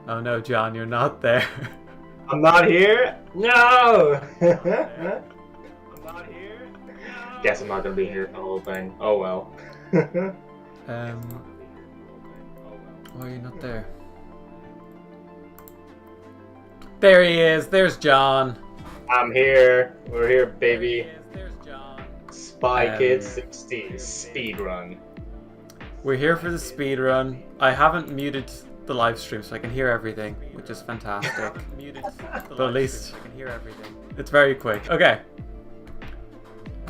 Oh no, John, you're not there. I'm not here? No! I'm not here. Guess I'm not gonna be here for the whole thing. Oh well. Um, why are you not there? There he is. There's John. I'm here. We're here, baby. There's John. Spy Kids 60 speed run. We're here for the speed run. I haven't muted the live stream so I can hear everything, which is fantastic. But at least I can hear everything. It's very quick. Okay.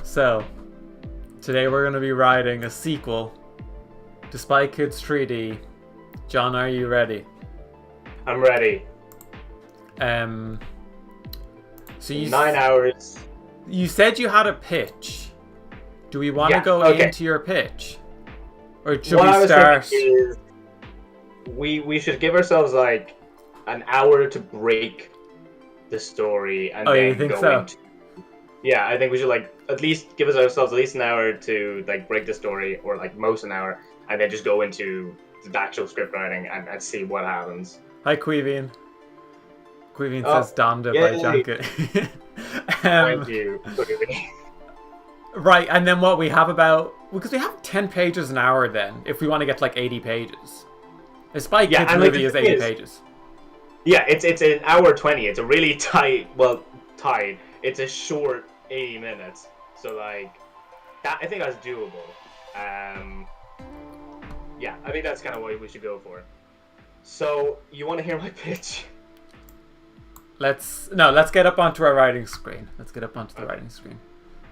So, today we're going to be writing a sequel to Spy Kids 3D. John, are you ready? I'm ready. So you 9 hours. You said you had a pitch. Do we want to go into your pitch? Or should we start? We should give ourselves like an hour to break the story and then you think go so? into. Yeah, I think we should like at least give ourselves at least an hour to like break the story, or like most an hour, and then just go into the actual script writing and see what happens. Hi, Queeveen. Queeveen says Donda by Jacket. Thank you. Right, and then what we have about... Because we have 10 pages an hour then, if we want to get like 80 pages. A Spy Kids movie is 80 pages. Yeah, it's an hour 20. It's a really tight... Well, tight. It's a short 80 minutes. So like, that I think that's doable. Yeah, I think that's kind of what we should go for. So, you want to hear my pitch? Let's get up onto our writing screen. Let's get up onto the writing screen.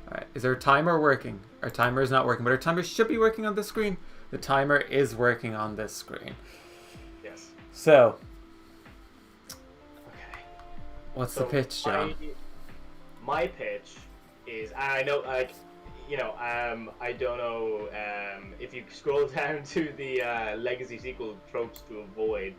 Alright, is our timer working? Our timer is not working, but our timer should be working on this screen. The timer is working on this screen. Yes. So, okay. What's the pitch, John? My pitch is, and I know, like, you know, I don't know if you scroll down to the legacy sequel tropes to avoid,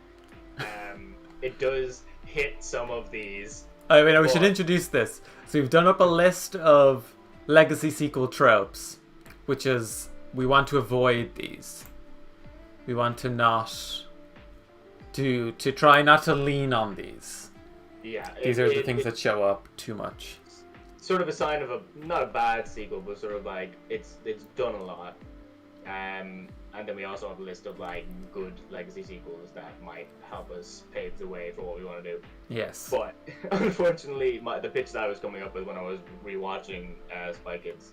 it does hit some of these. I mean, we should introduce this. So we've done up a list of legacy sequel tropes, which is we want to avoid these. We want to not to try not to lean on these. Yeah, these are the things that show up too much. Sort of a sign of a not a bad sequel, but sort of like it's done a lot. And then we also have a list of like good legacy sequels that might help us pave the way for what we want to do. Yes. But unfortunately, the pitch that I was coming up with when I was rewatching Spy Kids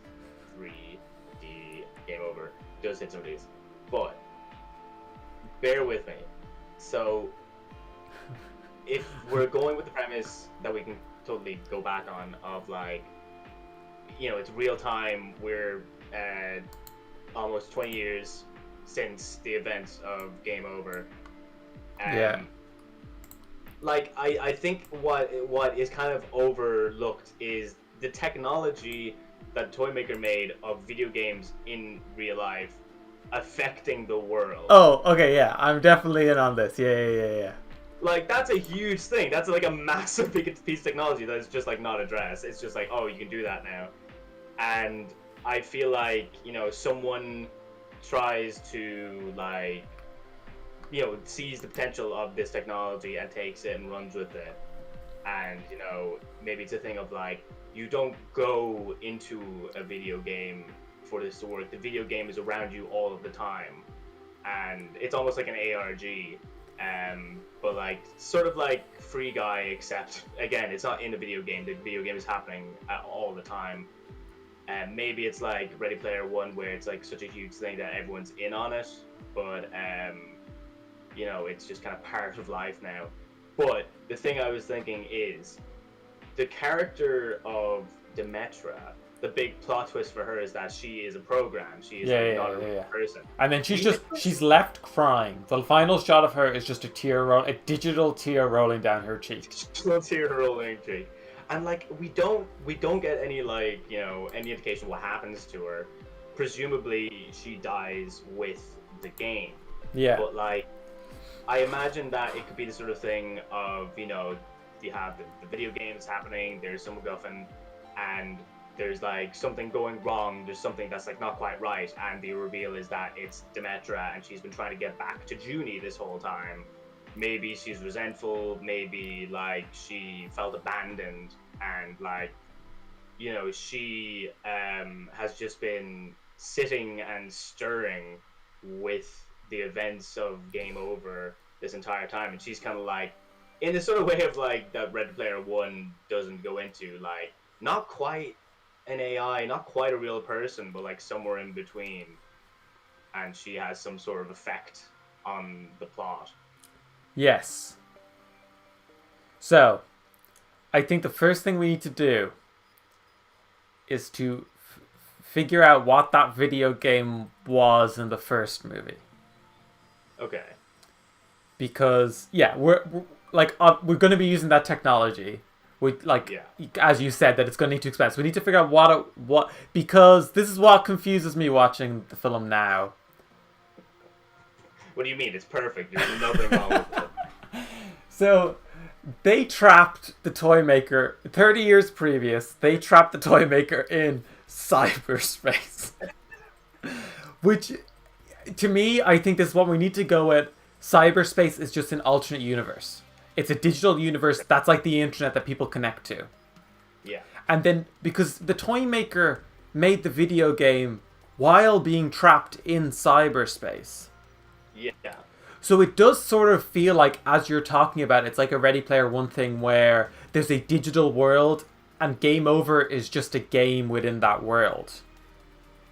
3D Game Over does hit some of these. But bear with me. So if we're going with the premise that we can totally go back on of like, you know, it's real time. We're almost 20 years since the events of Game Over. Yeah. Like I think what is kind of overlooked is the technology that Toymaker made of video games in real life affecting the world. Oh, okay, yeah, I'm definitely in on this. Yeah. Like, that's a huge thing. That's like a massive piece of technology that is just like not addressed. It's just like, oh, you can do that now. And I feel like, you know, someone tries to like, you know, sees the potential of this technology and takes it and runs with it. And, you know, maybe it's a thing of like, you don't go into a video game for this to work. The video game is around you all of the time. And it's almost like an ARG. But like, sort of like Free Guy, except, again, it's not in the video game. The video game is happening all the time. And maybe it's like Ready Player One, where it's like such a huge thing that everyone's in on it. But, you know, it's just kind of part of life now. But the thing I was thinking is, the character of Demetra, the big plot twist for her is that she is a program. She is not a real person. And then she's left crying. The final shot of her is just a digital tear rolling down her cheek. Digital tear rolling cheek. And like we don't get any like, you know, any indication of what happens to her. Presumably she dies with the game. Yeah. But like, I imagine that it could be the sort of thing of, you know, you have the video games happening, there's some MacGuffin, and there's like something going wrong, there's something that's like not quite right, and the reveal is that it's Demetra and she's been trying to get back to Junie this whole time. maybe she's resentful, maybe like she felt abandoned, and like, you know, she has just been sitting and stirring with the events of Game Over this entire time, and she's kind of like, in the sort of way of like that Red Player One doesn't go into, like, not quite an AI, not quite a real person, but like somewhere in between, and she has some sort of effect on the plot. Yes. So, I think the first thing we need to do is to figure out what that video game was in the first movie. Okay. Because we're going to be using that technology. We as you said, that it's going to need to expand. So we need to figure out what because this is what confuses me watching the film now. What do you mean? It's perfect. There's nothing wrong with it. So they trapped the toy maker 30 years previous. They trapped the toy maker in cyberspace, which to me, I think this is what we need to go with. Cyberspace is just an alternate universe. It's a digital universe that's like the internet that people connect to. Yeah. And then because the toy maker made the video game while being trapped in cyberspace. Yeah. So it does sort of feel like, as you're talking about, it's like a Ready Player One thing where there's a digital world and Game Over is just a game within that world.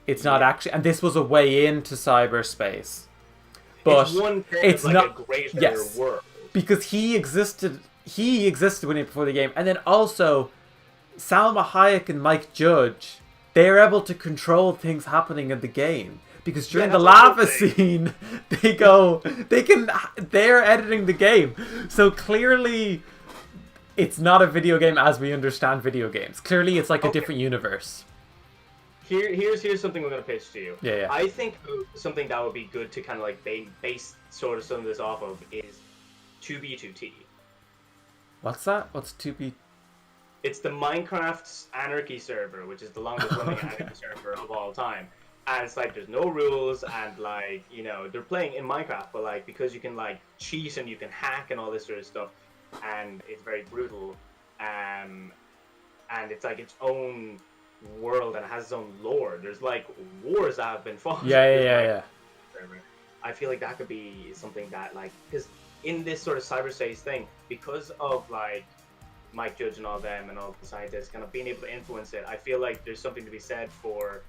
It's not actually, and this was a way into cyberspace. But it's one kind it's of like not a greater world. Because he existed when it before the game, and then also Salma Hayek and Mike Judge, they're able to control things happening in the game. Because during the lava scene, they're editing the game. So clearly, it's not a video game as we understand video games. Clearly, it's like a different universe. Here's something we're gonna pitch to you. Yeah. I think something that would be good to kind of like base sort of some of this off of is 2B2T. What's that? What's 2B? It's the Minecraft's Anarchy server, which is the longest running Anarchy server of all time. And it's like there's no rules, and like, you know, they're playing in Minecraft, but like because you can like cheat and you can hack and all this sort of stuff, and it's very brutal, and it's like its own world and it has its own lore. There's like wars that have been fought. Yeah. I feel like that could be something that, like, because in this sort of cyberspace thing, because of like Mike Judge and all them and all the scientists kind of being able to influence it, I feel like there's something to be said for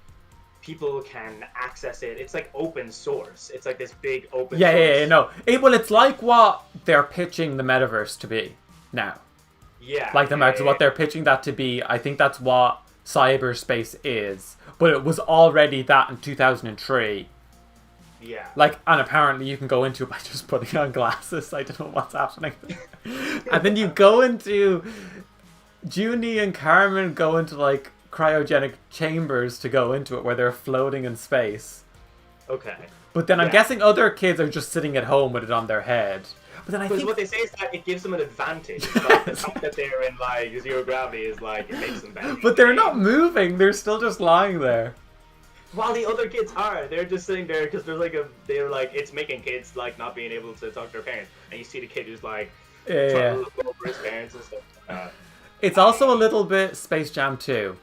people can access it. It's like open source. It's like this big open source. Yeah, no. It's like what they're pitching the metaverse to be now. Yeah. Like what they're pitching that to be. I think that's what cyberspace is. But it was already that in 2003. Yeah. Like, and apparently you can go into it by just putting on glasses. I don't know what's happening there. And then you go into... Junie and Carmen go into, like, cryogenic chambers to go into it where they're floating in space. Okay. But then I'm guessing other kids are just sitting at home with it on their head. But then I think what they say is that it gives them an advantage. Like, the fact that they're in like zero gravity is like, it makes them better. But they're not moving. They're still just lying there. While the other kids are, they're just sitting there because they're like, it's making kids like not being able to talk to their parents, and you see the kid who's like trying to look over his parents and stuff. It's also a little bit Space Jam 2.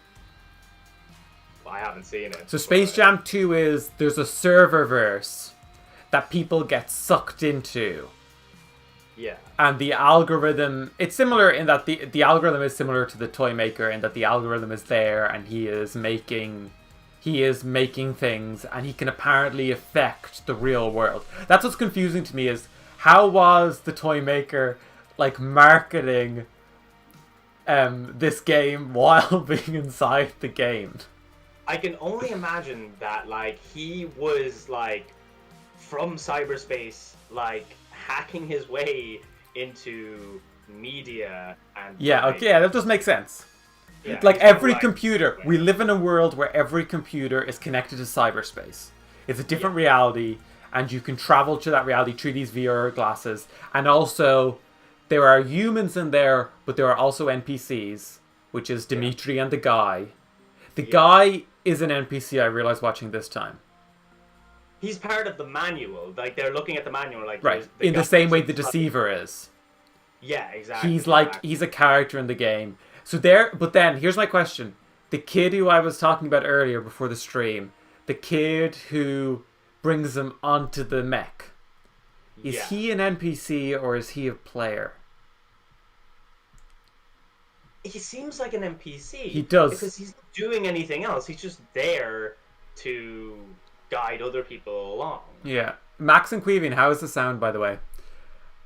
I haven't seen it. So Space Jam 2 is, there's a serververse that people get sucked into. Yeah. And the algorithm, it's similar in that the algorithm is similar to the toy maker in that the algorithm is there and he is making things and he can apparently affect the real world. That's what's confusing to me is how was the toy maker like marketing this game while being inside the game? I can only imagine that like he was like from cyberspace, like hacking his way into media and that does make sense. Yeah, like every computer, we live in a world where every computer is connected to cyberspace. It's a different reality, and you can travel to that reality through these VR glasses. And also, there are humans in there, but there are also NPCs, which is Dimitri and the guy. The guy is an NPC, I realized watching this time. he's part of the manual. Like they're looking at the manual, like Right. there's the In the guy. same way the deceiver is. Yeah, exactly. He's like Exactly. he's a character in the game. So there, but then here's my question: the kid who I was talking about earlier before the stream, the kid who brings him onto the mech, is Yeah. he an NPC or is he a player? He seems like an He NPC does. because he's not doing anything else. He's just there to guide other people along. Yeah. Max and Quevian, how is the sound, by the way?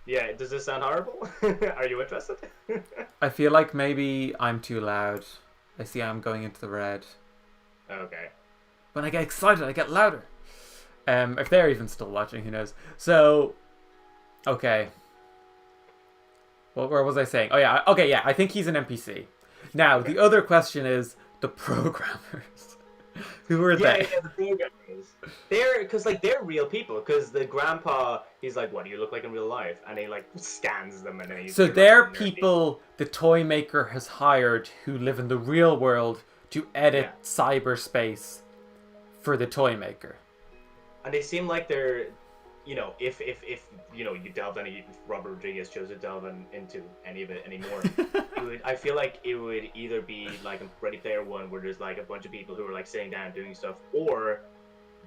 Yeah, does this sound horrible? Are you interested? I feel like maybe I'm too loud. I see I'm going into the red. Okay. When I get excited, I get louder. If they're even still watching, who knows? So, okay. Well, where was I saying? Oh yeah, okay, yeah. I think he's an NPC. Now, Okay. the other question is the programmers. Who are Yeah, they? yeah, the programmers. They're because like they're real people. Because the grandpa, he's like, "What do you look like in real life?" And he like scans them, and then he's So like, they're "They're NPCs." people the toy maker has hired who live in the real world to edit Yeah, cyberspace for the toy maker. and they seem like they're, if you delved any, if Robert Rodriguez chose to delve into any of it anymore, I feel like it would either be like a Ready Player One where there's like a bunch of people who are like sitting down doing stuff, or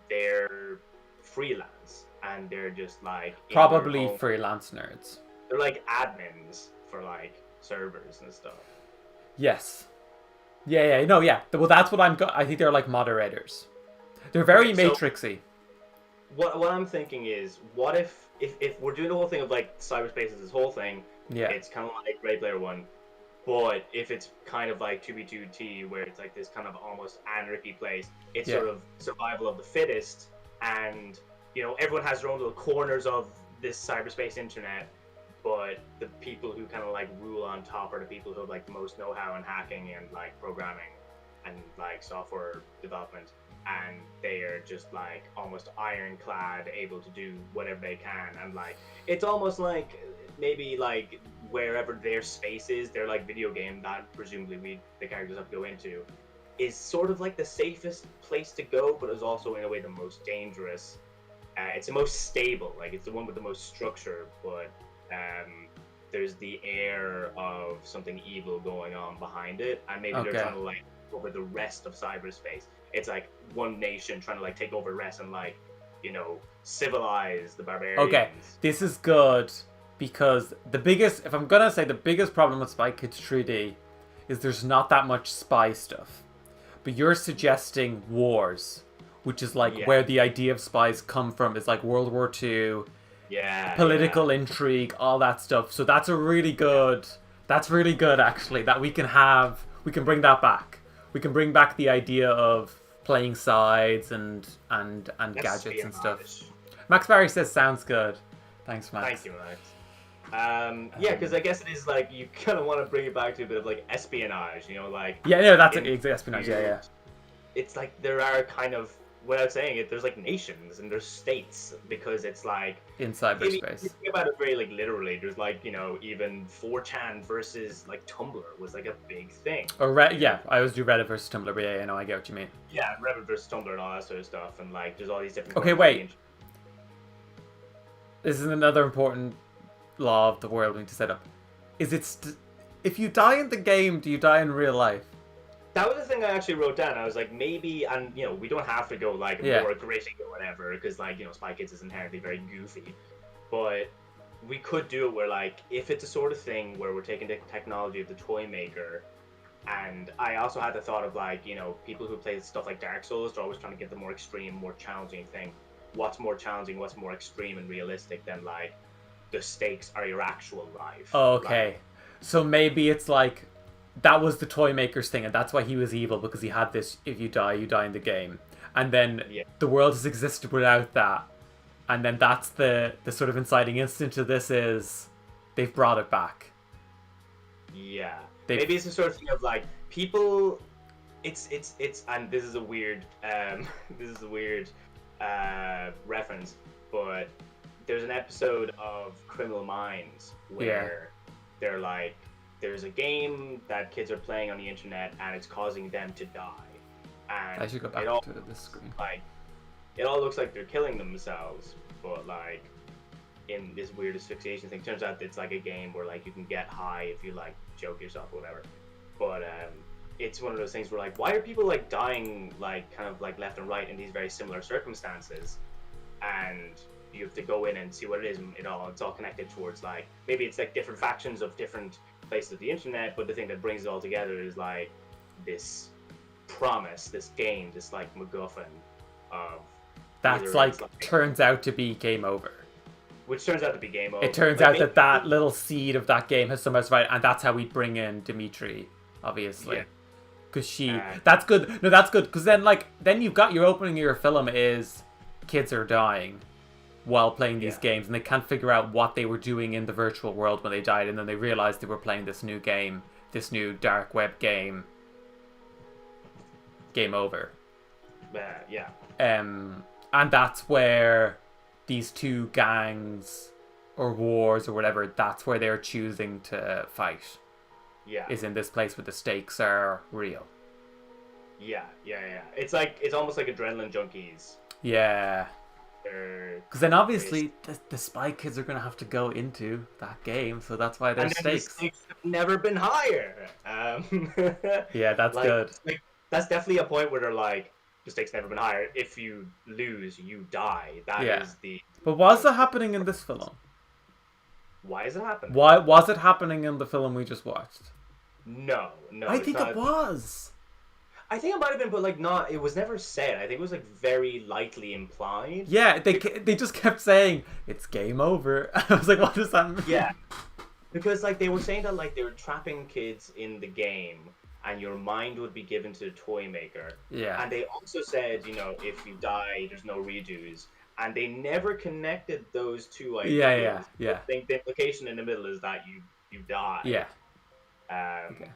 they're freelance and they're just like in their Probably own, freelance nerds. they're like admins for like servers and stuff. Yes. Yeah, yeah, no, yeah. Well, that's what I think they're like moderators. They're very Okay, so matrixy. what I'm thinking is, what if we're doing the whole thing of like cyberspace is this whole thing, Yeah. it's kind of like Ready Player One, but if it's kind of like 2v2t where it's like this kind of almost anarchy place, it's Yeah. sort of survival of the fittest, and everyone has their own little corners of this cyberspace internet, but the people who kind of like rule on top are the people who have like the most know-how in hacking and like programming and like software development, and they are just like almost ironclad, able to do whatever they can, and like it's almost like maybe like wherever their space is, their like video game that presumably the characters have to go into, is sort of like the safest place to go, but is also in a way the most dangerous. It's the most stable, like it's the one with the most structure, but there's the air of something evil going on behind it, and maybe they're Okay. trying to like over the rest of cyberspace. It's like one nation trying to like take over the rest and like civilize the barbarians. Okay. This is good because if I'm gonna say the biggest problem with Spy Kids 3D is there's not that much spy stuff. But you're suggesting wars, which is like Yeah. where the idea of spies come from. Is like World War II, Yeah, political intrigue, all that stuff. So that's really good actually, that we can bring that back. We can bring back the idea of playing sides and gadgets and stuff. Espionage. Max Barry says sounds good. Thanks, Max. Thank you, Max. Yeah, because I guess it is like you kind of want to bring it back to a bit of like espionage, like Yeah, no, that's in espionage. Yeah. it's like there are kind of, without saying it, there's like nations and there's states, because it's like In if you cyberspace. think about it very like literally, there's like even 4chan versus like Tumblr was like a big thing. Or yeah, I always do Reddit versus Tumblr, but yeah, no, I get what you mean. Yeah, Reddit versus Tumblr and all that sort of stuff, and like there's all these different. Okay, wait. This is another important law of the world we need to set up. Is it if you die in the game, do you die in real life? That was the thing I actually wrote down. I was like, maybe, and we don't have to go like more gritty or whatever, because like Spy Kids is inherently very goofy, but we could do it where like if it's a sort of thing where we're taking the technology of the toy maker, and I also had the thought of like people who play stuff like Dark Souls, they're always trying to get the more extreme, more challenging thing. What's more challenging? What's more extreme and realistic than like the stakes are your actual life? Oh, okay. Like, So maybe it's like that was the toy maker's thing, and that's why he was evil, because he had this: if you die, you die in the game. And then the world has existed without that, and then that's the sort of inciting incident to this is they've brought it back. Yeah, maybe it's the sort of thing of like people. It's and this is a weird reference, but there's an episode of Criminal Minds where they're like, there's a game that kids are playing on the internet and it's causing them to die. And I should go back to this screen. Like, it all looks like they're killing themselves, but like in this weird asphyxiation thing. Turns out it's like a game where like you can get high if you like choke yourself or whatever. But it's one of those things where like, why are people like dying like kind of like left and right in these very similar circumstances? And you have to go in and see what it is. And it's all connected towards like, maybe it's like different factions of different places of the internet, but the thing that brings it all together is like this promise, this game, this like MacGuffin of That's like turns out to be game over. Which turns out to be game over. It turns out that little seed of that game has somehow survived, and that's how we bring in Dimitri, obviously. Because that's good. No, that's good. Because then you've got your opening of your film is kids are dying while playing these games, and they can't figure out what they were doing in the virtual world when they died, and then they realized they were playing this new game, this new dark web game. Game over. Yeah. And that's where these two gangs or wars or whatever, that's where they're choosing to fight. Yeah. Is in this place where the stakes are real. Yeah. It's almost like adrenaline junkies. Yeah. Because then obviously the spy kids are going to have to go into that game, so that's why there's stakes. The stakes have never been higher. Yeah, that's good. That's definitely a point where they're like, the stakes never been higher. If you lose, you die. That is the... But was it happening in this film? Why is it happening? Why was it happening in the film we just watched? No. I think it was. I think it might have been, but like not. It was never said. I think it was like very lightly implied. Yeah, they just kept saying it's game over. I was like, what does that mean? Yeah, because like they were saying that like they were trapping kids in the game, and your mind would be given to the toy maker. Yeah. And they also said, if you die, there's no redos. And they never connected those two ideas. Yeah. I think the implication in the middle is that you die. Yeah. Okay.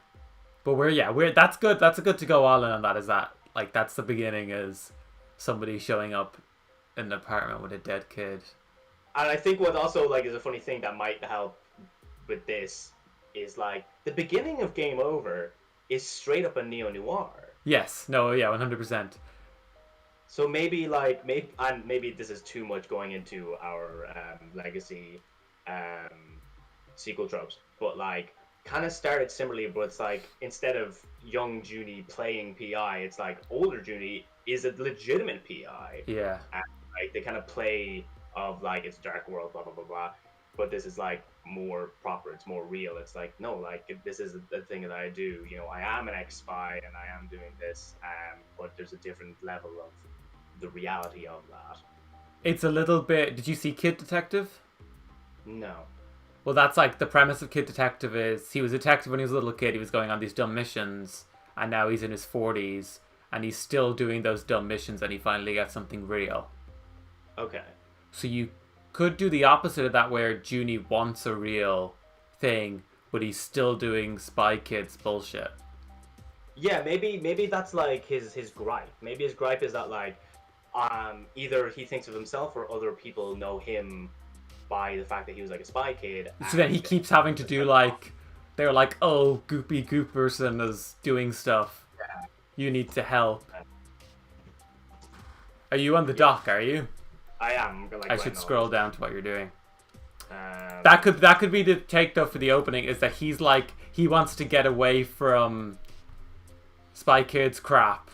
But that's good. That's a good to go all in on that. Is that like that's the beginning? Is somebody showing up in an apartment with a dead kid? And I think what also like is a funny thing that might help with this is like the beginning of Game Over is straight up a neo-noir. Yes. No. Yeah. 100%. So maybe maybe this is too much going into our legacy sequel tropes, but like kind of started similarly, but it's like instead of young Junie playing PI, it's like older Junie is a legitimate PI. Yeah. And like they kind of play of like it's dark world, blah blah blah blah. But this is like more proper, it's more real. It's like, no, like this is the thing that I do. I am an ex-spy and I am doing this, but there's a different level of the reality of that. It's a little bit... Did you see Kid Detective? No. Well, that's like the premise of Kid Detective is he was a detective when he was a little kid. He was going on these dumb missions, and now he's in his 40s, and he's still doing those dumb missions, and he finally gets something real. Okay. So you could do the opposite of that, where Junie wants a real thing, but he's still doing Spy Kids bullshit. Yeah, maybe that's like his gripe. Maybe his gripe is that like either he thinks of himself or other people know him by the fact that he was like a spy kid. So then he keeps having to do like, they're like, oh, Goopy Gooperson is doing stuff. Yeah. You need to help. Are you on the dock, are you? I am. Like, I should scroll down to what you're doing. That could be the take though for the opening, is that he's like, he wants to get away from Spy Kids crap.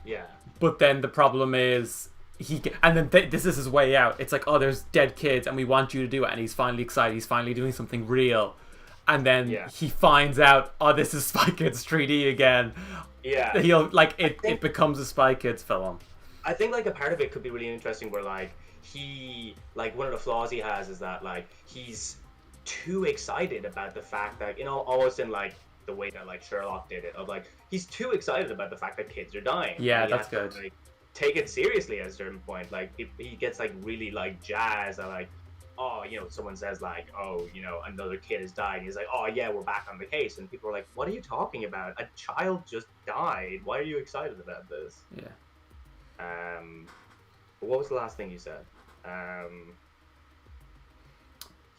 Yeah. But then the problem is this is his way out. It's like, oh, there's dead kids and we want you to do it, and he's finally excited. He's finally doing something real. And then he finds out, oh, this is Spy Kids 3D again. Yeah. He'll like it becomes a Spy Kids film. I think like a part of it could be really interesting where like one of the flaws he has is that like he's too excited about the fact that almost in like the way that like Sherlock did it, of like he's too excited about the fact that kids are dying. Yeah, that's good. To, like, take it seriously at a certain point. Like he gets like really like jazzed at like, oh, someone says like, oh, another kid has died. And he's like, oh yeah, we're back on the case. And people are like, what are you talking about? A child just died. Why are you excited about this? Yeah. What was the last thing you said?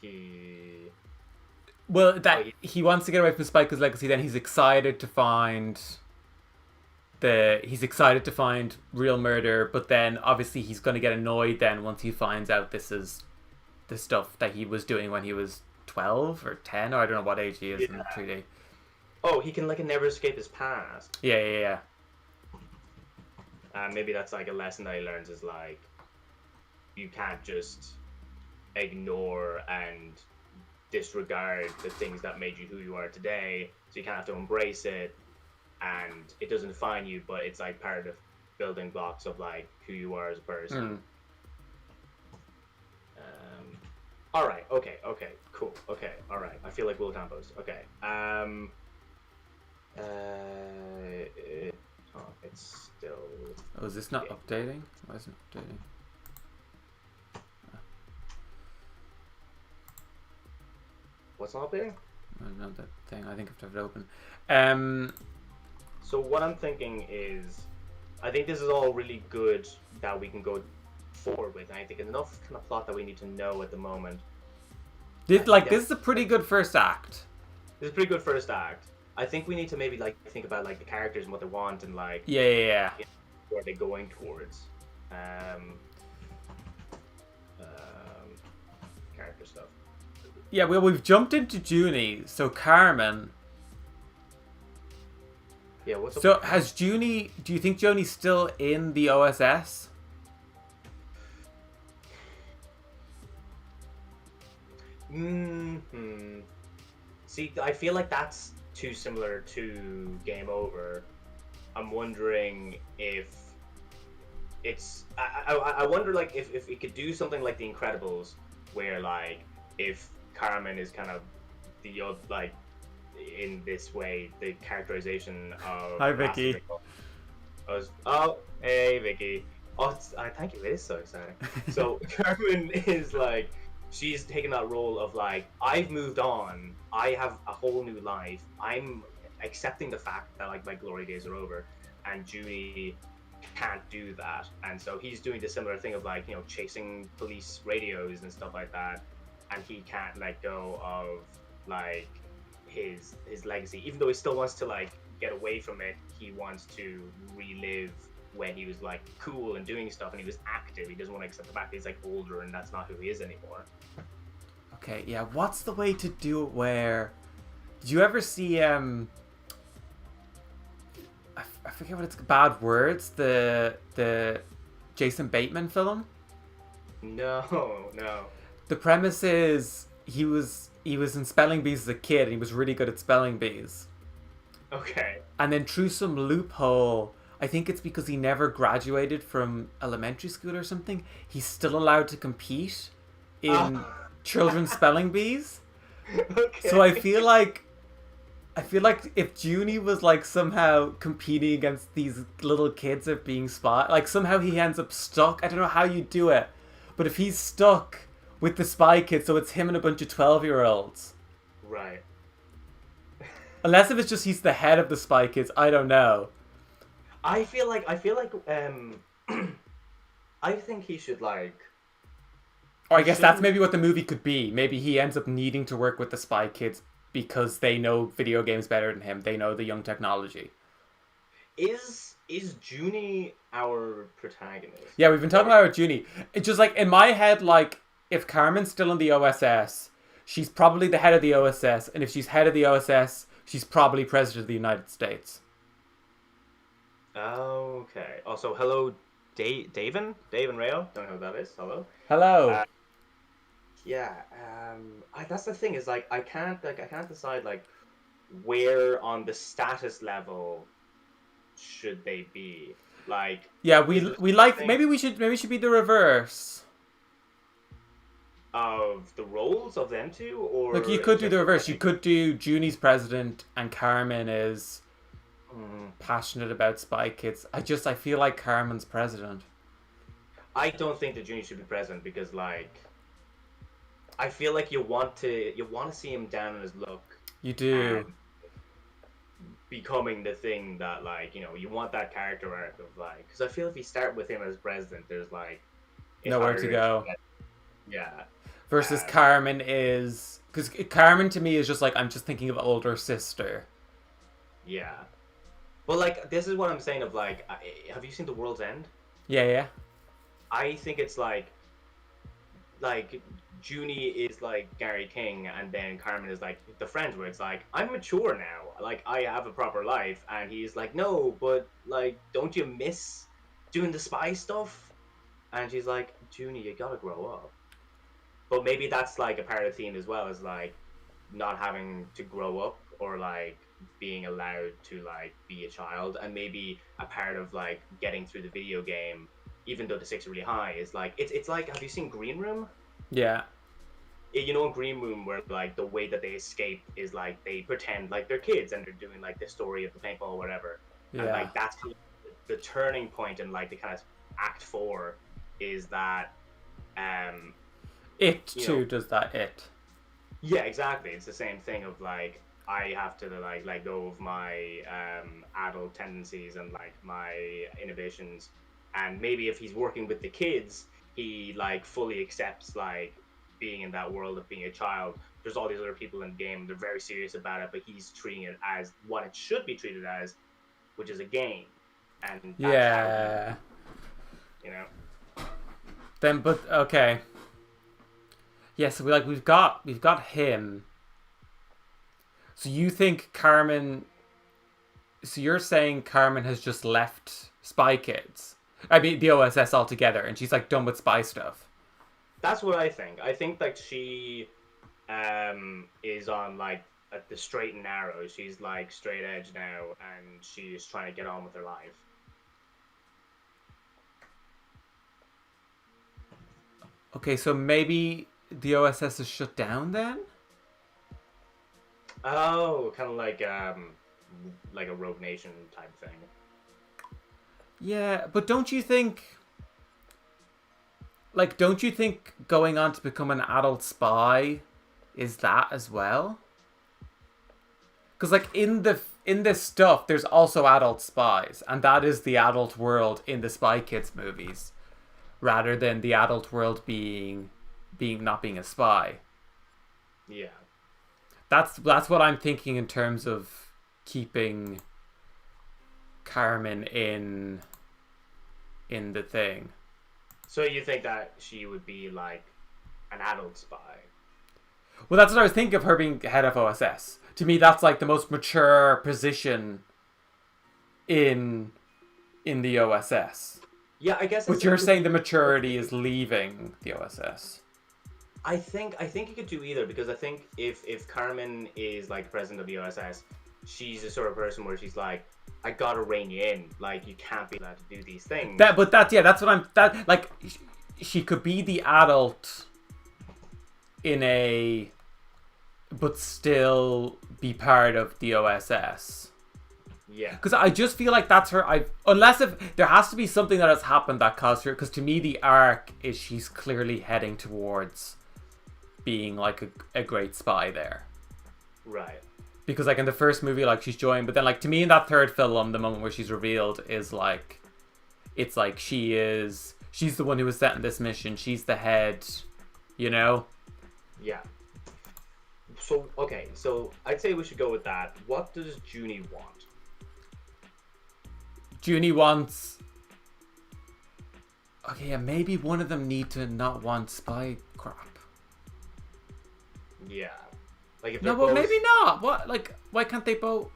He wants to get away from Spike's legacy. Then he's excited to find he's excited to find real murder, but then obviously he's going to get annoyed then once he finds out this is the stuff that he was doing when he was 12 or 10, or I don't know what age he is in 3D. Oh, he can like never escape his past. Yeah. Maybe that's like a lesson that he learns is like, you can't just ignore and disregard the things that made you who you are today. So you kind of have to embrace it, and it doesn't define you, but it's like part of building blocks of like who you are as a person. All right. Okay. Cool. Okay. All right. I feel like Will Campos. Okay. It's still. Oh, is this not updating? Why isn't it updating? What's not updating? I don't know that thing. I think I have to have it open. So what I'm thinking is, I think this is all really good that we can go forward with, and I think enough kind of plot that we need to know at the moment. This is a pretty good first act. This is a pretty good first act. I think we need to maybe like think about like the characters and what they want and like yeah. Where they're going towards. Character stuff. Yeah, well, we've jumped into Junie, so Carmen. Yeah, what's up? So has Junie? Do you think Junie's still in the OSS? See, I feel like that's too similar to Game Over. I'm wondering if it's. I wonder like if it could do something like The Incredibles, where like if Carmen is kind of the like in this way the characterization of. Hi, Vicky. Oh, hey, Vicky. Oh, thank you. It is so exciting. So Carmen is like. She's taken that role of like, I've moved on. I have a whole new life. I'm accepting the fact that like my glory days are over, and Junie can't do that. And so he's doing the similar thing of like, chasing police radios and stuff like that, and he can't let go of like his legacy. Even though he still wants to like get away from it, he wants to relive when he was like cool and doing stuff and he was active. He doesn't want to accept the fact that he's like older and that's not who he is anymore. Okay, yeah, what's the way to do it where... Did you ever see I forget what it's... Bad Words, the Jason Bateman film? No. The premise is he was in spelling bees as a kid and he was really good at spelling bees. Okay. And then through some loophole, I think it's because he never graduated from elementary school or something, he's still allowed to compete in children's spelling bees. Okay. So I feel like if Junie was like somehow competing against these little kids at being spy, like somehow he ends up stuck. I don't know how you do it, but if he's stuck with the spy kids, so it's him and a bunch of 12-year-olds. Right. Unless if it's just he's the head of the spy kids, I don't know. I feel like I think he should like. Or I guess that's maybe what the movie could be. Maybe he ends up needing to work with the spy kids because they know video games better than him. They know the young technology. Is Junie our protagonist? Yeah, we've been talking about Junie. It's just like in my head, like if Carmen's still in the OSS, she's probably the head of the OSS, and if she's head of the OSS, she's probably president of the United States. Okay. Also, hello, Davin Rayo. Don't know who that is. Hello. Hello. Yeah. That's the thing is like I can't decide like where on the status level should they be. Like. Yeah, we like maybe we should be the reverse. Of the roles of them two, or look, you could do the reverse. You could do Junie's president and Carmen is passionate about spy kids. I feel like Carmen's president. I don't think that Junie should be president because like I feel like you want to see him down on his luck. You do. Becoming the thing that like you want that character arc of like because I feel if you start with him as president, there's like nowhere to go. Yeah. Versus Carmen is because Carmen to me is just like I'm just thinking of older sister. Yeah, But like, this is what I'm saying. Of like, have you seen The World's End? Yeah, yeah. I think it's like Junie is like Gary King, and then Carmen is like the friend where it's like, I'm mature now, like I have a proper life, and he's like, no, but like, don't you miss doing the spy stuff? And she's like, Junie, you gotta grow up. But maybe that's like a part of the theme as well, is like not having to grow up, or like being allowed to like be a child. And maybe a part of like getting through the video game, even though the stakes are really high, is like, it's like, have you seen Green Room? Yeah. You know, in Green Room, where like the way that they escape is like they pretend like they're kids and they're doing like the story of the paintball or whatever. And Yeah. like that's kind of the turning point in like the kind of act 4, is that It you too know, does that. It. yeah, exactly, it's the same thing of like, I have to like let go of my adult tendencies and like my inhibitions. And maybe if he's working with the kids, he like fully accepts like being in that world of being a child. There's all these other people in the game, they're very serious about it, but he's treating it as what it should be treated as, which is a game. And that's how he, Yeah. you know. Then, but okay. Yeah, so we've got him. So you think Carmen? So you're saying Carmen has just left Spy Kids? I mean, the OSS altogether, and she's like done with spy stuff. That's what I think. I think like she is on like at the straight and narrow. She's like straight edge now, and she's trying to get on with her life. Okay, so maybe the OSS is shut down then? Oh, kind of like a Rogue Nation type thing. Yeah, but don't you think going on to become an adult spy is that as well? Because like in this stuff, there's also adult spies, and that is the adult world in the Spy Kids movies, rather than the adult world being not being a spy. Yeah. That's what I'm thinking in terms of keeping Carmen in the thing. So you think that she would be like an adult spy? Well, that's what I was thinking of her being head of OSS. To me, that's like the most mature position in the OSS. Yeah, I guess. But you're saying the maturity is leaving the OSS. I think you could do either, because I think if Carmen is like president of the OSS, she's the sort of person where she's like, I gotta rein you in. Like, you can't be allowed to do these things. That's what I'm. That like, she could be the adult in a, but still be part of the OSS. Yeah. Because I just feel like that's her. Unless if there has to be something that has happened that caused her. Because to me, the arc is she's clearly heading towards being like a great spy there. Right. Because like in the first movie, like she's joined, but then like to me in that third film, the moment where she's revealed is like, it's like she's the one who was set in this mission. She's the head, you know. Yeah. So okay, so I'd say we should go with that. What does Junie want? Junie wants. Okay, yeah, maybe one of them need to not want spy crap. Yeah. Like if No, they're but both... maybe not. What? Like, why can't they both?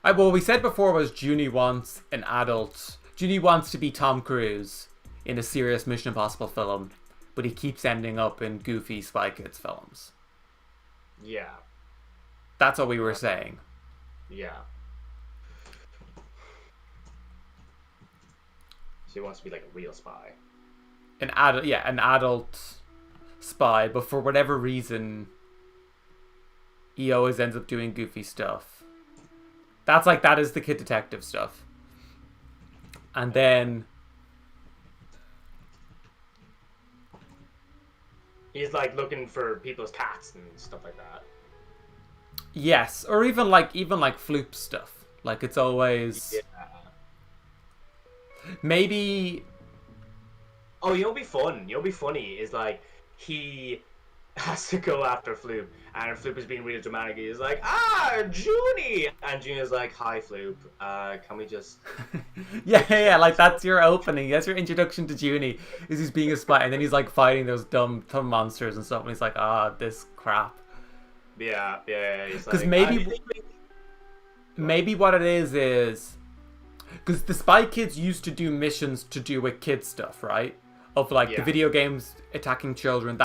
Well, we said before was Junie wants an adult. Junie wants to be Tom Cruise in a serious Mission Impossible film, but he keeps ending up in goofy Spy Kids films. Yeah. That's what we were saying. Yeah. She wants to be like a real spy. An adult spy, but for whatever reason, he always ends up doing goofy stuff. That is the Kid Detective stuff. And then He's like looking for people's cats and stuff like that. yes, or even like floop stuff. Like it's always maybe. Oh, you'll be fun. You'll be funny. Is like he has to go after Floop, and Floop is being really dramatic. He's like, Junie! And Junie's like, hi, Floop, can we just... Yeah, like that's your opening. That's your introduction to Junie. Is he's being a spy, and then he's like fighting those dumb monsters and stuff, and he's like, this crap. Yeah. He's Because like, maybe what it is because the Spy Kids used to do missions to do with kid stuff, right? Of like the video games attacking children.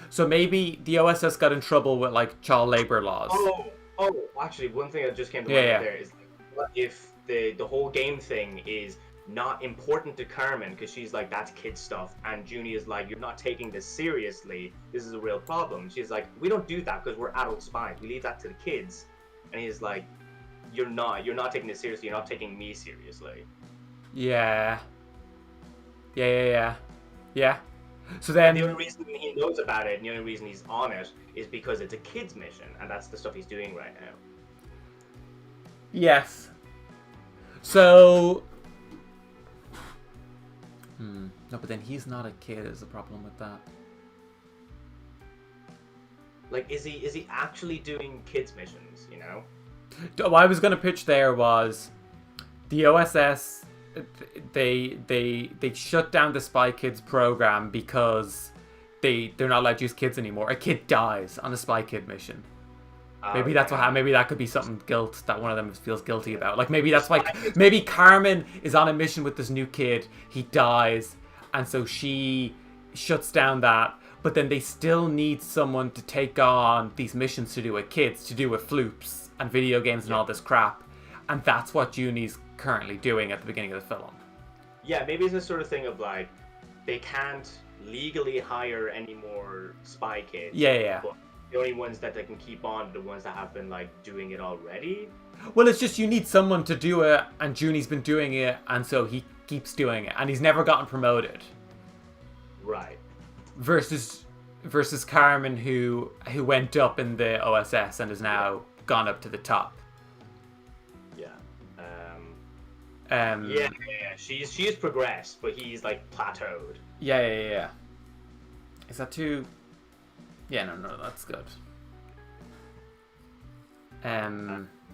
So maybe the OSS got in trouble with like child labor laws. Oh, actually, one thing that just came to mind there is like, what if the whole game thing is not important to Carmen because she's like, that's kid stuff, and Junie is like, you're not taking this seriously, this is a real problem. She's like, we don't do that because we're adult spies, we leave that to the kids. And he's like, you're not taking this seriously, you're not taking me seriously. Yeah. So then the only reason he knows about it and the only reason he's on it is because it's a kid's mission, and that's the stuff he's doing right now. Yes. So no, but then he's not a kid is the problem with that. Like, is he actually doing kids missions, you know? What I was going to pitch there was the OSS, they shut down the Spy Kids program because they're not allowed to use kids anymore. A kid dies on a Spy Kid mission. Maybe that's what happened. Maybe that could be something guilt that one of them feels guilty about. Like maybe that's why. Maybe Carmen is on a mission with this new kid. He dies, and so she shuts down that. But then they still need someone to take on these missions to do with kids, to do with floops and video games and all this crap. And that's what Junie's currently doing at the beginning of the film. Yeah, maybe it's this sort of thing of like, they can't legally hire any more spy kids. Yeah. But the only ones that they can keep on are the ones that have been like doing it already. Well, it's just you need someone to do it, and Junie's been doing it, and so he keeps doing it, and he's never gotten promoted. Right. Versus Carmen, who went up in the OSS and has now gone up to the top. Yeah. Yeah. She's progressed, but he's like plateaued. Yeah. Is that too? Yeah, no, that's good.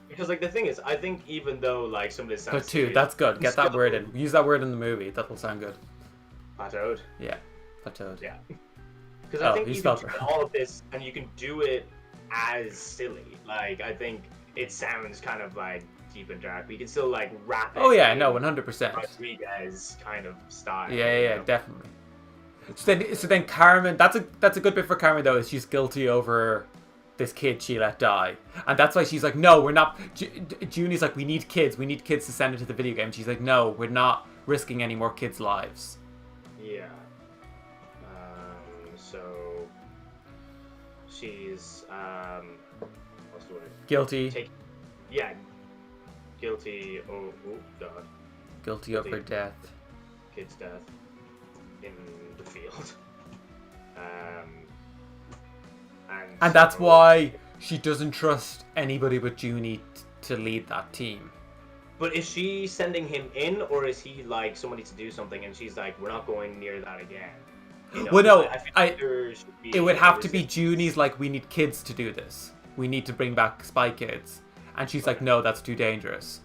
Because like the thing is, I think even though like some of this sounds two, that's good. Get that word in. Use that word in the movie. That will sound good. Plateaued. Yeah, plateaued. Yeah. Because I think you can do right. all of this, and you can do it as silly. Like I think it sounds kind of like deep and dark, but you can still like rap it. Oh yeah, no, 100%. Rodriguez kind of style. Yeah, definitely. So then Carmen, that's a good bit for Carmen though, is she's guilty over this kid she let die, and that's why she's like, no, we're not. Junie's like, we need kids to send into the video game. she's like, no, we're not risking any more kids' lives. Yeah. So she's what's the word? Guilty. Guilty. Oh god. Guilty of her death. Kid's death in the field. And that's why she doesn't trust anybody but Junie to lead that team. But is she sending him in, or is he like, somebody to do something, and she's like, we're not going near that again? You know, well, no, it would have to be Junie's like, we need kids to do this. We need to bring back Spy Kids. And she's like, no, that's too dangerous.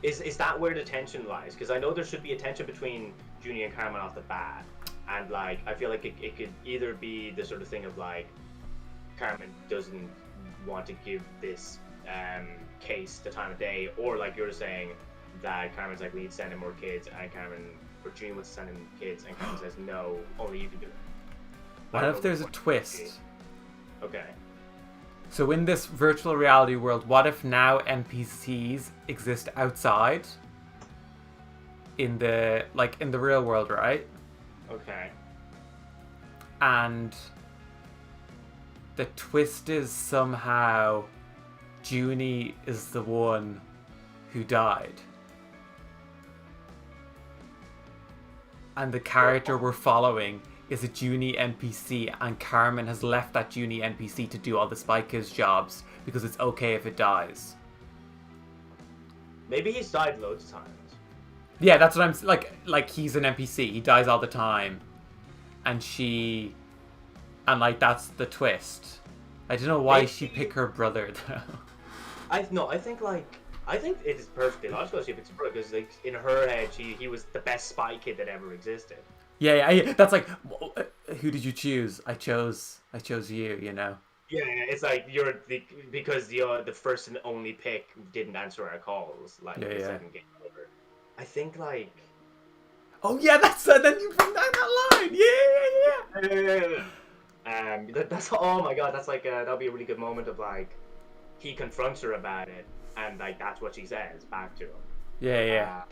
Is that where the tension lies? Because I know there should be a tension between Junie and Carmen off the bat. And like, I feel like it could either be the sort of thing of like, Carmen doesn't want to give this case the time of day, or like you're saying that Carmen's like, we need to send in more kids, and Junie wants to send in kids, and Carmen says, no, only you can do it. What if there's a twist? Okay. So in this virtual reality world, what if now NPCs exist outside in the real world, right? Okay. And the twist is somehow Junie is the one who died. And the character we're following is a Junie NPC, and Carmen has left that Junie NPC to do all the Spy Kids jobs because it's okay if it dies. Maybe he's died loads of times. Yeah, that's what I'm like he's an NPC. He dies all the time, and and like that's the twist. I don't know why Maybe- she picked her brother though. I think it is perfectly logical she picks a brother because like in her head he was the best spy kid that ever existed. Yeah, that's like, who did you choose? I chose you. You know. Yeah, it's like because the first and only pick didn't answer our calls like Yeah, the yeah. second game over. I think like Oh yeah, that's then you bring down that line. Yeah. that's oh my god, that's like that'll be a really good moment of like he confronts her about it and like that's what she says back to him. Yeah.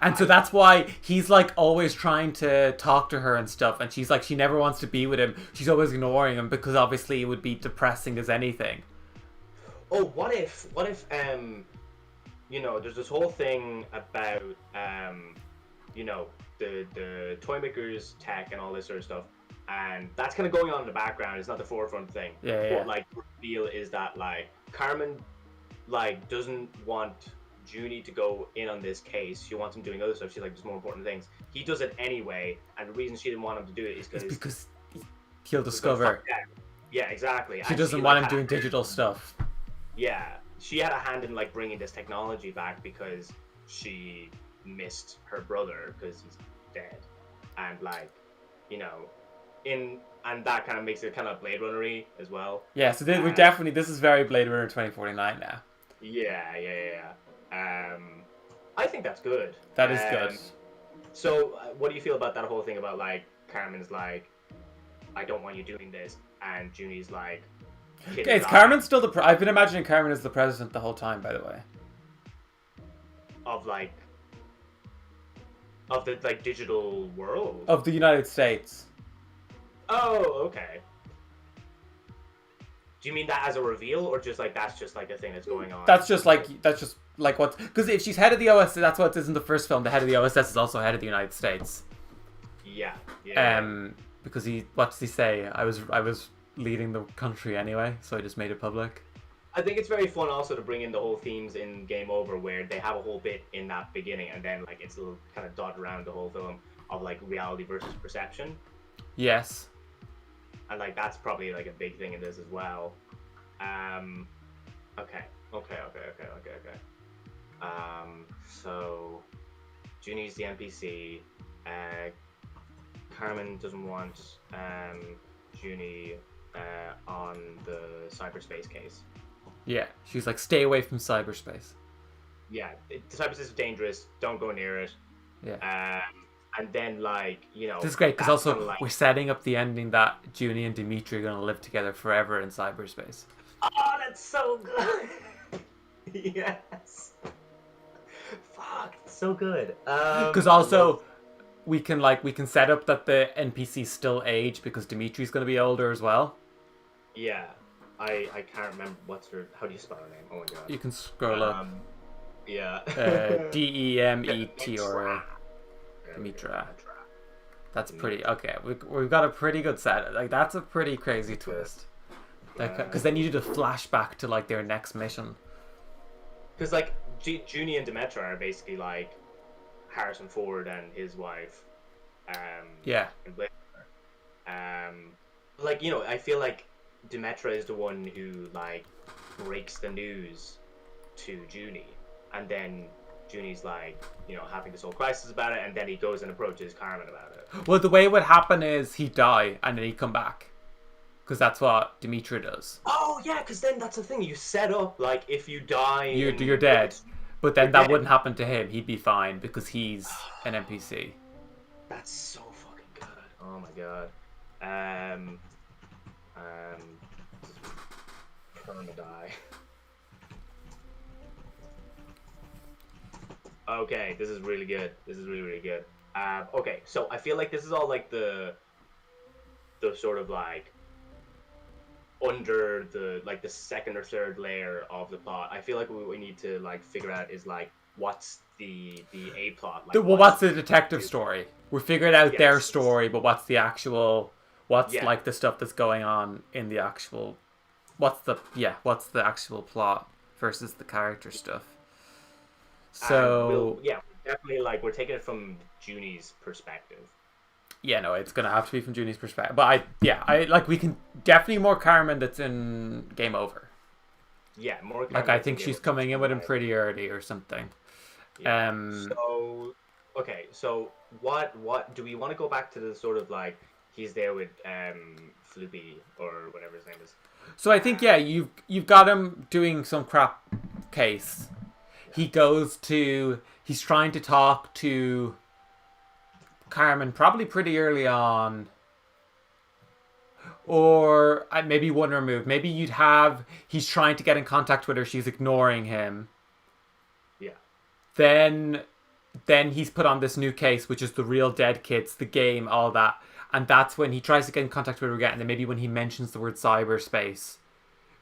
And so that's why he's like always trying to talk to her and stuff, and she's like she never wants to be with him. She's always ignoring him because obviously it would be depressing as anything. Oh, what if you know, there's this whole thing about you know, the toy makers tech and all this sort of stuff, and that's kind of going on in the background. It's not the forefront thing. Yeah. But like the reveal is that like Carmen like doesn't want Junie to go in on this case. She wants him doing other stuff. She's like, there's more important things. He does it anyway, and the reason she didn't want him to do it is because he'll discover. Yeah, exactly. She doesn't want him doing digital stuff. Yeah, she had a hand in like bringing this technology back because she missed her brother because he's dead, and like, you know, and that kind of makes it kind of Blade Runner-y as well. Yeah, so we're definitely, this is very Blade Runner 2049 now. Yeah. I think that's good. That is good. So, what do you feel about that whole thing about like Carmen's like, I don't want you doing this, and Junie's like, okay, is Carmen still the? I've been imagining Carmen as the president the whole time. By the way, of the like digital world of the United States. Oh, okay. Do you mean that as a reveal, or just like that's just like a thing that's going on? That's just like what, because if she's head of the OSS, that's what it is in the first film. The head of the OSS is also head of the United States. Yeah. Because what does he say? I was leading the country anyway, so I just made it public. I think it's very fun also to bring in the whole themes in Game Over, where they have a whole bit in that beginning, and then like it's a little kind of dotted around the whole film of like reality versus perception. Yes. And like that's probably like a big thing in this as well. Okay. So Junie's the NPC. Carmen doesn't want Junie on the cyberspace case. Yeah, she's like, stay away from cyberspace. Yeah, cyberspace is dangerous. Don't go near it. Yeah. And then, like, you know... This is great, because also we're setting up the ending that Junie and Dimitri are going to live together forever in cyberspace. Oh, that's so good! Yes! Fuck, it's so good. Because also, we can set up that the NPCs still age, because Dimitri's going to be older as well. Yeah. I can't remember how do you spell her name? Oh my god. You can scroll up. Yeah. Demetra. Demetra. That's pretty okay. We've got a pretty good set. Like that's a pretty crazy twist. Because then you do the flashback to like their next mission. Because like Junie and Demetra are basically like Harrison Ford and his wife. Yeah. Like, you know, I feel like Demetra is the one who like breaks the news to Junie, and then Junie's like, you know, having this whole crisis about it, and then he goes and approaches Carmen about it. Well, the way it would happen is he'd die and then he'd come back, because that's what Demetra does. Oh yeah, because then that's the thing, you set up like if you die, you're dead, but then that wouldn't happen to him. He'd be fine because he's an NPC. That's so fucking good. Oh my god. Perma-die. Okay, this is really good. This is really, really good. Okay, so I feel like this is all like the sort of like under the like the second or third layer of the plot. I feel like what we need to like figure out is like what's the A plot. Like, what's the detective story? We're figuring out their story, but what's the actual? What's like the stuff that's going on in the actual? What's the actual plot versus the character stuff? So definitely like we're taking it from Junie's perspective. Yeah, no, it's gonna have to be from Junie's perspective. But I like we can definitely more Carmen that's in Game Over. Yeah, more. Like I think she's coming in with him pretty early or something. Yeah. So okay, so what do we want to go back to the sort of like he's there with Floopy or whatever his name is? So I think you've got him doing some crap case. Yeah. He's trying to talk to Carmen probably pretty early on. Or maybe one removed. Maybe he's trying to get in contact with her, she's ignoring him. Yeah. Then he's put on this new case, which is the real dead kids, the game, all that. And that's when he tries to get in contact with her again. And then maybe when he mentions the word cyberspace,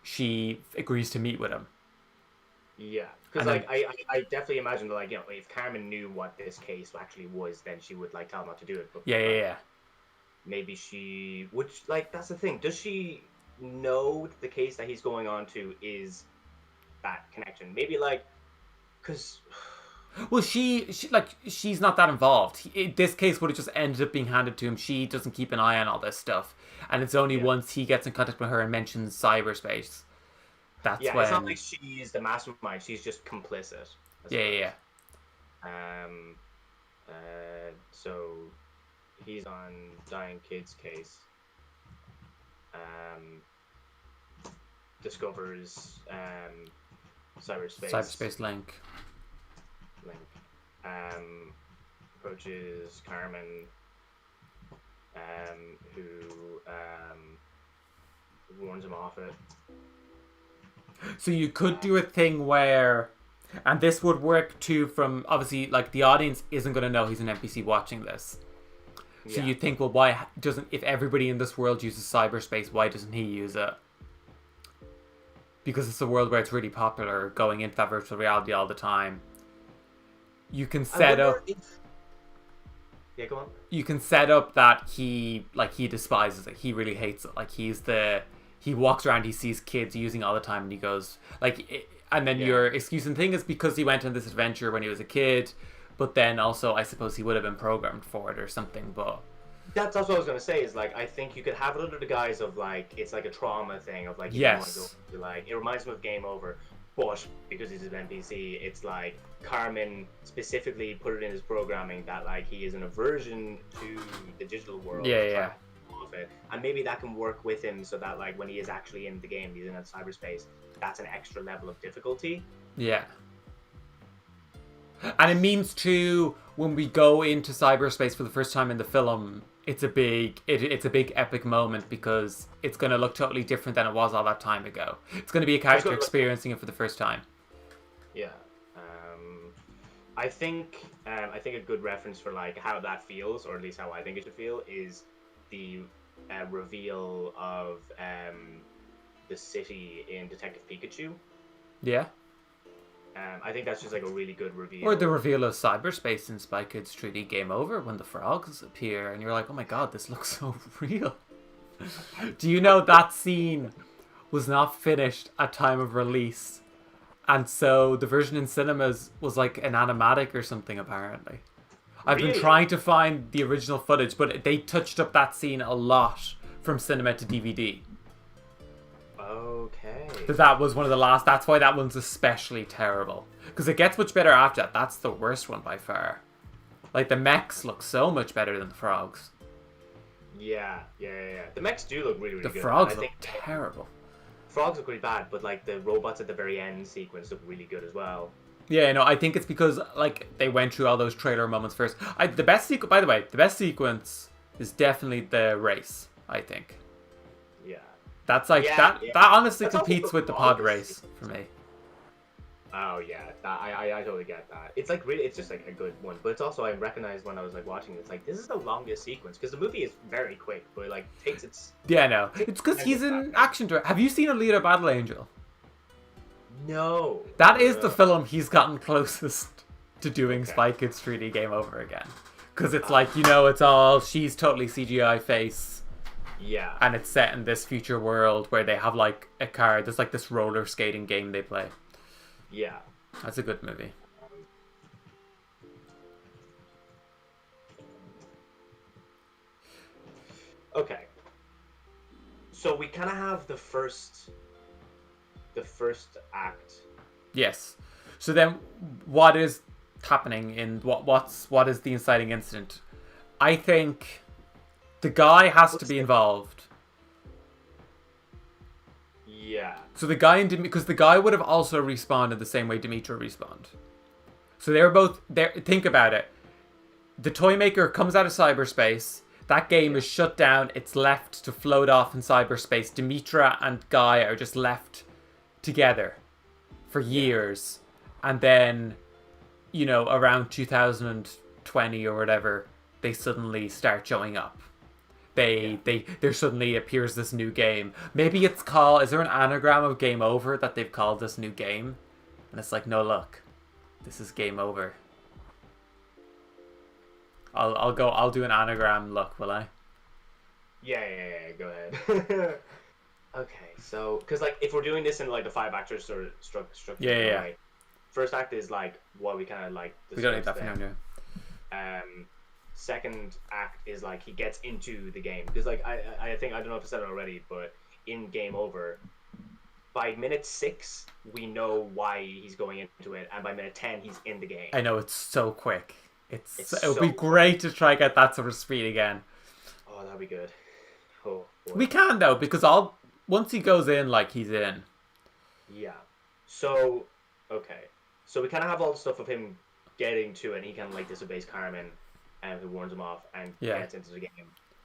she agrees to meet with him. Yeah. Because I definitely imagine that, like, you know, if Carmen knew what this case actually was, then she would like tell him not to do it. But Yeah. Maybe she would, like, that's the thing. Does she know the case that he's going on to is that connection? Maybe like, because. Well, she's not that involved. This case would have just ended up being handed to him. She doesn't keep an eye on all this stuff, and it's only once he gets in contact with her and mentions cyberspace. That's when. It's not like she's the mastermind. She's just complicit. Yeah. So he's on dying kid's case. Discovers cyberspace link. Approaches Carmen, who warns him off it. So you could do a thing where, and this would work too from, obviously, like, the audience isn't going to know he's an NPC watching this. So you think, well, why doesn't, if everybody in this world uses cyberspace, why doesn't he use it? Because it's a world where it's really popular, going into that virtual reality all the time. You can set up... Yeah, go on. You can set up that he despises it. He really hates it. Like, he walks around, he sees kids using it all the time, and he goes, like... And then your excuse and thing is because he went on this adventure when he was a kid, but then also, I suppose he would have been programmed for it or something, but... That's what I was going to say, is, like, I think you could have it under the guise of, like, it's like a trauma thing of, like, you want to go to, like, it reminds me of Game Over, but because he's an NPC, it's like Carmen specifically put it in his programming that, like, he is an aversion to the digital world. Yeah. Of it. And maybe that can work with him so that, like, when he is actually in the game, he's in that cyberspace, that's an extra level of difficulty. Yeah. And it means too, when we go into cyberspace for the first time in the film, it's a big epic moment because it's going to look totally different than it was all that time ago. It's going to be a character experiencing it for the first time. Yeah. I think a good reference for, like, how that feels, or at least how I think it should feel, is the reveal of the city in Detective Pikachu. Yeah. I think that's just, like, a really good reveal. Or the reveal of cyberspace in Spy Kids 3D Game Over when the frogs appear and you're like, oh my god, this looks so real. Do you know that scene was not finished at time of release? And so the version in cinemas was like an animatic or something, apparently. I've been trying to find the original footage, but they touched up that scene a lot from cinema to DVD. Okay. That was one of the last. That's why that one's especially terrible. Because it gets much better after that. That's the worst one by far. Like, the mechs look so much better than the frogs. Yeah. The mechs do look really, really good. The frogs look terrible. Frogs look really bad, but, like, the robots at the very end sequence look really good as well. Yeah, no, I think it's because, like, they went through all those trailer moments first. The best sequence is definitely the race, I think. Yeah. That's like, that honestly competes with the pod race for me. Oh, yeah. I totally get that. It's, like, really, it's just, like, a good one. But it's also, I recognized when I was, like, watching it, it's like, this is the longest sequence. Because the movie is very quick, but it, like, takes its... Yeah, no. It's because he's an action director. Have you seen Alita Battle Angel? No. That is the film he's gotten closest to doing Spy Kids 3D Game Over again. Because it's like, you know, she's totally CGI face. Yeah. And it's set in this future world where they have, like, a car. There's, like, this roller skating game they play. Yeah. That's a good movie. Okay. So we kind of have the first act. Yes. So then, what is happening in what is the inciting incident? I think the guy has to be involved. Yeah. So the guy because the guy would have also respawned in the same way Dimitra respawned. So they were both there. Think about it. The toy maker comes out of cyberspace. That game is shut down. It's left to float off in cyberspace. Dimitra and Guy are just left together for years. And then, around 2020 or whatever, they suddenly start showing up. There suddenly appears this new game. Maybe it's called... Is there an anagram of Game Over that they've called this new game? And it's like, no, look. This is Game Over. I'll do an anagram look, will I? Yeah, go ahead. Okay, so because like if we're doing this in like the 5 actors sort of structure, Yeah. Like, first act is like what we kind of like. We don't need that for now. Yeah. Second act is like he gets into the game because like I think I don't know if I said it already, but in Game Over, by minute 6 we know why he's going into it, and by minute 10 he's in the game. I know, it's so quick. It would be great to try get that sort of speed again. Oh, that'd be good. Oh, boy. We can though, because once he goes in, like, he's in. Yeah. So okay. So we kind of have all the stuff of him getting to it, and he kind of like disobeys Carmen, and who warns him off, and gets into the game.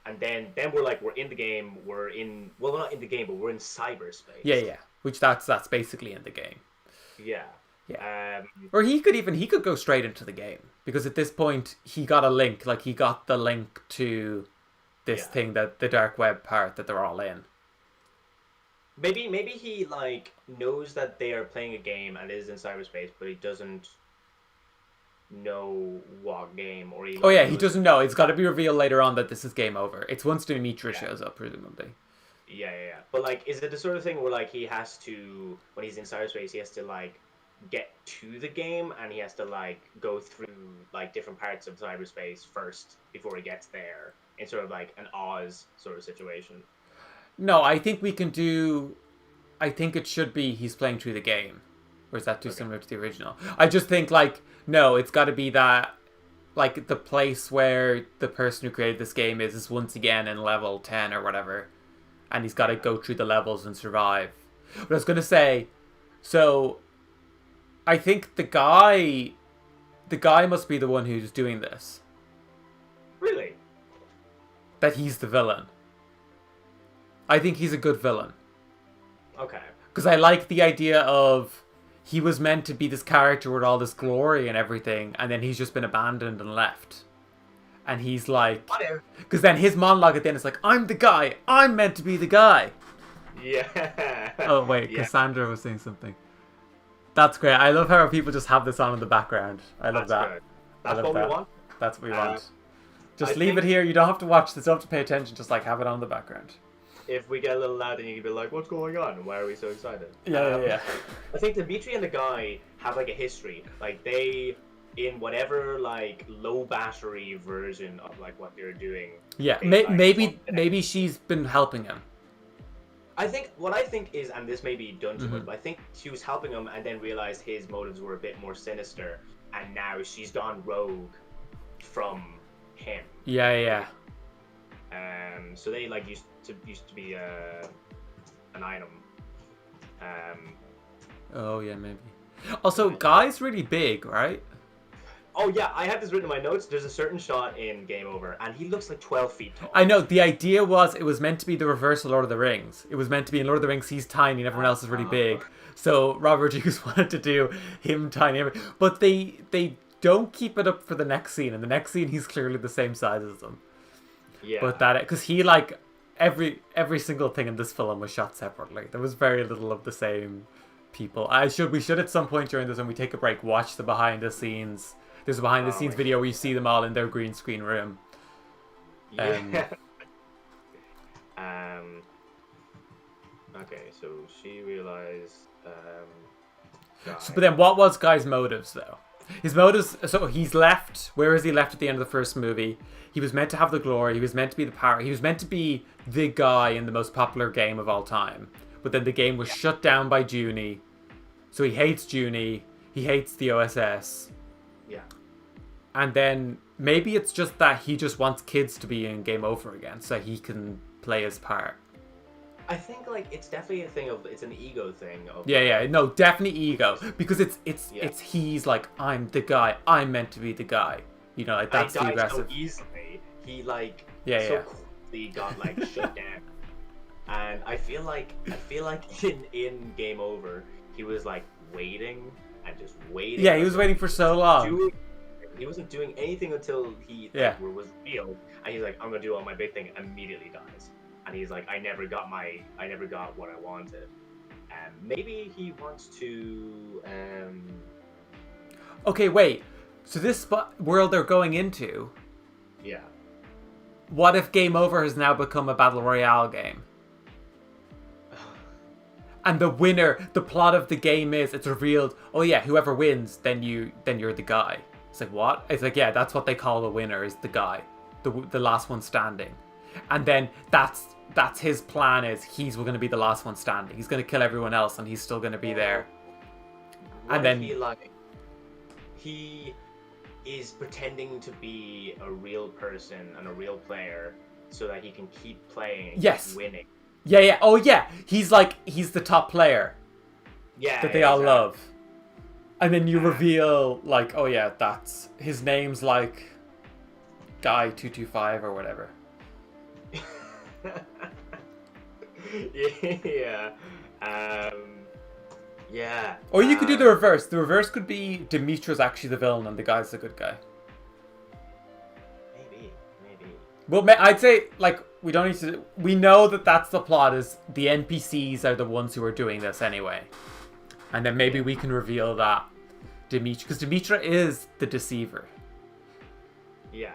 And then we're in the game. We're not in the game, but we're in cyberspace. Yeah. Which that's basically in the game. Yeah. Or he could go straight into the game, because at this point he got a link, like he got the link to this thing, that the dark web part that they're all in. Maybe he like knows that they are playing a game and is in cyberspace, but he doesn't know what game, or he. He doesn't know. It's got to be revealed later on that this is Game Over. It's once Dimitra shows up, presumably. Yeah. But like, is it the sort of thing where like he has to, when he's in cyberspace, he has to like get to the game, and he has to like go through like different parts of cyberspace first before he gets there, in sort of like an Oz sort of situation? No, I think we can do... I think it should be he's playing through the game. Or is that too similar to the original? I just think, like, no, it's got to be that, like, the place where the person who created this game is once again in level 10 or whatever. And he's got to go through the levels and survive. But I was going to say, so, I think the guy must be the one who's doing this. Really? That he's the villain. I think he's a good villain. Okay. Because I like the idea of he was meant to be this character with all this glory and everything, and then he's just been abandoned and left. And he's like... Because then his monologue at the end is like, I'm the guy! I'm meant to be the guy! Yeah. Oh, wait, Cassandra was saying something. That's great. I love how people just have this on in the background. I love that. Good. That's what we want. That's what we want. Just leave it here. You don't have to watch this. You don't have to pay attention. Just, like, have it on in the background. If we get a little loud, then you can be like, what's going on? Why are we so excited? Yeah. I think Dimitri and the guy have like a history. Like they, in whatever like low battery version of like what they're doing. Yeah, maybe she's been helping him. I think is, and this may be done too much, but I think she was helping him and then realized his motives were a bit more sinister, and now she's gone rogue from him. Yeah. So they like used to be an item. Oh yeah, maybe. Also, Guy's really big, right? Oh yeah, I have this written in my notes. There's a certain shot in Game Over, and he looks like 12 feet tall. I know. The idea was it was meant to be the reverse of Lord of the Rings. It was meant to be in Lord of the Rings he's tiny and everyone else is really big. So Robert Hughes wanted to do him tiny, but they don't keep it up for the next scene. In the next scene, he's clearly the same size as them. Yeah. But that, because he like every single thing in this film was shot separately. There was very little of the same people. We should at some point during this, when we take a break, watch the behind the scenes. There's a behind the scenes video where you see them all in their green screen room. Yeah. Okay, so she realized. But then, what was Guy's motives though? His motives. So he's left. Where is he left at the end of the first movie? He was meant to have the glory. He was meant to be the power. He was meant to be the guy in the most popular game of all time. But then the game was shut down by Junie. So he hates Junie. He hates the OSS. Yeah. And then maybe it's just that he just wants kids to be in Game Over again, so he can play his part. I think like it's definitely a thing of it's an ego thing. Of, Yeah, no, definitely ego, because it's he's like, I'm the guy. I'm meant to be the guy. You know, like that's the aggressive. So easily. He like quickly got like shut down, and I feel like in Game Over he was like waiting and just waiting. Yeah, he was waiting for so long. He wasn't doing anything until he was real, and he's like, I'm gonna do all my big thing, and immediately dies. And he's like, I never got what I wanted. Maybe he wants to. Okay, wait. So this world they're going into. Yeah. What if Game Over has now become a battle royale game? And the winner, the plot of the game is it's revealed. Oh yeah, whoever wins, then you're the guy. It's like, what? It's like, yeah, that's what they call the winner, is the guy, the last one standing. And then that's his plan, is he's going to be the last one standing. He's going to kill everyone else, and he's still going to be there. And then he is pretending to be a real person and a real player, so that he can keep playing. Yes. Winning. Yeah. Oh yeah. He's the top player. Yeah. That they all love. And then you reveal, like, oh yeah, that's his name's like Guy 225 or whatever. Yeah. Yeah. Or you could do the reverse. The reverse could be Dimitra's actually the villain and the guy's the good guy. Maybe. Well, I'd say, like, we don't need to. We know that that's the plot. Is the NPCs are the ones who are doing this anyway, and then maybe we can reveal that because Dimitra is the deceiver. Yeah.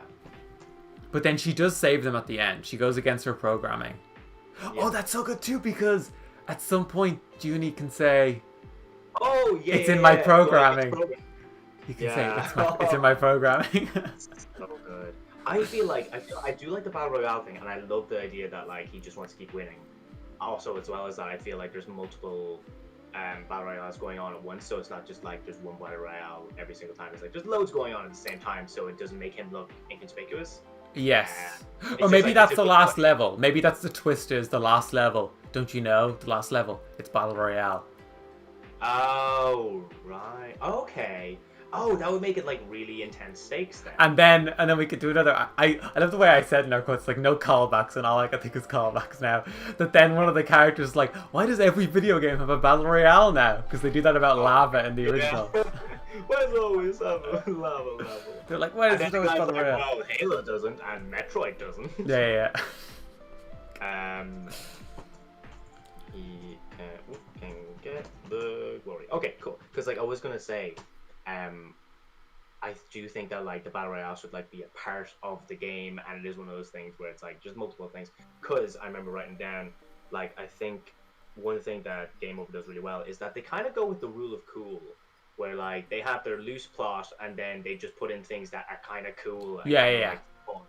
But then she does save them at the end. She goes against her programming. Yeah. Oh, that's so good too, because at some point Junie can say, "Oh yeah, it's in my programming." You can say it's in my programming. So good. I do like the battle royale thing, and I love the idea that like he just wants to keep winning. Also, as well as that, I feel like there's multiple battle royales going on at once, so it's not just like there's one battle royale every single time. It's like there's loads going on at the same time, so it doesn't make him look inconspicuous. Yes. Or maybe that's the last level. Maybe that's the twist, is the last level. Don't you know? The last level. It's battle royale. Oh, right. Okay. Oh, that would make it like really intense stakes then. And then we could do another. I love the way I said in our quotes, like no callbacks, and all I can think is callbacks now. That then one of the characters is like, why does every video game have a battle royale now? Because they do that about lava in the original. Why does it always have a lava level? They're like, why does it always battle royale? Well, Halo doesn't, and Metroid doesn't. Yeah. He can get the glory. Okay, cool. Because like I was gonna say, I do think that like the battle royale should like be a part of the game, and it is one of those things where it's like just multiple things. Because I remember writing down, like, I think one thing that Game Over does really well is that they kind of go with the rule of cool, where like they have their loose plot and then they just put in things that are kind of cool. And like, fun.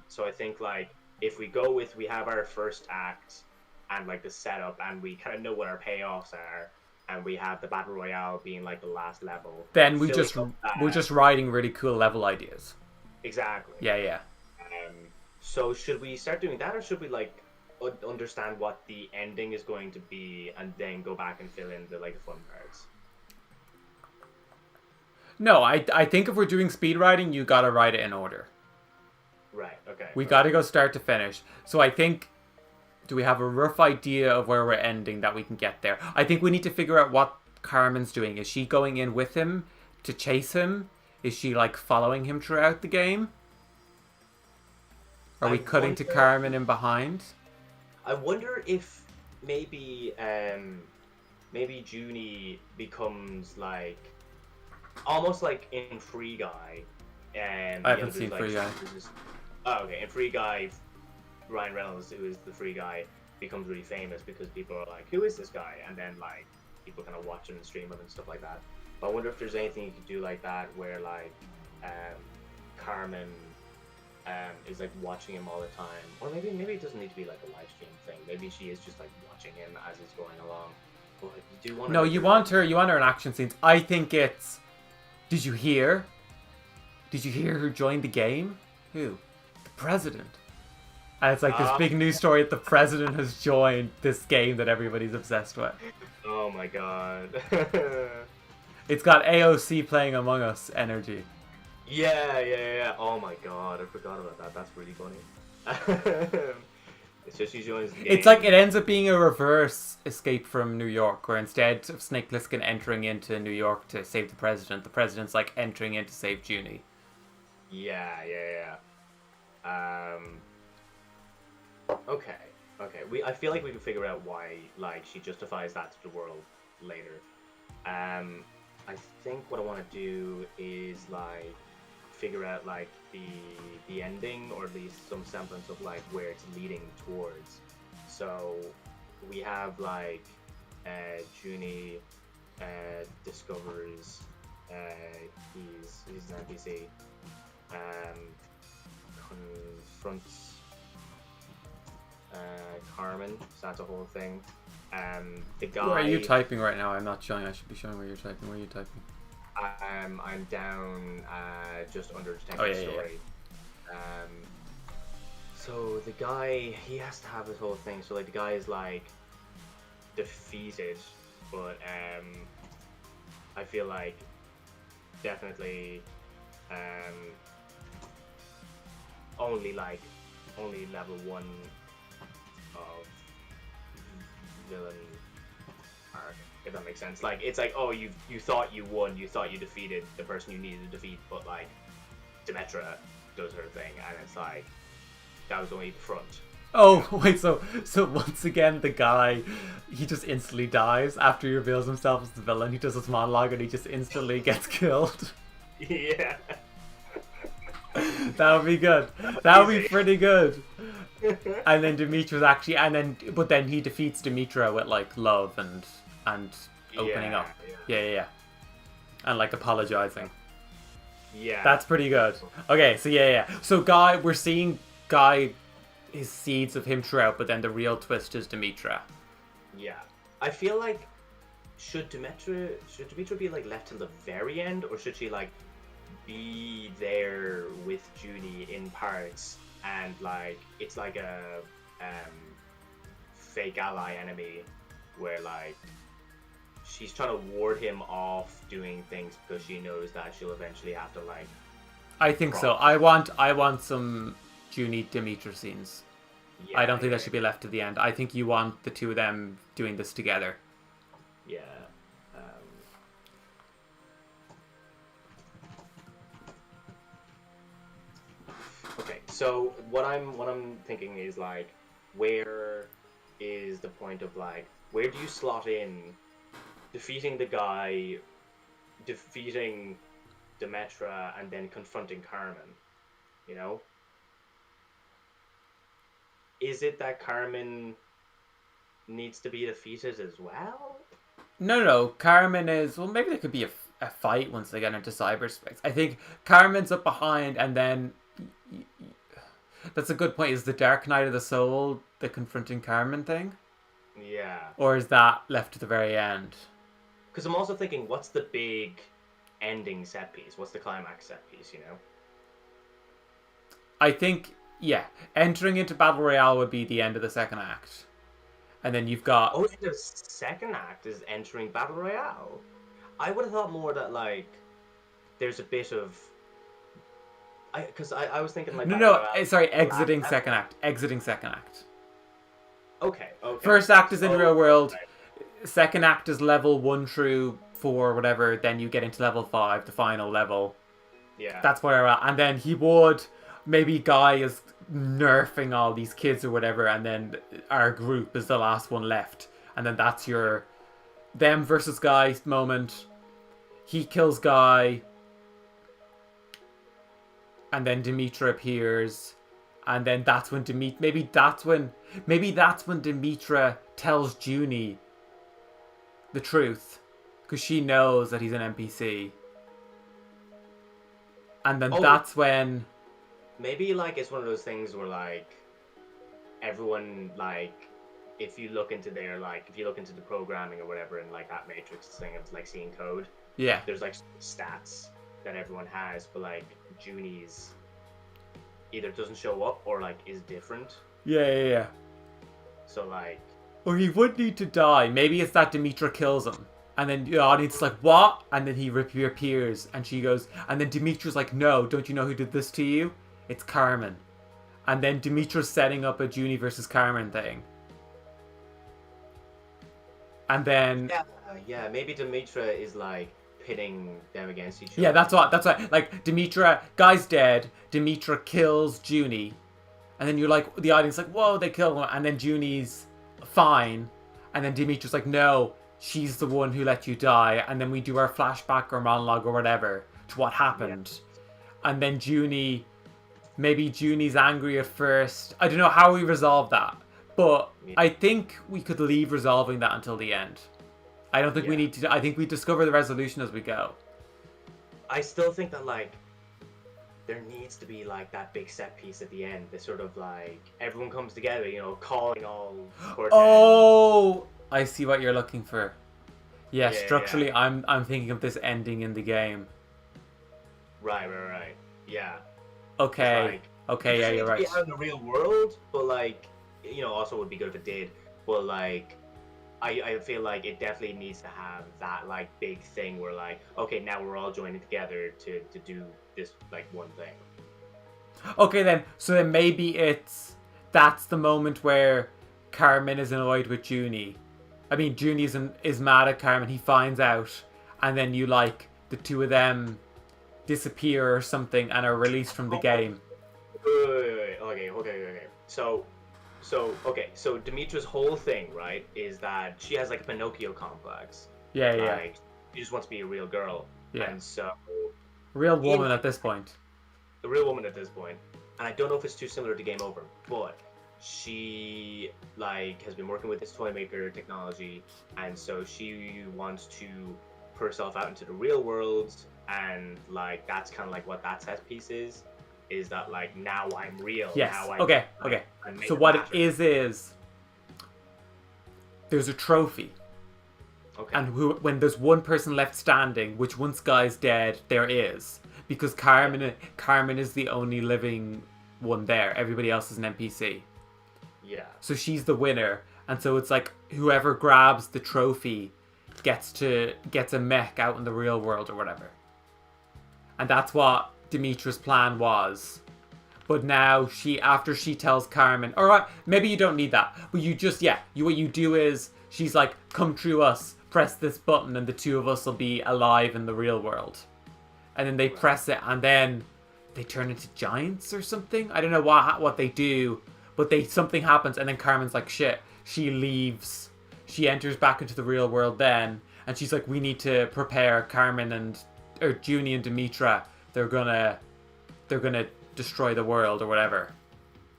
So I think like if we go with, we have our first act and like the setup, and we kind of know what our payoffs are, and we have the battle royale being like the last level, then we're just writing really cool level ideas. Exactly. Yeah. So should we start doing that, or should we like understand what the ending is going to be and then go back and fill in the like the fun parts? No, I think if we're doing speed writing, you gotta write it in order. Right. Okay. We gotta go start to finish. So I think, do we have a rough idea of where we're ending that we can get there? I think we need to figure out what Carmen's doing. Is she going in with him to chase him? Is she like following him throughout the game? Are we cutting to Carmen in behind? I wonder if maybe Junie becomes like almost like in Free Guy. I haven't seen Free Guy. Oh, okay. In Free Guy, Ryan Reynolds, who is the Free Guy, becomes really famous because people are like, who is this guy? And then like people kind of watch him and stream him and stuff like that. But I wonder if there's anything you could do like that where like Carmen is like watching him all the time, or maybe it doesn't need to be like a live stream thing. Maybe she is just like watching him as he's going along. But you do want No, you want her. You want her in action scenes. I think it's. Did you hear? Did you hear who joined the game? Who? The president. And it's like this big news story that the president has joined this game that everybody's obsessed with. Oh my god. It's got AOC playing Among Us energy. Yeah. Oh my god, I forgot about that. That's really funny. It's just she joins the game. It's like it ends up being a reverse Escape from New York, where instead of Snake Plissken entering into New York to save the president's like entering in to save Junie. Yeah. Okay. I feel like we can figure out why, like, she justifies that to the world later. I think what I want to do is like figure out like the ending, or at least some semblance of like where it's leading towards. So we have like Junie discovers he's an NPC, confronts Carmen, so that's a whole thing. The guy. Where are you typing right now? I'm not showing. I should be showing where you're typing. Where are you typing? I'm down just under detective story. Yeah. So the guy, he has to have this whole thing. So like the guy is like defeated, but I feel like definitely only level 1 of villain arc, if that makes sense. Like it's like, oh, you thought you won, you thought you defeated the person you needed to defeat, but like Demetra does her thing, and it's like that was only the front. Oh wait, so once again the guy, he just instantly dies after he reveals himself as the villain. He does his monologue and he just instantly gets killed. Yeah. That would be good. That would be pretty good. And then Demetra's actually, but then he defeats Demetra with like love and opening up. Yeah. And like apologizing. Yeah. That's pretty good. Okay, so yeah. So Guy, we're seeing Guy, his seeds of him throughout, but then the real twist is Demetra. Yeah. I feel like should Demetra be like left till the very end, or should she like be there with Junie in parts, and like it's like a fake ally enemy where like she's trying to ward him off doing things because she knows that she'll eventually have to like. I think so. I want some Junie Demetra scenes. Yeah, I don't think that should be left to the end. I think you want the two of them doing this together. Yeah. Okay, so what I'm thinking is like, where is the point of like, where do you slot in defeating the guy, defeating Demetra, and then confronting Carmen? You know? Is it that Carmen needs to be defeated as well? No. Carmen is... Well, maybe there could be a fight once they get into cyberspace. I think Carmen's up behind, and then... That's a good point. Is the Dark Knight of the Soul the confronting Carmen thing? Yeah. Or is that left to the very end? Because I'm also thinking, what's the big ending set piece? What's the climax set piece, you know? I think, yeah, entering into Battle Royale would be the end of the second act. And then you've got... Oh, the second act is entering Battle Royale. I would have thought more that, like, there's a bit of... Because I was thinking, like... Sorry, exiting second act. Exiting second act. Okay. First act is in real world. Right. Second act is level 1 through 4, whatever. Then you get into level 5, the final level. Yeah. That's where we're at. And then he would... Maybe Guy is nerfing all these kids or whatever, and then our group is the last one left. And then that's your... them versus Guy moment. He kills Guy. And then Demetra appears. And then that's when maybe that's when Demetra tells Junie the truth. because she knows that he's an NPC. And then Oh. that's when... Maybe, like, it's one of those things where, like, everyone, like, if you look into their, like, if you look into the programming or whatever, and, like, that matrix thing of, like, seeing code, Yeah. there's, like, stats that everyone has, but, like, Junie's either doesn't show up or, like, is different. Yeah. So, like... Or he would need to die. Maybe it's that Demetra kills him. And then the audience is like, what? And then he reappears. And she goes... And then Demetra's like, no, don't you know who did this to you? It's Carmen. And then Demetra's setting up a Junie versus Carmen thing. And then... Yeah, maybe Demetra is, like, pitting them against each other. Yeah, that's what. Like, Demetra... Guy's dead. Demetra kills Junie. And then you're like... The audience is like, whoa, they killed him. And then Junie's fine. And then Demetra's like, no, she's the one who let you die. And then we do our flashback or monologue or whatever to what happened. Yeah. And then Junie... Maybe Junie's angry at first. I don't know how we resolve that. But I think we could leave resolving that until the end. I don't think we need to... I think we discover the resolution as we go. I still think that, like, there needs to be, like, that big set piece at the end. That sort of, like, everyone comes together, you know, calling all... Oh! I see what you're looking for. Yeah, structurally, I'm thinking of this ending in the game. Right. Yeah. Okay. Okay, yeah, you're right. Out in the real world, but, like, you know, also would be good if it did. But, like, I feel like it definitely needs to have that, like, big thing where, like, okay, now we're all joining together to do this, like, one thing. Okay, then. So then maybe that's the moment where Carmen is annoyed with Junie. I mean, Junie is mad at Carmen. He finds out. And then you, like, the two of them disappear or something and are released from the game. Wait. Okay. So Demetra's whole thing, right, is that she has, like, a Pinocchio complex. Yeah. Like, she just wants to be a real girl. Yeah. And so... Real woman at this point. The real woman at this point. And I don't know if it's too similar to Game Over, but she, like, has been working with this toy maker technology, and so she wants to put herself out into the real world, and, like, that's kind of like what that set piece is that, like, now I'm real. Yes. Now Okay. So what matter. it is there's a trophy. Okay. And when there's one person left standing, which once Guy's dead, there is. Because Carmen is the only living one there. Everybody else is an NPC. Yeah. So she's the winner. And so it's like whoever grabs the trophy gets a mech out in the real world or whatever. And that's what Demetra's plan was. But now after she tells Carmen, alright, maybe you don't need that. But what you do is she's like, come through us, press this button and the two of us will be alive in the real world. And then they press it and then they turn into giants or something. I don't know what they do, but something happens and then Carmen's like, shit. She leaves. She enters back into the real world then. And she's like, we need to prepare Carmen or Junie and Demetra. They're gonna destroy the world or whatever.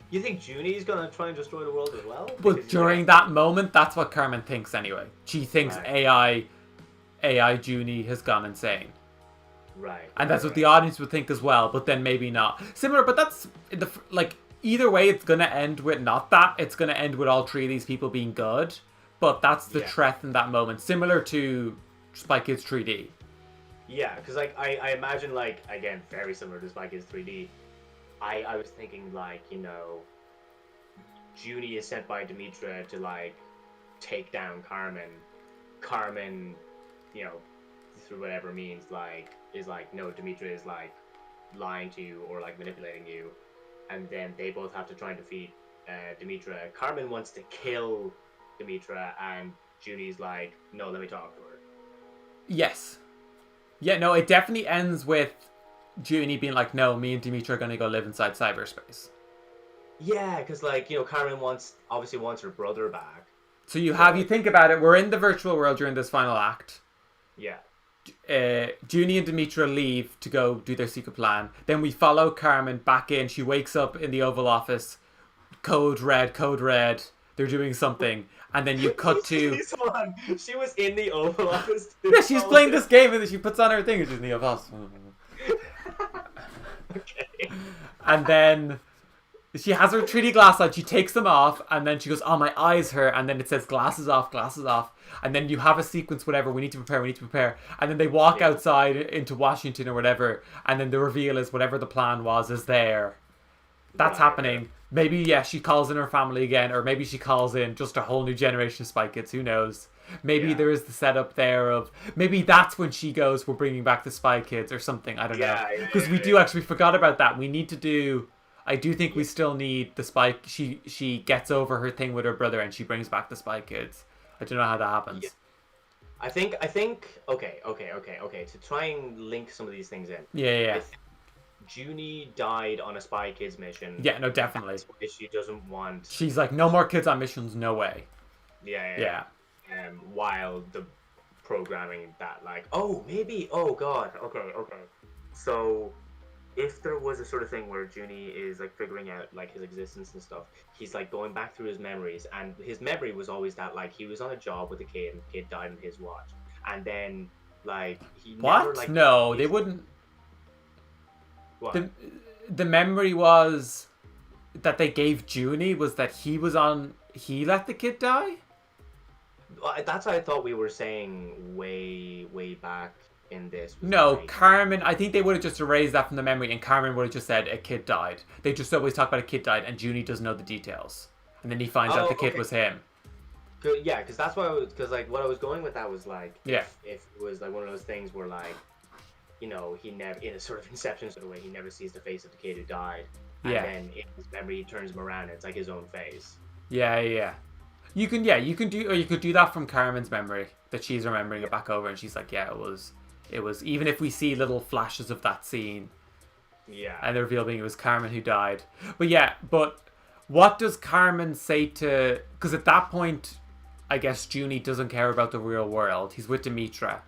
You think Junie's gonna try and destroy the world as well? But during that moment, that's what Carmen thinks anyway. She thinks AI Junie has gone insane. Right. And that's what the audience would think as well, but then maybe not. Similar, but that's either way, it's gonna end with not that. It's gonna end with all three of these people being good. But that's the threat in that moment. Similar to Spy Kids 3D. Yeah, because, like, I imagine, like, again, very similar to Spy Kids 3D. I was thinking, like, you know, Junie is sent by Demetra to, like, take down Carmen. Carmen, you know, through whatever means, like, is like, no, Demetra is, like, lying to you or, like, manipulating you. And then they both have to try and defeat Demetra. Carmen wants to kill Demetra, and Junie's like, no, let me talk to her. Yes. Yeah, no, it definitely ends with Junie being like, no, me and Demetra are going to go live inside cyberspace. Yeah, because, like, you know, Carmen obviously wants her brother back. So you think about it, we're in the virtual world during this final act. Yeah. Junie and Demetra leave to go do their secret plan. Then we follow Carmen back in. She wakes up in the Oval Office. Code red. They're doing something. and then you cut to she was in the Oval Office. yeah, she's playing this game, and then she puts on her thing, and she's in the Oval Office. Okay. And then she has her 3D glass on, she takes them off, and then she goes, oh, my eyes hurt, and then it says glasses off, and then you have a sequence, whatever, we need to prepare, and then they walk outside into Washington or whatever, and then the reveal is whatever the plan was is there. That's happening. Maybe, yeah, she calls in her family again, or maybe she calls in just a whole new generation of Spy Kids, who knows. Maybe there is the setup there of, maybe that's when she goes, we're bringing back the Spy Kids or something, I don't know. Because we do actually forgot about that. We need to do, I do think we still need the Spy, she gets over her thing with her brother and she brings back the Spy Kids. I don't know how that happens. Yeah. I think, okay, to try and link some of these things in. Yeah. Junie died on a Spy Kids mission. Yeah, no, definitely. That's why she doesn't want... She's like, no more kids on missions, no way. Yeah. While the programming that, like, oh, maybe, oh, God, okay. So, if there was a sort of thing where Junie is, like, figuring out, like, his existence and stuff, he's, like, going back through his memories, and his memory was always that, like, he was on a job with a kid, and the kid died on his watch. And then, like, he never, like... No, they wouldn't... What? The memory was that they gave Junie was that he let the kid die? That's what I thought we were saying way back in this. No, like... Carmen, I think they would have just erased that from the memory and Carmen would have just said a kid died. They just always talk about a kid died and Junie doesn't know the details. And then he finds out the kid was him. Yeah, because that's why like what I was going with that was like, yeah. If it was like one of those things where like, you know, he never, in a sort of Inception sort of way, he never sees the face of the kid who died. And then in his memory, he turns him around and it's like his own face. Yeah. You can do that from Carmen's memory, that she's remembering it back over and she's like, yeah, it was, even if we see little flashes of that scene. Yeah. And the reveal being it was Carmen who died. But what does Carmen say to, because at that point, I guess Junie doesn't care about the real world. He's with Demetra.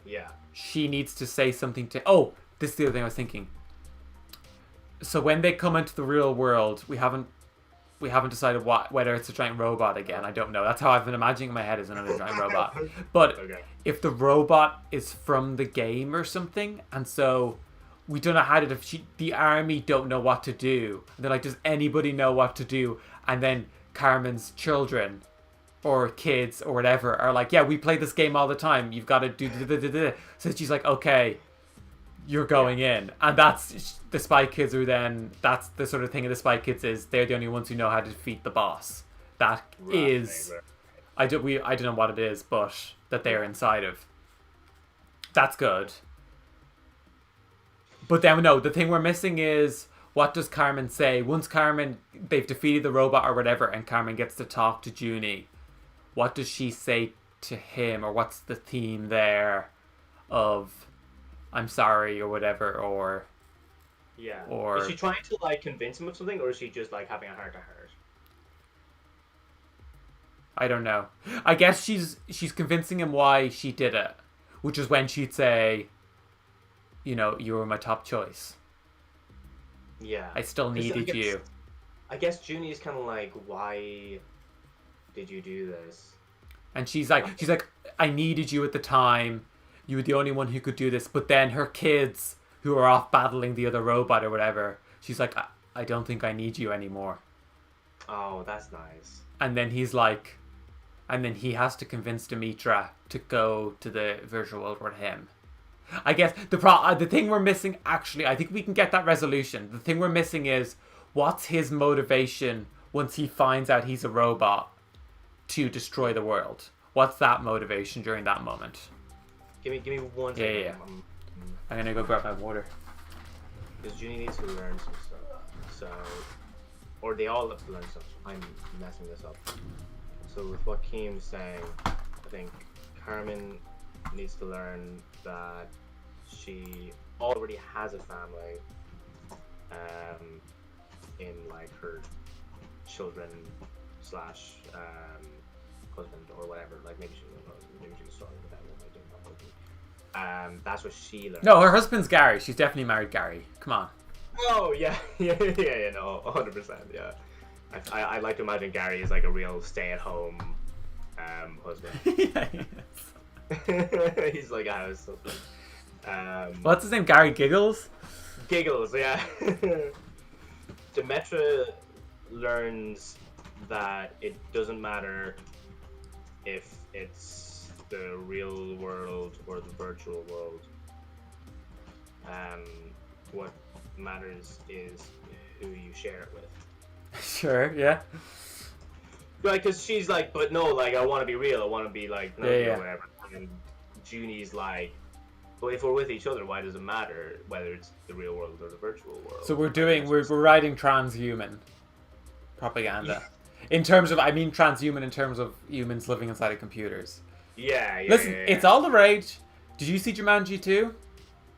Yeah. She needs to say something to... Oh, this is the other thing I was thinking. So when they come into the real world, we haven't decided whether it's a giant robot again. I don't know. That's how I've been imagining in my head as another giant robot. But if the robot is from the game or something, and so we don't know how to... the army don't know what to do. And they're like, does anybody know what to do? And then Carmen's children... or kids or whatever are like, yeah, we play this game all the time, you've got to do so she's like, okay, you're going in. And that's the Spy Kids are then, that's the sort of thing of the Spy Kids is they're the only ones who know how to defeat the boss. That is I don't know what it is, but that they're inside of. That's good. But then no, the thing we're missing is, what does Carmen say once they've defeated the robot or whatever and Carmen gets to talk to Junie? What does she say to him, or what's the theme there of I'm sorry or whatever, or is she trying to like convince him of something, or is she just like having a heart to heart? I don't know. I guess she's convincing him why she did it, which is when she'd say, you know, you were my top choice. Yeah. I still needed you. I guess Junie is kind of like, why did you do this? And she's like, I needed you at the time. You were the only one who could do this. But then her kids, who are off battling the other robot or whatever, she's like, I don't think I need you anymore. Oh, that's nice. And then he's like, and then he has to convince Demetra to go to the virtual world with him. I guess the thing we're missing, actually, I think we can get that resolution. The thing we're missing is, what's his motivation once he finds out he's a robot to destroy the world? What's that motivation during that moment? Give me 1 second. Yeah. I'm gonna go grab my water. Because Junie needs to learn some stuff. Or they all have to learn stuff. I'm messing this up. So with what Keem's saying, I think Carmen needs to learn that she already has a family in like her children / husband or whatever. Like maybe she was starting with that one. That's what she learned. No, her husband's Gary. She's definitely married Gary. Come on. Oh yeah, no, 100%, yeah. I like to imagine Gary is like a real stay-at-home husband. Yeah, He's like a house husband. what's his name? Gary Giggles? Giggles, yeah. Demetra learns that it doesn't matter if it's the real world or the virtual world. What matters is who you share it with. Sure, yeah. Right, because she's like, but no, like, I want to be real. I want to be like, no, Yeah. or whatever. And Junie's like, but if we're with each other, why does it matter whether it's the real world or the virtual world? So we're writing transhuman propaganda. In terms of, I mean transhuman in terms of humans living inside of computers. Yeah. Listen, it's all the rage. Did you see Jumanji 2?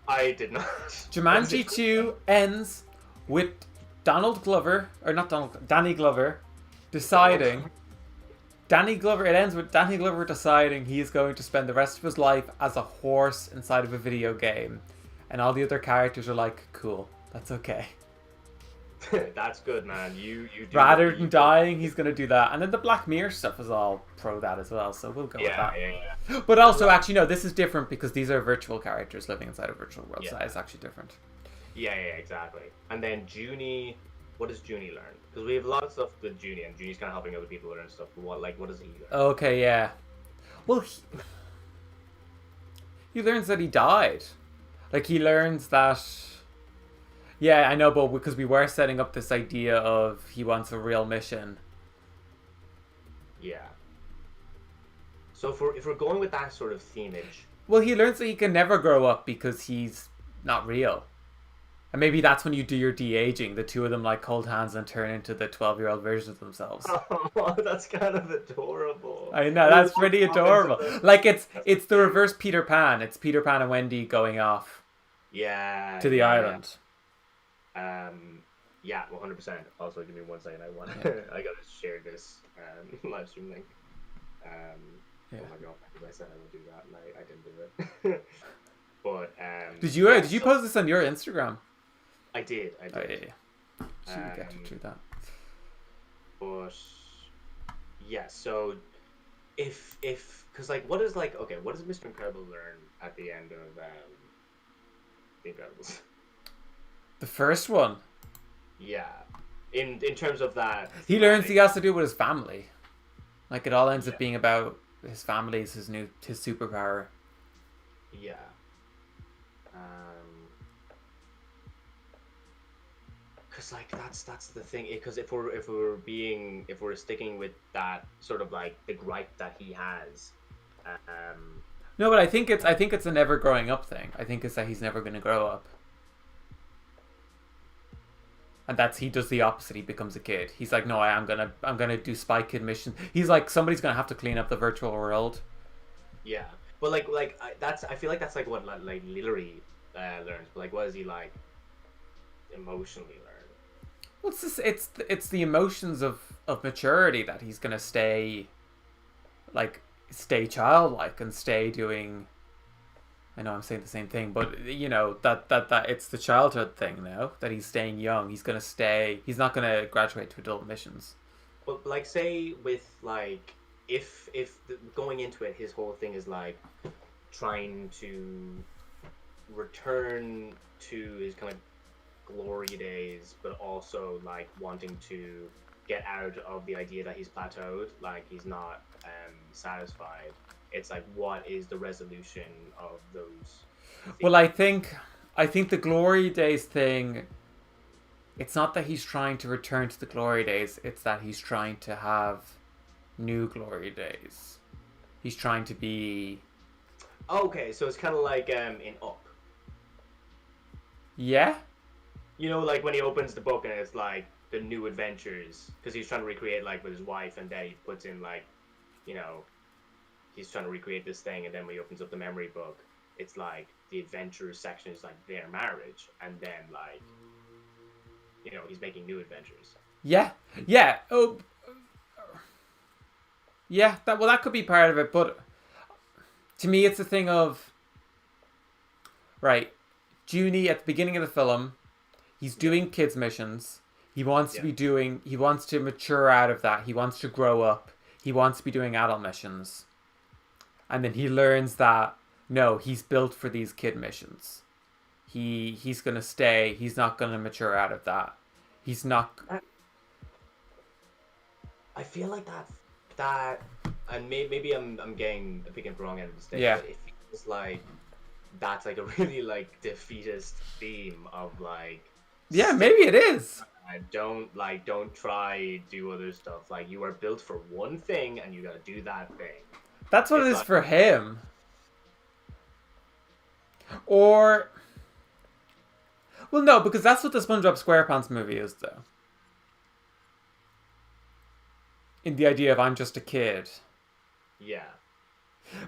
I did not. Jumanji 2 ends with Danny Glover deciding. It ends with Danny Glover deciding he is going to spend the rest of his life as a horse inside of a video game. And all the other characters are like, cool, that's okay. That's good, man. You do Rather than dying, he's going to do that. And then the Black Mirror stuff is all pro that as well, so we'll go with that. Yeah. But also, actually, no, this is different because these are virtual characters living inside a virtual world, so it's actually different. Yeah, exactly. And then Junie, what does Junie learn? Because we have a lot of stuff with Junie, and Junie's kind of helping other people learn stuff. But what does he learn? Okay, yeah. Well, he learns that he died. Like, he learns that... Yeah, I know, but because we were setting up this idea of he wants a real mission. Yeah. So if we're going with that sort of themage... Well, he learns that he can never grow up because he's not real. And maybe that's when you do your de-aging. The two of them like hold hands and turn into the 12-year-old versions of themselves. Oh, that's kind of adorable. I know, that's pretty adorable. Like, it's the reverse Peter Pan. It's Peter Pan and Wendy going off to the island. Yeah, 100%. Also, give me 1 second. I gotta share this live stream link. Oh my god, I said I would do that, and I didn't do it. But did you post this on your Instagram? I did. Oh, yeah. So you get to do that. But yeah, so if because like what does Mr. Incredible learn at the end of The Incredibles? The first one. Yeah, in terms of that, he learns he has to do it with his family. Like, it all ends up being about his family, his superpower. Yeah. Because like that's the thing. Because if we're sticking with that sort of like the gripe that he has. No, but I think it's a never growing up thing. I think it's that he's never going to grow up. And he does the opposite. He becomes a kid. He's like, no, I'm gonna do Spy Kid mission. He's like, somebody's gonna have to clean up the virtual world. Yeah, but I feel like that's like what like Lillery learns. But like, what does he like emotionally learn? Well, it's the emotions of maturity that he's gonna stay childlike and stay doing. I know I'm saying the same thing, but you know that it's the childhood thing now that he's staying young. He's gonna stay. He's not gonna graduate to adult missions. But like, say with like, if going into it, his whole thing is like trying to return to his kind of glory days, but also like wanting to get out of the idea that he's plateaued, like he's not satisfied. It's like, what is the resolution of those things? Well, I think the glory days thing, it's not that he's trying to return to the glory days, it's that he's trying to have new glory days. He's trying to be... Okay, so it's kind of like in Up. Yeah? You know, like when he opens the book and it's like the new adventures, because he's trying to recreate like with his wife, and then he puts in like, you know, he's trying to recreate this thing, and then when he opens up the memory book, it's like the adventures section is like their marriage, and then like, you know, he's making new adventures. Yeah. Oh, yeah. That could be part of it, but to me, it's a thing of right. Junie at the beginning of the film, he's doing kids missions. He wants to be doing. He wants to mature out of that. He wants to grow up. he wants to be doing adult missions. And then he learns that, no, he's built for these kid missions. He's going to stay. He's not going to mature out of that. He's not... I feel like that, and maybe I'm picking the wrong end of the stick. Yeah. But it feels like that's like a really like defeatist theme of like. Yeah, maybe it is. Don't try do other stuff. Like, you are built for one thing, and you gotta do that thing. That's what it is like, for him. Or, well, no, because that's what the SpongeBob SquarePants movie is, though. In the idea of I'm just a kid. Yeah.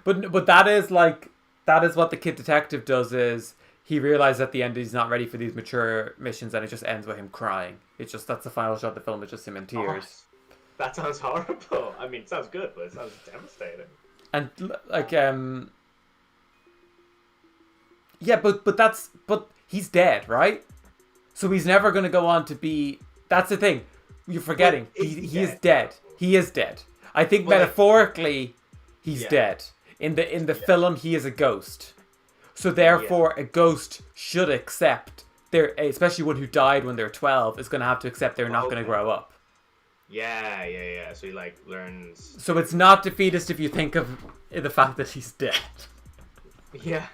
But that is like, that is what the kid detective does, is he realizes at the end he's not ready for these mature missions, and it just ends with him crying. It's just, that's the final shot of the film, it's just him in tears. Oh, that sounds horrible. I mean, it sounds good, but it sounds devastating. And like, yeah, but he's dead, right? So he's never going to go on to be, that's the thing. You're forgetting. He is dead. He is dead. I think metaphorically, he's dead. In the film, he is a ghost. So therefore, a ghost should accept, especially one who died when they're 12, is going to have to accept they're not going to grow up. Yeah. So he like learns. So it's not defeatist if you think of the fact that he's dead. Yeah.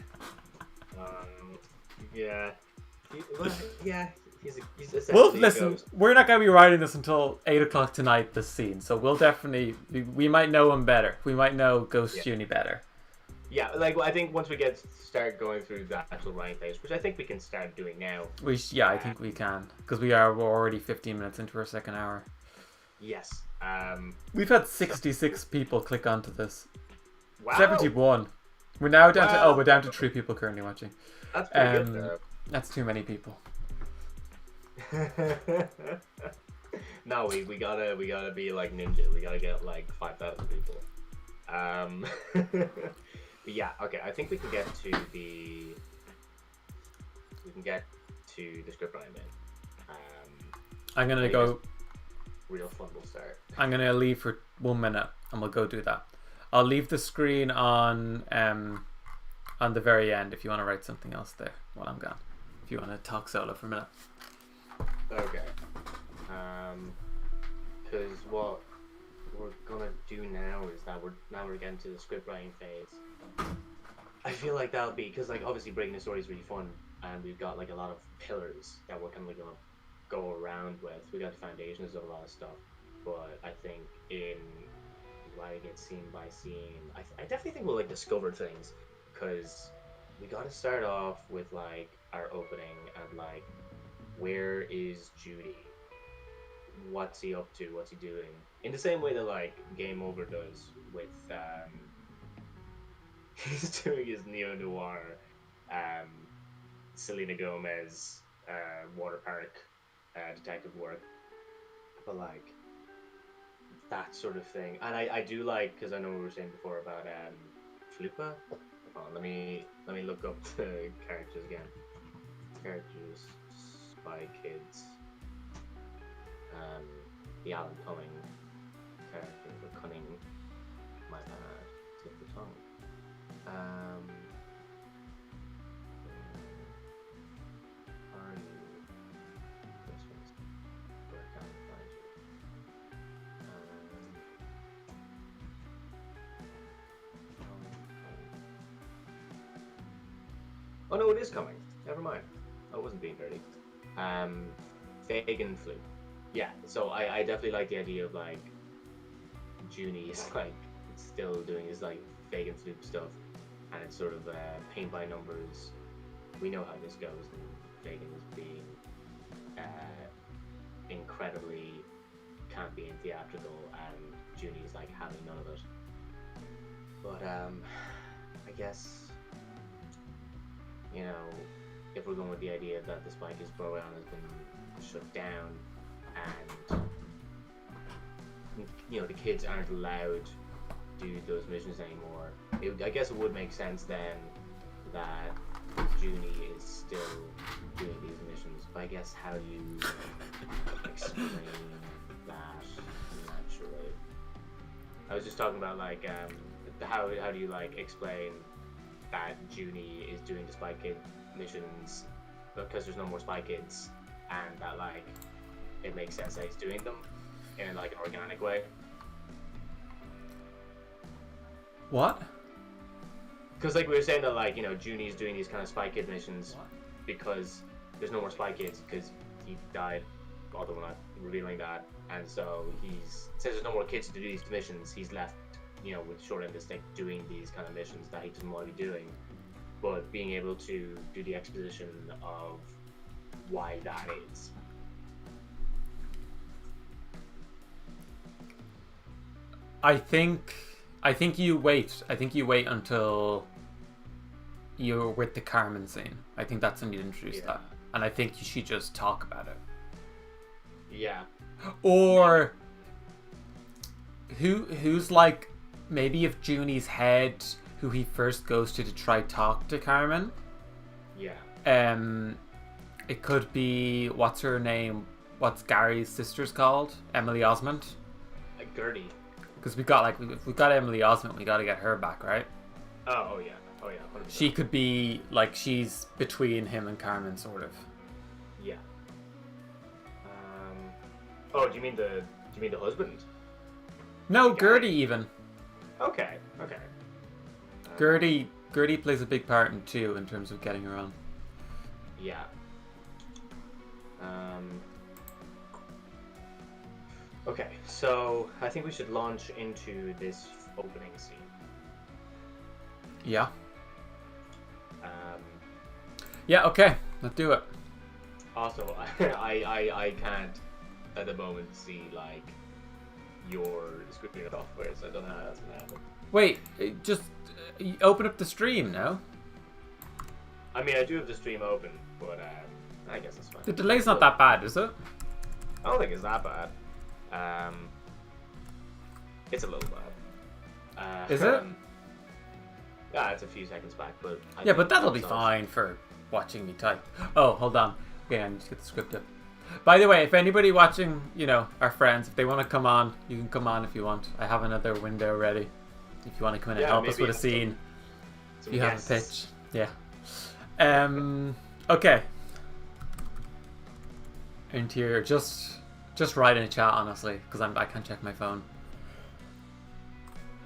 Yeah. He's essentially Well, listen, we're not going to be writing this until 8 o'clock tonight, this scene. So we'll definitely, we might know him better. We might know Ghost Junie better. Yeah, like, I think once we start going through the actual writing phase, which I think we can start doing now. I think we can. Because we're already 15 minutes into our second hour. Yes. We've had 66 people click onto this. Wow. 71. We're now down to, we're down to 3 people currently watching. That's pretty good, though. That's too many people. No, we gotta be like Ninja. We gotta get like 5,000 people. But yeah, okay. I think we can get to the script writing bit. I'm gonna go. Real fun will start. I'm gonna leave for 1 minute, and we'll go do that. I'll leave the screen on the very end if you want to write something else there while I'm gone. If you want to talk solo for a minute. Okay. Because what we're gonna do now is that we're getting to the script writing phase. I feel like that'll be, because like obviously breaking the story is really fun, and we've got like a lot of pillars that we're kind of gonna go around with. We got the foundations of a lot of stuff, but I think in writing it scene by scene, I definitely think we'll like discover things, because we got to start off with like our opening and like, where is Judy? What's he up to? What's he doing? In the same way that like Game Over does with he's doing his neo-noir Selena Gomez water park detective work, but like that sort of thing. And I do like, because I know we were saying before about Flupa. Hold on, let me look up the characters again. Characters, Spy Kids, the Alan Cumming character, the Cunning, my bad, slip the tongue. Are you? This one's where I can't find you. Oh no, it is coming. Never mind. I wasn't being dirty. Fagin Flu. Yeah, so I definitely like the idea of like Junie is like still doing his like Fagin Flu stuff, and it's sort of paint by numbers. We know how this goes, and Fagin is being incredibly campy and theatrical, and Junie is like having none of it. But I guess, you know, if we're going with the idea that the Spy Kids program has been shut down, and you know the kids aren't allowed to do those missions anymore, I guess it would make sense then that Junie is still doing these missions. But I guess how do you explain that naturally? I was just talking about like how do you like explain that Junie is doing the Spy Kid missions because there's no more Spy Kids, and that like it makes sense that he's doing them in like an organic way. What? Because like we were saying that like Junie's doing these kind of Spy Kid missions because there's no more Spy Kids because he died, although we're not revealing that, and so since there's no more kids to do these missions, he's left with short end of the stick doing these kind of missions that he doesn't want to be doing, but being able to do the exposition of why that is. I think you wait. I think you wait until you're with the Carmen scene. I think that's when you introduce that, and I think you should just talk about it. Yeah. Or who's like maybe if Junie's head, who he first goes to try talk to Carmen. Yeah. It could be what's her name? What's Gary's sister's called? Emily Osment. Gertie. Because we got Emily Osment, we got to get her back, right? Oh yeah. 100%. She could be like she's between him and Carmen, sort of. Yeah. Oh, do you mean the husband? No, Gertie even. Okay. Gertie plays a big part in too in terms of getting her on. Yeah. Okay, so I think we should launch into this opening scene. Yeah. Yeah. Okay. Let's do it. Also, I can't at the moment see like your scripting software, so I don't know how that's gonna happen. Wait, just open up the stream now. I mean, I do have the stream open, but I guess that's fine. The delay's not that bad, is it? I don't think it's that bad. It's a little bad. Is it? Yeah, it's a few seconds back, but yeah, but that'll be fine for watching me type. Oh, hold on. Okay, I need to get the script up. By the way, if anybody watching, our friends, if they want to come on, you can come on if you want. I have another window ready. If you want to come in and help us with a scene, if you have a pitch, yeah. Okay. Interior, just write in a chat, honestly, because I can't check my phone.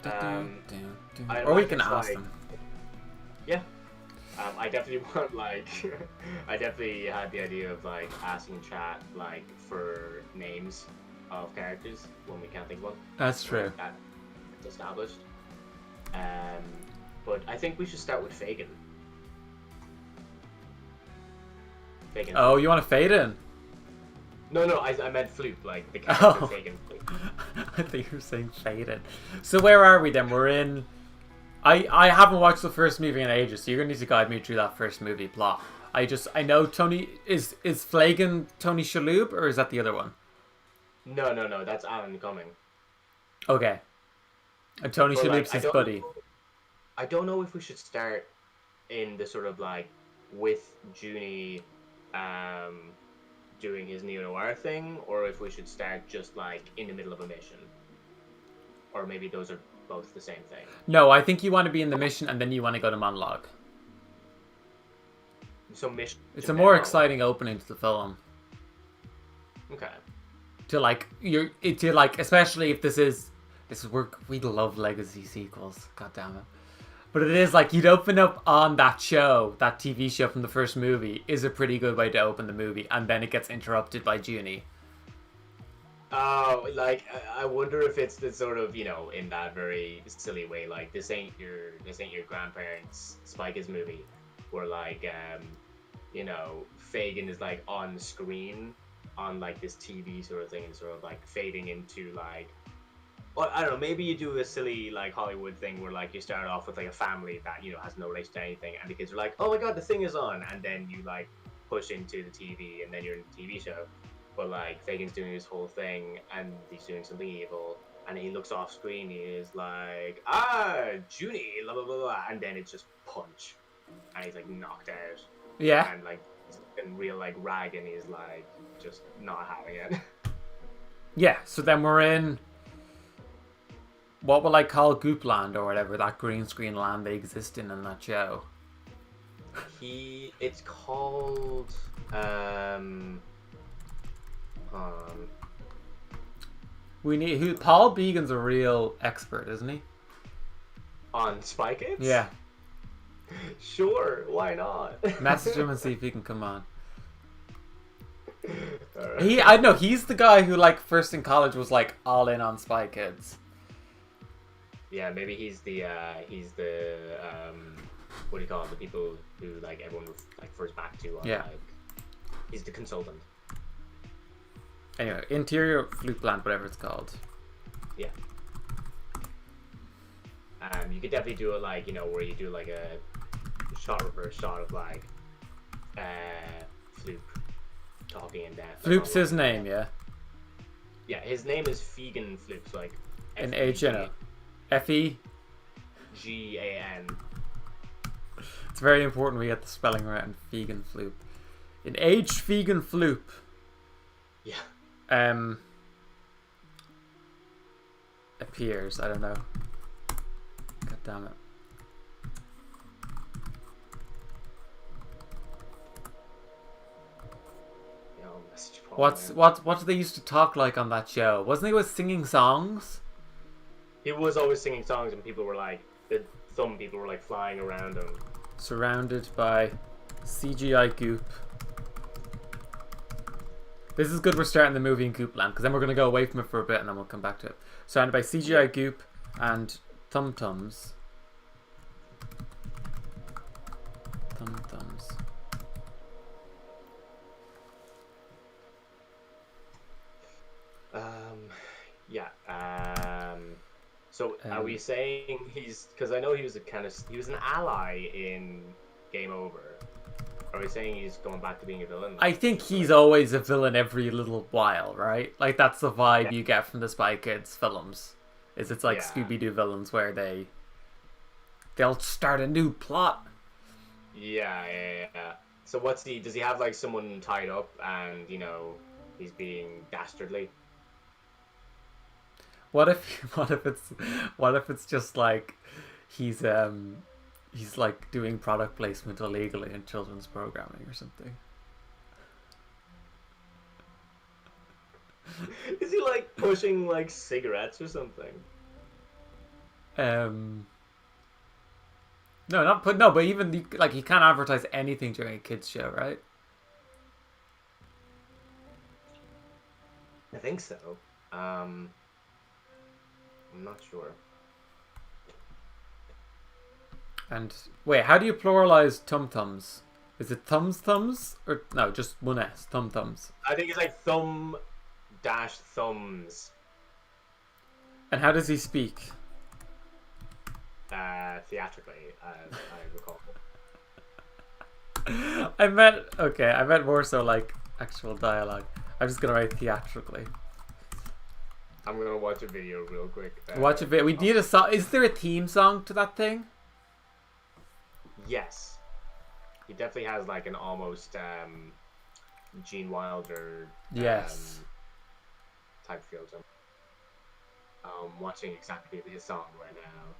Or we can ask them. Yeah. I definitely want I definitely had the idea of asking chat for names of characters when we can't think of one. That's true. That's established. But I think we should start with Fagin. Oh, you want to fade in? No, I meant Floop, like the character Fagin. I think you were saying fade in. So where are we then? We're in... I haven't watched the first movie in ages, so you're going to need to guide me through that first movie plot. I know Tony... Is Flagon Tony Shalhoub, or is that the other one? No, that's Alan Cumming. Okay. And Tony Shalhoub's his buddy. I don't know if we should start in the sort of with Junie doing his neo-noir thing, or if we should start just in the middle of a mission. Or maybe those are both the same thing. No, I think you want to be in the mission and then you want to go to monologue. So mission. It's a more exciting opening to the film. Okay. Especially if this is we love legacy sequels. God damn it. But it is you'd open up on that show, that TV show from the first movie is a pretty good way to open the movie, and then it gets interrupted by Junie. Oh, I wonder if it's the sort of, in that very silly way, this ain't your grandparents' Spy Kids movie, where Fagin is on screen on this TV sort of thing, and sort of fading into well, I don't know, maybe you do a silly Hollywood thing where you start off with a family that has no relation to anything, and the kids are oh my god, the thing is on, and then you push into the TV, and then you're in the TV show. But Fagin's doing his whole thing, and he's doing something evil, and he looks off screen. He is Junie, blah blah blah blah, and then it's just punch, and he's knocked out. Yeah. And he's in real rag, and he's just not having it. Yeah. So then we're in. What will I call Goopland or whatever, that green screen land they exist in that show? It's called We need Paul Began's a real expert, isn't he? on Spy Kids? Yeah. Sure, why not? Message him and see if he can come on. Right. I know he's the guy who like first in college was like all in on Spy Kids. Yeah, maybe he's the what do you call it? The people who like everyone like refers back to. On, Yeah. Like, he's the consultant. Anyway, interior flute plant, whatever it's called. Yeah. You could definitely do it like, where you do like a shot reverse shot of like Floop talking in depth. Floop's his name, yeah. Yeah, his name is Fegan Floop, so like In H-N-O. F-E? G-A-N. It's very important we get the spelling right on Fegan Floop. In Age Fegan Floop. Yeah. Appears, I don't know. God damn it. What do they used to talk like on that show? Wasn't he always singing songs? He was always singing songs, and people were like, some people were like flying around him. Surrounded by CGI goop. This is good. We're starting the movie in Goopland, because then we're going to go away from it for a bit and then we'll come back to it. Surrounded by CGI goop and tum-tums. Tum-tums. Yeah. So are we saying because I know he was an ally in Game Over. Are we saying he's going back to being a villain? I think he's always a villain every little while, right? Like that's the vibe you get from the Spy Kids films. It's like Scooby-Doo villains where they'll start a new plot. Yeah. So does he have like someone tied up and he's being dastardly? What if it's just like he's like doing product placement illegally in children's programming or something? Is he like pushing like cigarettes or something? No, but even like he can't advertise anything during a kids show, right? I think so. I'm not sure. And wait, how do you pluralize tum-tums? Is it thumbs or no, just one S, tum-tums? I think it's like thumb-thumbs. And how does he speak? Theatrically, I recall. I meant more so like actual dialogue. I'm just gonna write theatrically. I'm gonna watch a video real quick. Watch a video. We need a song. Is there a theme song to that thing? Yes. He definitely has like an almost Gene Wilder type feel to him. Watching exactly his song right now.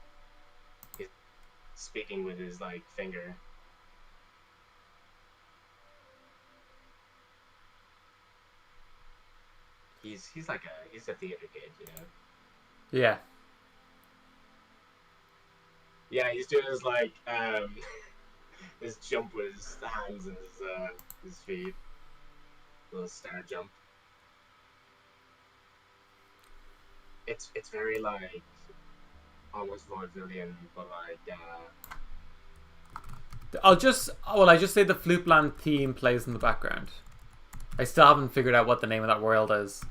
He's speaking with his like finger. He's a theater kid, Yeah. Yeah, he's doing his like his jump with his hands and his feet. Little star jump. It's very like almost vaudevillian, but like I just say the Floopland theme plays in the background. I still haven't figured out what the name of that world is.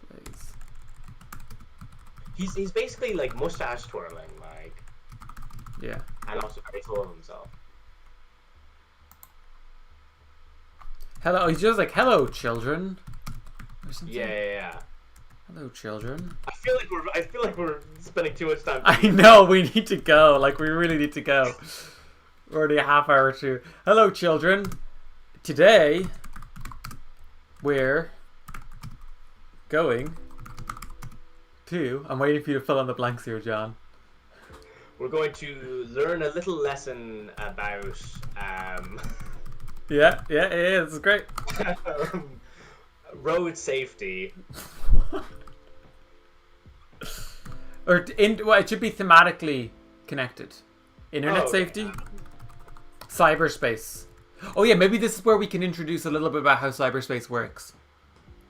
Plays. He's basically like mustache twirling, like Yeah. and also very full of himself. Hello. He's just like, hello, children. Or something. Yeah. Hello, children. I feel like we're spending too much time. I know we need to go. Like we really need to go. We're already a half hour through. Hello, children. Today we're going to... I'm waiting for you to fill in the blanks here, John. We're going to learn a little lesson about Yeah, it's great. road safety. Well, it should be thematically connected. Internet safety, cyberspace. Oh yeah, maybe this is where we can introduce a little bit about how cyberspace works.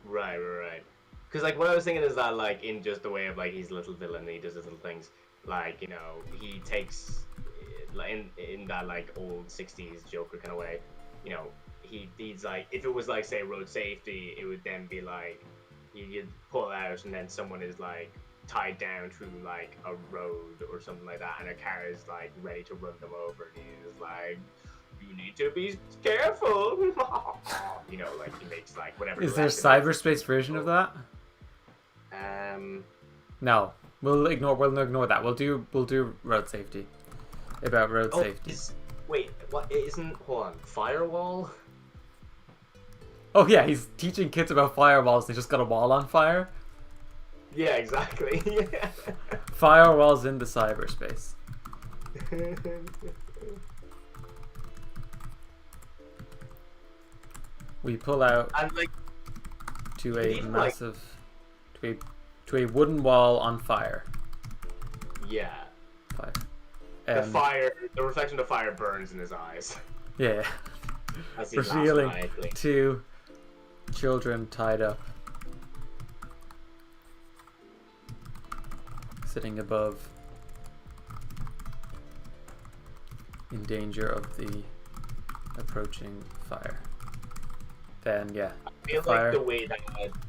Right. Because like what I was thinking is that like in just the way of like he's a little villain, he does his little things. Like he takes in that like old '60s Joker kind of way. He's like if it was like say road safety, it would then be like you'd pull out and then someone is like tied down to like a road or something like that, and a car is like ready to run them over, and he's like, "You need to be careful." Like he makes like whatever. Is there a cyberspace version of that? No, we'll ignore that. We'll do road safety. About road safety. Wait, what? Hold on. Firewall? Oh yeah, he's teaching kids about firewalls. They just got a wall on fire. Yeah, exactly. Yeah. Firewalls in the cyberspace. We pull out and like to a massive, to a wooden wall on fire. Yeah. Fire. The reflection of fire burns in his eyes. Yeah. Revealing 2 children tied up, sitting above, in danger of the approaching fire. Then I feel like the way that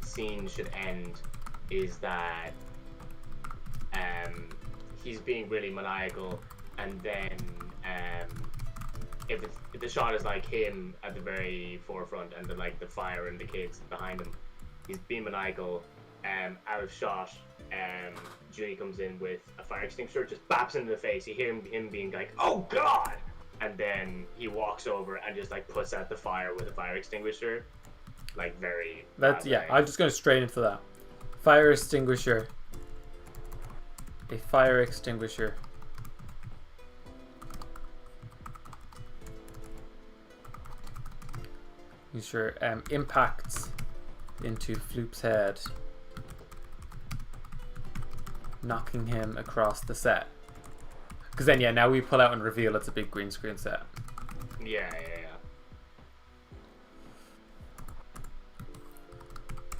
scene should end is that he's being really maniacal, and then if the shot is like him at the very forefront and the fire and the kids behind him, he's being maniacal. Out of shot, Junie comes in with a fire extinguisher, just baps him in the face. You hear him being like, "Oh God!" And then he walks over and just like puts out the fire with a fire extinguisher, like very. I'm just going straight into that. Fire extinguisher. A fire extinguisher. Sure, impacts into Floop's head, knocking him across the set. Because then, now we pull out and reveal it's a big green screen set. Yeah.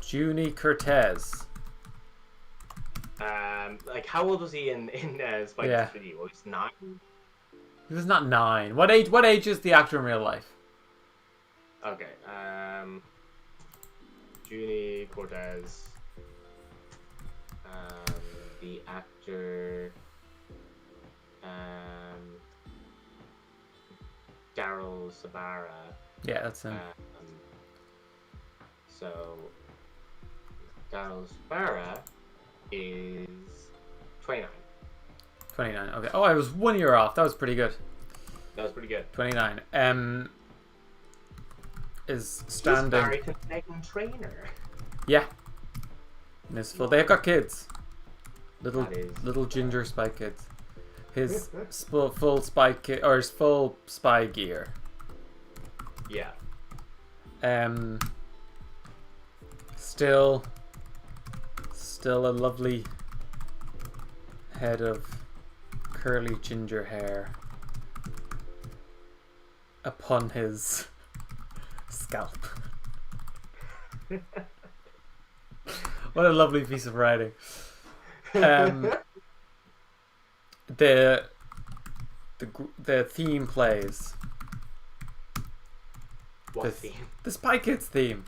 Junie Cortez. Like how old was he in Spike Video? Well, he's 9. He was not 9. What age is the actor in real life? Okay. Junie Cortez. The actor. Daryl Sabara. Yeah, that's him. So Daryl Sabara is 29. 29. Okay. Oh, I was 1 year off. That was pretty good. 29. Is standing. He's married to Meghan Trainor. Yeah. They've got kids. Little ginger spy kids. His full spy kit or his full spy gear. Yeah. Still a lovely head of curly ginger hair upon his scalp. What a lovely piece of writing. The theme plays. What theme? The Spy Kids theme.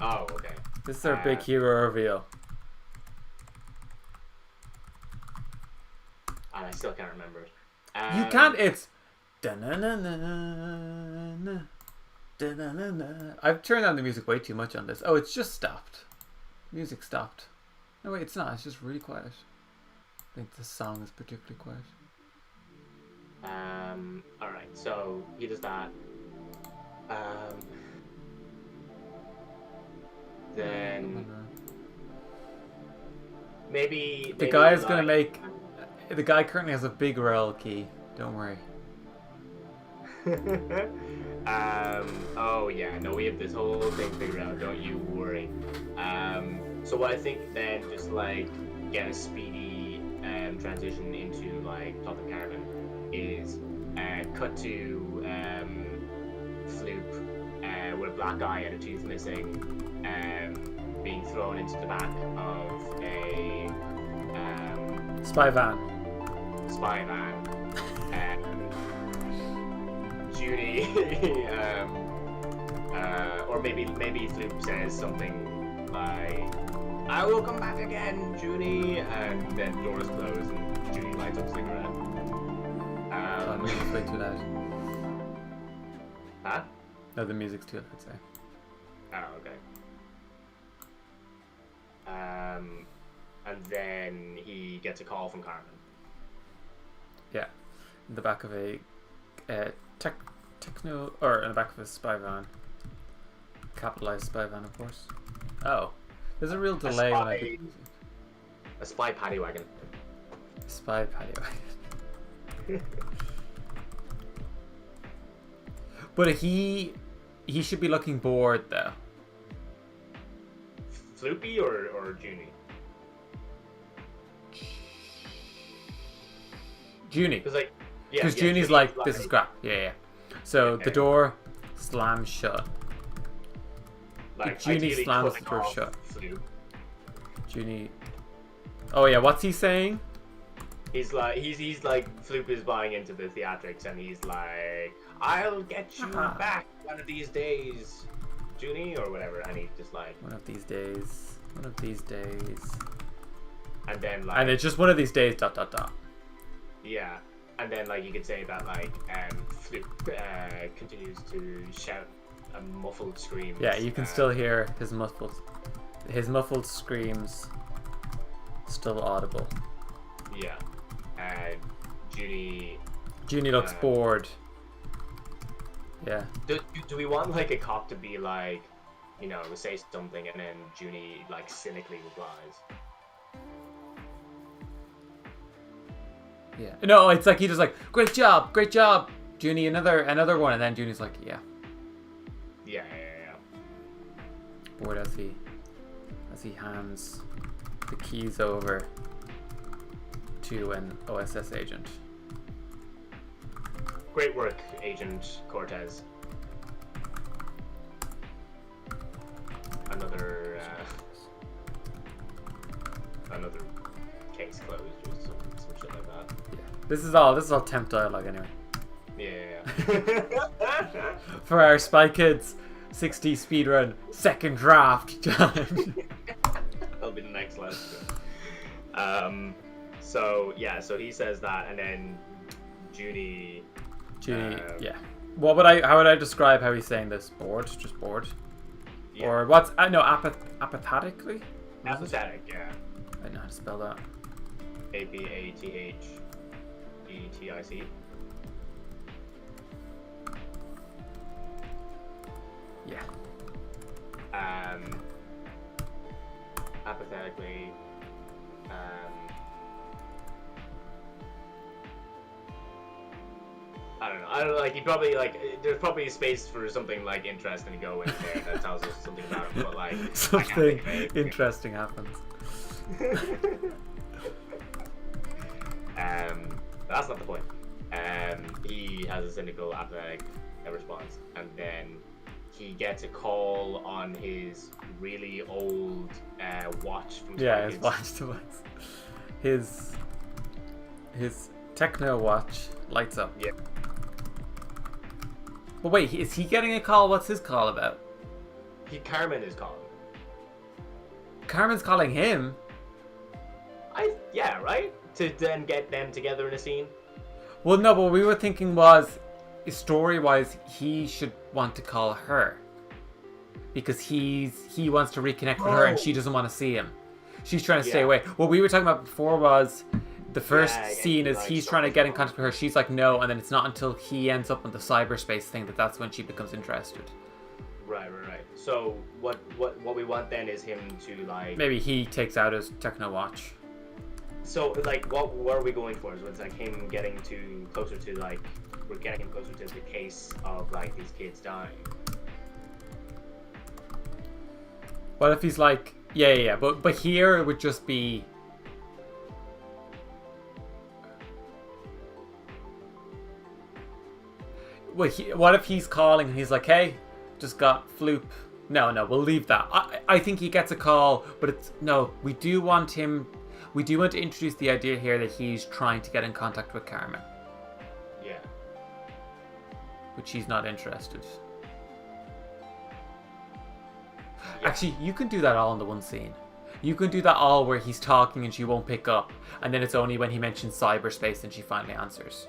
Oh, okay. This is our big hero reveal. And I still can't remember it. You can't. It's. I've turned down the music way too much on this. Oh, it's just stopped. Music stopped. No, wait, it's not. It's just really quiet. I think this song is particularly quiet. Alright, so he does that. then maybe The guy is gonna make. The guy currently has a big royal key. Don't worry. Oh yeah, no, we have this whole thing figured out. Don't you worry. So what I think then, just like get a speedy transition into like Totten Caravan is cut to Floop with a black eye and a tooth missing, being thrown into the back of a Spy van. spy van. Judy, or maybe Floop says something like, "I will come back again, Judy," and then doors close and Judy lights up a cigarette. The music's way too loud. Huh? No, the music's too loud, I'd say. Oh, okay. And then he gets a call from Carmen. Yeah, in the back of a techno, or in the back of a spy van. Capitalized spy van, of course. Oh, there's a real delay when I get music. A spy paddy wagon. Spy paddy wagon. But he should be looking bored though. Floopy or Junie? Junie. Because like, Because Junie's like, this is crap. Yeah. So the door slams shut. Like, Junie slams the cutting door off shut. Floop. Junie. Oh yeah, what's he saying? He's like Floop is buying into the theatrics, and he's like, "I'll get you back one of these days, Junie," or whatever, and he's just like, "One of these days. One of these days." And then like, and it's just one of these days. ... Yeah, and then like you could say that like Floop continues to shout a muffled scream. Yeah, you can still hear his muffled screams still audible. Yeah, and Junie looks bored. Yeah. Do we want like a cop to be like, you know, say something and then Junie like cynically replies? Yeah. No, it's like he just like, great job, Junie, another one, and then Junie's like, yeah. Yeah. Bored as he hands the keys over to an OSS agent. Great work, Agent Cortez. Another case closed or some shit like that. Yeah. This is all temp dialogue anyway. Yeah. For our Spy Kids 60 speedrun second draft challenge. That'll be the next lesson. So he says that, and then Junie. Yeah. How would I describe how he's saying this? Bored? Just bored? Yeah. Or what's apathetically? Apathetic, yeah. I don't know how to spell that. Apathetic. Yeah. Apathetically. I don't know. Like, he probably like. There's probably a space for something like interesting to go in there that tells us something about him, but like something interesting happens. That's not the point. He has a cynical, apathetic response, and then he gets a call on his really old watch from his watch device. His techno watch lights up. Yeah. But wait, is he getting a call? What's his call about? Carmen is calling. Carmen's calling him? Yeah, right? To then get them together in a scene? Well, no, but what we were thinking was, story-wise, he should want to call her. Because he wants to reconnect with her and she doesn't want to see him. She's trying to stay away. What we were talking about before was, the first scene is he's trying to get in contact with her, she's like no, and then it's not until he ends up on the cyberspace thing that's when she becomes interested. Right. So what we want then is him to like. Maybe he takes out his techno watch. So like what are we going for? So it's like him getting to closer to like we're getting him closer to the case of like these kids dying. What if he's like, yeah, but here it would just be. What if he's calling and he's like, hey, just got floop. No, we'll leave that. I think he gets a call, but it's no. We do want to introduce the idea here that he's trying to get in contact with Carmen. Yeah. But she's not interested. Yeah. Actually, you can do that all in the one scene. You can do that all where he's talking and she won't pick up, and then it's only when he mentions cyberspace and she finally answers.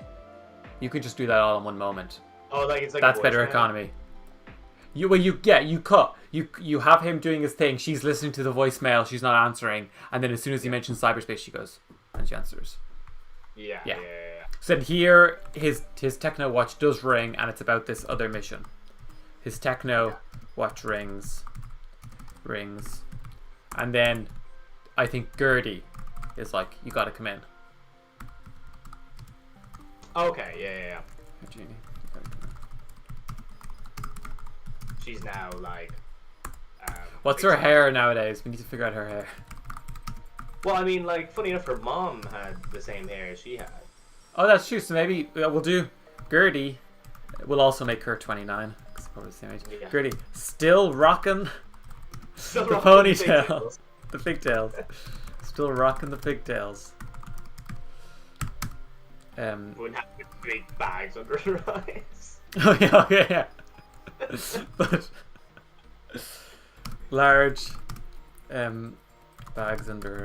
You could just do that all in one moment. Oh, like it's like that's better economy. You cut. You have him doing his thing. She's listening to the voicemail. She's not answering, and then as soon as he mentions cyberspace, she goes and she answers. Yeah. So here, his techno watch does ring, and it's about this other mission. His techno watch rings, and then I think Gertie is like, "You got to come in." Okay. Yeah. Jeannie, you gotta come in. She's now like. What's her hair nowadays? We need to figure out her hair. Well, I mean, like, funny enough, her mom had the same hair she had. Oh, that's true. So maybe we'll do Gertie. We'll also make her 29. It's probably the same age. Yeah. Gertie still rocking Still the rocking ponytail, the pigtails. Still rocking the pigtails. Wouldn't have big bags under her eyes. Oh yeah. But large bags under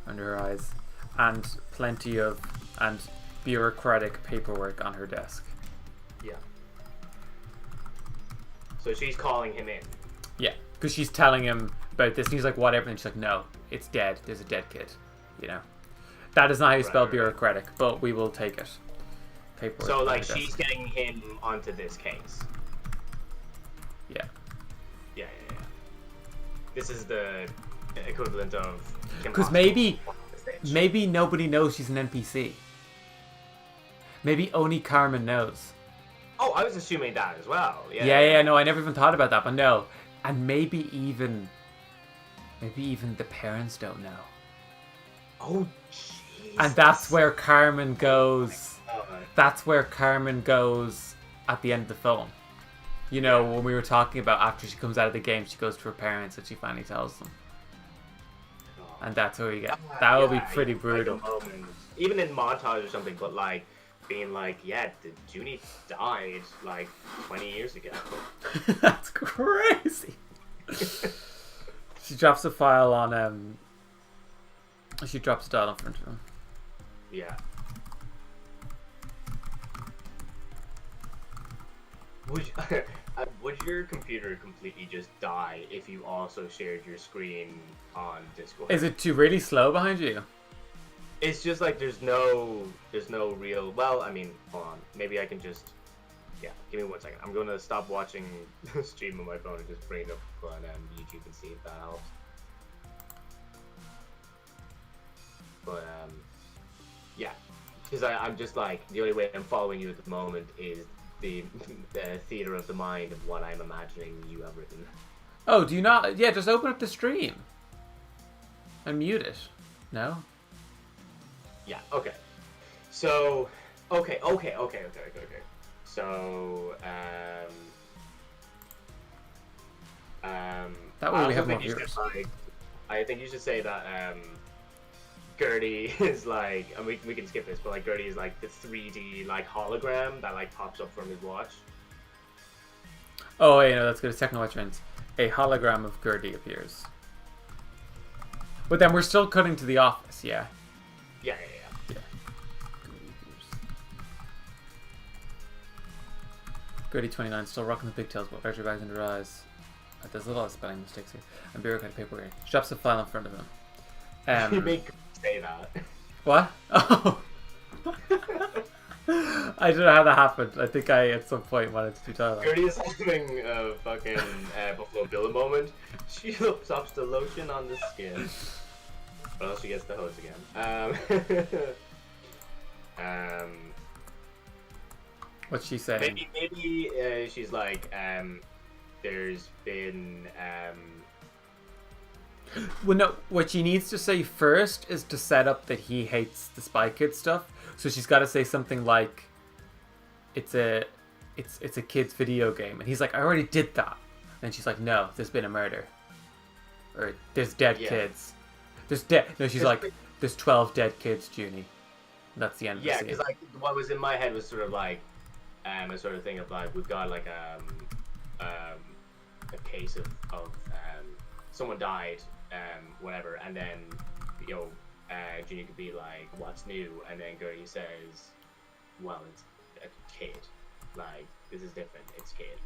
her eyes, and plenty of bureaucratic paperwork on her desk. Yeah. So she's calling him in. Yeah, because she's telling him about this, and he's like, whatever, and she's like, no, it's dead. There's a dead kid. You know, that is not how you spell bureaucratic, but we will take it. Paperwork. So like she's getting him onto this case. Yeah. This is the equivalent of. Because maybe nobody knows she's an NPC. Maybe only Carmen knows. Oh, I was assuming that as well. Yeah. No, I never even thought about that, but no. And maybe even the parents don't know. Oh, jeez. And that's where Carmen goes. That's where Carmen goes at the end of the film. You know, when we were talking about after she comes out of the game, she goes to her parents and she finally tells them. And that's where we get. That would be pretty brutal. Like even in montage or something, but like being like, yeah, Junie died like 20 years ago. That's crazy. She drops a file on she drops a dial in front of him. Yeah. Would your computer completely just die if you also shared your screen on Discord? Is it too really slow behind you? It's just like there's no real. Well, I mean, hold on. Maybe I can just. Yeah, give me 1 second. I'm gonna stop watching the stream on my phone and just bring it up on YouTube and see if that helps. But yeah, because I'm just like the only way I'm following you at the moment is the theater of the mind of what I'm imagining you have written. Oh, do you not? Yeah, just open up the stream and mute it. No? Yeah, okay. So, okay. So, that way we have more viewers. I think you should say that Gertie is like, and we can skip this, but like Gertie is like the 3D like hologram that like pops up from his watch. Oh, yeah, no, that's good. It's techno trends. A hologram of Gertie appears. But then we're still cutting to the office, yeah? Yeah. Gertie 29, still rocking the pigtails, but larger bags under her eyes. There's a lot of spelling mistakes here. And bureaucratic paperwork. She drops a file in front of him. You make say that. What? Oh. I don't know how that happened. I think I at some point wanted to do Thailand. Gertie is having a fucking Buffalo Bill moment. She stops the lotion on the skin. Or else she gets the hose again. What's she saying? Maybe she's like, there's been Well, no. What she needs to say first is to set up that he hates the Spy Kids stuff. So she's got to say something like, "It's a kid's video game," and he's like, "I already did that." And she's like, "No, there's been a murder, or there's dead kids. There's dead." No, she's like, "There's 12 dead kids, Junie." And that's the end. Yeah, of the because like what was in my head was sort of like a sort of thing of like we've got like a case of someone died, whatever, and then Junior could be like, "What's new?" And then Gertie says, "Well, it's a kid. Like this is different. It's a kid,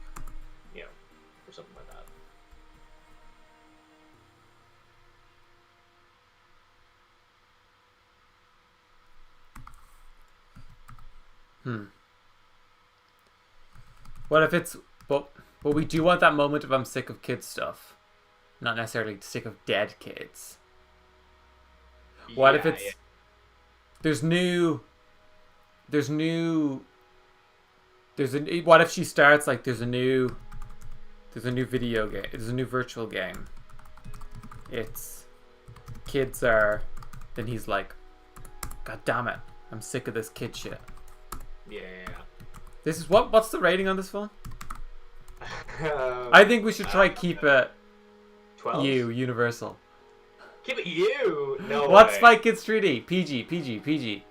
or something like that." What if it's but we do want that moment of I'm sick of kid stuff, not necessarily sick of dead kids. What if it's what if she starts like there's a new video game, there's a new virtual game, it's kids are, then he's like, "God damn it, I'm sick of this kid shit." Yeah. This is what's the rating on this film? I think we should try keep it 12? universal. Keep it you. No. What's way. Spy Kids 3D? PG.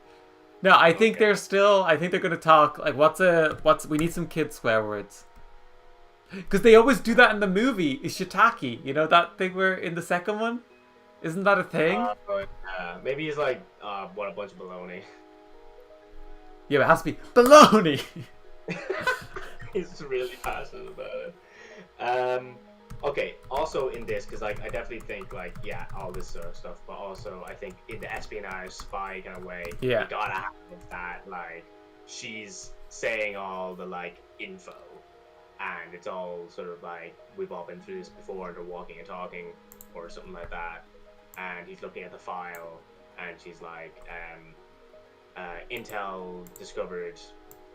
No, I think they're still. I think they're gonna talk like what's. We need some kid swear words. Because they always do that in the movie. Is shiitake? You know that thing where in the second one? Isn't that a thing? Maybe he's like, what a bunch of baloney. Yeah, it has to be baloney. He's really passionate about it. Okay, also in this, because like I definitely think like all this sort of stuff, but also I think in the espionage spy kind of way, you gotta have that like she's saying all the like info, and it's all sort of like we've all been through this before. They're walking and talking, or something like that, and he's looking at the file, and she's like, Intel discovered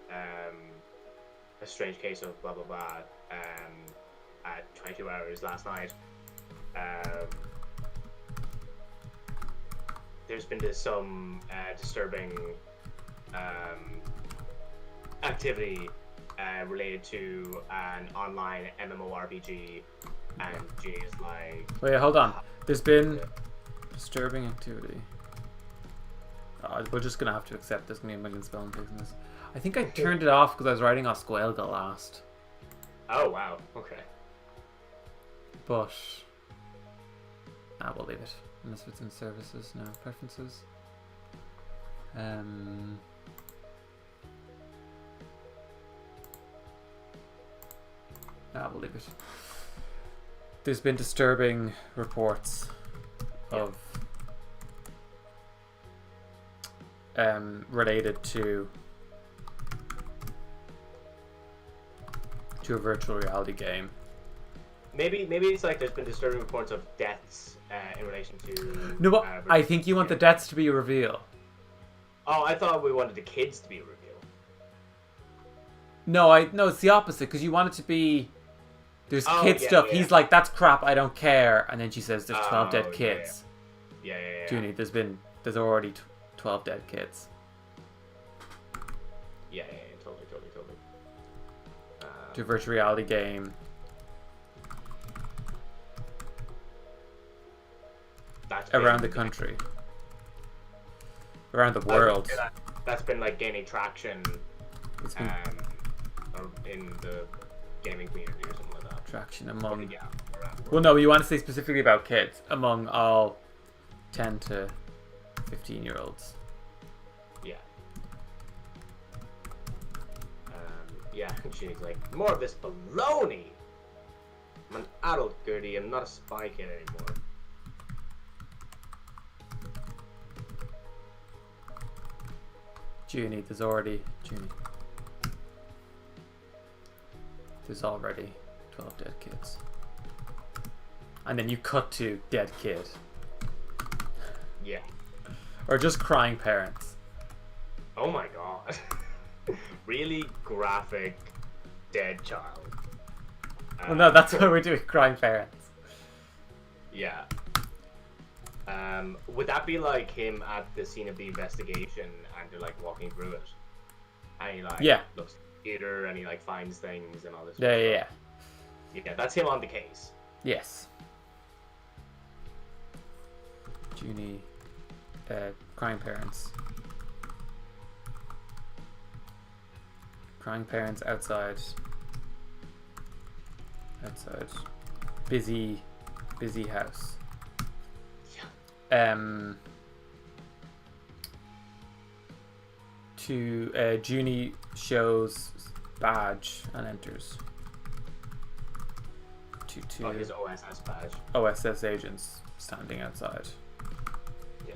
a strange case of blah blah blah. At 22 hours last night, there's been some disturbing activity related to an online MMORPG, and Junie's like, wait, hold on. There's been disturbing activity. We're just gonna have to accept there's gonna be a million spelling mistakes in this. I think I turned it off because I was writing Oscuelga last. Oh wow, okay. But we'll leave it. Unless it's in services. No, preferences. We'll leave it. There's been disturbing reports of related to a virtual reality game. Maybe it's like there's been disturbing reports of deaths in relation to. No, but I think you want the deaths to be a reveal. Oh, I thought we wanted the kids to be a reveal. No, it's the opposite because you want it to be. There's kid stuff. Yeah. He's like, "That's crap. I don't care." And then she says, "There's 12 dead kids." Yeah. Junie, there's already 12 dead kids. Yeah, totally. To a virtual reality game. Around the country. Around the world. That's been like gaining traction in the gaming community or something like that. Traction among... Yeah, well, no, you want to say specifically about kids. Among all 10 to 15-year-olds. Yeah. Yeah, she's like, more of this baloney! I'm an adult, Gertie. I'm not a spy kid anymore. Junie, there's already... Junie. There's already 12 dead kids. And then you cut to dead kid. Yeah. Or just crying parents. Oh my god. Really graphic dead child. Well, no, that's why we're doing crying parents. Yeah. Would that be like him at the scene of the investigation and they're like walking through it? And he like looks at the theater and he like finds things and all this Yeah, stuff. Yeah, that's him on the case. Yes. Junie, crying parents. Crying parents outside. Busy house. Junie shows badge and enters. To his OSS badge. OSS agents standing outside. Yeah.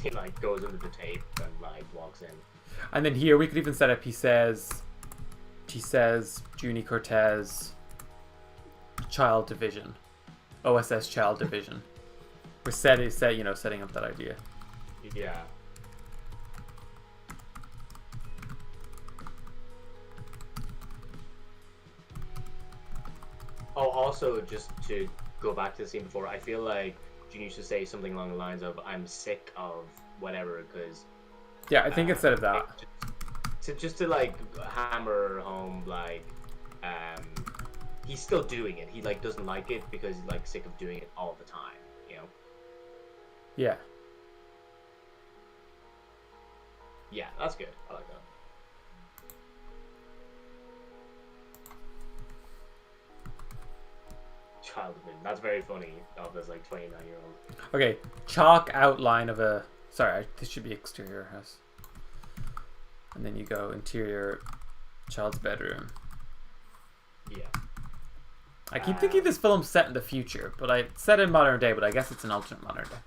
He like goes under the tape and like walks in. And then here we could even set up. He says, Junie Cortez, Child Division, OSS Child Division. We're setting up that idea. Yeah. Oh, also, just to go back to the scene before, I feel like Junior should say something along the lines of, I'm sick of whatever, because... Yeah, I think instead of that. Just to, like, hammer home, like, he's still doing it. He, like, doesn't like it because he's, like, sick of doing it all the time, you know? Yeah. Yeah, that's good. I like that. Child of that's very funny of this like 29-year-old. Okay, chalk outline of a... Sorry, this should be exterior house. And then you go interior child's bedroom. Yeah. I keep thinking this film's set in the future, but I set in modern day, but I guess it's an alternate modern day.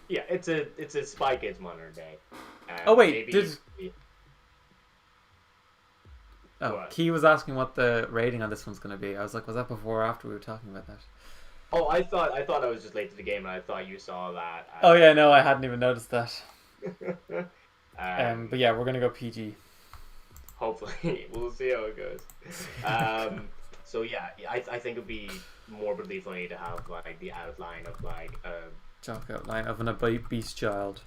Yeah, it's a Spy Kids modern day. Oh wait, maybe... Oh, what? Key was asking what the rating on this one's going to be. I was like, was that before or after we were talking about that? Oh, I thought I was just late to the game, and I thought you saw that. Oh yeah, no, I hadn't even noticed that. But yeah, we're going to go PG. Hopefully, we'll see how it goes. So yeah, I think it'd be morbidly funny to have like the outline of like a chalk outline of an obese child.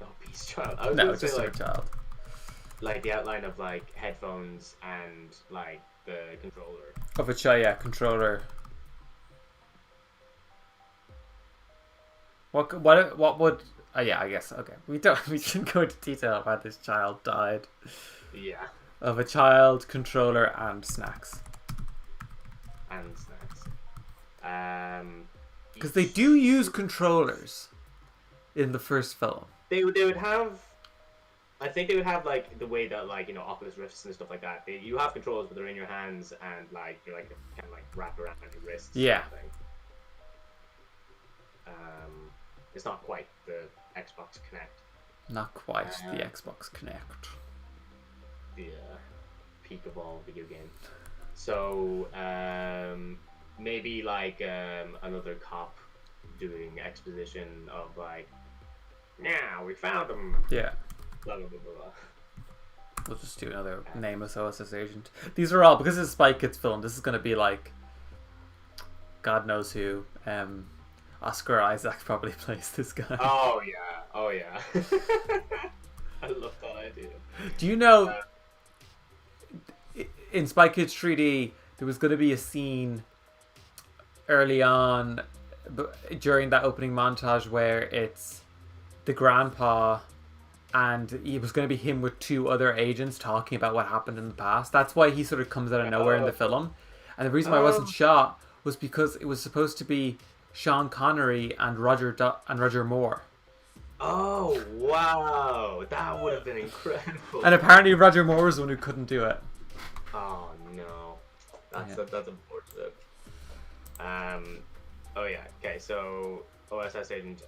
Obese child. No, just like a child. Like the outline of like headphones and like the controller. Of a child, yeah, controller. What would? Oh yeah, I guess. Okay, we shouldn't go into detail of how this child died. Yeah. Of a child, controller, and snacks. Because they do use controllers in the first film. They would have. I think they would have like the way that like Oculus Rifts and stuff like that. You have controls, but they're in your hands and like you're like kind of like wrapped around your wrists. Yeah. It's not quite the Xbox Connect. Not quite the Xbox Connect. The peak of all video games. So maybe like another cop doing exposition of like, now we found him. Yeah. Blah blah blah blah. We'll just do another nameless OSS agent. These are all because it's a Spy Kids film. This is going to be like, God knows who. Oscar Isaac probably plays this guy. Oh yeah. I love that idea. Do you know in Spy Kids 3D there was going to be a scene early on during that opening montage where it's the grandpa and it was going to be him with two other agents talking about what happened in the past. That's why he sort of comes out of nowhere in the film. And the reason why I wasn't shot was because it was supposed to be Sean Connery and Roger Moore. Oh wow, that would have been incredible. And apparently Roger Moore was the one who couldn't do it. Oh no, that's unfortunate. Oh yeah. Okay, so OSS agent.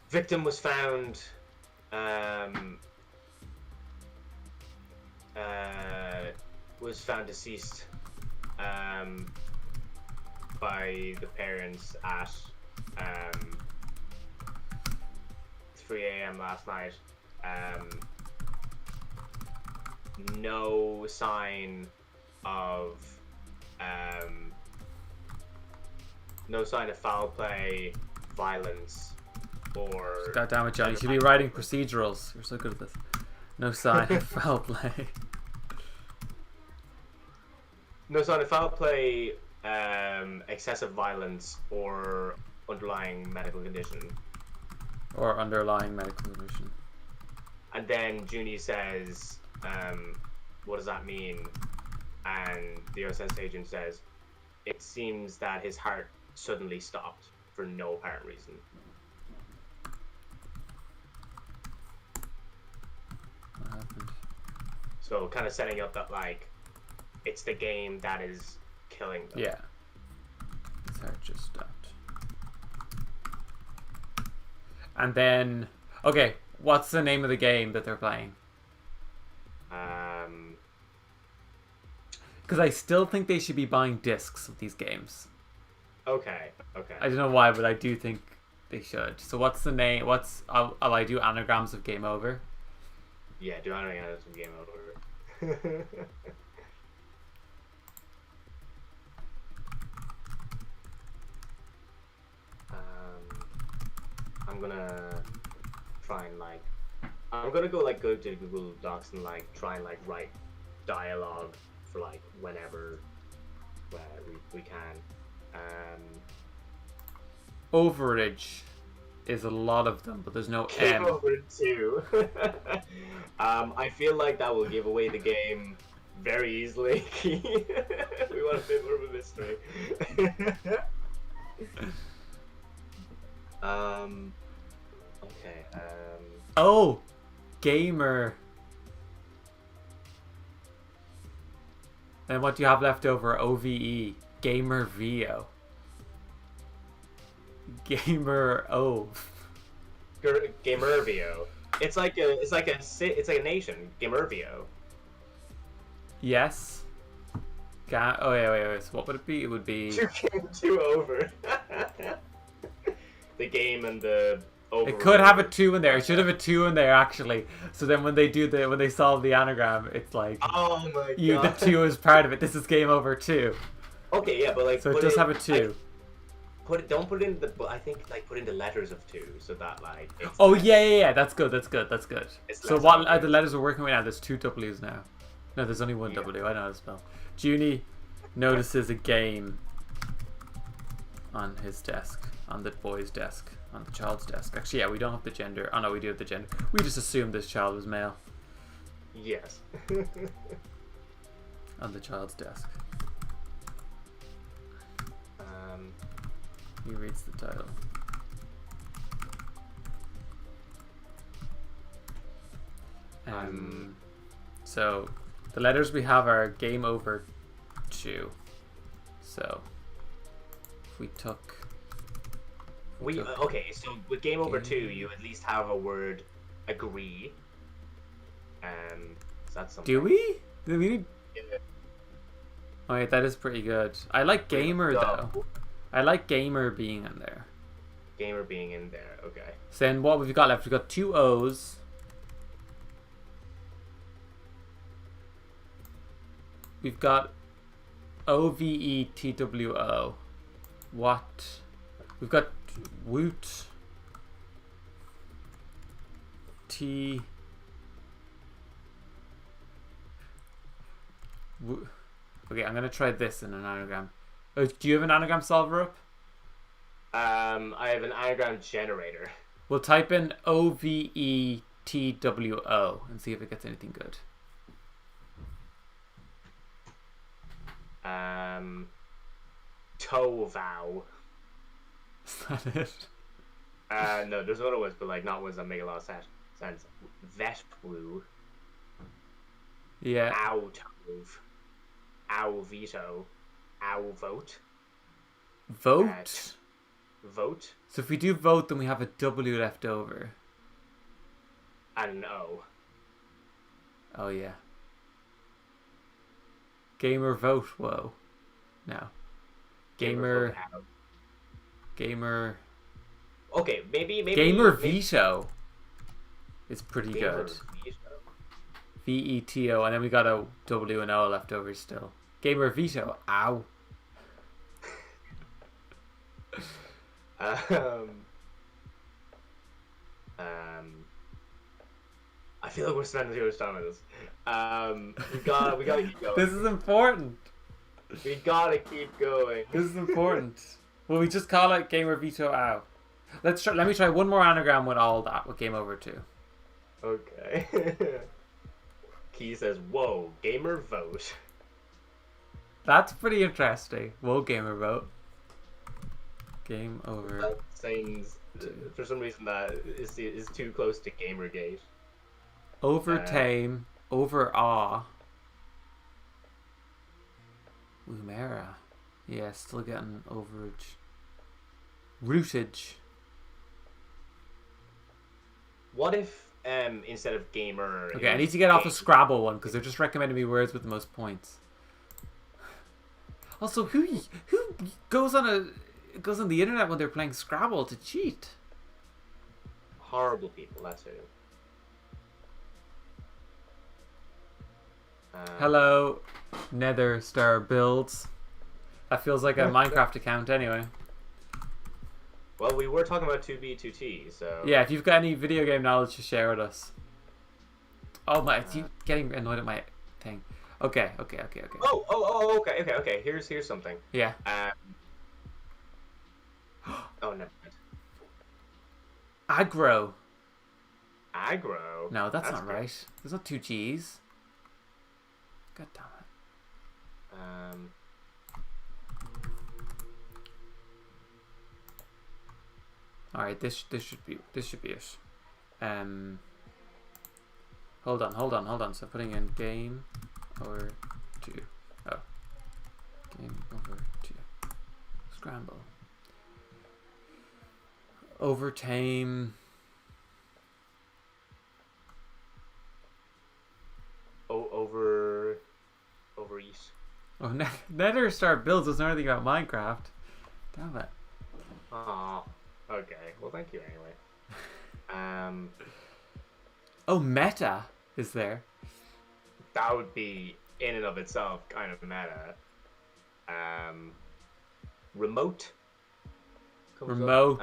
Victim was found. was found deceased by the parents at 3 a.m. last night. No sign of foul play, violence, or... God damn it, John. You should be writing procedurals. You're so good at this. No sign of foul play. No sign of foul play, excessive violence, or underlying medical condition. Or underlying medical condition. And then Junie says, what does that mean? And the OSS agent says, it seems that his heart suddenly stopped for no apparent reason. What happened? So kind of setting up that, like, it's the game that is killing them. Yeah. His heart just stopped. And then, okay, what's the name of the game that they're playing? Because I still think they should be buying discs of these games. Okay. I don't know why, but I do think they should. So what's the name? I'll I do anagrams of Game Over? Yeah, do anagrams of Game Over. I'm gonna try and I'm gonna go go to Google Docs and try and write dialogue for whenever we can. Overage is a lot of them, but there's no Game M. Over 2. I feel like that will give away the game very easily. We want a bit more of a mystery. Okay. Oh, gamer. And what do you have left over? OVE, gamer VO, gamer O. Gamervio. It's like a nation. Gamervio. Yes. Oh wait. So what would it be? It would be two over. The game and the over. It could have a 2 in there. It should have a 2 in there actually. So then when they solve the anagram, it's like, oh my god, the 2 is part of it. This is Game Over 2. Okay, yeah, but so it does have a 2. Don't put in the. I think put in the letters of 2 so that It's oh yeah. That's good. So what are the letters we're working with now? There's 2 W's now. No, there's only 1 W. I know how to spell. Junie notices a game on his desk, on the boy's desk, on the child's desk. Actually, yeah, we don't have the gender. Oh no, we do have the gender. We just assumed this child was male. Yes. On the child's desk. He reads the title. So the letters we have are Game Over 2. So if we took okay, so with Game Over 2 you at least have a word agree. So that's something. Do we? Do we need... Yeah. Oh wait, that is pretty good. I like gamer though. I like gamer being in there. Gamer being in there, okay. So then what have we got left? We've got 2 O's. We've got OVETWO. What? We've got Woot. T. Okay, I'm gonna try this in an anagram. Oh, do you have an anagram solver up? I have an anagram generator. We'll type in OVETWO and see if it gets anything good. Tovow. Is that it? No, there's other ones, but not ones that make a lot of sense. Vetwu. Yeah. Ow-tove. Ow-veto. Ow-vote. Vote? Vote. So if we do vote, then we have a W left over. And an O. Oh, yeah. Gamer vote. Whoa. No. Gamer. Gamer. Okay, maybe Gamer veto is pretty Gamer good. veto. VETO, and then we got a W and O left over still. Gamer veto. Ow. I feel like we're spending too much time on this. We gotta keep going. This is important. We gotta keep going. This is important. Will we just call it Gamer veto? Ow. Let's try. Let me try one more anagram with all that. With Game Over 2. Okay. Key says, "Whoa, gamer vote." That's pretty interesting. Whoa, gamer vote. Game over. That sounds, for some reason, that is too close to Gamergate. Over tame. Over awe. Woomera. Yeah, still getting overage. Rootage. What if instead of gamer? Okay, I need to get off a Scrabble one because they're just recommending me words with the most points. Also, who goes on the internet when they're playing Scrabble to cheat? Horrible people. That's who. Hello, Nether Star Builds. That feels like a Minecraft account anyway. Well, we were talking about 2B2T, so... Yeah, if you've got any video game knowledge to share with us. Oh my, you getting annoyed at my thing. Okay. Oh, okay. Here's something. Yeah. Oh, no. Aggro. Aggro? No, that's not right. There's not two G's. God damn it. All right, this should be it. Hold on. So putting in game over 2. Oh, game over 2. Scramble. Overtame. Overeat. Oh, Nether Star Builds doesn't know anything about Minecraft. Damn it. Oh, okay. Well, thank you anyway. Oh, meta is there. That would be in and of itself kind of meta. Remote. Remote.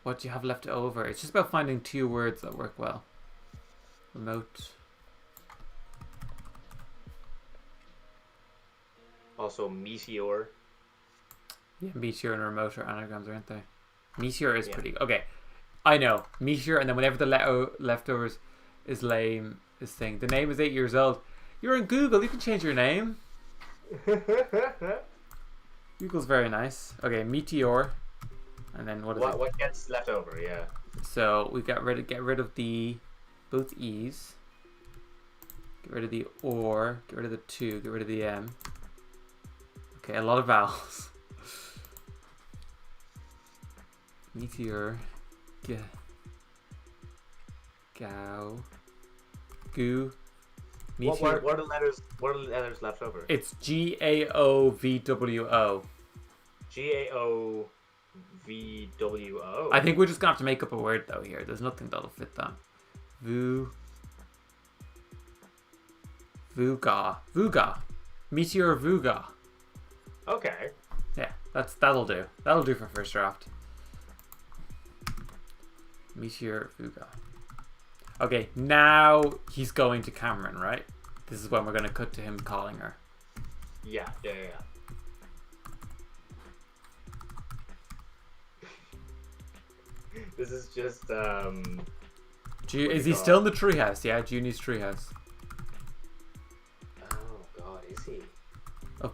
What do you have left over? It's just about finding 2 words that work well. Remote. Also, meteor. Yeah, meteor and remote are anagrams, aren't they? Meteor is pretty... Okay, I know. Meteor, and then whenever the leftovers is lame, is thing. The name is 8 years old. You're in Google. You can change your name. Google's very nice. Okay, meteor. And then what is it? What gets left over, yeah. So we get rid of the both E's. Get rid of the or. Get rid of the 2. Get rid of the M. Okay, a lot of vowels. Meteor. Gow. Goo. Meteor. What are the letters? What are the letters left over? It's GAOVWO. GAOVWO. I think we're just gonna have to make up a word though here. There's nothing that'll fit that. Vuga. Meteor Vuga. Okay. Yeah, that'll do. That'll do for first draft. Meteor Vuga. Okay, now he's going to Cameron, right? This is when we're gonna cut to him calling her. Yeah. This is just Is he still in the treehouse? Yeah, Junie's treehouse. Oh god, is he? Oh,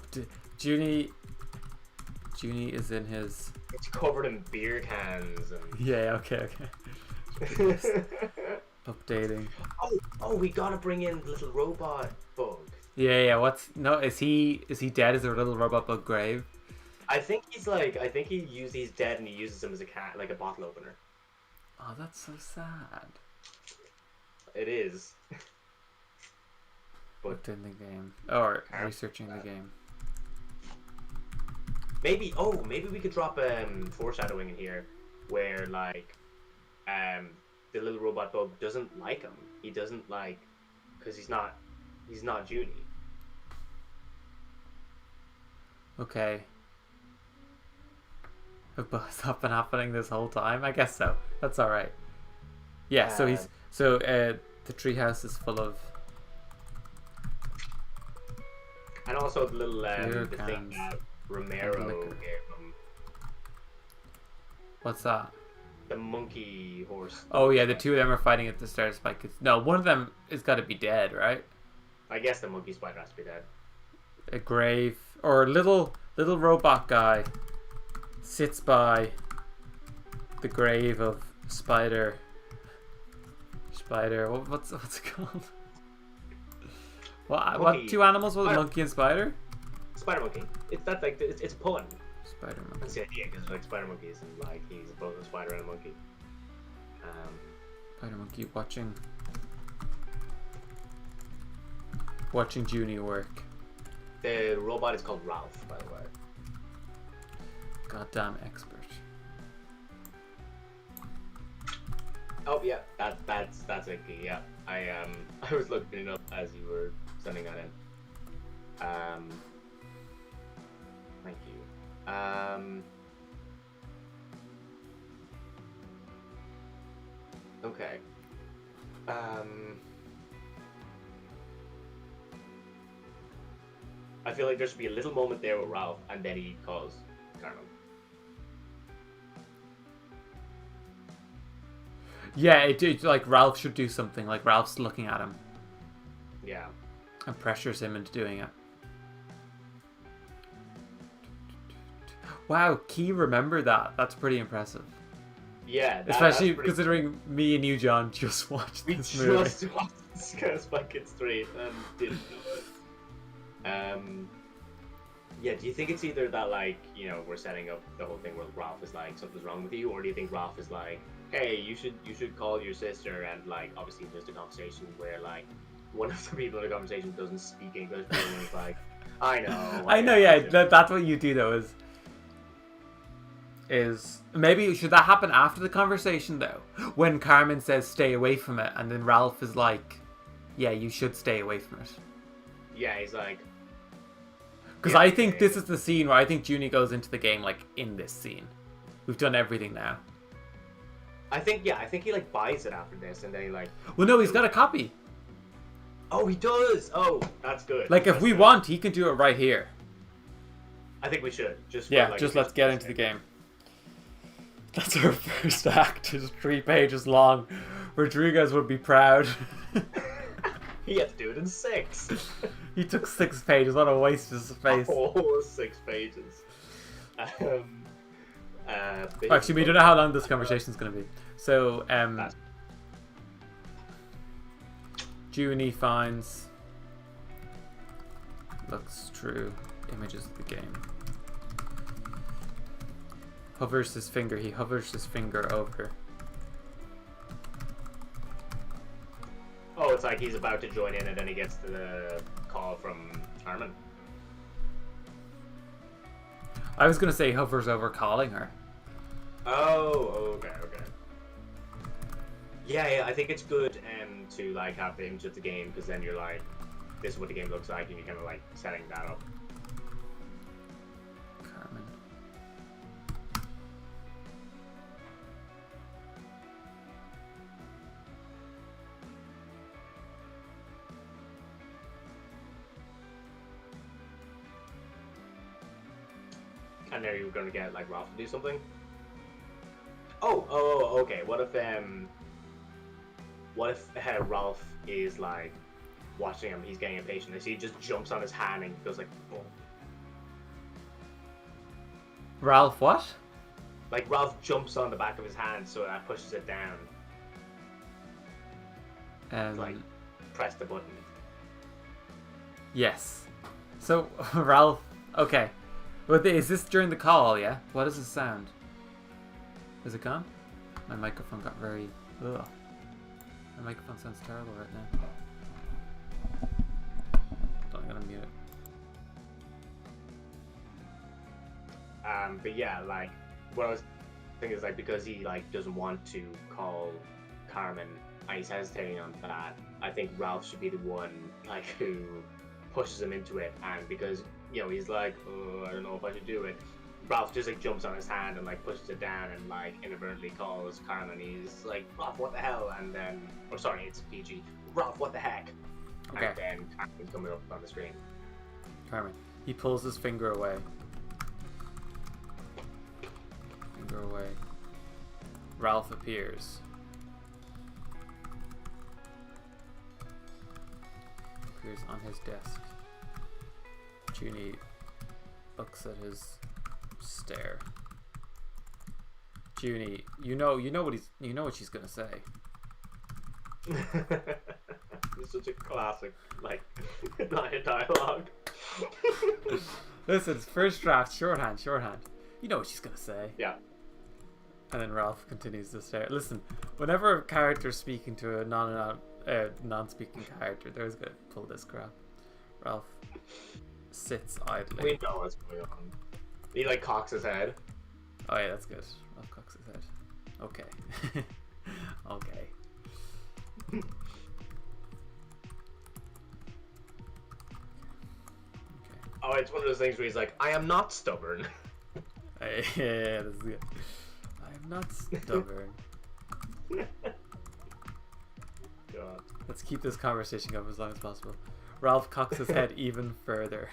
Junie is in his... It's covered in beer cans and... Yeah, okay. Updating. Oh, we gotta bring in the little robot bug. Yeah, is he dead? Is there a little robot bug grave? I think he's dead and he uses him as a cat, like a bottle opener. Oh, that's so sad. It is. But in the game. Or researching the game. Maybe we could drop foreshadowing in here, where like, the little robot bug doesn't like him. He doesn't like, because he's not Junie. Okay. Has that been happening this whole time? I guess so. That's all right. Yeah. The treehouse is full of. And also the little the thing that Romero gave him. What's that? The monkey horse. Oh yeah, the two of them are fighting at the start of Spike. No, one of them has got to be dead, right? I guess the monkey spider has to be dead. A grave or little robot guy sits by the grave of Spider. What's it called? What two animals was it? Monkey and spider? Spider monkey. It's a pun. Spider monkey. That's the idea, because like spider monkeys and like he's both a spider and a monkey. Spider monkey watching Junie work. The robot is called Ralph, by the way. Goddamn expert. Oh yeah, that's a key. Yeah, I was looking it up as you were sending that in. Thank you. Okay. I feel like there should be a little moment there with Ralph, and then he calls Carmen. Yeah, it's like Ralph should do something. Like Ralph's looking at him. Yeah. And pressures him into doing it. Wow, Key remembered that. That's pretty impressive. Yeah. Especially considering me and you, John, just watched this movie. We just watched Spy Kids 3 and didn't know it. Yeah, do you think it's either that, like, you know, we're setting up the whole thing where Ralph is like, something's wrong with you, or do you think Ralph is like, hey, you should call your sister, and like, obviously there's a conversation where like one of the people in the conversation doesn't speak English, and is like, I know, yeah, that's what you do though, is maybe should that happen after the conversation though, when Carmen says stay away from it, and then Ralph is like, yeah, you should stay away from it. Yeah, he's like, because I think this is the scene where I think Junie goes into the game, like, in this scene. We've done everything now. I think he, like, buys it after this, and then he, like... Well, no, he's got a copy. Oh, he does! Oh, that's good. Like, if we want, he can do it right here. I think we should. Just let's get into the game. That's our first act. It's 3 pages long. Rodriguez would be proud. He had to do it in 6. He took 6 pages. What a waste of space. Oh, 6 pages. Actually, we don't know how long this conversation is going to be. So, Junie finds looks through images of the game. He hovers his finger over. Oh, it's like he's about to join in, and then he gets the call from Carmen. I was gonna say hovers over calling her. Oh, okay. Yeah, I think it's good to like have the image of the game, because then you're like, this is what the game looks like, and you're kind of like setting that up. Carmen. And there you're gonna get like Ralph to do something. Oh, okay. What if Ralph is like watching him? He's getting impatient, and he just jumps on his hand and goes like, boom. Ralph, what? Like Ralph jumps on the back of his hand, so that pushes it down. Like, press the button. Yes. So Ralph. Okay. But is this during the call? Yeah. What does this sound? Is it gone? My microphone got very. Ugh. My microphone sounds terrible right now. unmute it. But yeah, like what I was thinking is like because he like doesn't want to call Carmen and he's hesitating on that, I think Ralph should be the one like who pushes him into it, and because he's like, oh, I don't know if I should do it. Ralph just like jumps on his hand and like pushes it down and like inadvertently calls Carmen. He's like, Ralph, what the hell? And then, oh sorry, it's PG. Ralph, what the heck? Okay. And then Carmen's coming up on the screen. Carmen. He pulls his finger away. Finger away. Ralph appears. Appears on his desk. Junie looks at his stare. Junie, you know what she's gonna say. It's such a classic like line of dialogue. Listen, first draft, shorthand. You know what she's gonna say. Yeah. And then Ralph continues to stare. Listen, whenever a character's speaking to a non-speaking character, they're always gonna pull this crap. Ralph sits idly. We know what's going on. He like cocks his head. Oh yeah, that's good. Ralph cocks his head. Okay. Okay. Okay. Oh, it's one of those things where he's like, I am not stubborn. Yeah, that's good. I'm not stubborn. God. Let's keep this conversation going as long as possible. Ralph cocks his head even further.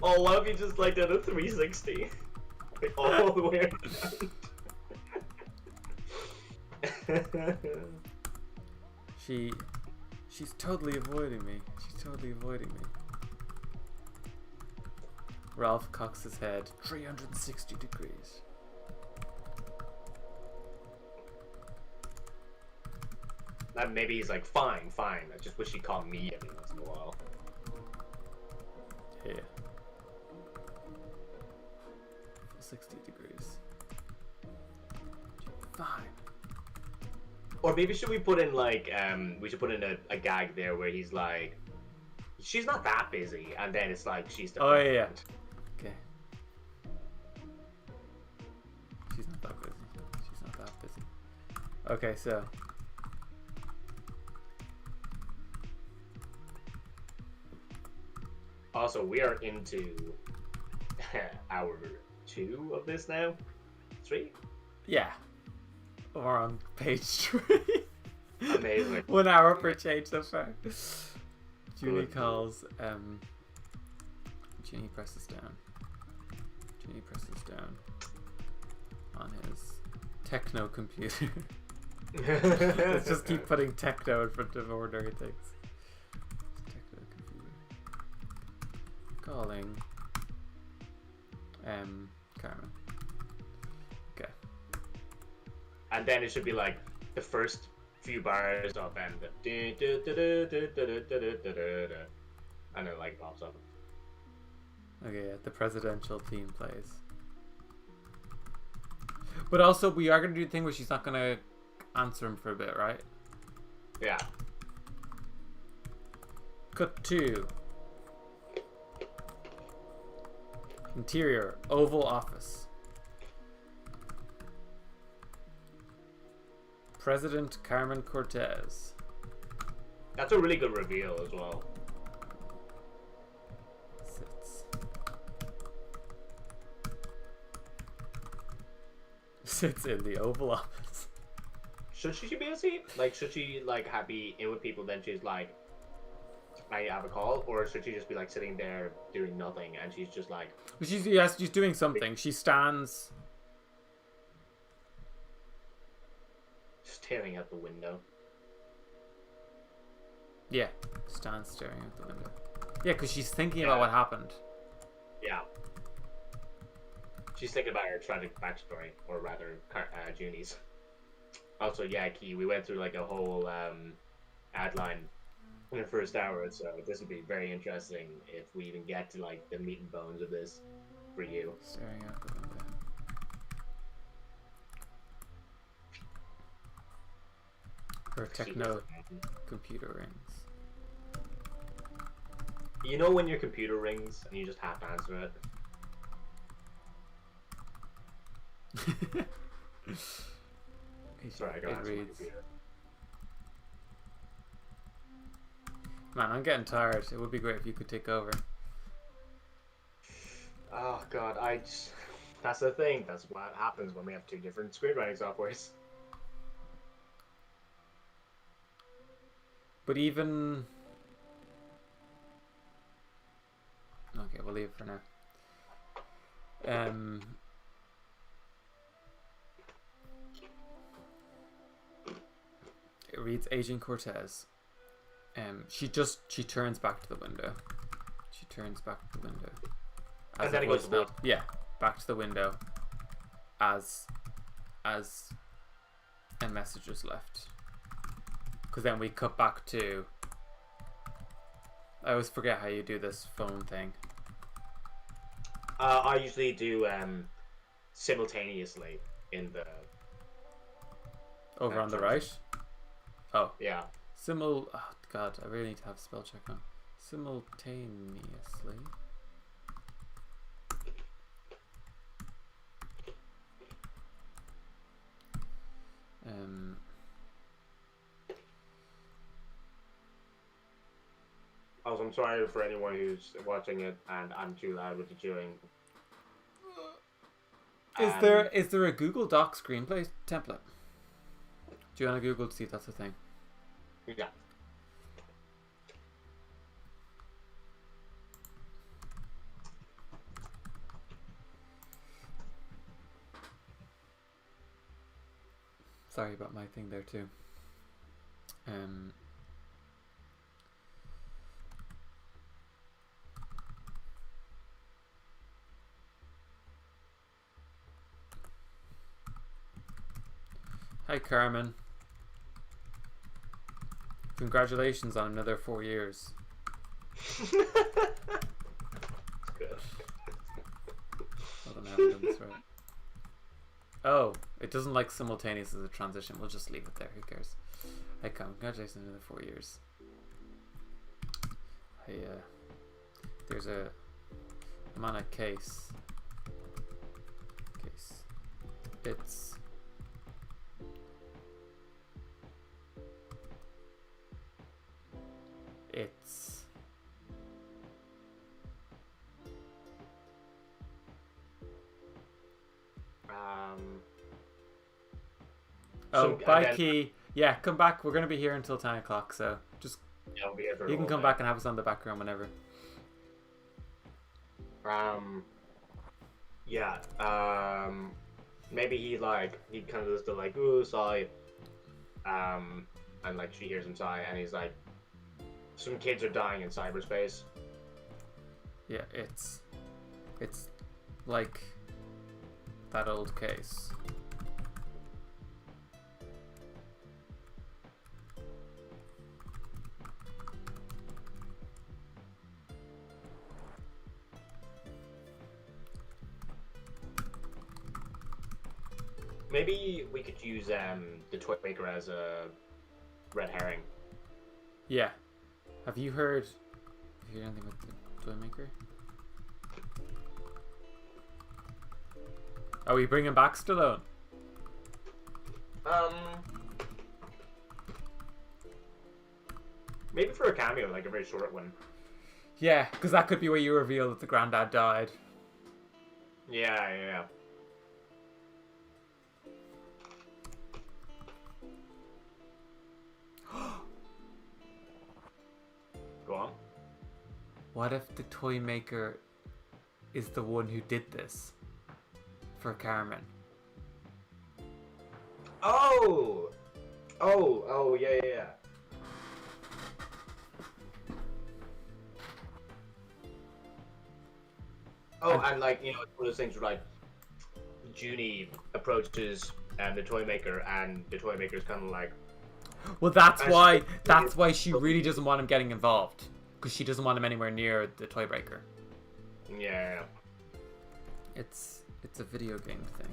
Oh, why have you just like done a 360? Like all the way around. She's totally avoiding me. She's totally avoiding me. Ralph cocks his head 360 degrees. And maybe he's like, fine. I just wish he'd call me every once in a while. Yeah. 60 degrees. Fine. Or maybe should we put in like, we should put in a gag there where he's like, she's not that busy, and then it's like she's the yeah. Okay. She's not that busy. She's not that busy. Okay, so. Also, we are into hour 2 of this now. 3? Yeah. We're on page 3. Amazing. 1 hour per change so far. Junie Good. calls, Junie presses down. Junie presses down on his techno computer. Let's just keep putting techno in front of ordinary things. Techno computer. Calling, Carmen. Okay. And then it should be like the first few bars of and and it like pops up. Okay, yeah, the presidential theme plays. But also, we are going to do the thing where she's not going to answer him for a bit, right? Yeah. Cut 2. Interior, Oval Office. President Carmen Cortez. That's a really good reveal as well. Sits in the Oval Office. Should she be a seat? Like, should she like be in with people? Then she's like, I have a call, or should she just be like sitting there doing nothing and she's just like? She's doing something. She stands. Staring out the window. Yeah, stands staring out the window. Yeah, because she's thinking about what happened. Yeah. She's thinking about her tragic backstory, or rather, Junie's. Also, yeah, Key, we went through like a whole ad line in the first hour, so this would be very interesting if we even get to like the meat and bones of this for you. Staring out the window. Her techno computer rings. You know when your computer rings and you just have to answer it? Sorry, I gotta answer my computer. Man, I'm getting tired. It would be great if you could take over. Oh god, that's the thing. That's what happens when we have two different screenwriting softwares. But even... Okay, we'll leave it for now. It reads Agent Cortez. She turns back to the window. She turns back to the window. And then it goes to yeah, back to the window. As a message is left. Because then we cut back to... I always forget how you do this phone thing. I usually do simultaneously in the... Over on the right? Oh. Yeah. Oh god, I really need to have spell check on. Simultaneously. Also, I'm sorry for anyone who's watching it and I'm too loud with the chewing. Is there a Google Doc screenplay template? Do you want to Google to see if that's a thing? Yeah. Sorry about my thing there too. Hi Carmen. Congratulations on another 4 years. That's good. Hold on, I haven't done this right. Oh, it doesn't like simultaneous as a transition. We'll just leave it there. Who cares? Hi, congratulations on another 4 years. I'm on a case. It's Oh, bye, Key. Yeah, come back. We're gonna be here until 10 o'clock, so just I'll be here for you can come back and have us on the background whenever. Yeah. Maybe he kind of does the like ooh sigh. And like she hears him sigh, and he's like, some kids are dying in cyberspace. Yeah, it's like that old case. Maybe we could use the toy maker as a red herring. Yeah. Have you heard anything about the toy maker? Are we bringing back Stallone? Maybe for a cameo, like a very short one. Yeah, because that could be where you reveal that the granddad died. Yeah. Go on. What if the toy maker is the one who did this for Carmen? Oh, yeah. Oh, and like, you know, it's one of those things where like Junie approaches the toy maker, and the toy maker's kind of like, well, that's why she really doesn't want him getting involved, because she doesn't want him anywhere near the toy breaker. Yeah. It's a video game thing.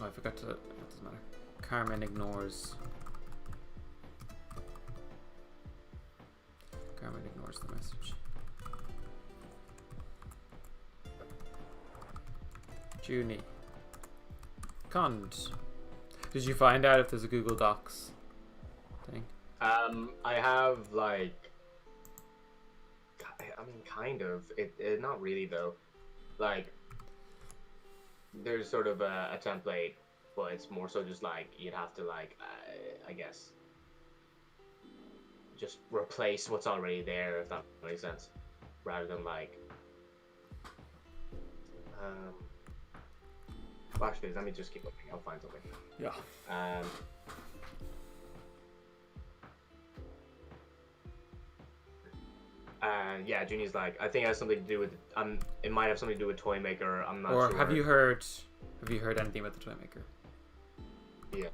Oh, I forgot to. It doesn't matter. Carmen ignores. Carmen ignores the message. Junie. Cond. Did you find out if there's a Google Docs thing? I have like, I mean, kind of. It not really though. Like, there's sort of a template, but it's more so just like you'd have to like, I guess, just replace what's already there, if that makes sense, rather than like. Well, actually, let me just keep looking. I'll find something. Yeah. Yeah, Junie's like, I think it has something to do with. It might have something to do with Toy Maker. I'm not or sure. have you heard anything about the Toy Maker? Yeah,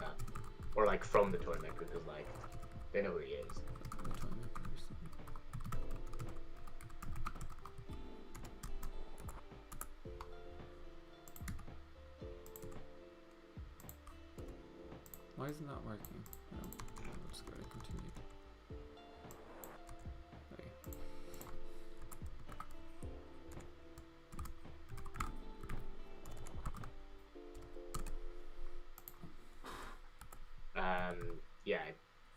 or like from the Toy Maker, because like they know who he is. The Toy Maker or something. Why isn't that working? No, I'll just go to continue. Okay. Yeah,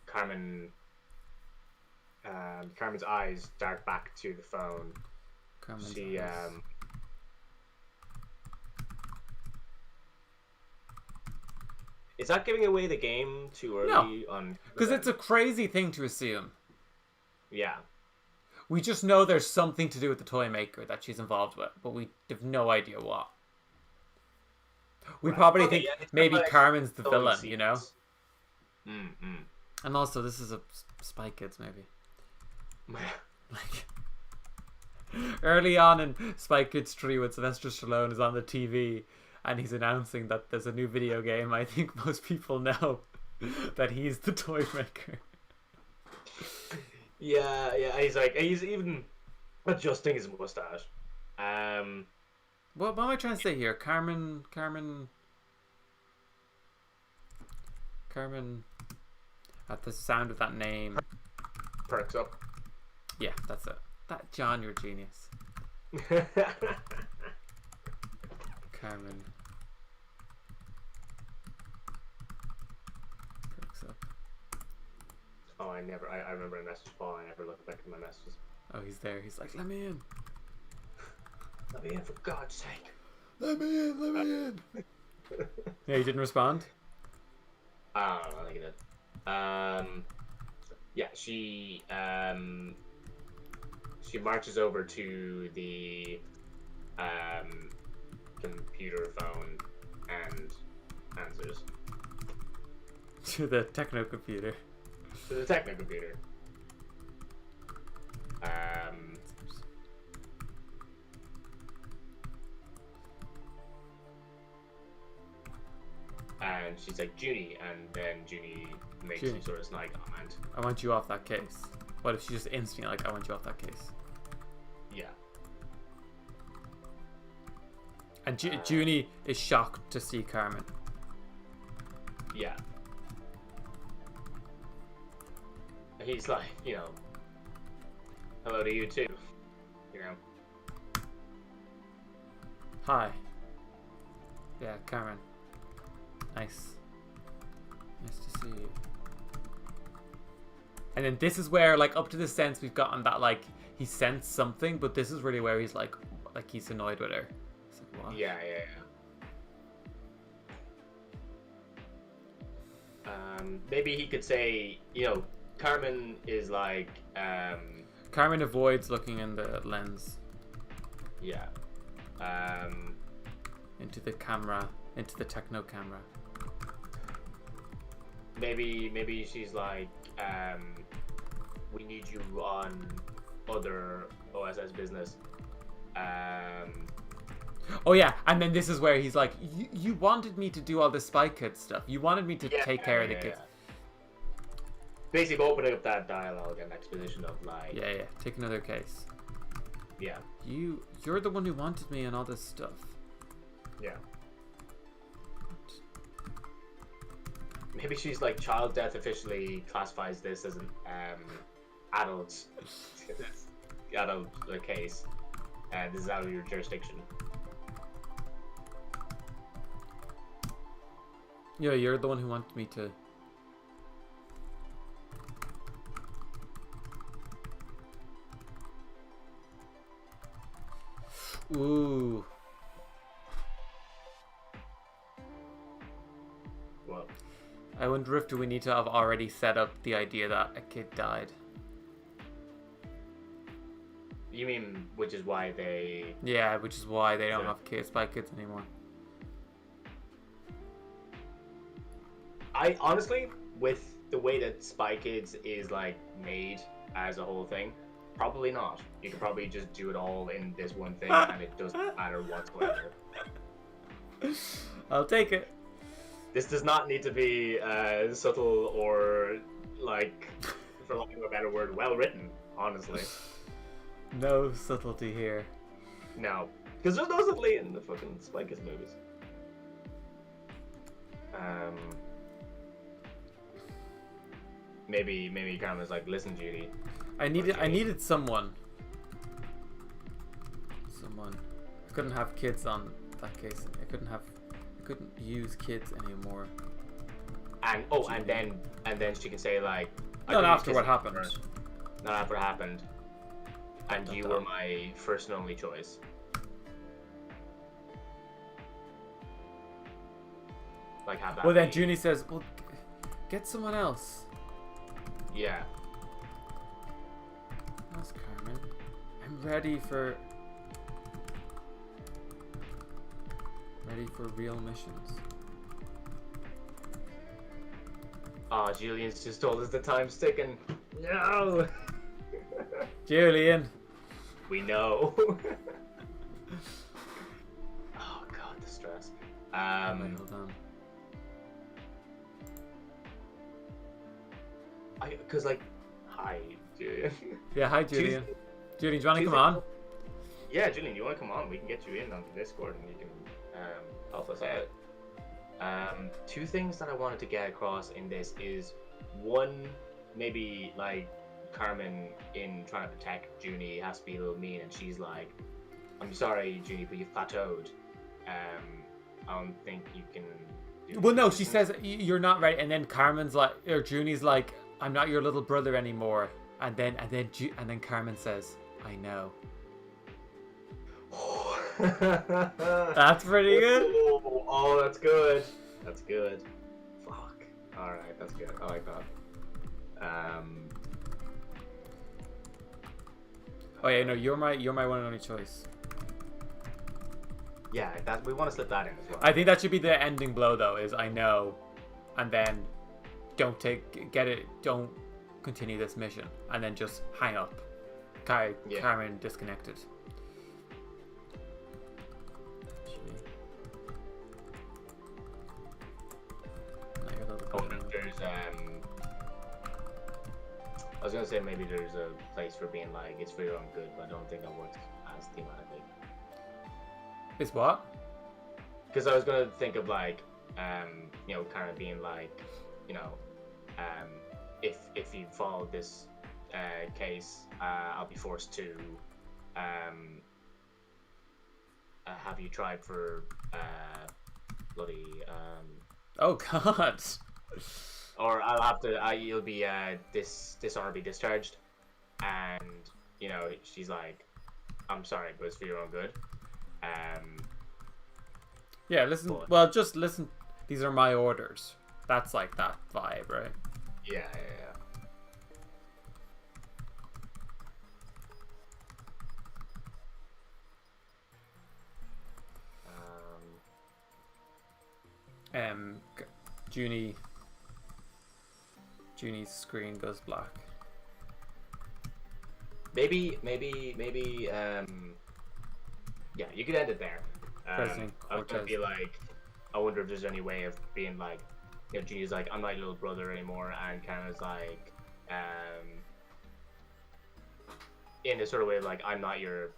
Carmen's eyes dart back to the phone. Carmen's She eyes. Is that giving away the game too early? No, because it's a crazy thing to assume. Yeah. We just know there's something to do with the Toy Maker that she's involved with, but we have no idea what. We probably think maybe Carmen's the villain, you know? And also, this is a Spy Kids maybe. Like, early on in Spy Kids 3 when Sylvester Stallone is on the TV and he's announcing that there's a new video game, I think most people know that he's the Toy Maker. Yeah, he's even adjusting his mustache. What am I trying to say here? Carmen. At the sound of that name, perks up. Yeah, that's it. That John, you're a genius. Carmen perks up. Oh, I remember a message Paul. I never looked back at my messages. Oh, he's there. He's like, let me in. Let me in, for God's sake. Let me in. Yeah, he didn't respond? I don't know, I think he did. Yeah, she marches over to the computer phone and answers. To the techno computer. To the techno computer. And she's like, Junie, and then Junie makes some sort of snide comment. I want you off that case. What if she just instantly like, I want you off that case? Yeah. And Junie is shocked to see Carmen. Yeah. He's like, you know, hello to you too. You know. Hi. Yeah, Carmen. Nice to see you. And then this is where, like, up to this sense we've gotten that, like, he sensed something, but this is really where he's like he's annoyed with her. It's like, what? Yeah. Maybe he could say, you know, Carmen is like, Carmen avoids looking in the lens. Yeah. Into the camera, into the techno camera. Maybe she's like, we need you on other OSS business. Oh yeah, and then this is where he's like, you wanted me to do all this Spy Kids stuff. You wanted me to take care of the kids. Basically opening up that dialogue and exposition of like... Yeah, take another case. Yeah. You're the one who wanted me and all this stuff. Yeah. Maybe she's like child death officially classifies this as an adult adult case. This is out of your jurisdiction. Yeah, you're the one who wanted me to. Ooh. What? I wonder if do we need to have already set up the idea that a kid died. You mean which is why they? Yeah, which is why they don't have spy kids anymore. I honestly, with the way that Spy Kids is like made as a whole thing, probably not. You could probably just do it all in this one thing, and it doesn't matter whatsoever. I'll take it. This does not need to be subtle or, like, for lack of a better word, well written. Honestly, No subtlety here. no, because there's no subtlety in the fucking Spy Kids movies. Maybe Carmen's like, listen, Judy. I needed someone. I couldn't have kids on that case. I couldn't use kids anymore. And and then she can say like, Not after what happened. Not after what happened. And you were my first and only choice. Like, have that. Well, then Junie says, "Well, get someone else." Yeah. That's Carmen. I'm ready for real missions. Oh, Julian's just told us the time's ticking. No. Julian. We know. Oh god, the stress. Wait, hold on. Cause like, hi, Julian. Yeah, hi Julian. Julian, do you want to come on? Yeah, Julian, you want to come on? We can get you in on the Discord and you can help us out. Two things that I wanted to get across in this is, one, maybe like Carmen in trying to protect Junie has to be a little mean, and she's like, "I'm sorry, Junie, but you've plateaued. I don't think you can." Well, no, she says you're not right, and then Carmen's like, or Junie's like, "I'm not your little brother anymore," and then Carmen says, "I know." That's pretty good. Oh, that's good. That's good. Fuck. All right, that's good. I like that. Oh yeah, no, you're my one and only choice. Yeah, that we want to slip that in as well. I think that should be the ending blow, though. Is I know, and then don't continue this mission, and then just hang up. Carmen disconnected. I was gonna say maybe there's a place for being like, it's for your own good, but I don't think that works as thematically. It's what? Because I was gonna think of like, you know, kind of being like, you know, if you follow this case, I'll be forced to have you tried for bloody Oh God. or I'll have to you'll be dishonorably discharged, and you know she's like, I'm sorry, but it's for your own good. Yeah, listen. Well, just listen. These are my orders. That's like that vibe, right? Yeah. Junie's screen goes black. Maybe. Yeah, you could end it there. I was gonna be like, I wonder if there's any way of being like, you know, Junie's like, I'm not your little brother anymore, and kind of like, in a sort of way of like, I'm not your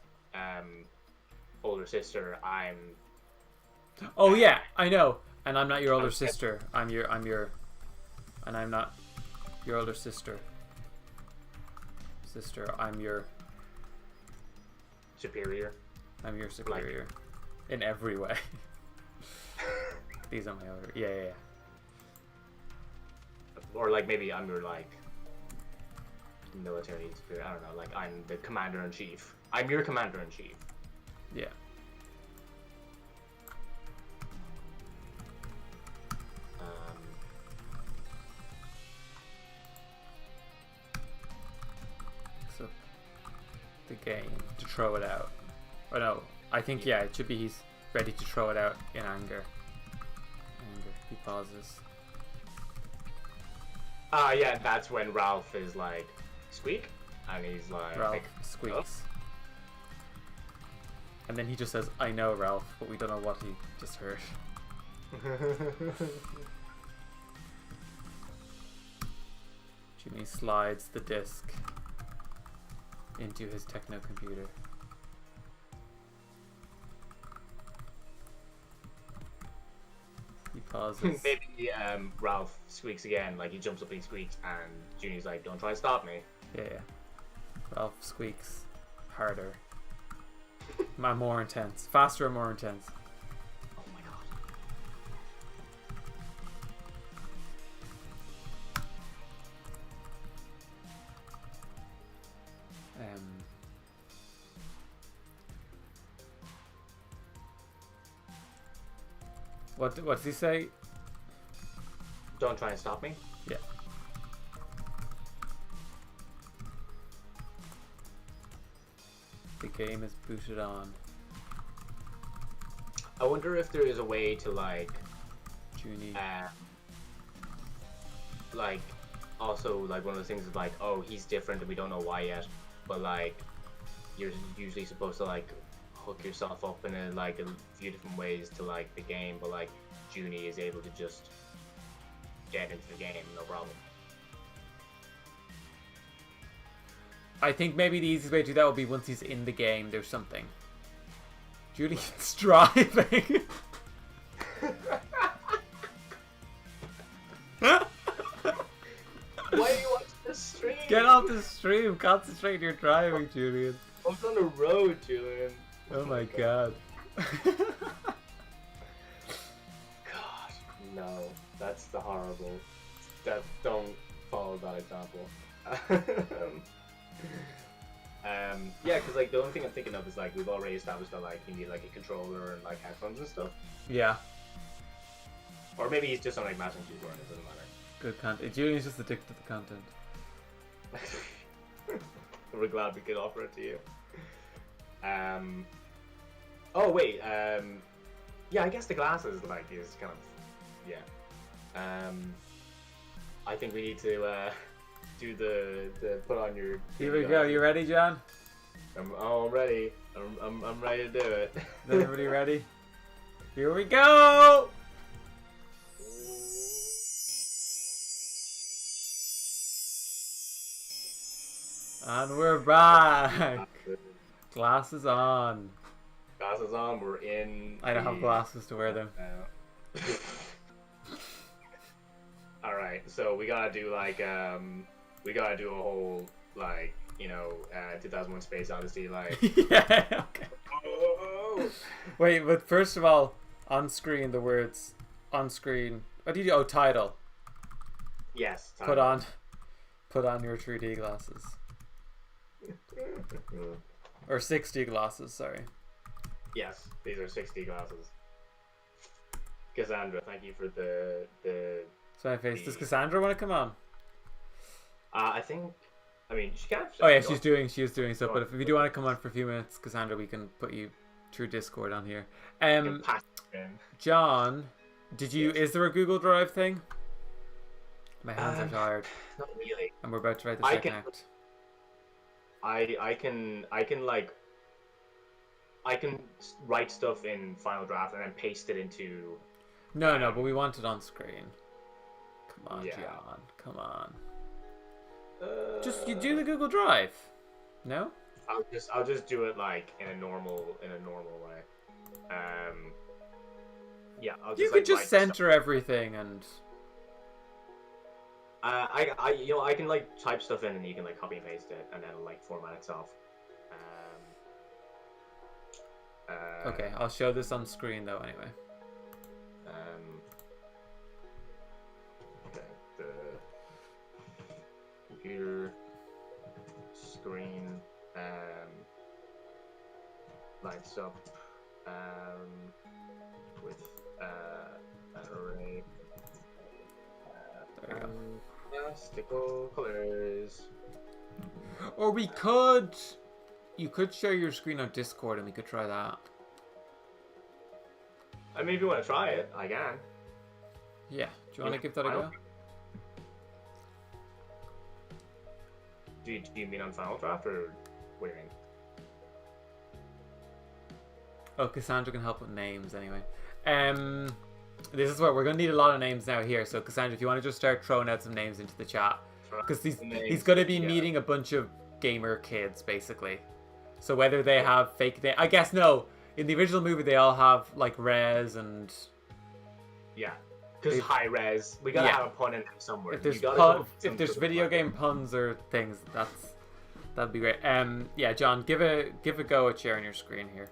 older sister. Oh yeah, I know. And I'm not your older sister. I'm your And I'm not your older sister. Sister, I'm your superior. I'm your superior. In every way. These are my older. Yeah, yeah, yeah. Or like maybe I'm your like military superior. I don't know. Like I'm the commander-in-chief. I'm your commander-in-chief. Yeah. So the game to throw it out. Oh no, I think yeah, it should be he's ready to throw it out in anger. Anger. He pauses. Yeah, that's when Ralph is like, squeak, and he's like, Ralph squeaks. And then he just says, I know, Ralph, but we don't know what he just heard. Jimmy slides the disc into his techno computer. He pauses. Maybe Ralph squeaks again, like he jumps up and he squeaks, and Junie's like, don't try to stop me. Yeah, yeah. Ralph squeaks harder. More intense. Faster and more intense. Oh my god. What does he say? Don't try and stop me? Yeah. The game is booted on. I wonder if there is a way to like Junie. Like also like one of those things is like, oh, he's different and we don't know why yet, but like you're usually supposed to like hook yourself up in a few different ways to like the game, but like Junie is able to just get into the game, no problem. I think maybe the easiest way to do that would be once he's in the game, there's something. Julian's driving. Why do you watch the stream? Get off the stream. Concentrate your driving, Julian. I'm on the road, Julian. Oh my god. God, no. That's the horrible. Don't follow that example. Yeah, because like the only thing I'm thinking of is like we've already established that like you need like a controller and like headphones and stuff. Yeah. Or maybe he's just on like matching keyboard and it doesn't matter. Good content. Julian's just addicted to the content. We're glad we could offer it to you. Oh wait. Yeah, I guess the glasses like is kind of yeah. I think we need to do the put on your. Here we go. You ready, John? I'm ready. I'm ready to do it. Is everybody ready? Here we go. And we're back. Glasses on. Glasses on. We're in. I don't have glasses to wear them. All right, so we gotta do like we gotta do a whole like 2001: Space Odyssey like. Yeah. Okay. Oh. Wait, but first of all, on screen the words on screen. What do you do? Oh, title. Yes. Title. Put on your 3D glasses. Or 6D glasses, sorry. Yes, these are 6D glasses. Cassandra, thank you for the. So my face. Does Cassandra want to come on? I mean, she can. Oh yeah, she is doing stuff. But if you do want to come on for a few minutes, Cassandra, we can put you through Discord on here. John, did you? Yes. Is there a Google Drive thing? My hands are tired. Not really. And we're about to write the second act. I can write stuff in Final Draft and then paste it into. No, but we want it on screen. Come on, yeah. John. Come on. Just you do the Google Drive. No? I'll just do it like in a normal way. Yeah, I'll just. You could just center everything and. I can like type stuff in and you can like copy and paste it and then it'll like format itself. Okay, I'll show this on screen though anyway. Okay, the computer screen lights up with an array There you go. fantastical colors. Or you could share your screen on Discord and we could try that. I mean, if you want to try it, I can. Yeah, do you want to give that a go? Do you mean on Final Draft or what do you mean? Oh, Cassandra can help with names anyway. This is where we're going to need a lot of names now here. So Cassandra, if you want to just start throwing out some names into the chat. Because he's going to be meeting a bunch of gamer kids, basically. So whether they have fake names... I guess no. In the original movie, they all have, like, res and... Yeah. Because high res. We got to have a pun in there somewhere. If there's video game puns or things, that'd be great. Yeah, John, give a go at sharing your screen here.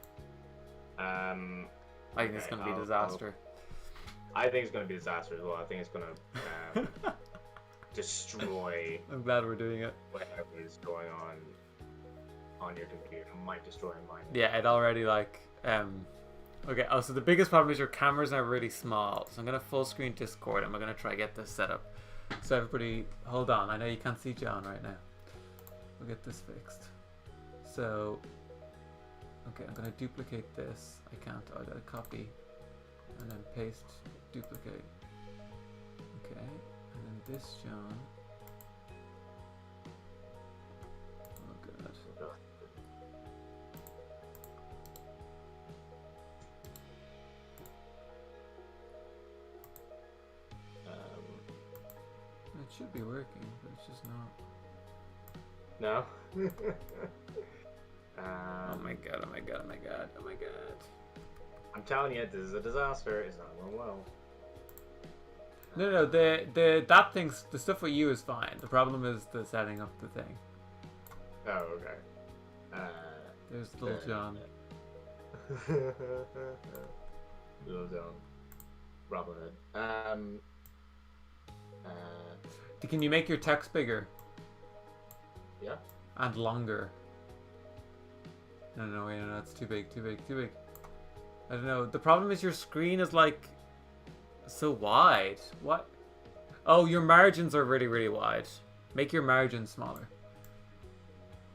I think it's going to be a disaster. I think it's going to be a disaster as well. I think it's going to destroy... I'm glad we're doing it. Whatever is going on your computer. It might destroy mine. Yeah, it already, like... Okay, so the biggest problem is your cameras are really small. So I'm going to full screen Discord and we're going to try to get this set up. So everybody, hold on. I know you can't see John right now. We'll get this fixed. So... Okay, I'm going to duplicate this. I can't. I got to copy and then paste, duplicate. Okay, and then this John. Oh god. It should be working, but it's just not. No. Oh my god, oh my god, oh my god, oh my god. I'm telling you, this is a disaster. It's not going well. No, the stuff with you is fine. The problem is the setting up the thing. Oh, okay. There's little John. Little John. Robin Hood. Can you make your text bigger? Yeah. And longer? No, wait, no, that's too big. I don't know. The problem is your screen is like so wide. What? Oh, your margins are really, really wide. Make your margins smaller.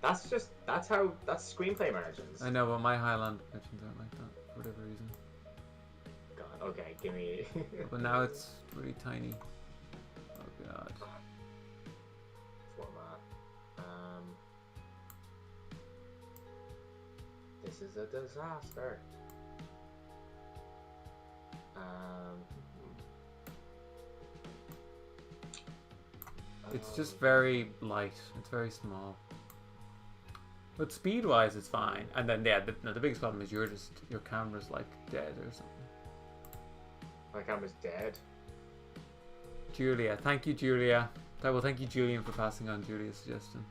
That's screenplay margins. I know, but my Highland margins aren't like that for whatever reason. God, okay, give me. But now it's really tiny. Oh god. Format. This is a disaster. It's just very light. It's very small. But speed-wise, it's fine. And then, yeah, the biggest problem is your camera's like dead or something. My camera's dead. Julia, thank you, Julia. Well, thank you, Julian, for passing on Julia's suggestion.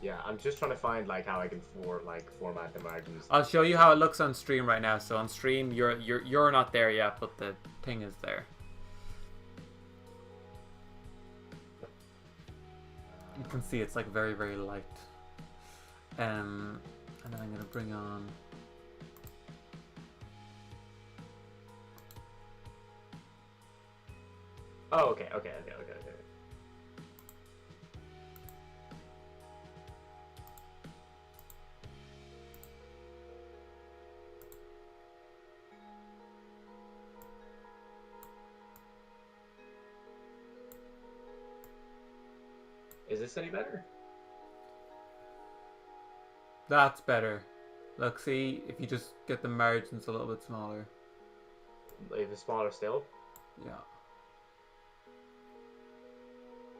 Yeah, I'm just trying to find like how I can format the margins. I'll show you how it looks on stream right now. So on stream, you're not there yet, but the thing is there. You can see it's like very, very light. And then I'm gonna bring on. Oh, okay. Is this any better? That's better. Look, see, if you just get the margins a little bit smaller. Even smaller still? Yeah.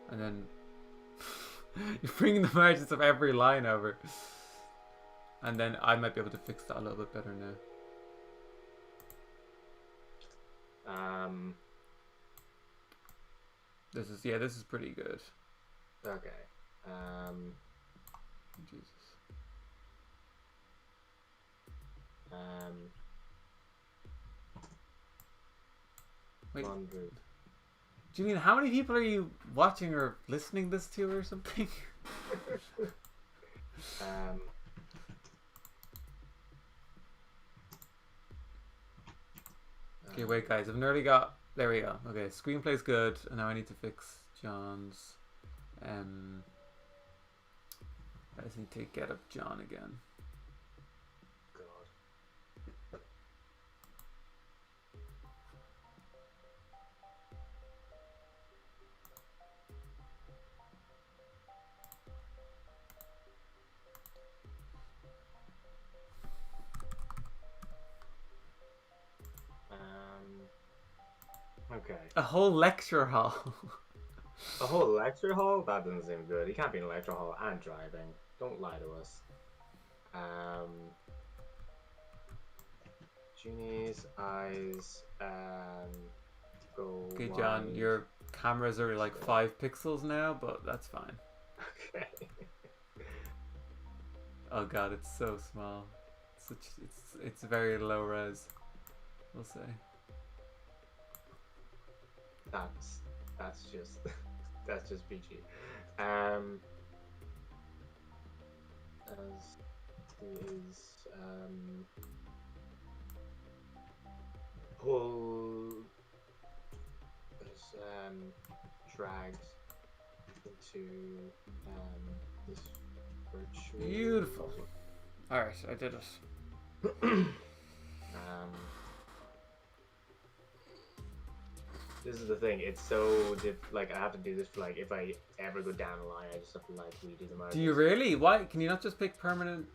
And then you're bringing the margins of every line over. And then I might be able to fix that a little bit better now. This is pretty good. Okay. Jesus. Wait. 100. Do you mean how many people are you watching or listening this to or something? Okay, wait, guys. I've nearly got. There we go. Okay, screenplay's good, and now I need to fix John's. I just need to get up John again. Okay. A whole lecture hall. A whole lecture hall? That doesn't seem good. He can't be in a lecture hall and driving. Don't lie to us. Junie's eyes go. Okay, John, wide. your cameras are like 5 pixels now, but that's fine. Okay. Oh god, it's so small. It's very low res. We'll say. That's just that's just PG. As is pull is dragged into this virtual. Beautiful. Alright, I did it. This is the thing. It's so like I have to do this for like if I ever go down the line, I just have to like redo the markers. Do you really? Why? Can you not just pick permanent?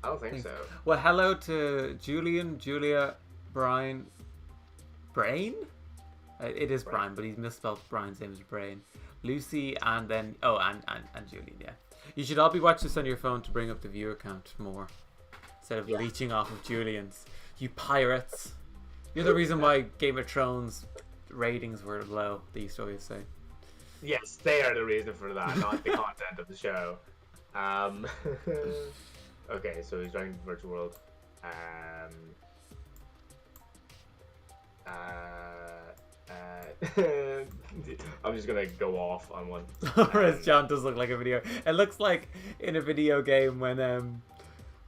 I don't think so. Well, hello to Julian, Julia, Brian, Brain. It is Brian, but he's misspelled Brian's name is Brain. Lucy, and then and Julian. Yeah, you should all be watching this on your phone to bring up the viewer count more, instead of leeching off of Julian's. You pirates! You're the reason why Game of Thrones ratings were low. They used to always say. Yes, they are the reason for that, not the content of the show. Okay, so he's running the virtual world. I'm just gonna go off on one. Whereas John does look like a video. It looks like in a video game when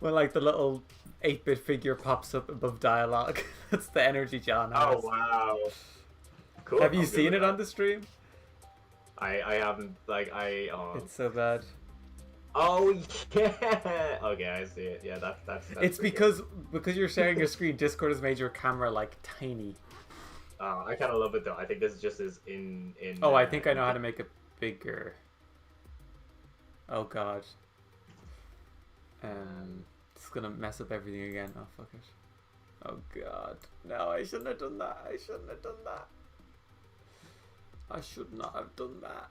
like the little 8-bit figure pops up above dialogue. That's the energy John has. Oh wow! Cool. Have you seen it on the stream? I haven't. Like It's so bad. Oh yeah. Okay, I see it. Yeah, that's it's because you're sharing your screen. Discord has made your camera like tiny. I kind of love it though. I think this just is in. Oh, I think I know how to make it bigger. Oh god. It's gonna mess up everything again. Oh fuck it. Oh god. No, I shouldn't have done that. I shouldn't have done that. I should not have done that.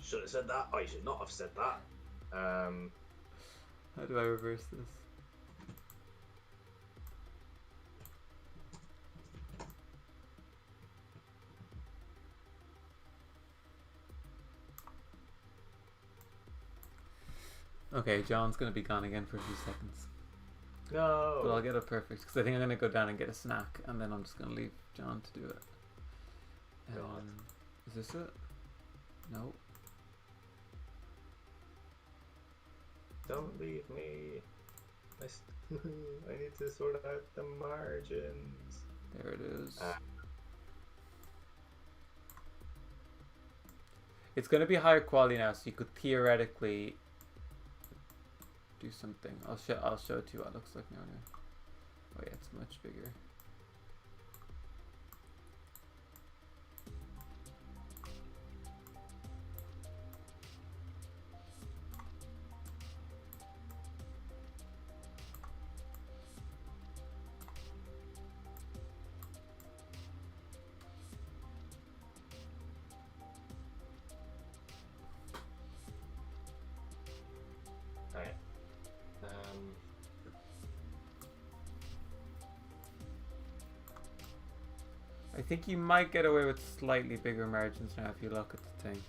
Should have said that. I should not have said that. How do I reverse this? Okay, John's gonna be gone again for a few seconds. No. But I'll get it perfect because I think I'm gonna go down and get a snack, and then I'm just gonna leave John to do it. Is this it? No. Don't leave me. I need to sort out the margins. There it is. It's gonna be higher quality now, so you could theoretically do something. I'll show it to you what it looks like now. Oh yeah, it's much bigger. I think you might get away with slightly bigger margins now if you look at the thing.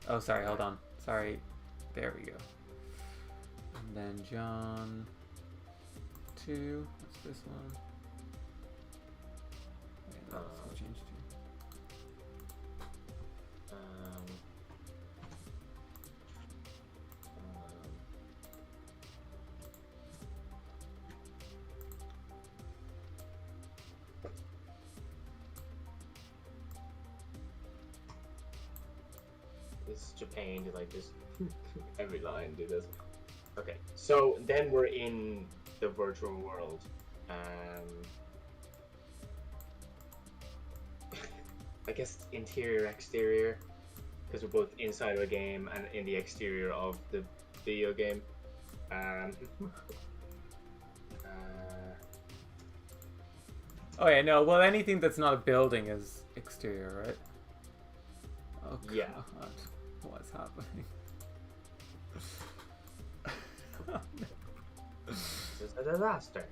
Oh, sorry, hold on. Sorry. There we go. And then John 2. What's this one? Wait, no, that's not changed to. This Japan, like just every line do this. Okay, so then we're in the virtual world. I guess interior, exterior, because we're both inside of a game and in the exterior of the video game. Oh yeah, no. Well, anything that's not a building is exterior, right? Oh god, yeah. What's happening? This is a disaster.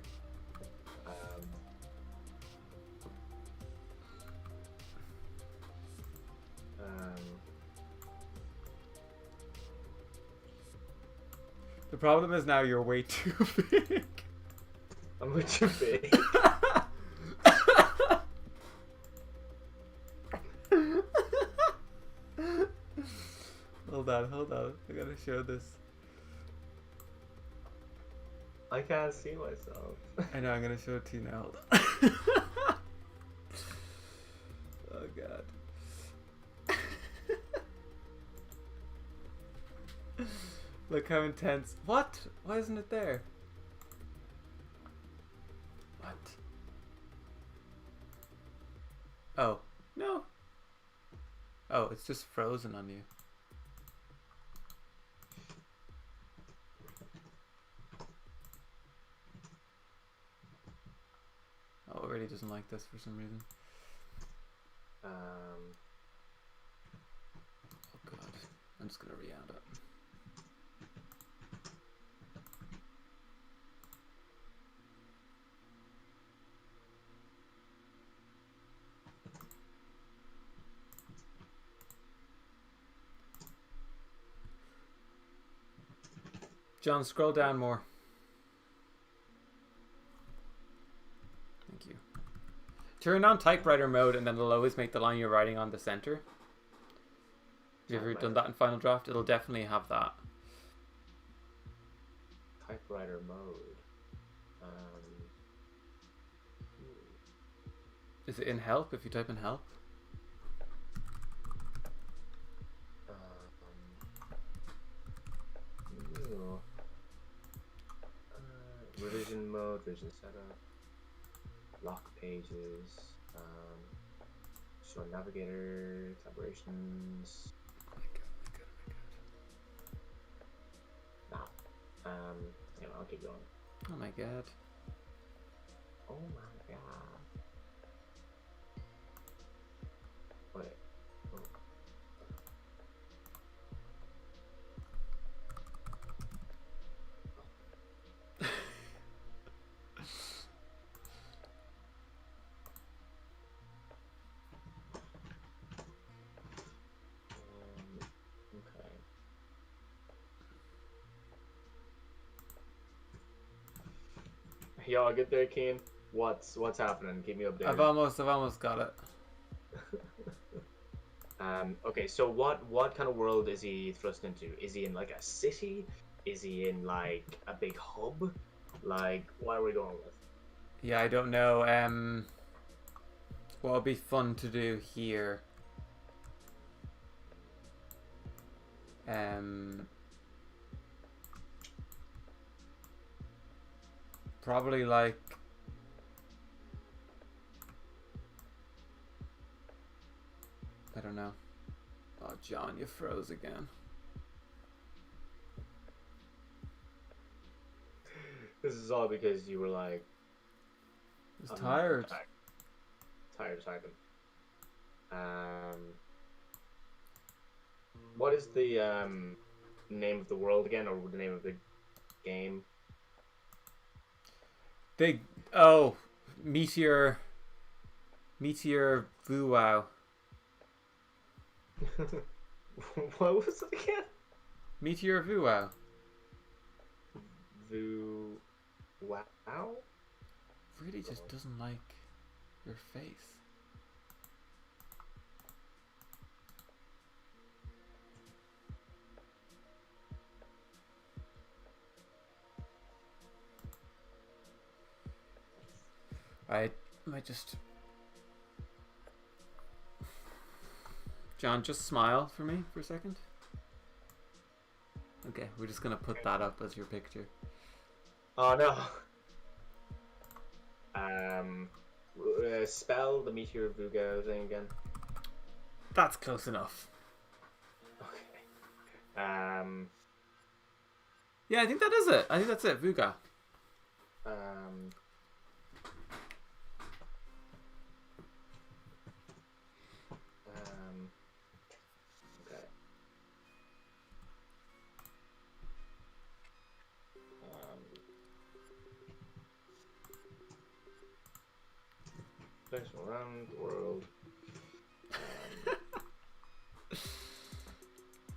The problem is now you're way too big. I'm way too big. Hold on. I gotta show this. I can't see myself. I know, I'm gonna show it to you now. Hold on. Oh god. Look how intense. What? Why isn't it there? What? Oh, no. Oh, it's just frozen on you. Oh, it really doesn't like this for some reason. Oh god. I'm just gonna re-add it. John, scroll down more. Thank you. Turn on typewriter mode and then it'll always make the line you're writing on the center. Have you ever done that in Final Draft? It'll definitely have that. Typewriter mode. Is it in help if you type in help? Revision mode, revision setup, lock pages, show navigator, collaborations. Oh my god. Nah. I'll keep going. Oh my god. Oh my god. Wait. Oh. Yo, get there, Keen. What's happening? Keep me updated. I've almost got it. Okay, so what kind of world is he thrust into? Is he in like a city? Is he in like a big hub? Like, what are we going with? Yeah, I don't know. What would be fun to do here? Probably like I don't know. Oh, John, you froze again. This is all because you were like, I was tired. Tired of typing. What is the name of the world again, or the name of the game? Big meteor voo wow. What was it again? Meteor voo wow. Wow? Really just doesn't like your face. I might just... John, just smile for me for a second. Okay, we're just gonna put that up as your picture. Oh no. Spell the Meteor Vuga thing again. That's close enough. Okay. Yeah, I think that is it. I think that's it. Vuga. Okay. Place around the world.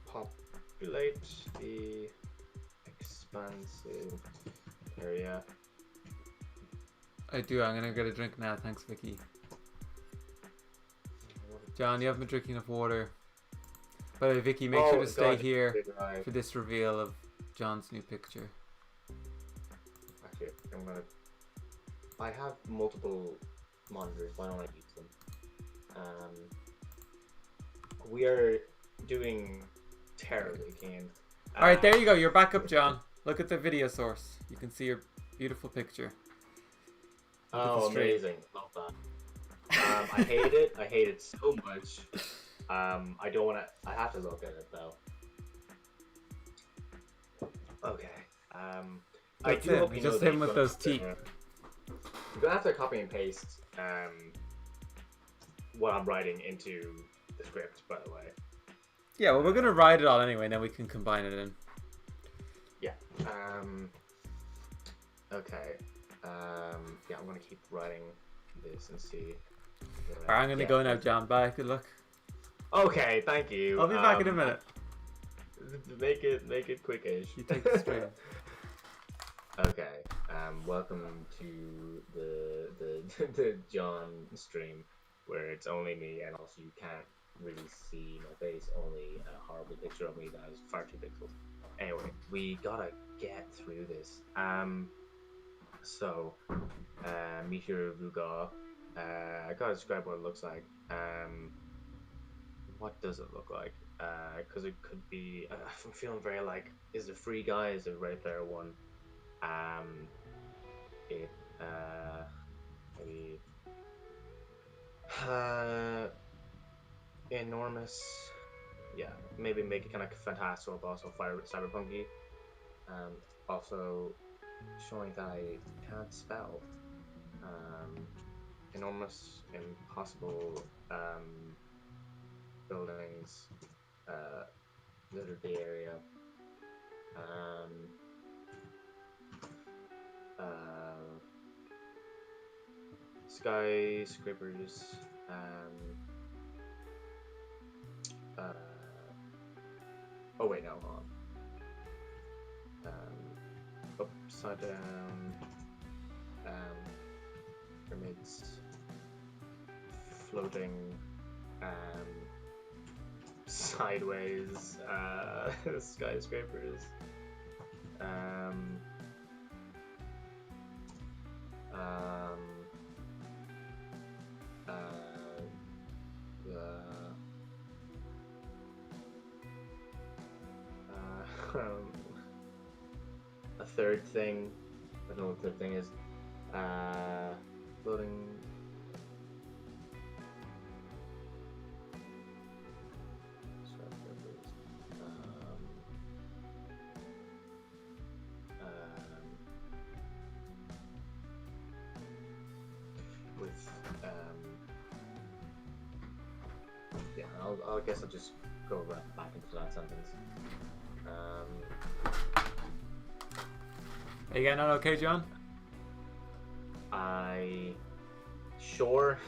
Populate the expansive area. I do. I'm gonna get a drink now. Thanks, Vicky. John, you haven't been drinking enough water. By the way, Vicky, make sure to stay here for this reveal of John's new picture. Actually, I have multiple monitors. Why don't I use them? We are doing terribly, Kane. Alright, there you go. You're back up, John. Look at the video source. You can see your beautiful picture. Oh, amazing. Love that. I hate it. I hate it so much. I don't want to... I have to look at it, though. Okay. I do hope you just know him with those teeth. You're going to have to copy and paste what I'm writing into the script, by the way. Yeah, well, we're going to write it all anyway, and then we can combine it in. Yeah. Okay. Yeah, I'm going to keep writing this and see. Alright, I'm going to go now, John. Bye. Good luck. Okay, thank you. I'll be back in a minute. Make it quickish. You take the stream. Okay. Welcome to the John stream, where it's only me, and also you can't really see my face. Only a horrible picture of me that has far too pixels. Anyway, we gotta get through this. So, Meteor Vuga. I gotta describe what it looks like. What does it look like? Because it could be. I'm feeling very like, is it Free Guy? Is it Ready Player One? It maybe enormous. Yeah, maybe make it kind of fantastical, but also cyberpunky. Also showing that I can't spell. Enormous, impossible buildings, littered the area. Skyscrapers. Oh wait, no, hold on. Upside down. Pyramids. Floating. Sideways. Skyscrapers. A third thing. I don't know what the third thing is. Floating. With yeah, I guess I'll just go right back into that sentence. Are you getting on okay, John? Sure.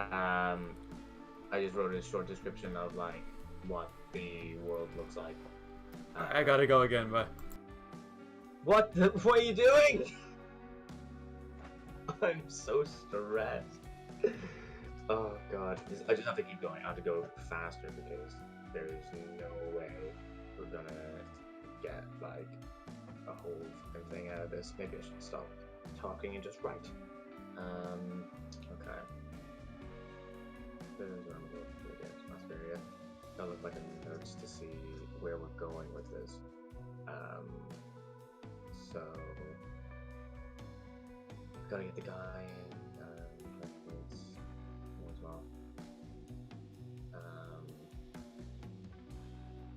I just wrote a short description of like what the world looks like. I gotta go again, but What are you doing? I'm so stressed. Oh god, I just have to keep going. I have to go faster because there's no way we're gonna get like a whole fucking thing out of this. Maybe I should stop talking and just write. Okay. There's where I'm going to get atmosphere. Gotta look like a notes to see where we're going with this. So gotta get the guy in as well.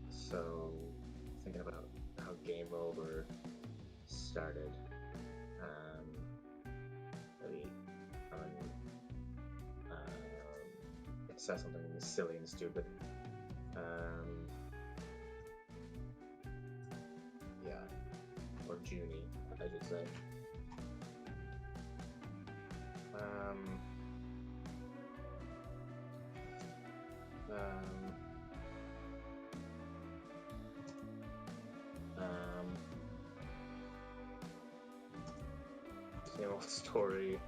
So thinking about how Game Over started. Maybe it says something silly and stupid. Yeah, or Junie, I should say. Same old story,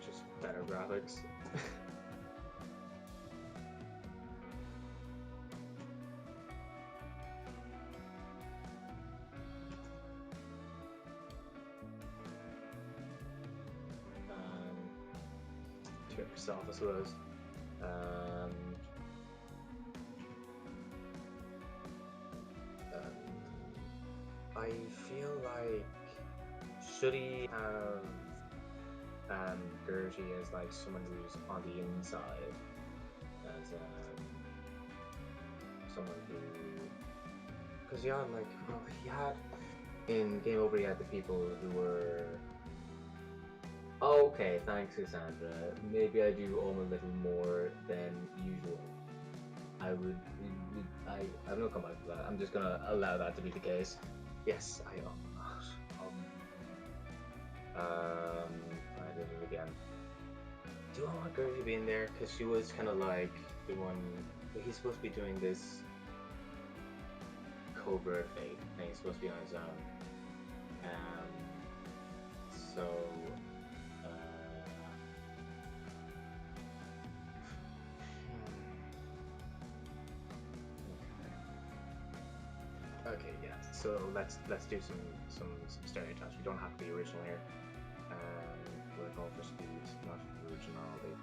just better graphics. To yourself, I suppose. I feel like should he have Gertie as like someone who's on the inside, as someone who, because yeah, like well, he had in Game Over, he had the people who were. Okay, thanks, Cassandra. Maybe I do own a little more than usual. I have no comment for that. I'm just gonna allow that to be the case. Yes, I own a lot. I did it again. Do I want Gertie to be in there? Because she was kind of like the one. He's supposed to be doing this covertly, and he's supposed to be on his own. So. Okay, yeah. So let's do some stereotypes. We don't have to be original here. We're going for speed, not originality.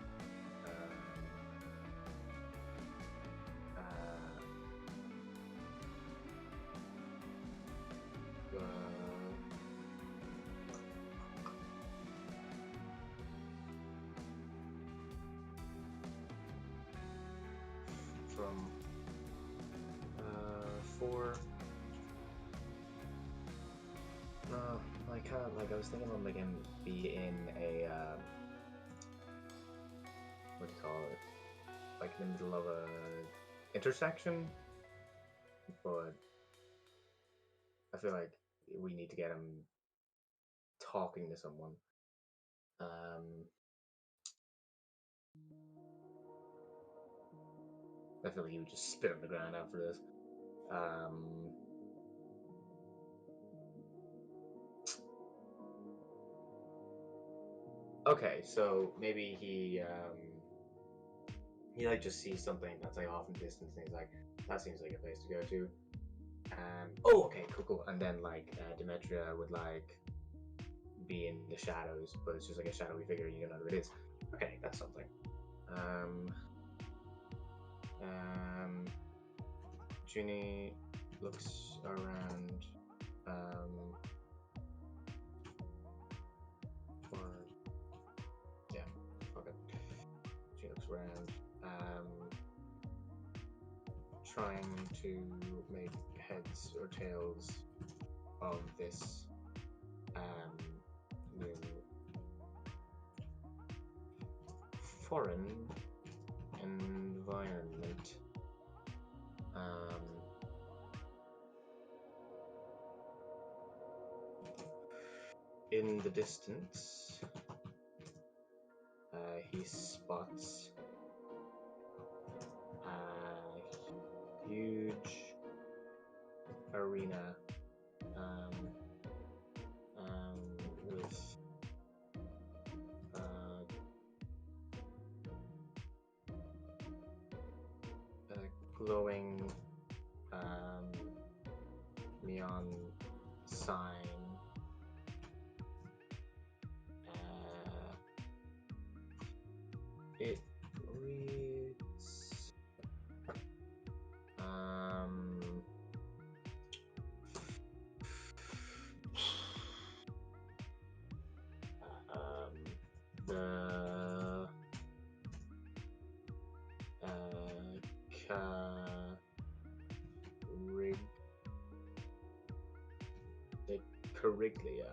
From 4. No, I can't. Like I was thinking of like him be in a what do you call it? Like in the middle of a intersection, but I feel like we need to get him talking to someone. I feel like he would just spit on the ground after this. Okay, so maybe he like just sees something that's like off in the distance, and he's like, that seems like a place to go to. Oh, okay, cool. And then like Demetria would like be in the shadows, but it's just like a shadowy figure, you know who it is. Okay, that's something. Junie looks around. Or yeah, okay. She looks around. Trying to make heads or tails of this new foreign environment. In the distance, he spots a huge arena with a glowing neon sign. It reads the Cariglia.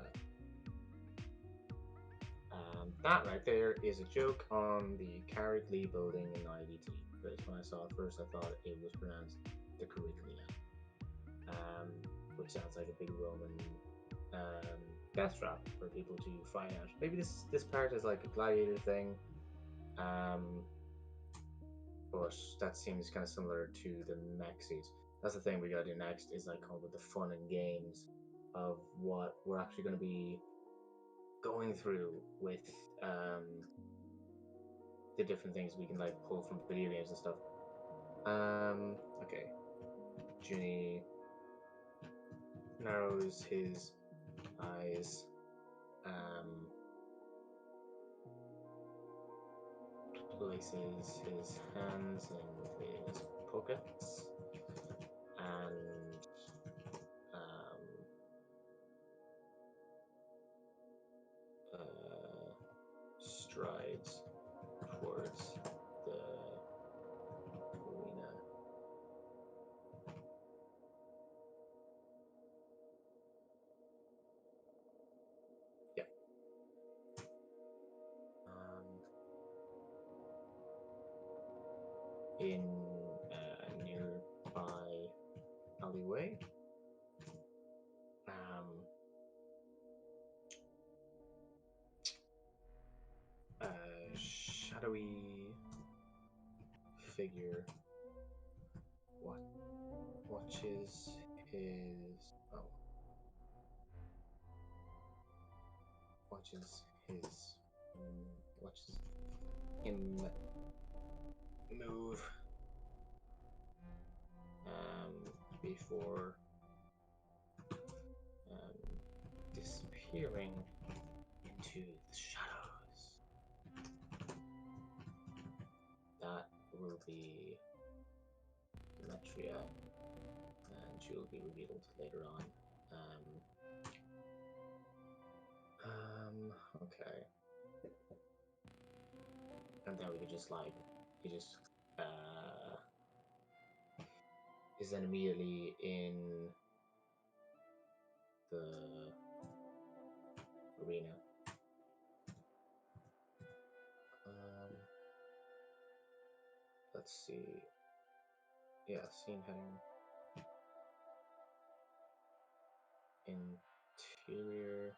That right there is a joke on the Carrigley building in IDT. Because when I saw it first, I thought it was pronounced the Cariglia, which sounds like a big Roman death trap for people to find out. Maybe this part is like a gladiator thing, but that seems kind of similar to the mech suits. That's the thing we gotta do next, is like come up with the fun and games of what we're actually going to be going through with the different things we can like pull from video games and stuff. Okay. Ginny narrows his eyes, places his hands in his pockets, and strides towards the arena. Yep. In a nearby alleyway, a shadowy figure watches his watches him move before disappearing into the shadows. That will be Demetria, and she will be revealed later on. Okay. And then we could just like, he just is then immediately in the arena. Let's see. Yeah, scene heading. Interior.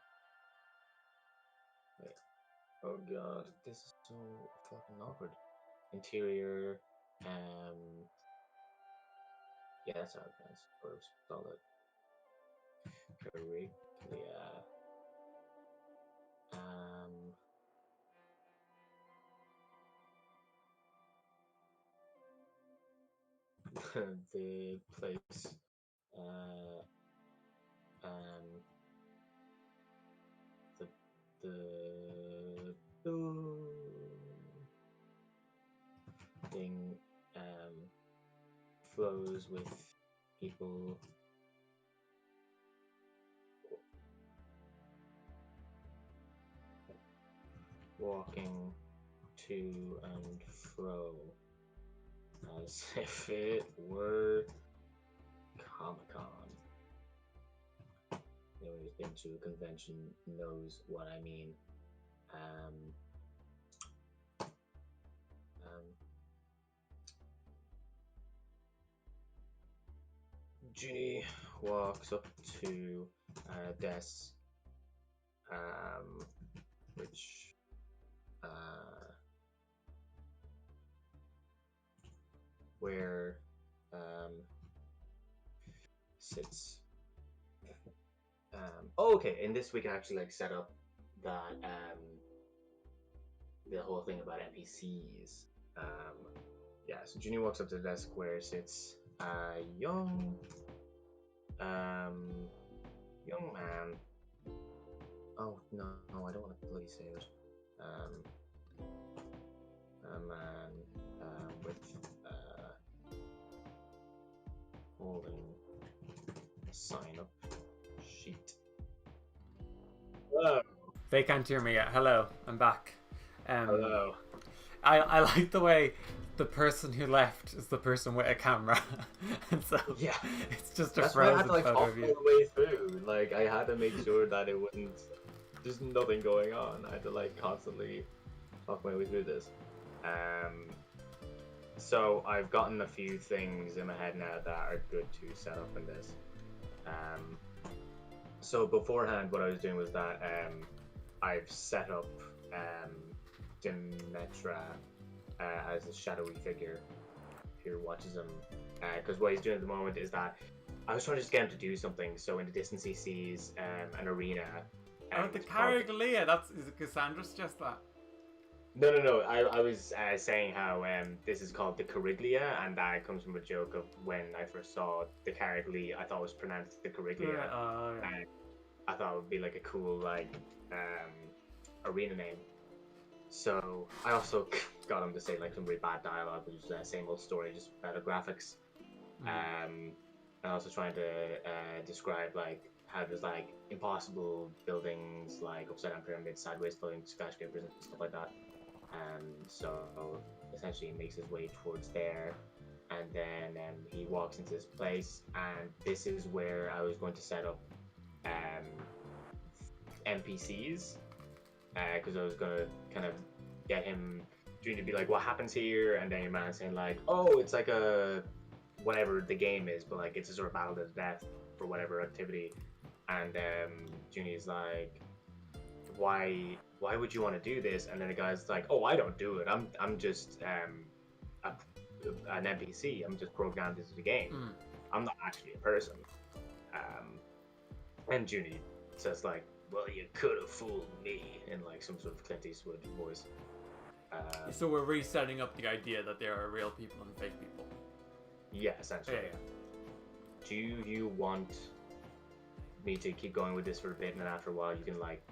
Wait. Oh god, this is so fucking awkward. Interior. Yeah, that's how it goes. Or spell it. Curricula. The place. The thing flows with people walking to and fro as if it were Comic-Con. Anyone who's been to a convention knows what I mean. Ginny walks up to a desk which where sits. Okay, in this we can actually like set up that the whole thing about NPCs. Yeah, so Junior walks up to the desk where sits a young man. Oh no, I don't want to bloody say it. A man with holding a sign up sheet. Hello. They can't hear me yet. Hello, I'm back. Hello. I like the way the person who left is the person with a camera, and so Yeah, it's just a that's why I had frozen to like photo talk of all you. the way through. Like I had to make sure that it wasn't just nothing going on. I had to like constantly talk my way through this. So I've gotten a few things in my head now that are good to set up in this. So beforehand, what I was doing was that I've set up Demetra as a shadowy figure who watches him. Because what he's doing at the moment is that I was trying to just get him to do something. So in the distance, he sees an arena. Oh, the he's probably- Caraglia. Is it Cassandra suggest that? No. I was saying how this is called the Cariglia, and that comes from a joke of when I first saw the Cariglia, I thought it was pronounced the Cariglia. Yeah. And I thought it would be like a cool like arena name. So I also got him to say like some really bad dialogue, which is the same old story, just better graphics. And also trying to describe like how there's like impossible buildings, like upside down pyramids, sideways floating skyscrapers, and stuff like that. So essentially, he makes his way towards there, and then he walks into this place, and this is where I was going to set up NPCs, because I was gonna kind of get him to be like, "What happens here?" And then your man saying like, "Oh, it's like a whatever the game is, but like it's a sort of battle to the death for whatever activity." And Junie's like, "Why would you want to do this?" And then the guy's like, "Oh, I don't do it. I'm just an NPC. I'm just programmed into the game. I'm not actually a person." And Junie says like, "Well, you could have fooled me," in like some sort of Clint Eastwood voice. So we're resetting up the idea that there are real people and fake people. Yeah, essentially. Yeah. Do you want me to keep going with this for a bit, and then after a while you can like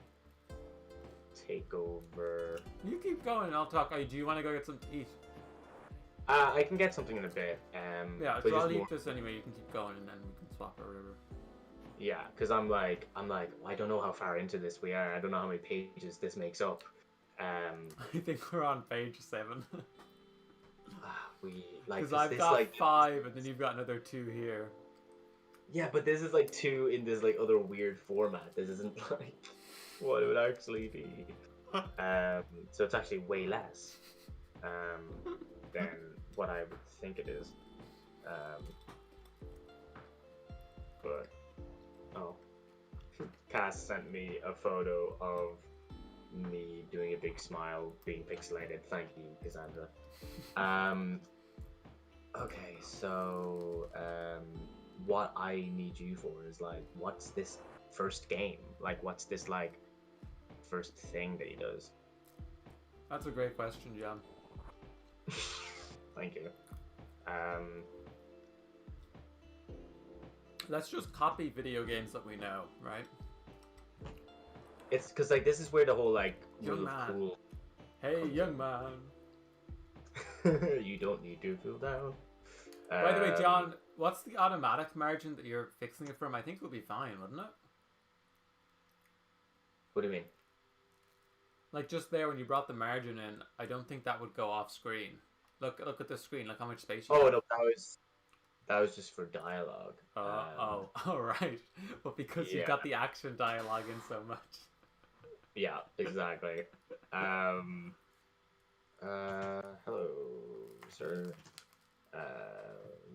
take over? You keep going and I'll talk. Do you want to go get something to eat? I can get something in a bit. Yeah, but so I'll just eat more- this anyway. You can keep going and then we can swap or whatever. Yeah, because I'm like, I don't know how far into this we are. I don't know how many pages this makes up. I think we're on page 7. We like Because I've this, got like 5 and then you've got another 2 here. yeah, but this is like 2 in this like other weird format. This isn't like what it would actually be. So it's actually way less than what I would think it is. But oh, Cass sent me a photo of me doing a big smile, being pixelated. Thank you, Cassandra. Okay, so what I need you for is like, what's this first game? Like, what's this like first thing that he does? That's a great question, John. Thank you. Let's just copy video games that we know, right? It's because like this is where the whole like Young rule man. of cool. Hey, young man. You don't need to feel down. By the way, John, what's the automatic margin that you're fixing it from? I think it would be fine, wouldn't it? What do you mean? Like just there when you brought the margin in, I don't think that would go off screen. Look at the screen. Look how much space you Oh have. no, that was just for dialogue. All right. But because you Yeah. got the action dialogue in so much. Yeah, exactly. Hello, sir.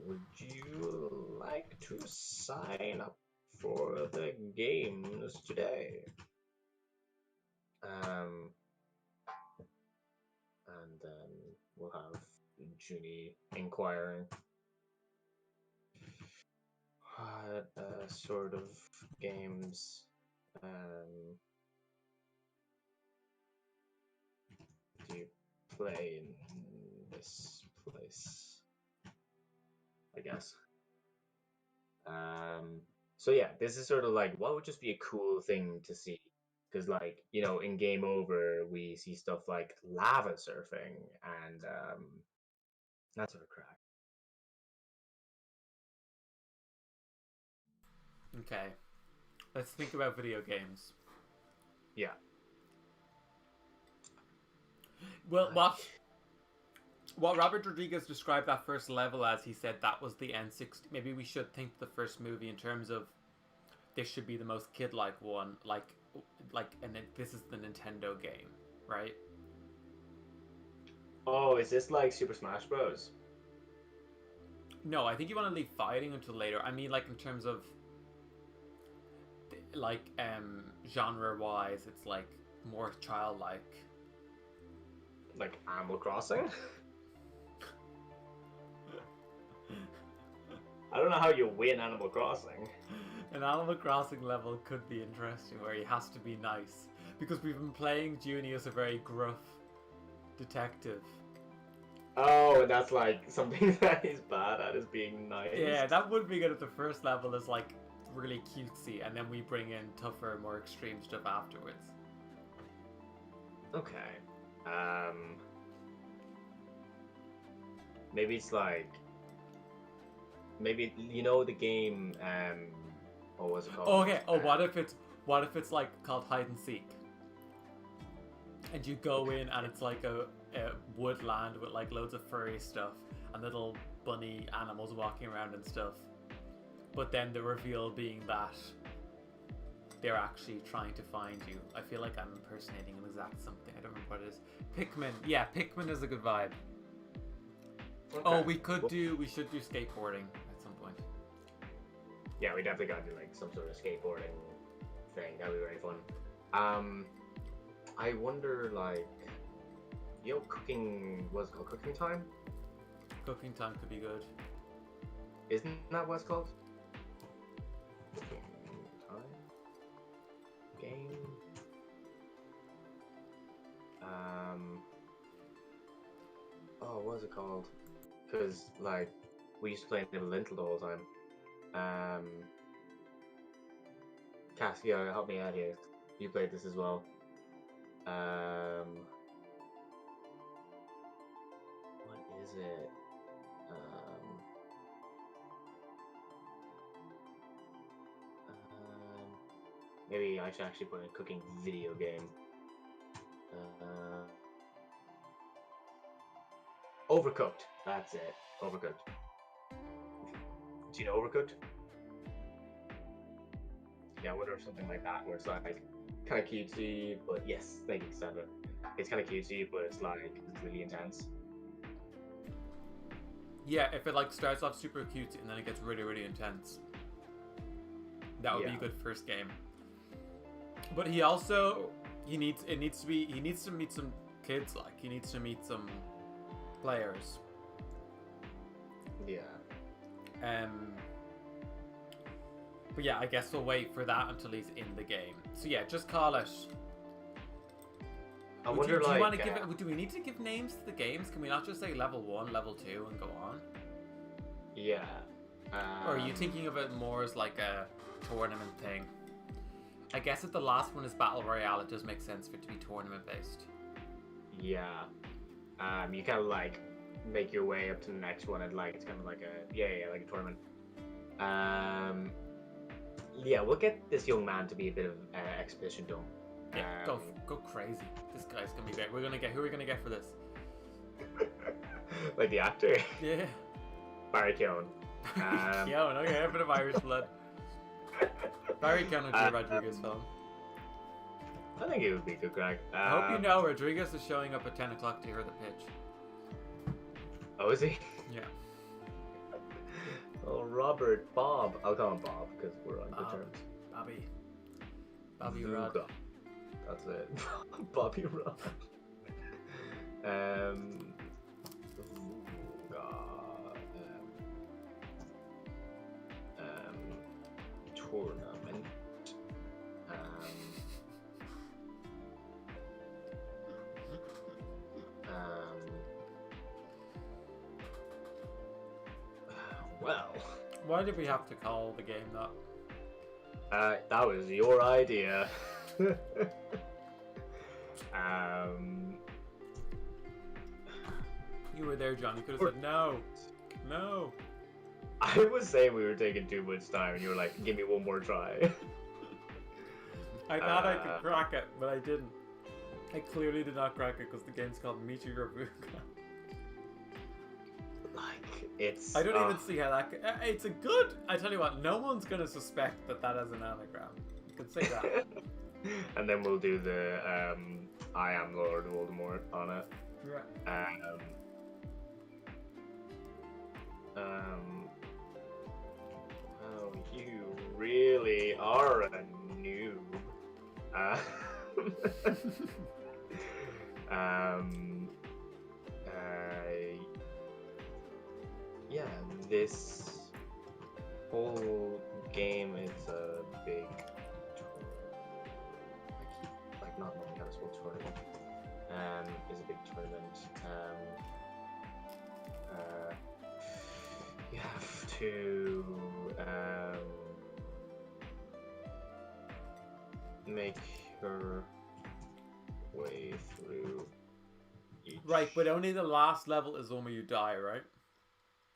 Would you like to sign up for the games today? And then we'll have Junie inquiring. What sort of games do you play in this place? I guess. So yeah, this is sort of like what would just be a cool thing to see, because like in Game Over we see stuff like lava surfing and that sort of crap. Okay. Let's think about video games. Yeah. Well, what Robert Rodriguez described that first level as, he said that was the N60. Maybe we should think the first movie in terms of this should be the most kid-like one, and this is the Nintendo game, right? Oh, is this like Super Smash Bros? No, I think you want to leave fighting until later. I mean, like in terms of like genre-wise, it's like more childlike. Like Animal Crossing? I don't know how you win Animal Crossing. An Animal Crossing level could be interesting, where he has to be nice, because we've been playing Junie as a very gruff detective. Oh, and that's like something that he's bad at, is being nice. Yeah, that would be good if the first level is like really cutesy, and then we bring in tougher, more extreme stuff afterwards. Okay. Maybe it's like maybe the game what was it called? Oh, okay. Oh, what if it's like called hide and seek, and you go in and it's like a woodland with like loads of furry stuff and little bunny animals walking around and stuff, but then the reveal being that they're actually trying to find you. I feel like I'm impersonating an exact something. I don't remember what it is. Pikmin. Yeah, Pikmin is a good vibe. Okay. Oh, we should do skateboarding at some point. Yeah, we definitely gotta do like some sort of skateboarding thing. That'd be very fun. I wonder, like, cooking, what's it called? Cooking time? Cooking time could be good. Isn't that what it's called? Cooking time? Game? Oh, what is it called? Because, like, we used to play Nibble Lintel the whole time. Cass, yeah, help me out here. You played this as well. What is it? Maybe I should actually put in a cooking video game. Overcooked. That's it. Overcooked. Do you know Overcooked? Yeah, I wonder if something like that, where it's like kind of cutesy, but yes, thank you, Sandra. It's kind of cutesy, but it's like it's really intense. Yeah, if it like starts off super cute and then it gets really, really intense, that would be a good first game. But he needs to meet some kids, like he needs to meet some players. Yeah. But yeah, I guess we'll wait for that until he's in the game. So yeah, just call it. I wonder, do you want to give it? Do we need to give names to the games? Can we not just say level 1, level 2, and go on? Yeah. Or are you thinking of it more as like a tournament thing? I guess if the last one is Battle Royale, it does make sense for it to be tournament based. Yeah. You kind of like make your way up to the next one, and like it's kind of like like a tournament. Yeah, we'll get this young man to be a bit of exhibition dome. Yeah, go crazy. This guy's gonna be great. Who are we gonna get for this? Like the actor? Yeah. Barry Keoghan. Keoghan, okay, a bit of Irish blood. Barry Keoghan would be a Rodriguez film. I think it would be good, Greg. I hope you know Rodriguez is showing up at 10 o'clock to hear the pitch. Oh, is he? Yeah. Oh, Robert, Bob. I'll call him Bob because we're on good terms. Bobby Rod. That's it. Bobby Ron. God. Tournament. Well. Why did we have to call the game that? That was your idea. You were there, John. You could have said no. No. I was saying we were taking too much time, and you were like, "Give me one more try." I thought I could crack it, but I didn't. I clearly did not crack it because the game's called Meteor Vuka. Like, it's... I don't even see how that... It's a good... I tell you what, no one's going to suspect that that is an anagram. You can say that. And then we'll do the I am Lord Voldemort on it. Right. Oh, you really are a noob. Yeah, this whole game is a big, like not knowing how to spell tournament, is a big tournament. You have to make your way through each... Right, but only the last level is the one where you die, right?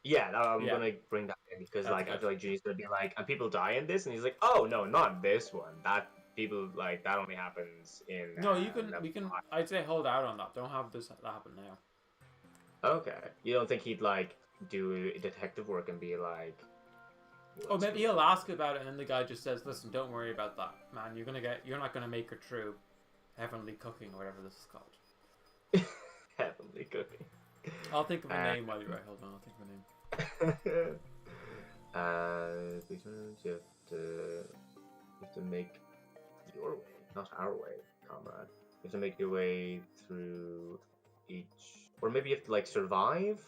Yeah, I'm gonna bring that in because like good. I feel like Ginny's gonna be like, and people die in this, and he's like, oh no, not this one. That people like that only happens in. No, you can. We can. I'd say hold out on that. Don't have this happen now. Okay, you don't think he'd like do detective work and be like? Oh, maybe he'll ask about it, and then the guy just says, "Listen, don't worry about that, man. You're not gonna make it through heavenly cooking or whatever this is called." Heavenly cooking. I'll think of a name while you're right. Hold on, I'll think of a name. You have to make your way, not our way, comrade. You have to make your way through each, or maybe you have to like survive.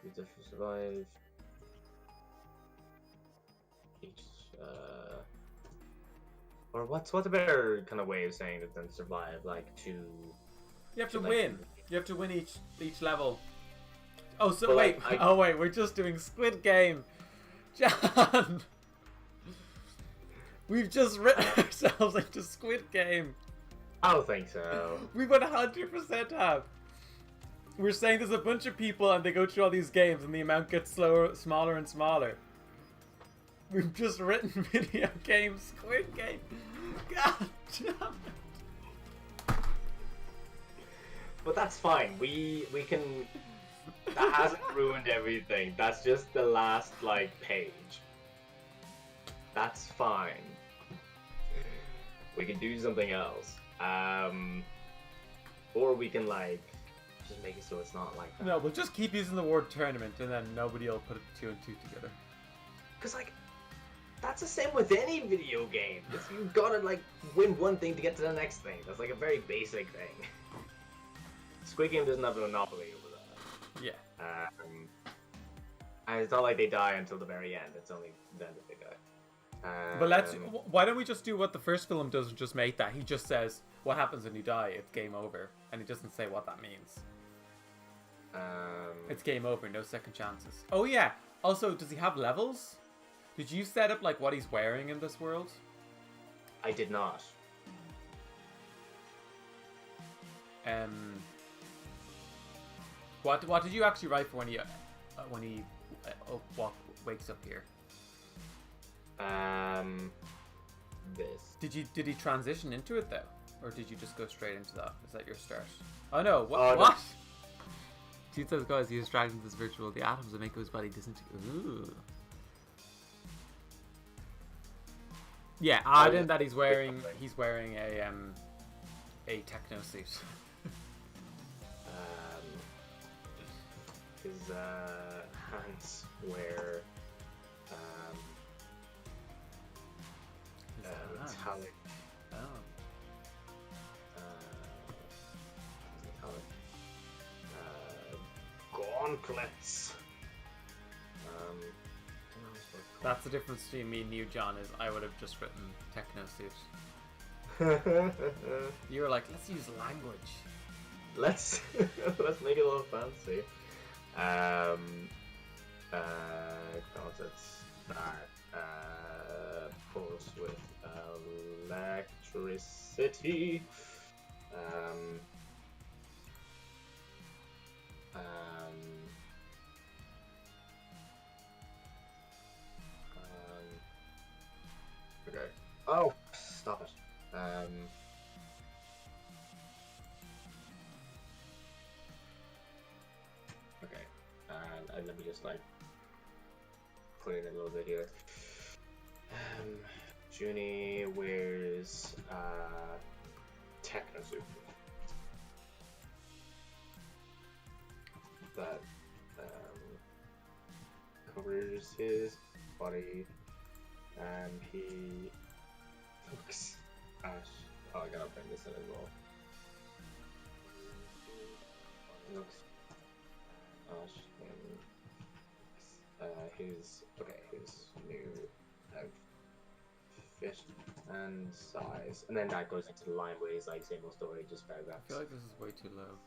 You have to survive each. Or what's a better kind of way of saying it than survive? Like to. You have to like, win. You have to win each level. Oh, so But, wait. like, Oh wait, we're just doing Squid Game, John. We've just written ourselves into Squid Game. I don't think so. We would 100% have. We're saying there's a bunch of people and they go through all these games and the amount gets smaller and smaller. We've just written video game Squid Game. God damn it. But that's fine. We can. That hasn't ruined everything. That's just the last like page. That's fine. We can do something else. Or we can like just make it so it's not like that. No, we'll just keep using the word tournament and then nobody will put 2 and 2 together. Cause like that's the same with any video game. You gotta like win one thing to get to the next thing. That's like a very basic thing. Squid Game doesn't have a monopoly over that. Yeah. And it's not like they die until the very end. It's only then that they die. But why don't we just do what the first film does and just make that? He just says, what happens when you die? It's game over. And he doesn't say what that means. It's game over, no second chances. Oh yeah, also, does he have levels? Did you set up like what he's wearing in this world? I did not. What did you actually write for when he wakes up here? This. Did he transition into it though, or did you just go straight into that? Is that your start? Oh no! What? Oh, no. What? Dude says, guys, he is dragged into this virtual. The atoms that make his body disintegrate. Ooh. Yeah, add in that he's wearing a techno suit. his hands were metallic. Oh. Metallic. Gauntlets. That's the difference between me and you, John, is I would have just written techno suit. You were like, let's use language. let's make it a little fancy. Gauntlets that pulse with electricity. Okay. Oh, stop it. Okay. And let me just like put in a little bit here. Junie wears techno suit that covers his body, and he looks at. Oh, I gotta bring this in as well. He looks at his new outfit and size, and then that goes into the line where he's like same old story, just paragraphs. I feel like this is way too low.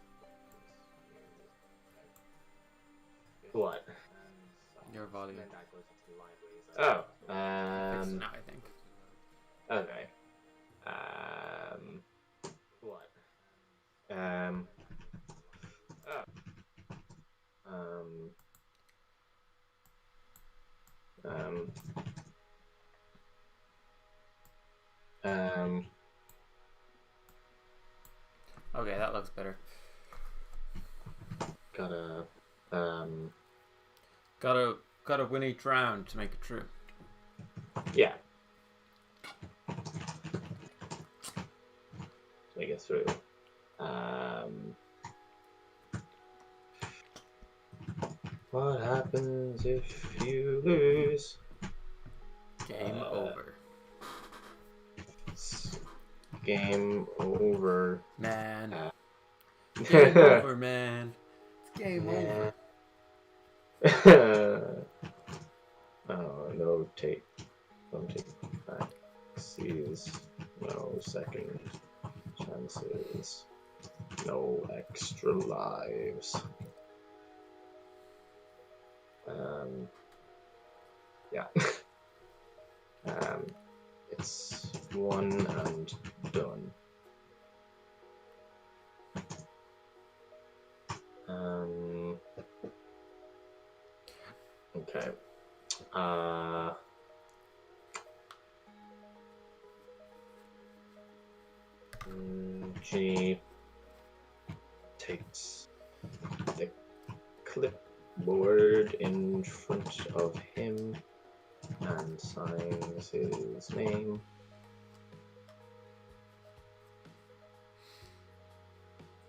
What? Your volume. Oh, Fixed it now, I think. okay. What? Okay, that looks better. Gotta win each round to make it true. Yeah. Make it through. What happens if you lose? Game over. Game over. Man. Game over, man. It's game over. Oh, no take. Don't take back. Sees. No second chances. No extra lives. Yeah. It's one and done. Okay. Ginny takes the clipboard in front of him and signs his name.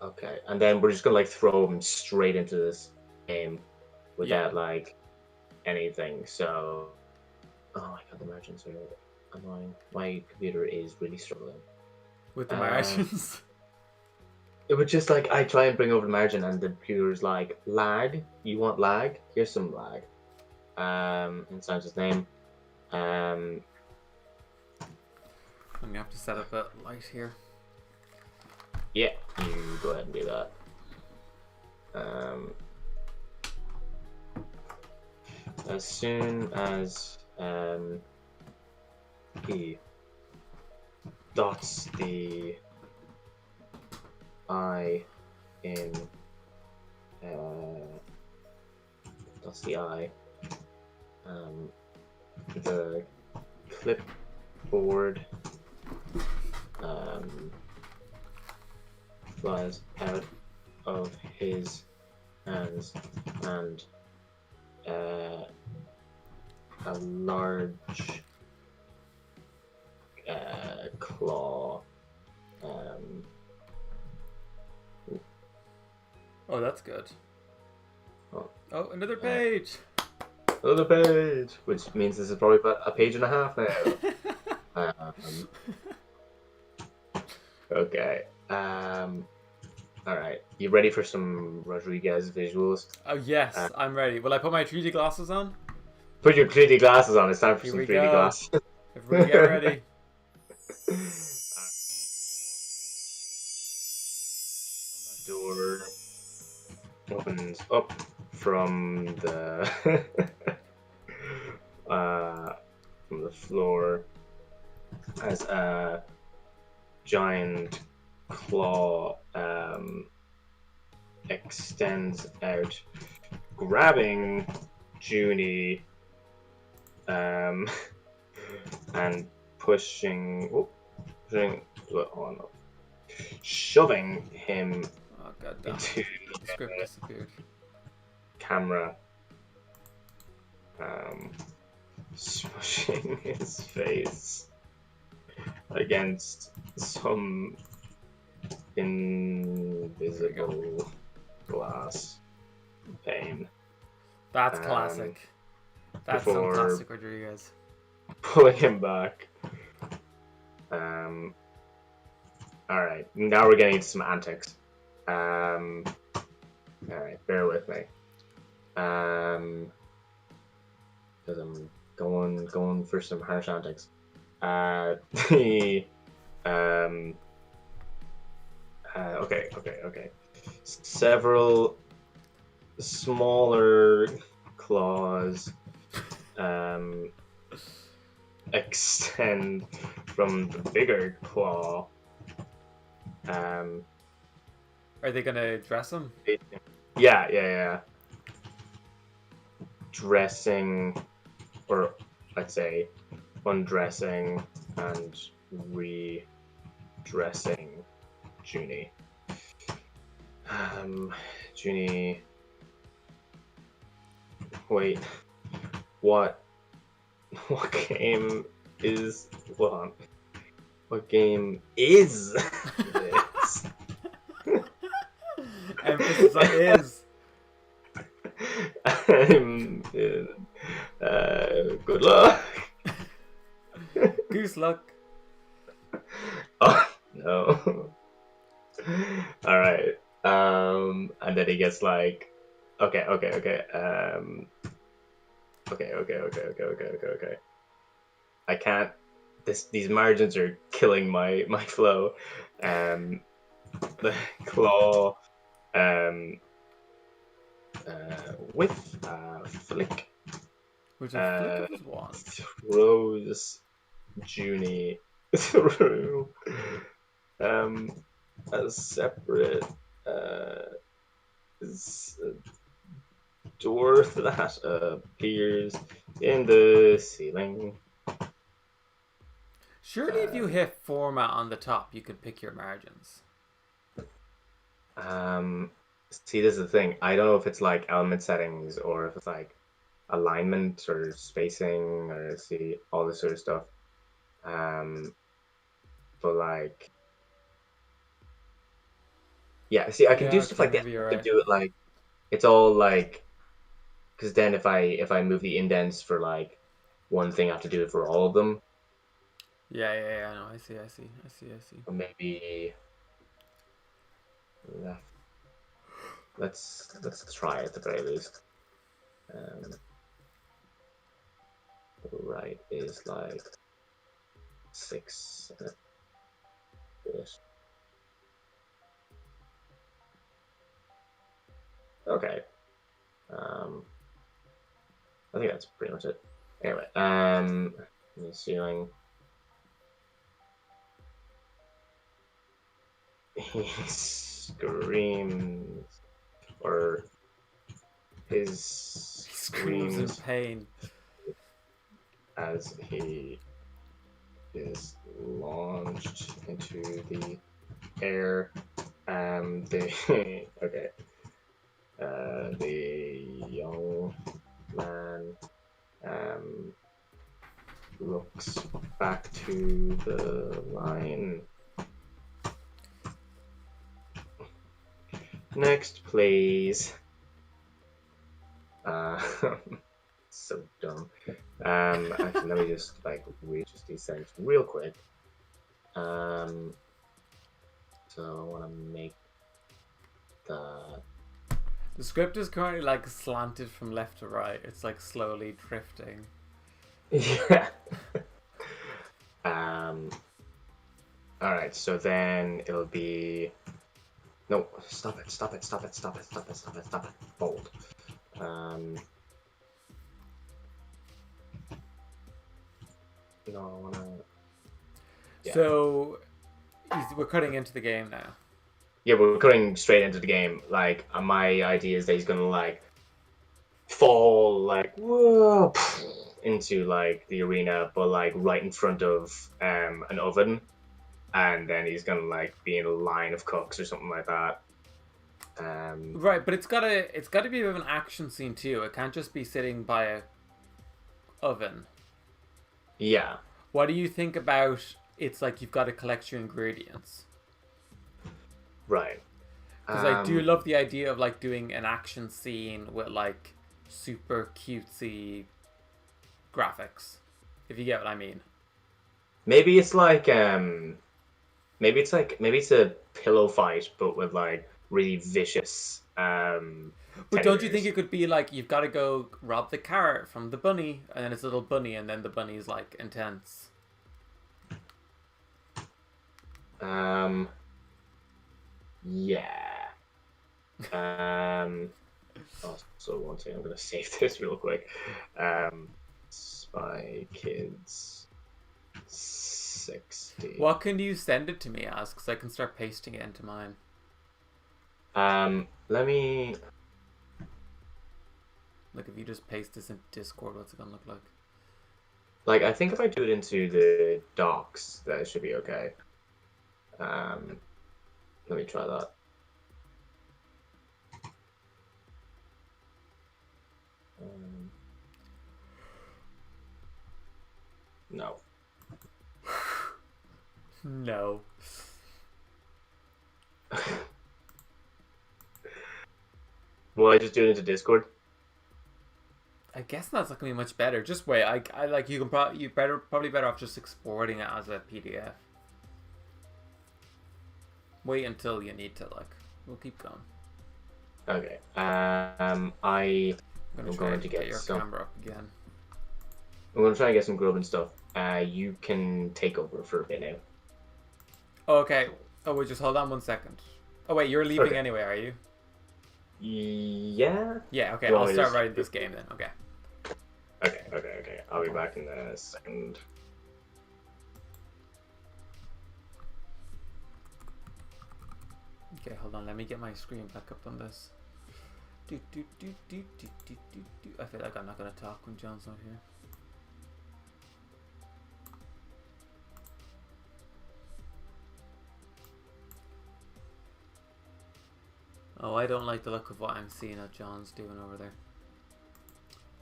Okay, and then we're just gonna like throw him straight into this game without like anything. So, oh my god, the margins are annoying. My computer is really struggling with the margins. It would just like I try and bring over the margin, and the computer's like lag. You want lag? Here's some lag. And signs his name. I'm gonna have to set up a light here. Yeah, you go ahead and do that. As soon as he dots the I in the clipboard flies out of his hands, and a large claw. Oh, that's good. Oh, Oh, another page. Another page, which means this is probably about a page and a half now. Okay. All right. You ready for some Rodriguez visuals? Oh yes, I'm ready. Will I put my 3D glasses on? Put your 3D glasses on. It's time for Here some we 3D go. glasses. Everybody get ready. Door opens up from the from the floor as a giant claw extends out, grabbing Junie and shoving him Oh god damn it. into The script disappeared. camera, smushing his face against some invisible glass pane. That's classic. That's some before- classic Rodriguez. Pulling him back. Alright, now we're getting into some antics. Alright, bear with me. Because I'm going for some harsh antics. Okay. Several smaller claws extend from the bigger claw. Are they gonna dress him? Yeah. Dressing, or let's say undressing and redressing Junie. Junie. Wait. What game is? Hold on. What game is this? Emphasis on is. Good luck. Goose luck. Oh no. Alright. And then he gets like, okay. I can't. These margins are killing my flow. The claw, with a flick, With a flick of his wand. throws Junie through a separate door that appears in the ceiling. Surely if you hit format on the top, you could pick your margins. See, this is the thing. I don't know if it's like element settings or if it's like alignment or spacing or see all this sort of stuff. But like, yeah. See, I can do stuff like that. maybe you're I can right. do it like it's all like, because then if I move the indents for like one thing, I have to do it for all of them. Yeah. No, I see. Or maybe left. Let's try it at the very least. Right is like 6 bit. Okay. I think that's pretty much it. Anyway, the ceiling. He screams, or his Screams in pain. as he is launched into the air. The young man looks back to the line. Next, please. So dumb. Actually, let me just like read just these things real quick. So I want to make the The script is currently like slanted from left to right. It's like slowly drifting. yeah. All right. So then it'll be no. Stop it! Stop it! Stop it! Stop it! Stop it! Stop it! Stop it! Bold. No, I wanna. Yeah. So we're cutting into the game now. Yeah, we're going straight into the game. Like, my idea is that he's gonna like fall like whoa, into like the arena, but like right in front of an oven, and then he's gonna like be in a line of cooks or something like that. Right, but it's gotta be a bit of an action scene too. It can't just be sitting by a oven. Yeah. What do you think about it's like you've got to collect your ingredients? Right. Because I do love the idea of like doing an action scene with like super cutesy graphics, if you get what I mean. Maybe it's like maybe it's a pillow fight, but with like really vicious But don't you predators. think it could be like you've got to go rob the carrot from the bunny, and then it's a little bunny, and then the bunny's like intense. Yeah. Also, one thing, I'm gonna save this real quick. Spy Kids 60. What can you send it to me as? Because I can start pasting it into mine. Let me. Like if you just paste this into Discord, what's it gonna look like? Like, I think if I do it into the docs, that it should be okay. Let me try that. No. No. Will I just do it into Discord? I guess that's not gonna be much better. Just wait. I like you can probably better off just exporting it as a PDF. Wait until you need to like. We'll keep going. Okay. I'm I'm try going to get your some. camera up again. I'm gonna try and get some grub and stuff. You can take over for a bit now. Oh, okay. Oh wait, just hold on 1 second. Oh wait, you're leaving Okay. anyway, are you? Yeah. Yeah. Okay. You I'll want me start to- writing this game then. Okay. Okay. I'll be back in a second. Okay, hold on. Let me get my screen back up on this. I feel like I'm not gonna talk when John's not here. Oh, I don't like the look of what I'm seeing that John's doing over there.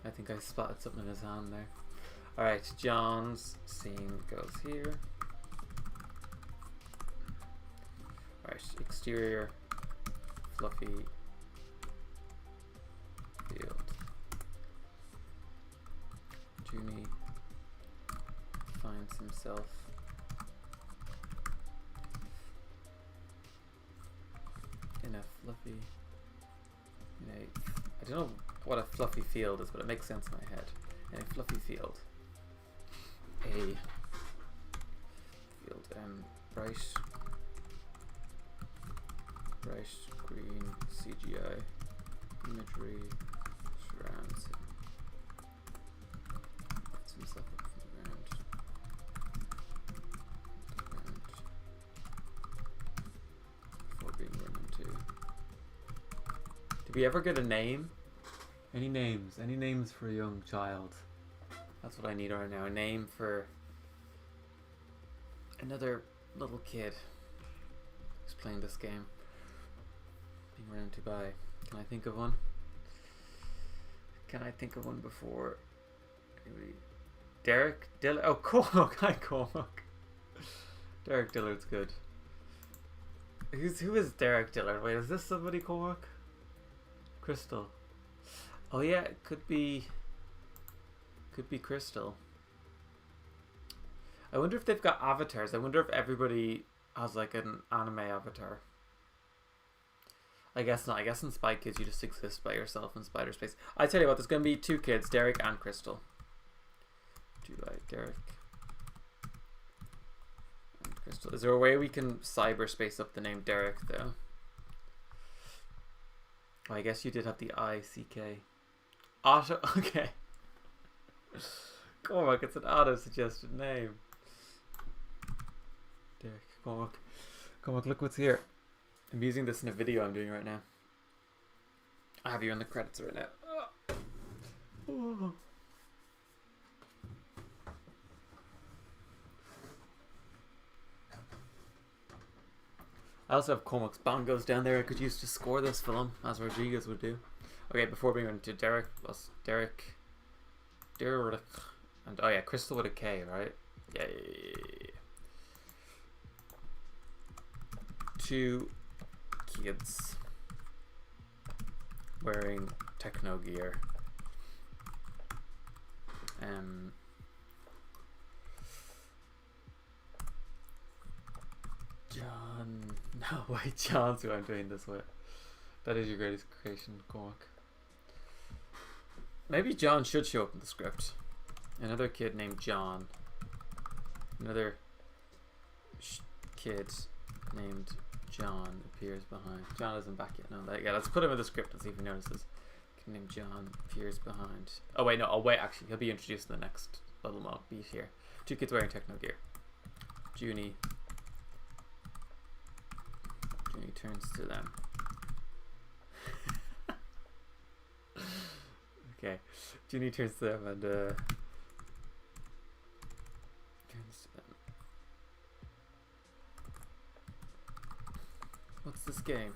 I think I spotted something in his hand there. Alright, John's scene goes here. Alright, exterior, fluffy field. Junie finds himself in a fluffy, I don't know what a fluffy field is, but it makes sense in my head. In a fluffy field. A field, bright green CGI imagery surrounds him. Puts himself up from the ground. Before being run into. Did we ever get a name? Any names? Any names for a young child? That's what I need right now. A name for another little kid who's playing this game. Being run into by. Can I think of one? Can I think of one before? Anybody? Derek Dillard. Oh, Cormac. Hi, Cormac. Derek Dillard's good. Who is Derek Dillard? Wait, is this somebody, Cormac? Crystal. Oh yeah, it could be Crystal. I wonder if they've got avatars. I wonder if everybody has like an anime avatar. I guess not. I guess in Spy Kids you just exist by yourself in Spider Space. I tell you what, there's gonna be 2 kids, Derek and Crystal. Do you like Derek and Crystal? Is there a way we can cyberspace up the name Derek though? Oh, I guess you did have the ICK. Auto. Okay. Cormac, it's an auto-suggested name. Derek, Cormac, look what's here. I'm using this in a video I'm doing right now. I have you in the credits right now. Oh. I also have Cormac's bongos down there I could use to score this film, as Rodriguez would do. Okay, before we go into Derek, and oh yeah, Crystal with a K, right? Yeah. 2 kids wearing techno gear. John. No, wait, John's who I'm doing this with. That is your greatest creation, Cork. Maybe John should show up in the script. Another kid named John. Another kid named John appears behind. John isn't back yet. No, yeah, let's put him in the script and see if he notices. Kid named John appears behind. Oh wait, no. Oh wait, actually, he'll be introduced in the next little mob beat here. 2 kids wearing techno gear. Junie turns to them. Okay, Junie turns to them and turns to them. What's this game?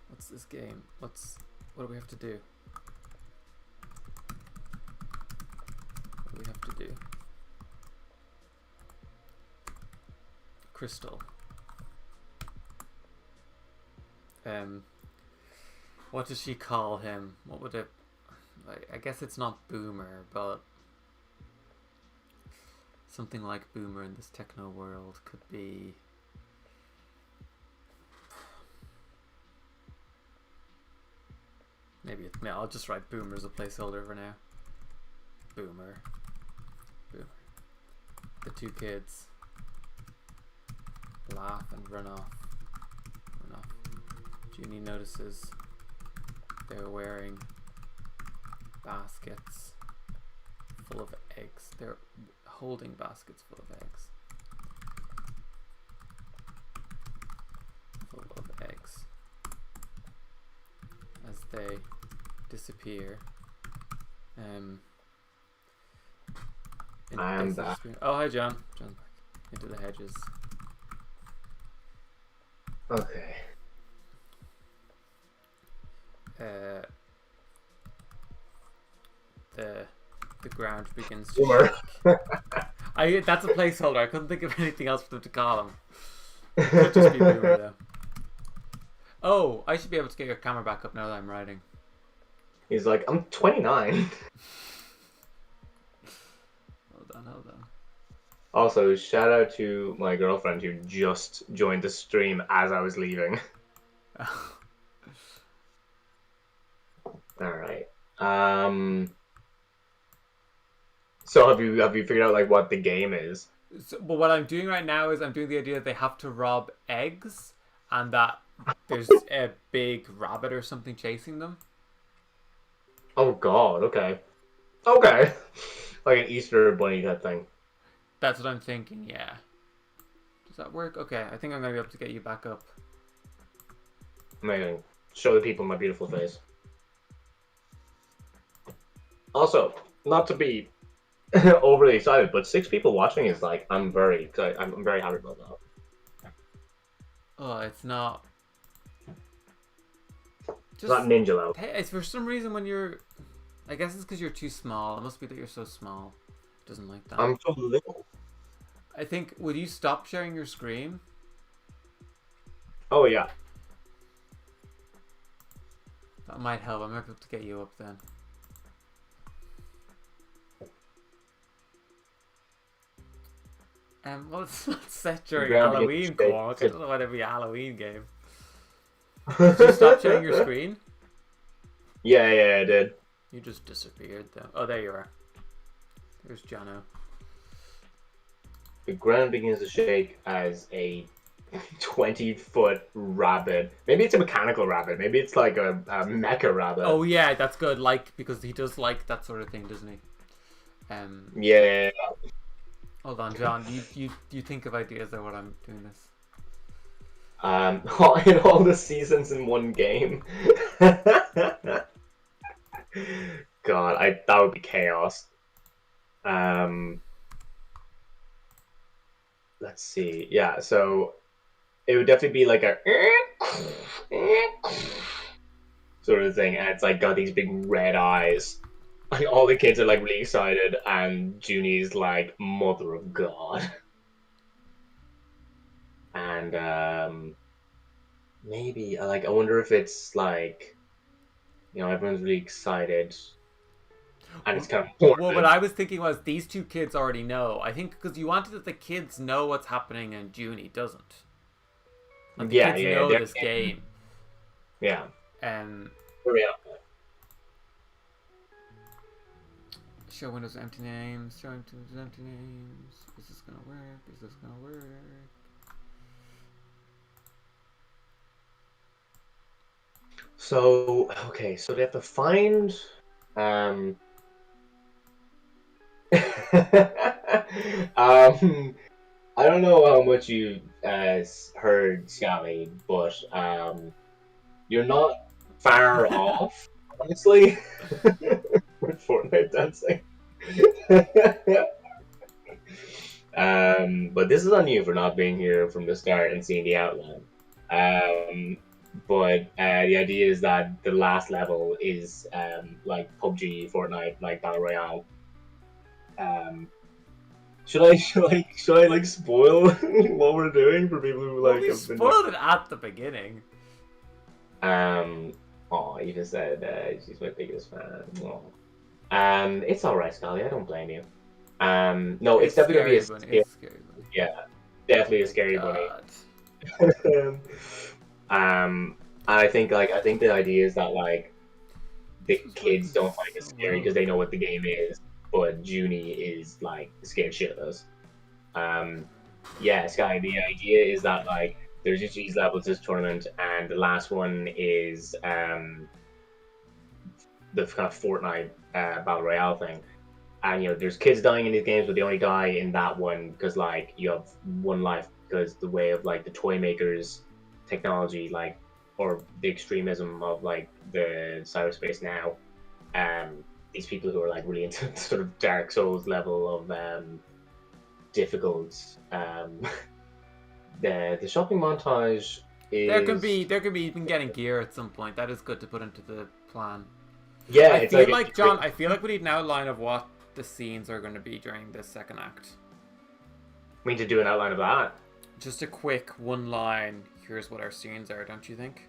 What's this game? What do we have to do? What do we have to do? Crystal. What does she call him? What would it... I guess it's not Boomer, but... something like Boomer in this techno world could be... maybe I'll just write Boomer as a placeholder for now. Boomer. The 2 kids laugh and run off. Junie notices they're wearing baskets full of eggs. They're holding baskets full of eggs. As they disappear. I am back. Oh, hi, John. John's back. Into the hedges. Okay. The ground begins to shake. That's a placeholder. I couldn't think of anything else for them to call him. Could just be Boomer though. Oh, I should be able to get your camera back up now that I'm writing. He's like, I'm 29. Hold on. Also, shout out to my girlfriend who just joined the stream as I was leaving. Alright. So have you figured out like what the game is? So, but what I'm doing right now is I'm doing the idea that they have to rob eggs and that there's a big rabbit or something chasing them. Oh god, okay. Okay. Like an Easter bunny type thing. That's what I'm thinking, yeah. Does that work? Okay, I think I'm going to be able to get you back up. Amazing. Show the people my beautiful face. Also, not to be overly excited, but 6 people watching is like, I'm very excited. I'm very happy about that. Oh, it's not... It's not Ninja though. Hey, it's for some reason when you're... I guess it's because you're too small. It must be that you're so small. It doesn't like that. I'm so little. I think, would you stop sharing your screen? Oh, yeah. That might help. I might be able to get you up then. Well, it's not set during Halloween, Cork. I don't know why there'd be a Halloween game. Did you stop sharing your screen? Yeah, I did. You just disappeared then. Oh, there you are. There's Jono. The ground begins to shake as a 20-foot rabbit. Maybe it's a mechanical rabbit. Maybe it's like a mecha rabbit. Oh yeah, that's good. Like, because he does like that sort of thing, doesn't he? Yeah. Hold on, John. You think of ideas or what I'm doing this? In all the seasons in one game. God, that would be chaos. Let's see. Yeah, so it would definitely be like a sort of thing, and it's like got these big red eyes. And all the kids are like really excited, and Junie's like, Mother of God. And maybe I wonder if it's like, everyone's really excited. And it's kind of important. Well, what I was thinking was these two kids already know. I think because you wanted that the kids know what's happening and Junie doesn't. And the kids know this game. Yeah. Show windows empty names. Show windows empty names. Is this gonna work? Is this gonna work? So okay, so they have to find I don't know how much you heard, Scally, but you're not far off, honestly, with Fortnite dancing. But this is on you for not being here from the start and seeing the outline. But the idea is that the last level is like PUBG, Fortnite, like Battle Royale. Should I like spoil what we're doing for people who like? We spoiled it at the beginning. Eva said she's my biggest fan. It's alright, Scully. I don't blame you. No, it's definitely gonna be a scary bunny. Yeah, definitely a scary bunny. I think the idea is that like the kids don't find it scary because they know what the game is, but Junie is like scared shitless. Yeah, Sky. The idea is that like there's usually these levels this tournament, and the last one is the kind of Fortnite battle royale thing. And there's kids dying in these games, but they only die in that one because like you have one life because the way of like the toy makers technology, like, or the extremism of like the cyberspace now. These people who are like really into sort of Dark Souls level of difficult. The shopping montage is there can be even getting gear at some point. That is good to put into the plan. Yeah, I feel like John. I feel like we need an outline of what the scenes are going to be during this second act. We need to do an outline of that. Just a quick one line. Here's what our scenes are. Don't you think?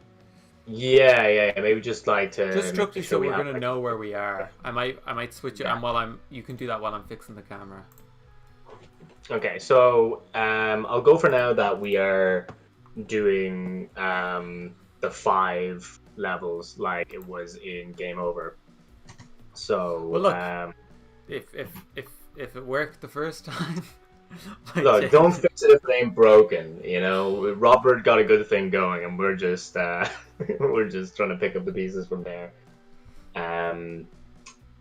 Yeah. Maybe just like to just structure so we're gonna like... know where we are. I might switch it, and you can do that while I'm fixing the camera. Okay, so I'll go for now that we are doing the 5 levels like it was in Game Over. So well, look, if it worked the first time. Look, don't fix it if it ain't broken. Robert got a good thing going, and we're just we're just trying to pick up the pieces from there.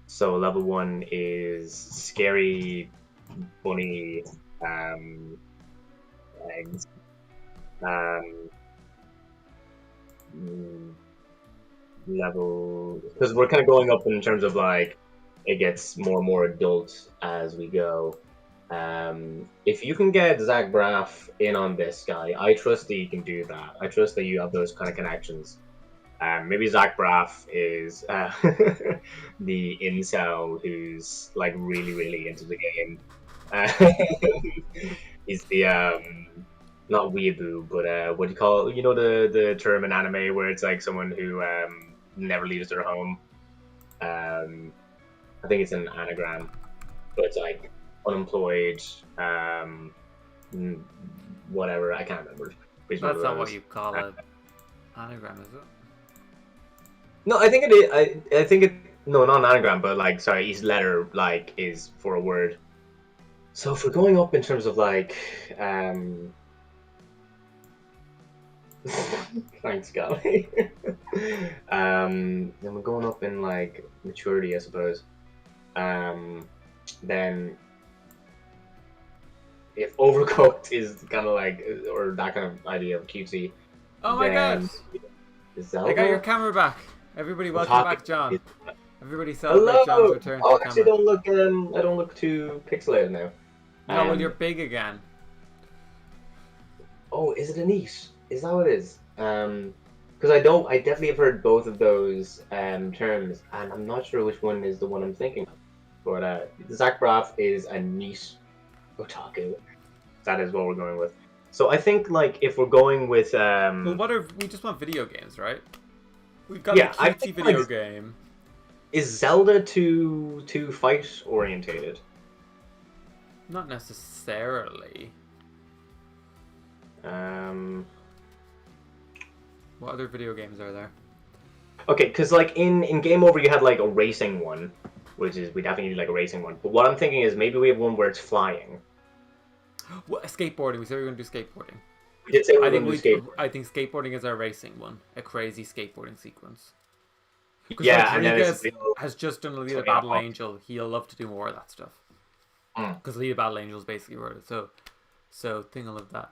So level 1 is scary bunny eggs. Level, because we're kind of going up in terms of like it gets more and more adult as we go. If you can get Zach Braff in on this guy, I trust that you can do that. I trust that you have those kind of connections. Maybe Zach Braff is the incel who's like really, really into the game. He's the not weeaboo, but what do you call it? The term in anime where it's like someone who never leaves their home. I think it's an anagram, but it's like unemployed, whatever. I can't remember. Which one That's of not what those. you call a anagram, is it? No, I think it is. I think it. No, not an anagram, but like, sorry, each letter like is for a word. So if we're going up in terms of like, thanks, Gally. Then we're going up in like maturity, I suppose. Then if overcooked is kind of like, or that kind of idea of cutesy, Oh my god! then Zelda. I got your camera back. Everybody, welcome Topic back, John. is- Everybody celebrate John's Hello. return Oh, to the actually, camera. I don't look too pixelated now. No, well, you're big again. Oh, is it a niche? Is that what it is? Because I definitely have heard both of those terms, and I'm not sure which one is the one I'm thinking of. But Zach Braff is a niche otaku. That is what we're going with. So I think like if we're going with Well, what are we just want video games, right? We've got Yeah, a I cutesy think, video like, game. is Zelda too fight orientated? Not necessarily. What other video games are there? Okay, because like in Game Over you had like a racing one, which is we definitely need like a racing one. But what I'm thinking is maybe we have one where it's flying. What, skateboarding? We said we were going to do skateboarding. We did say we were I think going to do skateboarding. I think skateboarding is our racing one. A crazy skateboarding sequence. Because Yeah, and then Rodriguez it's real- has just done Alita Yeah. Battle Angel. He'll love to do more of that stuff. Mm. Because Alita Battle Angel is basically word. So thing I love that.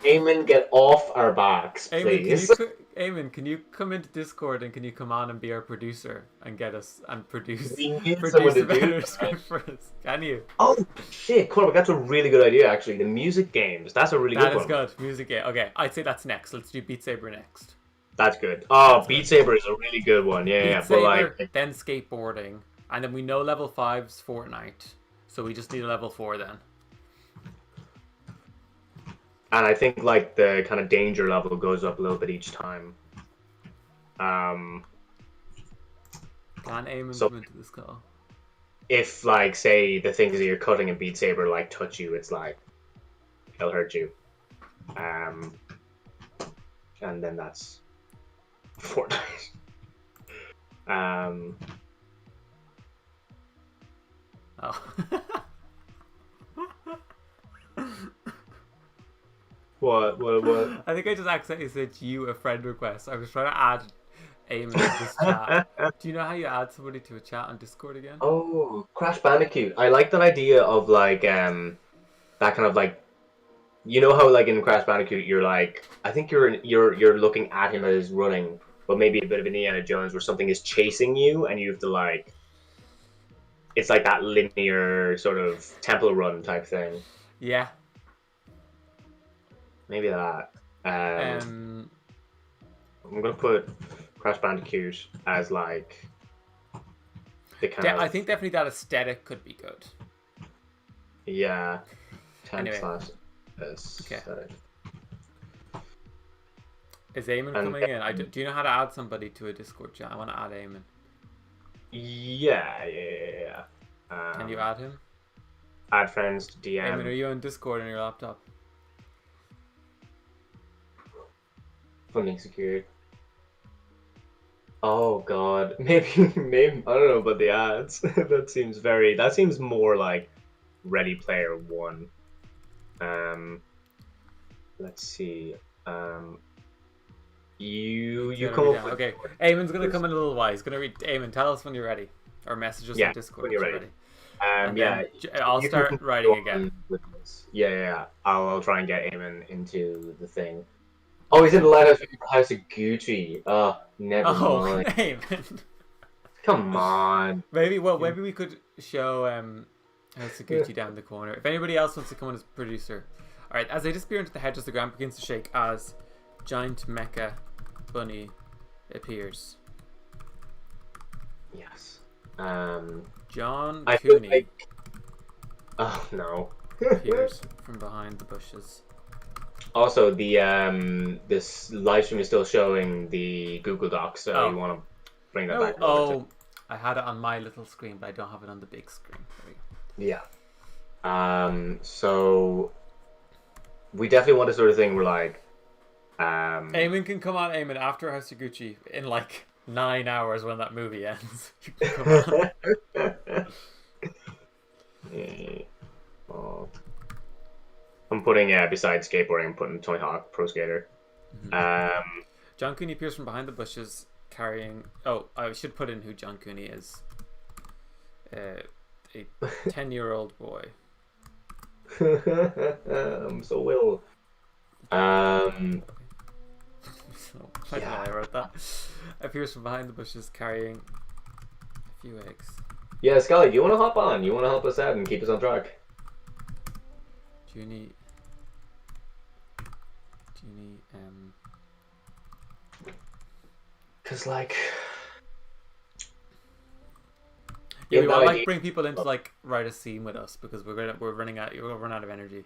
Eamon, get off our backs, please. Eamon, can you come into Discord and can you come on and be our producer and get us and produce We need someone to a better do script that. for us? Can you? Oh shit, Cormac, that's a really good idea actually. The music games, that's a really That good is one. good. Music game. Okay, I'd say that's next. Let's do Beat Saber next. That's good. Oh, That's Beat good. Saber is a really good one. Yeah, Beat yeah. Saber, But like, then skateboarding, and then we know level 5's Fortnite, so we just need a level 4 then. and I think like the kind of danger level goes up a little bit each time. Can Eamon So- come into this call? If like say the things that you're cutting in Beat Saber like touch you, it's like it'll hurt you. And then that's Fortnite. Oh. What? I think I just accidentally sent you a friend request. I was trying to add Eamon to this chat. Do you know how you add somebody to a chat on Discord again? Oh, Crash Bandicoot. I like that idea of like that kind of like, you know how like in Crash Bandicoot you're like, I think you're looking at him as running, but maybe a bit of Indiana Jones where something is chasing you and you have to like, it's like that linear sort of temple run type thing. Yeah. Maybe that. Um. I'm gonna put Crash Bandicoot as like the kind of I think definitely that aesthetic could be good. yeah. Anyway. Aesthetic. Is Eamon And- coming in? Do you know how to add somebody to a Discord chat? I want to add Eamon. Yeah. Can you add him? Add friends to DM. Eamon, are you on Discord on your laptop? Funding secured. Oh god, maybe I don't know about the ads. that seems more like Ready Player One. Let's see. You come up with... Okay, Eamon's gonna come in a little while. He's gonna read. Eamon, tell us when you're ready, or message us Yeah, on Discord when you're once ready. And Yeah, then I'll you can start continue writing on again. with this. Yeah. I'll try and get Eamon into the thing. Oh, he's in the lighthouse House of Gucci. Never Oh, mind. Eamon. Come on. Maybe we could show House of Gucci down the corner. If anybody else wants to come on as producer. Alright, as they disappear into the hedges, the ground begins to shake as giant mecha bunny appears. Yes. John I feel Cooney like... Oh no. appears from behind the bushes. Also, this live stream is still showing the Google Docs, so Oh. you want to bring that No, back over to. I had it on my little screen, but I don't have it on the big screen. There we go. Yeah. So we definitely want a sort of thing where like. Eamon can come on, Eamon, after House of Gucci in like 9 hours when that movie ends. You can come on. Oh. I'm putting besides skateboarding, I'm putting Tony Hawk Pro Skater. John Cooney appears from behind the bushes carrying. Oh, I should put in who John Cooney is. A 10-year-old boy. I'm so Will. I don't know why I wrote that. Appears from behind the bushes carrying a few eggs. Yeah, Scully, do you want to hop on? You want to help us out and keep us on track? Junie, Cause like, yeah, we no want to idea. bring people in to like write a scene with us because we're running out. You'll run out of energy.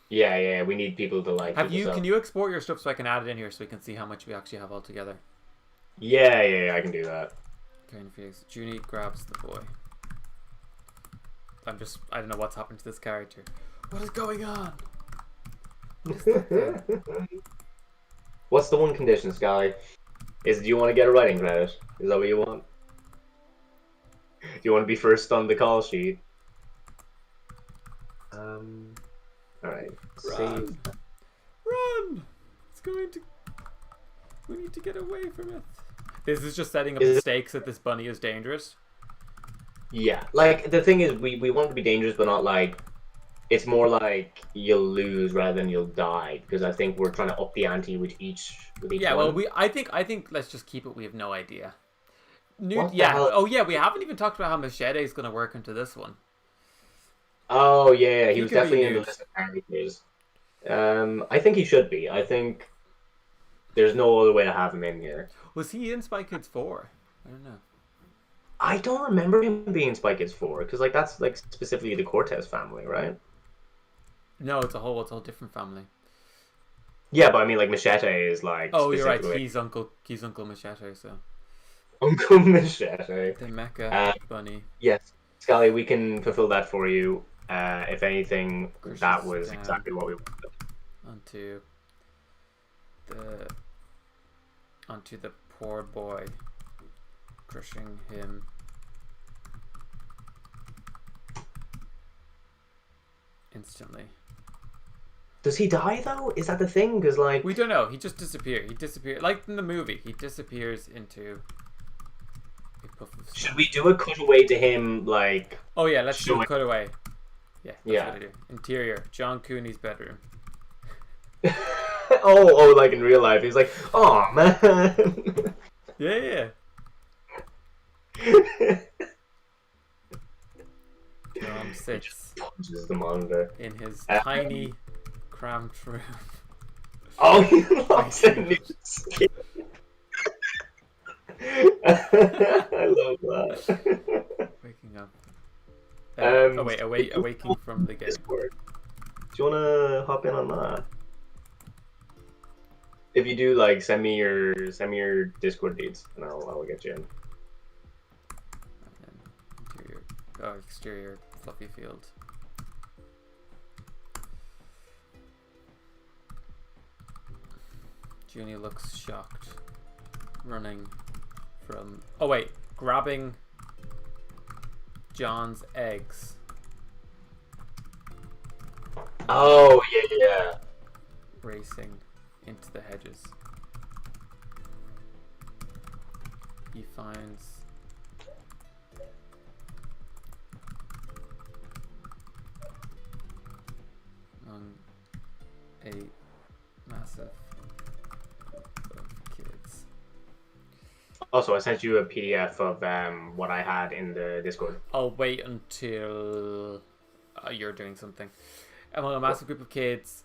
Yeah, we need people to like. Can you export your stuff so I can add it in here so we can see how much we actually have all together? Yeah, I can do that. Okay, Felix. Junie grabs the boy. I don't know what's happened to this character. What is going on? What is that thing? What's the one condition, Sky? Do you want to get a writing credit? Is that what you want? Do you want to be first on the call sheet? Alright. Run! Run! It's going to. We need to get away from it. This is just setting up the stakes that this bunny is dangerous. Yeah, like the thing is, we want it to be dangerous, but not like. It's more like you'll lose rather than you'll die, because I think we're trying to up the ante with each. Yeah, one. well, I think let's just keep it. We have no idea. What the hell? Oh yeah, we haven't even talked about how Machete is going to work into this one. Oh yeah, he was could be definitely in the used. list of characters. I think he should be. I think there's no other way to have him in here. Was he in Spy Kids 4? I don't know. I don't remember him being in Spy Kids 4, because like that's like specifically the Cortez family, right? No, it's a whole different family. Yeah, but I mean like Machete is like. Oh, you're right. specifically- He's Uncle Machete. So Uncle Machete. the mecha bunny. Yes, Scully, we can fulfill that for you. If anything, Pushes that was down. exactly what we wanted. Onto the poor boy, crushing him. Instantly. Does he die though? Is that the thing? Because like We don't know. He just disappeared. He disappeared like in the movie. He disappears into a puff of smoke. should we do a cutaway to him like? Oh yeah, let's do a showing- cutaway. Yeah, that's Yeah. what I do. Interior, John Cooney's bedroom. oh, like in real life, he's like, oh man. Yeah. John sits Punches the monitor. in his tiny, cramped room. Oh, he locks a new skin. I love that. Waking up. Um, Awaking from the game. Discord. Do you wanna hop in on that? If you do, like, send me your Discord deeds, and I'll get you in. And then exterior, fluffy field. Junie looks shocked, running from. Oh wait, grabbing John's eggs. Oh yeah. Racing into the hedges. He finds among a massive group of kids. Also, I sent you a PDF of what I had in the Discord. I'll wait until you're doing something. Among a massive group of kids,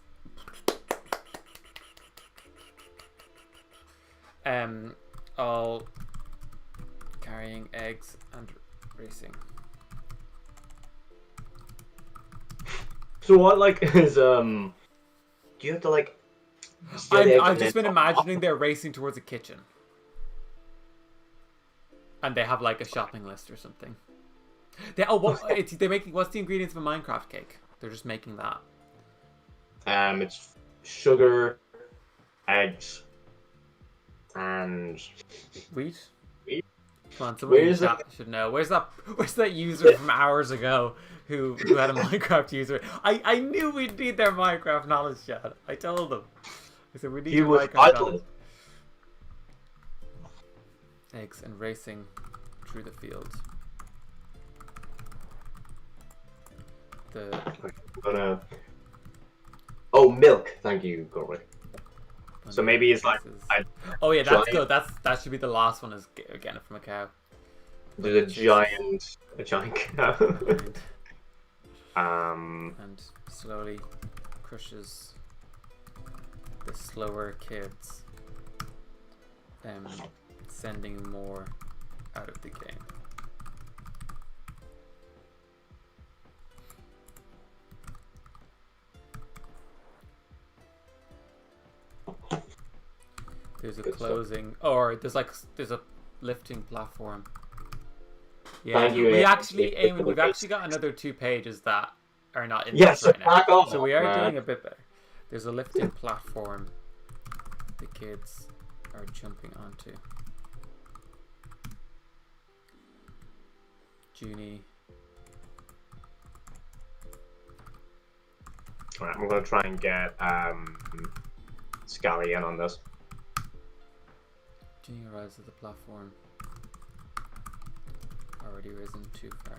all carrying eggs and racing. So what like is do you have to like Steal the eggs I've and just then been drop them off. imagining they're racing towards a kitchen. And they have like a shopping list or something. They're making, what's the ingredients of a Minecraft cake? They're just making that. It's sugar, eggs, and Wheat? Wheat? Come on, somebody in Where's chat should know. Where's that user from hours ago who had a Minecraft user? I knew we'd need their Minecraft knowledge, chat. I told them. I said we need he your was Minecraft knowledge. vital. Eggs and racing through the field. Oh, milk. Thank you, Gorwick. So maybe it's like oh yeah, that's giant- good. That should be the last one, is getting it from a cow. there's a giant cow. And slowly crushes the slower kids, sending more out of the game. There's a Good closing, or there's a lifting platform. Yeah, Thank you, we Ian. actually, Thank you for Eamon, the we've base. actually got another 2 pages that are not in Yes, this right now. back off, So we are man. doing a bit better. There's a lifting platform the kids are jumping onto. Junie. Alright, I'm gonna try and get Scally in on this. Junie arrives at the platform. Already risen too far.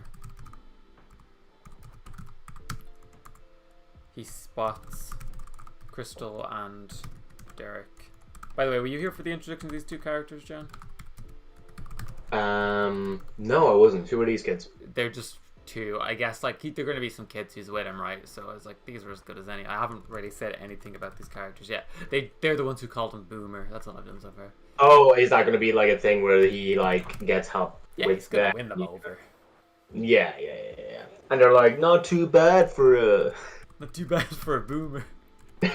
He spots Crystal and Derek. By the way, were you here for the introduction of these 2 characters, John? No, I wasn't. Who are these kids? They're just 2. I guess like they're going to be some kids who's with him, right? So I was like, these are as good as any. I haven't really said anything about these characters yet. They're the ones who called him Boomer. That's all I've done so far. Oh, is that gonna be like a thing where he like gets help Yeah, with he's going that? to win them over. Yeah. And they're like, not too bad for a, Not too bad for a Boomer.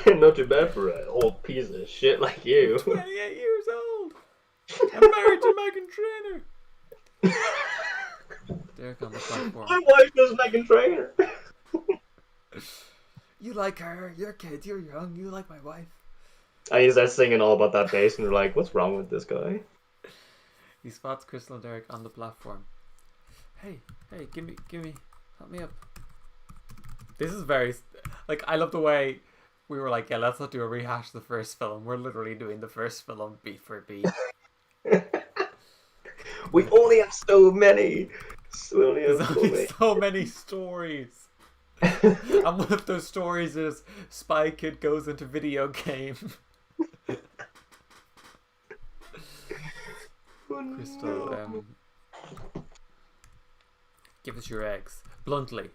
not too bad for an old piece of shit like you. 28 years old. I'm married to Megan Trainor. Derek on the platform. My wife is Megan Trainor. You like her, you're kids, you're young, you like my wife. I start singing all about that bass, and they're like, "What's wrong with this guy?" He spots Crystal and Derek on the platform. Hey, give me, help me up. This is very, like, I love the way we were like, yeah, let's not do a rehash of the first film. We're literally doing the first film beat for beat. We only have so many. There's only so many stories. And one of those stories is Spy Kid goes into video game. Crystal, give us your eggs. Bluntly.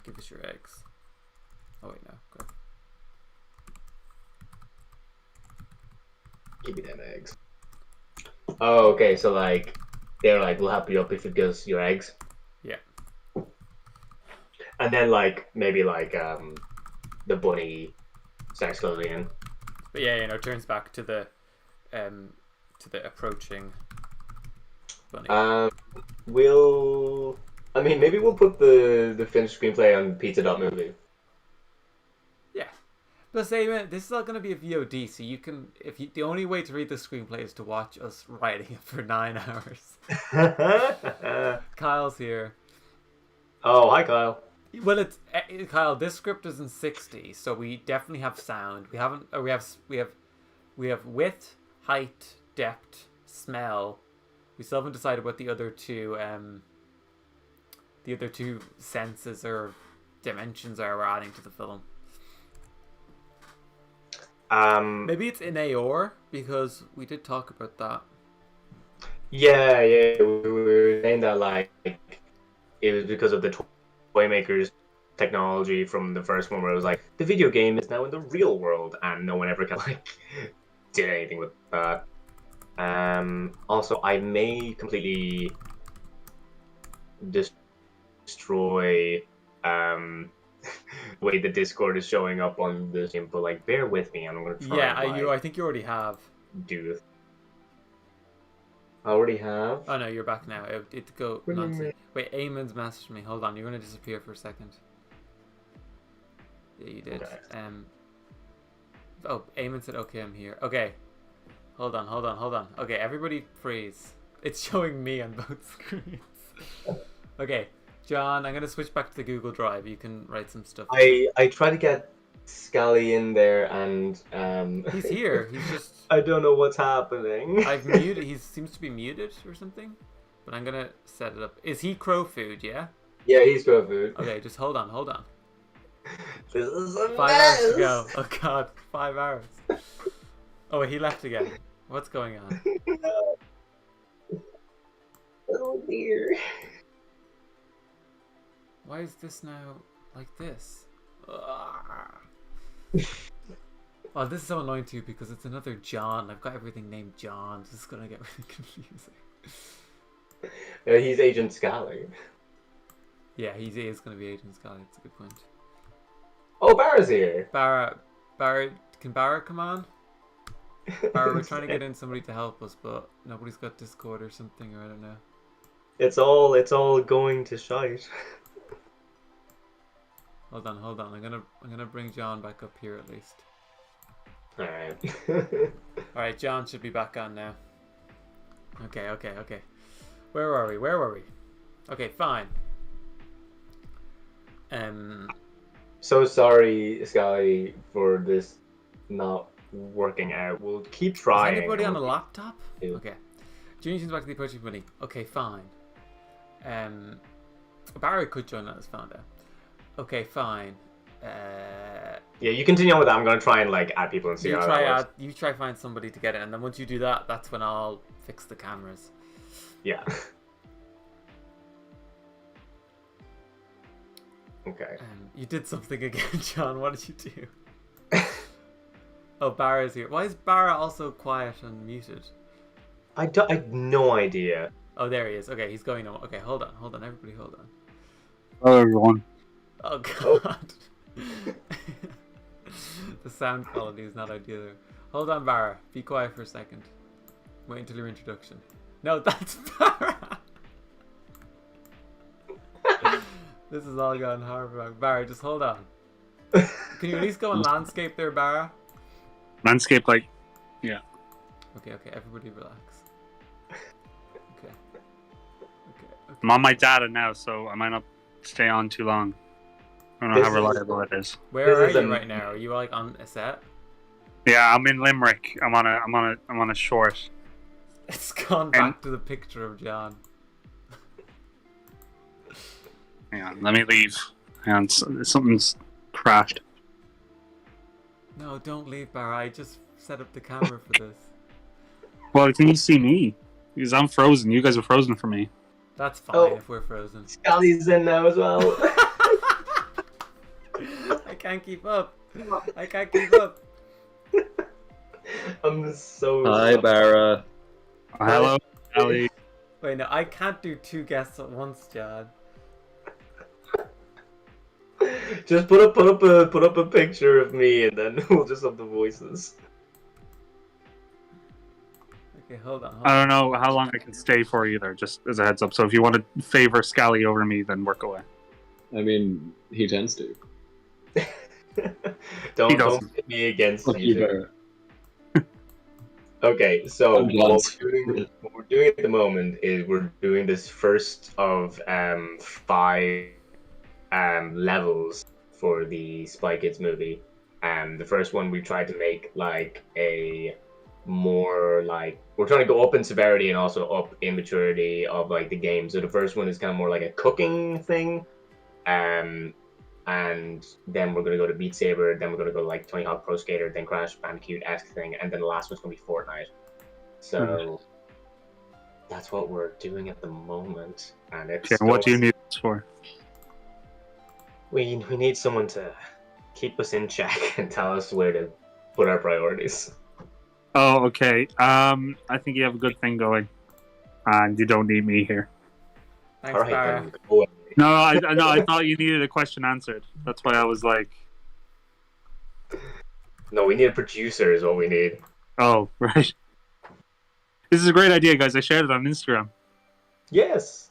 Give us your eggs. Oh wait, no. Go. Give me them eggs. Oh, okay. So like, they're like, "We'll help you up if you give us your eggs." Yeah. And then like maybe like the bunny starts closing in. But yeah, it turns back to the approaching bunny. Maybe we'll put the finished screenplay on pizza.movie. Yeah. Plus, this is all going to be a VOD, so you can, the only way to read the screenplay is to watch us writing it for 9 hours. Kyle's here. Oh, hi Kyle. Well, it's Kyle. This script is in 60, so we definitely have sound. We haven't. We have width, height, depth, smell. We still haven't decided what the other two senses or dimensions are we're adding to the film. Maybe it's in AOR, because we did talk about that. Yeah, we were saying that like it was because of the toy makers technology from the first one, where it was like the video game is now in the real world, and no one ever did anything with that. Also, I may completely destroy way the Discord is showing up on the stream, but like bear with me, and I'm gonna try. Yeah, and, like, I think you already have. do this. I already have. Oh no, you're back now. It go What do you nonsense. mean? Wait, Eamon's messaged me. Hold on, you're gonna disappear for a second. Yeah, you did. Okay. Oh, Eamon said, "Okay, I'm here." Okay, hold on. Okay, everybody freeze. It's showing me on both screens. Okay, John, I'm gonna switch back to the Google Drive. You can write some stuff. I try to get Scally in there, and He's here. He's just. I don't know what's happening. I've muted. He seems to be muted or something. But I'm gonna set it up. Is he crow food? Yeah. Yeah, he's got food. Okay, just hold on. This is a 5 hours to go. Oh god, 5 hours. Oh, he left again. What's going on? No. Oh dear. Why is this now like this? Oh, this is so annoying too because it's another John. I've got everything named John. This is gonna get really confusing. Yeah, he's Agent Scally. Yeah, he is gonna be Agent Scully. It's a good point. Oh, Barra's here. Barra, can Barra come on? Barra, we're trying to get in somebody to help us, but nobody's got Discord or something, or I don't know. It's all going to shite. Hold on. I'm gonna bring John back up here at least. Alright. Alright, John should be back on now. Okay. Where were we? Okay, fine. So sorry, Scally, for this not working out. We'll keep trying. Is anybody on a laptop? Yeah. Okay. Junior seems back to the approaching committee. Okay, fine. Barry could join us, found out. Okay, fine. Yeah, you continue on with that. I'm gonna try and like add people and see how that works. You try find somebody to get in, and then once you do that, that's when I'll fix the cameras. Yeah. Okay. You did something again, John. What did you do? Oh, Barra's here. Why is Barra also quiet and muted? I have no idea. Oh, there he is. Okay, he's going on. Okay, hold on. Everybody, hold on. Hello, everyone. Oh God. The sound quality is not ideal. Hold on, Barra. Be quiet for a second. Wait until your introduction. No, that's Barra. This has all gone horrible. Barra, just hold on. Can you at least go on landscape there, Barra? Landscape, like, yeah. Okay, everybody relax. Okay. I'm on my data now, so I might not stay on too long. I don't know how reliable it is. Where are you right now? Are you like on a set? Yeah, I'm in Limerick. I'm on a short. It's gone back to the picture of John. Hang on, let me leave. Hang on, something's crashed. No, don't leave, Barra. I just set up the camera for this. Well, can you see me? Because I'm frozen. You guys are frozen for me. That's fine if we're frozen. Scally's in now as well. I can't keep up. I'm so Hi, sorry. Barra. Hello, Ali. Wait, no, I can't do two guests at once, John. Just put up a picture of me, and then we'll just have the voices. Okay, hold on. I don't know how long I can stay for either, just as a heads up. So if you want to favor Scally over me, then work away. I mean, he tends to. Don't pit me against Fuck you. you, Barra. Okay, so I'm what John's. we're doing at the moment is we're doing this first of 5 levels for the Spy Kids movie. The first one we tried to make like a more like we're trying to go up in severity and also up in maturity of like the game. So the first one is kind of more like a cooking thing, and then we're gonna go to Beat Saber, then we're gonna go to like Tony Hawk Pro Skater, then Crash Bandicoot-esque thing, and then the last one's gonna be Fortnite. So that's what we're doing at the moment, and it's. Okay, what do you need this for? We need someone to keep us in check and tell us where to put our priorities. Oh, okay. I think you have a good thing going, and you don't need me here. Thanks, All right, Barra. then. Go away. No, I thought you needed a question answered. That's why I was like, No, we need a producer. Is what we need. oh, right. This is a great idea, guys. I shared it on Instagram. Yes.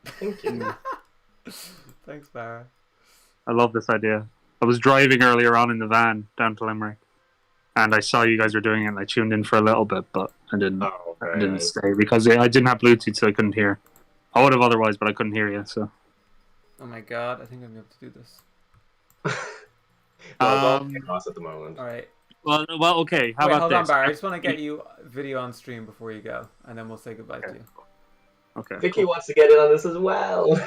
Thank you. Thanks, Barra. I love this idea. I was driving earlier on in the van down to Limerick, and I saw you guys were doing it, and I tuned in for a little bit, but I didn't. Oh, I very didn't nice. stay because I didn't have Bluetooth, so I couldn't hear. I would have otherwise, but I couldn't hear you. So. Oh my god, I think I'm going to do this. No, it's all chaos at the moment. Alright. Well, okay. How Wait, about hold this? on, Barra. I just want to get you video on stream before you go, and then we'll say goodbye to you. Okay. Vicky wants to get in on this as well.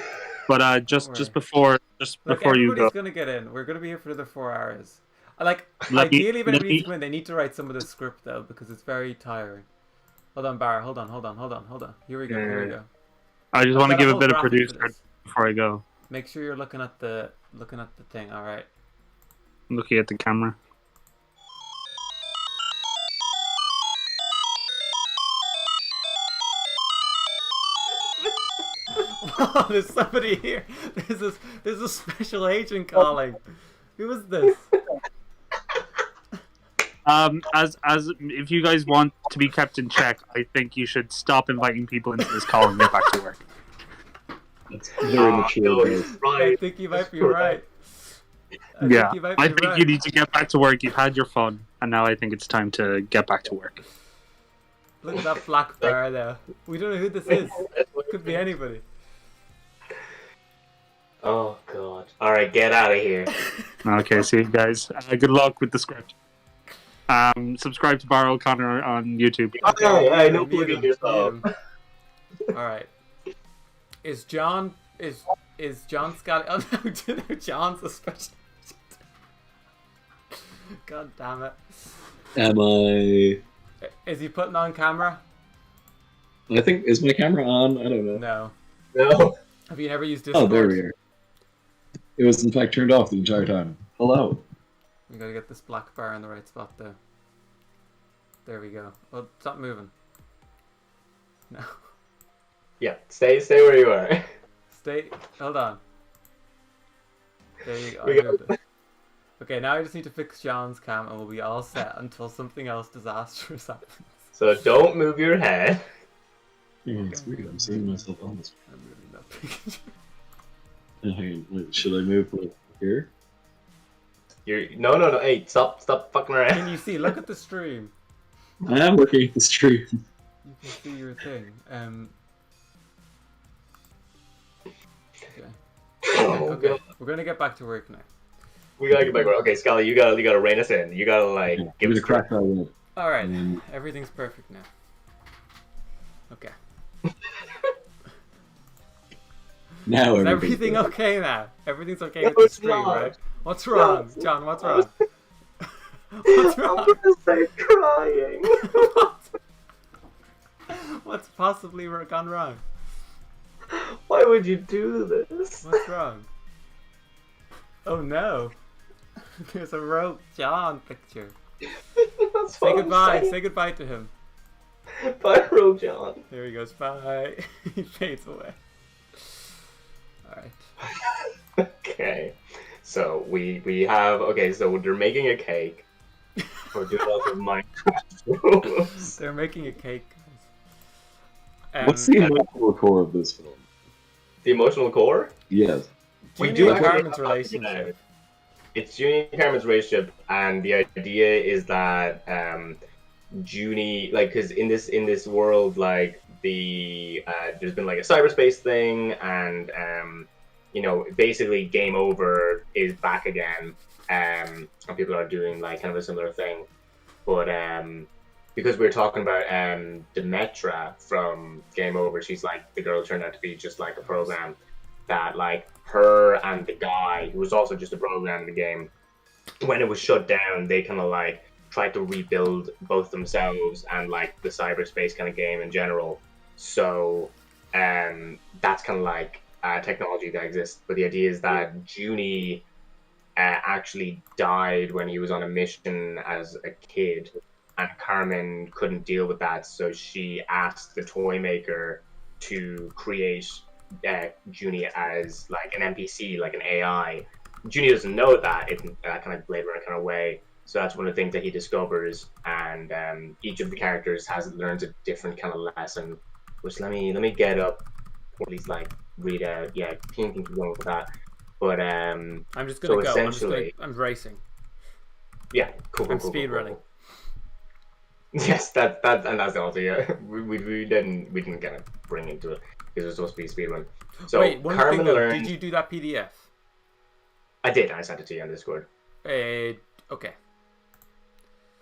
But just before Look, before you everybody's go, going to get in. We're going to be here for another 4 hours. Like, Let me- ideally, if let anybody needs me- to come in, they need to write some of the script, though, because it's very tiring. Hold on, Barra. Hold on. Here we go. I just I've want to got a give a whole bit of graphic for producer this. before I go. Make sure you're looking at the thing. All right. I'm looking at the camera. Oh, there's somebody here. There's a special agent calling. Who is this? As if you guys want to be kept in check, I think you should stop inviting people into this call and get back to work. That's very mature. No, guys. he's I right. think you might be right. I Yeah, think you might I be think right. you need to get back to work. You've had your fun, and now I think it's time to get back to work. Look at that black bar there. We don't know who this is. Could be anybody. Oh god. All right, get out of here. Okay, see you guys. Good luck with the script. Subscribe to Bar O'Connor on YouTube. Hey, no Mute plugging him, yourself. mute him. All right. Is John Scally? Oh no, John's a special agent. God damn it. Am I? Is he putting on camera? I think, is my camera on? I don't know. No. No. Have you never used Discord? Oh, there we are. It was in fact turned off the entire time. Hello. We gotta get this black bar in the right spot there. There we go. Oh, stop moving. No. Yeah, stay where you are. Stay. Hold on. There you go. We I got- moved it. Okay, now I just need to fix John's cam and we'll be all set until something else disastrous happens. So don't move your head. Yeah, it's weird. I'm seeing myself on this. I'm moving that picture. Hang on, wait, should I move like here? No. Hey, stop fucking around. Can you see? Look at the stream. I am looking at the stream. You can see your thing. Okay. Oh, Okay. God. We're gonna get back to work now. We gotta get back. Okay, Scally, you gotta rein us in. You gotta like I'm give gonna us crack that one. All right. Um, Everything's perfect now. Okay. Now Is everything's everything good. okay now? Everything's okay No, with the it's stream, not. right? What's wrong, John? What's wrong? What's I'm wrong? gonna start crying. What's possibly gone wrong? Why would you do this? What's wrong? Oh no! There's a rogue John picture. That's Say what I'm goodbye. saying. Say goodbye to him. Bye, Rogue John. There he goes. Bye. He fades away. All right. Okay. So we have so they're making a cake. We're doing lots of Minecraft rules. They're making a cake. guys. What's the emotional core of this film? The emotional core. Yes. We Junie do and actually Carmen's have that relationship? It's Junie and Carmen's relationship, and the idea is that Junie, like, because in this world, like there's been like a cyberspace thing, and basically Game Over is back again, and people are doing like kind of a similar thing, but because we were talking about Demetra from Game Over, she's like the girl turned out to be just like a program that like her and the guy who was also just a program in the game, when it was shut down, they kind of like tried to rebuild both themselves and like the cyberspace kind of game in general. So that's kind of like technology that exists. But the idea is that Junie actually died when he was on a mission as a kid, and Carmen couldn't deal with that, so she asked the toy maker to create Junie as like an NPC, like an AI. Junie doesn't know that in that kind of Blade Runner kind of way. So that's one of the things that he discovers, and each of the characters learns a different kind of lesson. Which let me get up, or at least like read out. Yeah, King can keep going with that. But I'm just so gonna go. essentially, I'm racing. yeah, cool. I'm speed running. Yes, that's also yeah. We didn't kind of bring into it because it was supposed to be a speed run. So Wait, one Carmen thing though, learned. did you do that PDF? I did. I sent it to you on Discord. Okay.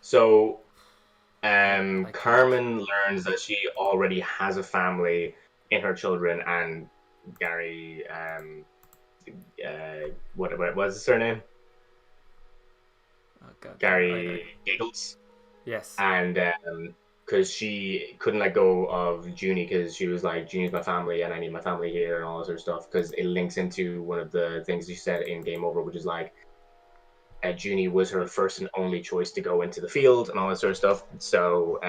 So, Carmen learns that she already has a family in her children, and Gary, what was his surname? Oh, God. Gary Giggles. Yes. And because she couldn't let go of Junie because she was like, Junie's my family and I need my family here and all this sort of stuff, because it links into one of the things she said in Game Over, which is like, Junie was her first and only choice to go into the field and all that sort of stuff. So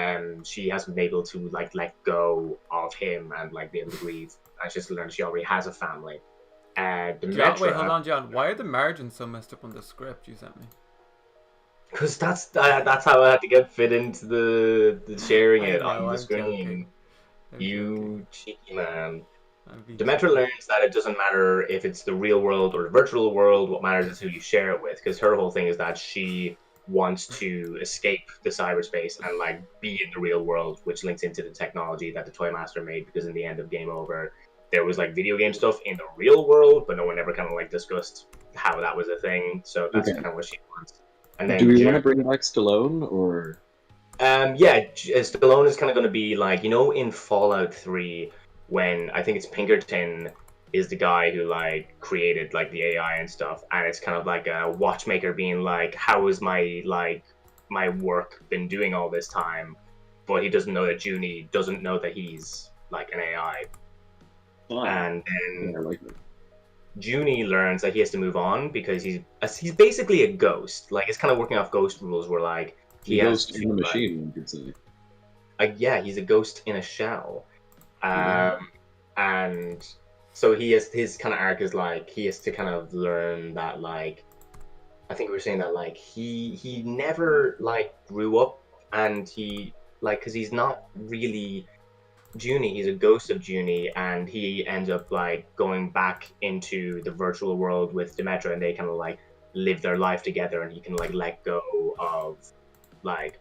she hasn't been able to like let go of him and like be able to grieve. And she's learned she already has a family. John, wait, hold on, John. Why are the margins so messed up on the script you sent me? Because that's how I had to get fit into the sharing it on the I'm screen. joking. Cheeky man. Demetra learns that it doesn't matter if it's the real world or the virtual world. What matters is who you share it with. Because her whole thing is that she wants to escape the cyberspace and like be in the real world, which links into the technology that the Toy Master made. Because in the end of Game Over, there was like video game stuff in the real world, but no one ever kind of like discussed how that was a thing. So that's kind of what she wants. And then do we want to bring back Stallone or? Yeah, Stallone is kind of going to be like, you know, in Fallout 3, when I think it's Pinkerton is the guy who like created like the AI and stuff, and it's kind of like a watchmaker being like, how has my work been doing all this time? But he doesn't know that Junie doesn't know that he's like an AI. And then Yeah, I like that. Junie learns that he has to move on because he's basically a ghost. Like, it's kind of working off ghost rules where like he has ghost in the machine, one could say. Yeah, he's a ghost in a shell. And so he has his kind of arc is like he has to kind of learn that like I think we were saying that like he never like grew up, and he like because he's not really Junie, he's a ghost of Junie, and he ends up like going back into the virtual world with Demetra, and they kind of like live their life together, and he can like let go of like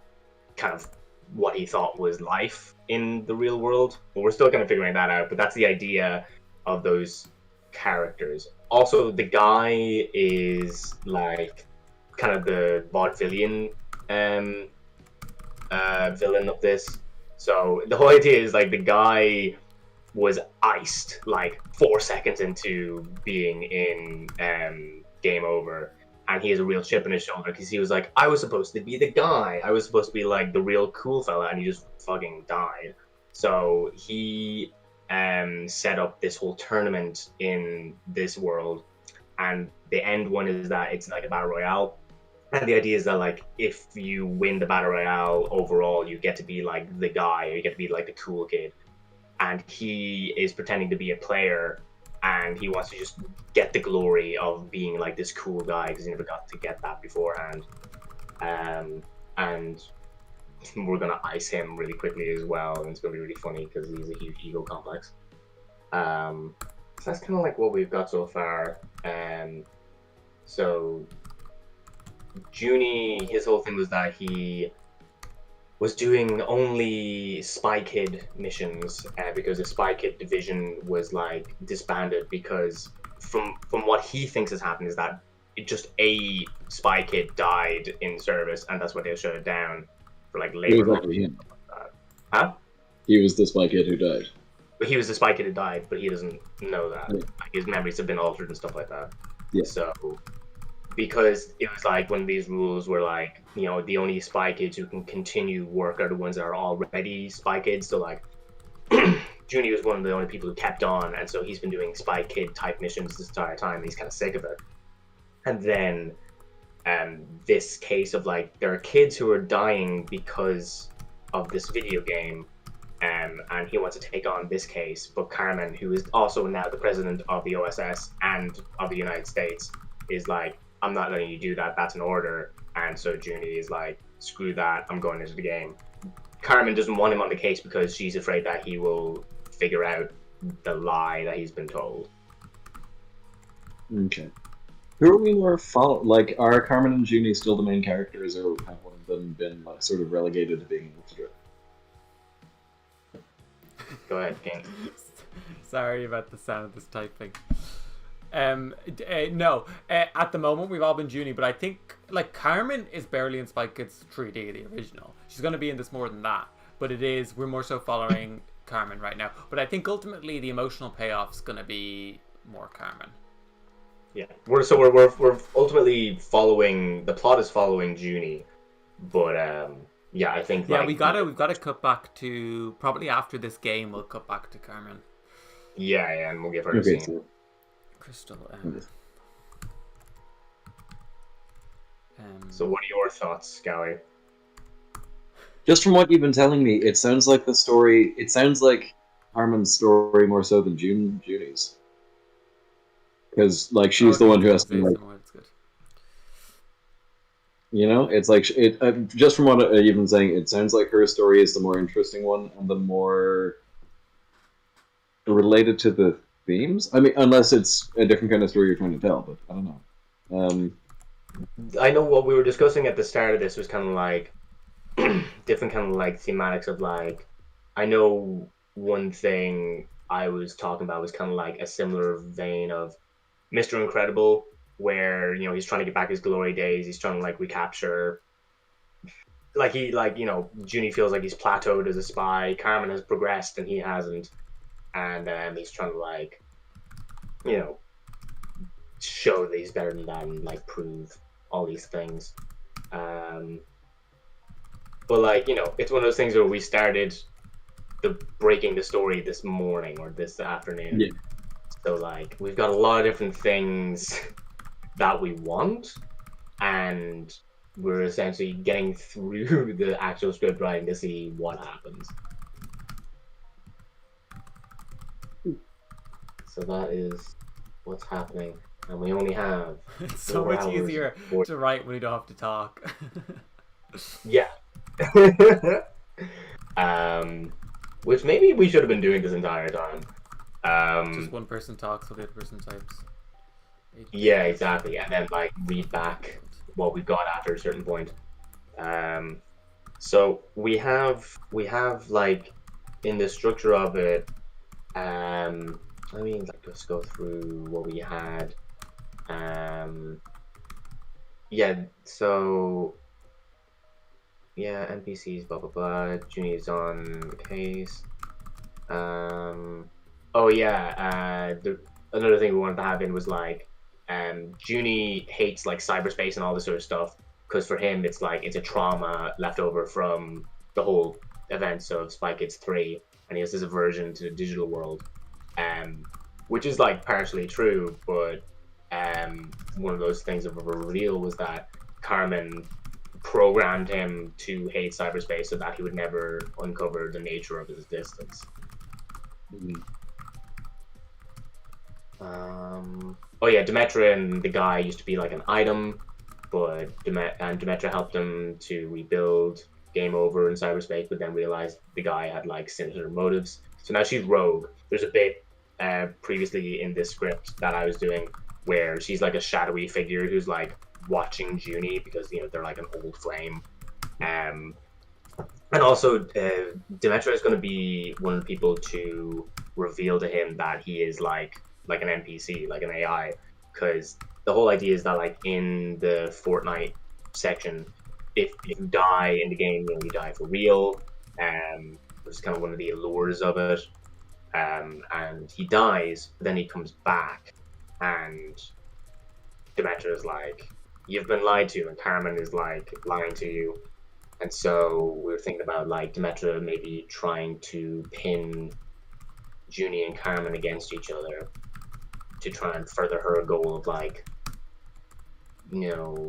kind of what he thought was life in the real world. But we're still kind of figuring that out, but that's the idea of those characters. Also, the guy is like kind of the vaudevillian villain of this. So the whole idea is like the guy was iced like 4 seconds into being in Game Over, and he has a real chip on his shoulder because he was like, I was supposed to be the guy, I was supposed to be like the real cool fella, and he just fucking died. So he set up this whole tournament in this world, and the end one is that it's like a battle royale. And the idea is that, like, if you win the Battle Royale overall, you get to be, like, the guy, or you get to be, like, the cool kid. And he is pretending to be a player, and he wants to just get the glory of being, like, this cool guy, because he never got to get that beforehand. And we're going to ice him really quickly as well, and it's going to be really funny, because he's a huge ego complex. So that's kind of, like, what we've got so far. So Junie, his whole thing was that he was doing only Spy Kid missions because the Spy Kid division was like disbanded because from what he thinks has happened is that just a Spy Kid died in service, and that's why they shut it down for like labor laws and stuff like that. Huh? He was the Spy Kid who died. But he was the Spy Kid who died, but he doesn't know that. Yeah. Like, his memories have been altered and stuff like that. Yeah. So because it was like one of these rules where like, you know, the only Spy Kids who can continue work are the ones that are already Spy Kids. So like Junie was one of the only people who kept on, and so he's been doing Spy Kid type missions this entire time. He's kind of sick of it. And then this case of like there are kids who are dying because of this video game, and he wants to take on this case. But Carmen, who is also now the president of the OSS and of the United States, is like, I'm not letting you do that. That's an order. And so Junie is like, screw that. I'm going into the game. Carmen doesn't want him on the case because she's afraid that he will figure out the lie that he's been told. Okay. Who are we more like, are Carmen and Junie still the main characters, or have one of them been like sort of relegated to being able to do it? Go ahead, King. Sorry about the sound of this typing. No, at the moment we've all been Junie, but I think like Carmen is barely in Spy Kids 3D, the original. She's going to be in this more than that, but we're more so following Carmen right now. But I think ultimately the emotional payoff's going to be more Carmen. Yeah, we're ultimately following, the plot is following Junie, but yeah, I think we've got to cut back to, probably after this game we'll cut back to Carmen. Yeah, and we'll give her a scene. So Crystal. So what are your thoughts, Scowy? just from what you've been telling me, it sounds like the story. It sounds like Harmon's story more so than Junie's, because like she's the one who has to like. You know, it's like just from what you've been saying, it sounds like her story is the more interesting one and the more related to the themes. I mean, unless it's a different kind of story you're trying to tell, but I don't know. I know what we were discussing at the start of this was kind of like different kind of like thematics of like, I know one thing I was talking about was kind of like a similar vein of Mr. Incredible, where, you know, he's trying to get back his glory days, he's trying to like recapture, like Junie feels like he's plateaued as a spy, Carmen has progressed and he hasn't, and he's trying to like, you know, show that he's better than that and like prove all these things. But like, you know, it's one of those things where we started breaking the story this morning or this afternoon. Yeah. So like we've got a lot of different things that we want, and we're essentially getting through the actual script writing to see what happens. So that is what's happening, and we only have it's so much easier to write when you don't have to talk. Yeah. Which maybe we should have been doing this entire time. Just one person talks while the other person types. Yeah, exactly, and then like read back what we've got after a certain point. So we have like in the structure of it. Let me like just go through what we had. Yeah. So yeah, NPCs, blah blah blah. Junie's on the case. Oh yeah. Another thing we wanted to have in was like, Junie hates like cyberspace and all this sort of stuff because for him it's like it's a trauma left over from the whole events of Spy Kids 3, and he has this aversion to the digital world, which is like partially true, but one of those things of a reveal was that Carmen programmed him to hate cyberspace so that he would never uncover the nature of his existence. Oh yeah, Demetra and the guy used to be like an item, but Demetra helped him to rebuild game over in cyberspace, but then realized the guy had like sinister motives. So now she's rogue. There's a bit previously in this script that I was doing where she's like a shadowy figure who's like watching Junie because, you know, they're like an old flame. And also Demetra is going to be one of the people to reveal to him that he is like an NPC, like an AI, because the whole idea is that like in the Fortnite section, if you die in the game, you know, you die for real, which is kind of one of the allures of it. And he dies, but then he comes back, and Demetra is like, you've been lied to, and Carmen is like lying to you. And so we were thinking about like Demetra maybe trying to pin Junie and Carmen against each other to try and further her goal of like, you know,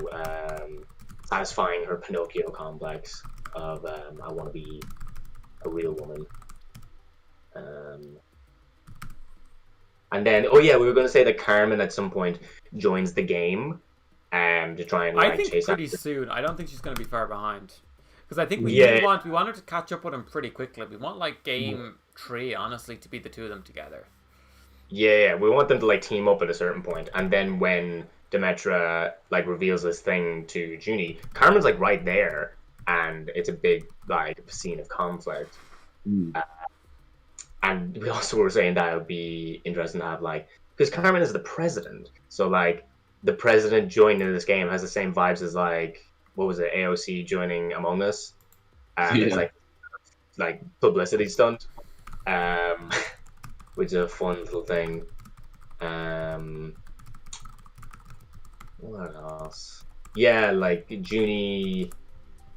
satisfying her Pinocchio complex of I want to be a real woman. And then, oh yeah, we were going to say that Carmen at some point joins the game, to try and I like think chase pretty after. soon. I don't think she's going to be far behind. Because I think we want her to catch up with him pretty quickly. We want like game 3, honestly, to be the two of them together. Yeah, we want them to like team up at a certain point, and then when Demetra like reveals this thing to Junie, Carmen's like right there, and it's a big like scene of conflict. And we also were saying that it would be interesting to have like, because Carmen is the president, so like the president joining this game has the same vibes as like, what was it, AOC joining Among Us. It's like publicity stunt, which is a fun little thing. What else? Yeah, like Junie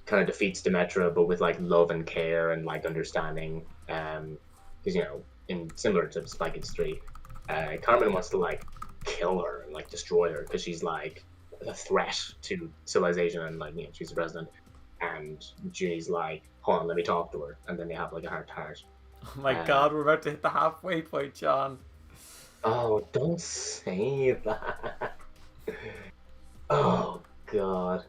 kind of defeats Demetra, but with like love and care and like understanding. Because you know, in similar to Spy Kids 3, Carmen wants to like kill her and like destroy her because she's like a threat to civilization, and like, you know, she's the president. And Junie's like, hold on, let me talk to her, and then they have like a heart to heart. Oh my god, we're about to hit the halfway point, John. Oh, don't say that. Oh god.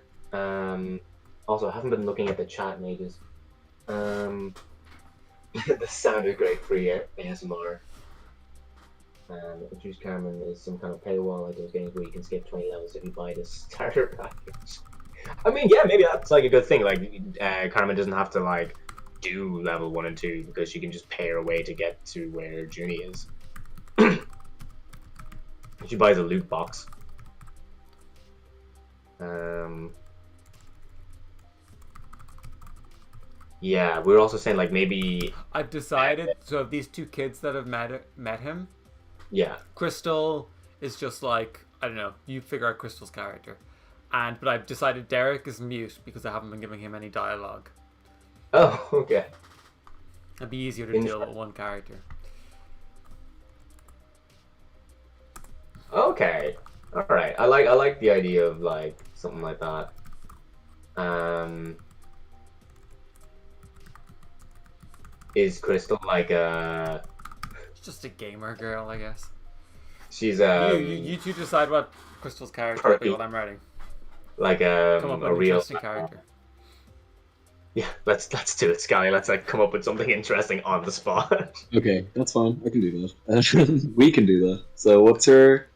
Also, I haven't been looking at the chat in ages. The sound is great for ASMR. Introduce Carmen is some kind of paywall like those games where you can skip 20 levels if you buy the starter package. I mean, yeah, maybe that's like a good thing. Like, Carmen doesn't have to like do level 1 and 2 because she can just pay her way to get to where Junie is. She buys a loot box. Yeah, we were also saying like maybe I've decided, so these two kids that have met him, yeah. Crystal is just like, I don't know, you figure out Crystal's character. But I've decided Derek is mute because I haven't been giving him any dialogue. Oh, okay. It'd be easier to deal with one character. Okay. Alright. I like the idea of like something like that. Is Crystal like a... She's just a gamer girl, I guess. She's you two decide what Crystal's character will be while I'm writing. Like Come up with a an real interesting character. Yeah, let's do it, Sky. Let's like come up with something interesting on the spot. Okay, that's fine. I can do that. We can do that. So what's her?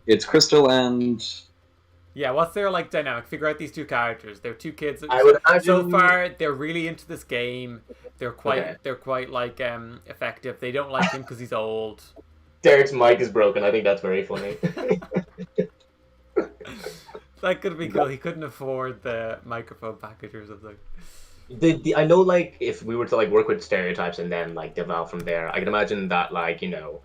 It's Crystal and... Yeah, what's their like dynamic? Figure out these two characters. They're two kids. I would imagine... So far, they're really into this game. They're quite like effective. They don't like him because he's old. Derek's mic is broken. I think that's very funny. That could be cool. He couldn't afford the microphone package or something. I know, like, if we were to like work with stereotypes and then like develop from there, I can imagine that, like, you know,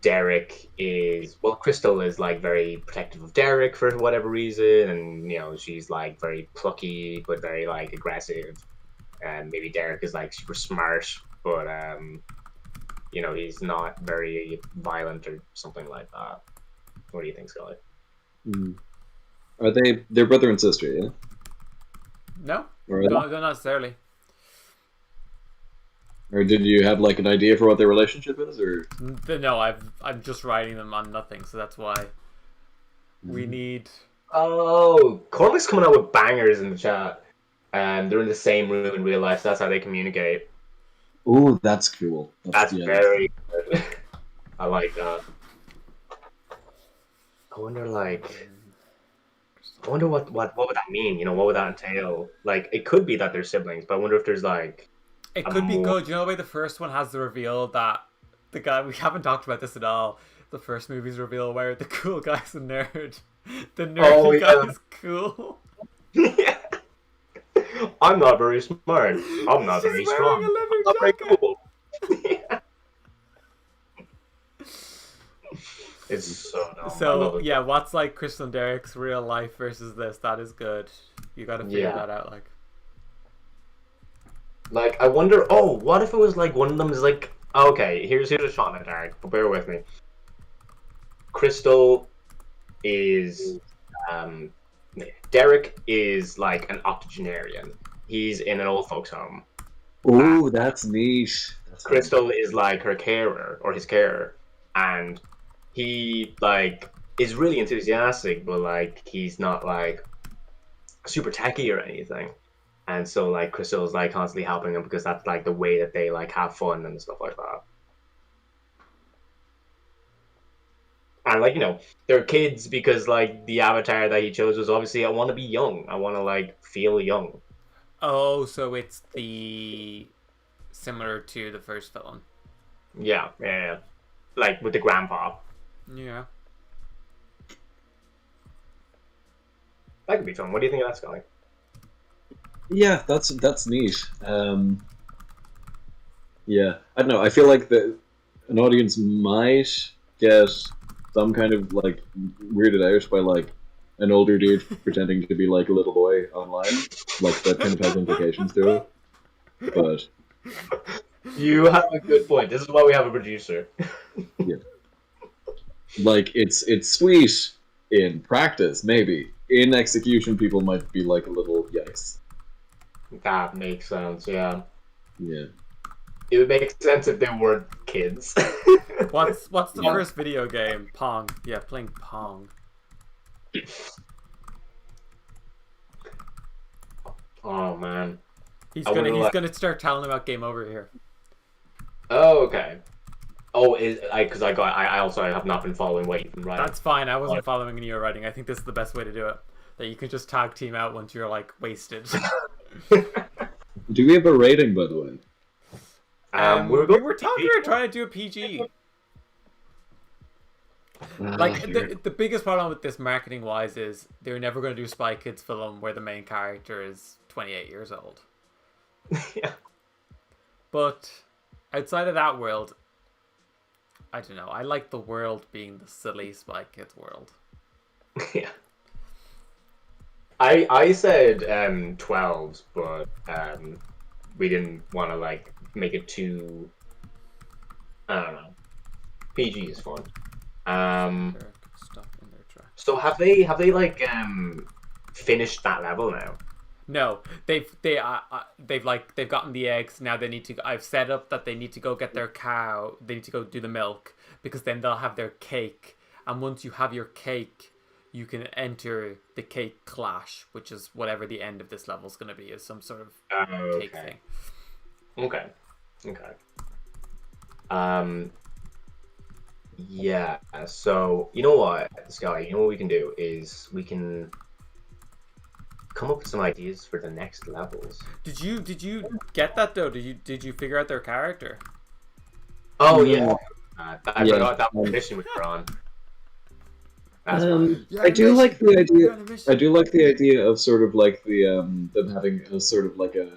Derek is, well, Crystal is like very protective of Derek for whatever reason, and you know, she's like very plucky but very like aggressive, and maybe Derek is like super smart but you know, he's not very violent or something like that. What do you think, Scully? Are they're brother and sister, yeah? No, Or not necessarily. Or did you have like an idea for what their relationship is, or? No, I'm just writing them on nothing, so that's why we need. Oh, Cormac's coming out with bangers in the chat, and they're in the same room in real life. So that's how they communicate. Ooh, that's cool. That's very good. I like that. I wonder what would that mean? You know, what would that entail? Like, it could be that they're siblings, but I wonder if there's like. It could be good. You know the way the first one has the reveal that the guy, we haven't talked about this at all. The first movie's reveal where the cool guy's a nerd. The nerdy guy's cool. Yeah. I'm not very smart. I'm not very strong. I'm not very cool. Yeah. It's so dumb. So yeah, what's like Crystal and Derek's real life versus this? That is good. You got to figure that out. Like, I wonder. Oh, what if it was like one of them is like. Okay, here's a shot in the dark. But bear with me. Crystal is. Derek is like an octogenarian. He's in an old folks' home. Ooh, that's neat. Crystal is like her carer or his carer, and he like is really enthusiastic, but like he's not like super techy or anything. And so like Crystal's like constantly helping him because that's like the way that they like have fun and stuff like that. And like, you know, they're kids because like the avatar that he chose was obviously I want to be young. I want to like feel young. Oh, so it's the similar to the first film. Yeah, yeah. Like with the grandpa. Yeah. That could be fun. What do you think of that, Scully? Yeah, that's neat. Yeah, I don't know. I feel like an audience might get some kind of like weirded out by like an older dude pretending to be like a little boy online. Like that kind of has implications to it. But You have a good point. This is why we have a producer. yeah, like it's sweet in practice, maybe. In execution, people might be like a little yikes. That makes sense, yeah. Yeah. It would make sense if they weren't kids. What's the first video game? Pong. Yeah, playing Pong. Oh man. He's I wouldn't gonna like- start telling about Game Over here. Oh, okay. Oh, because I also have not been following what you've been writing. That's fine. I wasn't following any of your writing. I think this is the best way to do it. That you can just tag team out once you're like wasted. Do we have a rating, by the way? we were talking about trying to do a PG. Like the biggest problem with this marketing wise is they're never going to do Spy Kids film where the main character is 28 years old. Yeah. But outside of that world, I don't know. I like the world being the silly Spy Kids world. Yeah. I said 12s, but we didn't want to like make it too. I don't know. PG is fun. Stop in their tracks. So have they like finished that level now? No, they've gotten the eggs. Now they need to. I've set up that they need to go get their cow. They need to go do the milk because then they'll have their cake. And once you have your cake, you can enter the cake clash, which is whatever the end of this level is going to be, is some sort of cake thing. Okay. Yeah. So you know what, Sky? You know what we can do is we can come up with some ideas for the next levels. Did you get that though? Did you figure out their character? Oh yeah. I Yeah. forgot that mission we were on. That's fine. I do like the idea. I do like the idea of sort of like the them having a sort of like a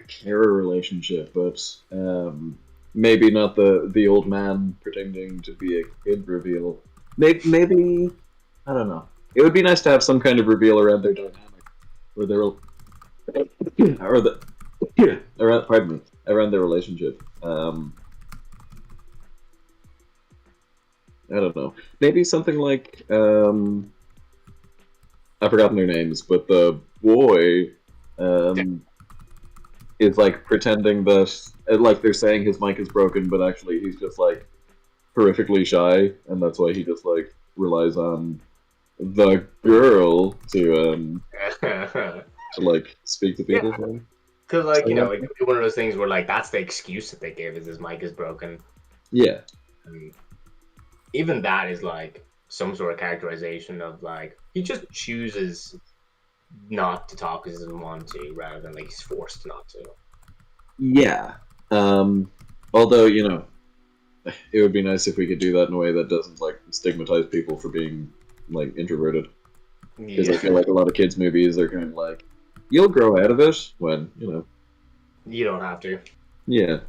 carer relationship, but maybe not the old man pretending to be a kid reveal. Maybe I don't know. It would be nice to have some kind of reveal around their dynamic, or their around their relationship. I don't know. Maybe something like I've forgotten their names, but the boy is like pretending that like they're saying his mic is broken, but actually he's just like horrifically shy, and that's why he just like relies on the girl to like speak to people. Yeah. Because like, you know, it could be one of those things where like that's the excuse that they give is his mic is broken. Yeah. And even that is like some sort of characterization of like he just chooses not to talk because he doesn't want to, rather than like he's forced not to. Yeah. Although, you know, it would be nice if we could do that in a way that doesn't like stigmatize people for being like introverted. Because I feel like a lot of kids' movies are kind of like, you'll grow out of it when, you know. You don't have to. Yeah.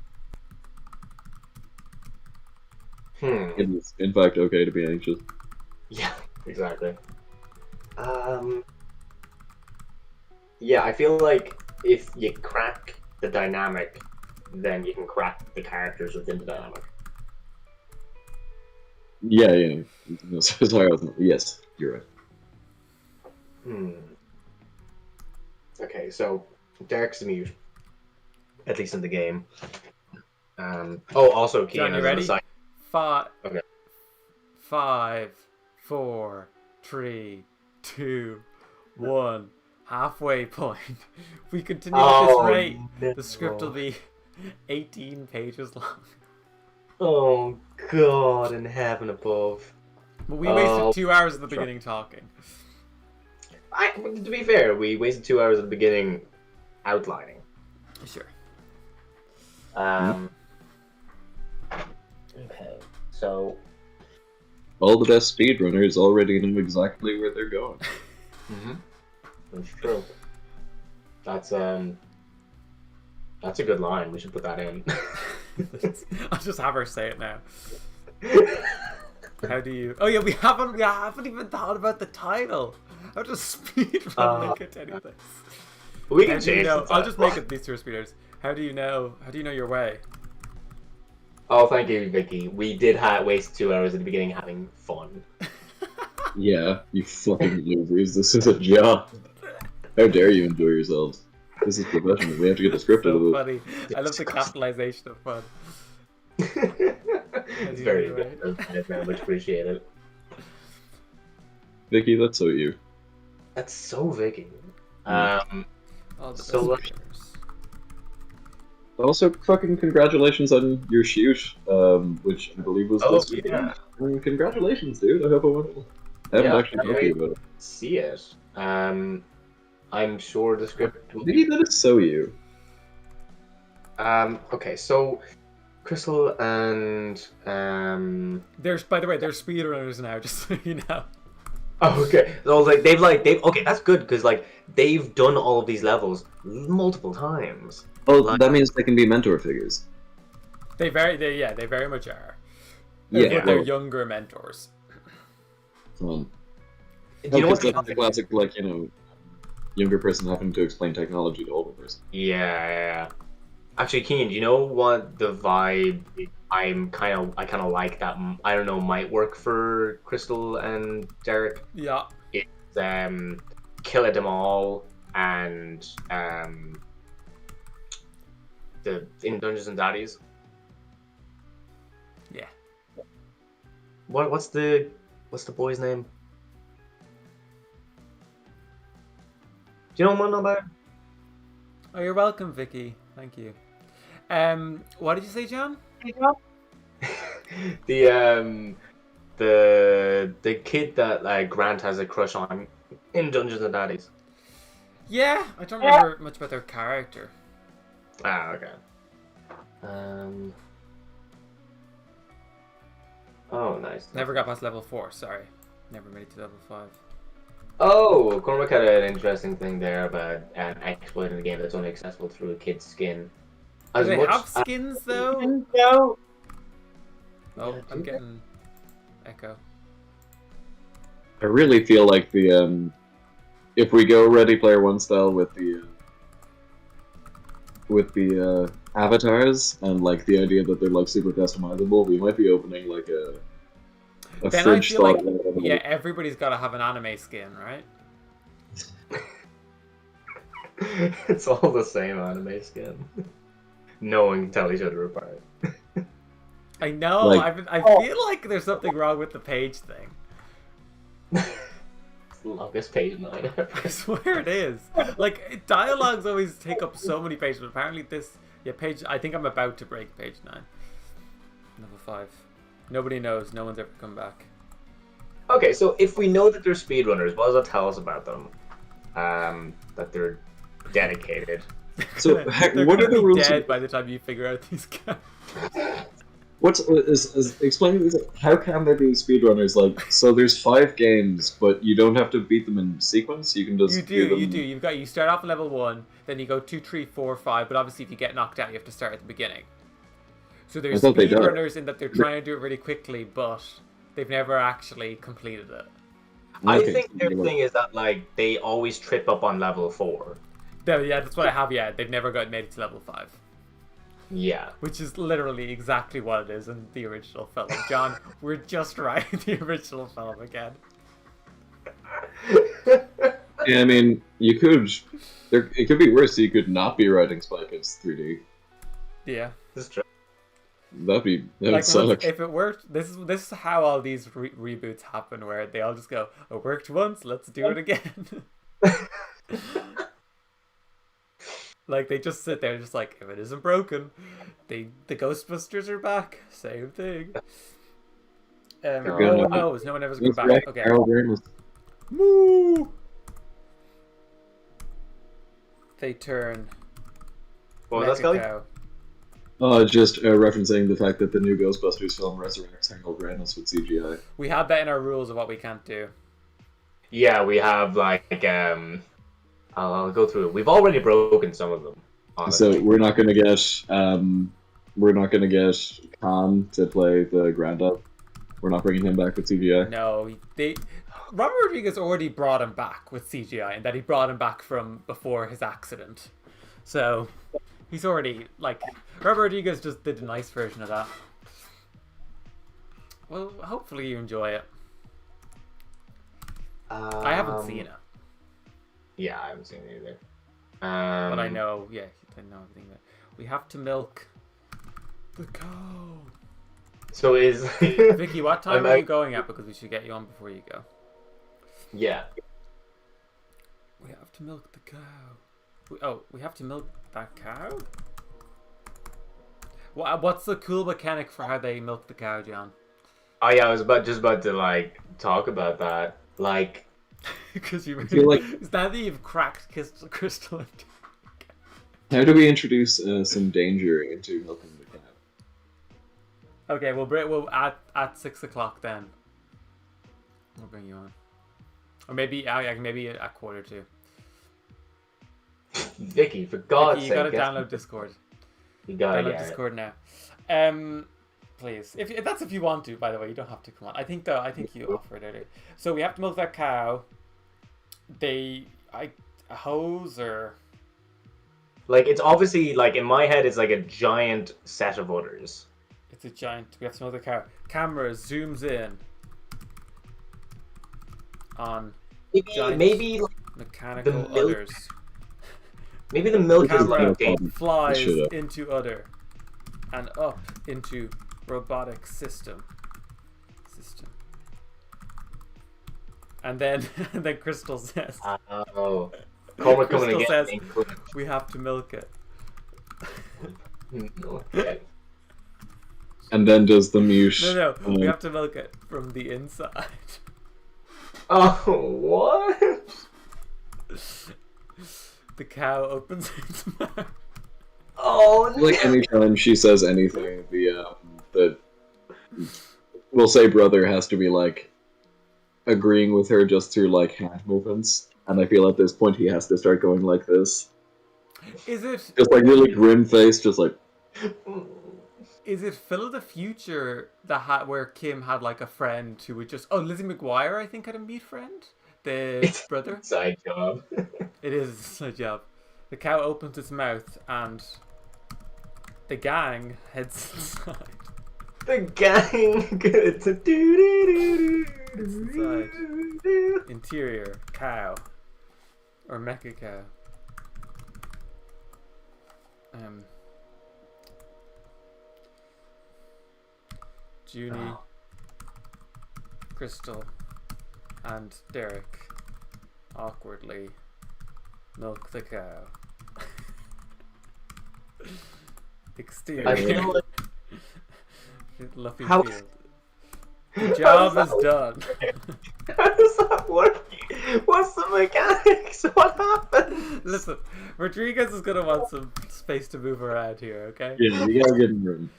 It is, in fact, okay to be anxious. Yeah, exactly. Yeah, I feel like if you crack the dynamic, then you can crack the characters within the dynamic. Yeah, yeah. No, sorry, yes, you're right. Okay, so Derek's mute, at least in the game. Also, John, Kean, you as an ready? aside, 5, Okay. 5, 4, 3, 2, 1. Halfway point. If we continue at this rate, the script will be 18 pages long. Oh God, in heaven above. But we wasted 2 hours at the beginning talking. To be fair, we wasted 2 hours at the beginning outlining. Sure. Okay, so All the best speedrunners already know exactly where they're going. that's true. That's a good line. We should put that in. I'll just have her say it now. How do you? Oh yeah, we haven't even thought about the title. How to speedrun link it to anything? We can How do you change know? the I'll just title. make it these two speeders. How do you know your way? Oh, thank you, Vicky. We did waste 2 hours at the beginning having fun. Yeah, you fucking losers. This is a job. How dare you enjoy yourselves? This is professional. We have to get the script out of So it. funny. I love the capitalization of fun. It's very good. I very much appreciate it. Vicky, that's so you. That's so Vicky. All the So, best speeders. Also, fucking congratulations on your shoot, which I believe was this weekend. yeah. Congratulations, dude. I hope it went well. I haven't Yeah, actually talked to you about it. See it. I'm sure the script will Vicky, that is so you. Okay, so Crystal and There's, by the way, they're speedrunners now. Just so you know. Oh, okay. So they've okay, that's good because they've done all of these levels multiple times. Oh, that means they can be mentor figures. They very much are. Yeah, But they're well, younger mentors. Do you know Because what? that's the classic, younger person having to explain technology to older person. Yeah. Actually, Keen, do you know what the vibe I kind of like that I don't know might work for Crystal and Derek? Yeah. It's Kill It Them All and the in Dungeons and Daddies. Yeah. What's the boy's name? Do you know what I'm on about? Oh, you're welcome, Vicky. Thank you. What did you say, John? The kid that Grant has a crush on in Dungeons and Daddies. Yeah, I don't remember much about their character. Ah, okay. Oh, nice. Never got past level 4. Sorry, never made it to level 5. Oh, Cormac had an interesting thing there about exploiting a game that's only accessible through a kid's skin. Do they have skins though? No. Oh, I'm getting echo. I really feel like the if we go Ready Player One style with the avatars and the idea that they're super customizable, we might be opening a Then I fridge feel like style. everybody's got to have an anime skin, right? It's all the same anime skin. No one can tell each other apart. I know. I feel like there's something wrong with the page thing. It's the longest page 9 ever. I swear it is. Dialogues always take up so many pages, but apparently page. I think I'm about to break page 9. Level 5. Nobody knows. No one's ever come back. Okay, so if we know that they're speedrunners, what does that tell us about them? That they're dedicated. So, They're what are gonna the be rules? dead by the time you figure out these guys. Explain this? How can they be speedrunners? So there's 5 games, but you don't have to beat them in sequence. You can just You do. You start off at level 1, then you go 2, 3, 4, 5. But obviously, if you get knocked out, you have to start at the beginning. So there's thought they died. speedrunners in that they're trying to do it really quickly, but they've never actually completed it. I Okay, think their so thing is that they always trip up on level 4. Yeah, that's what I have. Yeah, they've never made it to level 5, Yeah. which is literally exactly what it is in the original film. John, we're just writing the original film again. Yeah, I mean, you could. It could be worse. You could not be writing Spy Kids 3D. Yeah. This is true. That would Like suck. if it worked, this is how all these reboots happen, where they all just go, "It worked once, let's do it again." Like they just sit there, just like, if it isn't broken, the Ghostbusters are back. Same thing. No one knows. No one ever's going back. Okay. Moo. They turn. What was that, Scully? Cow. Just referencing the fact that the new Ghostbusters film resurrects Harold Ramis with CGI. We have that in our rules of what we can't do. Yeah, we have like I'll go through it. We've already broken some of them. Honestly. So we're not gonna get Khan to play the granddad. We're not bringing him back with CGI. No, Robert Rodriguez already brought him back with CGI, and that he brought him back from before his accident. So he's already like Robert Rodriguez just did a nice version of that. Well, hopefully you enjoy it. I haven't seen it. Yeah, I haven't seen it either. But I know, yeah, I know everything. We have to milk the cow. So is Vicky, what time are you going at? Because we should get you on before you go. Yeah. We have to milk the cow. We have to milk that cow? What's the cool mechanic for how they milk the cow, John? Oh yeah, I was just about to like talk about that. Like, because you feel like is that you've cracked crystal into. How do we introduce some danger into milking the cow? Okay, we'll at 6 o'clock then. We'll bring you on, or maybe maybe at 1:45. Vicky, for God's sake, you gotta download Discord. You gotta download Discord now. Please, if that's if you want to. By the way, you don't have to come on. I think you offered earlier. So we have to milk that cow. A hose or like it's obviously like in my head it's like a giant set of udders. It's a giant. We have to milk the cow. Camera zooms in on maybe mechanical udders. Maybe the milk is like flies into udder and up into robotic system. And then Crystal says, "Oh, Cormac coming again." Says, "We have to milk it." Okay. And then does the mute? No, we have to milk it from the inside. Oh, what? The cow opens its mouth. Oh, no. Like anytime she says anything, the we'll say brother has to be like agreeing with her just through like hand movements, and I feel at this point he has to start going like this. Is it just like really grim face, just like? Is it Phil of the Future where Kim had like a friend who would just Lizzie McGuire I think had a meat friend, the brother. Side job. It is a side job. The cow opens its mouth and the gang heads inside. The gang. Inside. Interior cow or mecha cow. Junie, Crystal, and Derek awkwardly milk the cow. Exterior. Luffy Field. The job is done. How does that work? What's the mechanics? What happened? Listen, Rodriguez is gonna want some space to move around here, okay? Yeah, you gotta give him room.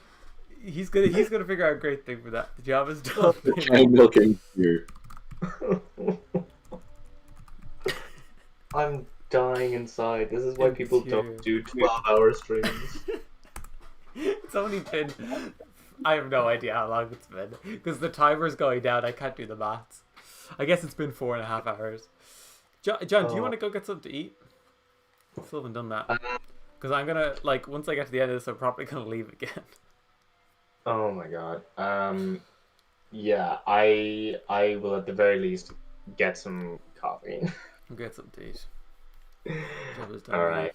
He's gonna figure out a great thing for that. The job is done. I'm milking here. I'm dying inside. This is why people don't do 12-hour streams. It's only been... I have no idea how long it's been. Because the timer's going down. I can't do the maths. I guess it's been 4.5 hours. John, do you want to go get something to eat? I still haven't done that. Because I'm gonna, like, once I get to the end of this, I'm probably gonna leave again. Oh my god. Yeah, I will at the very least get some coffee. Get something to eat. Alright.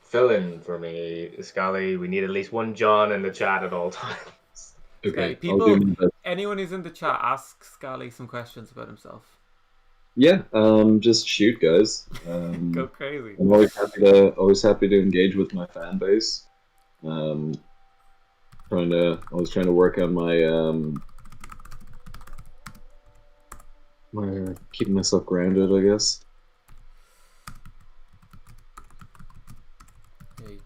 Fill in for me, Scully. We need at least one John in the chat at all times. Okay, Scally, I'll do people, my best. anyone who's in the chat, ask Scally some questions about himself. Yeah, just shoot, guys. Go crazy. I'm always happy to engage with my fan base. Um, always trying to work on my keeping myself grounded, I guess. A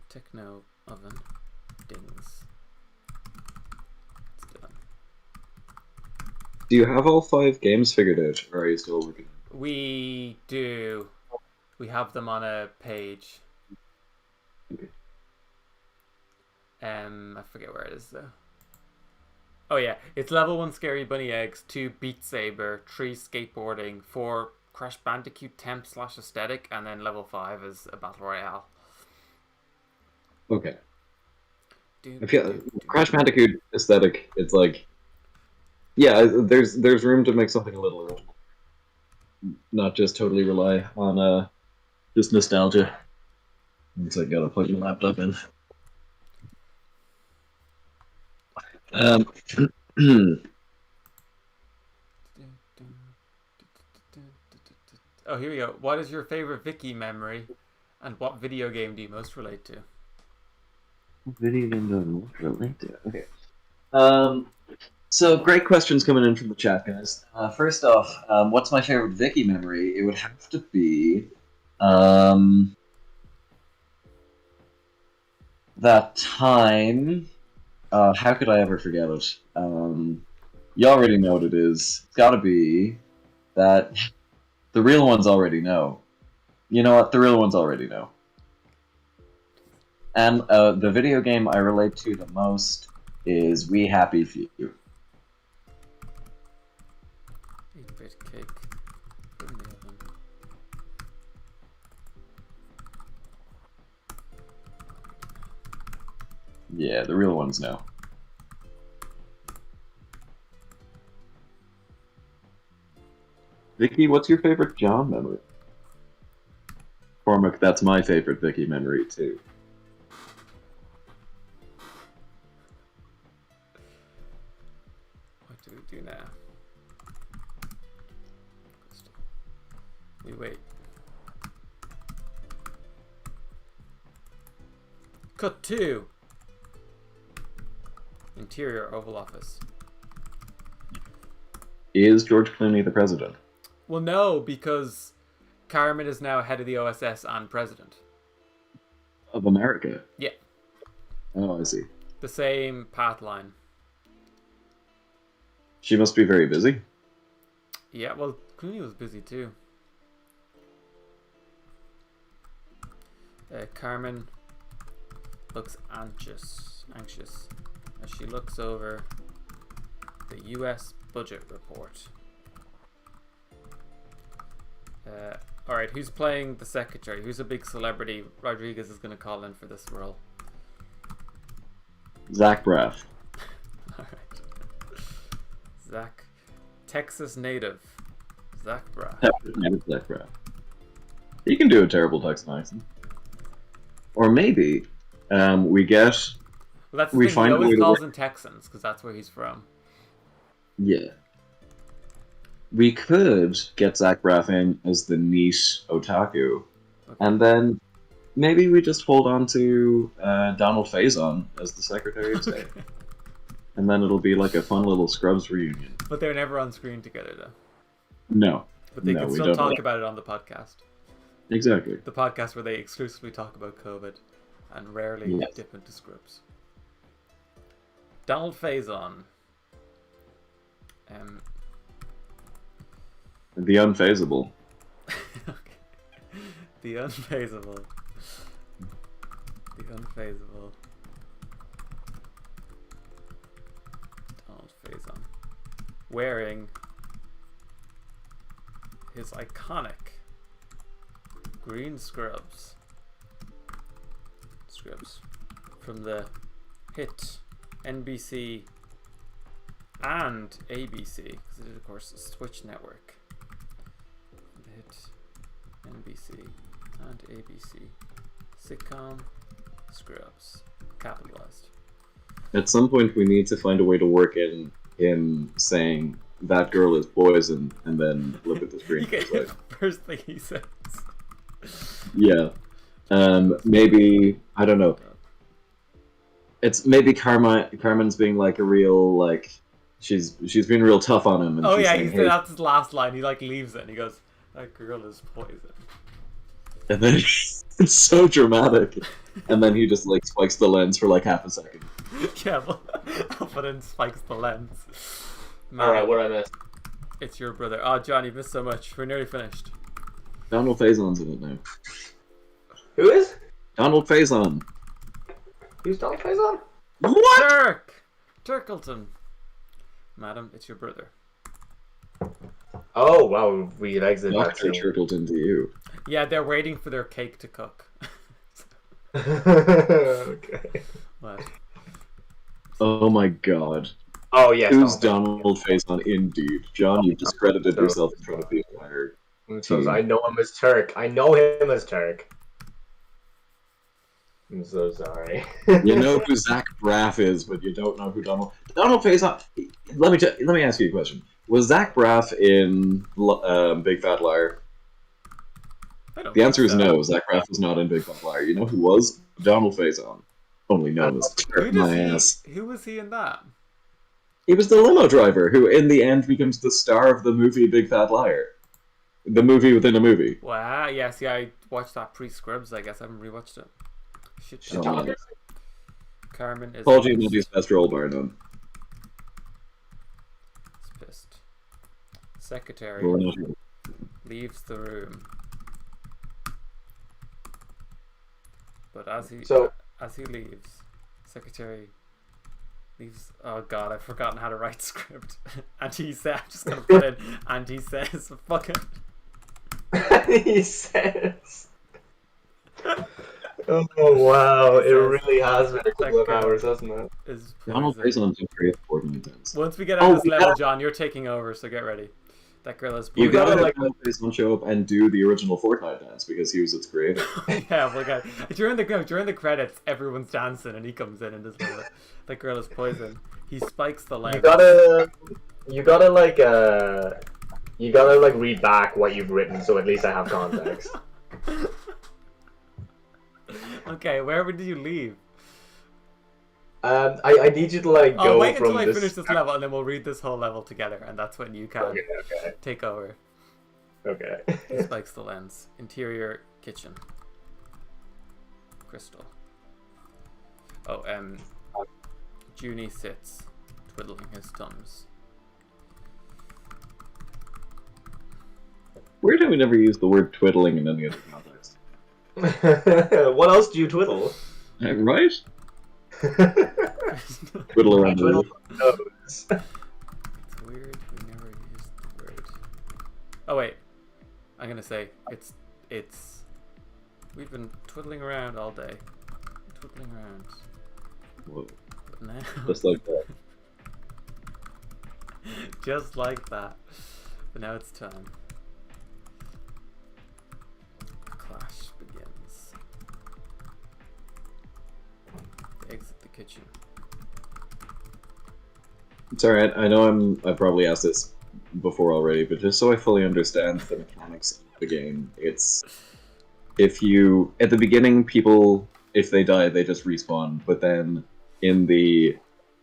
techno oven dings. It's done. Do you have all 5 games figured out, or are you still working? We do. We have them on a page. Okay. I forget where it is though. Oh yeah, it's level 1 Scary Bunny Eggs, 2 Beat Saber, 3 Skateboarding, 4 Crash Bandicoot Temp / Aesthetic, and then level 5 is a Battle Royale. Okay. I feel Crash Bandicoot aesthetic. It's like, yeah, there's room to make something a little original, not just totally rely on just nostalgia. It's like gotta plug your laptop in. Oh, here we go. What is your favorite Vicky memory, and what video game do you most relate to? Video game do I most relate to? Okay. So great questions coming in from the chat, guys. First off, what's my favorite Vicky memory? It would have to be that time. How could I ever forget it? You already know what it is. It's got to be that the real ones already know. You know what? The real ones already know. And the video game I relate to the most is We Happy Few. 8-bit cake. Put in the oven. Yeah, the real ones know. Vicky, what's your favorite John memory? Cormac, that's my favorite Vicky memory too. What do we do now? We wait. Cut 2. Interior Oval Office. Is George Clooney the president? Well, no, because Carmen is now head of the OSS and president. Of America? Yeah. Oh, I see. The same path line. She must be very busy. Yeah, well, Clooney was busy too. Carmen looks anxious as she looks over the US budget report. Alright, who's playing the secretary? Who's a big celebrity Rodriguez is going to call in for this role? Zach Braff. Alright. Zach. Texas native. Zach Braff. Zach Braff. He can do a terrible Texan accent. Or maybe we get... Well, that's the we thing, find he a way always to calls work- in Texans, because that's where he's from. Yeah. We could get Zach Braff in as the niche otaku, Okay. and then maybe we just hold on to Donald Faison as the Secretary of State. And then it'll be like a fun little Scrubs reunion. But they're never on screen together, though. No. But they No, can we still don't. talk about it on the podcast. Exactly. The podcast where they exclusively talk about COVID and rarely Yes. dip into Scrubs. Donald Faison. The Unfazable. Okay. The Unfazable. The Unfazable. Donald Faison. Wearing his iconic green scrubs. Scrubs. From the hit NBC and ABC, because it is, of course, a Switch network. The hit NBC and ABC. Sitcom. Screw-ups. Capitalized. At some point, we need to find a way to work in saying that girl is poison, and then look at the screen. The first thing he says. Yeah. Maybe, I don't know. It's maybe Carmen's being like a real, like, she's being real tough on him. And Oh she's yeah, saying, hey. that's his last line. He like leaves it and he goes, "That girl is poison." And then it's so dramatic. And then he just like spikes the lens for like half a second. Yeah, but then spikes the lens. Alright, what I missed? It's your brother. Oh, John, you've missed so much. We're nearly finished. Donald Faison's in it now. Who is? Donald Faison. Who's Donald Faison? What? Turkleton. Madam, it's your brother. Oh, wow, we exited that Dr. scene. Turtleton to you. Yeah, they're waiting for their cake to cook. Okay. What? Oh my god. Oh, yes. Who's Donald Faison indeed? John, you've discredited yourself in front of the entire So I know him as Turk. I know him as Turk. I'm so sorry. You know who Zach Braff is, but you don't know who Donald Faison. Let me ask you a question. Was Zach Braff in Big Fat Liar? The answer is no. Zach Braff was not in Big Fat Liar. You know who was? Donald Faison. Only known as Turk my ass. Who was he in that? He was the limo driver who, in the end, becomes the star of the movie Big Fat Liar. The movie within a movie. Wow, yes, yeah, I watched that pre-Scribs, I guess. I haven't rewatched it. Shit. John. Carmen is... Paul Giamatti's best role, bar none. He's pissed. Secretary Well, not leaves the room. But as he leaves, secretary leaves. Oh god, I've forgotten how to write script. And he said, I'm just gonna put in, and he says, fucking. He says. Oh wow, it really has been a couple of hours, hasn't it? Donald Faison's a great Fortnite dance. Once we get out of this level, John, you're taking over, so get ready. That girl is. You gotta like Donald Faison show up and do the original Fortnite dance because he was its creator. Yeah, we're good. During the credits, everyone's dancing, and he comes in and does that girl is poison. He spikes the lens. You gotta like read back what you've written, so at least I have context. Okay, wherever did you leave? I need you to like go wait from until I this... finish this level, and then we'll read this whole level together, and that's when you can Okay. take over. Okay. He spikes the lens. Interior kitchen. Crystal. Oh, Junie sits, twiddling his thumbs. Weird how we never use the word twiddling in any other context. What else do you twiddle? Right? Twiddle around the roof. It's weird, we never used the word. Oh wait, I'm gonna say, it's we've been twiddling around all day. Twiddling around. Whoa. But now... Just like that. Just like that. But now it's time. The clash begins. They exit the kitchen. Sorry, I know I've probably asked this before already, but just so I fully understand the mechanics of the game, it's if you at the beginning people if they die they just respawn, but then in the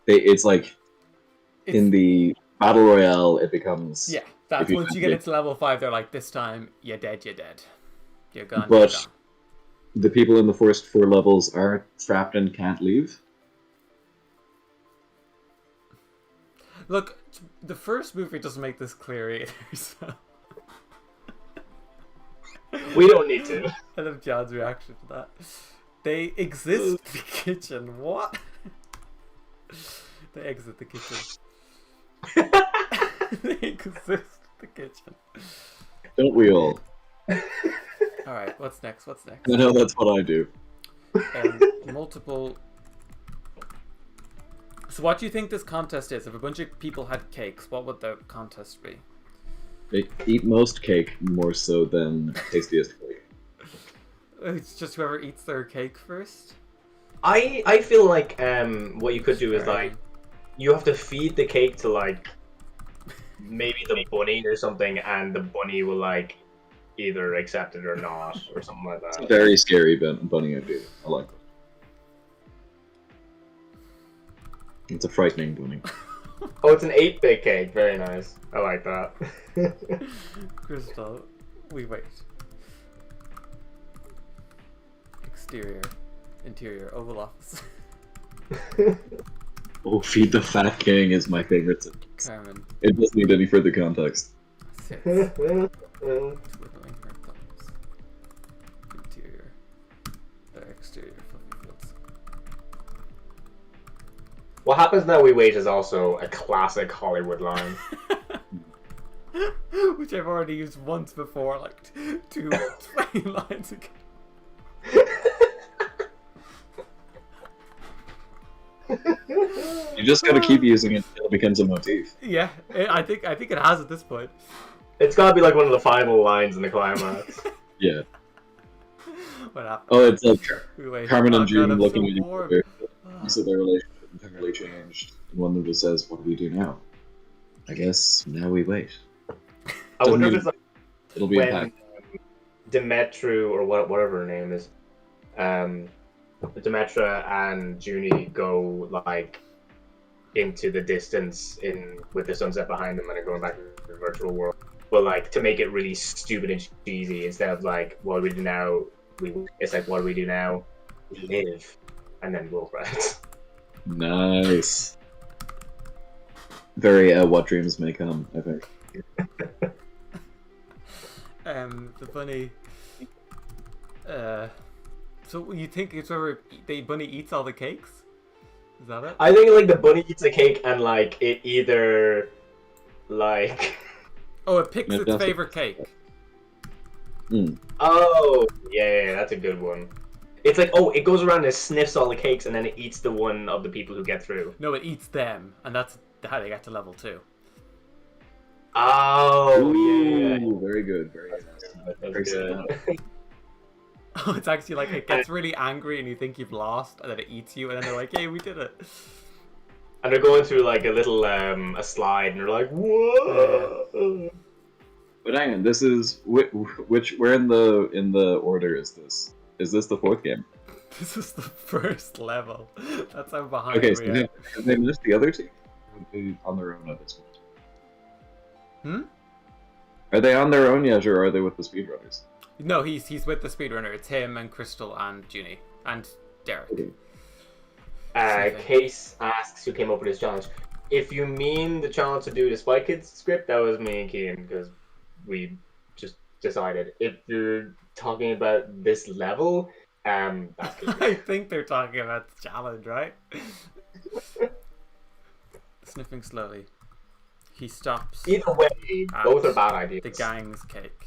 in the battle royale it becomes That's once you get it to level 5, they're like, this time you're dead. You're gone. But you're gone. the people in the first 4 levels are trapped and can't leave. Look, the first movie doesn't make this clear either, so... We don't need to. I love John's reaction to that. They exist in the kitchen. What? They exit the kitchen. They exist in the kitchen. Don't we all? Alright, what's next? I know that's what I do. Multiple... So what do you think this contest is? If a bunch of people had cakes, what would the contest be? They eat most cake more so than tastiest cake. It's just whoever eats their cake first. I feel like what you could do is Sorry. like you have to feed the cake to like maybe the bunny or something, and the bunny will like either accept it or not, or something like It's a that. very scary bunny idea. I like it. It's a frightening bunny. Oh, it's an 8-bit cake. Very nice. I like that. Crystal, we wait. Exterior, interior, Oval Office. Oh, feed the fat king is my favorite sentence. Carmen It doesn't need any further context. sits, twiddling her thumbs. Interior, exterior, fluffy fields. What happens now we wait is also a classic Hollywood line. Which I've already used once before, like 20 lines ago. You just gotta keep using it until it becomes a motif. Yeah, I think it has at this point. It's gotta be like one of the final lines in the climax. Yeah. What happened? Oh, it's like We wait. Carmen Oh, and June God, I'm looking so at each warm. other. So their relationship entirely changed. And one of them says, "What do we do now?" I guess now we wait. I wonder if it's like It'll be when impact. Demetru or whatever her name is, Demetra and Junie go like into the distance with the sunset behind them and are going back to the virtual world. But like to make it really stupid and cheesy, instead of like what do we do now, it's like what do we do now? We live, and then roll credits. Nice. Very what dreams may come, I think. The bunny. So you think it's where the bunny eats all the cakes? Is that it? I think like the bunny eats a cake and like it either like Oh, it picks Maybe its that's favorite cake. oh yeah, that's a good one. It's like it goes around and sniffs all the cakes and then it eats the one of the people who get through. No, it eats them, and that's how they get to level 2. Oh yeah. Ooh, very good. Very nice. That's good. Oh, it's actually like it gets really angry and you think you've lost, and then it eats you, and then they're like, "Hey, we did it." And they're going through like a little a slide, and they're like, "Whoa!" But hang on, this is which? Where in the order is this? Is this the fourth game? This is the first level. That's how behind Okay, we so are. have they missed the other two? Are they on their own at this point? Are they on their own yet, or are they with the speedrunners? No, he's with the speedrunner. It's him and Crystal and Junie and Derek. Okay. Case asks who came up with this challenge. If you mean the challenge to do the Spy Kids script, that was me and Kian, because we just decided. If you're talking about this level, that's good. I think they're talking about the challenge, right? Sniffing slowly. He stops Either way, both are bad ideas. the gang's cake.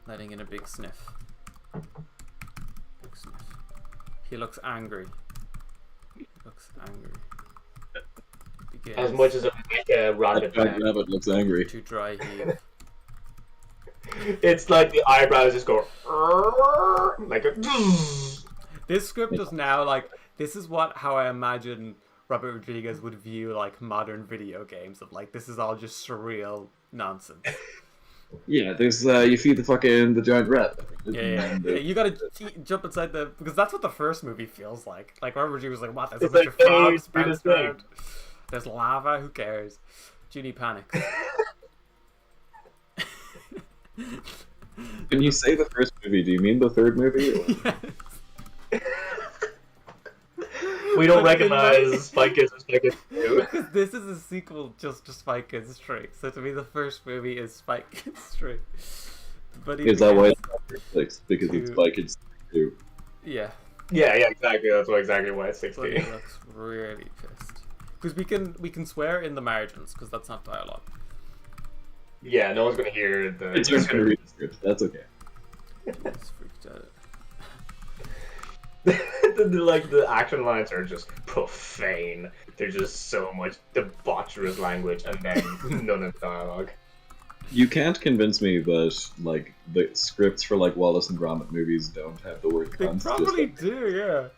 Letting in a big sniff. Big sniff. He looks angry. Begins As much as a rocket That man. rabbit looks angry. to dry heave. It's like the eyebrows just go like a. This script is now like, this is how I imagine Robert Rodriguez would view like modern video games, of like, this is all just surreal nonsense. Yeah, there's you feed the giant rat. Yeah. You gotta jump inside because that's what the first movie feels like. Like Robert Rodriguez was like, what? There's a It's bunch like, of frogs hey, do bouncing this thing. around. There's lava. Who cares? Junie panics. When you say the first movie, do you mean the third movie? Or... Yes. We don't But in recognize Spy Kids or Spy Kids 2. Because this is a sequel just to Spy Kids 3. So to me, the first movie is Spy Kids 3. But Is that why it's not Netflix? Because it's Two. Spy Kids 2. Yeah. Yeah, exactly. That's exactly why it's But 16. he looks really pissed. Because we can swear in the margins, because that's not dialogue. Yeah, no one's gonna hear the. It's just gonna read the script. That's okay. He's freaked out. the action lines are just profane. There's just so much debaucherous language and then none of the dialogue. You can't convince me that like the scripts for like Wallace and Gromit movies don't have the word They cunts. probably do, yeah.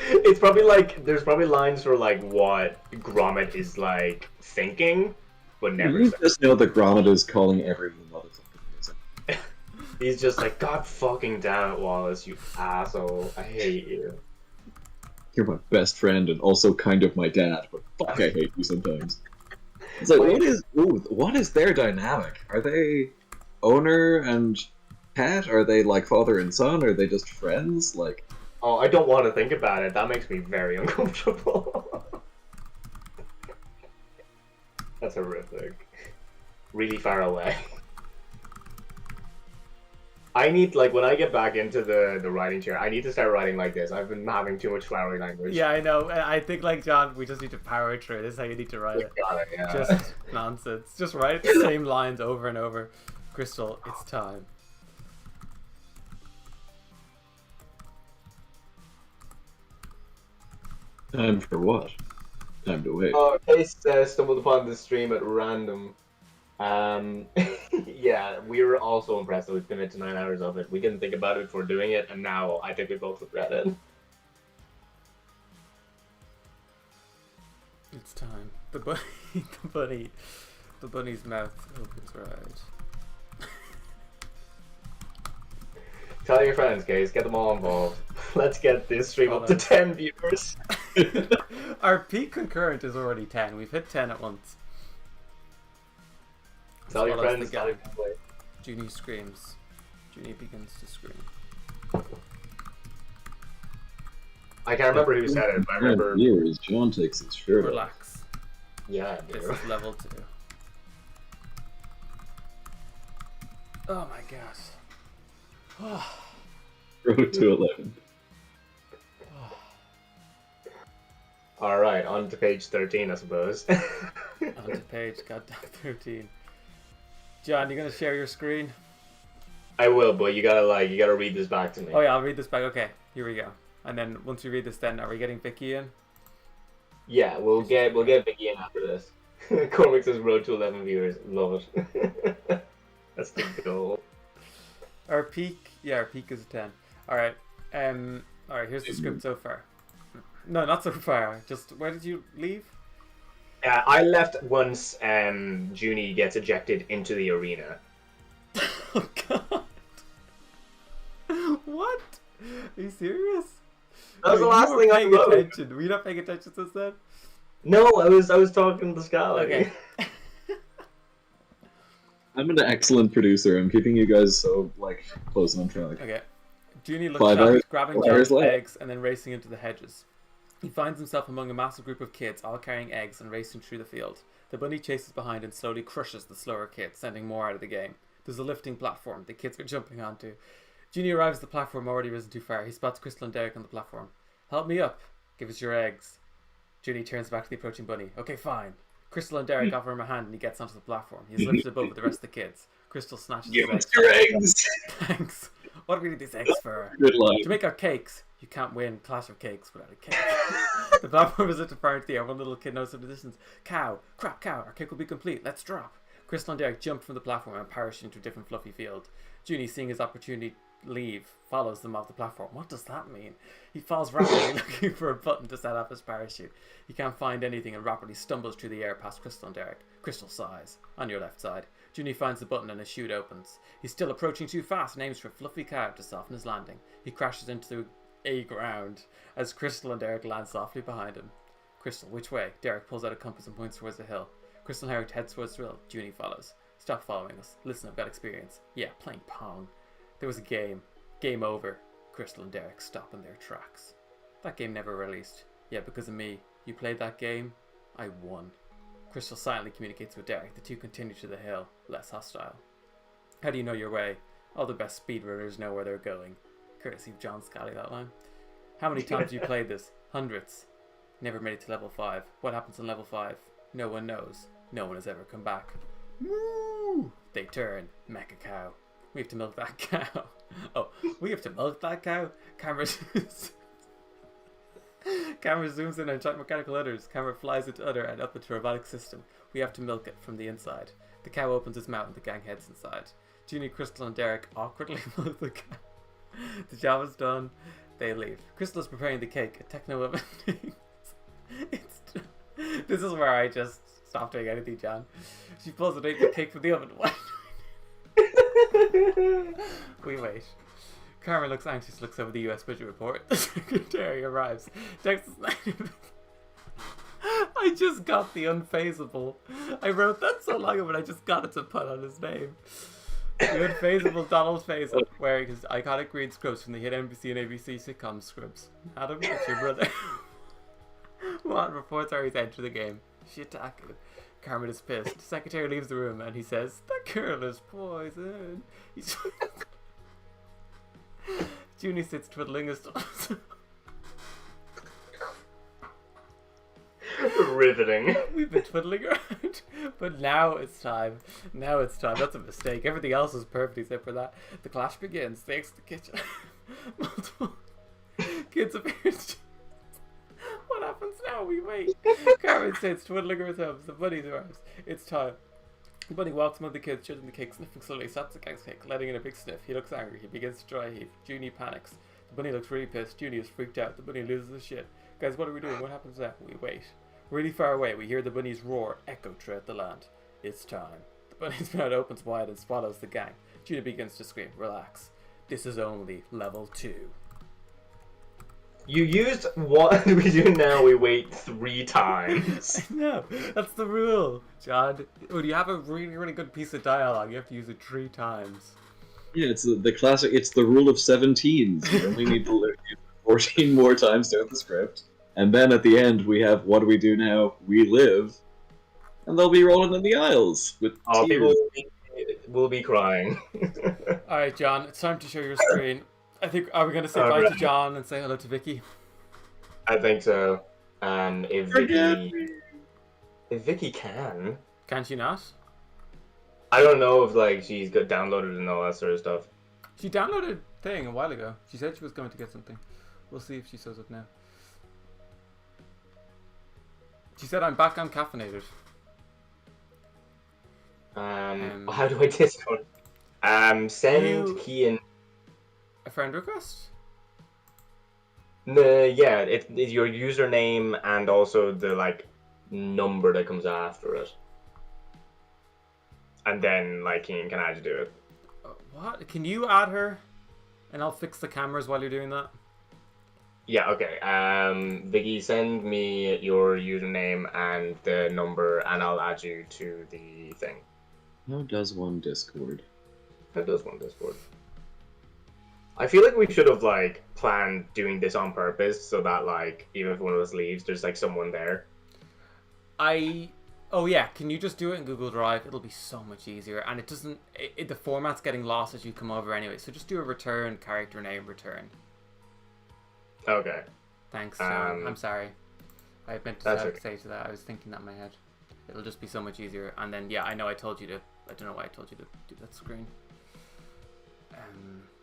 It's probably like there's probably lines for like what Gromit is like thinking, but never You says. just know that Gromit is calling everyone motherfucking music. He's just like, God fucking damn it, Wallace, you asshole. I hate you. You're my best friend and also kind of my dad, but fuck, I hate you sometimes. It's like, what is their dynamic? Are they owner and pet? Are they like father and son? Are they just friends? Like, Oh, I don't want to think about it. That makes me very uncomfortable. That's horrific. Really far away. I need, like, when I get back into the writing chair, I need to start writing like this. I've been having too much flowery language. Yeah, I know. I think, like, John, we just need to power through. This is how you need to write it. Got it, yeah. Just nonsense. Just write the same lines over and over. Crystal, it's time. time for what? Time to wait. Oh, Case stumbled upon this stream at random. Yeah, we were also impressed that we finished 9 hours of it. We didn't think about it before doing it, and now I think we both regret it. It's time. The bunny, the bunny's mouth opens wide. Tell your friends, Case. Get them all involved. Let's get this stream up to 10 viewers. Our peak concurrent is already 10. We've hit 10 at once. Tell your Well, that's friends. the Tell your gang. family. Junie screams. Junie begins to scream. I can't remember who said it, but I remember. Here is John takes his shirt off. Relax. Yeah, This dude. is level 2. Oh my god. Road to 11. Alright, on to page 13, I suppose. On to page goddamn 13. John, you gonna share your screen? I will, but you gotta read this back to me. Oh yeah, I'll read this back. Okay, here we go. And then once we read this, then are we getting Vicky in? Yeah, we'll get Vicky in after this. Cormac says road to 11 viewers. Love it. That's the goal. Our peak, yeah, our peak is a 10. All right, here's the script so far. No, not so far. Just where did you leave? I left once Junie gets ejected into the arena. Oh god. What? Are you serious? That was the last you thing I paying wrote. attention. Were you not paying attention since then? No, I was talking to Scally. Okay. I'm an excellent producer. I'm keeping you guys so like close on track. Okay. Junie looks 5 up, hours- grabbing 5 hours John's later. eggs and then racing into the hedges. He finds himself among a massive group of kids, all carrying eggs and racing through the field. The bunny chases behind and slowly crushes the slower kids, sending more out of the game. There's a lifting platform the kids are jumping onto. Junie arrives at the platform already risen too far. He spots Crystal and Derek on the platform. Help me up. Give us your eggs. Junie turns back to the approaching bunny. Okay, fine. Crystal and Derek offer him a hand and he gets onto the platform. He's lifted above with the rest of the kids. Crystal snatches Give his us your eggs. Thanks. What do we need these eggs for? Good luck. To make our cakes. You can't win Clash of Cakes without a cake. The platform is lifted far into the air. One little kid knows from the distance. Cow, crap, cow. Our cake will be complete. Let's drop. Crystal and Derek jump from the platform and parachute into a different fluffy field. Junie, seeing his opportunity leave, follows them off the platform. What does that mean? He falls rapidly looking for a button to set off his parachute. He can't find anything and rapidly stumbles through the air past Crystal and Derek. Crystal sighs. On your left side. Junie finds the button and his chute opens. He's still approaching too fast and aims for a fluffy cow to soften his landing. He crashes into a ground as Crystal and Derek land softly behind him. Crystal, which way? Derek pulls out a compass and points towards the hill. Crystal and Derek heads towards the hill. Junie follows. Stop following us. Listen, I've got experience. Yeah, playing Pong. There was a game. Game over. Crystal and Derek stop in their tracks. That game never released. Yeah, because of me. You played that game? I won. Crystal silently communicates with Derek. The two continue to the hill, less hostile. How do you know your way? All the best speedrunners know where they're going. Courtesy of John Scally, that line. How many times have you played this? Hundreds. Never made it to level 5. What happens in level 5? No one knows. No one has ever come back. Moo! They turn. Mecha cow. We have to milk that cow. Oh, we have to milk that cow. Camera zooms in on giant mechanical udders. Camera flies into udder and up into robotic system. We have to milk it from the inside. The cow opens its mouth and the gang heads inside. Junie, Crystal, and Derek awkwardly milk the cow. The job is done. They leave. Crystal is preparing the cake. A techno woman. This is where I just stop doing anything, John. She pulls and takes the cake from the oven. What? We wait. Carmen looks anxious, looks over the US budget report. The secretary arrives. Texas. I just got the unfazable. I wrote that so long ago, but I just got it to put on his name. The unfazable Donald Faison, wearing his iconic green scrubs from the hit NBC and ABC sitcom Scrubs. Adam, it's your brother. What reports are he's entered the game? Shitaku. Carmen is pissed. The secretary leaves the room and he says, "That girl is poison." He's Junie sits twiddling his thumbs. Riveting. We've been twiddling around, but now it's time. Now it's time. That's a mistake. Everything else is perfect except for that. The clash begins. They exit the kitchen. Multiple kids appear. What happens now? We wait. Carmen sits twiddling her thumbs. The bunny arrives. It's time. The bunny walks among the kids, shutting the cake, sniffing slowly, stops the gang's cake, letting in a big sniff. He looks angry. He begins to dry heave. Junie panics. The bunny looks really pissed. Junie is freaked out. The bunny loses his shit. Guys, what are we doing? What happens now? We wait. Really far away, we hear the bunny's roar echo throughout the land. It's time. The bunny's mouth opens wide and swallows the gang. Junie begins to scream. Relax. This is only level 2. You used what we do now, we wait 3 times. No, that's the rule, John. When you have a really, really good piece of dialogue, you have to use it 3 times. Yeah, it's the classic. It's the rule of 17s. You only need to use it 14 more times throughout the script, and then at the end we have what do we do now? We live, and they'll be rolling in the aisles with tears. People will be crying. All right, John, it's time to share your screen. I think, are we going to say bye to John and say hello to Vicky? I think so. If Vicky can. Can she not? I don't know if like she's got downloaded and all that sort of stuff. She downloaded a thing a while ago. She said she was going to get something. We'll see if she shows up now. She said, "I'm back uncaffeinated." How do I Discord? Send key in. A friend request? Yeah, it's your username and also the like number that comes after it, and then like can I just do it? What? Can you add her? And I'll fix the cameras while you're doing that. Yeah, okay. Vicky, send me your username and the number, and I'll add you to the thing. How does one Discord? How does one Discord? I feel like we should have like planned doing this on purpose so that like even if one of us leaves, there's like someone there. Oh yeah, can you just do it in Google Drive? It'll be so much easier, and it doesn't. The format's getting lost as you come over anyway. So just do a return character name return. Okay. Thanks, John. I'm sorry. I meant to say to that. I was thinking that in my head. It'll just be so much easier. And then yeah, I know I told you to. I don't know why I told you to do that screen.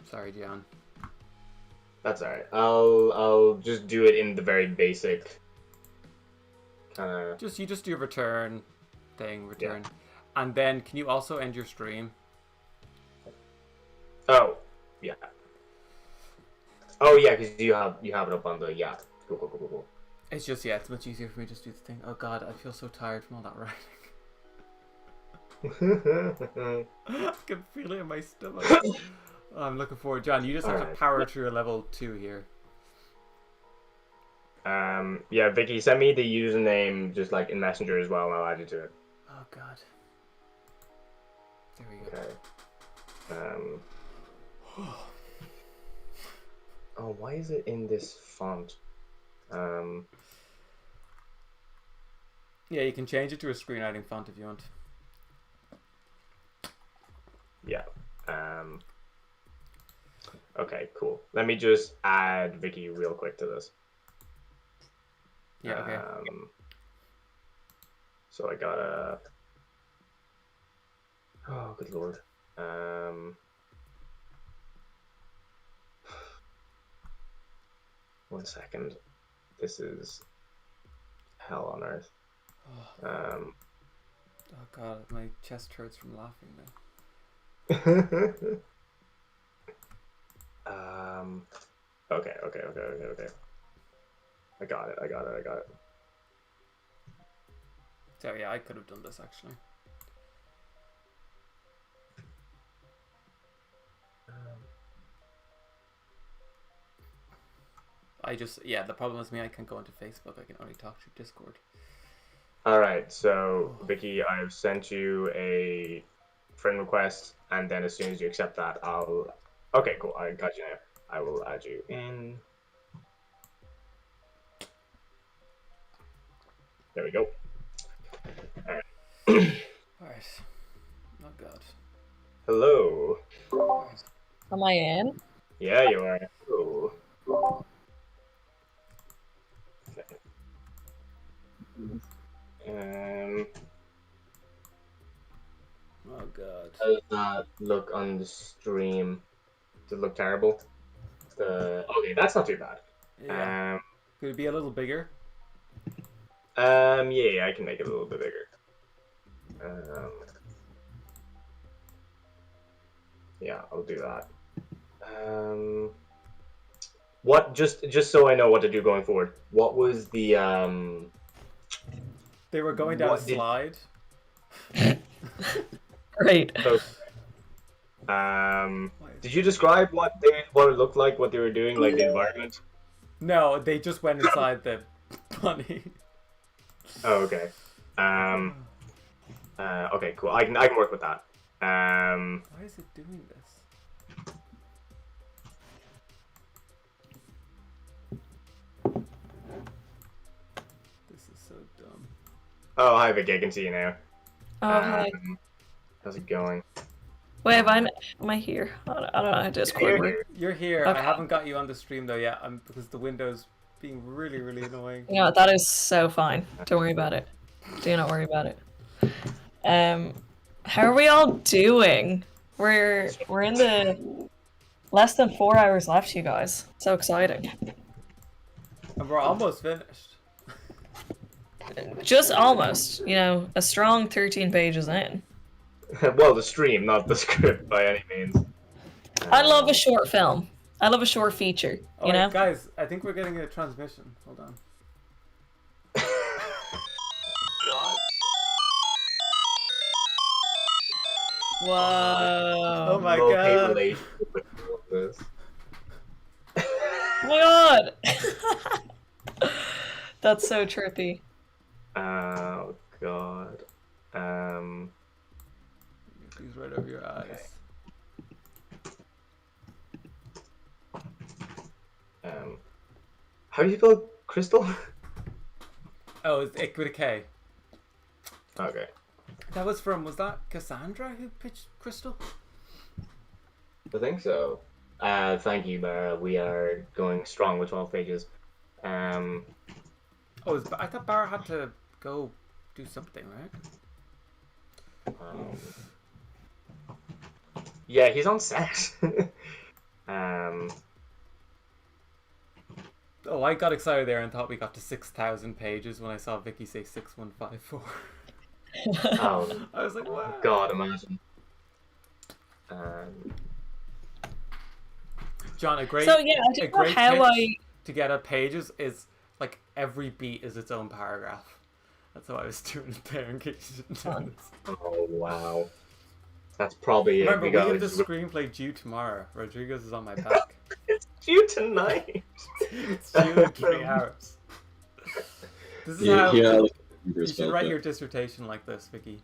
Sorry, John. That's alright. I'll just do it in the very basic kind of. You just do a return thing, return, and then can you also end your stream? Oh, yeah. Oh yeah, because you have it up on the Cool. It's just it's much easier for me to just do the thing. Oh God, I feel so tired from all that writing. I can feel it in my stomach. I'm looking forward. John, you just have to power through a level 2 here. Yeah, Vicky, send me the username just like in Messenger as well, and I'll add you to it. Oh God. There we go. Okay. Oh, why is it in this font? Yeah, you can change it to a screenwriting font if you want. Yeah. Okay, cool. Let me just add Vicky real quick to this. Yeah, okay. So I gotta... Oh, good lord. 1 second. This is hell on earth. Oh god, my chest hurts from laughing now. Okay. I got it. So yeah, I could have done this actually. The problem is me, I can't go into Facebook, I can only talk through Discord. Alright, so Vicky, I've sent you a friend request, and then as soon as you accept that, I'll... Okay, cool, I got you now. I will add you in. There we go. Alright. Oh god. Hello. Am I in? Yeah, you are. Hello. Okay. Oh god. How does that look on the stream? Does it look terrible? Okay, that's not too bad. Yeah. Could it be a little bigger? Yeah, I can make it a little bit bigger. Yeah, I'll do that. What? Just so I know what to do going forward. What was the They were going down a slide. Great. So, did you describe what it looked like, what they were doing, like the environment? No, they just went inside the bunny. Oh, okay. Okay, cool. I can work with that. Why is it doing this? This is so dumb. Oh, hi Vicky, I can see you now. Oh, hi. How's it going? Wait, am I here? I don't know how Discord works. You're here. Okay. I haven't got you on the stream though yet, because the window's being really, really annoying. You know what, that is so fine. Don't worry about it. Do not worry about it. How are we all doing? We're in the less than 4 hours left, you guys. So exciting. And we're almost finished. Just almost, you know, a strong 13 pages in. Well, the stream, not the script by any means. I love a short film. I love a short feature, you know? Guys, I think we're getting a transmission. Hold on. God. Whoa. Oh my Love-hate god. relationship with all of this. Oh my god! That's so trippy. Oh god. He's right over your eyes. How do you spell crystal? Oh, it's Ick with a K. Okay. That was that Cassandra who pitched Crystal? I think so. Thank you, Bara. We are going strong with 12 pages. I thought Barra had to go do something, right? Yeah, he's on set. Oh, I got excited there and thought we got to 6,000 pages when I saw Vicky say 6154. Oh, I was like, wow. God, imagine. John, a great So yeah, I don't know how to get up pages is like every beat is its own paragraph. That's how I was doing it there in case you didn't notice. Oh, wow. That's probably Remember, it. we have the screenplay due tomorrow. Rodriguez is on my back. It's due tonight. It's due in 3 hours. This is how you should write your dissertation like this, Vicky.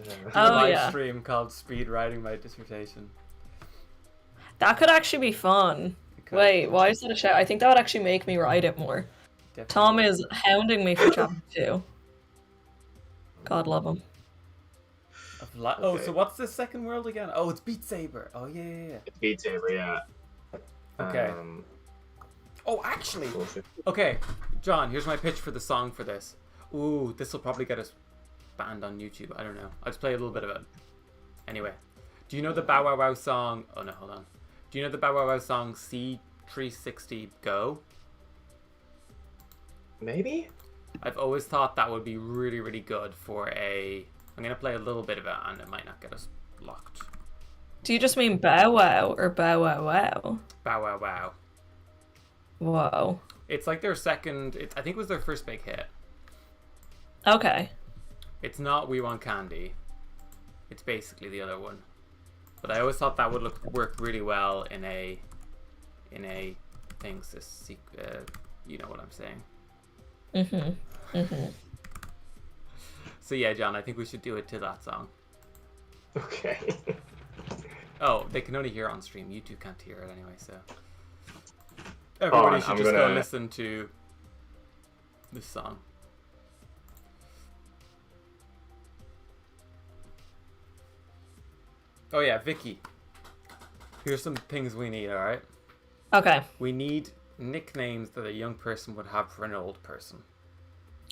Do a live stream called Speed Writing My Dissertation. That could actually be fun. Wait, why is that a shout? I think that would actually make me write it more. Definitely. Tom is hounding me for chapter 2. God love him. Oh, so what's the second world again? Oh, it's Beat Saber. Oh, yeah. It's Beat Saber, yeah. Okay. Oh, actually. Okay, John, here's my pitch for the song for this. Ooh, this will probably get us banned on YouTube. I don't know. I'll just play a little bit of it. Anyway, do you know the Bow Wow Wow song? Oh, no, hold on. Do you know the Bow Wow Wow song Sea 360 Go. Maybe? I've always thought that would be really, really good for a... I'm going to play a little bit of it and it might not get us locked. Do you just mean Bow Wow or Bow Wow Wow? Bow Wow Wow. Whoa. It's like their second... I think it was their first big hit. Okay. It's not We Want Candy. It's basically the other one. But I always thought that would work really well in a things. You know what I'm saying. So yeah, John, I think we should do it to that song. Okay. Oh, they can only hear it on stream. You two can't hear it anyway, so everybody should just go listen to this song. Oh yeah, Vicky. Here's some things we need, alright? Okay. We need nicknames that a young person would have for an old person.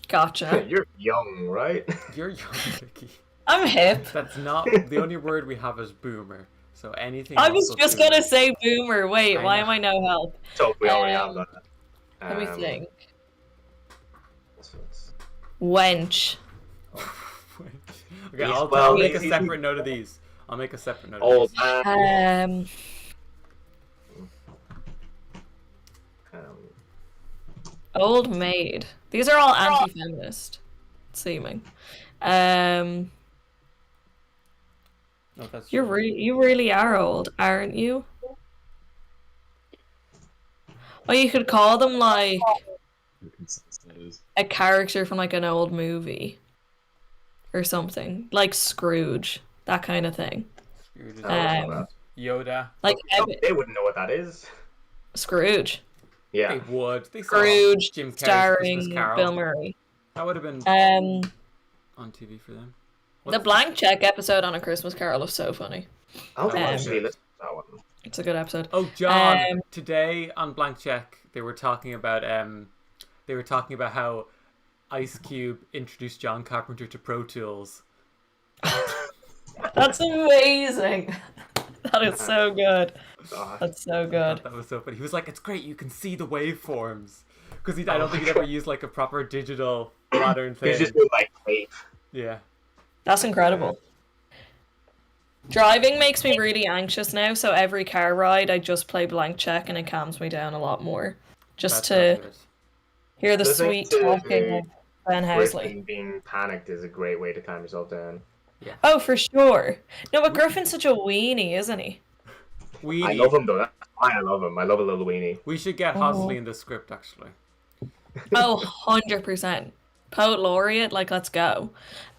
Gotcha. You're young, right? You're young, Vicky. I'm hip. That's not... The only word we have is boomer. So anything I was else just boomer. gonna say boomer. Wait, why am I no help? So we already have that. Let me think. So Wench. Okay, I'll make a separate note of these. I'll make a separate note of old these. man. Old maid. These are all anti-feminist seeming. No, that's You really are old, aren't you? Or you could call them like a character from like an old movie or something, like Scrooge, that kind of thing. Yoda. Like they wouldn't know what that is. Scrooge. Yeah, They would. They saw Scrooge Jim Carrey's starring Christmas Carol. Bill Murray. That would have been on TV for them. The Blank Check episode on A Christmas Carol is so funny. I'll actually listen to that one. It's a good episode. Oh, John! Today on Blank Check, they were talking about how Ice Cube introduced John Carpenter to Pro Tools. That's amazing. That is so good. That's so good. That was so funny. He was like, "It's great. You can see the waveforms." Because I don't think he'd ever used like a proper digital modern thing. He's just doing like tape. Yeah. That's incredible. Driving makes me really anxious now, so every car ride I just play Blank Check and it calms me down a lot more. Just That's to hear the sweet talking of Ben Housley. Griffin being panicked is a great way to calm yourself down. Yeah. Oh, for sure. No, but Griffin's such a weenie, isn't he? I love him though. That's why I love him. I love a little weenie. We should get Hosley in the script, actually. Oh, 100%. Poet laureate, like, let's go.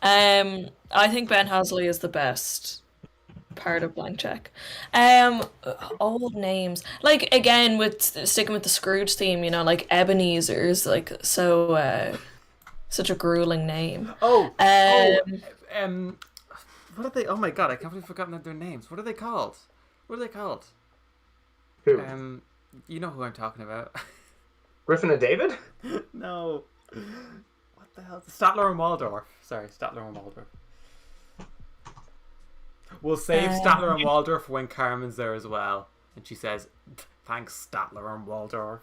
I think Ben Housley is the best part of Blank Check. Old names. Like, again, with sticking with the Scrooge theme, you know, like Ebenezer's, like, so, such a grueling name. What are they? Oh my god, I can't believe I've forgotten their names. What are they called? What are they called? Who? You know who I'm talking about. Griffin and David? No. What the hell? Statler and Waldorf. Sorry, Statler and Waldorf. We'll save Statler and Waldorf when Carmen's there as well. And she says, "Thanks, Statler and Waldorf."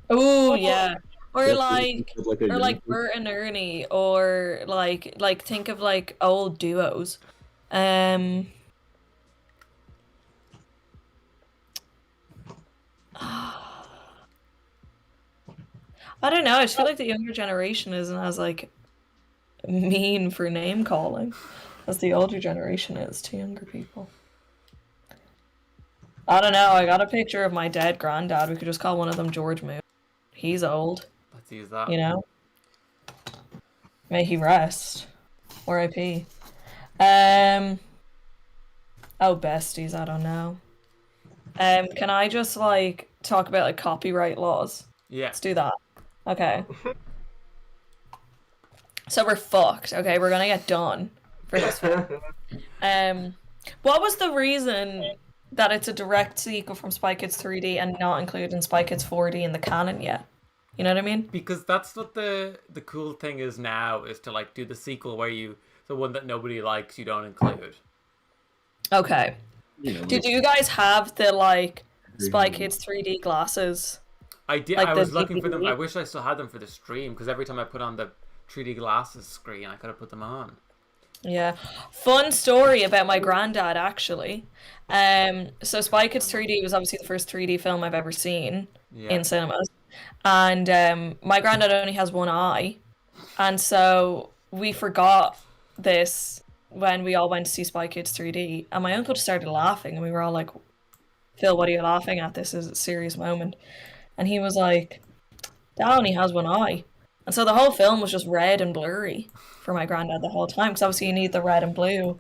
Oh, yeah. Or like Bert and Ernie, or like think of like old duos. I don't know. I just feel like the younger generation isn't as like mean for name calling as the older generation is to younger people. I don't know. I got a picture of my dead granddad. We could just call one of them George Moon. He's old. Let's use that. You know? May he rest. R.I.P. Oh, besties, I don't know. Can I just, like, talk about, like, copyright laws? Yeah. Let's do that. Okay. So we're fucked, okay? We're gonna get done for this film. What was the reason that it's a direct sequel from Spy Kids 3D and not included in Spy Kids 4D in the canon yet? You know what I mean? Because that's what the cool thing is now, is to like do the sequel where the one that nobody likes you don't include. Okay. Did you guys have the like Spy Kids 3D glasses. I did. Like I the was looking for them. DVD? I wish I still had them for the stream because every time I put on the 3D glasses screen, I could have put them on. Yeah. Fun story about my granddad, actually. So Spy Kids 3D was obviously the first 3D film I've ever seen Yeah. in cinemas. And my granddad only has one eye. And so we forgot this when we all went to see Spy Kids 3D. And my uncle just started laughing. And we were all like, Phil, what are you laughing at? This is a serious moment. And he was like, Dad only has one eye. And so the whole film was just red and blurry for my granddad the whole time. Because obviously you need the red and blue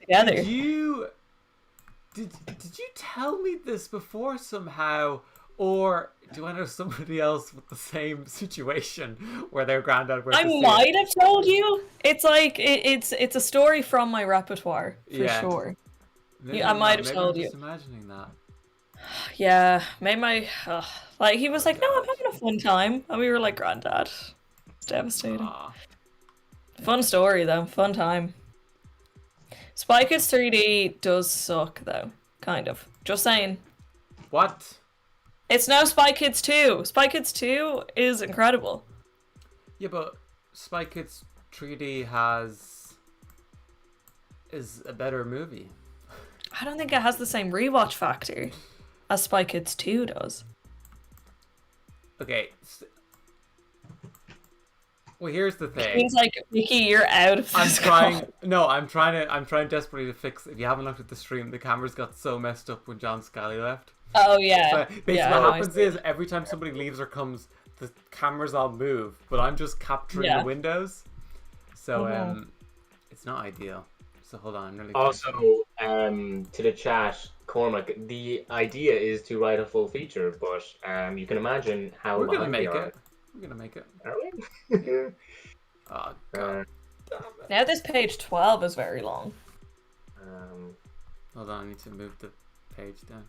together. Did you tell me this before somehow, or do I know somebody else with the same situation where their granddad went I to see might it? have told you. It's like it's a story from my repertoire for Yeah. sure. Maybe I might have maybe told I'm you. just imagining that. Yeah, made my like he was like, no, I'm having a fun time, and we were like, Granddad, it's devastating. Aw. Fun story though, fun time. Spy Kids 3D does suck though, kind of. Just saying. What? It's no Spy Kids 2. Spy Kids 2 is incredible. Yeah, but Spy Kids 3D is a better movie. I don't think it has the same rewatch factor as Spy Kids 2 does. Okay. Well, here's the thing. Seems like, Mickey, you're out of I'm this trying. call. No, I'm trying desperately to fix. If you haven't looked at the stream, the cameras got so messed up when John Scally left. Oh yeah. So basically, yeah, what no, I happens see. is every time somebody leaves or comes, the cameras all move, but I'm just capturing Yeah. the windows. So Mhm. it's not ideal. So hold on, I'm really. Also, to the chat, Cormac, the idea is to write a full feature, but you can imagine how We're gonna behind make we are. it. We're gonna make it. Are we? Oh god. Damn it. Now this page 12 is very long. Hold on, I need to move the page down.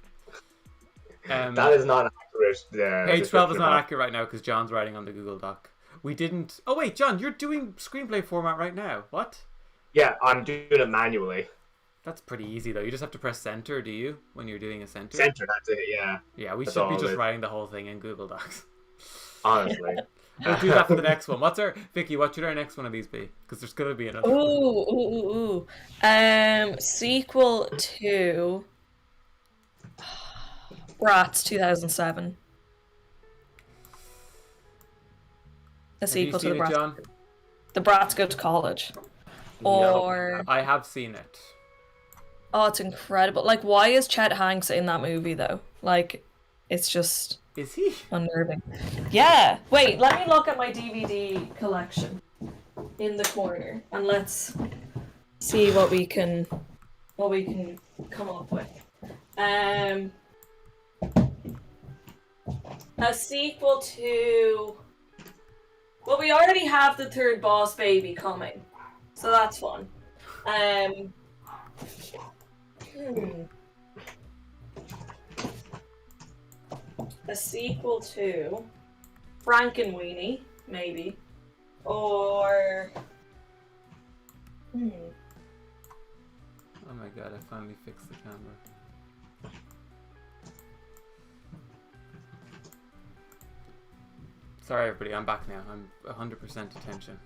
That is not accurate. Page 12 is description not of- accurate right now because John's writing on the Google Doc. We didn't. Oh wait, John, you're doing screenplay format right now. What? Yeah, I'm doing it manually. That's pretty easy though. You just have to press center, do you? When you're doing a center. Center, that's it. Yeah, Yeah, we That's should be all just it- writing the whole thing in Google Docs. honestly. We'll do that for the next one. Vicky? What should our next one of these be? Because there's gonna be another. Ooh. Sequel to Bratz 2007. A Have you sequel to seen the it, Bratz. John? The Bratz Go to College. Or I have seen it. oh, it's incredible. Like, why is Chet Hanks in that movie though? Like, it's just Is he? unnerving. Yeah. Wait, let me look at my DVD collection in the corner and let's see what we can come up with. A sequel to well, we already have the third Boss Baby coming. So that's fun. A sequel to Frankenweenie, maybe. Or Oh my god! I finally fixed the camera. Sorry, everybody. I'm back now. I'm 100% attention.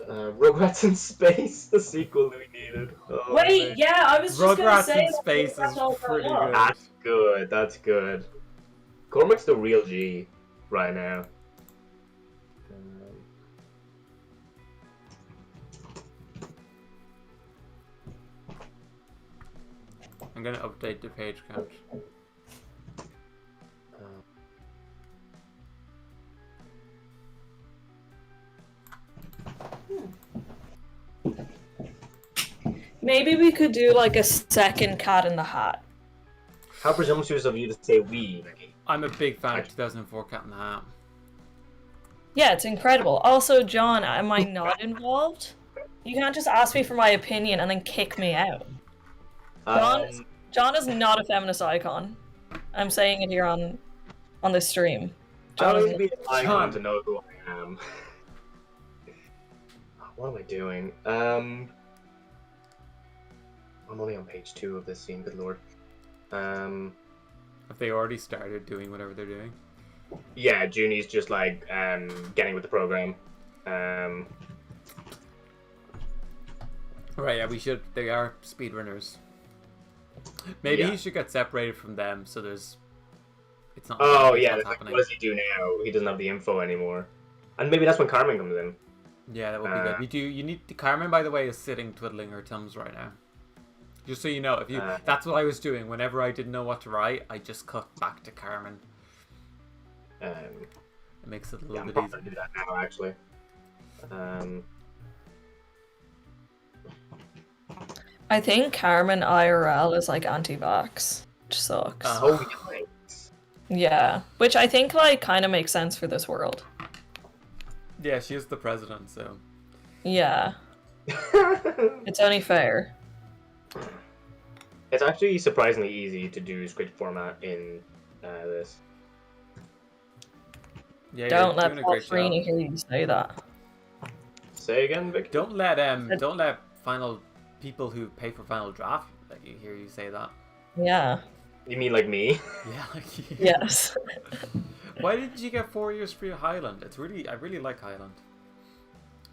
Rugrats in Space, the sequel we needed. Oh, wait, man. yeah, I was just gonna Rugrats say in Space Rugrats is all pretty grown up. good. That's good. That's good. Cormac's the real G right now. I'm gonna update the page count. Maybe we could do like a second Cat in the Hat. How presumptuous of you to say we, Vicky? I'm a big fan of 2004 Cat in the Hat. Yeah, it's incredible. Also, John, am I not involved? You can't just ask me for my opinion and then kick me out. John is not a feminist icon. I'm saying it here on the stream. I John don't is need to be an icon John. to know who I am. What am I doing? I'm only on page 2 of this scene, good lord. Have they already started doing whatever they're doing? Yeah, Junie's just like getting with the program. Right, yeah, we should. They are speedrunners. Maybe Yeah. he should get separated from them so there's. It's not. Oh obvious yeah, what's like, happening. what does he do now? He doesn't have the info anymore, and maybe that's when Carmen comes in. Yeah, that would be good. You need Carmen, by the way, is sitting twiddling her thumbs right now. Just so you know, if you that's what I was doing. Whenever I didn't know what to write, I just cut back to Carmen. It makes it a little I'm bit probably easier. gonna do that now, actually. I think Carmen IRL is like anti-vax, which sucks. Oh, yikes. Yeah, which I think like kind of makes sense for this world. Yeah, she is the president, so. Yeah, it's only fair. It's actually surprisingly easy to do script format in this. Yeah, Don't you're let doing a Paul great job. Freeney hear you say that. Say again, Vic? Don't let final people who pay for final draft let you hear you say that. Yeah. You mean like me? Yeah, like you. Yes. Why didn't you get 4 years free of Highland? I really like Highland.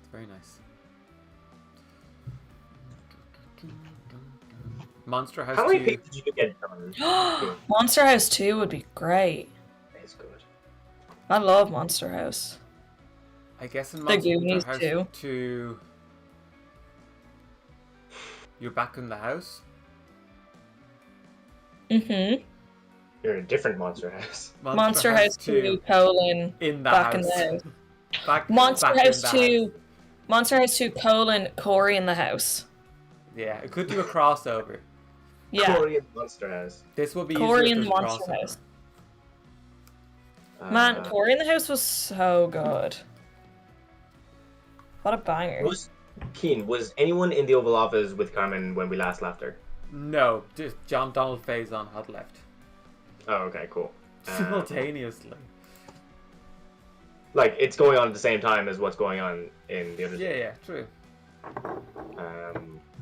It's very nice. Monster House How many 2. pages did you get done? Monster House 2 would be great. It's good. I love Monster House. I guess in The Monster Goonies House too. 2, you're back in the house. Mm-hmm. You're in a different monster house. Monster House 2, colon, in the back house. in the house. back Monster in House the 2, Monster House 2, colon, Corey in the house. Yeah, it could do a crossover. Yeah, Korean monster house. This will be Corey easier in if the there's a Monster crossover. House. Man, Corey in the house was so good. What a banger. Was anyone in the Oval Office with Carmen when we last left her? No, just John Donald Faison had left. Oh, okay, cool. Simultaneously. Like, it's going on at the same time as what's going on in the other Yeah, true.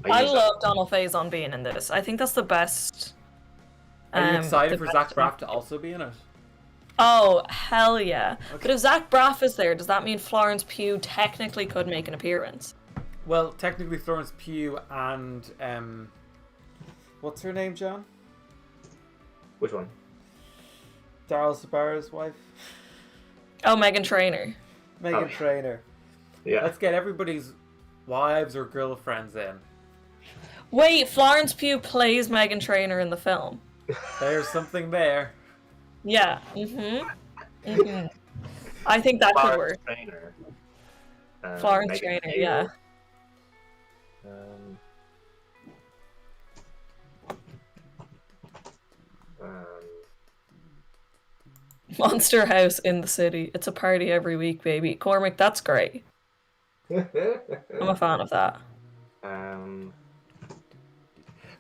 I use love Donald Faison being in this. I think that's the best. Are you excited the for best Zach one. Braff to also be in it? Oh, hell yeah. But if Zach Braff is there, does that mean Florence Pugh technically could make an appearance? Well, technically Florence Pugh and what's her name, John? Which one? Daryl Sabara's wife? Oh, Meghan Trainor. Megan yeah. Trainor. Yeah. Let's get everybody's wives or girlfriends in. Wait, Florence Pugh plays Meghan Trainor in the film. There's something there. Yeah. Mm-hmm. I think that could work. Trainer. Florence Megan Trainor, Trainor. yeah. Monster House in the city. It's a party every week, baby. Cormac, that's great. I'm a fan of that.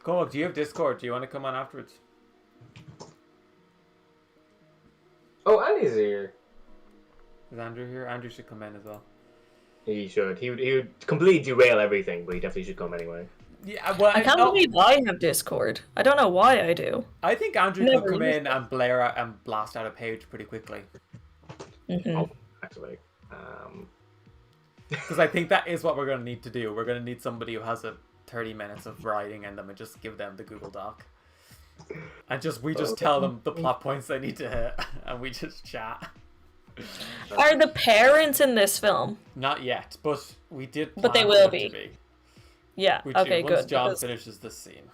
Cormac, do you have Discord? Do you want to come on afterwards? Oh, Andy's here. Is Andrew here? Andrew should come in as well. He should. He would completely derail everything, but he definitely should come anyway. Yeah, well, I can't believe I have Discord. I don't know why I do. I think Andrew Never could come used in and blare out and blast out a page pretty quickly. Mm-hmm. Actually. Because I think that is what we're going to need to do. We're going to need somebody who has 30 minutes of writing in them and just give them the Google Doc. And we just tell them the plot points they need to hit and we just chat. Are the parents in this film? Not yet, but we did But they plan will for them be. to Yeah. Which Okay, once good. John because finishes this scene.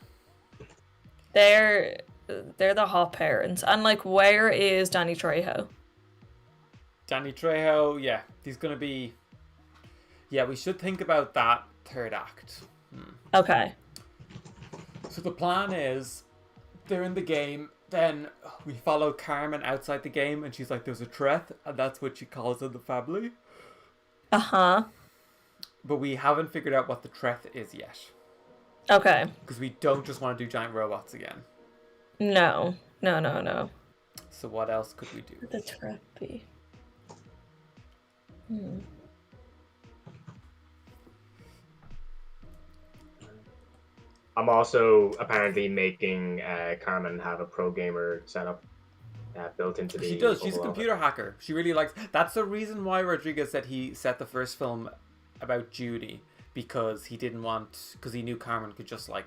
they're the hot parents. And like, where is Danny Trejo? Danny Trejo, yeah, he's going to be... Yeah, we should think about that third act. Okay. So the plan is, they're in the game, then we follow Carmen outside the game, and she's like, there's a threat, and that's what she calls in the family. Uh-huh. But we haven't figured out what the threat is yet. Okay. Because we don't just want to do giant robots again. No. So what else could we do? The trap be. I'm also apparently making Carmen have a pro gamer setup built into the. She does. She's a Oval computer Office. hacker. She really likes. That's the reason why Rodriguez said he set the first film about Judy, because he didn't want, because he knew Carmen could just like,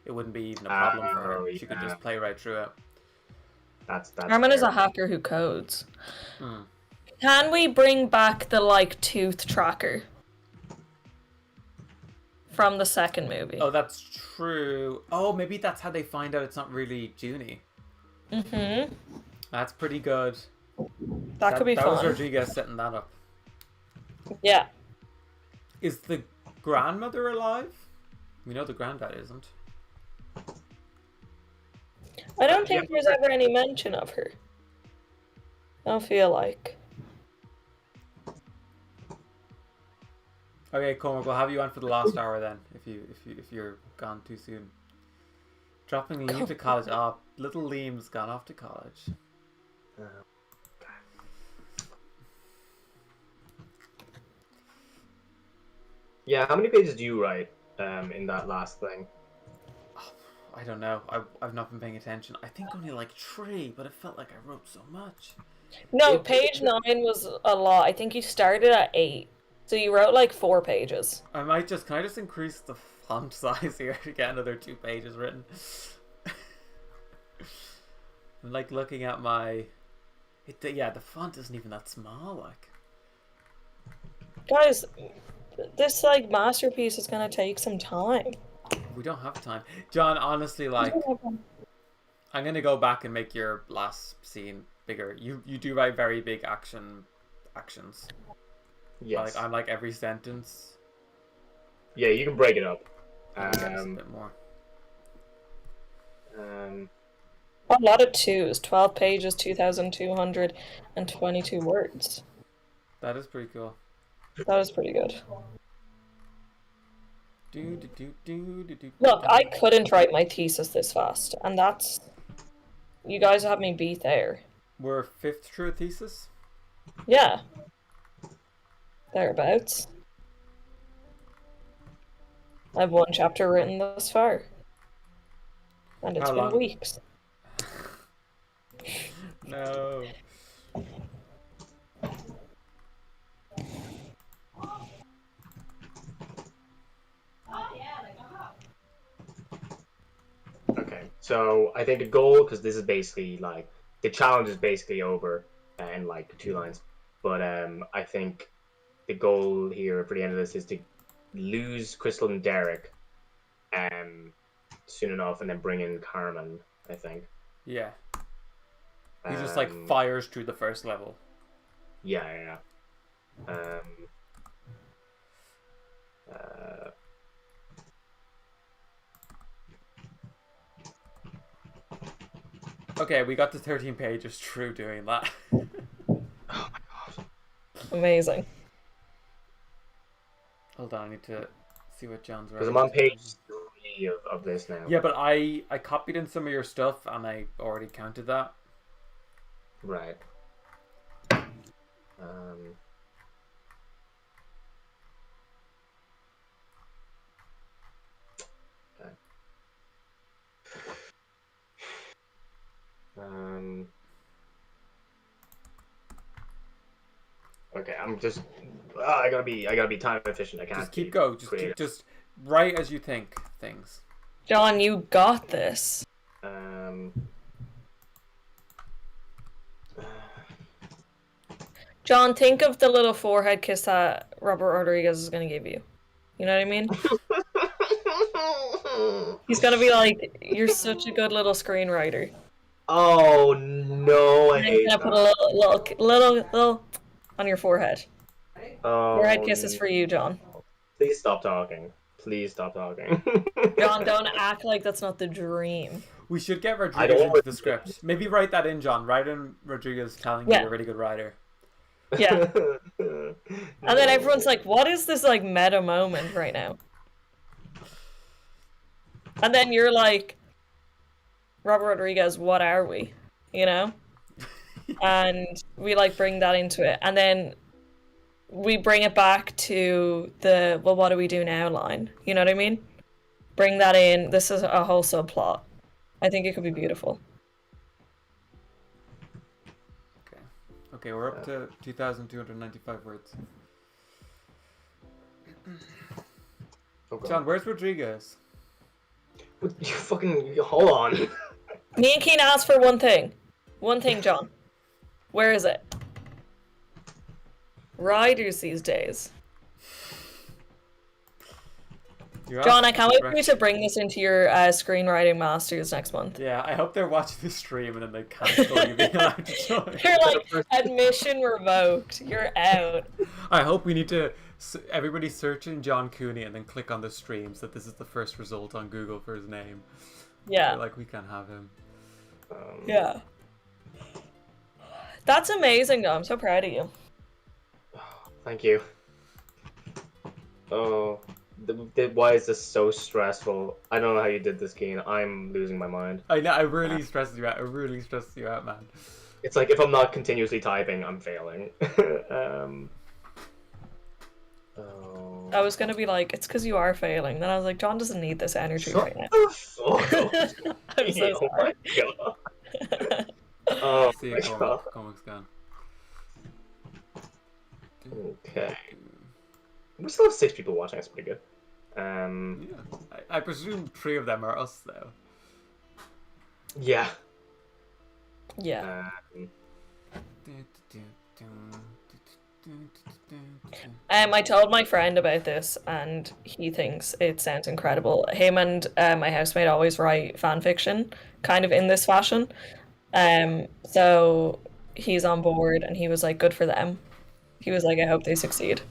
it wouldn't be even a problem for her. She could just play right through it. That's Carmen is fair. a hacker who codes. Mm. Can we bring back the like tooth tracker from the second movie? Oh, that's true. Oh, maybe that's how they find out it's not really Junie. Mm-hmm. That's pretty good. That could be That was fun. Rodriguez setting that up. Yeah. Is the grandmother alive? We know the granddad isn't. I don't think there's ever any mention of her. I don't feel like. Okay, Cormac, we'll have you on for the last hour then, if you're gone too soon. Dropping Liam to college. Ah, little Liam's gone off to college. Yeah, how many pages do you write in that last thing? I don't know. I've not been paying attention. I think only like 3, but it felt like I wrote so much. No, page 9 was a lot. I think you started at 8. So you wrote like 4 pages. I might just, can I just increase the font size here to get another 2 pages written? I'm like looking at my, yeah, the font isn't even that small, like. Guys, this like masterpiece is gonna take some time. We don't have time. John, honestly, like, I'm gonna go back and make your last scene bigger. You do write very big actions. Yes. Like, I'm like every sentence. Yeah, you can break it up. A bit more. A lot of 2s. 12 pages, 2,222 words. That is pretty cool. That is pretty good. Do. Look, I couldn't write my thesis this fast, and that's... You guys have me beat there. We're 5th through a thesis? Yeah. Thereabouts. I have 1 chapter written thus far. And it's How been long? weeks. No. Okay, so I think the goal, because this is basically like the challenge is basically over in like 2 lines, but I think the goal here for the end of this is to lose Crystal and Derek soon enough, and then bring in Carmen. I think. Yeah. He just like fires through the first level. Yeah. Okay, we got to 13 pages through doing that. Oh my god. Amazing. Hold on, I need to see what John's Because writing. I'm on page 3 of this now. Yeah, but I copied in some of your stuff and I already counted that. Right. Okay. Okay, I'm just. I gotta be time efficient. I can't. Just keep be going. creative. Just write as you think things. John, you got this. John, think of the little forehead kiss that Robert Rodriguez is gonna give you. You know what I mean? He's gonna be like, "You're such a good little screenwriter." Oh no! I And hate he's gonna that. put a little on your forehead. Oh, Forehead kisses for you, John. Please stop talking. Please stop talking. John, don't act like that's not the dream. We should get I Rodriguez don't into the script. Maybe write that in, John. Write in Rodriguez telling you Yeah. you're a really good writer. Yeah. And then everyone's like, what is this like meta moment right now? And then you're like, Robert Rodriguez, what are we? You know? And we like bring that into it. And then we bring it back to the, well, what do we do now line? You know what I mean? Bring that in. This is a whole subplot. I think it could be beautiful. Okay, we're up to 2,295 words. Okay. John, where's Rodriguez? You fucking hold on. Me and Keen asked for one thing. One thing, John. Where is it? Riders these days. John, I can't wait for you to bring this into your screenwriting masters next month. Yeah, I hope they're watching the stream and then they cancel you being allowed to join. You're like, admission revoked. You're out. I hope we need to... Everybody search in John Cooney and then click on the streams that this is the first result on Google for his name. Yeah. They're like, we can't have him. Yeah. That's amazing, though. I'm so proud of you. Thank you. Oh, why is this so stressful? I don't know how you did this, Keen. I'm losing my mind. I know, it really stresses you out. It really stresses you out, man. It's like if I'm not continuously typing, I'm failing. I was gonna be like, it's because you are failing. Then I was like, John doesn't need this energy right now. I'm so Oh my god. Oh See my you, god. comics gone. Okay. We still have 6 people watching. That's pretty good. Yeah. I presume 3 of them are us, though. Yeah. Yeah. I told my friend about this, and he thinks it sounds incredible. Him and my housemate always write fan fiction, kind of in this fashion. So he's on board, and he was like, "Good for them." He was like, "I hope they succeed."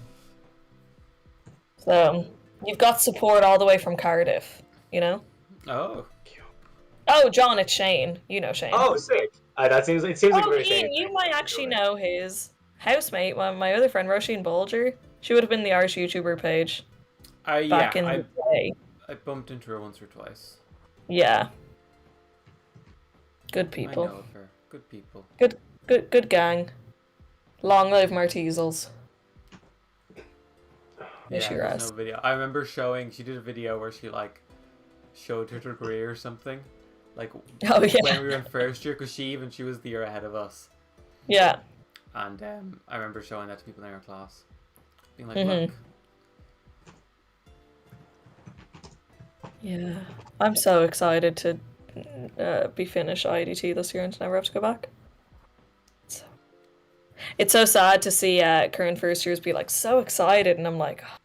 So you've got support all the way from Cardiff, you know. Oh. Oh, John, it's Shane. You know Shane. Oh, sick. It seems like a Oh, great Ian, thing. you might actually know his housemate, my other friend, Roisin Bolger. She would have been the Irish YouTuber page back in the day. I bumped into her once or twice. Yeah. Good I people. know of her. Good people. Good gang. Long live Marteasels. Yeah, she there's rest. no video. I remember she did a video where she like showed her degree or something. Like Oh, yeah. when we were in first year, because she was the year ahead of us. Yeah. And I remember showing that to people in our class. Being like, Mhm. look. Yeah. I'm so excited to be finished IDT this year and to never have to go back. It's so sad to see current first years be like so excited, and I'm like, oh,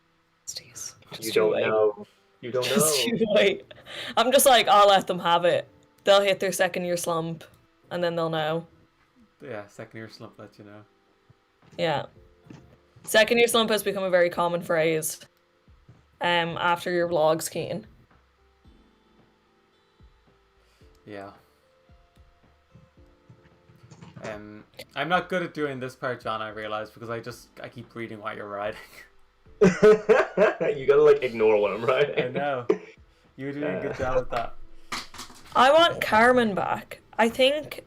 jeez. You don't know. You don't Just know. too late. I'm just like, I'll let them have it. They'll hit their second year slump, and then they'll know. Yeah, second year slump, let you know. Yeah. Second year slump has become a very common phrase. After your vlogs, Keen. Yeah. I'm not good at doing this part, John, I realize, because I keep reading what you're writing. You gotta like ignore what I'm I writing. know. You're doing a good job at that. I want Carmen back. I think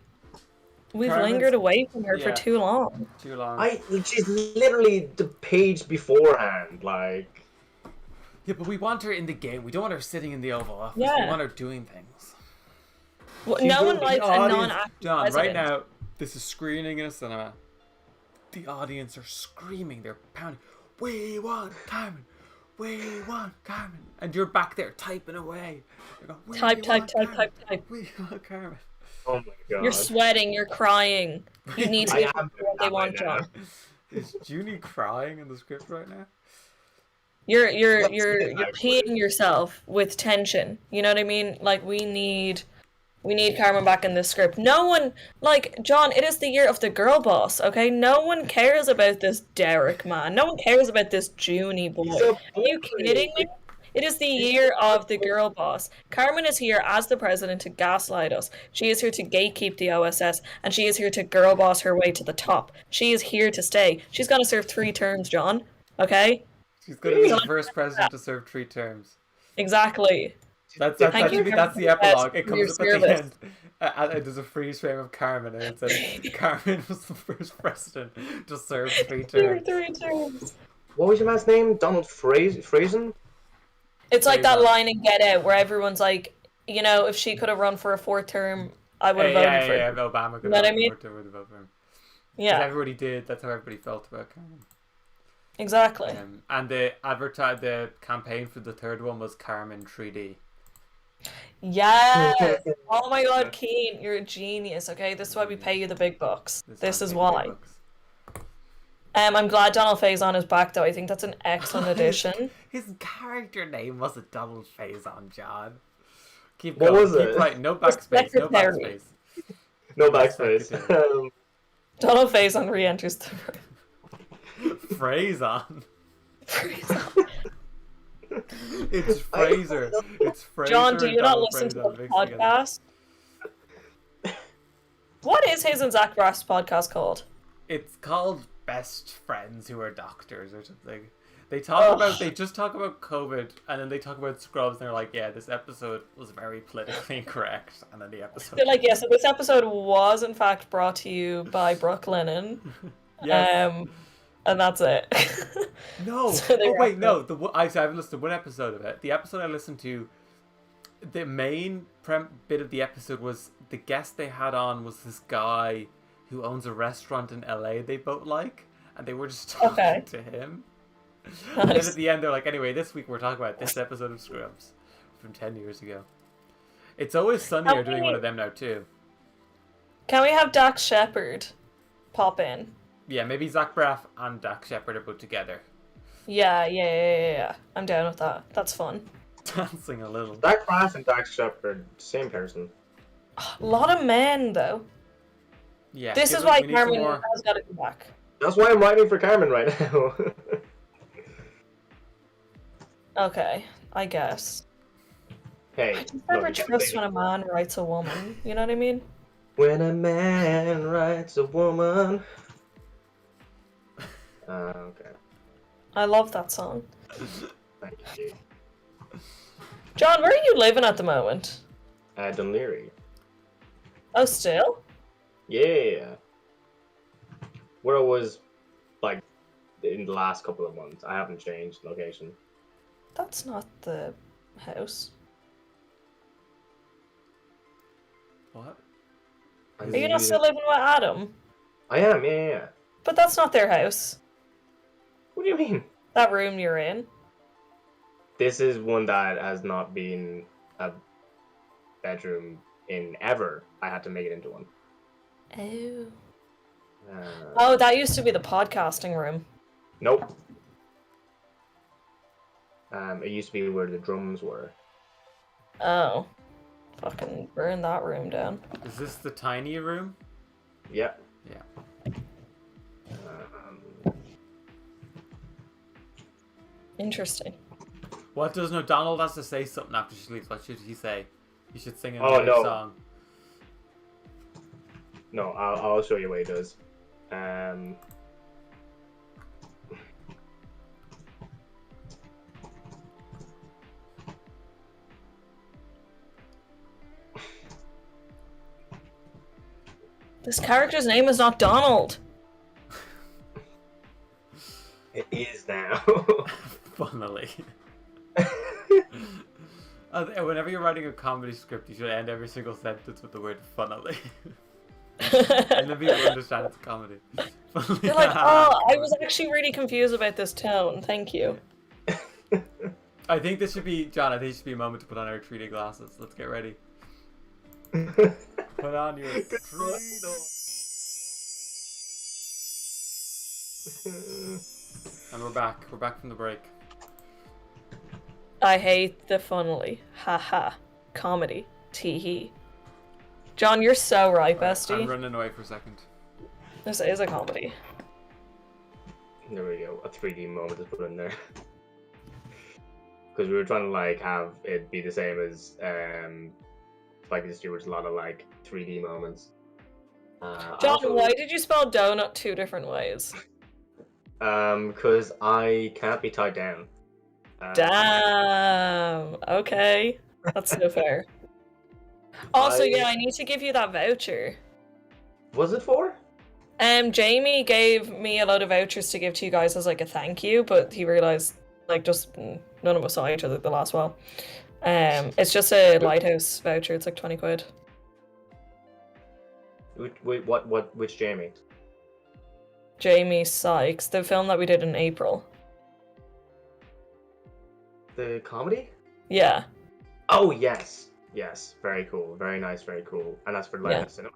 we've Carmen's- lingered away from her for yeah. too long. Too long. She's literally the page beforehand, like. Yeah, but we want her in the game. We don't want her sitting in the Oval Office. We Yeah. want her doing things. Well, She's no one the likes a audience- non-active John, president. right now, this is screening in a cinema. The audience are screaming. They're pounding. We want Carmen. We want Carmen. And you're back there typing away. You're going, "We Type. want We want Carmen. Oh my god. You're sweating. You're crying. You need to I give am people what they doing want, that right John. Is Junie crying in the script right now? You're Like, peeing yourself with tension. You know what I mean? Like we need Carmen back in this script. No one, like John, it is the year of the girl boss. Okay, no one cares about this Derek man. No one cares about this Junie boy. So Are you kidding me? It is the year of the girl boss. Carmen is here as the president to gaslight us. She is here to gatekeep the OSS, and she is here to girl boss her way to the top. She is here to stay. She's gonna serve 3 terms, John. Okay? She's going to be the first president to serve 3 terms. Exactly. That's Thank you the for epilogue. It for your comes up at the service. end. There's a freeze frame of Carmen, and it says Carmen was the first president to serve 3 terms. 3 terms. What was your man's name? Donald Frazen? It's like Phase that on. line in Get Out where everyone's like, you know, if she could have run for a fourth term, I would have voted for Yeah, her. Obama could You know what I have mean? voted for him. Because Yeah, everybody did. That's how everybody felt about Cameron. exactly. And the campaign for the third one was Carmen 3D. Yes! Oh my god, Keen, you're a genius, okay? This is why we pay you the big bucks. This is why. I'm glad Donald Faison is back, though. I think that's an excellent addition. His character name wasn't Donald Faison, John. Keep What going. was Keep it? writing. No backspace. No Secretary. backspace. No backspace. Secretary. Donald Faison re-enters the room. Faison. Faison. It's Fraser. It's Fraser. John, do and you not Donald listen to Faison the mixed together. podcast? What is his and Zach Braff's podcast called? It's called Best Friends Who Are Doctors or something. They just talk about COVID, and then they talk about scrubs, and they're like, yeah, this episode was very politically incorrect, and then the episode... They're like, yeah, so this episode was in fact brought to you by Brooke Lennon. Yes. And that's it. No. So they Oh, wait, wrap no. I haven't listened to one episode of it. The episode I listened to, the main bit of the episode was the guest they had on was this guy who owns a restaurant in LA they both like, and they were just talking to him. And then at the end, they're like, anyway, this week we're talking about this episode of Scrubs from 10 years ago. It's Always Sunny are doing one of them now, too. Can we have Dax Shepard pop in? Yeah, maybe Zach Braff and Dax Shepard are put together. Yeah. I'm down with that. That's fun. Dancing a little. Zach Braff and Dax Shepard, same person. A lot of men, though. Yeah. This is why Carmen has got to come back. That's why I'm writing for Carmen right now. Okay, I guess. Hey. I just never trust when a man writes a woman. You know what I mean? When a man writes a woman. Okay. I love that song. Thank you. John, where are you living at the moment? Dunleary. Oh, still? Yeah. Where I was, like, in the last couple of months. I haven't changed location. That's not the house. What? Are you not still living with Adam? I am, yeah. But that's not their house. What do you mean? That room you're in. This is one that has not been a bedroom in ever. I had to make it into one. Oh. Uh, Oh, that used to be the podcasting room. Nope. It used to be where the drums were. Oh. Fucking burn that room down. Is this the tiny room? Yep. Yeah. Interesting. What does Donald has to say something after she leaves? What should he say? You should sing Oh, another no. song. No, I'll show you what he does. This character's name is not Donald. It is now. Funnily. Whenever you're writing a comedy script, you should end every single sentence with the word funnily. And then people understand it's a comedy. You're like, oh, I was actually really confused about this tone. Thank you. I think this should be, John, I think it should be a moment to put on our 3D glasses. Let's get ready. Put on your 3D. And we're back. We're back from the break. I hate the funnily. Haha. Comedy. Tee-hee. John, you're so right, bestie. I'm running away for a second. This is a comedy. There we go. A 3D moment is put in there. Because we were trying to like have it be the same as like this year was a lot of like 3D moments. John, why did you spell donut two different ways? Because I can't be tied down. Damn. Okay. That's so fair. Also, yeah, I need to give you that voucher. Was it for? Jamie gave me a load of vouchers to give to you guys as like a thank you, but he realized like just none of us saw each other the last while. It's just a Lighthouse voucher. It's like 20 quid. Which Jamie? Jamie Sykes, the film that we did in April. The comedy? Yeah. Oh yes, very cool, very nice, very cool, and that's for Lighthouse Cinema.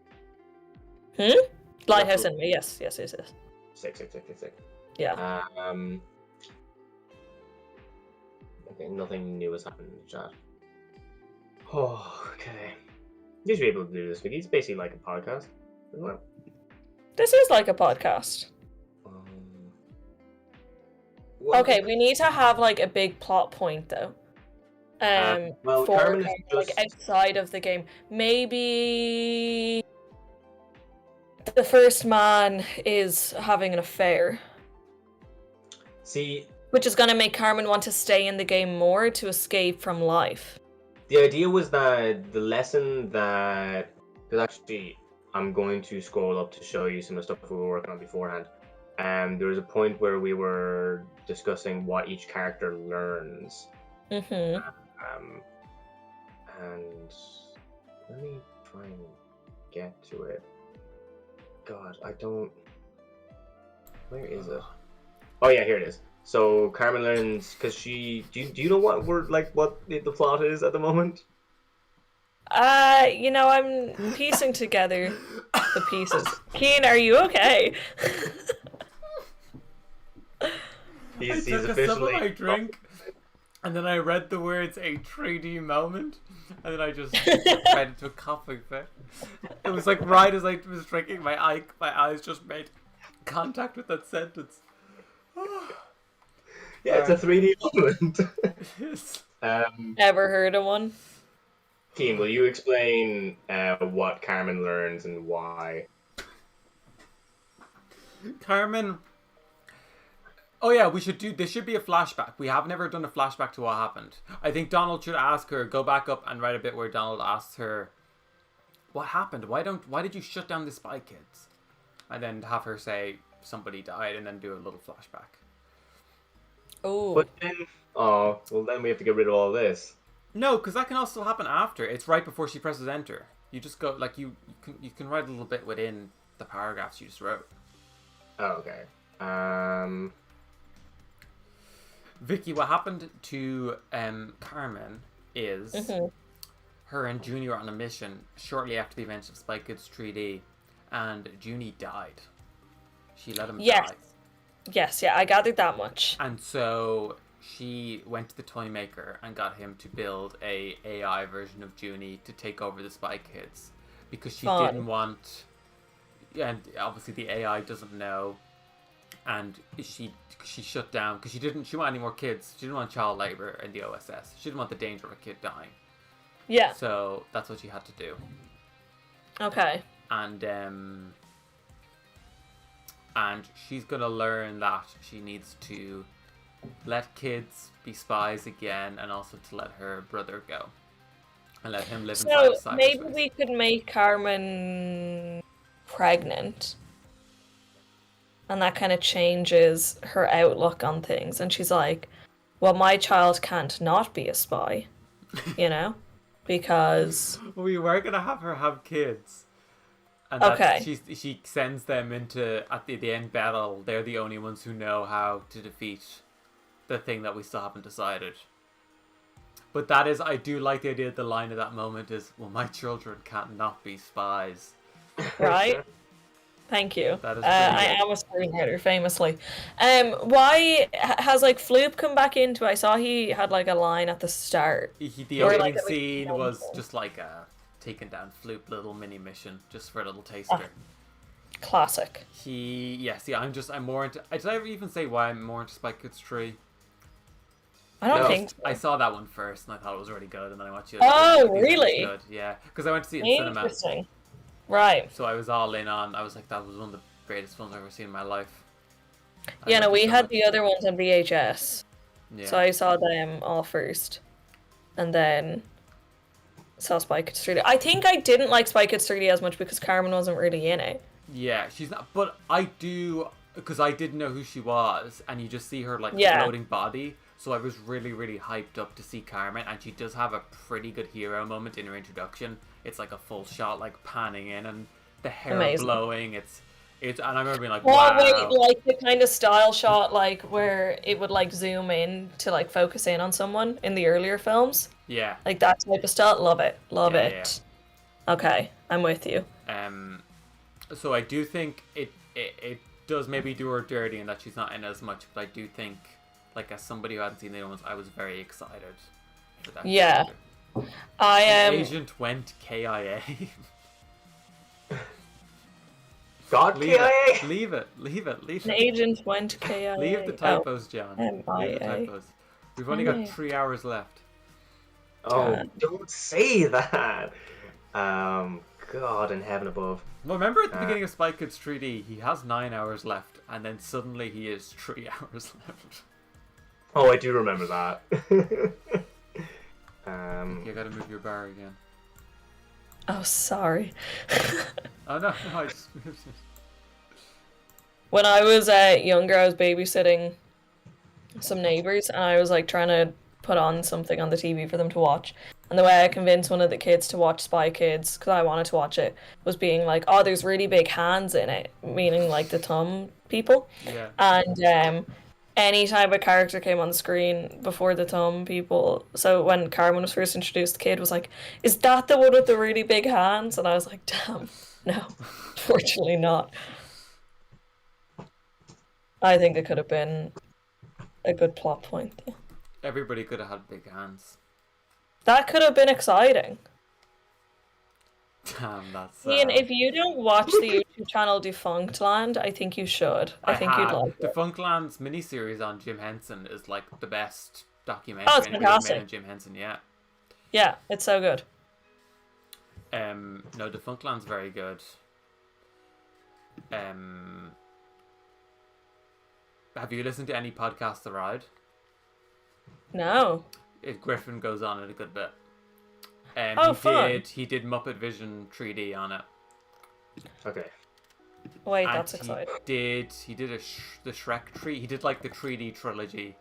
Lighthouse Cinema. Yes. Sick. Yeah. Okay, nothing new has happened in the chat. Oh, okay. You should be able to do this, Vicky. It's basically like a podcast, isn't it? This is like a podcast. Okay, we need to have like a big plot point though. Well, for Carmen is like just... outside of the game. Maybe the first man is having an affair. See, which is gonna make Carmen want to stay in the game more to escape from life. the idea was that the lesson that... Because actually, I'm going to scroll up to show you some of the stuff we were working on beforehand. There was a point where we were discussing what each character learns. Mm-hmm. And let me try and get to it. God, I don't... Where is it? Oh yeah, here it is. So Carmen learns because she... Do you know what the plot is at the moment? I'm piecing together the pieces. Keen, are you okay? I took a sip of my drink, and then I read the words "a 3D moment," and then I just went into a coughing fit. It was like right as I was drinking, my eyes just made contact with that sentence. Yeah, it's a 3D moment. Yes. Ever heard of one? Keen, will you explain what Carmen learns and why? Carmen. Oh yeah, this should be a flashback. We have never done a flashback to what happened. I think Donald should ask her, go back up and write a bit where Donald asks her, what happened? Why did you shut down the Spy Kids? And then have her say somebody died and then do a little flashback. Oh. But then, then we have to get rid of all this. No, because that can also happen after. It's right before she presses enter. You just go, like, you can write a little bit within the paragraphs you just wrote. Oh, okay. Vicky, what happened to Carmen is her and Junie were on a mission shortly after the events of Spy Kids 3D, and Junie died. She let him die. Yes, I gathered that much. And so she went to the toy maker and got him to build a AI version of Junie to take over the Spy Kids, because she didn't want, and obviously the AI doesn't know, and she shut down because she didn't want any more kids. She didn't want child labor in the OSS. She didn't want the danger of a kid dying. Yeah. So that's what she had to do. Okay. And she's gonna learn that she needs to let kids be spies again, and also to let her brother go and let him live inside of cyberspace. So maybe we could make Carmen pregnant, and that kind of changes her outlook on things, and she's like, well, my child can't not be a spy, because we were gonna have her have kids, and she sends them into, at the end battle, they're the only ones who know how to defeat the thing that we still haven't decided. But that is, I do like the idea that the line of that moment is, well, my children can't not be spies. Right? Thank you. That is I am a screenwriter, famously. Why has Floop come back into it? I saw he had a line at the start. The opening scene was just a taken down Floop little mini mission, just for a little taster. Classic. I'm more into... Did I ever even say why I'm more into Spy Kids 3? I don't think so. I saw that one first, and I thought it was really good, and then I watched it. Oh, really? Good. Yeah, because I went to see it in cinema. Interesting. Right. So I was all in on... I was like, that was one of the greatest films I've ever seen in my life. We had the other ones on VHS. Yeah. So I saw them all first. And then saw Spy Kids 3D. I think I didn't like Spy Kids 3D as much because Carmen wasn't really in it. Yeah, she's not... But I do... Because I didn't know who she was, and you just see her, floating body. So I was really, really hyped up to see Carmen, and she does have a pretty good hero moment in her introduction. It's like a full shot, like panning in, and the hair Amazing. blowing. It's, and I remember being like, Oh, wow. wait, like the kind of style shot, like where it would like zoom in to like focus in on someone in the earlier films. Yeah. Like that type of style. Love it. Love Yeah, it. Okay, I'm with you. So I do think it does maybe do her dirty in that she's not in as much, but I do think, like, as somebody who hadn't seen the other ones, I was very excited for that. Yeah. character. I am. Agent went KIA. God, Leave KIA? it. Leave it. An agent went KIA. Leave the typos, John. Leave the MIA. typos. We've only got 3 hours left. Oh, don't say that. God in heaven above. Well, remember at the beginning of Spy Kids 3D, he has 9 hours left, and then suddenly he is 3 hours left. Oh, I do remember that. You gotta move your bar again. Oh, sorry. Oh no, I just... When I was younger, I was babysitting some neighbors, and I was like trying to put on something on the TV for them to watch. And the way I convinced one of the kids to watch Spy Kids, because I wanted to watch it, was being like, "Oh, there's really big hands in it," meaning like the thumb people. Yeah. And anytime a character came on the screen before the thumb people, so when Carmen was first introduced, the kid was like, "Is that the one with the really big hands?" And I was like, "Damn, no, fortunately not." I think it could have been a good plot point, though. Everybody could have had big hands. That could have been exciting. Damn, that's... Ian, if you don't watch the YouTube channel Defunctland, I think you should. I think you'd like it. Defunctland's miniseries on Jim Henson is like the best documentary Oh, it's anybody made fantastic. on Jim Henson, yeah. Yeah, it's so good. No, Defunctland's very good. Have you listened to any podcast The Ride? No. Griffin goes on it a good bit. Oh, fun. He did Muppet Vision 3D on it. Okay. Wait, And that's exciting. He did the Shrek tree. He did like the 3D trilogy,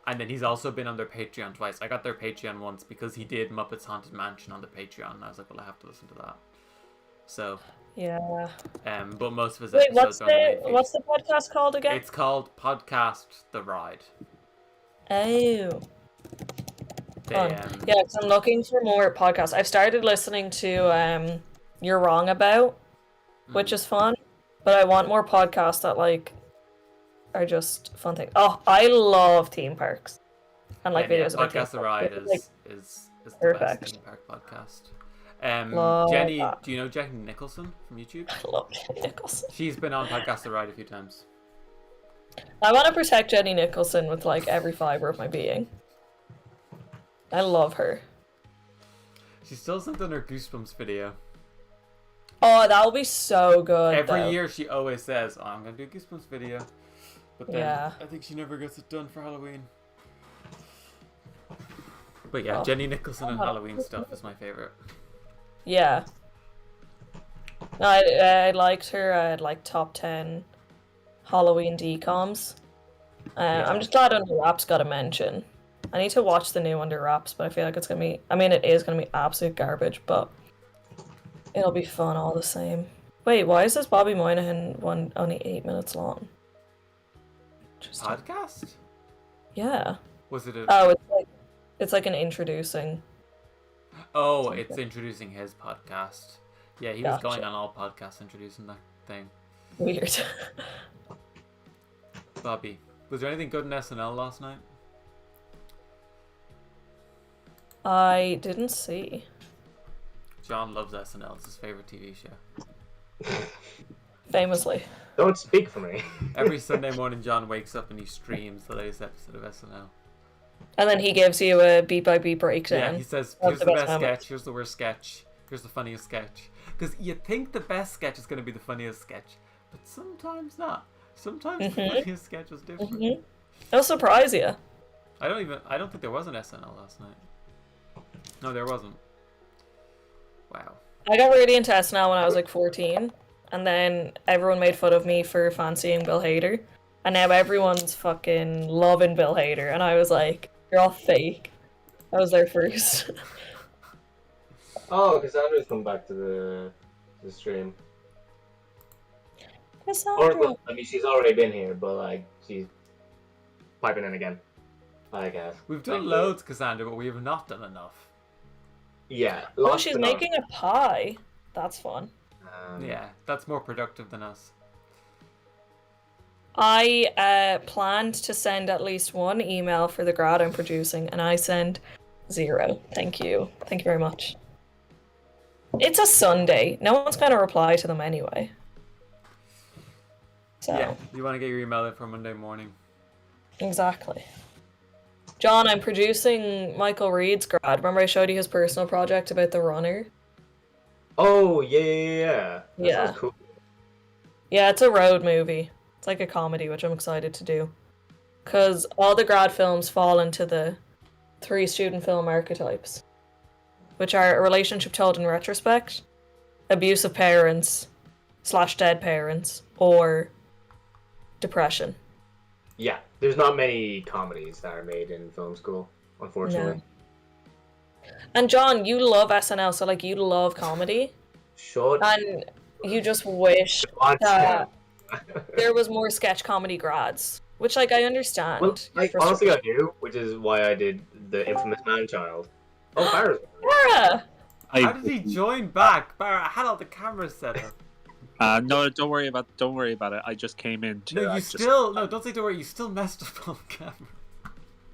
and then he's also been on their Patreon twice. I got their Patreon once because he did Muppets Haunted Mansion on the Patreon, and I was like, well, I have to listen to that. So, Yeah. but most of his Wait, episodes are on the main feed. what's the podcast called again? It's called Podcast The Ride. Oh. They, Fun. Yeah, 'cause I'm looking for more podcasts. I've started listening to You're Wrong About, which is fun, but I want more podcasts that like are just fun things. Oh, I love theme parks and like videos about Podcast The theme Ride parks. Like, is the perfect. best theme park podcast. Love Jenny, that. do you know Jenny Nicholson from YouTube? I love Jenny Nicholson. She's been on Podcast The Ride a few times. I want to protect Jenny Nicholson with like every fiber of my being. I love her. She still hasn't done her Goosebumps video. Oh, that will be so good. Every though. year she always says, oh, I'm going to do a Goosebumps video. But then Yeah. I think she never gets it done for Halloween. But yeah, Oh. Jenny Nicholson and Halloween stuff is my favourite. Yeah. No, I liked her. I had like top 10 Halloween decoms. I'm just glad Under Wraps got a mention. I need to watch the new Under Wraps, but I feel like it's gonna be. I mean, it is gonna be absolute garbage, but it'll be fun all the same. Wait, why is this Bobby Moynihan one only 8 minutes long? Interesting. Podcast? Yeah. Was it a... Oh, it's like an introducing. Oh, it's introducing his podcast. Yeah, he was Gotcha. going on all podcasts introducing that thing. Weird. Bobby, was there anything good in SNL last night? I didn't see. John loves SNL. It's his favourite TV show. Famously. Don't speak for me. Every Sunday morning, John wakes up and he streams the latest episode of SNL. And then he gives you a beat by beat breakdown. Yeah, he says, of here's the best moments. sketch, here's the worst sketch, here's the funniest sketch. Because you think the best sketch is going to be the funniest sketch, but sometimes not. Sometimes the funniest sketch is different. It'll surprise you. I don't think there was an SNL last night. No, there wasn't. Wow. I got really into SNL when I was like 14, and then everyone made fun of me for fancying Bill Hader. and now everyone's fucking loving Bill Hader, and I was like, you're all fake. I was there first. Oh, Cassandra's come back to the stream. Or, Cassandra. well, I mean, she's already been here, but like she's piping in again. I guess. We've done Thank you. loads, Cassandra, but we have not done enough. Yeah. Oh, lots she's to know. making a pie. That's fun. Yeah, that's more productive than us. I planned to send at least one email for the grad I'm producing, and I sent 0. Thank you. Thank you very much. It's a Sunday. No one's going to reply to them anyway. So, Yeah, you want to get your email in for Monday morning. exactly. John, I'm producing Michael Reed's grad. Remember I showed you his personal project about the runner? Oh yeah. That Yeah. sounds cool. Yeah, it's a road movie. It's like a comedy, which I'm excited to do. Because all the grad films fall into the 3 student film archetypes, which are a relationship told in retrospect, abusive parents / dead parents, or depression. Yeah. There's not many comedies that are made in film school, unfortunately. And John, you love SNL, so like you love comedy, Short. and you just wish Short. that there was more sketch comedy grads, which like I understand. Well, your honestly, I frustration. do, which is why I did the infamous man-child. Oh, Barra's. Sarah! How did he join back? Barra, I had all the cameras set up. No, don't worry about it. I just came in to. No, no, don't say don't worry. You still messed up on camera.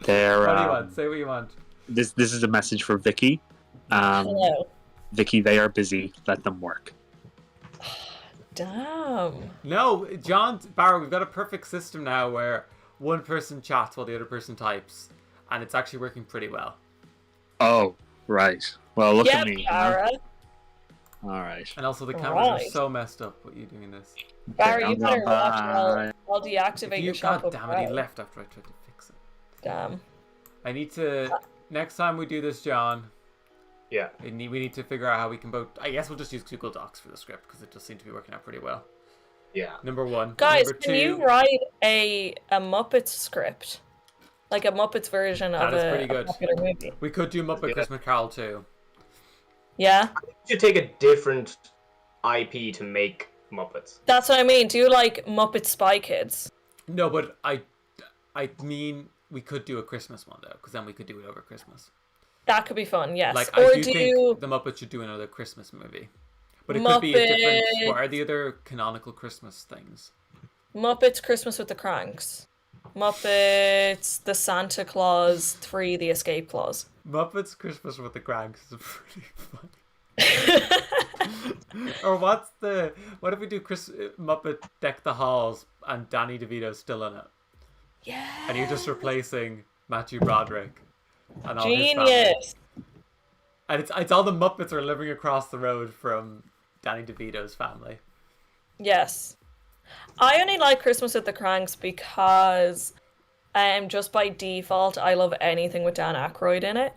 There. What do you want? Say what you want. This is a message for Vicky. Hello. Vicky, they are busy. Let them work. Damn. No, John, Barra, we've got a perfect system now where one person chats while the other person types, and it's actually working pretty well. Oh, right. Well, look Yeah, at me. Barra. All right. And also the cameras Right. are so messed up with you doing this. Barry, you I'm better not watch bad. I'll deactivate If your you, shop. God damn it, he left after I tried to fix it. Damn. I need to, next time we do this, John, Yeah. we need to figure out how we can both, I guess we'll just use Google Docs for the script, because it does seem to be working out pretty well. Yeah. Number 1. Guys, Number can 2, you write a Muppets script? Like a Muppets version of That is a pretty good. popular movie. we could do Muppet Yeah. Christmas Carol too. Yeah? You should take a different IP to make Muppets. That's what I mean. Do like Muppet Spy Kids. No, but I mean, we could do a Christmas one though, because then we could do it over Christmas. That could be fun, yes. Like, or I do think the Muppets should do another Christmas movie. But it could be a different, what are the other canonical Christmas things? Muppets Christmas with the Cranks. Muppets The Santa Claus 3 The Escape Clause. Muppets Christmas with the Cranks is pretty funny. Or what if we do Muppet Deck the Halls and Danny DeVito's still in it? Yeah. And you're just replacing Matthew Broderick and all his family. Genius. And it's all the Muppets are living across the road from Danny DeVito's family. Yes. I only like Christmas with the Cranks because just by default I love anything with Dan Aykroyd in it.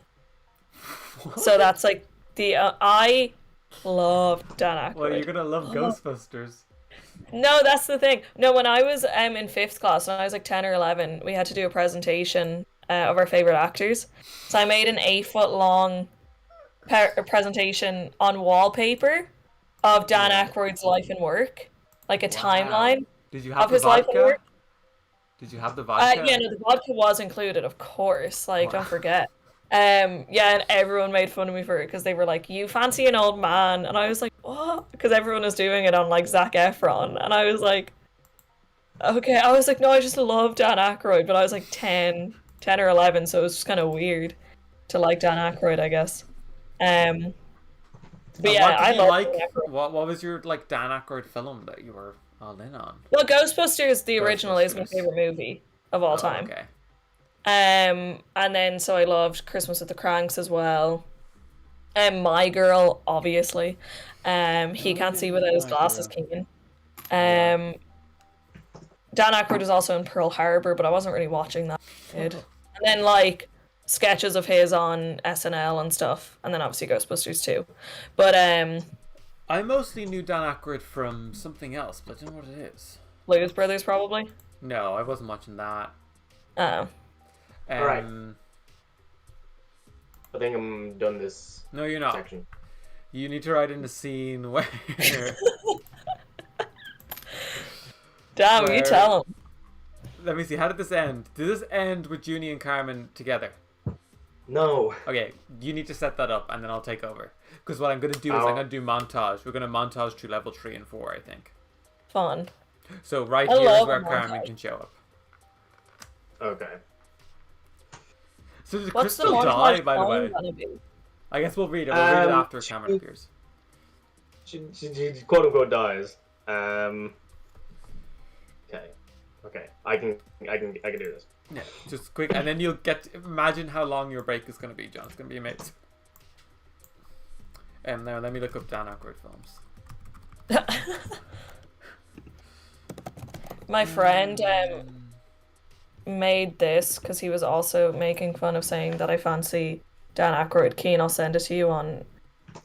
So that's like I love Dan Aykroyd. Well, you're gonna love Ghostbusters. No, that's the thing. No, when I was in 5th class, when I was like 10 or 11, we had to do a presentation of our favorite actors. So I made an 8-foot long presentation on wallpaper of Dan Aykroyd's life and work, like a timeline Did you have of the his life and vodka? work. Did you have the vodka? Yeah, no, the vodka was included, of course. Like, Wow. don't forget. Yeah, and everyone made fun of me for it because they were like, "You fancy an old man?" And I was like, "What?" Because everyone was doing it on like Zac Efron, and I was like, "Okay." I was like, "No, I just love Dan Aykroyd," but I was like 10 or 11, so it was just kind of weird to like Dan Aykroyd, I guess. But And yeah, what did I you love like? Dan Aykroyd. What was your like Dan Aykroyd film that you were all in on? Well, Ghostbusters, the original, is my Ghostbusters. favorite movie of all time. Okay. And then so I loved Christmas with the Cranks as well. My Girl, obviously. He Can't See Without His My Glasses, Girl. Keegan. Dan Aykroyd was also in Pearl Harbor, but I wasn't really watching that. Kid. And then like sketches of his on SNL and stuff, and then obviously Ghostbusters too. But I mostly knew Dan Aykroyd from something else, but I don't know what it is. Blues Brothers probably. No, I wasn't watching that. Oh. Alright. I think I'm done this No, you're not. section. You need to write in the scene where. Damn, Where- you tell him. Let me see. How did this end? Did this end with Junie and Carmen together? No. Okay, you need to set that up, and then I'll take over. Because what I'm going to do is I'm going to do montage. We're going to montage through level 3 and 4, I think. Fun. So right I here is love where a Carmen montage. can show up. Okay. So did What's the Crystal die, montage by the song way? gonna be? I guess we'll read it. We'll read it after she- Cameron appears. She quote unquote dies. Okay. I can do this. Yeah, just quick, and then you'll get. Imagine how long your break is going to be, John. It's going to be amazing. Now let me look up Dan Aykroyd films. My friend made this because he was also making fun of saying that I fancy Dan Aykroyd. Keen, I'll send it to you on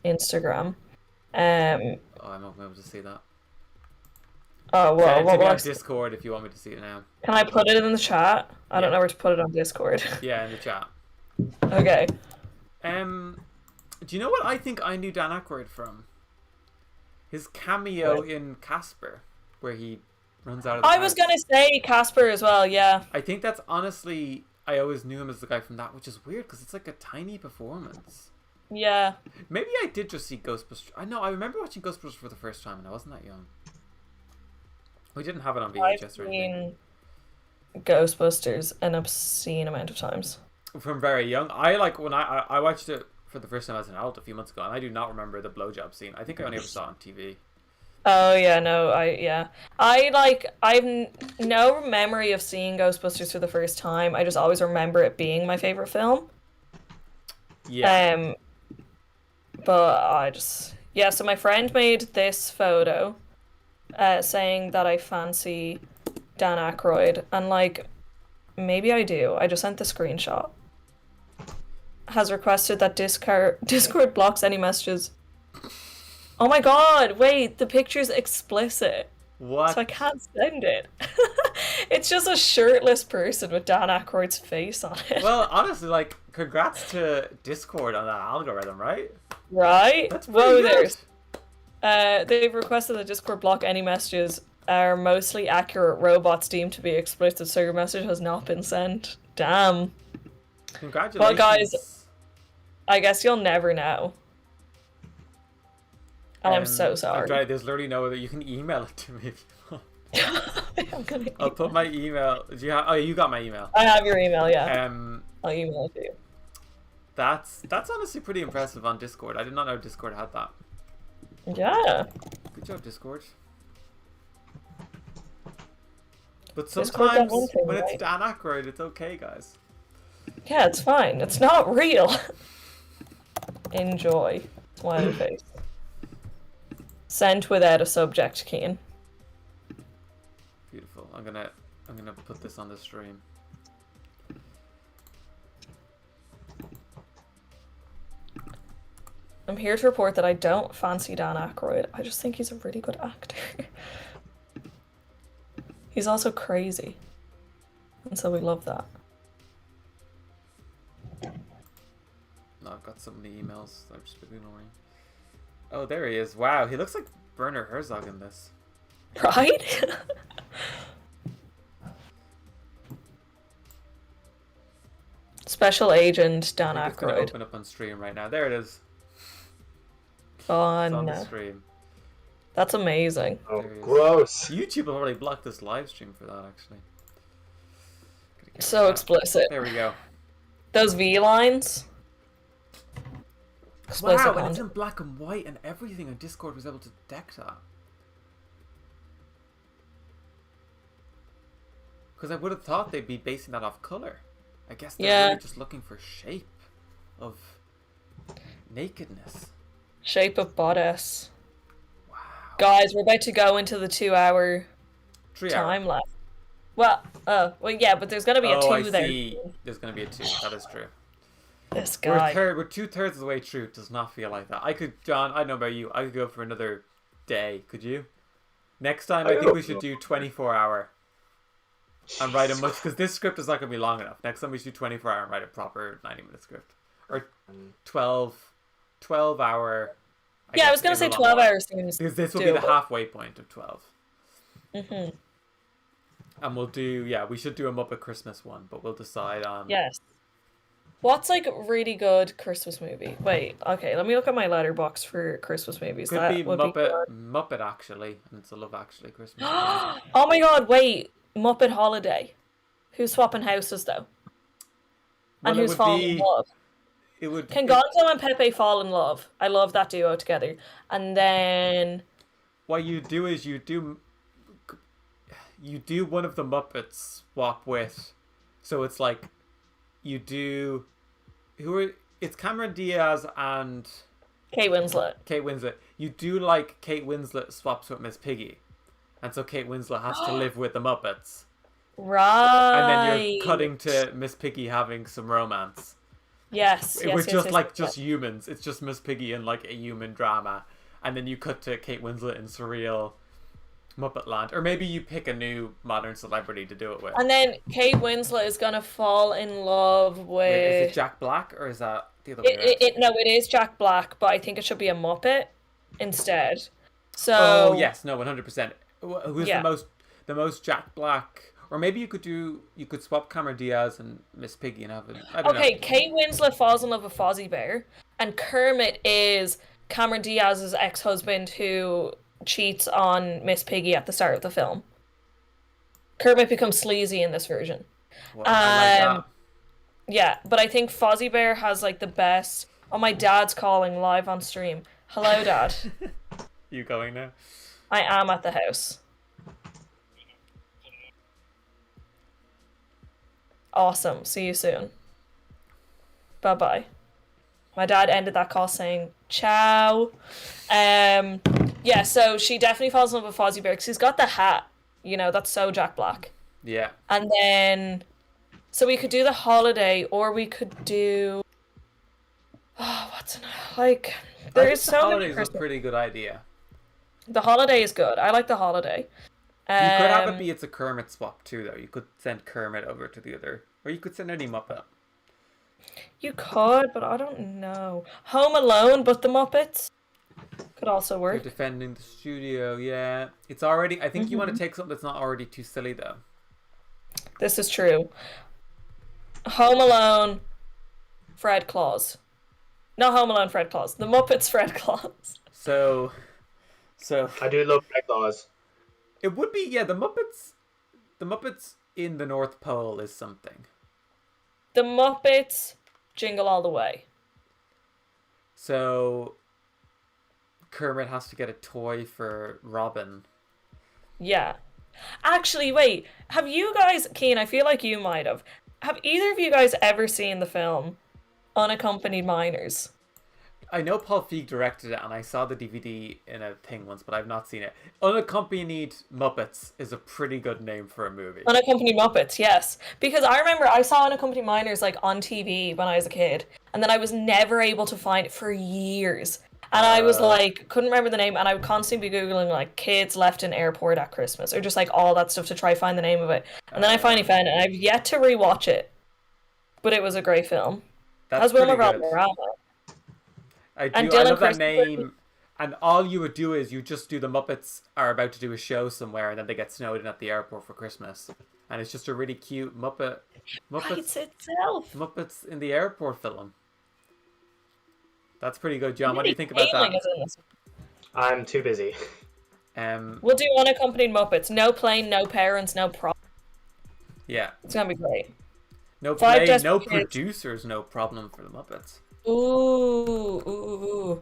Instagram. Oh, I'm not able to see that. Oh well, Send it to what me on was? Discord if you want me to see it now. Can I put it in the chat? I don't Yeah. know where to put it on Discord. Yeah, in the chat. Okay. Do you know what I think I knew Dan Aykroyd from? His cameo in Casper, where he runs out of the I was house. gonna say Casper as well. Yeah. I think that's honestly, I always knew him as the guy from that, which is weird because it's like a tiny performance. Yeah. Maybe I did just see Ghostbusters. I know, I remember watching Ghostbusters for the first time and I wasn't that young. We didn't have it on I've VHS or anything. seen Ghostbusters an obscene amount of times. From very young. I like when I watched it for the first time as an adult a few months ago, and I do not remember the blowjob scene. I think I only ever saw it on TV. Oh yeah, no, I've no memory of seeing Ghostbusters for the first time. I just always remember it being my favorite film. Yeah. But I just so my friend made this photo, saying that I fancy Dan Aykroyd, and like maybe I do. I just sent the screenshot. Has requested that Discord blocks any messages. Oh my god, wait, the picture's explicit. What? So I can't send it. It's just a shirtless person with Dan Aykroyd's face on it. Well, honestly, like, congrats to Discord on that algorithm, right? Right? That's Whoa, pretty good. there's. They've requested that Discord block any messages are mostly accurate robots deemed to be explicit, so your message has not been sent. Damn. Congratulations. Well, guys, I guess you'll never know. And I'm so sorry. There's literally no way that you can email it to me if you want. I'm gonna I'll put my email. Do you have? Oh, you got my email. I have your email, yeah. Um, I'll email it to you. that's honestly pretty impressive on Discord. I did not know Discord had that. Yeah. Good job, Discord. But Discord got sometimes one thing when it's right. Dan Aykroyd, it's okay, guys. Yeah, it's fine. It's not real. Enjoy. Smiley face. Sent without a subject, Keen. Beautiful. I'm gonna put this on the stream. I'm here to report that I don't fancy Dan Aykroyd. I just think he's a really good actor. He's also crazy. And so we love that. No, I've got so many emails. I'm just ignoring. Oh, there he is. Wow, he looks like Werner Herzog in this. Right? Special Agent Dan I'm just gonna Aykroyd. open up on stream right now. There it is. It's Fun. on the stream. That's amazing. Oh, There he is. gross. YouTube will probably block this live stream for that, actually. Gotta get So that. explicit. There we go. Those V lines. Explicit Wow, and it's content. in black and white and everything, and Discord was able to detect that. Because I would have thought they'd be basing that off color. I guess they're really just looking for shape of nakedness. Shape of bodice. Wow. Guys, we're about to go into the 2-hour 3 hour. time left. Well, yeah, but there's gonna be a 2 I there. see. There's going to be a 2. That is true. This We're guy. we're 2/3 of the way through. It does not feel like that. I could, John, I don't know about you. I could go for another day. Could you? Next time, I think we should do 24-hour. and write a much, because this script is not going to be long enough. Next time we should do 24-hour and write a proper 90-minute script, or 12-hour. I was gonna say 12 hours seems because this will be the doable. halfway point of 12. Mm-hmm. And we'll do we should do a Muppet Christmas one, but we'll decide on. Yes. What's like a really good Christmas movie? Wait, okay, let me look at my letterbox for Christmas movies. Could That be would Muppet Actually, and it's a Love Actually Christmas movie. Oh my god, wait, Muppet Holiday. Who's swapping houses though? Well, And who's falling in love? Can Gonzo and Pepe fall in love? I love that duo together. And then what you do is you do one of the Muppets swap with, so it's like you do it's Cameron Diaz and Kate Winslet. You do like Kate Winslet swaps with Miss Piggy, and so Kate Winslet has to live with the Muppets. Right. And then you're cutting to Miss Piggy having some romance. Yes. We're just humans. It's just Miss Piggy and like a human drama, and then you cut to Kate Winslet in surreal Muppet Land, or maybe you pick a new modern celebrity to do it with. And then Kate Winslet is gonna fall in love with. Wait, is it Jack Black or is that the other way around? No, it is Jack Black, but I think it should be a Muppet instead. So. Oh yes, no, 100%. Who's the most Jack Black? Or maybe you could swap Cameron Diaz and Miss Piggy and have it. I don't know. Kate Winslet falls in love with Fozzie Bear, and Kermit is Cameron Diaz's ex-husband who cheats on Miss Piggy at the start of the film. Kermit becomes sleazy in this version. Well, I like that. Yeah, but I think Fozzie Bear has like the best. Oh, my dad's calling live on stream. Hello, Dad. You going now? I am at the house. Awesome. See you soon. Bye-bye. My dad ended that call saying, ciao. Yeah, so she definitely falls in love with Fozzie Bear because he's got the hat. You know, that's so Jack Black. Yeah. And then, so we could do the holiday, or we could do, there is so many. The holiday is a pretty good idea. The holiday is good. I like the holiday. You could have it be it's a Kermit swap too, though. You could send Kermit over to the other, or you could send any Muppet. You could, but I don't know. Home Alone, but the Muppets could also work. You're defending the studio, yeah. It's already. I think you want to take something that's not already too silly, though. This is true. Home Alone, Fred Claus. Not Home Alone, Fred Claus. The Muppets, Fred Claus. So I do love Fred Claus. It would be, yeah, the Muppets in the North Pole is something. The Muppets, Jingle All the Way. So Kermit has to get a toy for Robin. Yeah. Actually, wait. Have you guys, Keen, I feel like you might have. Have either of you guys ever seen the film Unaccompanied Minors? I know Paul Feig directed it, and I saw the DVD in a thing once, but I've not seen it. Unaccompanied Muppets is a pretty good name for a movie. Unaccompanied Muppets, yes. Because I remember I saw Unaccompanied Minors like on TV when I was a kid, and then I was never able to find it for years. And I was like, couldn't remember the name, and I would constantly be Googling like kids left in airport at Christmas, or just like all that stuff to try find the name of it. And then I finally found it, and I've yet to rewatch it. But it was a great film. That's Wilmer pretty good. Valderrama. I And do. I Dylan love that Christopher. name. And all you would do is you just do the Muppets are about to do a show somewhere, and then they get snowed in at the airport for Christmas, and it's just a really cute Muppets Writes itself. Muppets in the airport film. That's pretty good, John. What do you think about Ailing that? is in this. I'm too busy. We'll do Unaccompanied Muppets. No plane, no parents, no problem. Yeah. It's gonna be great. No Five play, Desperate no Kids. producers, no problem for the Muppets. Ooh.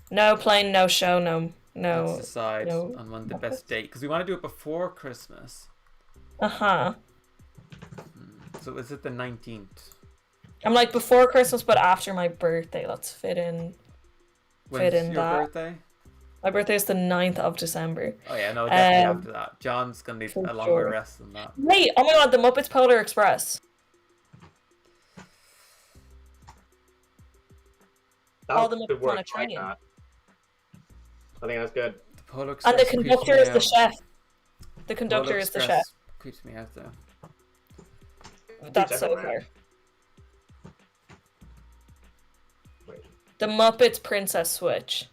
No plane, no show, no. Let's decide no on when the best date, because we want to do it before Christmas. Uh-huh. So is it the 19th? I'm like before Christmas, but after my birthday. Let's fit in When's your that. birthday? My birthday is the 9th of December. Oh yeah, no, definitely after that. John's gonna need for a longer sure. rest than that. Wait, oh my god, the Muppets Polar Express. All the That Muppets could on a work train. like that. I think that's good. The Polar And the Express conductor creeps is me the out. chef. The Polar conductor is the Express chef. creeps me out though. That's so everywhere. fair. Wait. The Muppets Princess Switch.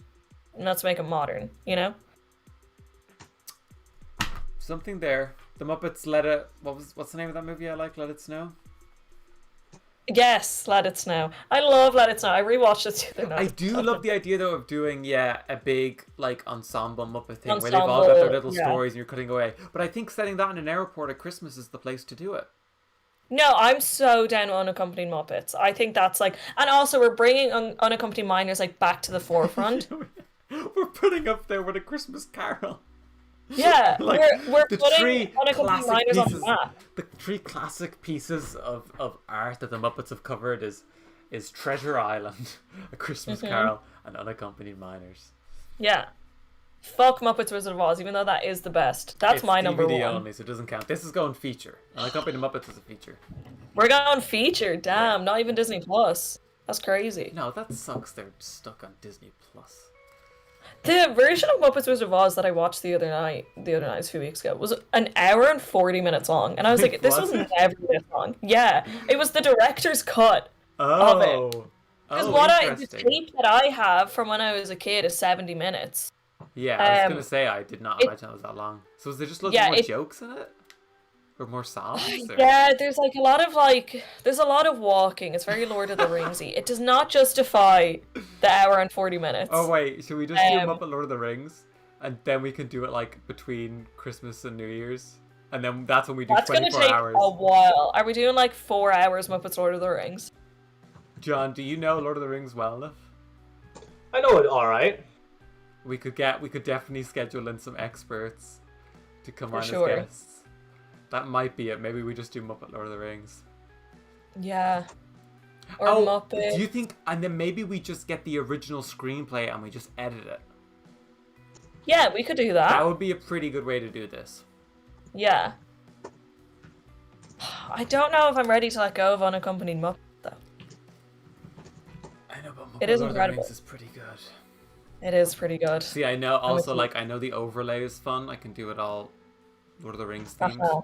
And let's make it modern, you know? Something there. The Muppets Let It. What's the name of that movie I like? Let It Snow. Yes, Let It Snow. I love Let It Snow. I rewatched it the other night. I do love the idea though of doing a big like ensemble Muppet thing where they've all got their little stories and you're cutting away. But I think setting that in an airport at Christmas is the place to do it. No, I'm so down with unaccompanied Muppets. I think that's like, and also we're bringing unaccompanied minors like back to the forefront. We're putting up there with A Christmas Carol. Yeah, Like, we're the putting three unaccompanied classic minors on the pieces- map. The three classic pieces of art that the Muppets have covered is Treasure Island, A Christmas Carol, and Unaccompanied Minors. Yeah. Fuck Muppets Wizard of Oz, even though that is the best. That's It's my number DVD one. only, so it doesn't count. This is going feature. Unaccompanied Muppets is a feature. We're going feature, damn, not even Disney Plus. That's crazy. No, that sucks. They're stuck on Disney Plus. The version of Muppets Wizard of Oz that I watched the other night, a few weeks ago, was an hour and 40 minutes long. And I was like, this was Was it? never this long. Yeah, it was the director's cut. Oh. Because Oh, the interesting. tape that I have from when I was a kid is 70 minutes. Yeah, I was Um, gonna say I did not imagine it was that long. So was there just loads Yeah, more it- jokes in it, or more songs? Or... Yeah, there's a lot of walking. It's very Lord of the Ringsy. It does not justify the hour and 40 minutes. Oh wait, should we just do Um, Muppet Lord of the Rings, and then we can do it like between Christmas and New Year's, and then that's when we do That's gonna 24 take hours. a while. Are we doing like 4 hours Muppets Lord of the Rings? John, do you know Lord of the Rings well enough? I know it all right. We could definitely schedule in some experts to come For on sure. as guests. That might be it. Maybe we just do Muppet Lord of the Rings. Yeah. Or Oh, Muppet. do you think? And then maybe we just get the original screenplay and we just edit it. Yeah, we could do that. That would be a pretty good way to do this. Yeah. I don't know if I'm ready to let go of unaccompanied Muppet though. I know, but It Muppet is Lord of the incredible. Rings is pretty good. It is pretty good. See, I know also with you. like I know the overlay is fun. I can do it all Lord of the Rings themed. Uh-huh.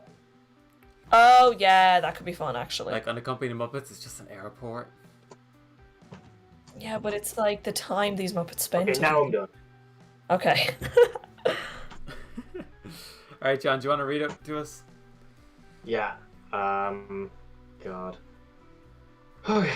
Oh yeah, that could be fun actually. Like Unaccompanied Muppets is just an airport. Yeah, but it's like the time these Muppets spend. Okay, now I'm done. Okay. Alright, John, do you want to read it to us? Yeah. God. Okay.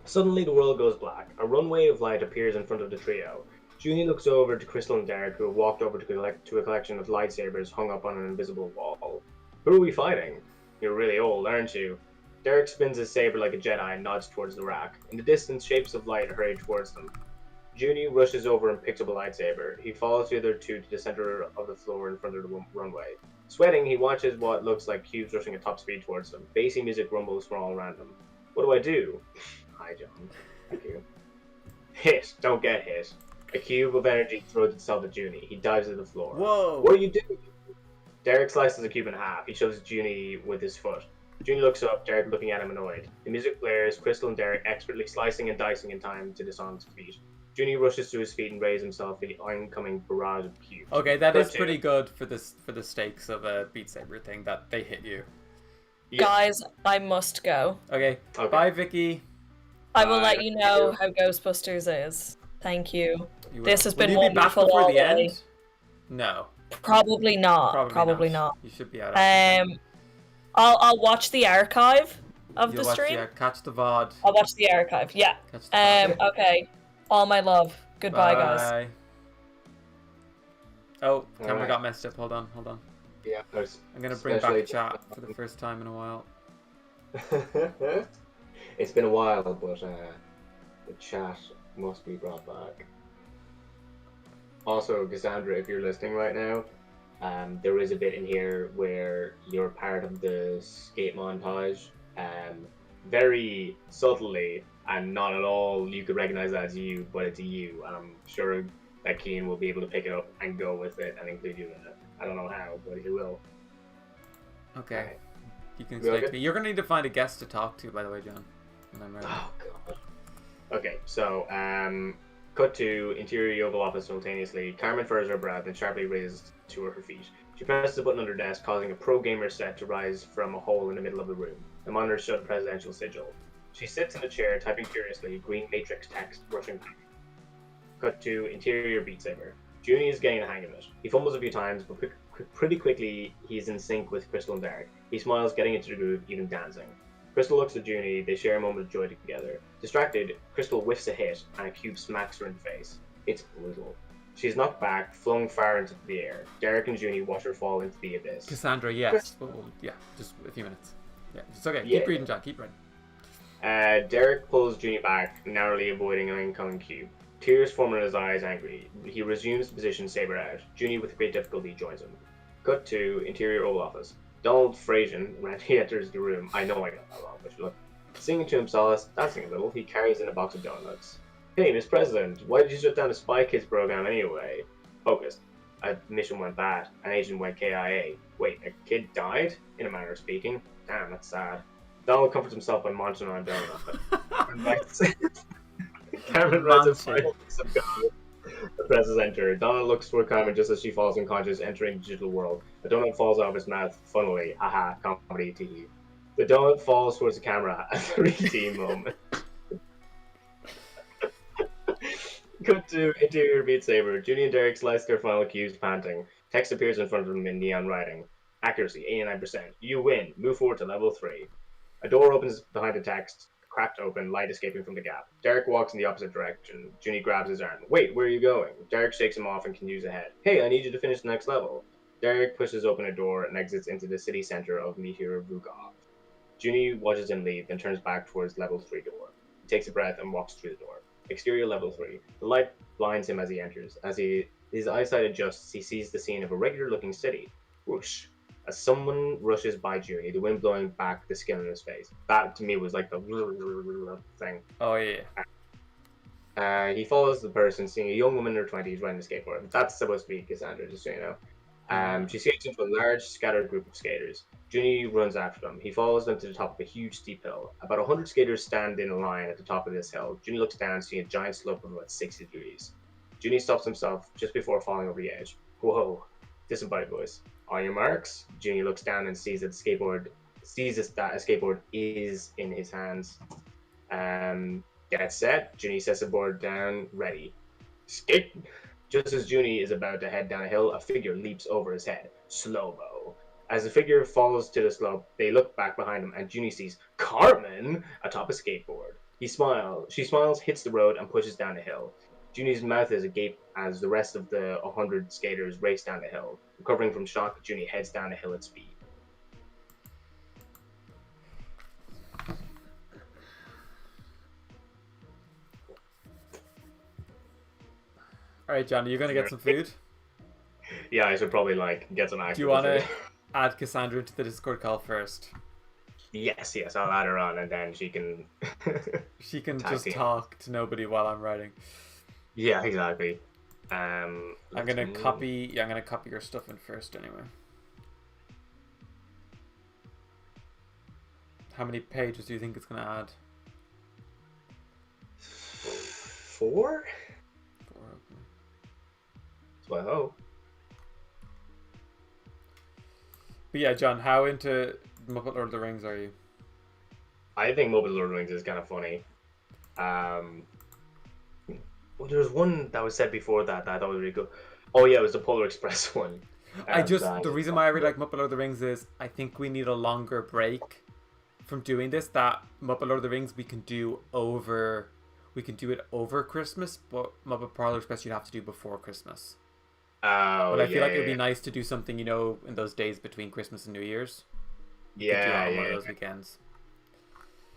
Suddenly the world goes black. A runway of light appears in front of the trio. Junie looks over to Crystal and Derek, who have walked over to a collection of lightsabers hung up on an invisible wall. Who are we fighting? You're really old, aren't you? Derek spins his saber like a Jedi and nods towards the rack. In the distance, shapes of light hurry towards them. Junie rushes over and picks up a lightsaber. He follows the other two to the center of the floor in front of the runway. Sweating, he watches what looks like cubes rushing at top speed towards them. Bassy music rumbles from all around them. What do I do? Hi, John. Thank you. Hit. Don't get hit. A cube of energy throws itself at Junie. He dives to the floor. Whoa! What are you doing? Derek slices the cube in half. He shoves Junie with his foot. Junie looks up, Derek looking at him annoyed. The music blares, Crystal and Derek expertly slicing and dicing in time to disarm his feet. Junie rushes to his feet and raises himself for the oncoming barrage of cubes. Okay, that Cut is to- pretty good for the stakes of a Beat Saber thing that they hit you. Yeah. Guys, I must go. Okay, Okay. bye, Vicky. I will Bye. let you know how Ghostbusters is. Thank you. You This has will been you be back wonderful before all the day. end? No, Probably not. Probably not. You should be out. After. I'll watch the archive of You'll the watch stream. catch the VOD. I'll watch the archive. Yeah. Catch the VOD. Okay. All my love. Goodbye, guys. Bye. Oh, camera Alright. got messed up. Hold on. Yeah, there's I'm gonna bring especially- back chat for the first time in a while. It's been a while, but the chat must be brought back. Also, Cassandra, if you're listening right now, there is a bit in here where you're part of the skate montage. Very subtly and not at all, you could recognize that as you, but it's you. I'm sure that Keen will be able to pick it up and go with it and include you in it. I don't know how, but he will. Okay. Alright. You can We all explain to good? me. You're gonna need to find a guest to talk to, by the way, John. When I'm ready. Oh god. Okay, so cut to interior Oval Office simultaneously. Carmen furs her breath and sharply raises to her feet. She presses a button on her desk, causing a pro gamer set to rise from a hole in the middle of the room. The monitor showed a presidential sigil. She sits in a chair, typing furiously, green matrix text rushing back. Cut to interior Beat Saber. Junie is getting the hang of it. He fumbles a few times, but pretty quickly he's in sync with Crystal and Derek. He smiles, getting into the groove, even dancing. Crystal looks at Junie, they share a moment of joy together. Distracted, Crystal whiffs a hit, and a cube smacks her in the face. It's brutal. She's knocked back, flung far into the air. Derek and Junie watch her fall into the abyss. Cassandra, yes. But yeah, just a few minutes. Yeah, it's okay. Yeah. Keep reading, John. Keep reading. Derek pulls Junie back, narrowly avoiding an incoming cube. Tears form in his eyes, angry. He resumes the position, saber out. Junie, with great difficulty, joins him. Cut to interior Oval Office. Donald Frasian, when he enters the room, I know I got that wrong, but look. Singing to himself, dancing a little, he carries in a box of donuts. Hey, Miss President, why did you shut down the Spy Kids program anyway? Focused. A mission went bad. An agent went KIA. Wait, a kid died? In a manner of speaking. Damn, that's sad. Donald comforts himself by munching on a donut. Cameron runs a final piece of gum. The presses enter. Donald looks toward Cameron just as she falls unconscious, entering the digital world. A donut falls out of his mouth, funnily. Haha, comedy tee. The donut falls towards the camera, a 3D moment. Cut to interior Beat Saber. Junie and Derek slice their final cubes, panting. Text appears in front of them in neon writing. Accuracy, 89%. You win. Move forward to level 3. A door opens behind the text, cracked open, light escaping from the gap. Derek walks in the opposite direction. Junie grabs his arm. Wait, where are you going? Derek shakes him off and continues ahead. Hey, I need you to finish the next level. Derek pushes open a door and exits into the city center of Meteor Vugov. Junie watches him leave, then turns back towards level 3 door. He takes a breath and walks through the door. Exterior level 3. The light blinds him as he enters. As his eyesight adjusts, he sees the scene of a regular-looking city. Whoosh. As someone rushes by Junie, the wind blowing back the skin on his face. That, to me, was like the thing. Oh, yeah. He follows the person, seeing a young woman in her 20s riding a skateboard. That's supposed to be Cassandra, just so you know. She skates into a large, scattered group of skaters. Junie runs after them. He follows them to the top of a huge, steep hill. About 100 skaters stand in a line at the top of this hill. Junie looks down, seeing a giant slope of about 60 degrees. Junie stops himself just before falling over the edge. Whoa. Disembodied voice. On your marks. Junie looks down and sees that a skateboard is in his hands. Get set. Junie sets the board down. Ready. Skate. Just as Junie is about to head down a hill, a figure leaps over his head. Slow-mo. As the figure falls to the slope, they look back behind him, and Junie sees Carmen atop a skateboard. She smiles, hits the road, and pushes down the hill. Junie's mouth is agape as the rest of the 100 skaters race down the hill. Recovering from shock, Junie heads down the hill at speed. Alright, John, are you going to get some food? Yeah, I should probably get some action. Do you want to add Cassandra to the Discord call first? Yes, I'll add her on and then she can... she can just talk to nobody while I'm writing. Yeah, exactly. I'm gonna copy your stuff in first anyway. How many pages do you think it's gonna add? 4? 4, okay. That's what I hope. But yeah, John, how into Muppet Lord of the Rings are you? I think Muppet Lord of the Rings is kind of funny. Well, there was one that was said before that I thought was really good. Oh yeah, it was the Polar Express one. The reason why I really like Muppet Lord of the Rings is I think we need a longer break from doing this. That Muppet Lord of the Rings we can do it over Christmas, but Muppet Polar Express you'd have to do before Christmas. Oh, but I feel like it would be nice to do something, in those days between Christmas and New Year's. Yeah, one of those weekends.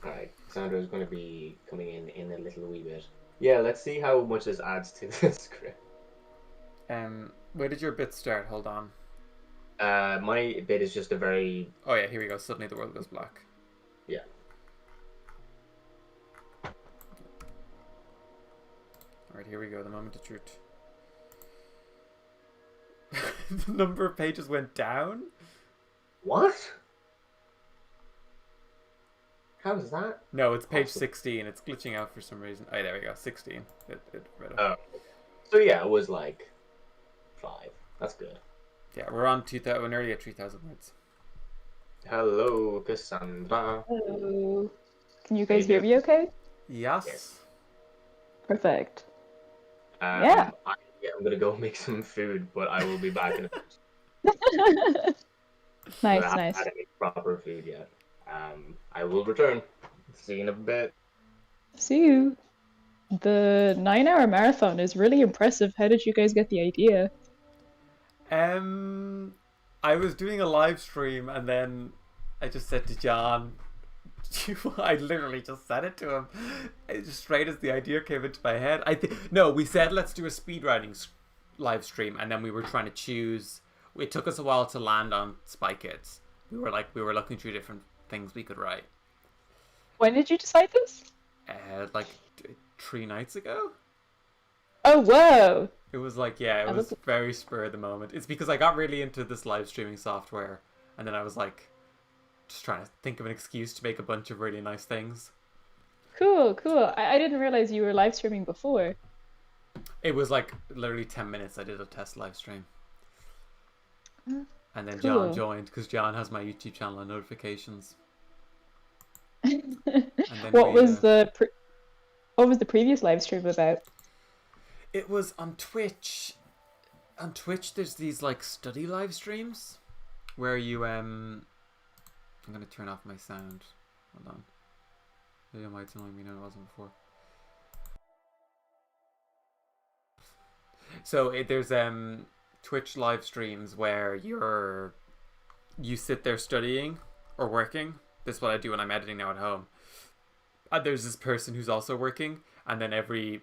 Alright, Sandra's going to be coming in a little wee bit. Yeah, let's see how much this adds to the script. Where did your bit start? Hold on. My bit is just a very... Oh yeah, here we go. Suddenly the world goes black. Yeah. Alright, here we go. The moment of truth. The number of pages went down? What? How is that? No, it's page 16. It's glitching out for some reason. Oh, there we go. 16. It read it. So yeah, it was 5. That's good. Yeah, we're on 2,000. We're nearly at 3,000 words. Hello, Cassandra. Hello. Can you How you guys hear doing? me okay? Yes. Yes. Perfect. I'm gonna go make some food, but I will be back in a bit. I Nice, haven't nice. had any proper food yet. I will return. See you in a bit. See you. The 9-hour marathon is really impressive. How did you guys get the idea? I was doing a live stream and then I just said to John, I literally just said it to him, just straight as the idea came into my head. No, we said let's do a speed writing live stream, and then we were trying to choose. It took us a while to land on Spy Kids. We were looking through different things we could write. When did you decide this? Like 3 nights ago. Oh, whoa! It was like, yeah, it was very spur of the moment. It's because I got really into this live streaming software, and then I was like, just trying to think of an excuse to make a bunch of really nice things. Cool, cool. I didn't realize you were live streaming before. It was like literally 10 minutes I did a test live stream. And then Cool. John joined, because John has my YouTube channel and notifications. And then What was the previous live stream about? It was on Twitch. On Twitch, there's these like study live streams where you I'm gonna turn off my sound. Hold on. Maybe it might annoy me now. It wasn't before. So there's Twitch live streams where you sit there studying or working. This is what I do when I'm editing now at home. And there's this person who's also working, and then every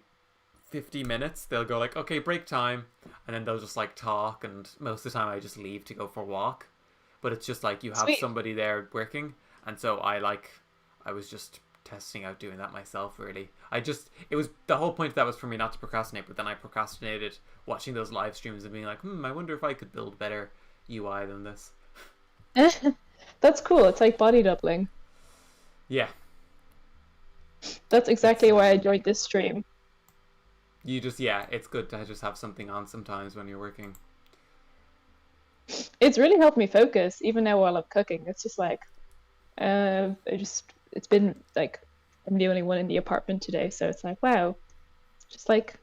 50 minutes they'll go like, okay, break time, and then they'll just like talk, and most of the time I just leave to go for a walk. But it's just like you have Sweet. somebody there working, and so I was just testing out doing that myself, really. It was the whole point of that was for me not to procrastinate, but then I procrastinated watching those live streams and being like, I wonder if I could build better UI than this. That's cool. It's like body doubling. Yeah. That's exactly why I joined this stream. It's good to just have something on sometimes when you're working. It's really helped me focus, even now while I'm cooking. It's just like, it's been like, I'm the only one in the apartment today, so it's like, wow, it's just like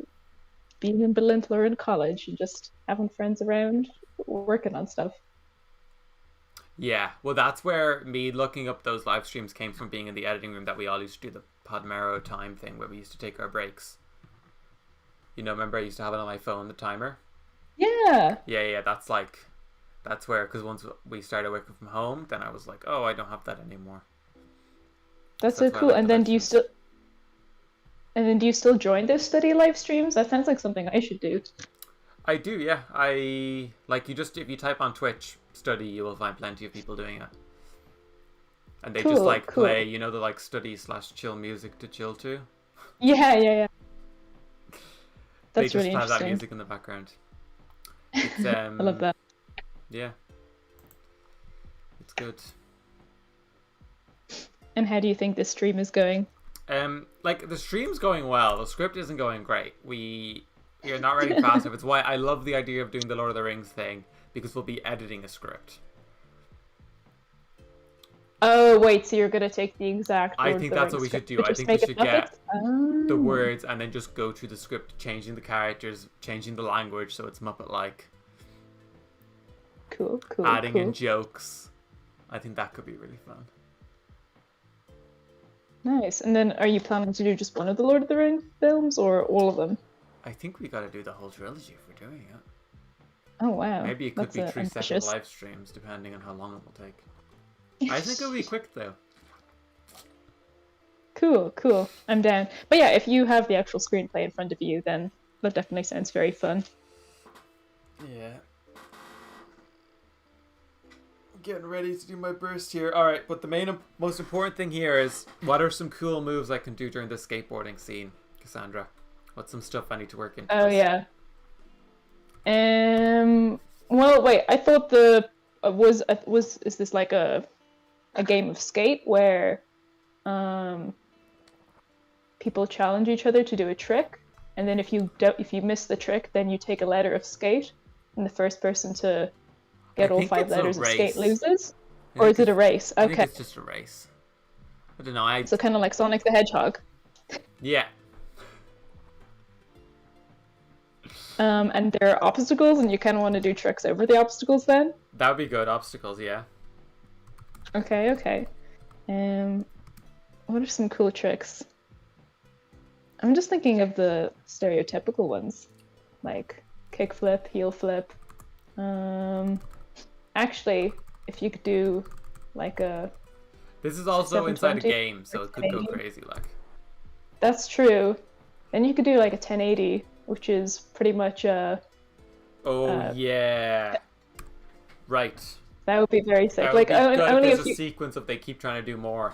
being in Berlin or in college and just having friends around working on stuff. Yeah, well, that's where me looking up those live streams came from, being in the editing room that we all used to do the Podmero time thing where we used to take our breaks. You know, remember I used to have it on my phone, the timer? Yeah. Yeah, that's where, because once we started working from home, then I was like, oh, I don't have that anymore. That's So so that's why I cool. like And the then live do you streams. still join those study live streams? That sounds like something I should do. I do, yeah. If you type on Twitch study, you will find plenty of people doing it. And they just Cool, like cool. play, the like study/chill music to chill to. Yeah. They That's just really have that interesting. music in the background. It's, I love that. Yeah. It's good. And how do you think this stream is going? The stream's going well. The script isn't going great. You're not writing fast enough. It's why I love the idea of doing the Lord of the Rings thing, because we'll be editing a script. Oh, wait, so you're going to take the exact I Lord think of the that's what we Rings should script, do. but I just think we make it should get Muppets? the Oh. words and then just go through the script, changing the characters, changing the language so it's Muppet-like, Cool. adding in jokes. I think that could be really fun. Nice. And then are you planning to do just one of the Lord of the Rings films or all of them? I think we got to do the whole trilogy if we're doing it. Oh, wow. Maybe it could That's, be 3 separate ambitious. live streams, depending on how long it will take. I think it'll be quick, though. Cool. I'm down. But yeah, if you have the actual screenplay in front of you, then that definitely sounds very fun. Yeah. Getting ready to do my burst here. Alright, but the most important thing here is, what are some cool moves I can do during the skateboarding scene, Cassandra? What's some stuff I need to work into? Oh, yeah. Well, wait, I thought is this like a game of skate where people challenge each other to do a trick, and then if you miss the trick, then you take a ladder of skate, and the first person to get all think 5 it's a letters and skate race. loses? I Or think is it a it's- race? I think Okay. it's just a race. I don't know. So kind of like Sonic the Hedgehog. Yeah. And there are obstacles, and you kind of want to do tricks over the obstacles then? That would be good. Obstacles, yeah. Okay, okay. What are some cool tricks? I'm just thinking of the stereotypical ones, like kickflip, heel flip. Actually, if you could do like a... This is also inside a 720 game, so it could go 1080. crazy, like. That's true. Then you could do like a 1080, which is pretty much Oh, yeah. Right. that would be very sick. That would Like be good if only there's if a you... sequence of they keep trying to do more.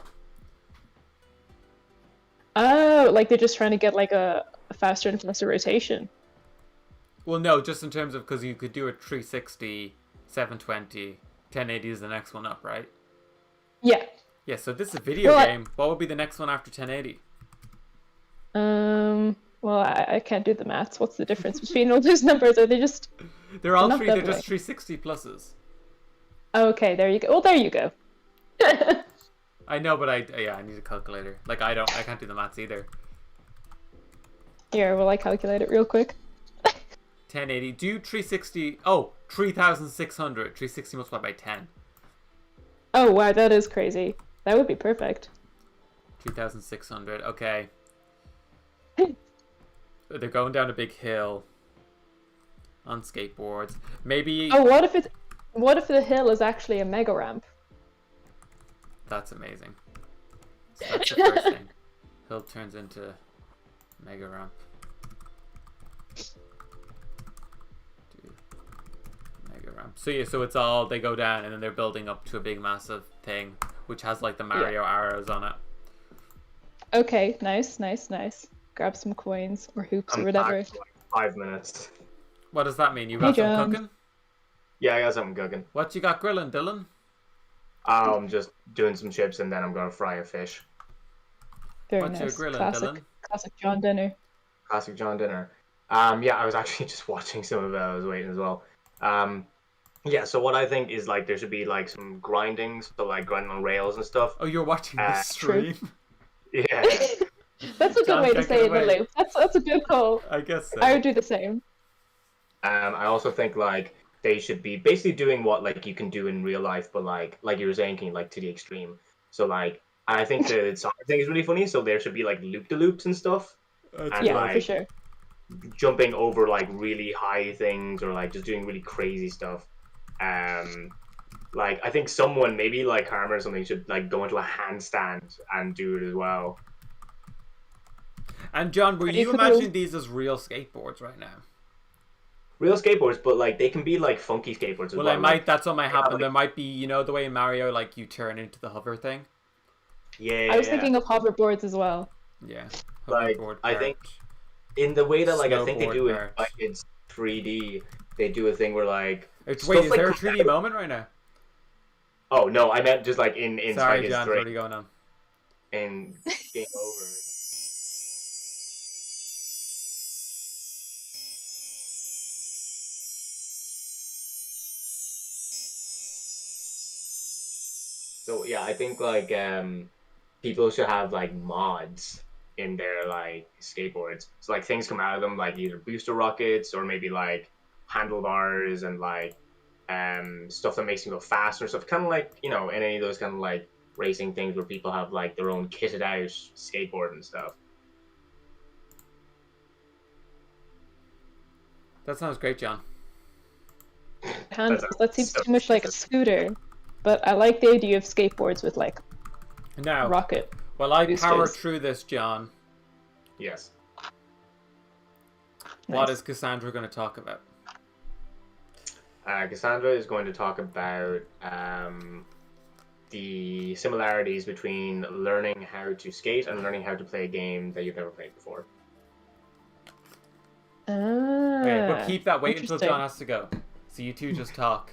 Oh, like they're just trying to get like a faster and faster rotation. Well, no, just in terms of, because you could do a 360, 720, 1080 is the next one up, right? Yeah. Yeah, so this is a video Well, game. What would be the next one after 1080? Well, I can't do the maths. What's the difference between all those numbers? Are they just... They're all not they're that just way. 360 pluses. Okay, there you go. Oh, there you go. I know, but I need a calculator. Like, I can't do the maths either. Here, will I calculate it real quick? 1080. Do 360. Oh, 3,600. 360 multiplied by 10. Oh, wow, that is crazy. That would be perfect. 3,600. Okay. They're going down a big hill on skateboards. Maybe Oh, what if the hill is actually a mega ramp? that's amazing. So that's the first thing. Hill turns into mega ramp. Mega ramp. So yeah, so it's all they go down and then they're building up to a big massive thing, which has like the Mario arrows on it. Okay, nice, nice, nice. Grab some coins or hoops or I'm whatever. back for like 5 minutes. What does that mean? You Hey, got some John. cooking? Yeah, I got something cooking. What you got grilling, Dylan? I'm just doing some chips and then I'm gonna fry a fish. Very What's your nice. grilling, Classic, Dylan? classic John dinner. Classic John dinner. Yeah, I was actually just watching some of it. I was waiting as well. Yeah, so what I think is like there should be like some grinding, so like grinding on rails and stuff. Oh, you're watching the True. stream? Yeah. That's a good John, way to take say it it in the away. loop. That's a good call. I guess so. I would do the same. I also think like they should be basically doing what like you can do in real life, but like you were saying, like to the extreme. So like, and I think the soccer thing is really funny. So there should be like loop-de-loops and stuff, and Yeah, like for sure. jumping over like really high things or like just doing really crazy stuff. Like I think someone maybe like Harmer or something should like go into a handstand and do it as well. And John, were Pretty you cool. imagining these as real skateboards right now? Real skateboards, but like they can be like funky skateboards as well. Well, I might. Like, That's what might happen. like- There might be, you know, the way in Mario, like you turn into the hover thing. yeah, I was thinking of hoverboards as well. Yeah. Like, Hoverboard I part. think in the way that like I think they Snowboard do it part. like it's 3D. They do a thing where like It's, stuff wait, is like there a comes 3D out- moment right now? Oh no, I meant just like in Sorry, Spike John, is what's already Drake going on? in Game Over. So yeah, I think like people should have like mods in their like skateboards. So like things come out of them like either booster rockets or maybe like handlebars and like stuff that makes them go faster stuff. Kind of like, you know, in any of those kind of like racing things where people have like their own kitted out skateboard and stuff. That sounds great, John. That seems so too much like a scooter. But I like the idea of skateboards with like Now, rocket. while I power boosters. through this, John, Yes. what Nice. is Cassandra going to talk about? Cassandra is going to talk about the similarities between learning how to skate and learning how to play a game that you've never played before. Okay, but keep that. Wait until interesting. John has to go. So you two just talk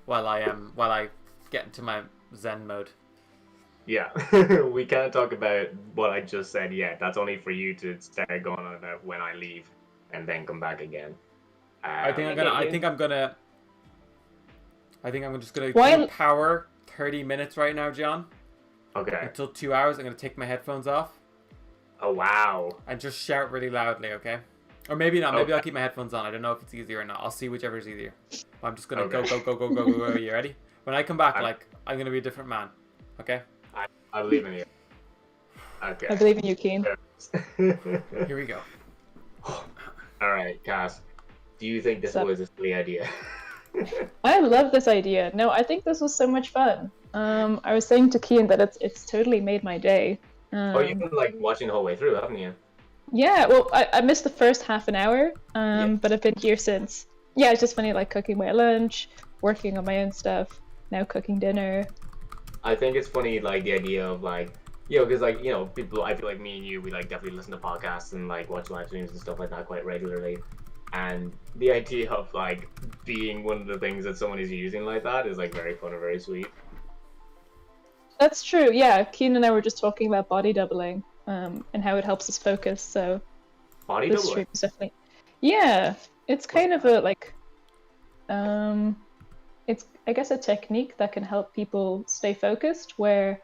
while I get into my Zen mode. Yeah, we can't talk about what I just said yet. That's only for you to start going on about when I leave and then come back again. I think I'm gonna I think I'm just gonna Why- keep power 30 minutes right now, John. Okay. Until 2 hours. I'm gonna take my headphones off Oh wow. and just shout really loudly, okay? Or maybe not. Maybe Okay. I'll keep my headphones on. I don't know if it's easier or not. I'll see whichever is easier. I'm just gonna Okay. go. You ready? When I come back, I'm- like, I'm gonna be a different man. Okay? I believe in you. Okay. I believe in you, Keen. Here we go. All right, Cass. Do you think this So- was a silly idea? I love this idea. No, I think this was so much fun. I was saying to Keen that it's totally made my day. Oh, you've been like watching the whole way through, haven't you? Yeah, well, I missed the first half an hour, Yeah. but I've been here since. Yeah, it's just funny, like cooking my lunch, working on my own stuff, now cooking dinner. I think it's funny, like the idea of like, because like people. I feel like me and you, we like definitely listen to podcasts and like watch live streams and stuff like that quite regularly. And the idea of like being one of the things that someone is using like that is like very fun and very sweet. That's true, yeah. Keen and I were just talking about body doubling, and how it helps us focus, so Body this doubling. stream is definitely... Yeah, it's kind of a, like... It's, I guess, a technique that can help people stay focused, where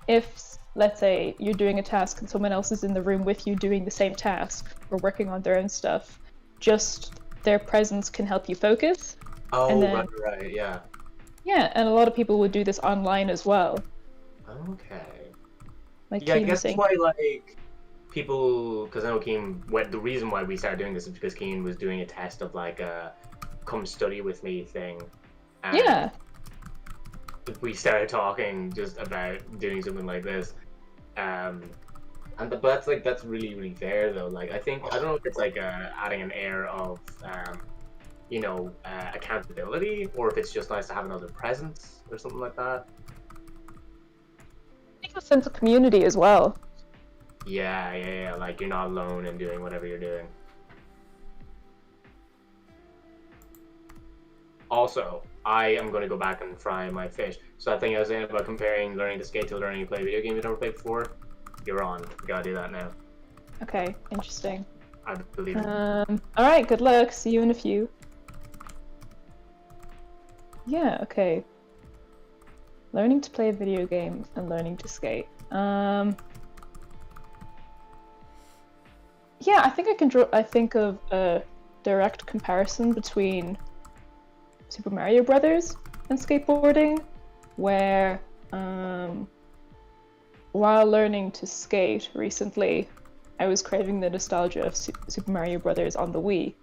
if, let's say, you're doing a task and someone else is in the room with you doing the same task, or working on their own stuff, just their presence can help you focus. Oh, and then- right, yeah. Yeah, and a lot of people would do this online as well. Okay. Like Yeah, I Keen was guess saying. that's why like people, because I know Keen. The reason why we started doing this is because Keen was doing a test of like a come study with me thing. And Yeah. we started talking just about doing something like this, but that's really really fair though. Like I don't know if it's like adding an air of accountability, or if it's just nice to have another presence or something like that. I think a sense of community as well. Yeah. Like you're not alone in doing whatever you're doing. Also, I am going to go back and fry my fish. So that thing I was saying about comparing learning to skate to learning to play a video game you've never played before, you're on. You gotta do that now. Okay, interesting. I believe it. Alright, good luck. See you in a few. Yeah, okay. Learning to play a video game and learning to skate. Yeah, I think I think of a direct comparison between Super Mario Brothers and skateboarding, where while learning to skate recently, I was craving the nostalgia of Super Mario Brothers on the Wii,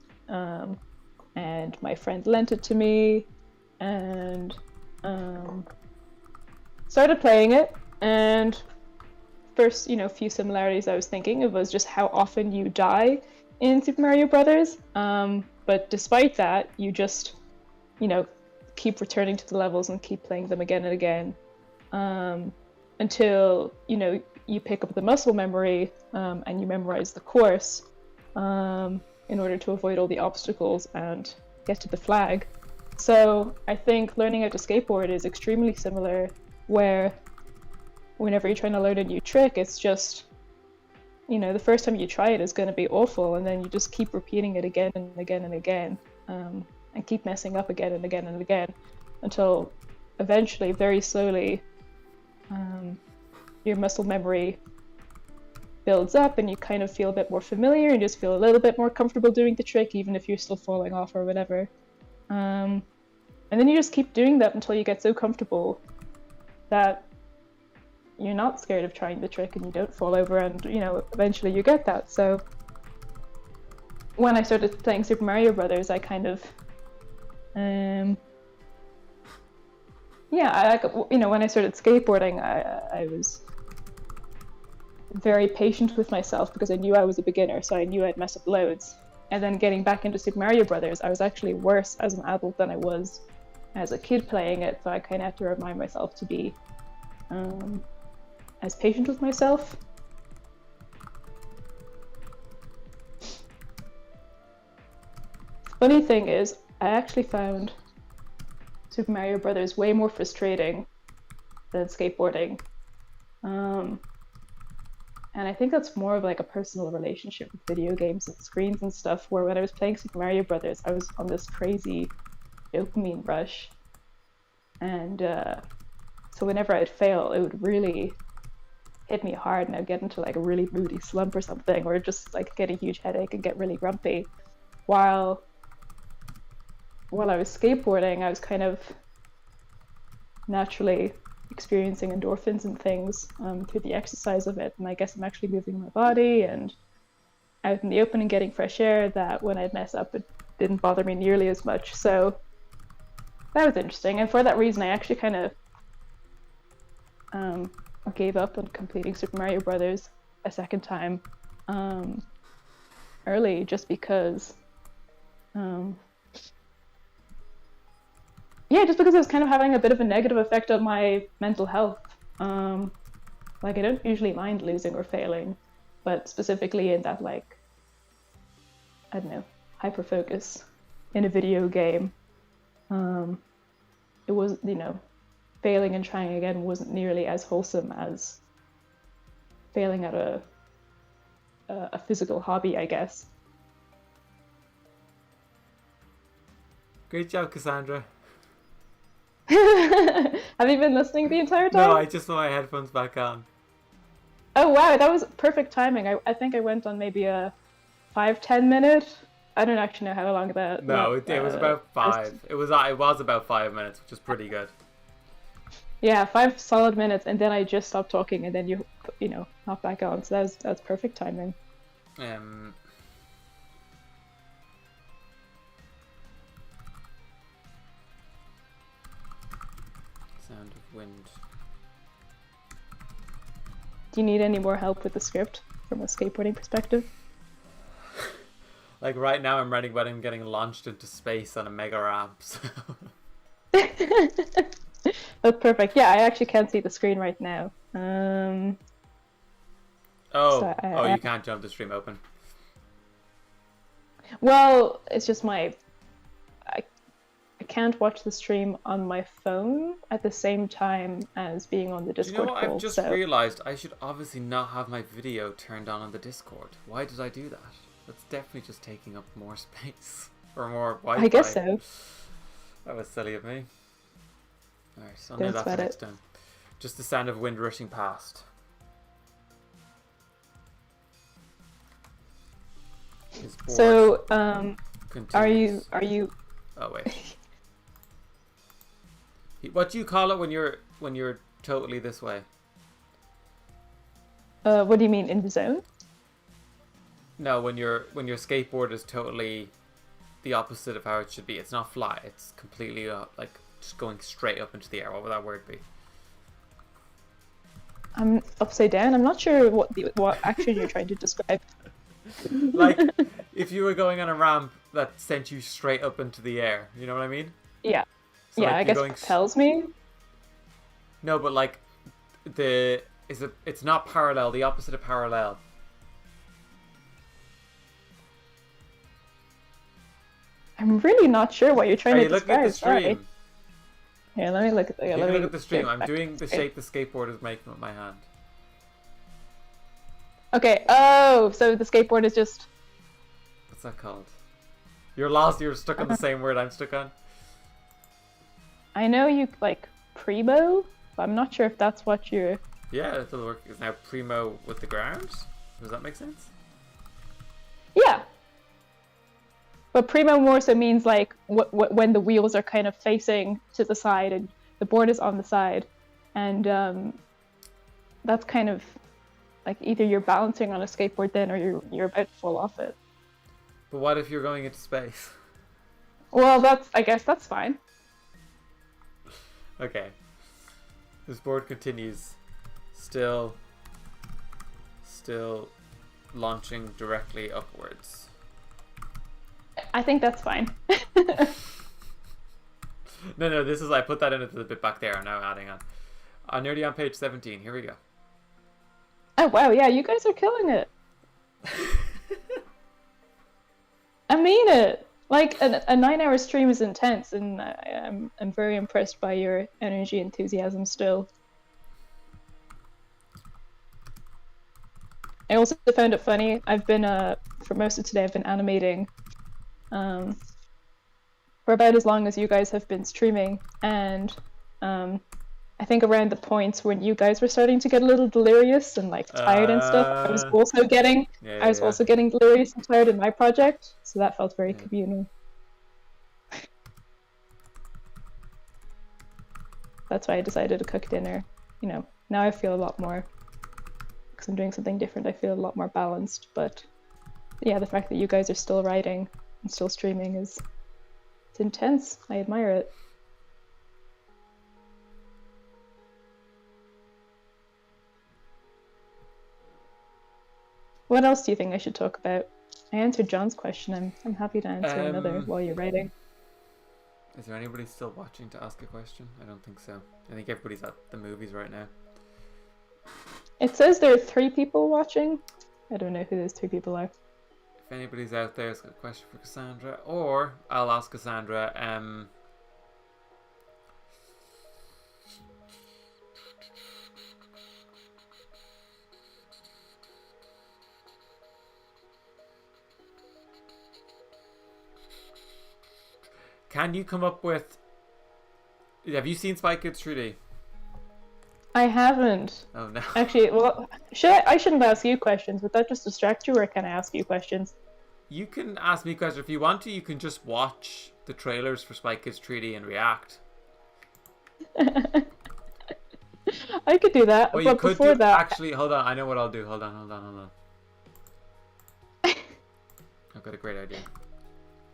and my friend lent it to me, and started playing it. And first, few similarities I was thinking of was just how often you die in Super Mario Brothers. But despite that, you just keep returning to the levels and keep playing them again and again, until you pick up the muscle memory, and you memorize the course, in order to avoid all the obstacles and get to the flag. So I think learning how to skateboard is extremely similar, where whenever you're trying to learn a new trick, it's just the first time you try it is going to be awful, and then you just keep repeating it again and again and again, and keep messing up again and again and again, until eventually, very slowly, your muscle memory builds up and you kind of feel a bit more familiar and just feel a little bit more comfortable doing the trick, even if you're still falling off or whatever. And then you just keep doing that until you get so comfortable that you're not scared of trying the trick and you don't fall over, and eventually you get that. So when I started playing Super Mario Brothers, I kind of when I started skateboarding, I was very patient with myself because I knew I was a beginner, so I knew I'd mess up loads. And then getting back into Super Mario Brothers, I was actually worse as an adult than I was as a kid playing it, so I kind of have to remind myself to be as patient with myself. Funny thing is, I actually found Super Mario Brothers way more frustrating than skateboarding. And I think that's more of like a personal relationship with video games and screens and stuff, where when I was playing Super Mario Brothers, I was on this crazy dopamine rush. and so whenever I'd fail, it would really hit me hard, and I'd get into like a really moody slump or something, or just like get a huge headache and get really grumpy. While I was skateboarding, I was kind of naturally experiencing endorphins and things through the exercise of it, and I guess I'm actually moving my body and out in the open and getting fresh air, that when I'd mess up, it didn't bother me nearly as much. So that was interesting, and for that reason I actually kind of gave up on completing Super Mario Brothers a second time early, just because just because it was kind of having a bit of a negative effect on my mental health. Like, I don't usually mind losing or failing, but specifically in that, like, I don't know, hyper focus in a video game, it was, failing and trying again wasn't nearly as wholesome as failing at a physical hobby, I guess. Great job, Cassandra. Have you been listening the entire time? No, I just put my headphones back on. Oh wow, that was perfect timing. I think I went on maybe a 5-10 minute. I don't actually know how long that. No, it was about 5. It was about 5 minutes, which is pretty good. Yeah, 5 solid minutes, and then I just stopped talking, and then you hop back on. So that's perfect timing. Sound of wind. Do you need any more help with the script from a skateboarding perspective? Like right now, I'm writing about him getting launched into space on a mega ramp. So. That's perfect. Yeah, I actually can't see the screen right now. You can't jump the stream open. Well, it's just I can't watch the stream on my phone at the same time as being on the Discord what? call. I've just realised I should obviously not have my video turned on the Discord. Why did I do that? That's definitely just taking up more space. Or more Wi-Fi. I guess so. That was silly of me. Alright, so I'll Don't know that for sweat next time. Just the sound of wind rushing past. His board So, continues. are you? Oh wait. What do you call it when you're totally this way? What do you mean, in the zone? No, when your skateboard is totally the opposite of how it should be. It's not flat. It's completely like just going straight up into the air. What would that word be? I'm upside down. I'm not sure what action you're trying to describe. Like if you were going on a ramp that sent you straight up into the air. You know what I mean? Yeah. So Yeah, like I guess it tells me. No, but like it's not parallel. The opposite of parallel. I'm really not sure what you're trying Are to you looking describe. at the stream? Sorry. Here, let me look at the. You let can me look at the stream. get I'm back. doing the shape the skateboard is making with my hand. Okay. Oh, so the skateboard is just. What's that called? You're lost. You're stuck on the same word I'm stuck on. I know you like primo, but I'm not sure if that's what you're. Yeah, it'll work. Is now primo with the ground? Does that make sense? Yeah. But primo more so means like when the wheels are kind of facing to the side and the board is on the side, and that's kind of like either you're balancing on a skateboard then, or you're about to fall off it. But what if you're going into space? Well, I guess that's fine. Okay. This board continues. Still launching directly upwards. I think that's fine. No, this is I put that into the bit back there. I'm now adding on. I'm nearly on page 17. Here we go. Oh wow, yeah, you guys are killing it. I mean it. Like a 9-hour stream is intense, and I'm very impressed by your energy, enthusiasm still. I also found it funny. I've been for most of today I've been animating for about as long as you guys have been streaming, and I think around the points when you guys were starting to get a little delirious and like tired and stuff, I was also getting delirious and tired in my project, so that felt very communal. That's why I decided to cook dinner. You know, now I feel a lot more, because I'm doing something different, I feel a lot more balanced. But yeah, the fact that you guys are still writing and still streaming it's intense. I admire it. What else do you think I should talk about? I answered John's question. I'm happy to answer another while you're writing. Is there anybody still watching to ask a question? I don't think so. I think everybody's at the movies right now. It says there are 3 people watching. I don't know who those 3 people are. If anybody's out there has got a question for Cassandra, or I'll ask Cassandra, can you come up with... Have you seen Spy Kids 3D? I haven't. Oh no. Actually, well, I shouldn't ask you questions. Would that just distract you, or can I ask you questions? You can ask me questions if you want to. You can just watch the trailers for Spy Kids 3D and react. I could do that, Well, but you could before that... Actually, hold on. I know what I'll do. Hold on. I've got a great idea.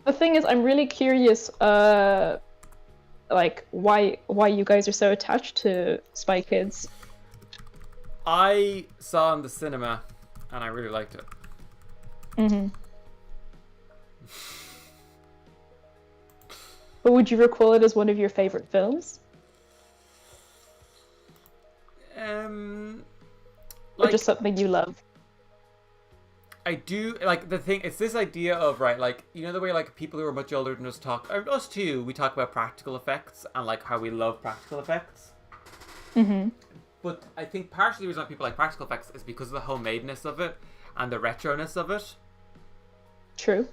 The thing is, I'm really curious, like, why you guys are so attached to Spy Kids. I saw it in the cinema, and I really liked it. Mm-hmm. But would you recall it as one of your favorite films? Or just something you love? I do, like, the thing, it's this idea of, right, like, you know the way, like, people who are much older than us talk, us too, we talk about practical effects and, like, how we love practical effects. Mm-hmm. But I think partially the reason why people like practical effects is because of the homemadeness of it and the retroness of it. True.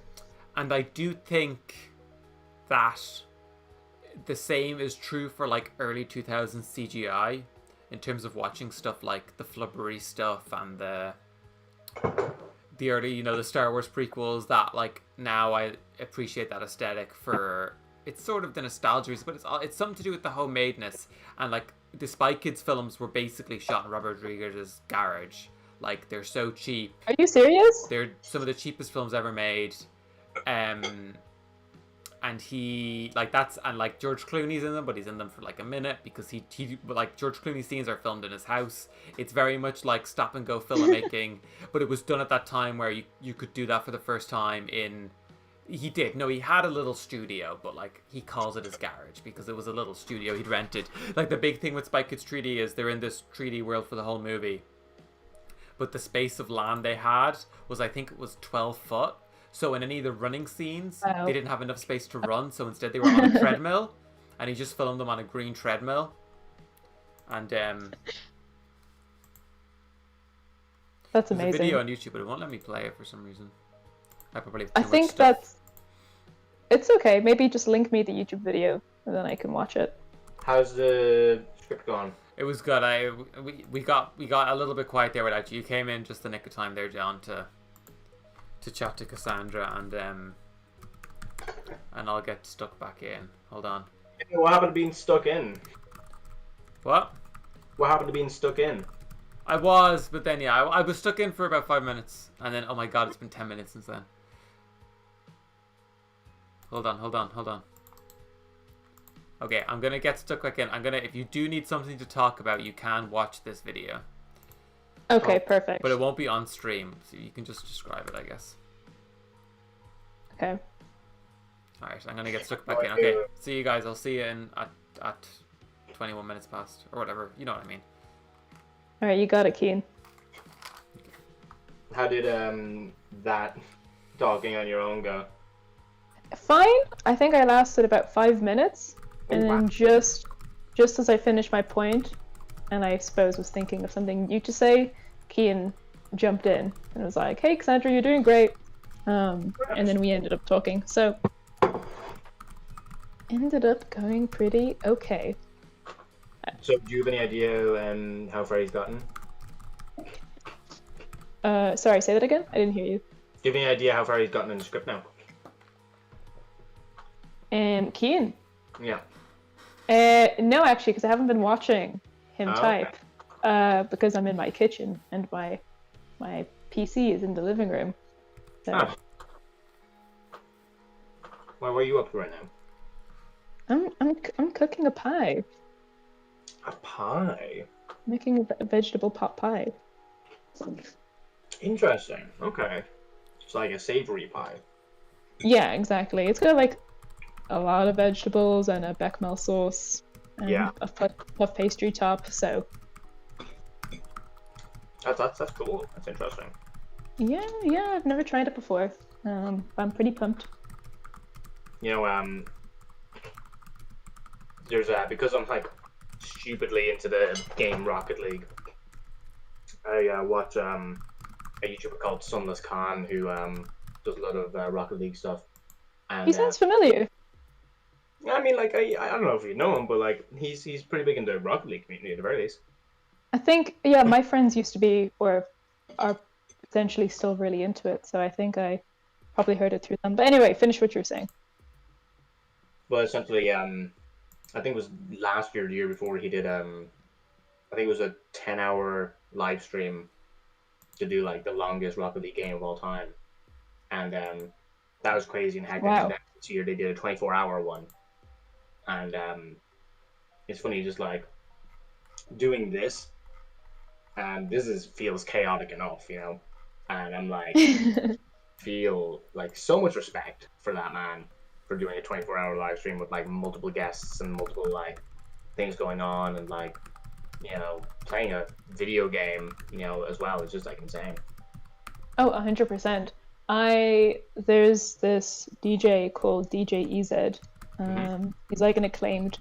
And I do think that the same is true for, like, early 2000s CGI in terms of watching stuff like the flubbery stuff and the early, you know, the Star Wars prequels, that, like, now I appreciate that aesthetic for, it's sort of the nostalgia, but it's something to do with the homemadeness. And, like, the Spy Kids films were basically shot in Robert Rodriguez's garage. Like, they're so cheap. Are you serious? They're some of the cheapest films ever made. And he, like, that's, and, like, George Clooney's in them, but he's in them for, like, a minute, because he like, George Clooney's scenes are filmed in his house. It's very much like stop and go filmmaking, but it was done at that time where you could do that for the first time in, he had a little studio, but, like, he calls it his garage, because it was a little studio he'd rented. Like, the big thing with Spy Kids 3D is they're in this 3D world for the whole movie, but the space of land they had was, I think it was 12 foot. So in any of the running scenes, they didn't have enough space to run, so instead they were on a treadmill, and he just filmed them on a green treadmill. And that's amazing. There's a video on YouTube, but it won't let me play it for some reason. I probably have too much think stuff. It's okay. Maybe just link me the YouTube video, and then I can watch it. How's the script going? It was good. We got a little bit quiet there without you. You came in just the nick of time there, John, to chat to Cassandra, and I'll get stuck back in. Hold on. What happened to being stuck in? What? What happened to being stuck in? I was, but then yeah, I was stuck in for about 5 minutes, and then, oh my god, it's been 10 minutes since then. Hold on. Okay, I'm gonna get stuck back in. If you do need something to talk about, you can watch this video. Okay, perfect. But it won't be on stream, so you can just describe it, I guess. Okay. Alright, I'm gonna get stuck back in. Okay, see you guys. I'll see you in at 21 minutes past, or whatever. You know what I mean. Alright, you got it, Keen. How did that talking on your own go? Fine. I think I lasted about 5 minutes, and then just as I finished my point, and I suppose was thinking of something new to say, Kian jumped in and was like, "Hey, Cassandra, you're doing great." And then we ended up talking. So ended up going pretty okay. So, do you have any idea how far he's gotten? Sorry, say that again. I didn't hear you. Do you have any idea how far he's gotten in the script now? Kian. Yeah. No, actually, because I haven't been watching him Oh, type. Because I'm in my kitchen and my PC is in the living room. So Ah. Well, what are you up to right now? I'm cooking a pie, A pie. making a vegetable pot pie. Interesting. Okay. It's like a savory pie. Yeah, exactly. It's got like a lot of vegetables and a bechamel sauce and Yeah. a puff pastry top. So That's cool. That's interesting. yeah, I've never tried it before. I'm pretty pumped. You know, there's because I'm like stupidly into the game Rocket League. I watch a YouTuber called Sunless Khan who does a lot of Rocket League stuff. And He sounds familiar. I mean, like I don't know if you know him, but like he's pretty big in the Rocket League community at the very least. I think, yeah, my friends used to be or are potentially still really into it, so I think I probably heard it through them. But anyway, finish what you were saying. But essentially, I think it was last year, the year before, he did I think it was a 10-hour live stream to do like the longest Rocket League game of all time, and that was crazy and hectic. Wow. And then this year they did a 24-hour one, and it's funny just like doing this, and feels chaotic enough, you know, and I'm like feel like so much respect for that man for doing a 24-hour live stream with like multiple guests and multiple like things going on and like, you know, playing a video game, you know, as well. It's just like insane. Oh, 100%. There's this DJ called DJ EZ. He's like an acclaimed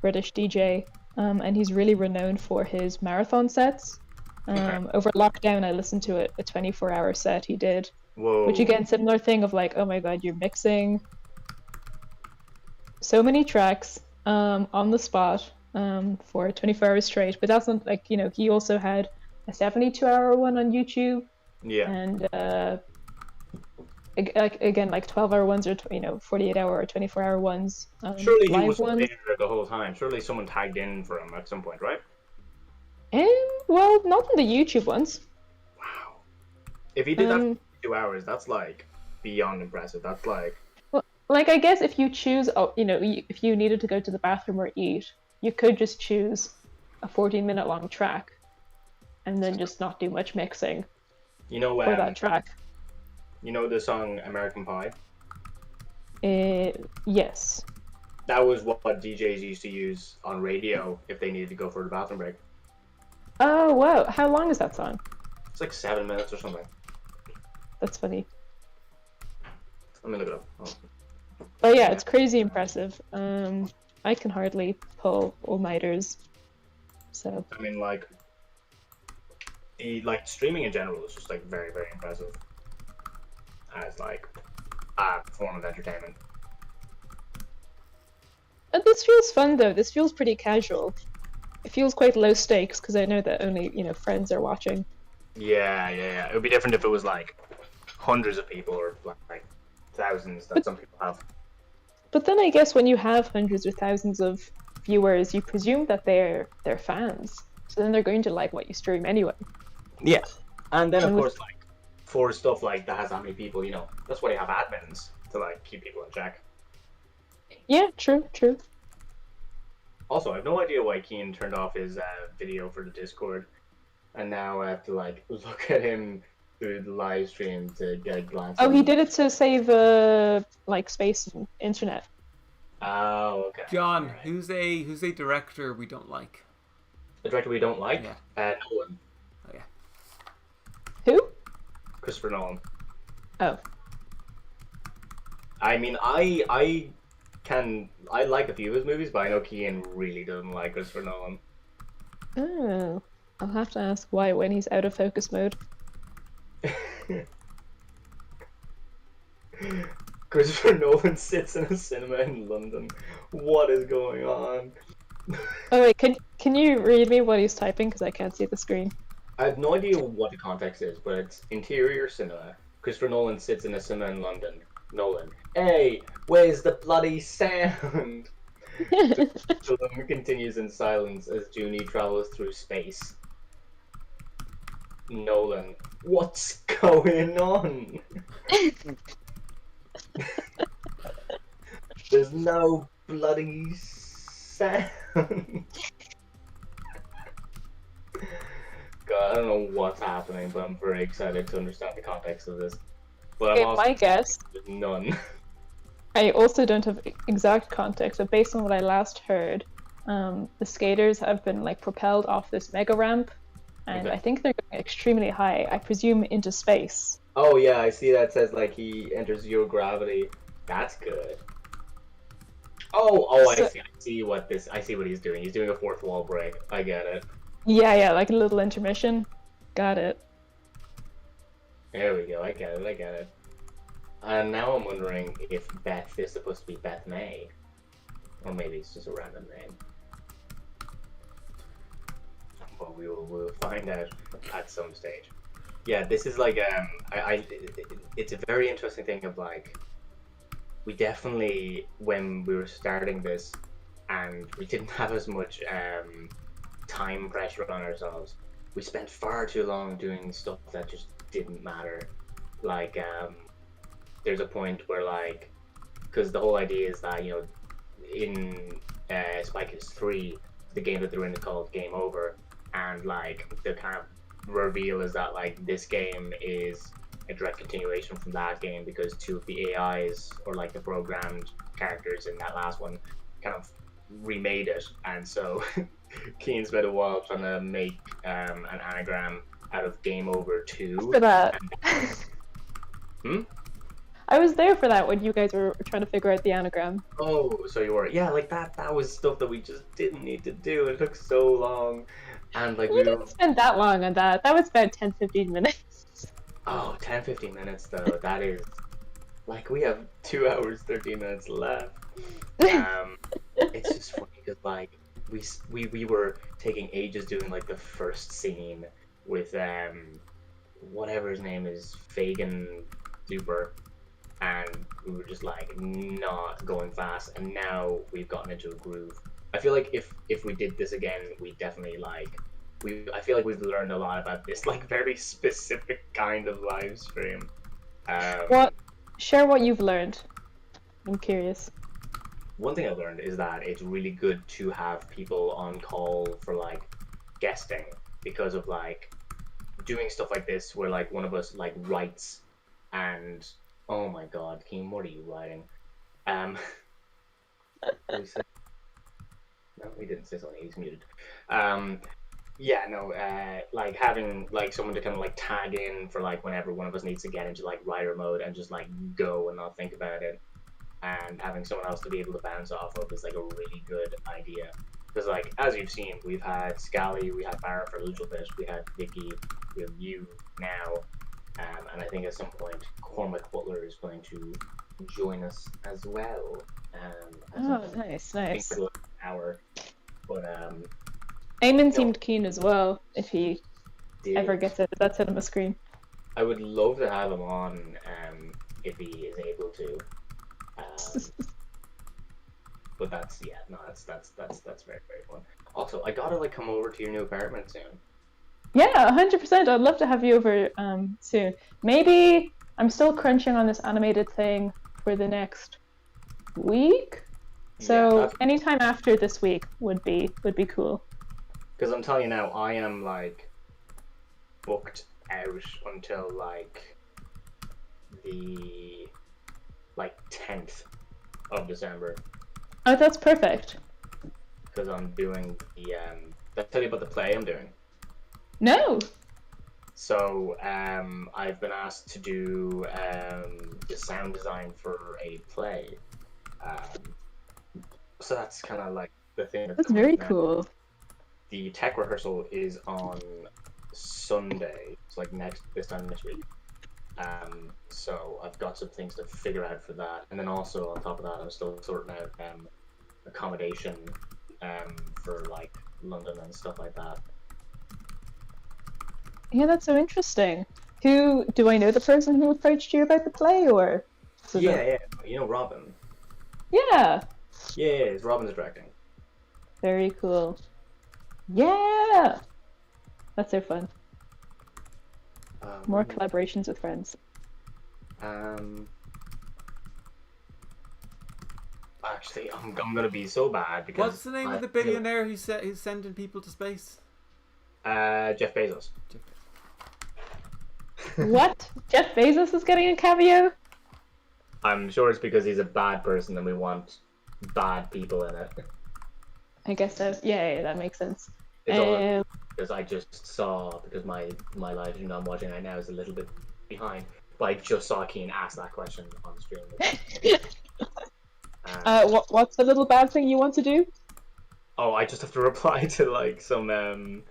British DJ, and he's really renowned for his marathon sets. Over lockdown, I listened to a 24-hour set he did, Whoa. which again, similar thing of like, oh my god, you're mixing so many tracks on the spot for 24 hours straight. But that's not like, you know, he also had a 72-hour one on YouTube. Yeah. And again, like 12-hour ones or 48-hour or 24-hour ones. Surely he live was ones. there the whole time. Surely someone tagged in for him at some point, right? Well, not in the YouTube ones. Wow. If he did that for 2 hours, that's like beyond impressive. That's like Like, I guess if you choose, if you needed to go to the bathroom or eat, you could just choose a 14-minute long track, and then just not do much mixing you know for that track. You know the song American Pie? Yes. That was what DJs used to use on radio if they needed to go for the bathroom break. Oh wow! How long is that song? It's like 7 minutes or something. That's funny. Let me look it up. Oh. But yeah, it's crazy impressive. I can hardly pull all-nighters, so. I mean, like streaming in general is just like very, very impressive as like a form of entertainment. This feels fun though. This feels pretty casual. It feels quite low stakes because I know that only friends are watching. Yeah. It would be different if it was like hundreds of people or like thousands that some people have. But then I guess when you have hundreds or thousands of viewers, you presume that they're fans. So then they're going to like what you stream anyway. Yeah, and then of And with- course like for stuff like that has that many people, that's why they have admins to like keep people in check. Yeah, true. Also, I have no idea why Keen turned off his video for the Discord, and now I have to like look at him through the live stream to get a glance. Oh, at he him. did it to save like space and internet. Oh, okay. John, Right. who's a director we don't like? The director we don't like? Yeah. Nolan. Oh yeah. Who? Christopher Nolan. Oh. I mean, I like a few of his movies, but I know Kian really doesn't like Christopher Nolan. Oh. I'll have to ask why when he's out of focus mode. Christopher Nolan sits in a cinema in London. What is going on? Oh wait, can you read me what he's typing? Because I can't see the screen. I have no idea what the context is, but it's interior cinema. Christopher Nolan sits in a cinema in London. Nolan. Hey, where's the bloody sound? The film continues in silence as Junie travels through space. Nolan. What's going on? There's no bloody sound. God, I don't know what's happening, but I'm very excited to understand the context of this. But Okay, I'm also my guess. none. I also don't have exact context, but based on what I last heard, the skaters have been like propelled off this mega ramp, and Okay. I think they're going extremely high. I presume into space. Oh yeah, I see that says like he enters zero gravity. That's good. Oh, So- I see what he's doing. He's doing a fourth wall break. I get it. Yeah, like a little intermission. Got it. There we go. I get it. And now I'm wondering if Beth is supposed to be Beth May, or maybe it's just a random name. But we'll find out at some stage. Yeah, this is like it's a very interesting thing of like, we definitely, when we were starting this, and we didn't have as much time pressure on ourselves, we spent far too long doing stuff that just didn't matter. Like there's a point where like, because the whole idea is that, you know, in Spike 3, the game that they're in is called Game Over, and like the kind of reveal is that like this game is a direct continuation from that game because two of the AIs, or like the programmed characters in that last one, kind of remade it, and so Keen spent a while trying to make an anagram out of Game Over 2. For that. Hmm? I was there for that when you guys were trying to figure out the anagram. Oh, so you were. Yeah, like that was stuff that we just didn't need to do. It took so long. And like We we were. didn't spend that long on that. That was about 10-15 minutes. Oh, 10-15 minutes though. That is. Like we have 2 hours, 13 minutes left. It's just funny because like we were taking ages doing like the first scene with whatever his name is, Fagin Duper, and we were just like not going fast, and now we've gotten into a groove. I feel like if we did this again, we definitely like I feel like we've learned a lot about this like very specific kind of live stream. Share what you've learned. I'm curious. One thing I've learned is that it's really good to have people on call for like guesting, because of like doing stuff like this where like one of us like writes, and oh my god, Keem, what are you writing? We said... No, we didn't say something. He's muted. Yeah, no, like having like someone to kind of like tag in for like whenever one of us needs to get into like writer mode and just like go and not think about it, and having someone else to be able to bounce off of is like a really good idea. Because like, as you've seen, we've had Scally, we had Barra for a little bit, we had Vicky, we have you now, and I think at some point Cormac Butler is going to join us as well. Oh, nice. I think for an hour. But Eamon seemed keen as well, if he did. ever gets it. That cinema screen. I would love to have him on if he is able to. But that's very, very fun. Also, I gotta like come over to your new apartment soon. Yeah, 100%. I'd love to have you over soon. Maybe I'm still crunching on this animated thing for the next week. So Yeah, anytime after this week would be cool. because I'm telling you now, I am like booked out until like the 10th of December, Oh, that's perfect. because I'm doing the did I tell you about the play I'm doing? No. So I've been asked to do the sound design for a play. So that's kind of like the thing. That's coming very up now. cool. The tech rehearsal is on Sunday. It's like this time next week. So I've got some things to figure out for that, and then also on top of that, I'm still sorting out accommodation for like London and stuff like that. Yeah, that's so interesting. Who do I know the person who approached you about the play, or? Yeah, you know Robin. Yeah, Yeah, it's Robin's directing. very cool. Yeah, that's so fun. More collaborations with friends. Actually, I'm gonna be so bad because What's the name of the billionaire who's sending people to space? Jeff Bezos. What? Jeff Bezos is getting a cameo? I'm sure it's because he's a bad person and we want bad people in it. I guess so. Yeah, that makes sense. It's all because I just saw, because my live stream I'm watching right now is a little bit behind, but I just saw Keen ask that question on stream. What's the little bad thing you want to do? Oh, I just have to reply to like some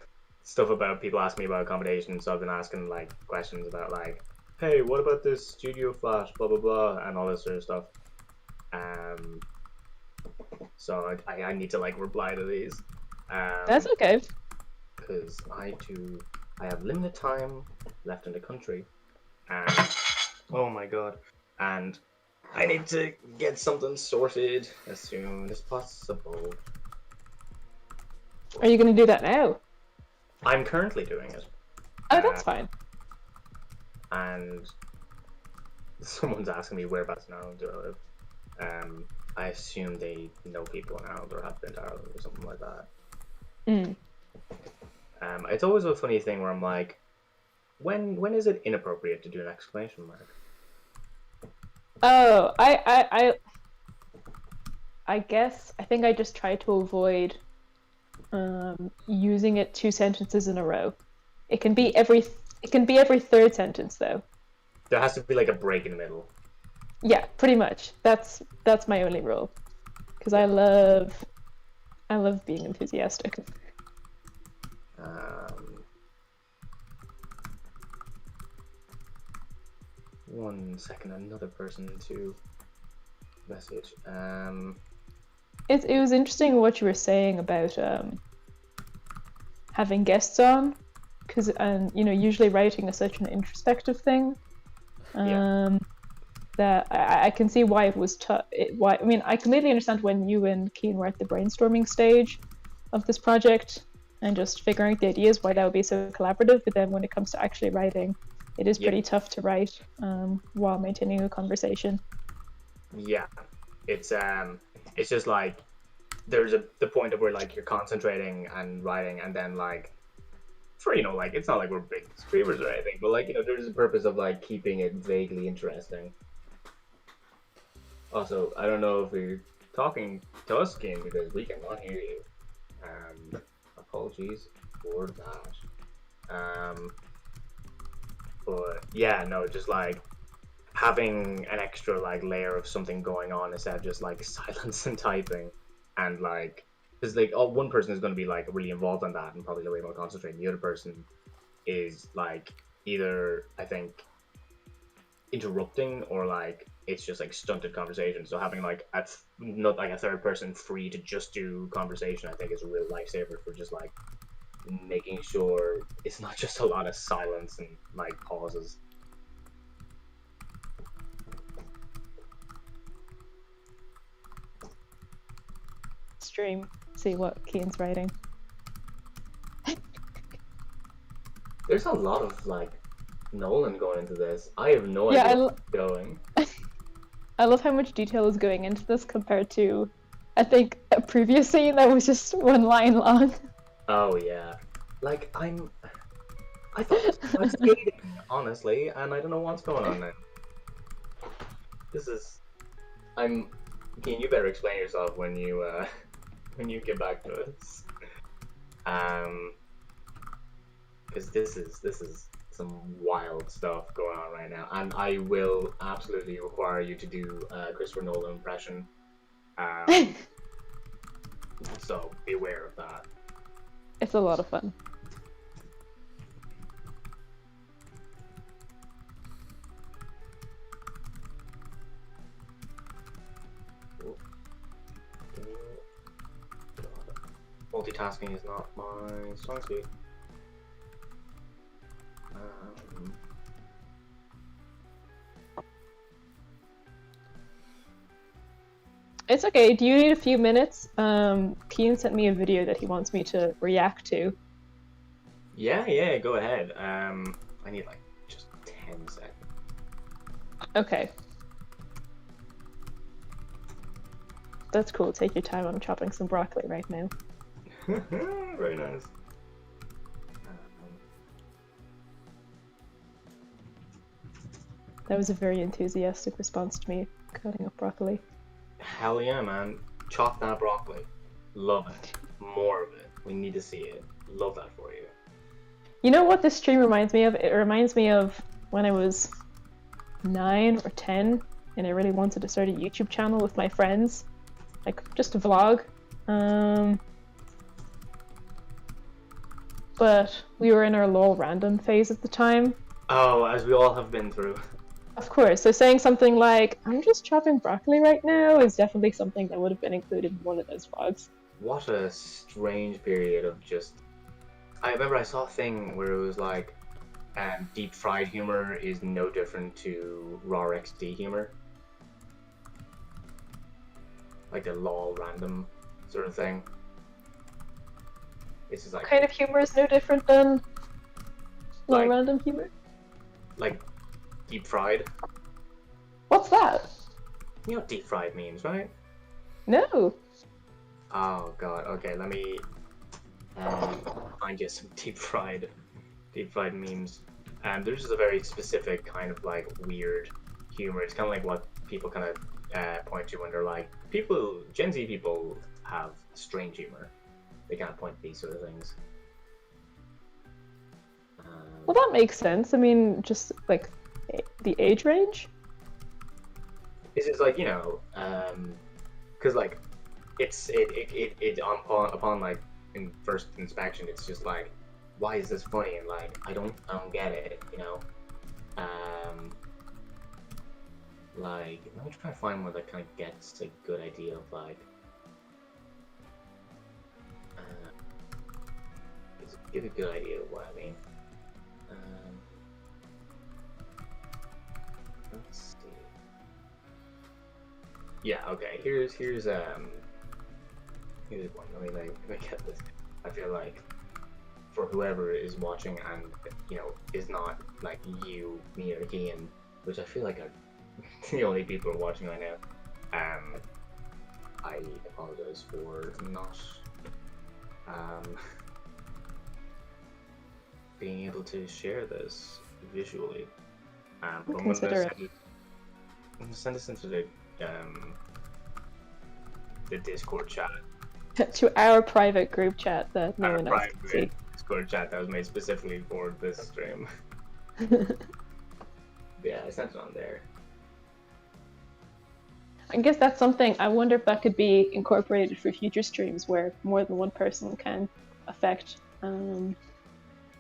stuff about people asking me about accommodation, so I've been asking like questions about like, hey, what about this studio flat, blah blah blah, and all this sort of stuff. So I need to like reply to these. That's okay. Because I have limited time left in the country, and oh my god, and I need to get something sorted as soon as possible. Are you going to do that now? I'm currently doing it. Oh, that's fine. And someone's asking me whereabouts in Ireland do I live. I assume they know people in Ireland or have been to Ireland or something like that. Mm. It's always a funny thing where I'm like, when is it inappropriate to do an exclamation mark? Oh, I guess I think I just try to avoid using it 2 sentences in a row. It can be every third sentence though. There has to be like a break in the middle. Yeah, pretty much. That's my only rule. Because I love being enthusiastic. One second, another person to message. It was interesting what you were saying about having guests on, because usually writing is such an introspective thing. That I can see why it was tough. I mean, I completely understand when you and Keen were at the brainstorming stage of this project and just figuring out the ideas, why that would be so collaborative. But then when it comes to actually writing, it is pretty tough to write while maintaining a conversation. Yeah, it's just like there's the point of where like you're concentrating and writing, and then like for like it's not like we're big screamers or anything, but like there's a purpose of like keeping it vaguely interesting. Also, I don't know if you're talking to us, Keen, because we cannot hear you. Apologies for that. But yeah, no, just like having an extra like layer of something going on instead of just like silence and typing, and like because like one person is going to be like really involved in that and probably way more concentrated. The other person is like either I think interrupting or like it's just like stunted conversation. So having like not like a third person free to just do conversation, I think is a real lifesaver for just like making sure it's not just a lot of silence and like pauses. Stream, see what Keen's writing. There's a lot of like Nolan going into this. I have no idea where it's going. I love how much detail is going into this compared to, I think, a previous scene that was just 1 line long. Oh yeah, like I thought this was skating, honestly, and I don't know what's going on now. Keen, you better explain yourself when you get back to us. Because this is some wild stuff going on right now, and I will absolutely require you to do a Christopher Nolan impression. So be aware of that. It's a lot of fun. Multitasking is not my strong suit. It's okay. Do you need a few minutes? Keen sent me a video that he wants me to react to. Yeah, go ahead. I need like just 10 seconds. Okay. That's cool. Take your time. I'm chopping some broccoli right now. Very nice. That was a very enthusiastic response to me cutting up broccoli. Hell yeah, man. Chop that broccoli. Love it. More of it. We need to see it. Love that for you. You know what this stream reminds me of? It reminds me of when I was 9 or 10 and I really wanted to start a YouTube channel with my friends. Like, just a vlog. But we were in our lol random phase at the time. Oh, as we all have been through. Of course, so saying something like, I'm just chopping broccoli right now is definitely something that would have been included in one of those vlogs. What a strange period of just... I remember I saw a thing where it was like, deep fried humor is no different to raw XD humor. Like a lol random sort of thing. This is like... What kind of humor is no different than lol Like- random humor? Like deep fried. What's that? You know deep fried memes, right? No. Oh god, okay, let me find you some deep fried memes. There's just a very specific kind of like weird humor. It's kind of like what people kind of point to when they're like, Gen Z people have strange humor. They kind of point to these sort of things. Well, that makes sense. I mean, just like the age range. This is like, you know, because like it upon like in first inspection, it's just like, why is this funny? And like, I don't get it, you know. Like, let me try to find one that kind of gets a good idea of like, give a good idea of what I mean. Let's see. Yeah, okay. Here's one. Let me get this. I feel like for whoever is watching and you know is not like you, me, or Ian, which I feel like are the only people who are watching right now. I apologize for not being able to share this visually. But I'm gonna send this into the Discord chat. To our private group chat that no Our one else can see. private Discord chat that was made specifically for this stream. Yeah, I sent it on there. I guess that's something. I wonder if that could be incorporated for future streams where more than one person can affect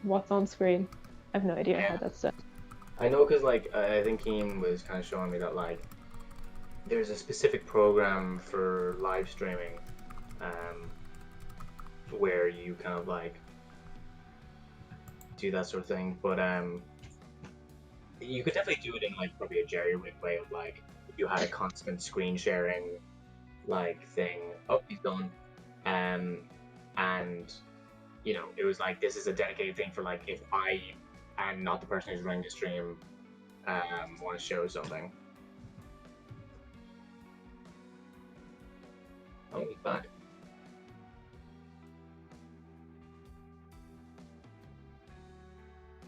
what's on screen. I have no idea how that's done. I know because like I think Keen was kind of showing me that like there's a specific program for live streaming where you kind of like do that sort of thing, but you could definitely do it in like probably a jerry-rigged way of like if you had a constant screen sharing like thing. Oh, he's gone. And you know it was like this is a dedicated thing for like if I and not the person who's running the stream want to show something. Oh, he's back.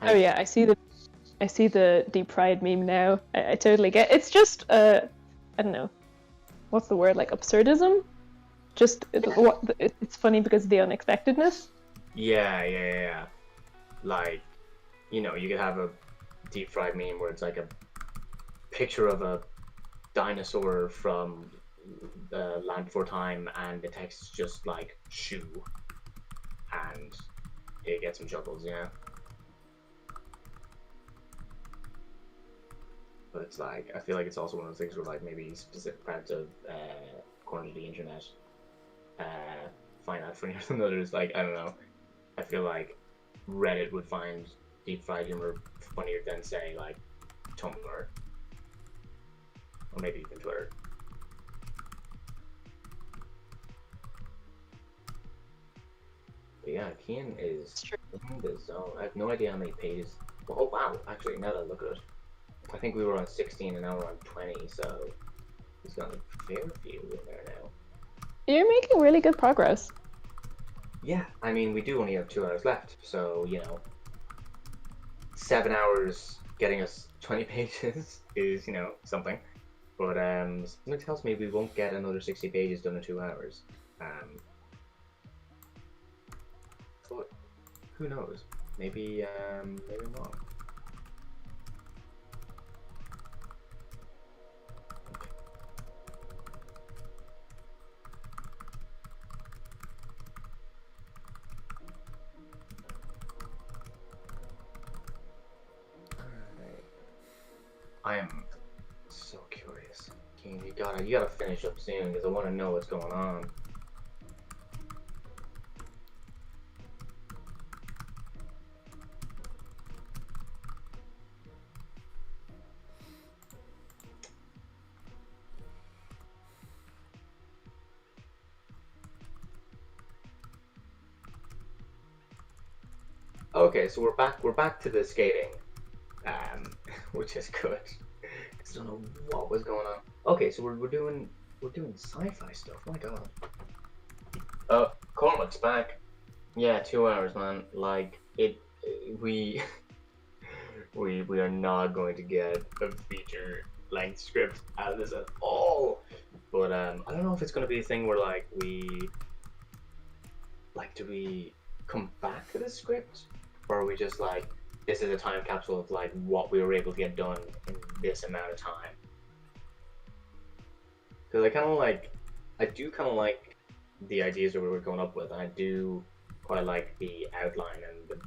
Oh yeah, I see the deep fried meme now. I totally get. It's just I don't know, what's the word, like absurdism? Just it's funny because of the unexpectedness. Yeah. Like, you know, you could have a deep fried meme where it's like a picture of a dinosaur from Land Before Time, and the text is just like shoe, and it gets some chuckles, you know. But it's like I feel like it's also one of those things where like maybe specific parts of according to the internet find that funnier than others. Like, I don't know. I feel like Reddit would find deep fried humor funnier than, say, like, Tumblr. Or maybe even Twitter. But yeah, Kian is in the zone. I have no idea how many pages. Oh wow, actually, now that I look at it, I think we were on 16 and now we're on 20, so he's got a fair few in there now. You're making really good progress. Yeah, I mean, we do only have 2 hours left, so, 7 hours getting us 20 pages is, something. But something tells me we won't get another 60 pages done in 2 hours. But who knows? Maybe not. I am so curious. Keen, you gotta finish up soon because I want to know what's going on. Okay, so we're back to the skating, which is good. I don't know what was going on. Okay, so we're doing sci-fi stuff. Oh my god. Cormac's back. Yeah, 2 hours, man. Like we we are not going to get a feature length script out of this at all. But I don't know if it's gonna be a thing where do we come back to the script? Or are we just like, this is a time capsule of like what we were able to get done in this amount of time? Because I do kind of like the ideas that we were going up with, and I do quite like the outline and the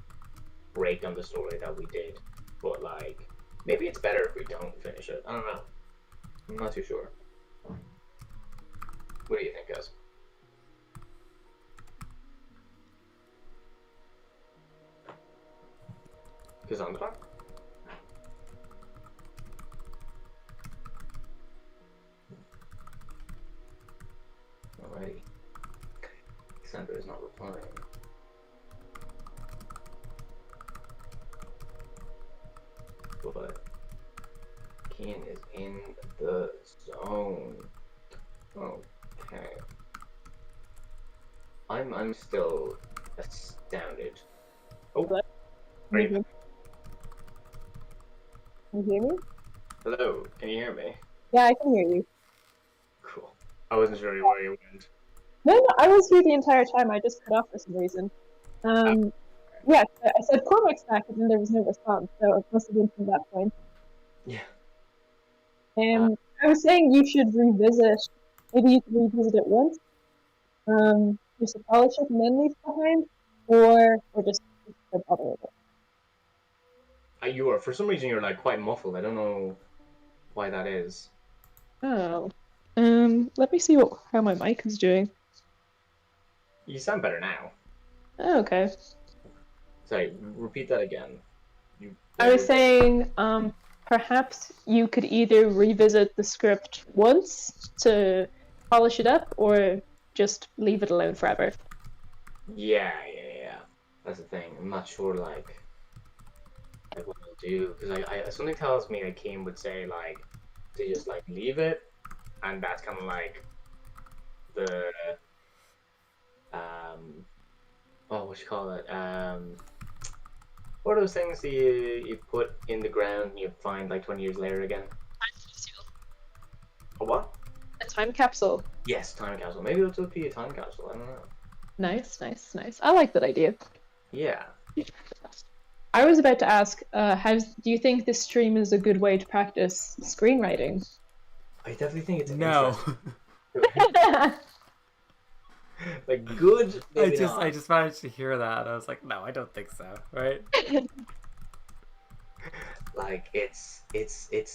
break on the story that we did. But like, maybe it's better if we don't finish it. I don't know. I'm not too sure. What do you think, guys? Cassandra? Alrighty. Cassandra is not replying. But Kian is in the zone. Okay. I'm still astounded. Oh, Hello? are you? Can you hear me? Hello, can you hear me? Yeah, I can hear you. Cool. I wasn't sure where you went. No, I was here the entire time. I just cut off for some reason. Yeah, I said Cormac's back, and then there was no response, so it must have been from that point. Yeah. I was saying you should revisit. Maybe you could revisit it once, just to polish it and then leave it behind, or just bother with it. You are, for some reason, you're like quite muffled. I don't know why that is. Oh. Let me see how my mic is doing. You sound better now. Oh, okay. Sorry, repeat that again. I was saying, perhaps you could either revisit the script once to polish it up, or just leave it alone forever. Yeah. That's the thing. I'm not sure, like what I'll do, because I something tells me that Kim would say like to just like leave it, and that's kind of like the what you call it, what are those things that you put in the ground and you find like 20 years later again? A what? A time capsule. Yes, time capsule. Maybe it'll just be a time capsule. I don't know. Nice. I like that idea. Yeah. I was about to ask, do you think this stream is a good way to practice screenwriting? I definitely think it's No. like good. I just managed to hear that. I was like, no, I don't think so. Right? Like it's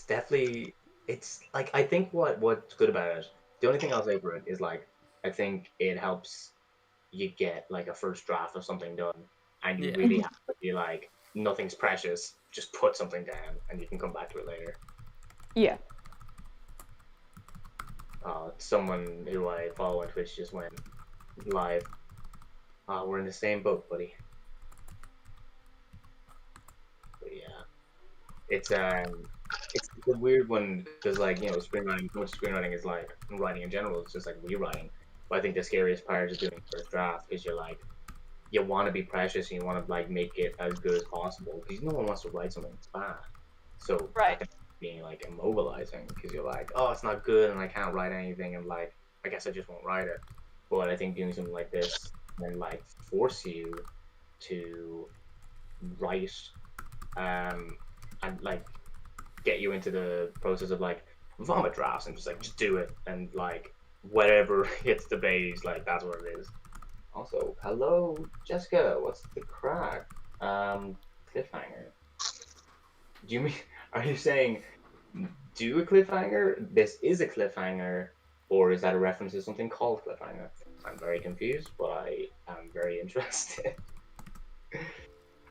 definitely, it's like, I think what's good about it. The only thing I'll say for it is like, I think it helps you get like a first draft of something done, and you Yeah. really have to be like, nothing's precious. Just put something down, and you can come back to it later. Yeah. Someone who I follow on Twitch just went live. We're in the same boat, buddy. But yeah, it's a weird one because like, you know, screenwriting. Much screenwriting is like writing in general. It's just like rewriting. But I think the scariest part is doing first draft because you're like, you want to be precious and you want to like make it as good as possible because no one wants to write something bad. So Right. that can be like immobilizing because you're like, oh, it's not good and I can't write anything and like, I guess I just won't write it. But I think doing something like this can like force you to write, and like get you into the process of like vomit drafts and just do it and like whatever hits the page, like that's what it is. Also, hello Jessica, what's the crack? Cliffhanger. Do you mean, are you saying do a cliffhanger? This is a cliffhanger, or is that a reference to something called cliffhanger? I'm very confused, but I am very interested.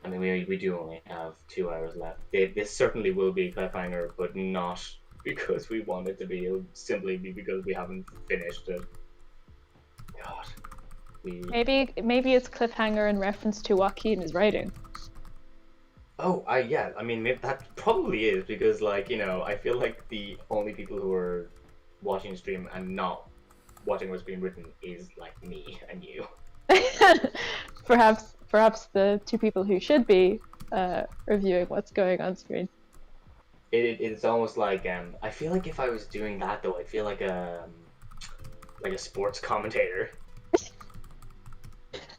I mean, we do only have 2 hours left. This certainly will be a cliffhanger, but not because we want it to be. It'll simply be because we haven't finished it. God. Maybe it's cliffhanger in reference to what Keaton is writing. Oh, yeah. I mean, maybe that probably is because, like, you know, I feel like the only people who are watching the stream and not watching what's being written is like me and you. Perhaps the two people who should be reviewing what's going on screen. It's almost like I feel like if I was doing that though, I feel like a sports commentator.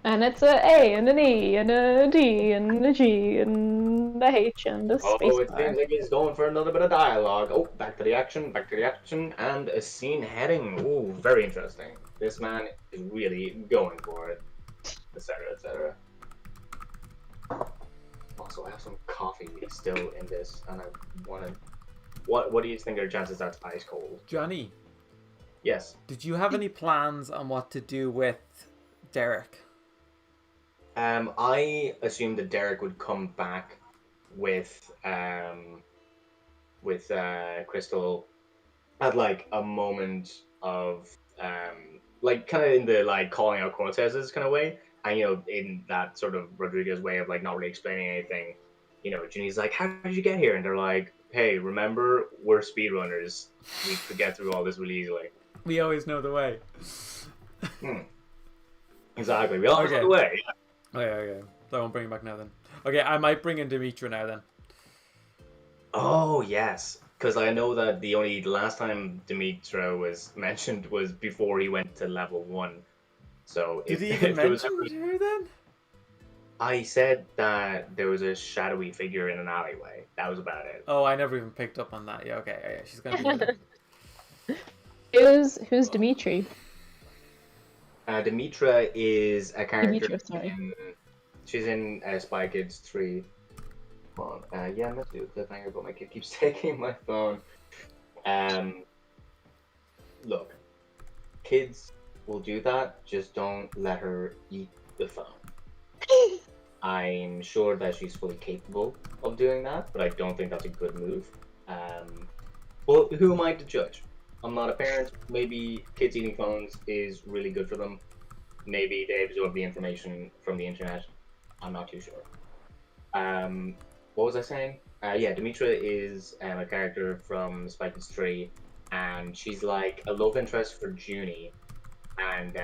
And it's a A and an E and a D and a G and a H and a space Oh, it bar. seems like he's going for another bit of dialogue. Oh, back to the action, and a scene heading. Ooh, very interesting. This man is really going for it, etc., etc. Also, I have some coffee still in this, and I want to. What do you think are the chances that's ice cold? Johnny, Yes. did you have any plans on what to do with Derek? I assumed that Derek would come back with Crystal at like a moment of like kind of in the like calling out Cortez's kind of way, and you know, in that sort of Rodriguez way of like not really explaining anything. You know, Ginny's like, "How did you get here?" And they're like, "Hey, remember, we're speedrunners. We could get through all this really easily." We always know the way. Exactly. We all Okay. know the way. Okay. So I won't bring him back now then. Okay, I might bring in Dimitra now then. Oh yes, because I know that the last time Dimitra was mentioned was before he went to level 1. So Did if, he even if there was mention her then? I said that there was a shadowy figure in an alleyway. That was about it. Oh, I never even picked up on that. Yeah, okay, yeah, she's gonna be in there. Who's Dimitri? Dimitra is a character. Dimitra, sorry. She's in Spy Kids 3. Hold on. Yeah, I'm meant to do a cliffhanger, but my kid keeps taking my phone. Look, kids will do that. Just don't let her eat the phone. I'm sure that she's fully capable of doing that, but I don't think that's a good move. Well, who am I to judge? I'm not a parent. Maybe kids eating phones is really good for them. Maybe they absorb the information from the internet. I'm not too sure. What was I saying? Yeah, Dimitra is a character from Spy Kids 3, and she's like a love interest for Junie. And,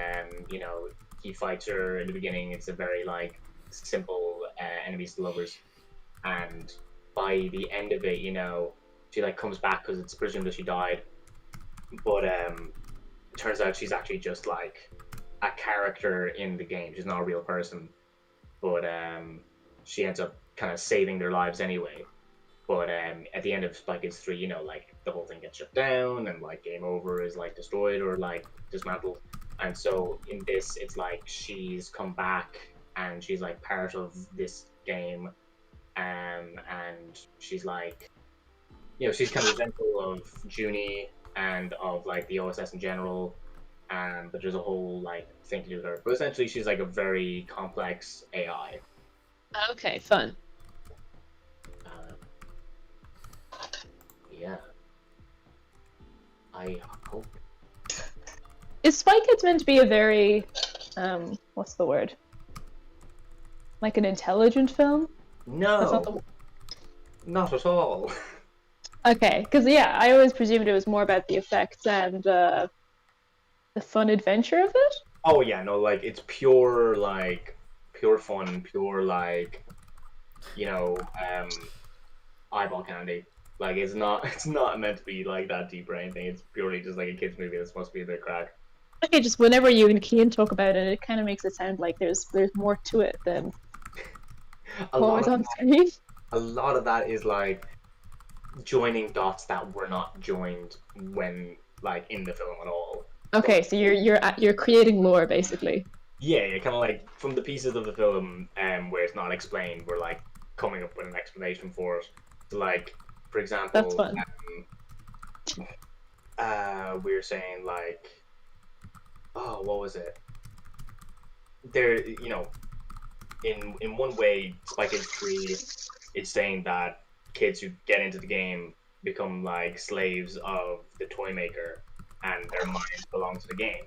you know, he fights her in the beginning. It's a very, like, simple enemies to lovers. And by the end of it, you know, she, like, comes back because it's presumed that she died. But it turns out she's actually just, like, a character in the game. She's not a real person. But she ends up kind of saving their lives anyway. But at the end of Spy Kids 3, you know, like, the whole thing gets shut down and, like, game over is, like, destroyed or, like, dismantled. And so in this, it's like she's come back and she's, like, part of this game. And she's, like, you know, she's kind of resentful of Junie and of, like, the OSS in general. but there's a whole like thing to do with her. But essentially, she's like a very complex AI. Okay, fun. Yeah. I hope. Is Spy Kids meant to be a very, what's the word? Like an intelligent film? That's not No, the... not at all. Okay, because yeah, I always presumed it was more about the effects and the fun adventure of it. Oh yeah, no, like it's pure pure fun, pure you know, eyeball candy. Like it's not meant to be like that deep or anything. It's purely just like a kids movie that's supposed to be a bit crack. Okay, just whenever you and Kian talk about it, it kind of makes it sound like there's more to it than what was on screen. A lot of that is like joining dots that were not joined when like in the film at all. Okay, so you're creating lore basically. Yeah, kind of like from the pieces of the film where it's not explained, we're like coming up with an explanation for it. So, like, for example, That's fun. We were saying like, oh, what was it? There, you know, in one way, Spy Kids 3 is saying that kids who get into the game become like slaves of the toy maker, and their minds belong to the game.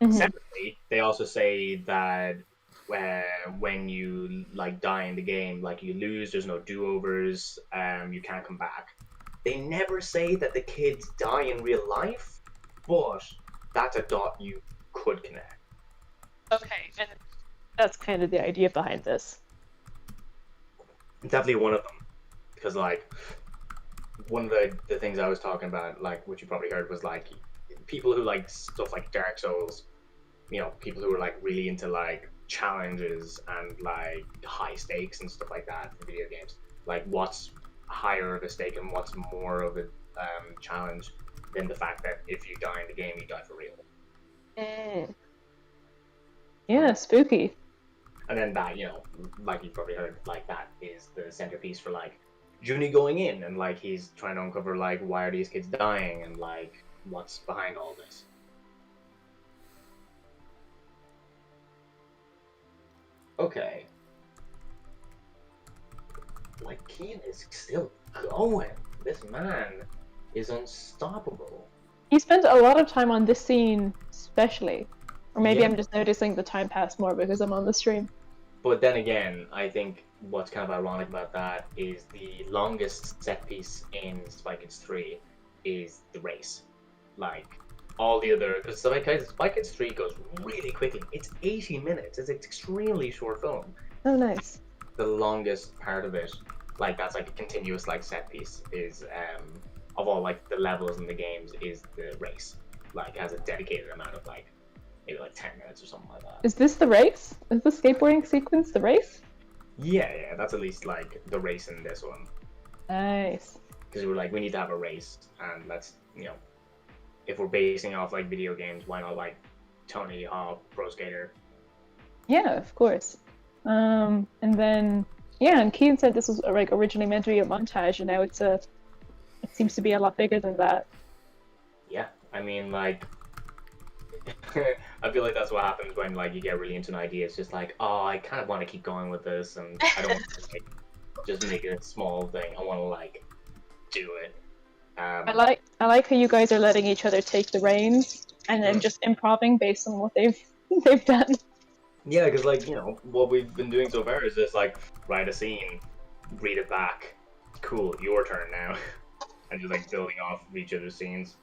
Mhm. Separately, they also say that when you like die in the game, like you lose, there's no do-overs, you can't come back. They never say that the kids die in real life, but that's a dot you could connect. Okay, and that's kind of the idea behind this. Definitely one of them, because like one of the things I was talking about, like which you probably heard, was like people who like stuff like Dark Souls, you know, people who are like really into like challenges and like high stakes and stuff like that in video games. Like what's higher of a stake and what's more of a challenge than the fact that if you die in the game, you die for real. Yeah, spooky. And then that, you know, like you probably heard, like that is the centerpiece for like Junie going in, and like he's trying to uncover like why are these kids dying and like what's behind all this. Okay. Like Kian is still going. This man is unstoppable. He spent a lot of time on this scene, especially. Or maybe Yeah. I'm just noticing the time passed more because I'm on the stream. But then again, I think what's kind of ironic about that is the longest set piece in Spy Kids 3 is the race. Like, all the other... Because Spy Kids 3 goes really quickly. It's 80 minutes. It's an extremely short film. Oh, nice. The longest part of it, like, that's like a continuous, like, set piece is, of all, like, the levels in the games, is the race. Like, it has a dedicated amount of, like, maybe like 10 minutes or something like that. Is this the race? Is the skateboarding sequence the race? Yeah, that's at least like the race in this one. Nice. Because we were like, we need to have a race, and let's, you know, if we're basing off like video games, why not like Tony Hawk Pro Skater? Yeah, of course. And then, yeah, and Kian said this was like originally meant to be a montage, and now it seems to be a lot bigger than that. Yeah, I mean, like, I feel like that's what happens when like you get really into an idea. It's just like, oh, I kind of want to keep going with this, and I don't want to like, just make it a small thing. I want to like do it. I like how you guys are letting each other take the reins and then just improvising based on what they've done. Yeah, because like, you know, what we've been doing so far is just like write a scene, read it back, cool, your turn now, and just like building off of each other's scenes.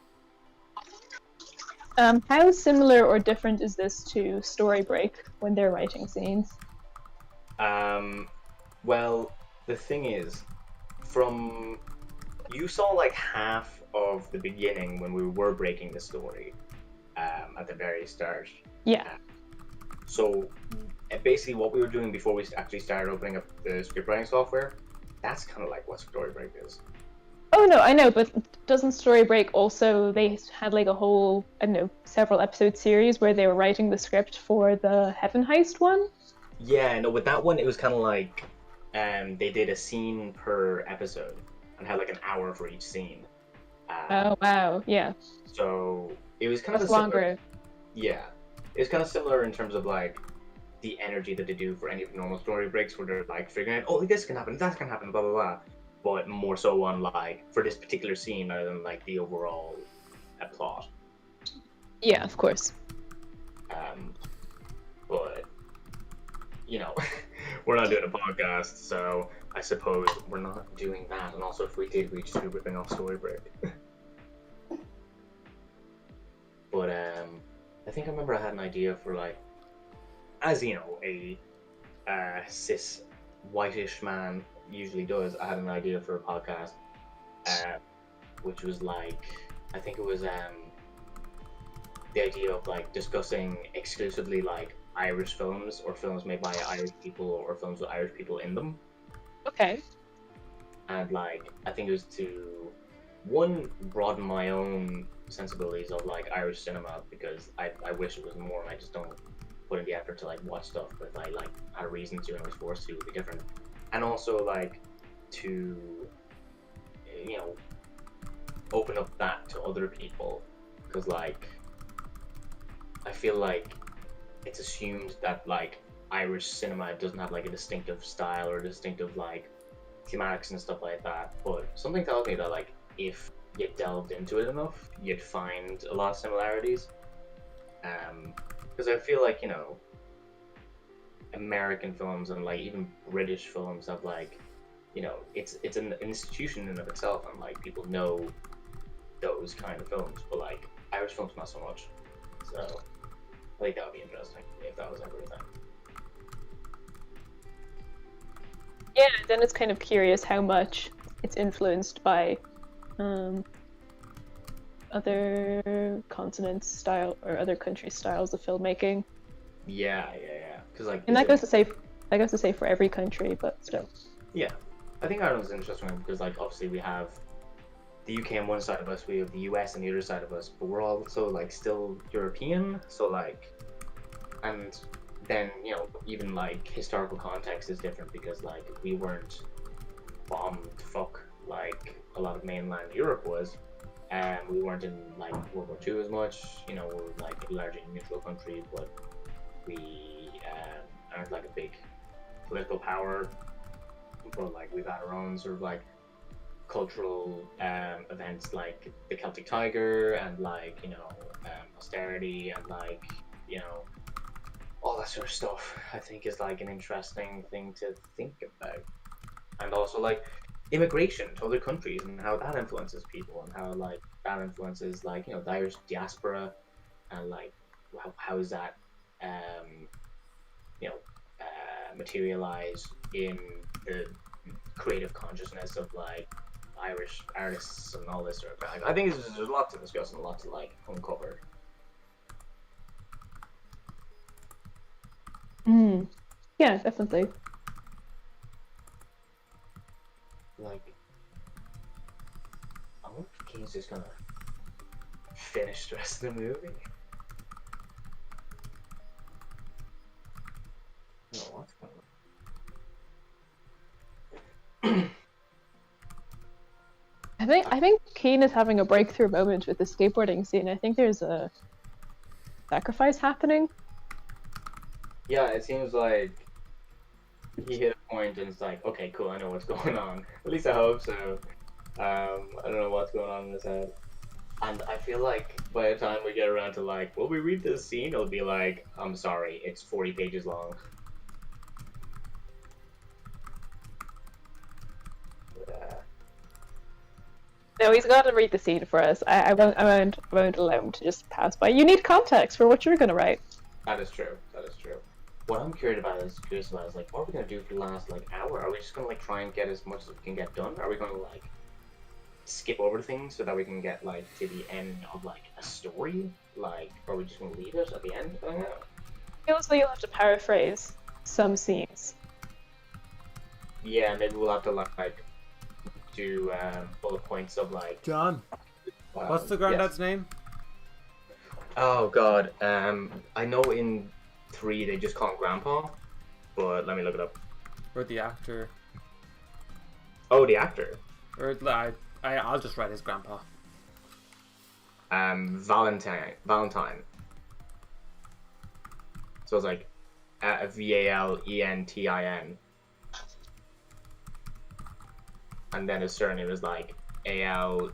How similar or different is this to Story Break when they're writing scenes? Well, the thing is, you saw like half of the beginning when we were breaking the story at the very start. Yeah. So basically what we were doing before we actually started opening up the scriptwriting software, that's kind of like what Story Break is. Oh no, I know, but doesn't Story Break also, they had like a whole, I don't know, several episode series where they were writing the script for the Heaven Heist one? Yeah, no, with that one it was kind of like they did a scene per episode and had like an hour for each scene. Oh wow, yeah. So it was kind That's of similar. longer. Yeah, it's kind of similar in terms of like the energy that they do for any of the normal story breaks, where they're like figuring out, oh, like, this can happen, that can happen, blah blah blah. But more so on like for this particular scene rather than like the overall plot. Yeah, of course. But you know, we're not doing a podcast, so I suppose we're not doing that. And also, if we did, we'd just be ripping off Storybreak. But I think I remember I had an idea for like, as you know, a cis whitish man usually does. I had an idea for a podcast, which was like, I think it was the idea of like discussing exclusively like Irish films or films made by Irish people or films with Irish people in them. Okay. And like, I think it was to one, broaden my own sensibilities of like Irish cinema, because I wish it was more, and I just don't put in the effort to like watch stuff, but if I like had a reason to and I was forced to, it would be different. And also like to, you know, open up that to other people, because like I feel like it's assumed that like Irish cinema doesn't have like a distinctive style or a distinctive like thematics and stuff like that, but something tells me that like if you delved into it enough, you'd find a lot of similarities. Because I feel like, you know, American films and like even British films have like, you know, it's an institution in and of itself, and like people know those kind of films, but like Irish films not so much. So I think that would be interesting if that was ever a thing. Yeah, then it's kind of curious how much it's influenced by other continents' style or other countries' styles of filmmaking. Yeah. Because like, And that goes to say for every country, but still. Yeah, I think Ireland's an interesting one because like obviously we have the UK on one side of us, we have the US on the other side of us, but we're also like still European, so like, and then, you know, even like historical context is different because like we weren't bombed fuck like a lot of mainland Europe was, and we weren't in like World War II as much, you know, we're like largely a neutral country, but we aren't like a big political power, but like we've had our own sort of like cultural events like the Celtic Tiger and like, you know, austerity and like, you know, all that sort of stuff. I think is like an interesting thing to think about. And also like immigration to other countries and how that influences people and how like that influences like, you know, the Irish diaspora and like how is that you know, materialize in the creative consciousness of like Irish artists and all this sort of thing. I think there's a lot to discuss and a lot to like uncover. Yeah, definitely. Like, I wonder if Keen's just gonna finish the rest of the movie. No, what's going on? I think Keen is having a breakthrough moment with the skateboarding scene. I think there's a sacrifice happening. Yeah, it seems like he hit a point and it's like, okay, cool, I know what's going on. At least I hope so. I don't know what's going on in his head. And I feel like by the time we get around to like, will we read this scene? It'll be like, I'm sorry, it's 40 pages long. No, he's got to read the scene for us. I won't allow him to just pass by. You need context for what you're going to write. That is true. What I'm curious about is like, what are we gonna do for the last like hour? Are we just gonna like try and get as much as we can get done? Are we gonna like skip over things so that we can get like to the end of like a story? Like, or are we just gonna leave it at the end? I don't know. Feels like you'll have to paraphrase some scenes. Yeah, maybe we'll have to like do bullet points of like. John, what's the granddad's name? Oh God, I know in 3 they just call him Grandpa, but let me look it up. Or the actor? Oh, the actor. Or I'll just write his grandpa. Valentine. So it's like Valentin. And then his surname is like Avellan.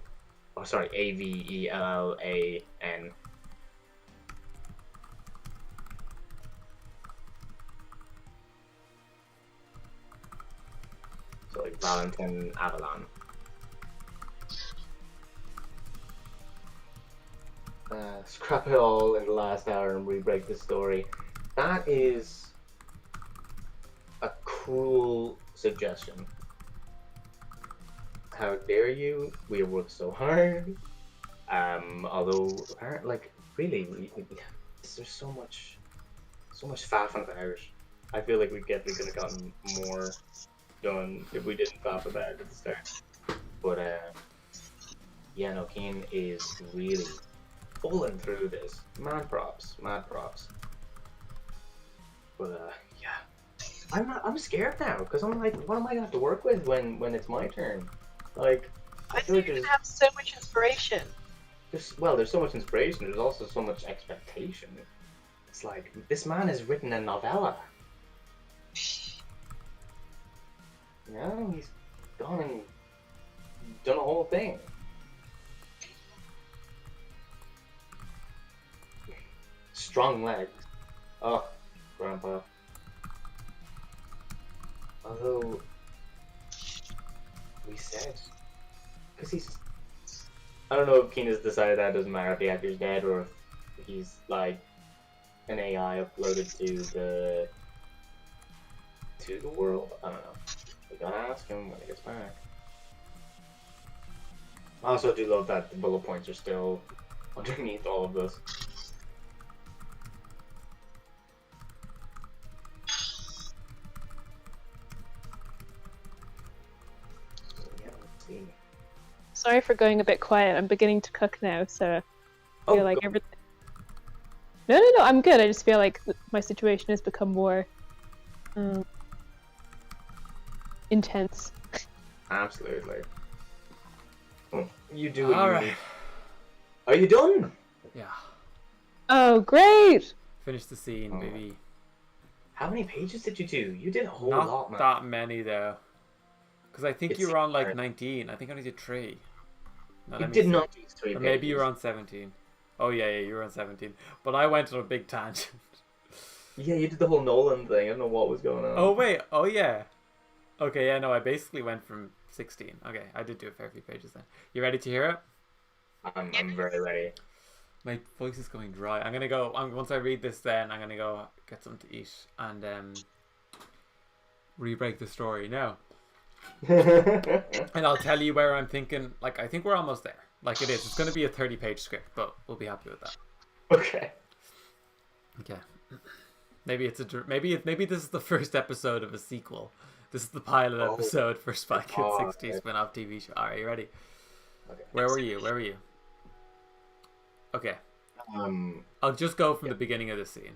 So like Valentin Avellan. Scrap it all in the last hour and re-break the story. That is a cool suggestion. How dare you? We have worked so hard. Although, like, really, there's so much faffing about. I feel like we could have gotten more done if we didn't faff about it at the start. But yeah, no, Keen is really pulling through this. Mad props. But yeah, I'm scared now because I'm like, what am I gonna have to work with when it's my turn? Like, I think you're gonna have so much inspiration. there's so much inspiration. There's also so much expectation. It's like this man has written a novella. You know, he's gone and done a whole thing. Strong legs. Oh, Grandpa. Although, we said, because he's, I don't know if Keen has decided that it doesn't matter if the actor's dead or if he's like an AI uploaded to the world. I don't know. We gotta ask him when he gets back. I also do love that the bullet points are still underneath all of this. Sorry for going a bit quiet. I'm beginning to cook now, so I feel like everything. No, I'm good. I just feel like my situation has become more intense. Absolutely. Well, you do what All you right. need. Are you done? Yeah. Oh, great! Finish the scene, baby. How many pages did you do? You did a whole Not lot, man. that many though. Because I think It's you were on like hard. 19. I think I only did 3. No, You let me did see. not do 3 Or pages. maybe you were on 17. Oh yeah, you were on 17. But I went on a big tangent. Yeah, you did the whole Nolan thing. I don't know what was going on. Oh wait, oh yeah. Okay, yeah, no, I basically went from 16. Okay, I did do a fair few pages then. You ready to hear it? I'm very ready. My voice is going dry. I'm gonna go. Once I read this, then I'm gonna go get something to eat and re-break the story now. And I'll tell you where I'm thinking. Like, I think we're almost there. Like, it is. It's gonna be a 30-page script, but we'll be happy with that. Okay. Okay. Maybe it's maybe this is the first episode of a sequel. This is the pilot episode for Spy Kids 60 okay. spin-off TV show. All right, you ready? Okay. Where were you? Okay. I'll just go from the beginning of the scene.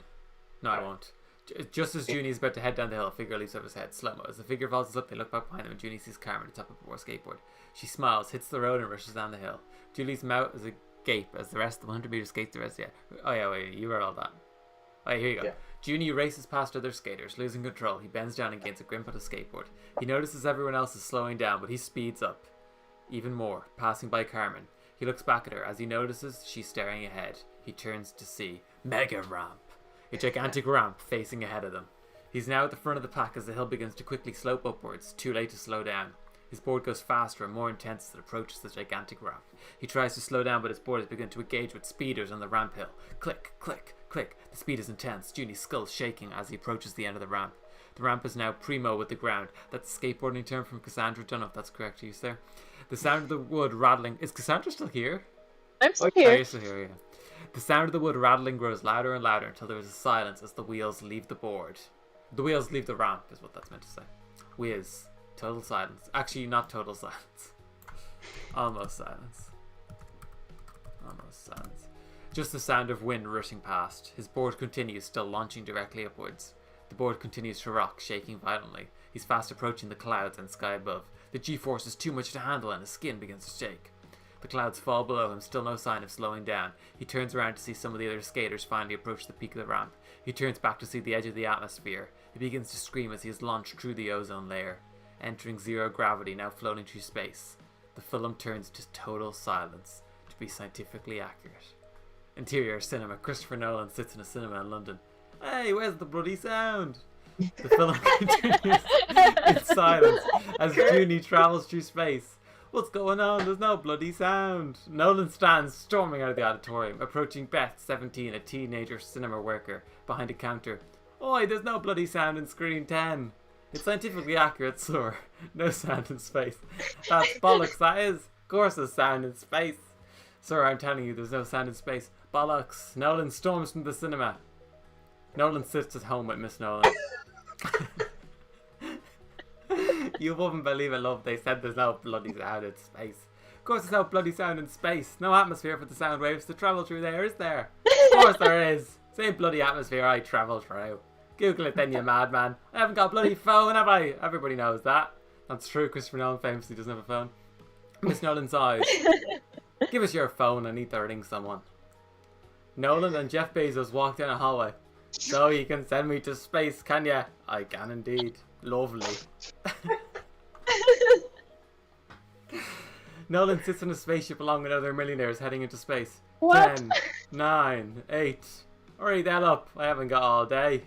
No, I won't. Just as Junie's about to head down the hill, a figure leaps over his head. Slow-mo. As the figure falls up, they look back behind them and Junie sees Carmen atop a boar skateboard. She smiles, hits the road and rushes down the hill. Julie's mouth is agape as the rest of the 100 meter skates the rest. Oh yeah, wait, you read all that. Alright, here you go. Yeah. Junie races past other skaters, losing control. He bends down and gains a grip on his skateboard. He notices everyone else is slowing down, but he speeds up even more, passing by Carmen. He looks back at her. As he notices she's staring ahead, he turns to see Mega Ramp, a gigantic ramp facing ahead of them. He's now at the front of the pack as the hill begins to quickly slope upwards, too late to slow down. His board goes faster and more intense as it approaches the gigantic ramp. He tries to slow down, but his board has begun to engage with speeders on the ramp hill. Click, click, click. The speed is intense. Junie's skull shaking as he approaches the end of the ramp. The ramp is now primo with the ground. That's a skateboarding term from Cassandra. Don't know if that's correct use there. The sound of the wood rattling. Is Cassandra still here? I'm still Oh, here. you're still here, yeah. The sound of the wood rattling grows louder and louder until there is a silence as the wheels leave the board. The wheels leave the ramp is what that's meant to say. Whiz. Total silence. Actually, not total silence. Almost silence. Almost silence. Just the sound of wind rushing past. His board continues, still launching directly upwards. The board continues to rock, shaking violently. He's fast approaching the clouds and sky above. The G-force is too much to handle and his skin begins to shake. The clouds fall below him, still no sign of slowing down. He turns around to see some of the other skaters finally approach the peak of the ramp. He turns back to see the edge of the atmosphere. He begins to scream as he is launched through the ozone layer, entering zero gravity, now floating through space. The film turns to total silence, to be scientifically accurate. Interior cinema. Christopher Nolan sits in a cinema in London. Hey, where's the bloody sound? The film continues in silence as Junie travels through space. What's going on? There's no bloody sound. Nolan stands storming out of the auditorium, approaching Beth, 17, a teenager cinema worker, behind a counter. Oi, there's no bloody sound in screen 10. It's scientifically accurate, sir. No sound in space. That's bollocks, that is. Of course there's sound in space. Sir, I'm telling you, there's no sound in space. Bollocks. Nolan storms from the cinema. Nolan sits at home with Miss Nolan. You wouldn't believe it, love. They said there's no bloody sound in space. Of course there's no bloody sound in space. No atmosphere for the sound waves to travel through there, is there? Of course there is. Same bloody atmosphere I travel through. Google it then, you madman. I haven't got a bloody phone, have I? Everybody knows that. That's true. Christopher Nolan famously doesn't have a phone. Miss Nolan's eyes. Give us your phone. I need to ring someone. Nolan and Jeff Bezos walk down a hallway. So you can send me to space, can ya? I can indeed. Lovely. Nolan sits in a spaceship along with other millionaires heading into space. What? 10, 9, 8. Hurry that up. I haven't got all day.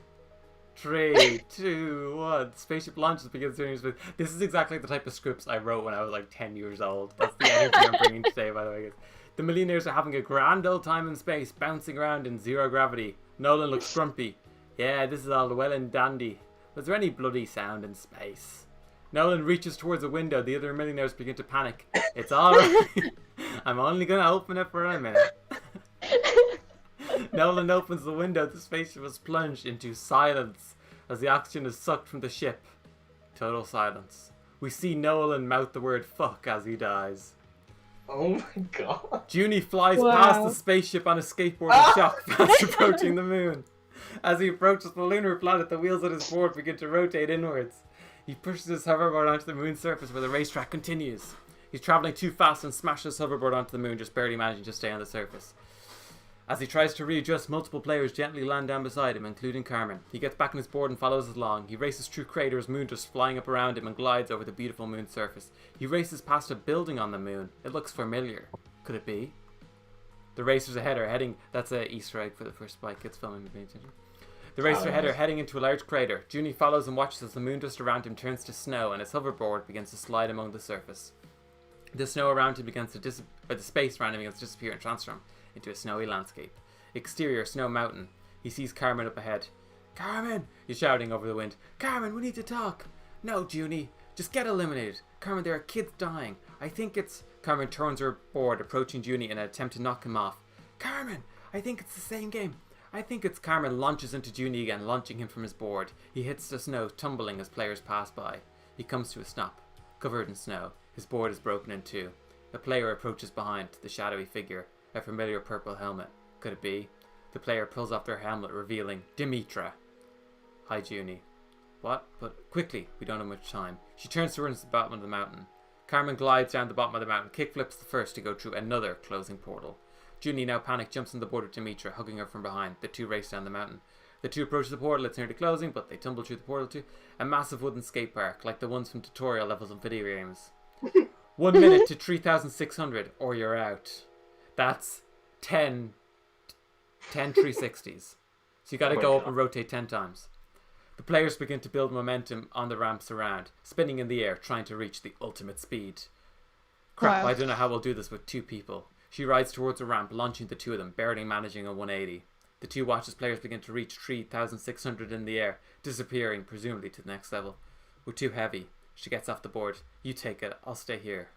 3, 2, 1. Spaceship launches, begins doing space. This is exactly the type of scripts I wrote when I was like 10 years old. That's the energy I'm bringing today, by the way. The millionaires are having a grand old time in space, bouncing around in zero gravity. Nolan looks grumpy. Yeah, this is all well and dandy. Was there any bloody sound in space? Nolan reaches towards a window. The other millionaires begin to panic. It's alright. I'm only going to open it for a minute. Nolan opens the window. The spaceship is plunged into silence as the oxygen is sucked from the ship. Total silence. We see Nolan mouth the word fuck as he dies. Oh my god. Junie flies past the spaceship on a skateboard in shock, fast approaching the moon. As he approaches the lunar planet, the wheels on his board begin to rotate inwards. He pushes his hoverboard onto the moon's surface where the racetrack continues. He's traveling too fast and smashes his hoverboard onto the moon, just barely managing to stay on the surface. As he tries to readjust, multiple players gently land down beside him, including Carmen. He gets back on his board and follows along. He races through craters, moon dust flying up around him, and glides over the beautiful moon's surface. He races past a building on the moon. It looks familiar. Could it be? The racers ahead are heading... That's an Easter egg for the first Spy Kids film. The racers ahead are heading into a large crater. Junie follows and watches as the moon dust around him turns to snow, and his hoverboard begins to slide among the surface. The snow around him begins to the space around him begins to disappear and transform into a snowy landscape. Exterior, Snow Mountain. He sees Carmen up ahead. Carmen! He's shouting over the wind. Carmen, we need to talk! No, Junie. Just get eliminated. Carmen, there are kids dying. I think it's... Carmen turns her board, approaching Junie in an attempt to knock him off. Carmen! I think it's the same game. I think it's... Carmen launches into Junie again, launching him from his board. He hits the snow, tumbling as players pass by. He comes to a stop, covered in snow. His board is broken in two. A player approaches behind, the shadowy figure. A familiar purple helmet. Could it be? The player pulls off their helmet, revealing Dimitra. Hi, Junie. What? But quickly, we don't have much time. She turns towards the bottom of the mountain. Carmen glides down the bottom of the mountain, kickflips the first to go through another closing portal. Junie, now panicked, jumps on the board of Dimitra, hugging her from behind. The two race down the mountain. The two approach the portal. It's nearly closing, but they tumble through the portal to a massive wooden skate park, like the ones from tutorial levels in video games. 1 minute to 3,600, or you're out. That's 10 360s. So you got to go up and rotate 10 times. The players begin to build momentum on the ramps around, spinning in the air, trying to reach the ultimate speed. Crap, Wow. I don't know how we'll do this with two people. She rides towards a ramp, launching the two of them, barely managing a 180. The two watch as players begin to reach 3,600 in the air, disappearing, presumably to the next level. We're too heavy. She gets off the board. You take it. I'll stay here.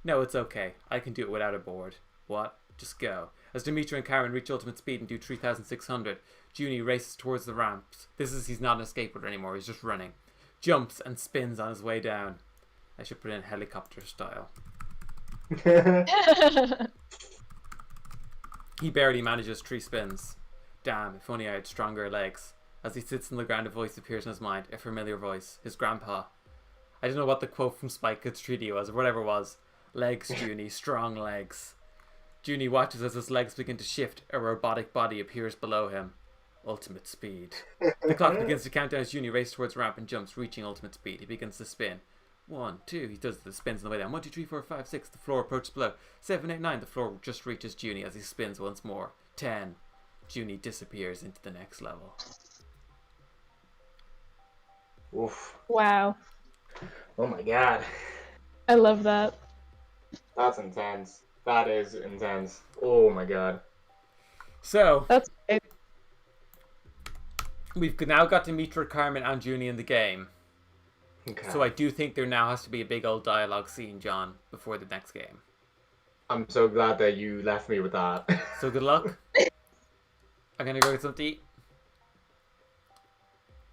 No, it's okay. I can do it without a board. What? Just go. As Dimitra and Karen reach ultimate speed and do 3,600, Junie races towards the ramps. He's not an skateboarder anymore. He's just running. Jumps and spins on his way down. I should put in helicopter style. He barely manages 3 spins. Damn, if only I had stronger legs. As he sits on the ground, a voice appears in his mind. A familiar voice. His grandpa. I don't know what the quote from Spike Kids 3D was, or whatever it was. Legs, Junie. Strong legs. Junie watches as his legs begin to shift. A robotic body appears below him. ultimate speed. The clock begins to count down as Juni races towards the ramp and jumps, reaching ultimate speed. He begins to spin. 1, 2, he does the spins on the way down. 1, 2, 3, 4, 5, 6, the floor approaches below. 7, 8, 9, the floor just reaches Juni as he spins once more. 10, Juni disappears into the next level. Oof. Wow. Oh my god. I love that. That's intense. That is intense. Oh my god. So, That's great. we've now got Dimitra, Carmen, and Juni in the game. Okay. So I do think there now has to be a big old dialogue scene, John, before the next game. I'm so glad that you left me with that. So good luck. I'm gonna go get something to eat.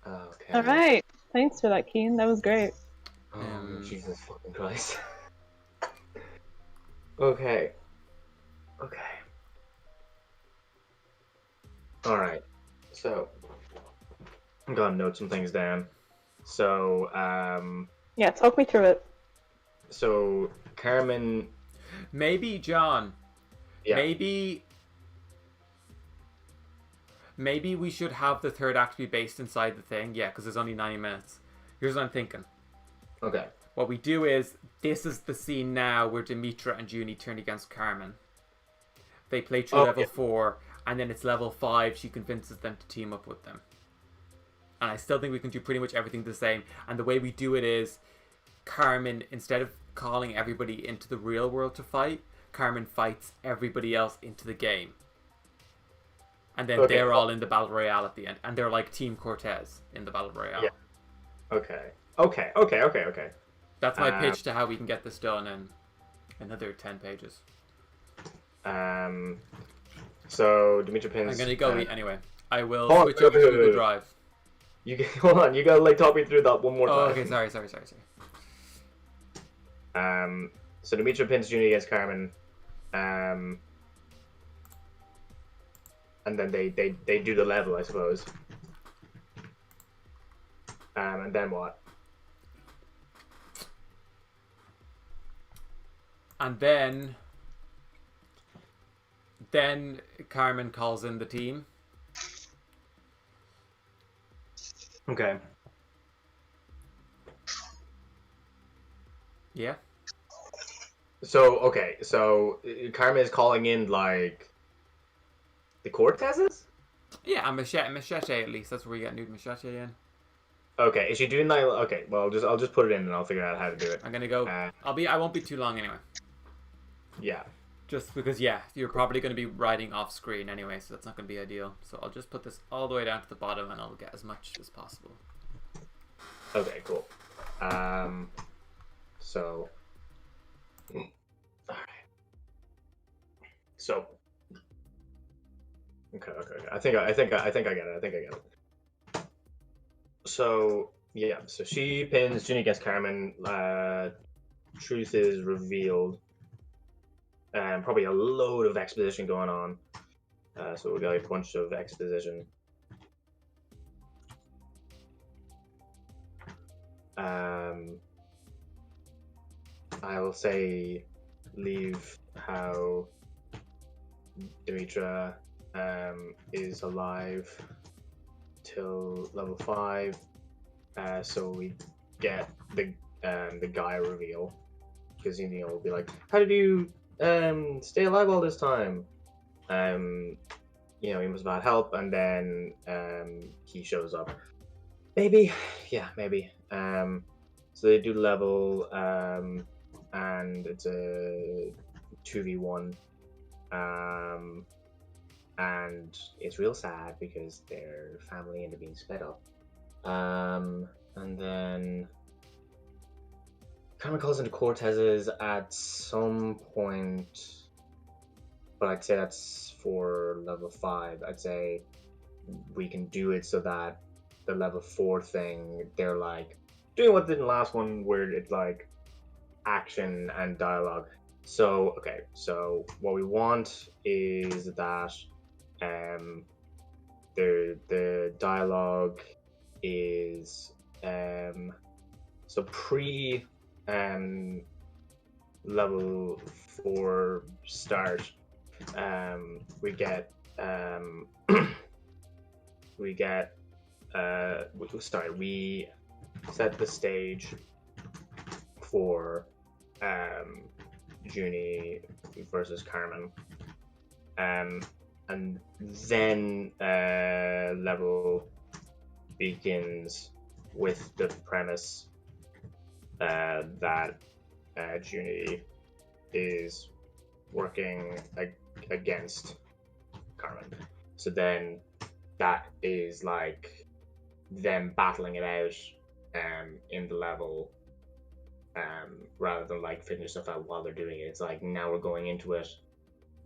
Okay. All right. Thanks for that, Keen. That was great. Oh, Jesus fucking Christ. Okay. Alright. So, I'm gonna note some things down. So, Yeah, talk me through it. so Carmen. Maybe, John. Yeah. Maybe we should have the third act be based inside the thing. Yeah, because there's only 90 minutes. Here's what I'm thinking. Okay. What we do is, this is the scene now where Dimitra and Juni turn against Carmen. They play through level 4, and then it's level 5, she convinces them to team up with them. And I still think we can do pretty much everything the same. And the way we do it is, Carmen, instead of calling everybody into the real world to fight, Carmen fights everybody else into the game. And then they're all in the Battle Royale at the end. And they're like Team Cortez in the Battle Royale. Yeah. Okay. That's my pitch to how we can get this done in another 10 pages. So Dimitra pins. I'm gonna go eat anyway. I will Oh, switch over to Google Drive. Hold on, you gotta like talk me through that one more time. Oh, okay, sorry. So Dimitra pins Juni against Carmen. And then they do the level, I suppose. And then what? And then Carmen calls in the team. Okay. Yeah. So Carmen is calling in like the Cortezes? Yeah, and Machete at least. That's where we get Nude Machete in. Okay, is she doing that? Okay, well I'll just put it in and I'll figure out how to do it. I'm gonna go. I won't be too long anyway. Yeah. Just because, yeah, you're probably going to be writing off screen anyway, so that's not going to be ideal. So I'll just put this all the way down to the bottom and I'll get as much as possible. Okay, cool. So. Alright. So. Okay. I think I get it. So, yeah, so she pins Juni against Carmen. Truth is revealed. Probably a load of exposition going on. So we got a bunch of exposition. I will say leave how Dimitra is alive till level 5. So we get the guy reveal. Because will be like, how did you stay alive all this time? He must have had help, and then he shows up. Maybe. So they do level, and it's a 2v1, and it's real sad because their family ended up being split up. And then Carmen calls into Cortez's at some point, but I'd say that's for level 5. I'd say we can do it so that the level 4 thing, they're like doing what did in the last one, where it's like action and dialogue. So okay, so what we want is that the dialogue is so pre level 4 start, we get we get we set the stage for Junie versus Carmen, and then level begins with the premise that Junie is working against Carmen. So then that is like them battling it out in the level, rather than like figuring stuff out while they're doing it. It's like now we're going into it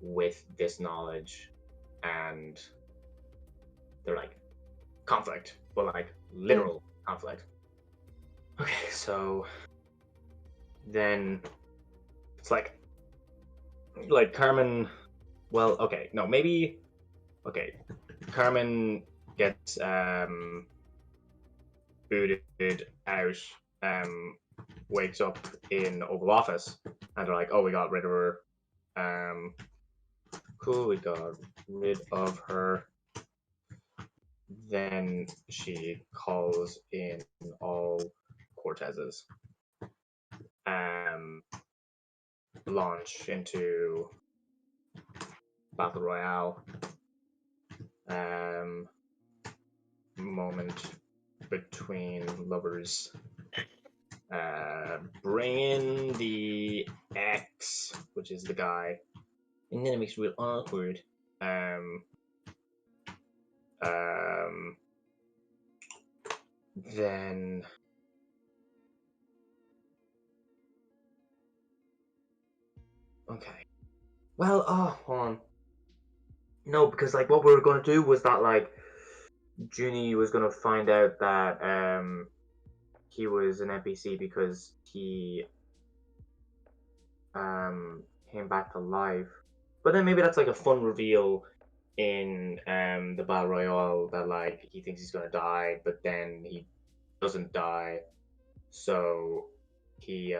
with this knowledge, and they're like conflict, but like literal conflict. Okay, so then it's like Carmen. Well, okay, no, maybe. Okay, Carmen gets booted out. Wakes up in Oval Office, and they're like, "Oh, we got rid of her. Cool, we got rid of her." Then she calls in all Cortezes. Launch into Battle Royale. Moment between lovers. Bring in the X, which is the guy, and then it makes it real awkward. Then okay. Well, hold on. No, because like what we were gonna do was that like Junie was gonna find out that he was an NPC because he came back to life. But then maybe that's like a fun reveal in the Battle Royale that like he thinks he's gonna die, but then he doesn't die. So he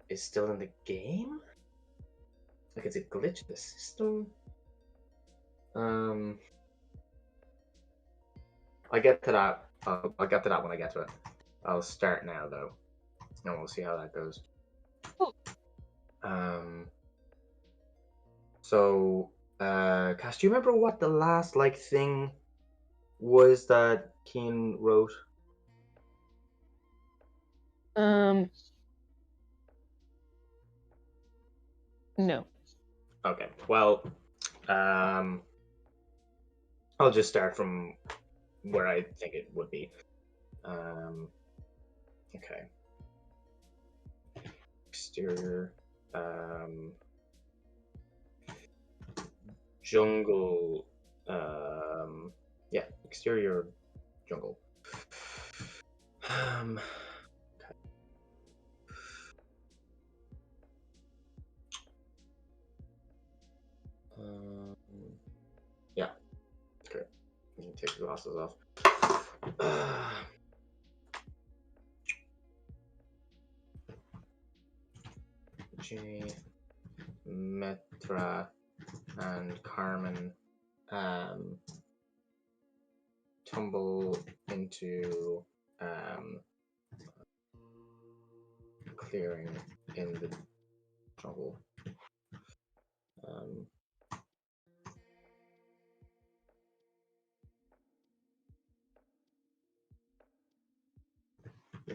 is still in the game? Like it's a glitch in the system? I get to that. I'll get to that when I get to it. I'll start now though, and we'll see how that goes. Cool. So, Cass, do you remember what the last like thing was that Keen wrote? No. Okay. Well, I'll just start from where I think it would be. Okay. Exterior. Jungle. Yeah, exterior jungle. Okay. Yeah. Okay. You can take the glasses off. Ginny, Metra, and Carmen tumble into clearing in the jungle.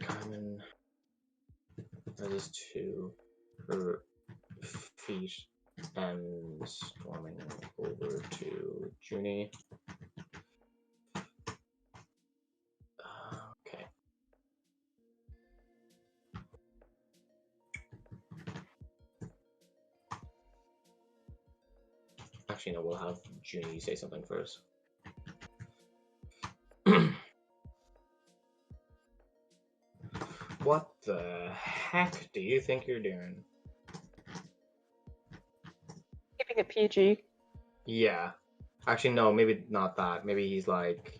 Carmen rises to her feet and storming over to Junie. Okay. Actually, no, we'll have Junie say something first. What the heck do you think you're doing? Keeping it PG. Yeah. Actually, no, maybe not that. Maybe he's like,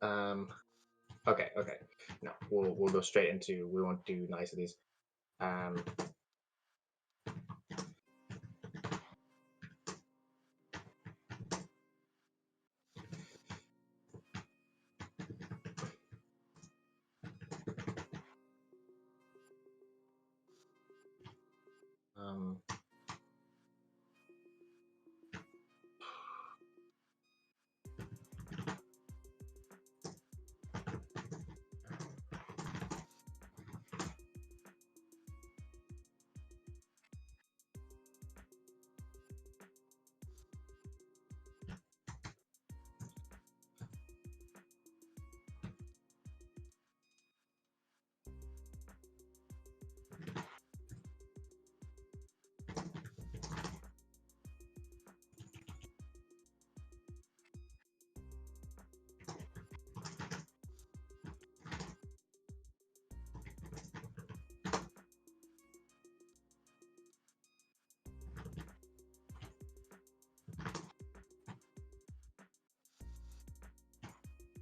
okay. No, we'll go straight into, we won't do niceties.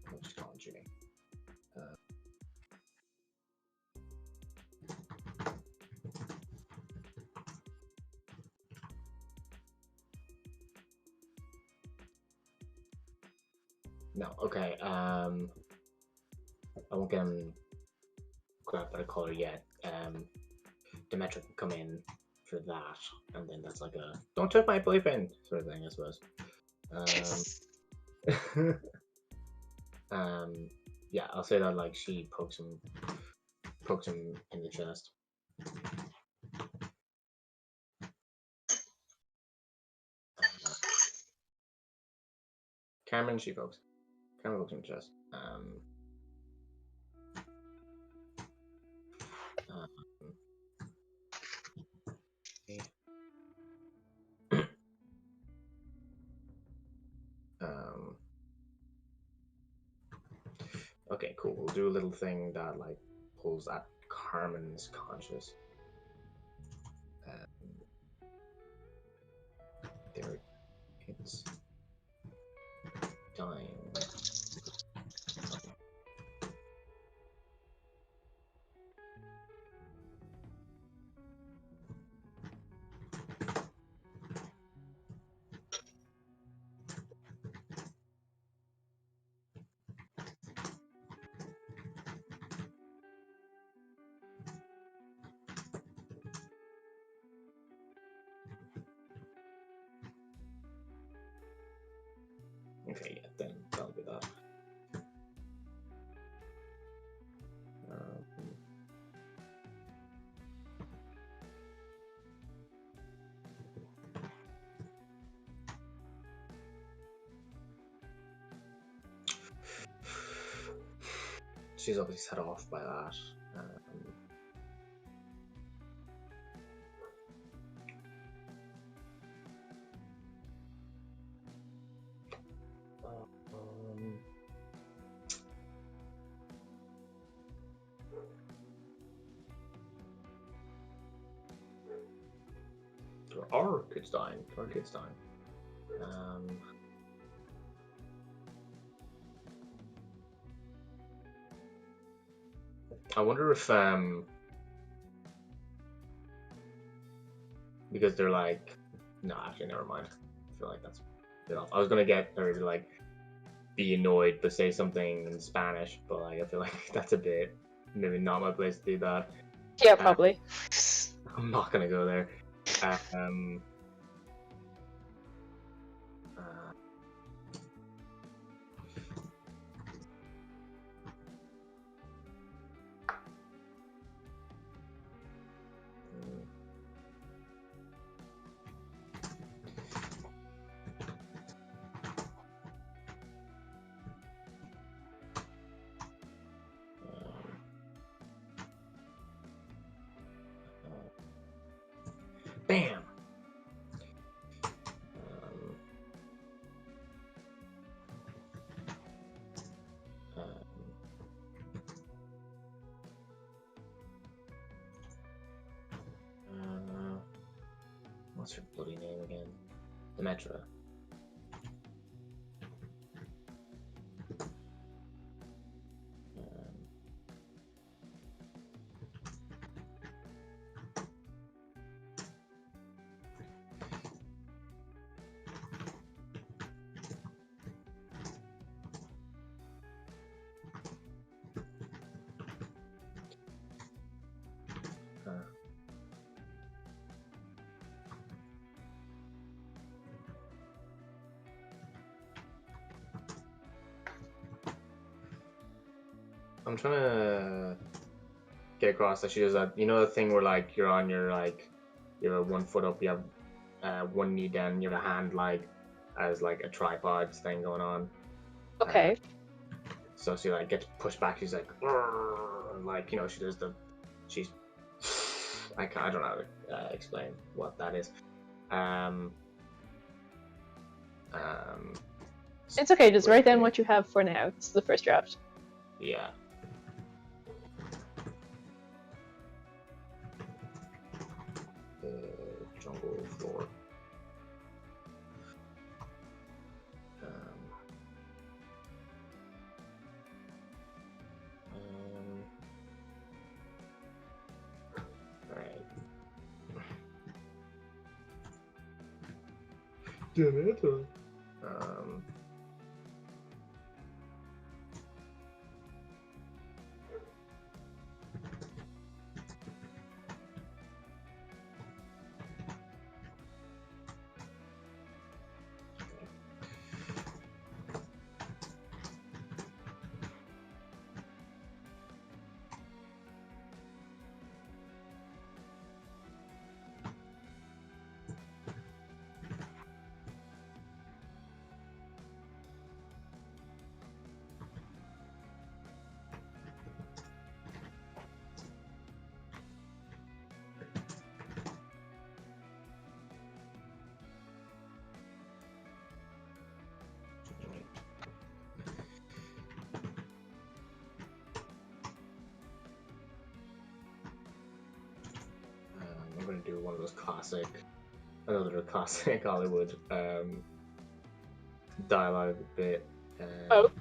I'll just call it Judy. No, okay. I won't get him grabbed by the collar yet. Demetra can come in for that, and then that's like a "don't touch my boyfriend" sort of thing, I suppose. Yeah, I'll say that like she pokes him in the chest. Cameron pokes him in the chest. Okay, cool. We'll do a little thing that like pulls at Carmen's conscious. There, it's dying. Okay, yeah, then that'll be that. She's obviously set off by that. There are kids dying. I wonder if because they're like, no, actually, never mind. I feel like that's a bit off. I was gonna get her to like be annoyed but say something in Spanish, but like I feel like that's a bit maybe not my place to do that. Yeah, probably. I'm not gonna go there. Bam! What's her bloody name again? Demetra. I'm trying to get across that she does that. You know the thing where like you're on your like you're 1 foot up, you have one knee down, you have a hand like as like a tripod thing going on. Okay. So she like gets pushed back. She's like, "Arr!" And like she does she's I don't know how to explain what that is. It's okay, just write down what you have for now. This is the first draft. Yeah. The jungle floor. Alright. I'm gonna do one of those another classic Hollywood dialogue bit. Oh.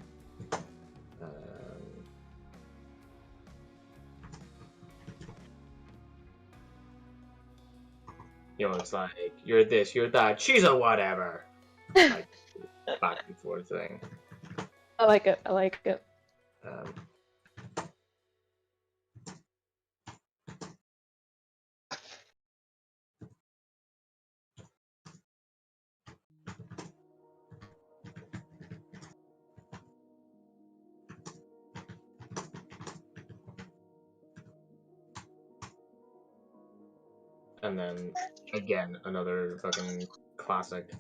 It's like you're this, you're that. She's a whatever. Like back and forth thing. I like it. I like it. And then again, another fucking classic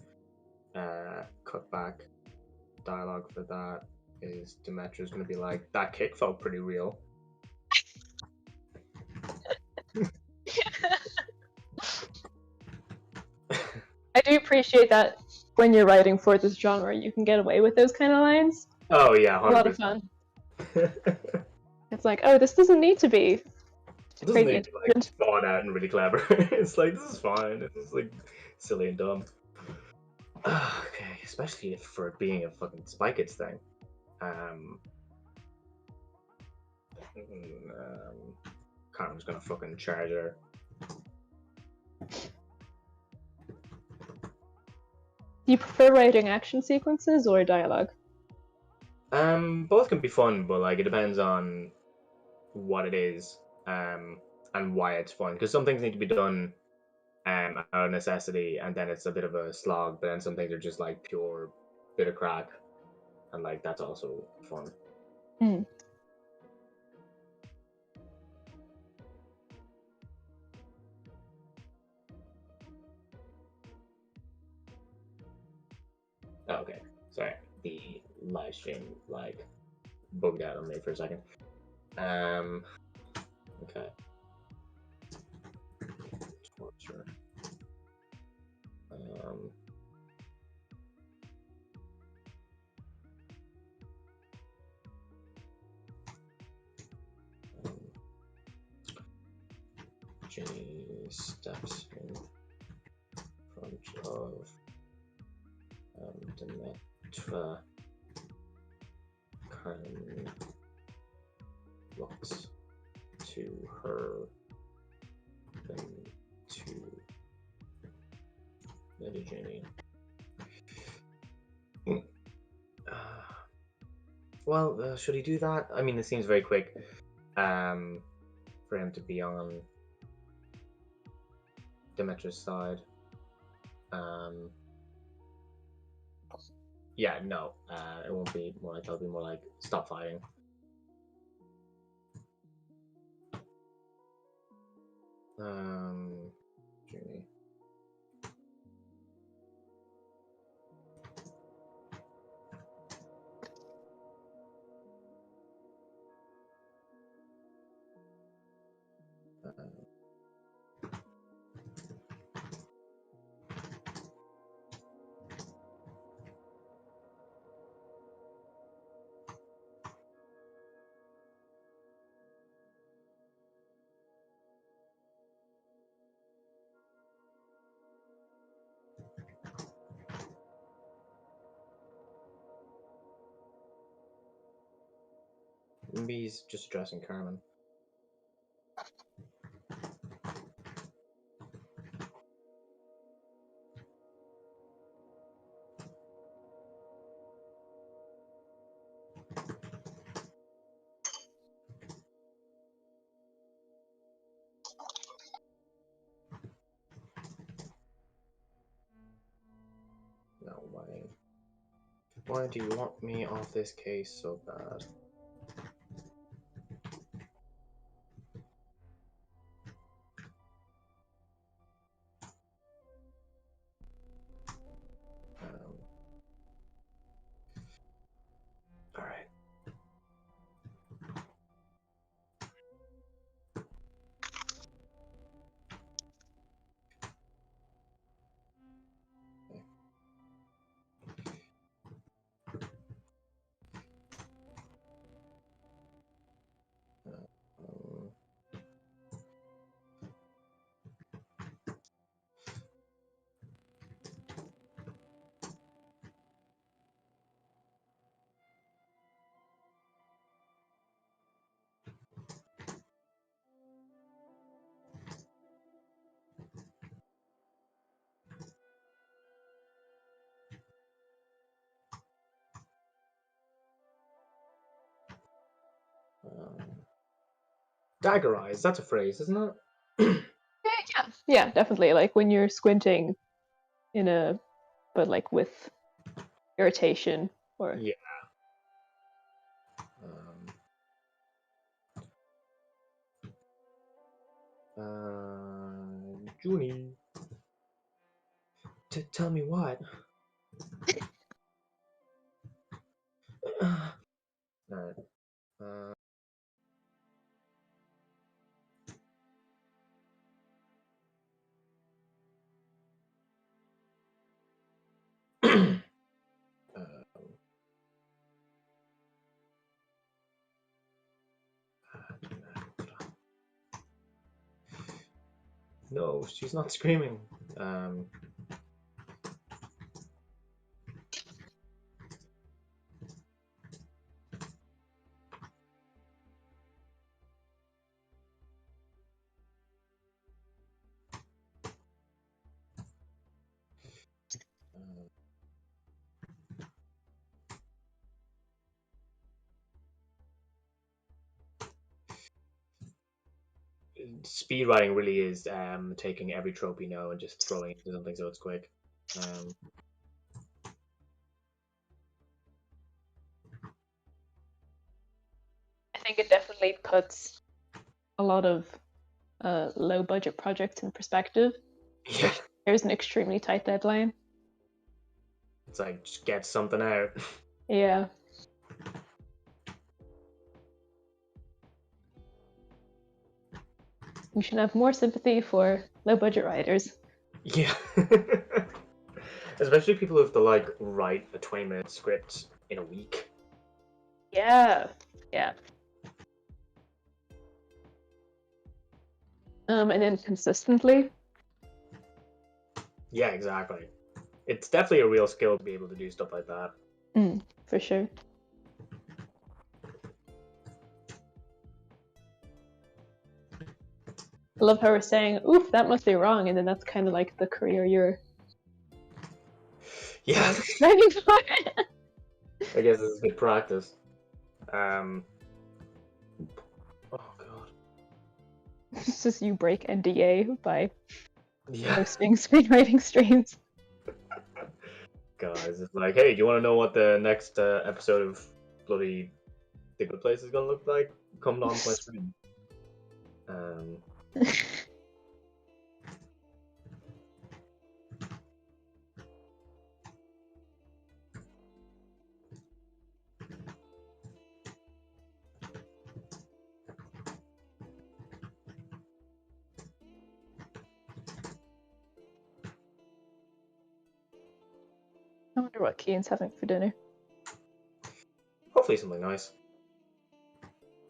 cutback dialogue for that is Demetra's gonna be like, that kick felt pretty real. I do appreciate that when you're writing for this genre, you can get away with those kind of lines. Oh yeah, 100%. A lot of fun. It's like, oh, this doesn't need to be. It doesn't need to be like thought out and really clever. It's like, this is fine. It's like silly and dumb. Okay, especially for it being a fucking Spy Kids thing. Carmen's gonna fucking charge her. Do you prefer writing action sequences or dialogue? Both can be fun, but like it depends on what it is, and why it's fun. Because some things need to be done out of necessity, and then it's a bit of a slog. But then some things are just like pure bit of crack, and like that's also fun. Mm. Oh, okay, sorry. The live stream like bugged out on me for a second. Okay. Torture. Jenny steps in front of Demetra. Carmen looks to her, then to Lady Jenny. Well, should he do that? I mean, it seems very quick for him to be on Demetra's side. Yeah, no, it won't be more like, it'll be more like, stop fighting. Junie. Maybe he's just addressing Carmen. No way. Why do you want me off this case so bad? Alright. Dagger eyes, that's a phrase, isn't it? Yeah, definitely. Like when you're squinting but like with irritation or Yeah. Junie. Tell me what? Alright. No, she's not screaming. Speed writing really is taking every trope you know and just throwing it into something so it's quick. I think it definitely puts a lot of low budget projects in perspective. Yeah. There's an extremely tight deadline. It's like, just get something out. Yeah. We should have more sympathy for low budget writers. Yeah. Especially people who have to like write a 20-minute script in a week. Yeah. Yeah. And then consistently. Yeah, exactly. It's definitely a real skill to be able to do stuff like that. For sure. I love how we're saying, oof, that must be wrong, and then that's kind of like the career you're striving for. I guess it's good practice. Oh god. It's just you break NDA by Yeah. hosting screenwriting streams. Guys, it's like, hey, do you want to know what the next episode of bloody The Good Place is gonna look like? Come on my stream. I wonder what Keane's having for dinner. Hopefully something nice.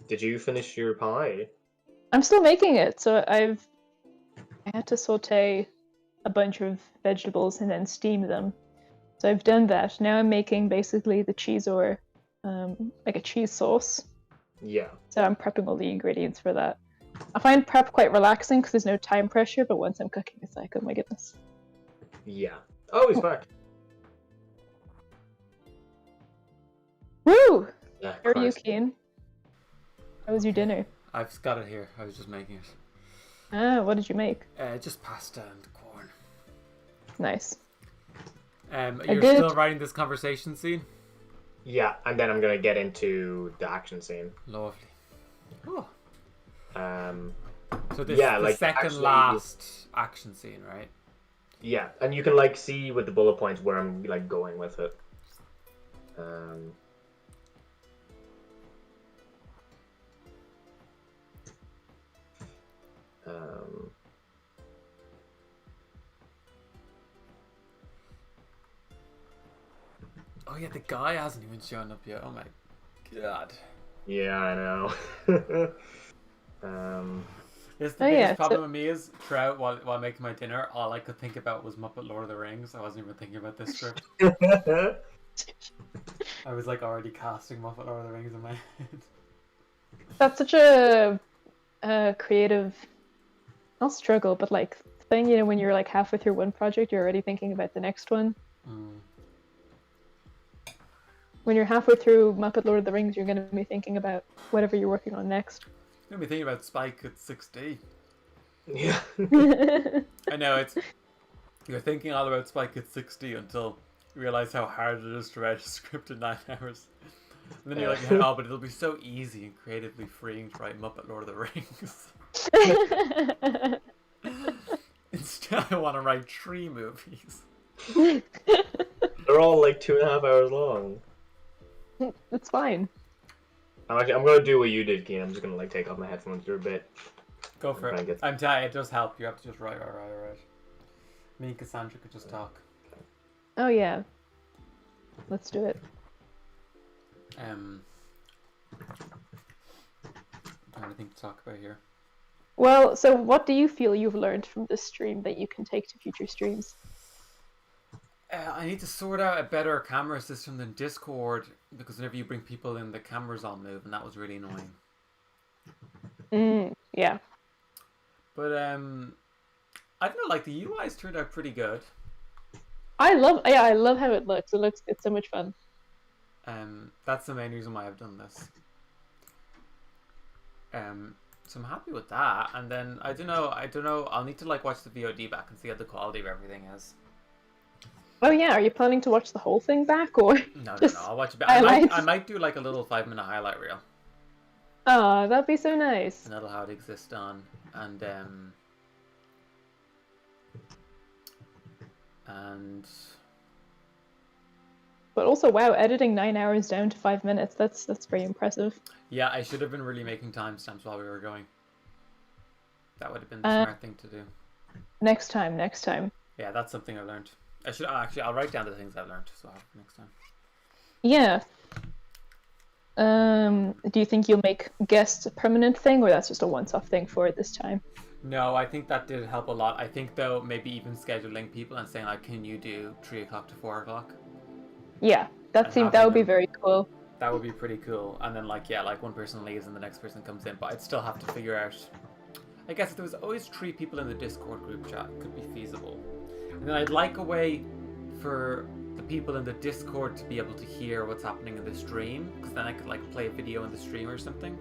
Did you finish your pie? I'm still making it, so I had to saute a bunch of vegetables and then steam them. So I've done that. Now I'm making basically the cheese or like a cheese sauce. Yeah. So I'm prepping all the ingredients for that. I find prep quite relaxing because there's no time pressure, but once I'm cooking, it's like, oh my goodness. Yeah. Oh, he's back. Woo! Yeah, How are you, Christ. Keane? How was your dinner? I've got it here. I was just making it. Ah, what did you make? Just pasta and corn. Nice. You're still writing this conversation scene? Yeah, and then I'm gonna get into the action scene. Lovely. Oh. So this yeah, is the like, second actually- last action scene, right? Yeah, and you can like see with the bullet points where I'm like going with it. Oh yeah, the guy hasn't even shown up yet. Oh my god. Yeah, I know. The biggest problem with me is throughout while making my dinner, all I could think about was Muppet Lord of the Rings. I wasn't even thinking about this script. I was like already casting Muppet Lord of the Rings in my head. That's such a creative, not struggle, but like thing, you know, when you're like halfway through one project, you're already thinking about the next one. When you're halfway through Muppet Lord of the Rings, you're going to be thinking about whatever you're working on next. You're gonna be thinking about Spike at 6D. Yeah. I know, you're thinking all about Spike at 6D until you realize how hard it is to write a script in 9 hours. And then you're like, oh, but it'll be so easy and creatively freeing to write Muppet Lord of the Rings. Instead, I want to write 3 movies. They're all like 2.5 hours long. It's fine. I'm gonna do what you did, Keen. I'm just gonna like take off my headphones for a bit. Go for it. I'm telling you, it does help. You have to just write. Me and Cassandra could just talk. Oh yeah. Let's do it. Anything to talk about here? Well, so what do you feel you've learned from this stream that you can take to future streams? I need to sort out a better camera system than Discord, because whenever you bring people in, the cameras all move, and that was really annoying. Yeah. But I don't know, like the UI's turned out pretty good. I love how it looks. It's so much fun. That's the main reason why I've done this. So I'm happy with that, and then I don't know. I'll need to like watch the VOD back and see how the quality of everything is. Oh yeah, are you planning to watch the whole thing back or? No, I'll watch it back. I might do like a little 5-minute highlight reel. Oh, that'd be so nice. And that'll how it exists on, and But also, wow, editing 9 hours down to 5 minutes, that's very impressive. Yeah, I should have been really making timestamps while we were going. That would have been the smart thing to do. Next time. Yeah, that's something I learned. I'll write down the things I've learned, so I'll have it next time. Yeah. Do you think you'll make guests a permanent thing, or that's just a once-off thing for this time? No, I think that did help a lot. I think, though, maybe even scheduling people and saying, like, can you do 3 o'clock to 4 o'clock? Yeah, that would be very cool. That would be pretty cool. And then, like, yeah, like one person leaves and the next person comes in, but I'd still have to figure out. I guess if there was always 3 people in the Discord group chat, it could be feasible. And then I'd like a way for the people in the Discord to be able to hear what's happening in the stream, because then I could like play a video in the stream or something.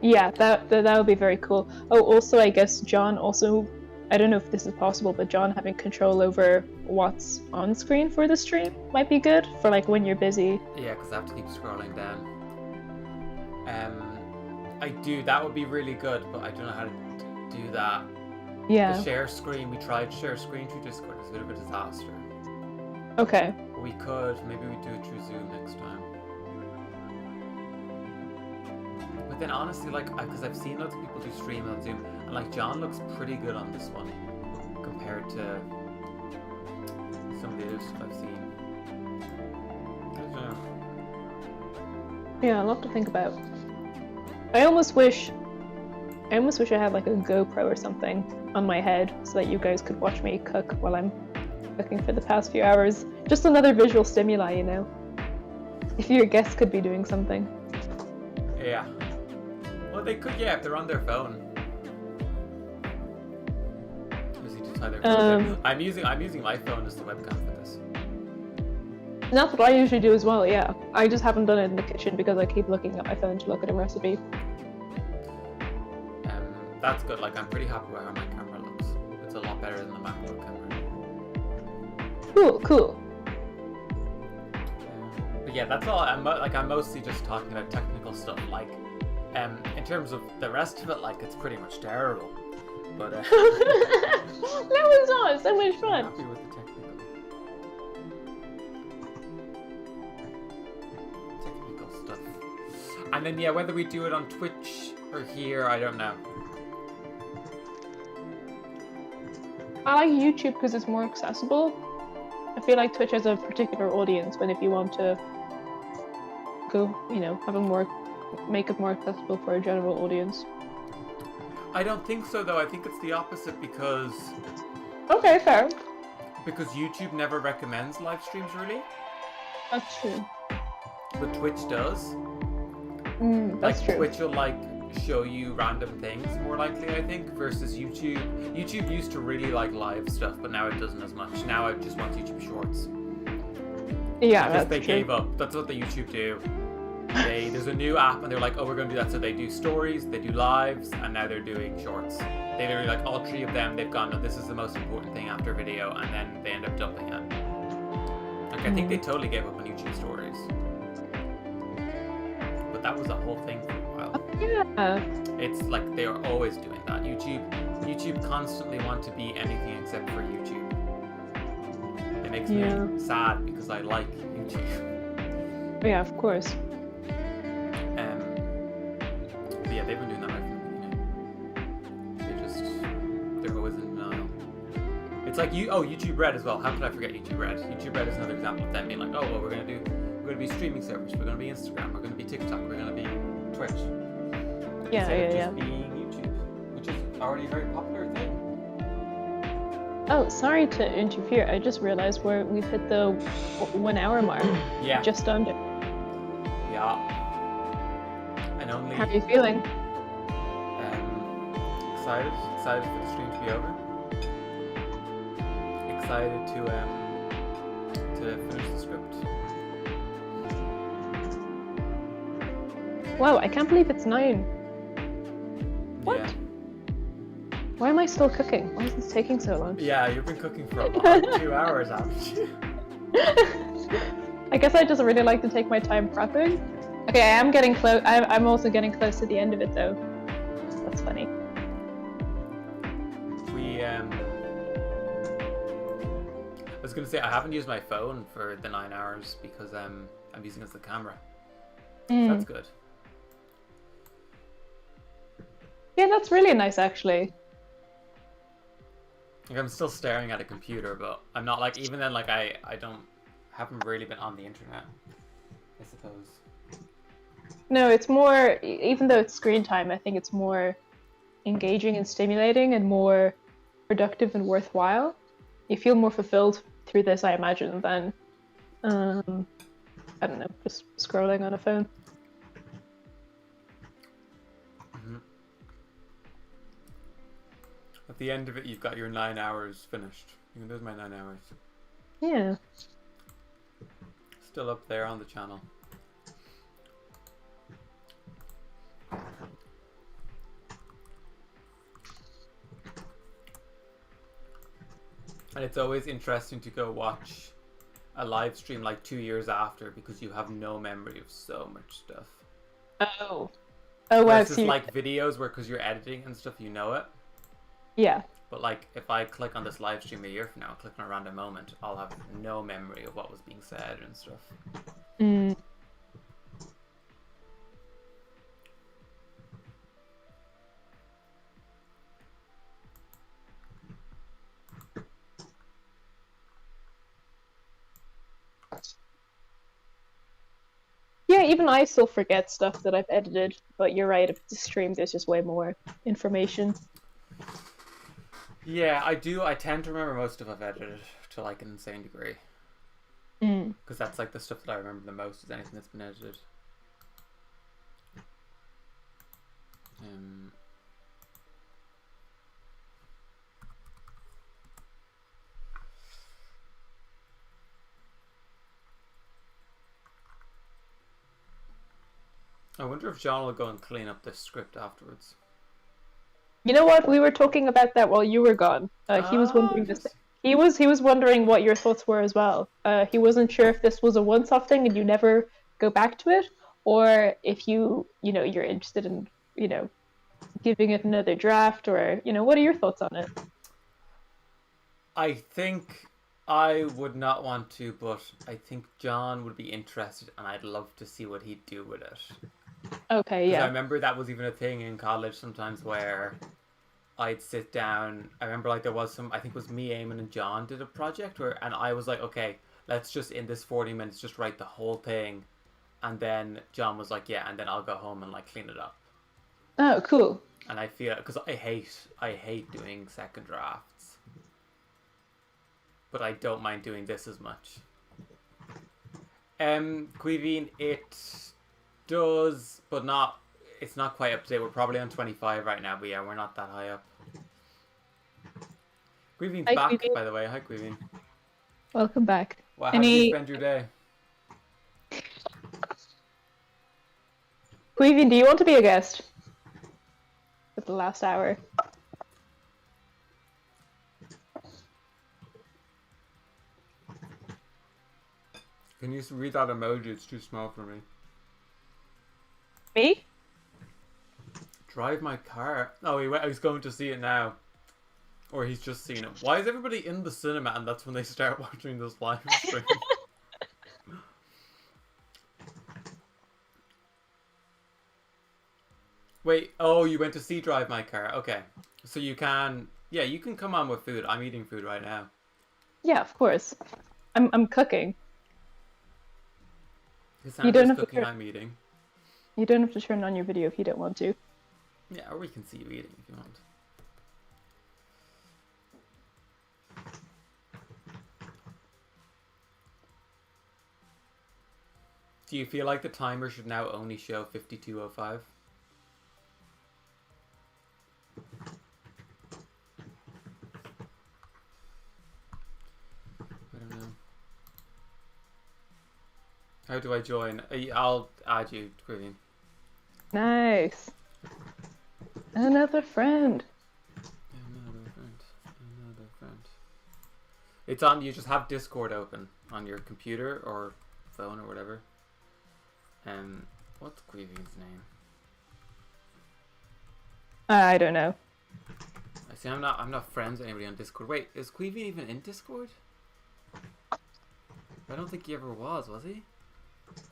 Yeah, that would be very cool. Oh, also, I guess John also, I don't know if this is possible, but John having control over what's on screen for the stream might be good for like when you're busy. Yeah, because I have to keep scrolling down. That would be really good, but I don't know how to do that. Yeah. The share screen, we tried share screen through Discord, it's a bit of a disaster. Okay. Maybe we do it through Zoom next time. But then honestly, like, because I've seen lots of people do stream on Zoom, and like John looks pretty good on this one compared to some of the other stuff I've seen. Yeah, a lot to think about. I almost wish I had like a GoPro or something on my head so that you guys could watch me cook while I'm cooking for the past few hours. Just another visual stimuli, you know. If your guests could be doing something. Yeah. Well, they could, yeah, if they're on their phone. I'm using my phone as the webcam for this. That's what I usually do as well, yeah. I just haven't done it in the kitchen because I keep looking at my phone to look at a recipe. That's good. Like, I'm pretty happy with how my camera looks. It's a lot better than the MacBook camera. Cool. But yeah, that's all. I'm mostly just talking about technical stuff. Like, in terms of the rest of it, like, it's pretty much terrible. But that was not so much fun. I'm happy with the technical stuff. And then yeah, whether we do it on Twitch or here, I don't know. I like YouTube because it's more accessible. I feel like Twitch has a particular audience, but if you want to go, you know, make it more accessible for a general audience. I don't think so though. I think it's the opposite because Okay, fair. Because YouTube never recommends live streams really. That's true. But Twitch does. That's true. Twitch will like show you random things more likely, I think, versus YouTube. YouTube used to really like live stuff, but now it doesn't as much. Now it just wants YouTube Shorts. Yeah, because that's they true. gave up. That's what the YouTube do. There's a new app and they're like, oh, we're going to do that. So they do stories, they do lives, and now they're doing shorts. They literally, like, all three of them, they've gone, no, this is the most important thing after video, and then they end up dumping it. Like, I think they totally gave up on YouTube stories. But that was a whole thing for a while. Yeah. It's like they are always doing that. YouTube constantly want to be anything except for YouTube. It makes me sad because I like YouTube. Yeah, of course. But yeah, they've been doing that right from the beginning. They're always in denial. It's like YouTube Red as well. How could I forget YouTube Red? YouTube Red is another example of them being like, oh well, we're gonna be streaming service, we're gonna be Instagram, we're gonna be TikTok, we're gonna be Twitch. Instead of just being YouTube, which is already a very popular thing. Oh, sorry to interfere. I just realized we've hit the 1 hour mark. Yeah. Just under. Yeah. And only. How are you feeling? Excited for the stream to be over. Excited to finish the script. Wow, I can't believe it's 9. What? Yeah. Why am I still cooking? Why is this taking so long? Yeah, you've been cooking for about 2 hours, haven't you? I guess I just really like to take my time prepping. Okay, I am getting close. I'm also getting close to the end of it, though. That's funny. I was gonna say I haven't used my phone for the 9 hours because I'm using it as the camera. So that's good. Yeah, that's really nice, actually. Like, I'm still staring at a computer, but I'm not like, even then, like I haven't really been on the internet, I suppose. No, it's more, even though it's screen time, I think it's more engaging and stimulating and more productive and worthwhile. You feel more fulfilled through this, I imagine, than, I don't know, just scrolling on a phone. At the end of it, you've got your 9 hours finished. There's my 9 hours. Yeah. Still up there on the channel. And it's always interesting to go watch a live stream like 2 years after because you have no memory of so much stuff. Oh, wow. Versus like videos where, because you're editing and stuff, you know it. Yeah. But like, if I click on this live stream a year from now, click on a random moment, I'll have no memory of what was being said and stuff. Yeah, even I still forget stuff that I've edited. But you're right. If it's a stream, there's just way more information. Yeah, I do. I tend to remember most of I've edited to like an insane degree. Because that's like the stuff that I remember the most is anything that's been edited. I wonder if John will go and clean up this script afterwards. You know what? We were talking about that while you were gone. He was wondering this. He was wondering what your thoughts were as well. He wasn't sure if this was a once-off thing and you never go back to it, or if you're interested in, giving it another draft, or what are your thoughts on it? I think I would not want to, but I think John would be interested, and I'd love to see what he'd do with it. Okay, yeah. I remember that was even a thing in college sometimes where I'd sit down. I remember like there was some, I think it was me, Eamon, and John did a project and I was like, okay, let's just in this 40 minutes just write the whole thing. And then John was like, yeah, and then I'll go home and like clean it up. Oh, cool. And I feel, because I hate doing second drafts. But I don't mind doing this as much. Quivine, it does, but not, it's not quite up to date. We're probably on 25 right now, but yeah, we're not that high up. Quivine's back, Quivine. By the way. Hi, Quivine. Welcome back. Well, how did you spend your day? Quivine, do you want to be a guest for the last hour? Can you read that emoji? It's too small for me. Me? Drive my car. Oh, he's going to see it now. Or he's just seen it. Why is everybody in the cinema and that's when they start watching this live stream? Wait, oh, you went to see Drive My Car. Okay. So you can, yeah, you can come on with food. I'm eating food right now. Yeah, of course. I'm cooking. You don't have cooking, I'm eating. You don't have to turn on your video if you don't want to. Yeah, or we can see you eating if you want. Do you feel like the timer should now only show 52:05? I don't know. How do I join? I'll add you, Quivine. Nice. Another friend. Another friend. It's on, you just have Discord open on your computer or phone or whatever. What's Quivine's name? I don't know. I see. I'm not friends with anybody on Discord. Wait, is Quivine even in Discord? I don't think he ever was he?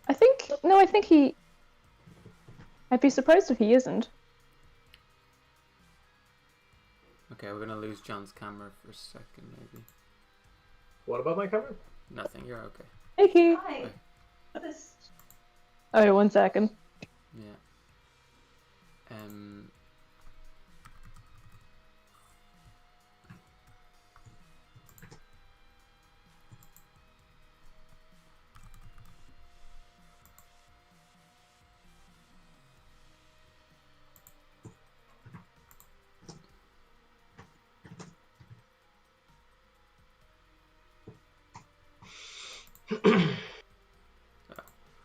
I think he... I'd be surprised if he isn't. Okay, we're gonna lose John's camera for a second, maybe. What about my camera? Nothing, you're okay. Hey, Key. Hi. What is... Oh, 1 second. Yeah.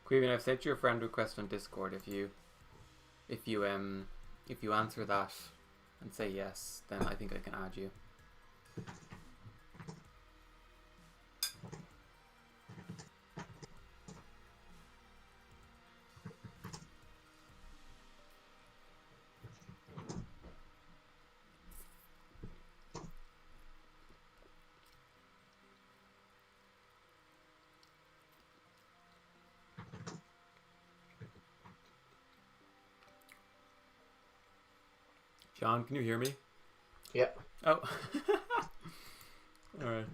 Quivine, I've sent you a friend request on Discord. If you answer that and say yes, then I think I can add you. John, can you hear me? Yeah. Oh. Alright.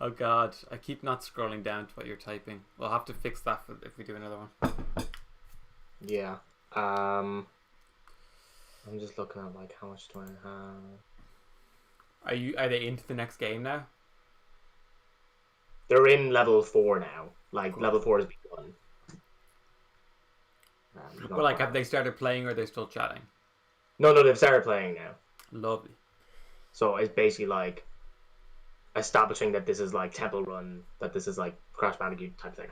Oh god, I keep not scrolling down to what you're typing. We'll have to fix that if we do another one. Yeah. I'm just looking at like how much do I have? Are they into the next game now? They're in level 4 now. Like Cool. level 4 has begun. Well, like, have they started playing, or are they still chatting? No, they've started playing now. Lovely. So it's basically like establishing that this is like Temple Run, that this is like Crash Bandicoot type thing.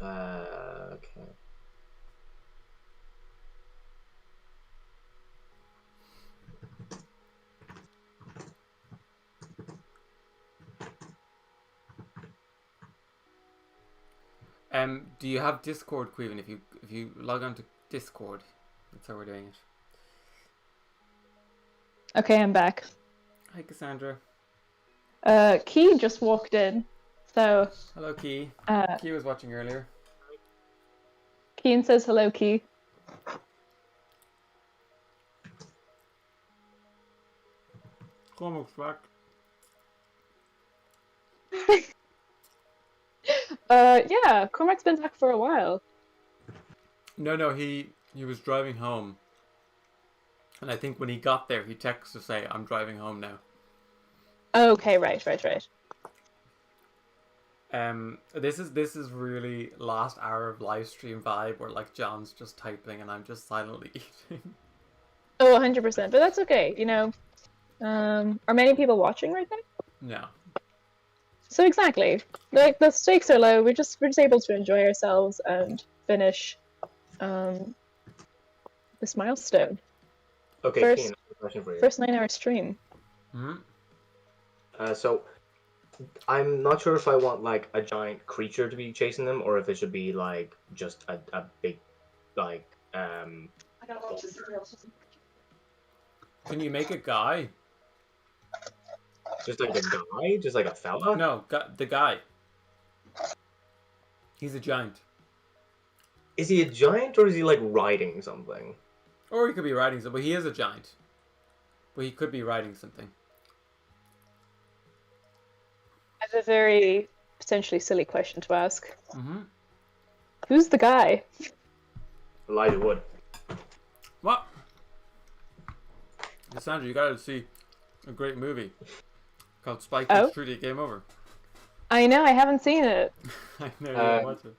Okay. Do you have Discord, Queven? If you log on to Discord, that's how we're doing it. Okay, I'm back. Hi, Cassandra. Key just walked in, so Hello, Key. Key was watching earlier. Keen says hello, Key. Cormac's back. Yeah, Cormac's been back for a while. No, he was driving home, and I think when he got there, he texted to say, "I'm driving home now." Okay, right. This is really last hour of live stream vibe, where like John's just typing and I'm just silently eating. Oh, 100%, but that's okay, you know. Are many people watching right now? No. So exactly, like the stakes are low. We're just able to enjoy ourselves and finish this milestone. Okay, First- Keen, I have a question for you. First 9-hour stream. So I'm not sure if I want like a giant creature to be chasing them, or if it should be like just a big like Can you make a guy? just like a guy, just like a fella. No, the guy. He's a giant. Is he a giant or is he like riding something? Or he could be riding something. But he is a giant. But he could be riding something. I have a very potentially silly question to ask. Mm-hmm. Who's the guy? Elijah Wood. What? Cassandra, you gotta see a great movie called Spike Oh? 3D Game Over. I know, I haven't seen it. I know you didn't watch it.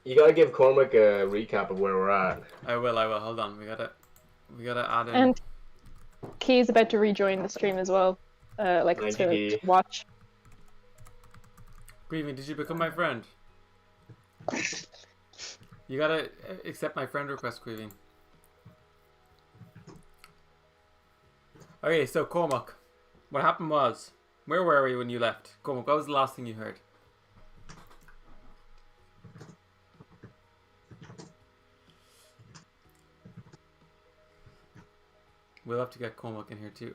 You gotta give Cormac a recap of where we're at. I will. Hold on. We gotta add in. And Key's about to rejoin the stream as well. Like to 90p. watch. Grieving, did you become my friend? You gotta accept my friend request, Grieving. Okay, so Cormac, what happened was, where were we when you left? Cormac, what was the last thing you heard? We'll have to get Cormac in here too.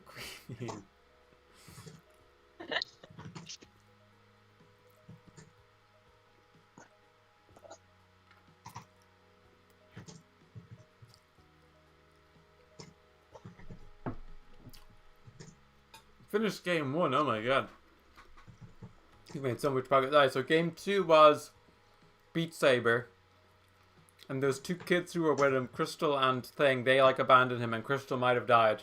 Finished game 1, oh my god. You've made so much progress. Alright, so game 2 was Beat Saber. And those two kids who were with him, Crystal and Thing, they like abandoned him and Crystal might have died.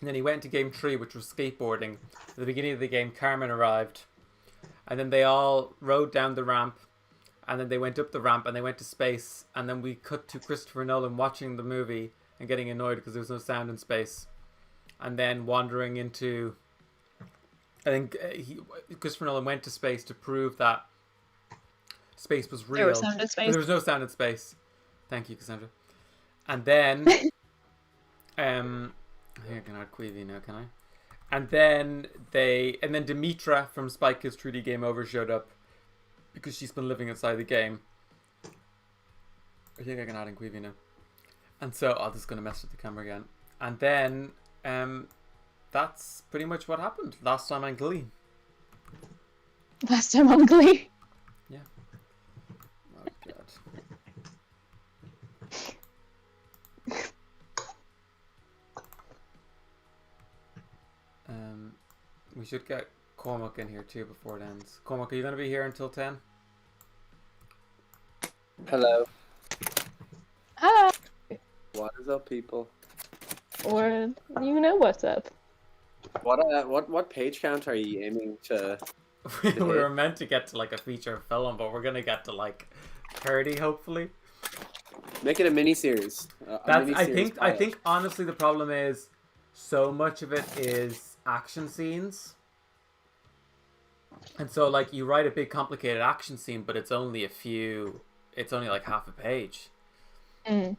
And then he went to game 3, which was skateboarding. At the beginning of the game, Carmen arrived. And then they all rode down the ramp. And then they went up the ramp and they went to space. And then we cut to Christopher Nolan watching the movie and getting annoyed because there was no sound in space. And then wandering into... I think Christopher Nolan went to space to prove that space was real. There was sound in space. There was no sound in space. Thank you, Cassandra. And then... I think I can add Queevy now, can I? And then Demetra from Spike Kids 3D Game Over showed up because she's been living inside the game. I think I can add in Queevy now. And so, this is going to mess with the camera again. And then, that's pretty much what happened last time on Glee. Last time on Glee. Yeah. Oh, God. We should get Cormac in here too before it ends. Cormac, are you going to be here until 10? Hello. Hi. What is up, people? Or you know what's up. What page count are you aiming to? We were meant to get to like a feature film, but we're going to get to like 30 hopefully. Make it a mini series. I think honestly the problem is so much of it is action scenes. And so like you write a big complicated action scene, but it's only like half a page. Mm.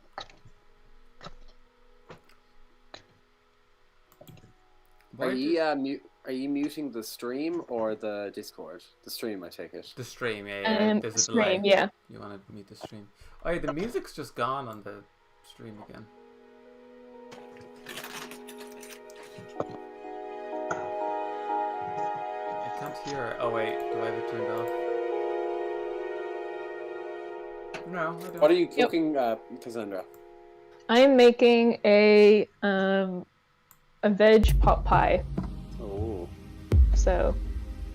Are you muting the stream or the Discord? The stream, I take it. The stream, yeah. There's a stream, delay. yeah. You want to mute the stream. Oh, yeah, the music's just gone on the stream again. I can't hear it. Oh wait, do I have it turned off? No, I don't. What are you cooking, Cassandra? I'm making a veg pot pie. Oh. So,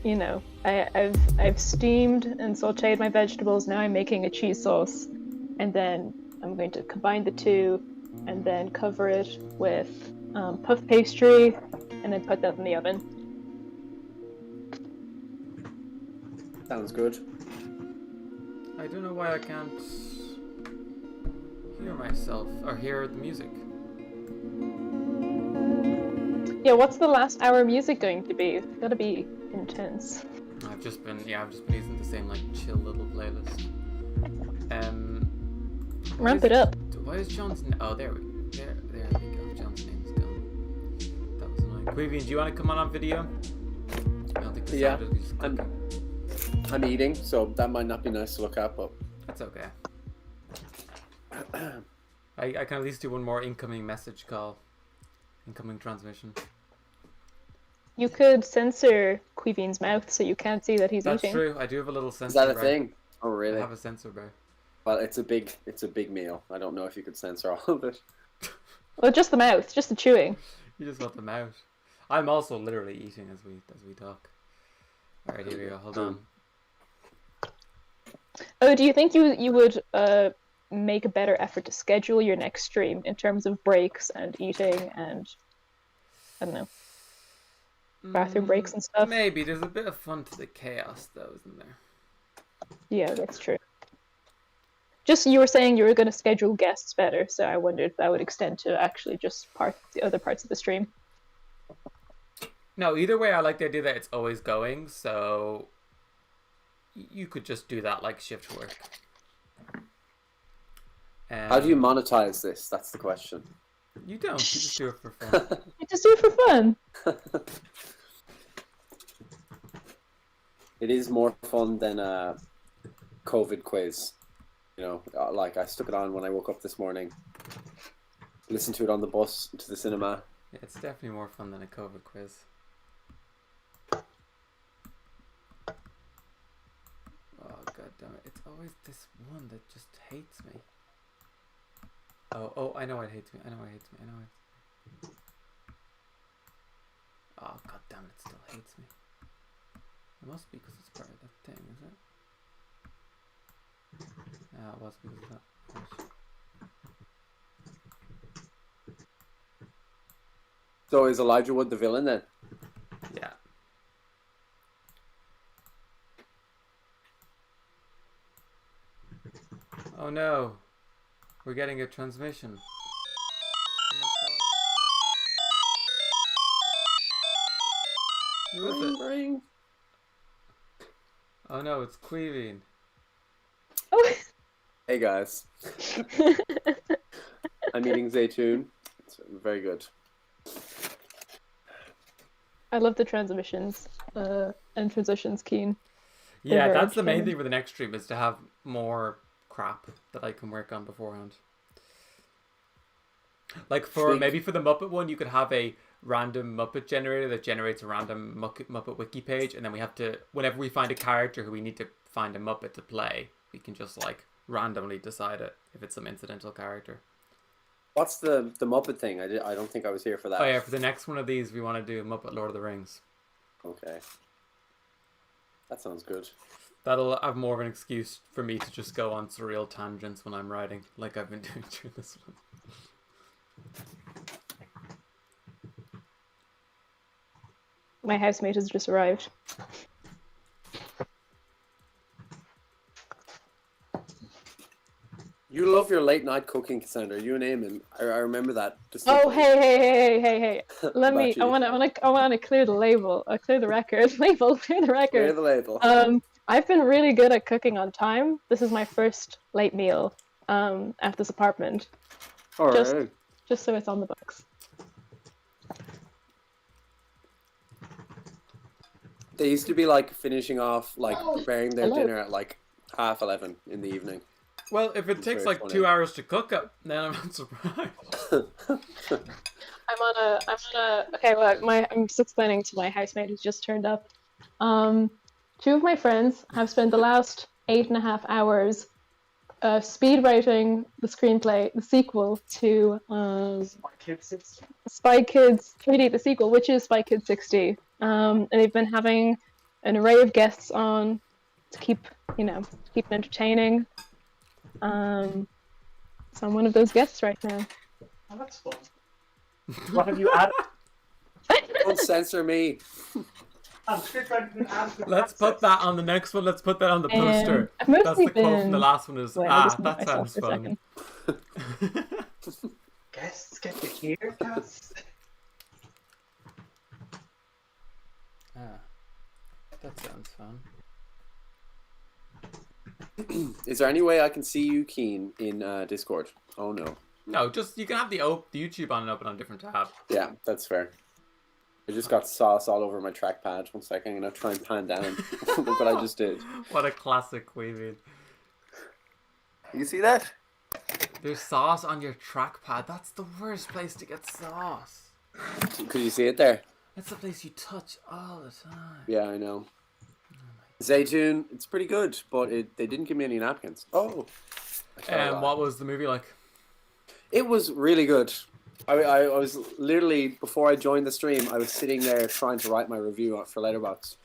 you know, I've steamed and sautéed my vegetables. Now I'm making a cheese sauce, and then I'm going to combine the two, and then cover it with puff pastry, and then put that in the oven. Sounds good. I don't know why I can't hear myself or hear the music. Yeah, what's the last hour music going to be? It's gotta be intense. I've just been using the same like chill little playlist. Ramp it up. Why is John's oh there we go. John's name is gone. That was annoying. Queevy, do you want to come on video? I don't think the sound is just clicking. I'm eating, so that might not be nice to look at, but That's okay. I can at least do one more incoming message call. Incoming transmission. You could censor Queeveen's mouth so you can't see that he's That's eating. true. I do have a little sensor. is that a bar. thing? Oh, really? I have a sensor bar. Well, it's a big meal. I don't know if you could censor all of it. Well, just the mouth, just the chewing. You just want them out. I'm also literally eating as we talk. All right, here we go. Hold on. Oh, do you think you would make a better effort to schedule your next stream in terms of breaks and eating and I don't know, bathroom breaks and stuff? Maybe there's a bit of fun to the chaos, though, isn't there? Yeah, that's true. Just you were saying you were going to schedule guests better, so I wondered if that would extend to actually just the other parts of the stream. No, either way, I like the idea that it's always going, so you could just do that like shift work. How do you monetize this? That's the question. You don't. You just do it for fun. You just do it for fun. It is more fun than a COVID quiz. You know, like I stuck it on when I woke up this morning. Listened to it on the bus to the cinema. Yeah, it's definitely more fun than a COVID quiz. Oh god damn it! It's always this one that just hates me. Oh! I know it hates me. I know it. Oh god damn it! It still hates me. It must be because it's part of that thing, is it? Yeah, it was because of that. Right. So is Elijah Wood the villain then? Yeah. Oh no. We're getting a transmission. Who is it? Ring. Oh no, it's Queeveen. Oh. Hey guys. I'm eating Zaytune. It's very good. I love the transmissions and transitions, Keen. Yeah, They're that's the main entertaining. thing for the next stream is to have more crap that I can work on beforehand. Like maybe for the Muppet one, you could have a random Muppet generator that generates a random Muppet wiki page, and then we have to, whenever we find a character who we need to find a Muppet to play, we can just like randomly decide it if it's some incidental character. What's the Muppet thing? I don't think I was here for that. Oh yeah, for the next one of these, we want to do Muppet Lord of the Rings. Okay. That sounds good. That'll have more of an excuse for me to just go on surreal tangents when I'm writing, like I've been doing through this one. My housemate has just arrived. You love your late night cooking, Cassandra. You and Eamon. I remember that. Oh, hey! Let me. About you. I want to clear the label. Clear the record. Clear the record. Clear the label. I've been really good at cooking on time. This is my first late meal. At this apartment. All right. Just so it's on the books. They used to be like finishing off, like preparing their dinner at like 11:30 in the evening. Well, if it takes like funny. 2 hours to cook it, then I'm not surprised. Okay, well, I'm just explaining to my housemate who's just turned up. Two of my friends have spent the last 8.5 hours speed writing the screenplay, the sequel to Spy Kids 3D, the sequel, which is Spy Kids 60. And they've been having an array of guests on to keep it entertaining. So I'm one of those guests right now. Oh, that's fun. What have you added? Don't censor me. Let's put that on the next one. Let's put that on the poster. I've mostly That's the quote from the last one is, that sounds fun. Guests, get to hear guests. That sounds fun. Is there any way I can see you, Keen, in Discord? Oh no. No, just you can have the YouTube on and open on a different tab. Yeah, that's fair. I just got sauce all over my trackpad. 1 second, I'm gonna try and pan down. Look what I just did. What a classic weaving. You see that? There's sauce on your trackpad. That's the worst place to get sauce. Could you see it there? That's the place you touch all the time. Yeah, I know. Zaytune, it's pretty good, but they didn't give me any napkins. Oh. What was the movie like? It was really good. I was literally, before I joined the stream, I was sitting there trying to write my review for Letterboxd.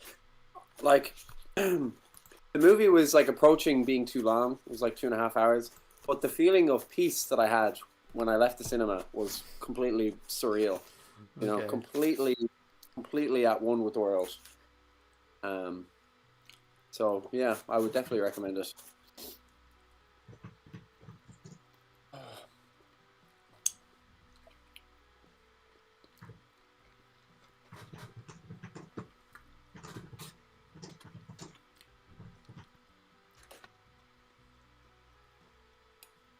Like, the movie was like approaching being too long. It was like 2.5 hours. But the feeling of peace that I had when I left the cinema was completely surreal. You know, completely at one with the world. So yeah, I would definitely recommend it.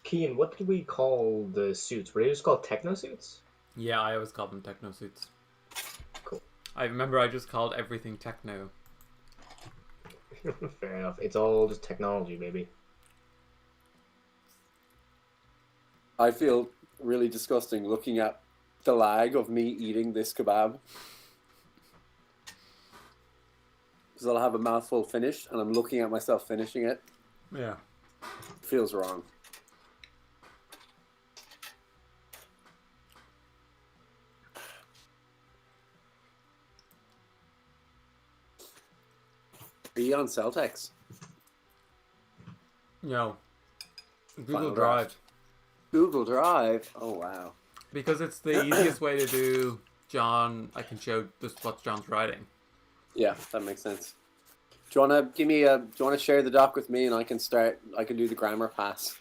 Kian, what did we call the suits? Were they just called techno suits? Yeah, I always call them techno suits. Cool. I remember I just called everything techno. Fair enough. It's all just technology, baby. I feel really disgusting looking at the lag of me eating this kebab. Because I'll have a mouthful finished and I'm looking at myself finishing it. Yeah. It feels wrong. Are you on Celtex? No. Google Final Drive. draft. Google Drive? Oh, wow. Because it's the easiest way to do John. I can show just what John's writing. Yeah, that makes sense. Do you want to share the doc with me and I can do the grammar pass?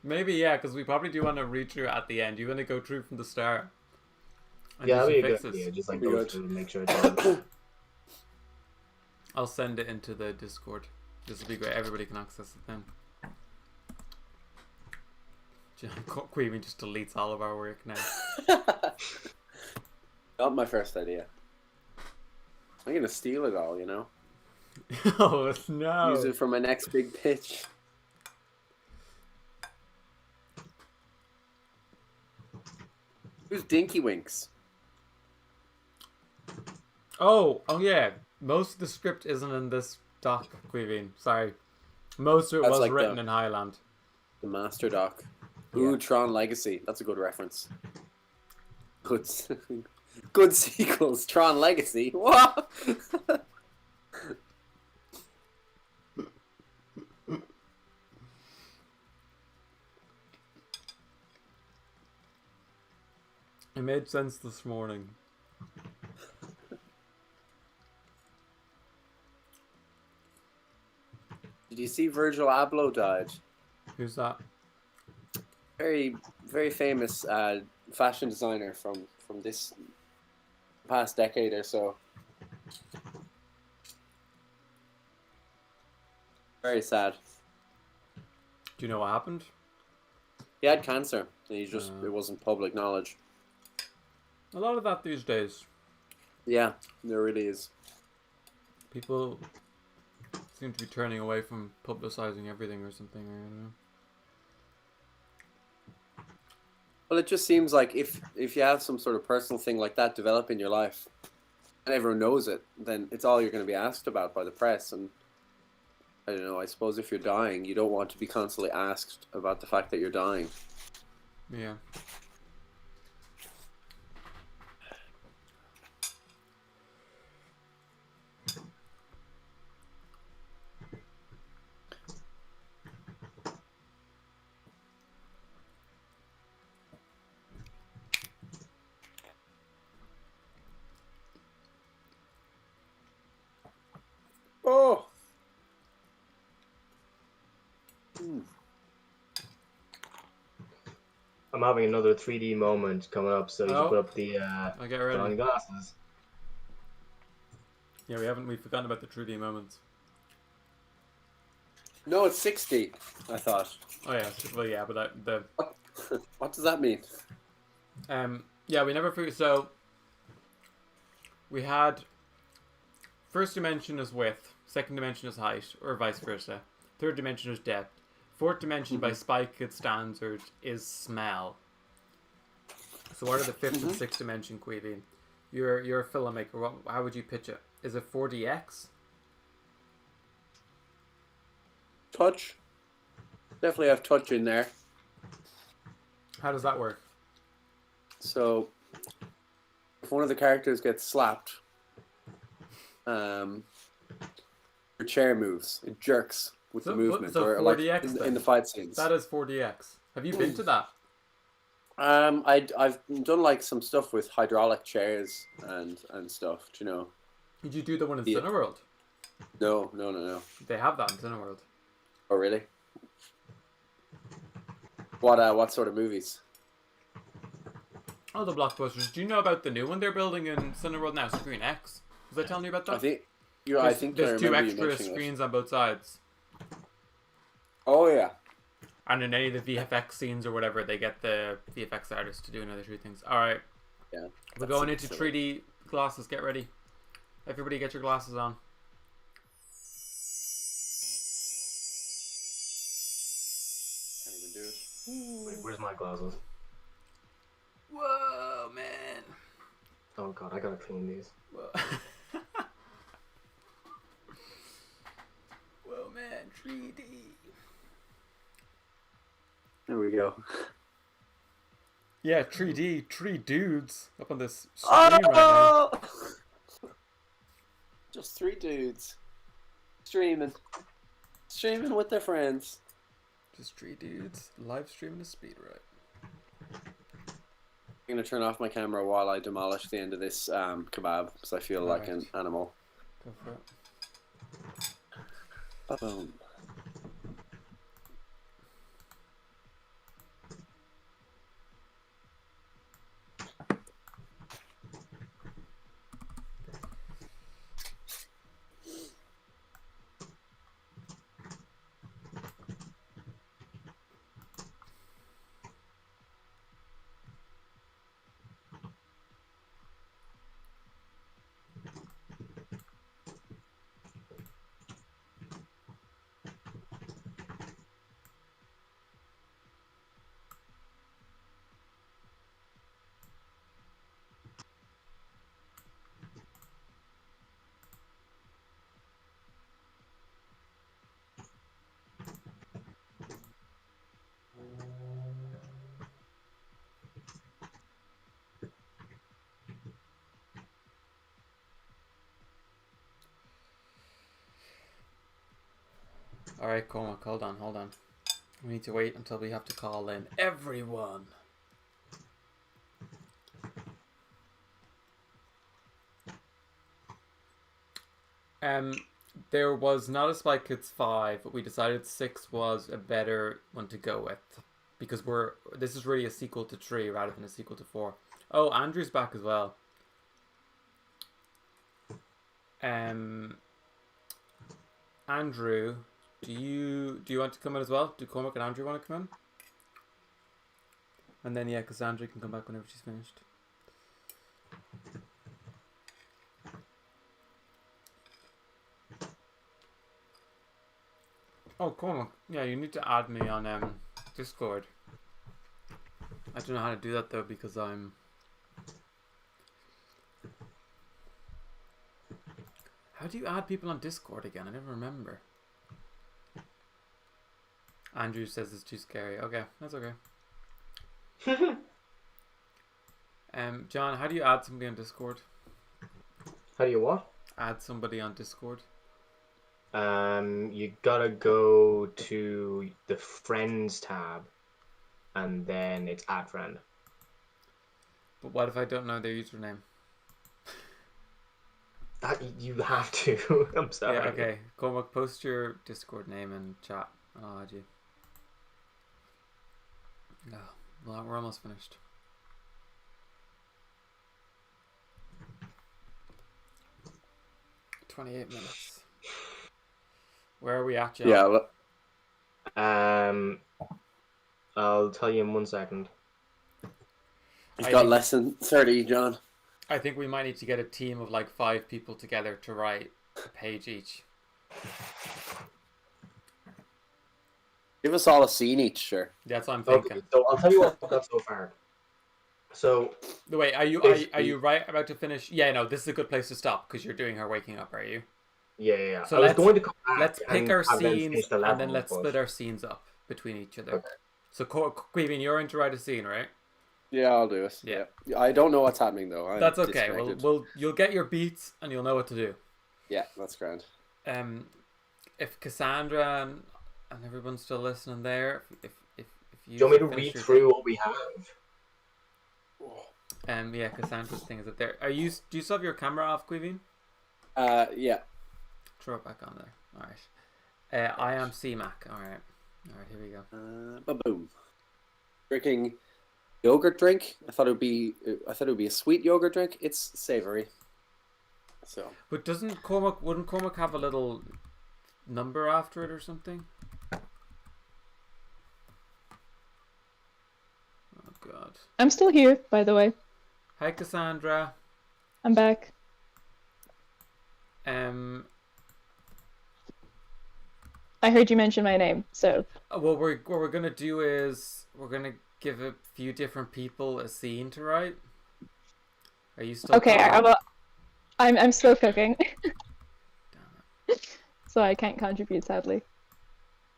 Maybe, yeah, because we probably do want to read through at the end. You want to go through from the start? And Yeah, do that'd some be a good fixes? idea. Just like Be go good. through and make sure it's all. I'll send it into the Discord. This will be great. Everybody can access it then. Queeving just deletes all of our work now. Not my first idea. I'm gonna steal it all, you know? Oh, no. Use it for my next big pitch. Who's Dinky Winks? Oh, yeah. Most of the script isn't in this doc, Queeving. Sorry. Most of it That's was like written the- in Highland. The Master Doc. Ooh, Tron Legacy. That's a good reference. Good. good sequels. Tron Legacy. What? It made sense this morning. Did you see Virgil Abloh died? Who's that? Very, very famous fashion designer from this past decade or so. Very sad. Do you know what happened? He had cancer. And he just it wasn't public knowledge. A lot of that these days. Yeah, there really is. People seem to be turning away from publicizing everything or something. I don't know. Well, it just seems like if you have some sort of personal thing like that develop in your life, and everyone knows it, then it's all you're going to be asked about by the press. And I don't know. I suppose if you're dying, you don't want to be constantly asked about the fact that you're dying. Yeah. Oh. I'm having another 3D moment coming up, so you should put up the I'll get ready. drawing glasses. Yeah, we've forgotten about the 3D moments. No, it's 60. I thought. Oh yeah, well yeah, but the What does that mean? yeah, we never figured. So we had first dimension is width, second dimension is height, or vice versa. Third dimension is depth. Fourth dimension by Spike Kid standard is smell. So what are the fifth and sixth dimension, Queeveen? You're a filmmaker. How would you pitch it? Is it 4DX? Touch. Definitely have touch in there. How does that work? So, if one of the characters gets slapped, your chair moves. It jerks with the movement. So or 4DX like in the fight scenes. That is 4DX. Have you been to that? I've done like some stuff with hydraulic chairs and stuff. Do you know? Did you do the one in Cineworld? No. They have that in Cineworld. Oh really? What sort of movies? Oh, the blockbusters. Do you know about the new one they're building in Cineworld now, Screen X? Was I telling you about that? I think there's two extra you screens on both sides. Oh yeah. And in any of the VFX scenes or whatever, they get the VFX artists to do another 3 things. All right. Yeah. We're going into 3D glasses. Get ready. Everybody, get your glasses on. Can't even do it. Wait, where's my glasses? Whoa, man. Oh god, I gotta clean these. Whoa. Whoa, man. 3D. There we go. Yeah, 3D. 3 dudes up on this screen right now. Just 3 dudes streaming with their friends. Just 3 dudes live streaming a speed ride. I'm gonna turn off my camera while I demolish the end of this kebab because I feel like an animal. Go for it. Boom. Alright, Cormac, hold on. We need to wait until we have to call in everyone. There was not a Spy Kids 5, but we decided 6 was a better one to go with. Because this is really a sequel to 3 rather than a sequel to 4. Oh, Andrew's back as well. Andrew, do you want to come in as well? Do Cormac and Andrew want to come in? And then Cassandra can come back whenever she's finished. Oh, Cormac, yeah, you need to add me on Discord. I don't know how to do that though because I'm... How do you add people on Discord again? I never remember. Andrew says it's too scary. Okay, that's okay. John, how do you add somebody on Discord? How do you what? Add somebody on Discord. You gotta go to the Friends tab, and then it's add friend. But what if I don't know their username? That you have to. I'm sorry. Yeah, okay. Cormac, post your Discord name in chat, and I'll add you. No, well, we're almost finished. "28 minutes. Where are we at, John? Yeah. I'll tell you in 1 second. You've got less than 30, John. I think we might need to get a team of like 5 people together to write a page each. Give us all a scene each, sure. That's what I'm thinking. Okay, so I'll tell you what I've got so far. So, wait, are you right about to finish? Yeah, no, this is a good place to stop because you're doing her waking up, are you? Yeah. So I was going to come back. Let's pick our have them scenes finish the and level, then let's but- split our scenes up between each other. Okay. So, Queevin, you're in to write a scene, right? Yeah, I'll do it. Yeah. I don't know what's happening though. I'm That's okay. disconnected. You'll get your beats and you'll know what to do. Yeah, that's grand. If Cassandra and everyone's still listening there, if you Do you want me to finish read your through what we have? yeah, Cassandra's thing is up there. Do you still have your camera off, Queevin? Yeah. Throw it back on there. All right. I am CMAC. All right, here we go. Ba-boom. Drinking yogurt drink. I thought it would be a sweet yogurt drink. It's savory. So. But wouldn't Cormac have a little number after it or something? Oh God. I'm still here, by the way. Hi, Cassandra. I'm back. I heard you mention my name, so. Well, what we're gonna do is we're gonna give a few different people a scene to write. Are you still? Okay, cooking? I'm still cooking, Damn it. so I can't contribute sadly.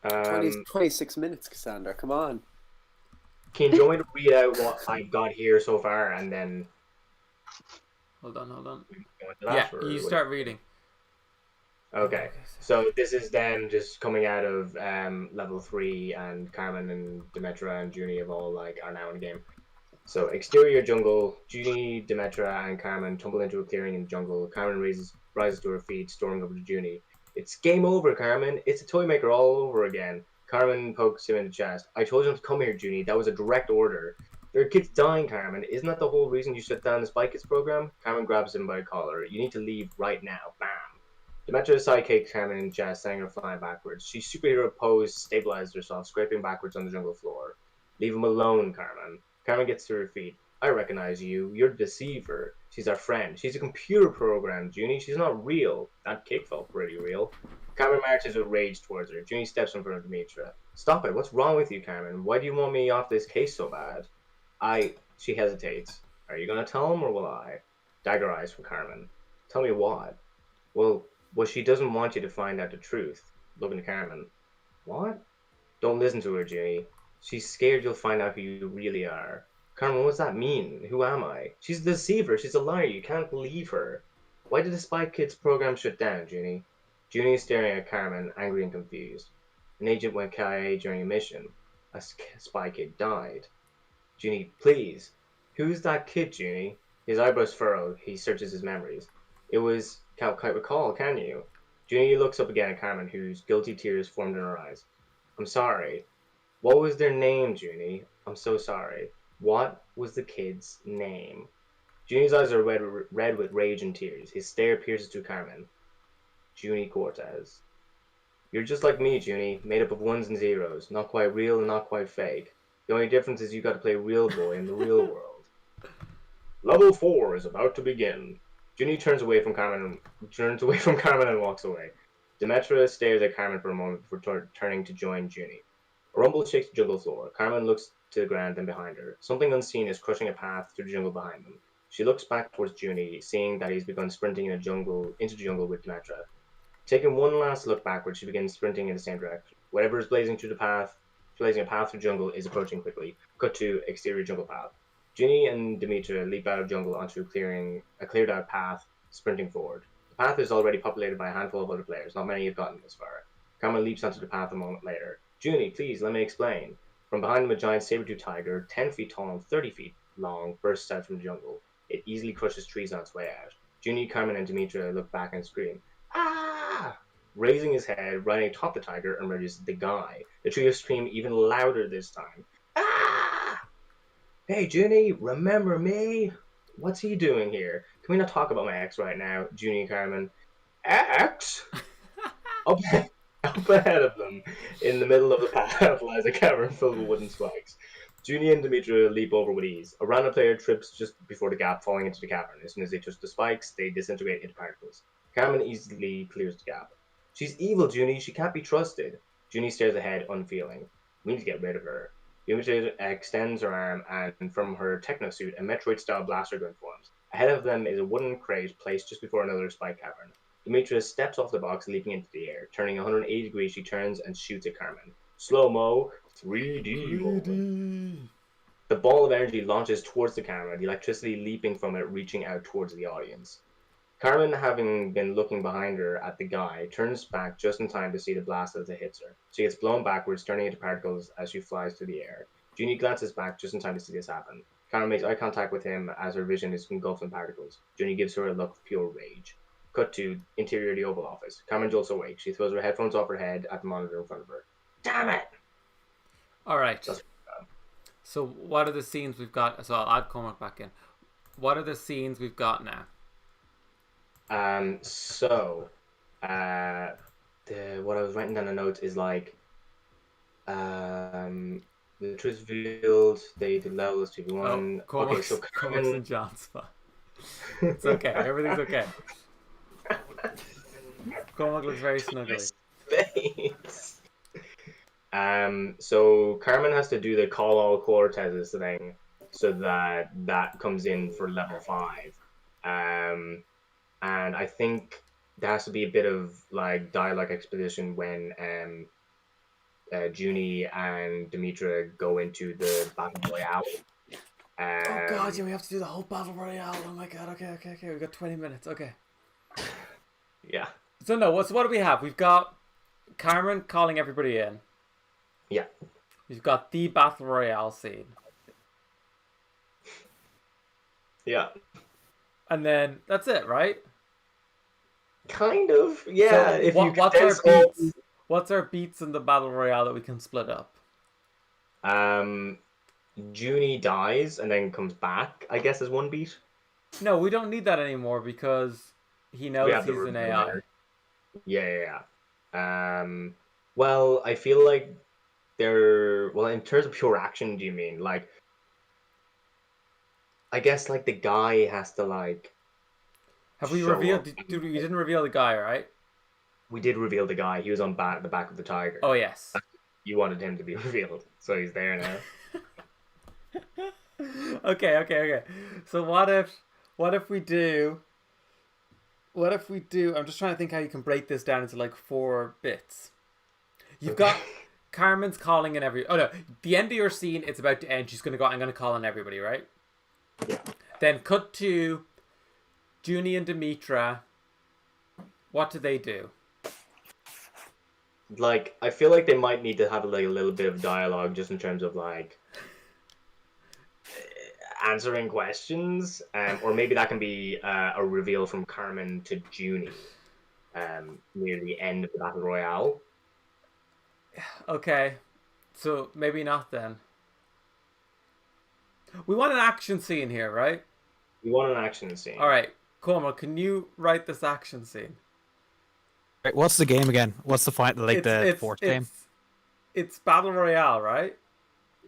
26 minutes, Cassandra. Come on. Can you want me to read out what I've got here so far, and then? Hold on. go into Yeah, that, or you what? start reading. Okay, so this is them just coming out of level 3, and Carmen and Demetra and Junie are now in the game. So exterior jungle, Junie, Demetra, and Carmen tumble into a clearing in the jungle. Carmen rises to her feet, storming over to Junie. It's game over, Carmen. It's a toy maker all over again. Carmen pokes him in the chest. I told you not to come here, Junie. That was a direct order. There are kids dying, Carmen. Isn't that the whole reason you shut down the Spy Kids program? Carmen grabs him by the collar. You need to leave right now. Bam. Demetra's sidekick Carmen in chest, sending her flying backwards. She superhero pose, stabilized herself, scraping backwards on the jungle floor. Leave him alone, Carmen. Carmen gets to her feet. I recognize you. You're the deceiver. She's our friend. She's a computer program, Junie. She's not real. That kick felt pretty real. Carmen marches with rage towards her. Junie steps in front of Demetra. Stop it. What's wrong with you, Carmen? Why do you want me off this case so bad? She hesitates. Are you going to tell him or will I? Dagger eyes from Carmen. Tell me what? Well, she doesn't want you to find out the truth. Looking to Carmen. What? Don't listen to her, Junie. She's scared you'll find out who you really are. Carmen, what does that mean? Who am I? She's a deceiver. She's a liar. You can't believe her. Why did the Spy Kids program shut down, Junie? Junie is staring at Carmen, angry and confused. An agent went KIA during a mission. A spy kid died. Junie, please. Who's that kid, Junie? His eyebrows furrowed. He searches his memories. It was... Can't quite recall, can you? Junie looks up again at Carmen, whose guilty tears formed in her eyes. I'm sorry. What was their name, Junie? I'm so sorry. What was the kid's name? Junie's eyes are red with rage and tears. His stare pierces through Carmen. Junie Cortez. You're just like me, Junie, made up of ones and zeros. Not quite real and not quite fake. The only difference is you got to play real boy in the real world. Level 4 is about to begin. Junie turns away from Carmen and walks away. Demetra stares at Carmen for a moment before turning to join Junie. A rumble shakes the jungle floor. Carmen looks to the ground and behind her. Something unseen is crushing a path through the jungle behind them. She looks back towards Junie, seeing that he's begun sprinting into the jungle with Demetra. Taking one last look backward, she begins sprinting in the same direction. Whatever is blazing a path through jungle is approaching quickly. Cut to exterior jungle path. Junie and Demetra leap out of jungle onto a cleared out path, sprinting forward. The path is already populated by a handful of other players. Not many have gotten this far. Carmen leaps onto the path a moment later. Junie, please, let me explain. From behind him, a giant saber-tooth tiger, 10 feet tall and 30 feet long, bursts out from the jungle. It easily crushes trees on its way out. Junie, Carmen, and Demetra look back and scream. Ah! Raising his head, riding atop the tiger, emerges the guy. The trio scream even louder this time. Ah! Hey, Junie, remember me? What's he doing here? Can we not talk about my ex right now, Junie and Carmen? Ex? Up ahead of them, in the middle of the path, lies a cavern filled with wooden spikes. Junie and Demetra leap over with ease. A random player trips just before the gap, falling into the cavern. As soon as they touch the spikes, they disintegrate into particles. Carmen easily clears the gap. She's evil, Junie. She can't be trusted. Junie stares ahead, unfeeling. We need to get rid of her. Demetra extends her arm, and from her techno-suit, a Metroid-style blaster gun forms. Ahead of them is a wooden crate placed just before another spike cavern. Demetra steps off the box, leaping into the air. Turning 180 degrees, she turns and shoots at Carmen. Slow-mo, 3D moment. The ball of energy launches towards the camera, the electricity leaping from it, reaching out towards the audience. Carmen, having been looking behind her at the guy, turns back just in time to see the blast as it hits her. She gets blown backwards, turning into particles as she flies through the air. Junie glances back just in time to see this happen. Carmen makes eye contact with him as her vision is engulfed in particles. Junie gives her a look of pure rage. Cut to interior of the Oval Office. Carmen jolts awake. She throws her headphones off her head at the monitor in front of her. Damn it! Alright. So what are the scenes we've got? So I'll add Cormac back in. What are the scenes we've got now? What I was writing down the notes is like, the truth revealed, they did levels to one. Okay, so Cormac's in John's spot. It's okay, everything's okay. Cormac looks very snuggly. So Carmen has to do the call all Cortez's thing, so that comes in for level 5. And I think there has to be a bit of like dialogue exposition when Junie and Demetra go into the battle royale. Oh god, yeah, we have to do the whole battle royale. Oh my god, okay. We've got 20 minutes, okay. Yeah. So no, what do we have? We've got Carmen calling everybody in. Yeah. We've got the battle royale scene. Yeah. And then that's it, right? Kind of, yeah. So what's our beats? What's our beats in the battle royale that we can split up? Junie dies and then comes back, I guess, as one beat. No, we don't need that anymore because he knows he's an AI. Yeah. Well, I feel like in terms of pure action, do you mean like? I guess like the guy has to like. Have we revealed? We didn't reveal the guy, right? We did reveal the guy. He was on the back of the tiger. Oh yes. You wanted him to be revealed, so he's there now. Okay. So what if we do? I'm just trying to think how you can break this down into like 4 bits. You've got Carmen's calling in the end of your scene, it's about to end. She's gonna go, I'm gonna call on everybody, right? Yeah. Then cut to Junie and Demetra. What do they do? like I feel like they might need to have like a little bit of dialogue just in terms of like answering questions, or maybe that can be a reveal from Carmen to Junie near the end of the battle royale. Okay, so maybe not then. We want an action scene here, right? We want an action scene. All right, Cormac, can you write this action scene? Wait, what's the game again? What's the fight? Like the fourth game? It's battle royale, right?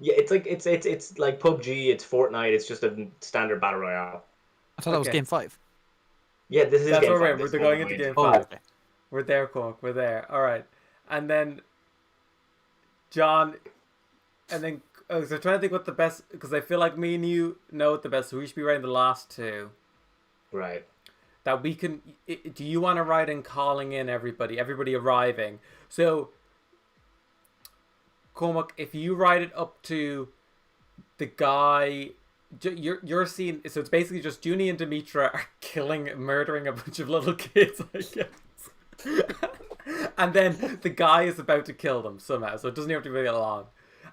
Yeah, it's like it's like PUBG, it's Fortnite, it's just a standard battle royale. I thought that was game 5. Yeah, this is That's game what 5. we're going into game 5. Okay. We're there, Cork. We're there. All right, and then John, and then so I'm trying to think what the best, because I feel like me and you know what the best. So we should be writing the last two. Right. That we can. Do you want to write in calling in everybody arriving? So, Cormac, if you write it up to the guy, you're seeing. So it's basically just Junie and Demetra are murdering a bunch of little kids, I guess. And then the guy is about to kill them somehow, so it doesn't have to be that long.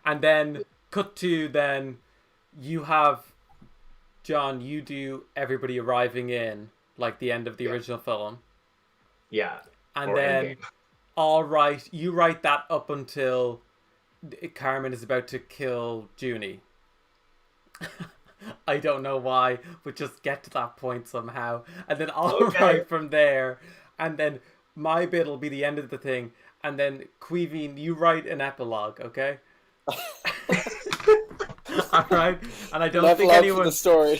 And then cut to then you have John. You do everybody arriving in. Like the end of the original film. Yeah. And then you write that up until Carmen is about to kill Junie. I don't know why, but just get to that point somehow. And then I'll write from there. And then my bit will be the end of the thing. And then Queeveen, you write an epilogue, okay? Alright, and I don't think anyone.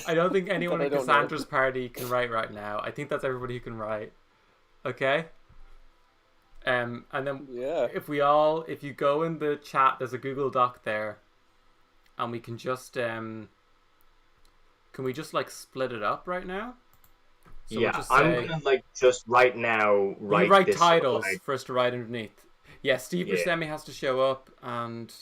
I don't think anyone in Cassandra's party can write right now. I think that's everybody who can write. Okay. And then if you go in the chat, there's a Google Doc there, and we can just can we just like split it up right now? So yeah, I'm gonna like just right now write this titles for us to write underneath. Yeah, Steve Buscemi has to show up and.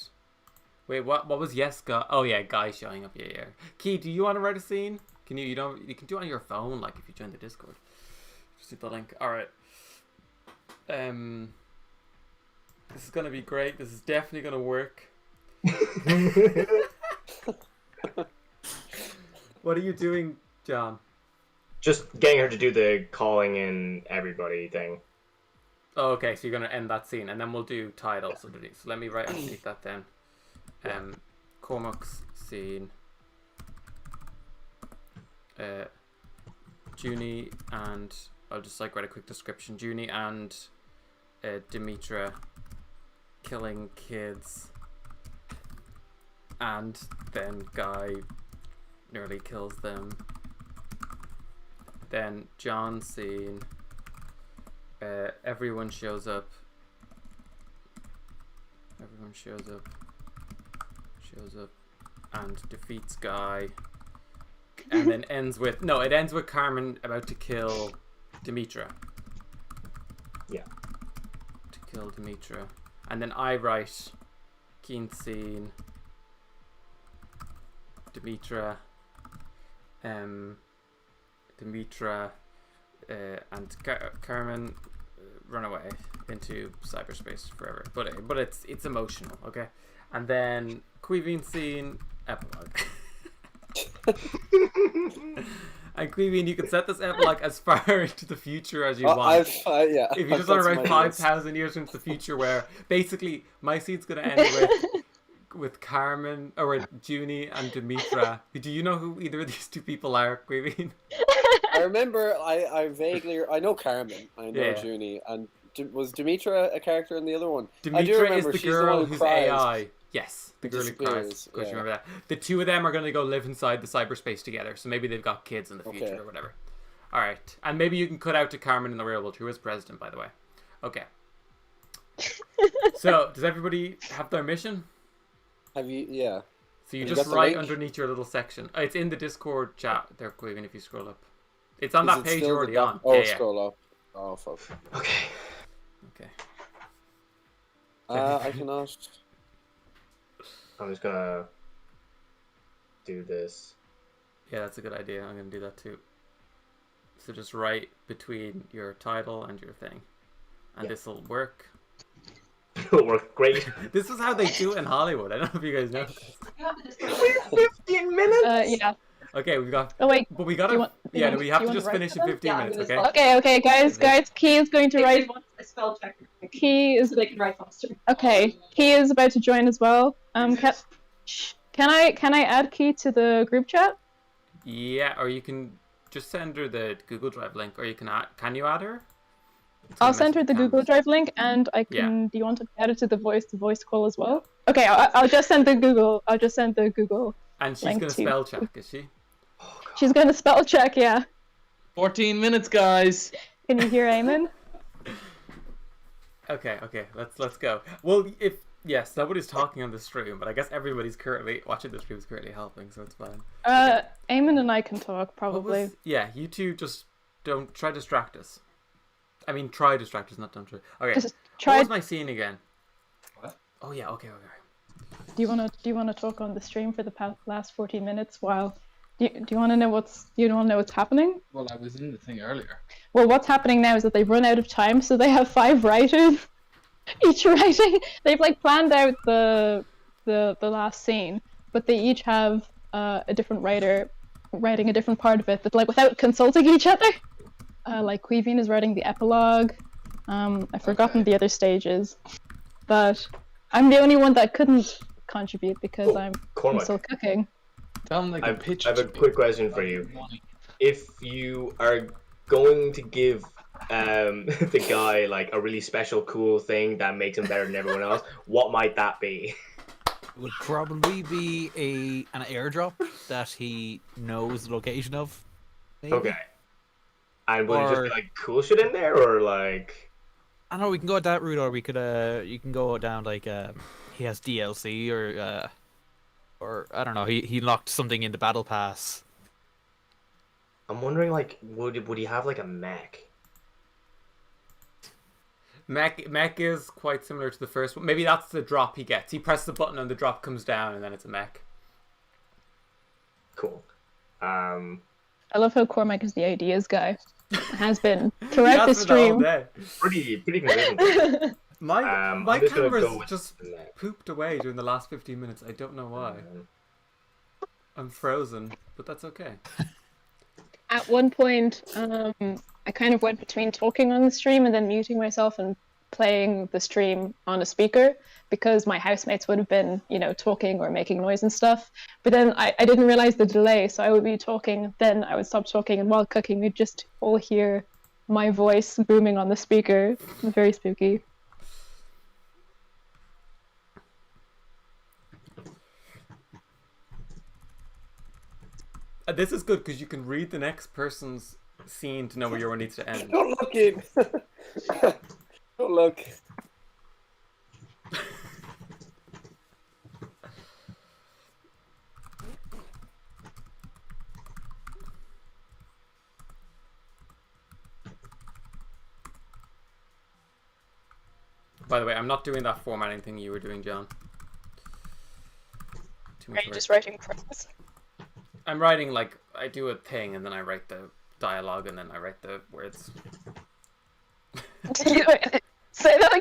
Wait, what was yes guy? Oh yeah, guy showing up. Yeah. Key, do you want to write a scene? Can you you can do it on your phone, like if you join the Discord. Just hit the link. Alright. This is gonna be great. This is definitely gonna work. What are you doing, John? Just getting her to do the calling in everybody thing. Oh, okay, so you're gonna end that scene and then we'll do titles underneath. So let me write underneath that then. Cormac's scene, Junie and I'll just like write a quick description. Junie and Demetra killing kids, and then Guy nearly kills them. Then John's scene, everyone shows up. And defeats Guy, and then ends with Carmen about to kill Demetra. Yeah. To kill Demetra, and then I write Keen scene, Demetra, and Carmen run away into cyberspace forever. But it's emotional, okay? And then Queeveen scene epilogue. And Queeveen, you can set this epilogue as far into the future as you want. If you just want to write 5,000 years into the future, where basically my scene's going to end with Carmen or with Junie and Demetra. Do you know who either of these two people are, Queeveen? I remember. I know Carmen. I know Junie. And was Demetra a character in the other one? Demetra is the girl who's AI. Yes, the girl who cries. Of course, you remember that. The two of them are going to go live inside the cyberspace together, so maybe they've got kids in the future or whatever. All right, and maybe you can cut out to Carmen in the real world, who is president, by the way. Okay. So, does everybody have their mission? Have you? Yeah. So you just write underneath your little section. It's in the Discord chat there, Queeveen, if you scroll up. It's on that page you're already on. Oh, scroll up. Oh, fuck. Okay. I cannot. I'm just gonna do this. Yeah, that's a good idea. I'm gonna do that too. So just write between your title and your thing, and this will work. It'll work great. This is how they do it in Hollywood. I don't know if you guys know. 15 minutes. Yeah. Okay, we got. Oh wait. But we gotta. Do you want- do you Yeah, want- we have do to you just want to finish in write 15 minutes. Okay. Okay, guys. Key is going to write. A spell check. Key is They can write faster. okay. Key is about to join as well. Can I add Key to the group chat? Yeah, or you can just send her the Google Drive link, or you can add. Can you add her? I'll send her the Google Drive link, and I can. Do you want to add it to the voice call as well? Okay, I'll just send the Google. I'll just send the Google. And she's link gonna to- spell check, is she? She's gonna spell check. Yeah. 14 minutes, guys. Can you hear Eamon? Okay, let's go. Well, if yes, nobody's talking on the stream, but I guess everybody's currently watching the stream is currently helping, so it's fine. Eamon and I can talk probably. Yeah, you two just don't try to distract us. I mean, try to distract us, not don't try. Okay. Just try. What was my scene again? What? Oh yeah. Okay. Do you wanna talk on the stream for the last 14 minutes while? Do you want to know what's happening? Well, I was in the thing earlier. Well, what's happening now is that they've run out of time, so they have 5 writers, each writing. They've like planned out the last scene, but they each have a different writer writing a different part of it, but like without consulting each other. Like Queeveen is writing the epilogue. I've forgotten the other stages, but I'm the only one that couldn't contribute because I'm still cooking. Like I have a quick question for you. If you are going to give the guy like a really special, cool thing that makes him better than everyone else, what might that be? It would probably be an airdrop that he knows the location of. Maybe. Okay. And would it just be like cool shit in there, or like? I don't know. We can go that route, or we could you can go down like he has DLC or I don't know. He locked something in the battle pass. I'm wondering, like, would he have like a mech? Mech is quite similar to the first one. Maybe that's the drop he gets. He presses the button and the drop comes down, and then it's a mech. Cool. I love how Cormac is the ideas guy. Has been throughout the stream. Pretty consistent. My camera's just pooped away during the last 15 minutes. I don't know why. I'm frozen, but that's okay. At one point, I kind of went between talking on the stream and then muting myself and playing the stream on a speaker because my housemates would have been, talking or making noise and stuff. But then I didn't realize the delay, so I would be talking, then I would stop talking, and while cooking, we'd just all hear my voice booming on the speaker. It was very spooky. This is good because you can read the next person's scene to know where your one needs to end. Don't look in. Don't look. By the way, I'm not doing that formatting thing you were doing, John. Are you just writing prose? I'm writing, like, I do a thing and then I write the dialogue and then I write the words. Say that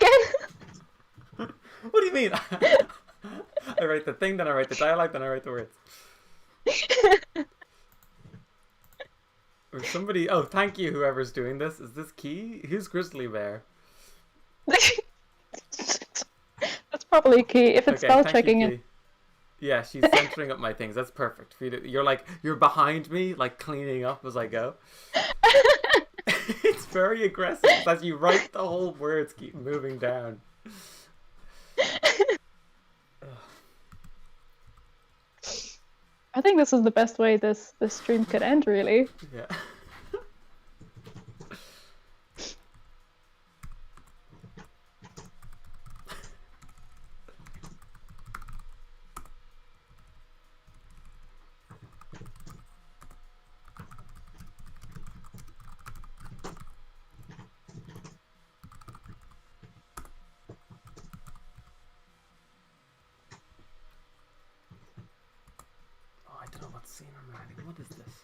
again? What do you mean? I write the thing, then I write the dialogue, then I write the words. Or somebody... Oh, thank you, whoever's doing this. Is this Key? Who's Grizzly Bear? That's probably Key. If it's spell checking it. Yeah, she's centering up my things. That's perfect. You're behind me, like cleaning up as I go. It's very aggressive. As you write, the whole words keep moving down. I think this is the best way this stream could end, really. Yeah. Scene I'm writing. What is this?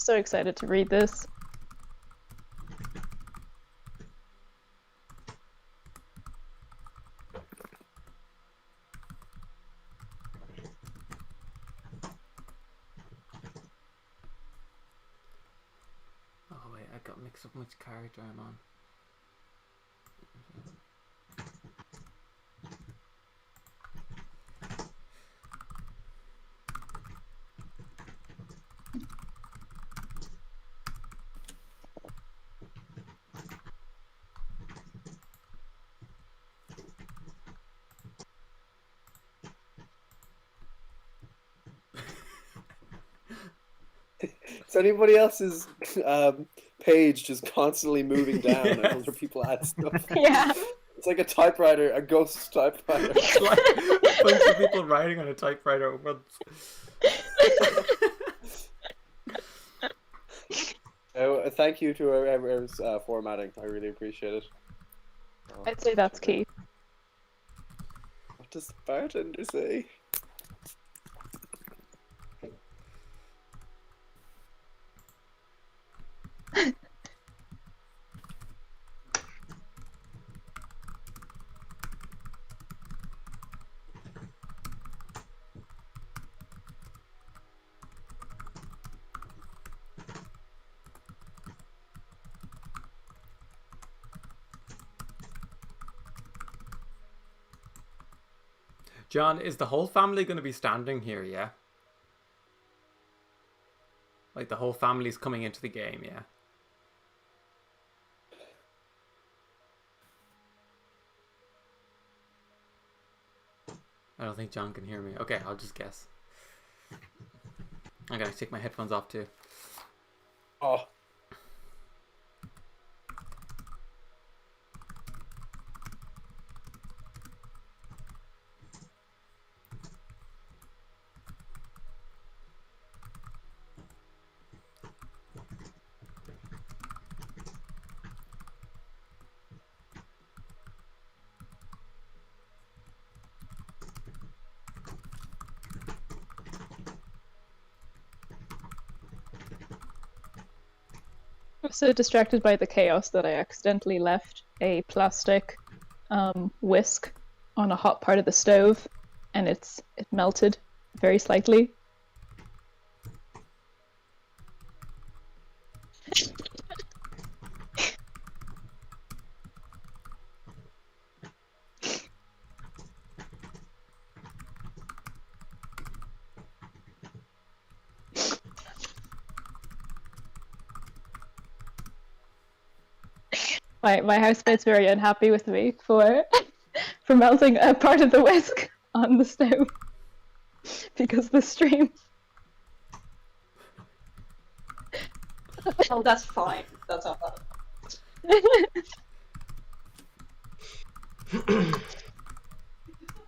so excited to read this. Oh wait, I got mixed up which character I'm on. So anybody else's page just constantly moving down and Yes. other people add stuff. Yeah. It's like a typewriter, a ghost typewriter. It's like a bunch of people writing on a typewriter at once. Thank you to whoever's formatting. I really appreciate it. I'd say that's key. What does the bartender say? John, is the whole family going to be standing here, yeah? Like the whole family's coming into the game, yeah? I don't think John can hear me. Okay, I'll just guess. I gotta take my headphones off too. Oh. I was so distracted by the chaos that I accidentally left a plastic whisk on a hot part of the stove, and it melted very slightly. My housemate's very unhappy with me for for melting a part of the whisk on the stove because of the stream. Oh, that's fine. That's not bad. The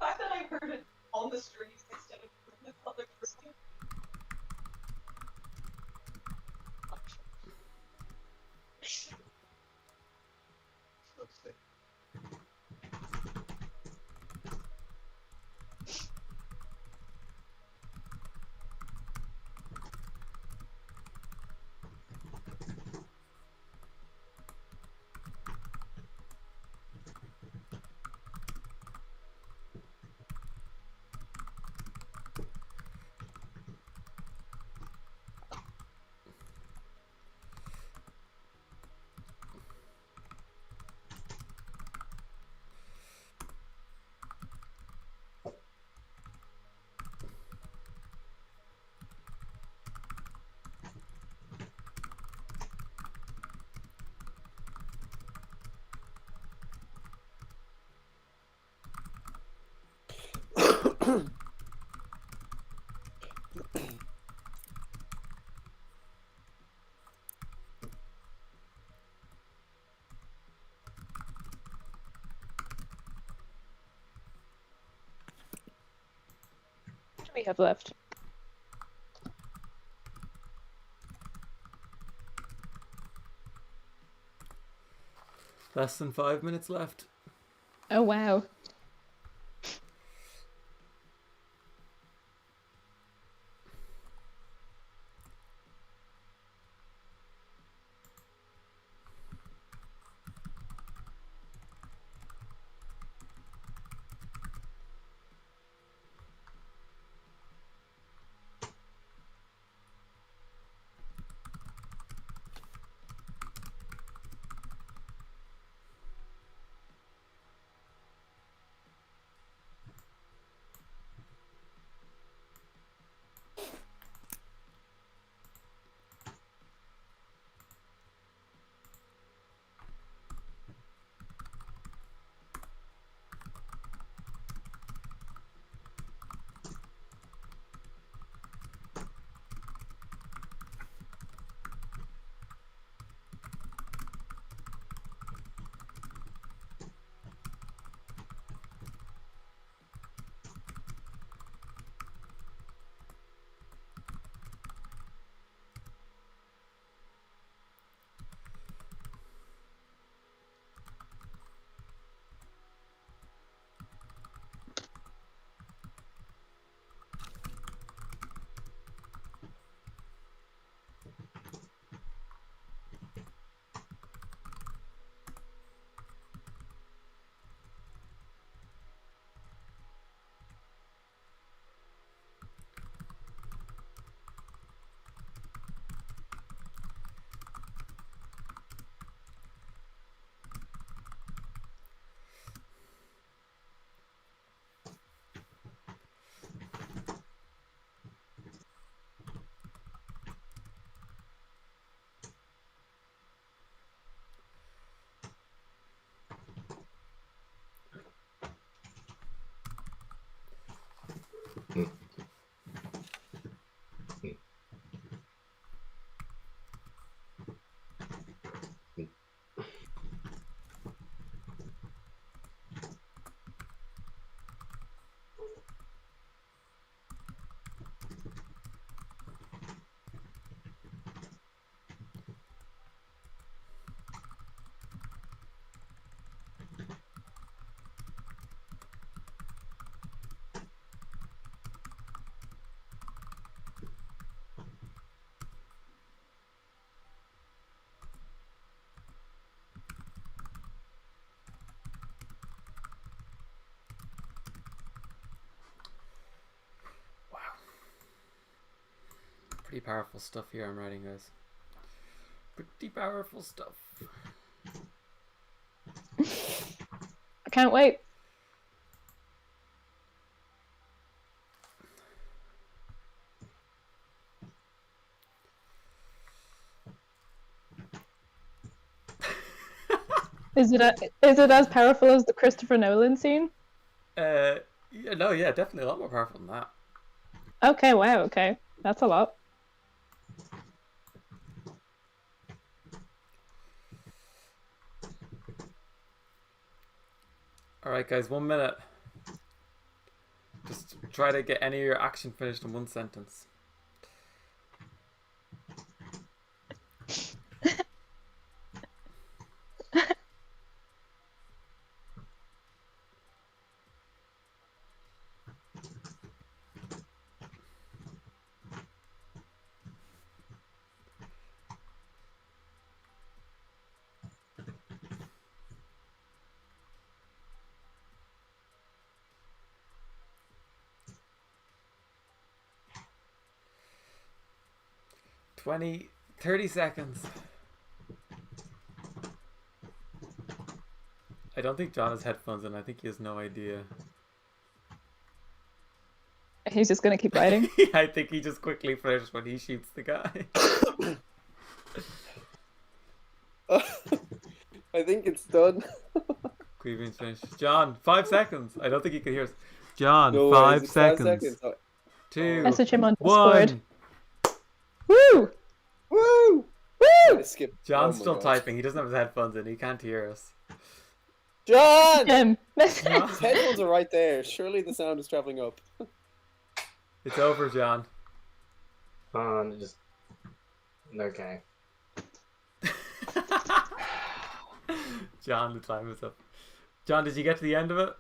fact that I heard it on the stream instead of the public person. What do we have left? Less than 5 minutes left. Oh wow. Pretty powerful stuff here I'm writing, guys. Pretty powerful stuff. I can't wait. Is it as powerful as the Christopher Nolan scene? Yeah, no, yeah, definitely a lot more powerful than that. Okay, wow, okay. That's a lot. Alright, guys, 1 minute. Just try to get any of your action finished in one sentence. Twenty, 30 seconds. I don't think John has headphones in. I think he has no idea. He's just gonna keep writing. I think he just quickly finishes when he shoots the guy. I think it's done. Queeving's finished. John, 5 seconds. I don't think he can hear us. John, No five worries, it's seconds. 5 seconds. 2, Message him on Discord. 1. Woo! Woo! Woo! Skip. John's Oh my still God. typing. He doesn't have his headphones in. He can't hear us. John! Message. His headphones are right there. Surely the sound is traveling up. It's over, John. Just okay. John, the time is up. John, did you get to the end of it?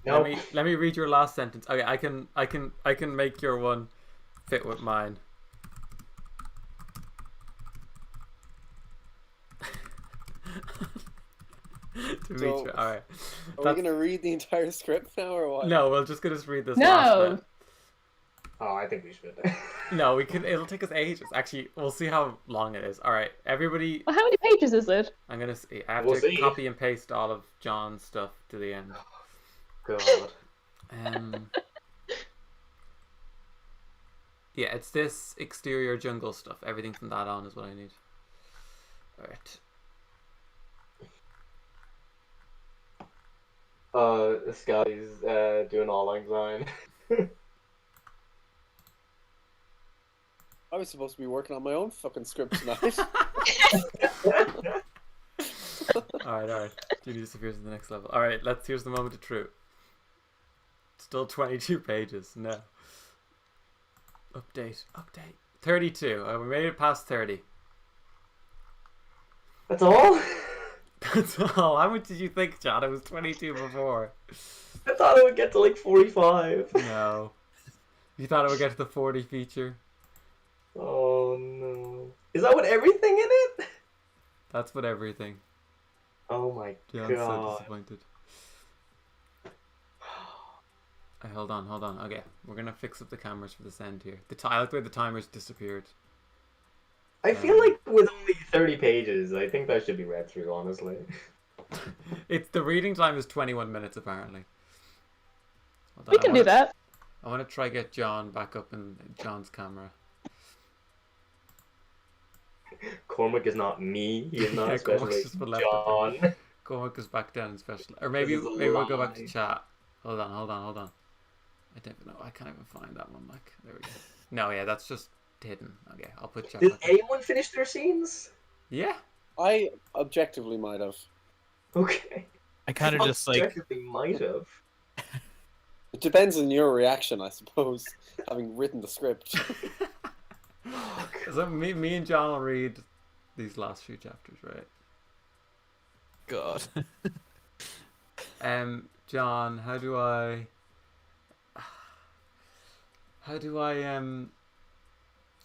Nope. Let me read your last sentence. Okay, I can make your one fit with mine. Dimitri, So, alright. Are we gonna read the entire script now or what? No, we're just gonna read this last No! bit. Oh, I think we should. No, we can. It'll take us ages. Actually, we'll see how long it is. All right, everybody. Well, how many pages is it? I'm gonna see. I have We'll to see. copy and paste all of John's stuff to the end. God. Yeah, it's this exterior jungle stuff. Everything from that on is what I need. All right. This guy's doing all lang syne. I was supposed to be working on my own fucking script tonight. All right. Judy disappears in the next level. All right, here's the moment of truth. Still 22 pages. No. Update. 32. We made it past 30. That's all? That's all. How much did you think, John? It was 22 before. I thought it would get to like 45. No. You thought it would get to the 40 feature? Oh no. Is that what everything in it? That's what everything. Oh my John's so god. disappointed. Hold on. Okay, we're gonna fix up the cameras for this end here. I like the way the timers disappeared. I feel like with only 30 pages, I think that should be read through, honestly. It's the reading time is 21 minutes apparently. Hold on, We can do that. I want to try get John back up in John's camera. Cormac is not me. He is not Yeah, Cormac's especially just been left John. Cormac is back down in special, or maybe This is a we'll go back to lie. chat. Hold on. I don't know. I can't even find that one. Like, there we go. No, yeah, that's just hidden. Okay, I'll put Jeff. Did anyone finish their scenes? Yeah. I objectively might have. Okay. I kind of just like. Objectively might have. It depends on your reaction, I suppose, having written the script. So me and John will read these last few chapters, right? God. John, how do I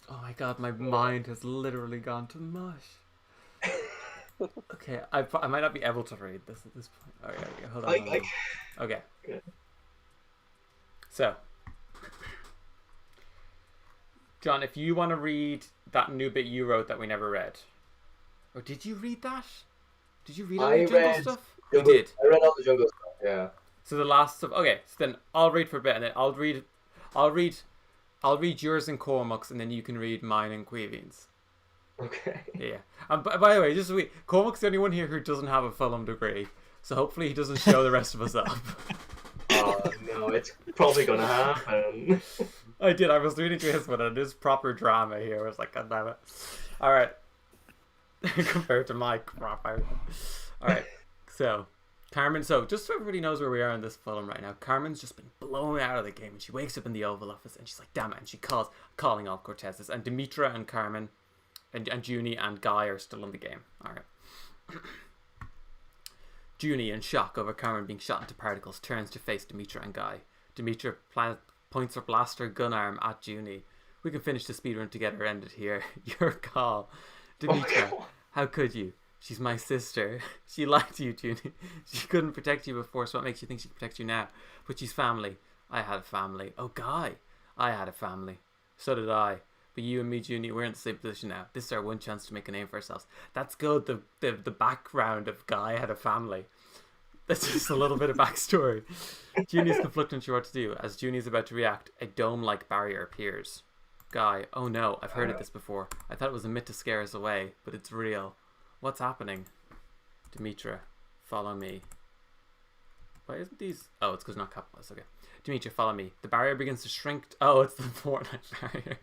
oh my god, my mind has literally gone to mush. Okay, I might not be able to read this at this point. Alright, okay, hold on. Okay. Good. So, John, if you want to read that new bit you wrote that we never read. Or did you read that? Did you read all the jungle stuff? You did. I read all the jungle stuff, yeah. So the last stuff. Okay, so then I'll read for a bit, and then I'll read yours and Cormac's, and then you can read mine and Queevine's. Okay. Yeah. And by the way, just wait. Cormac's the only one here who doesn't have a Fulham degree, so hopefully he doesn't show the rest of us up. Oh no, it's probably gonna happen. I was reading through his one, and there's proper drama here. I was like, God damn it. All right. Compared to my crap. All right. So, Carmen. So, just so everybody knows where we are in this film right now, Carmen's just been blown out of the game, and she wakes up in the Oval Office, and she's like, "Damn it!" And she calling all Cortezes, and Demetra and Carmen, and Junie and Guy are still in the game. All right. Junie, in shock over Carmen being shot into particles, turns to face Demetra and Guy. Demetra points her blaster gun arm at Junie. "We can finish the speedrun together. End it here. Your call." Demetra, how could you? She's my sister. She lied to you, Junie. She couldn't protect you before, so what makes you think she can protect you now? But she's family. I had a family. Oh, Guy. I had a family. So did I. But you and me, Junie, we're in the same position now. This is our one chance to make a name for ourselves. That's good. The background of Guy had a family. That's just a little bit of backstory. Junie's conflicted, unsure what to do. As Junie's about to react, a dome-like barrier appears. Guy, oh no, I've heard of this before. I thought it was a myth to scare us away, but it's real. What's happening? Demetra, follow me. Why isn't these... Oh, it's because not capitalized. Okay. Demetra, follow me. The barrier begins to shrink... Oh, it's the Fortnite barrier.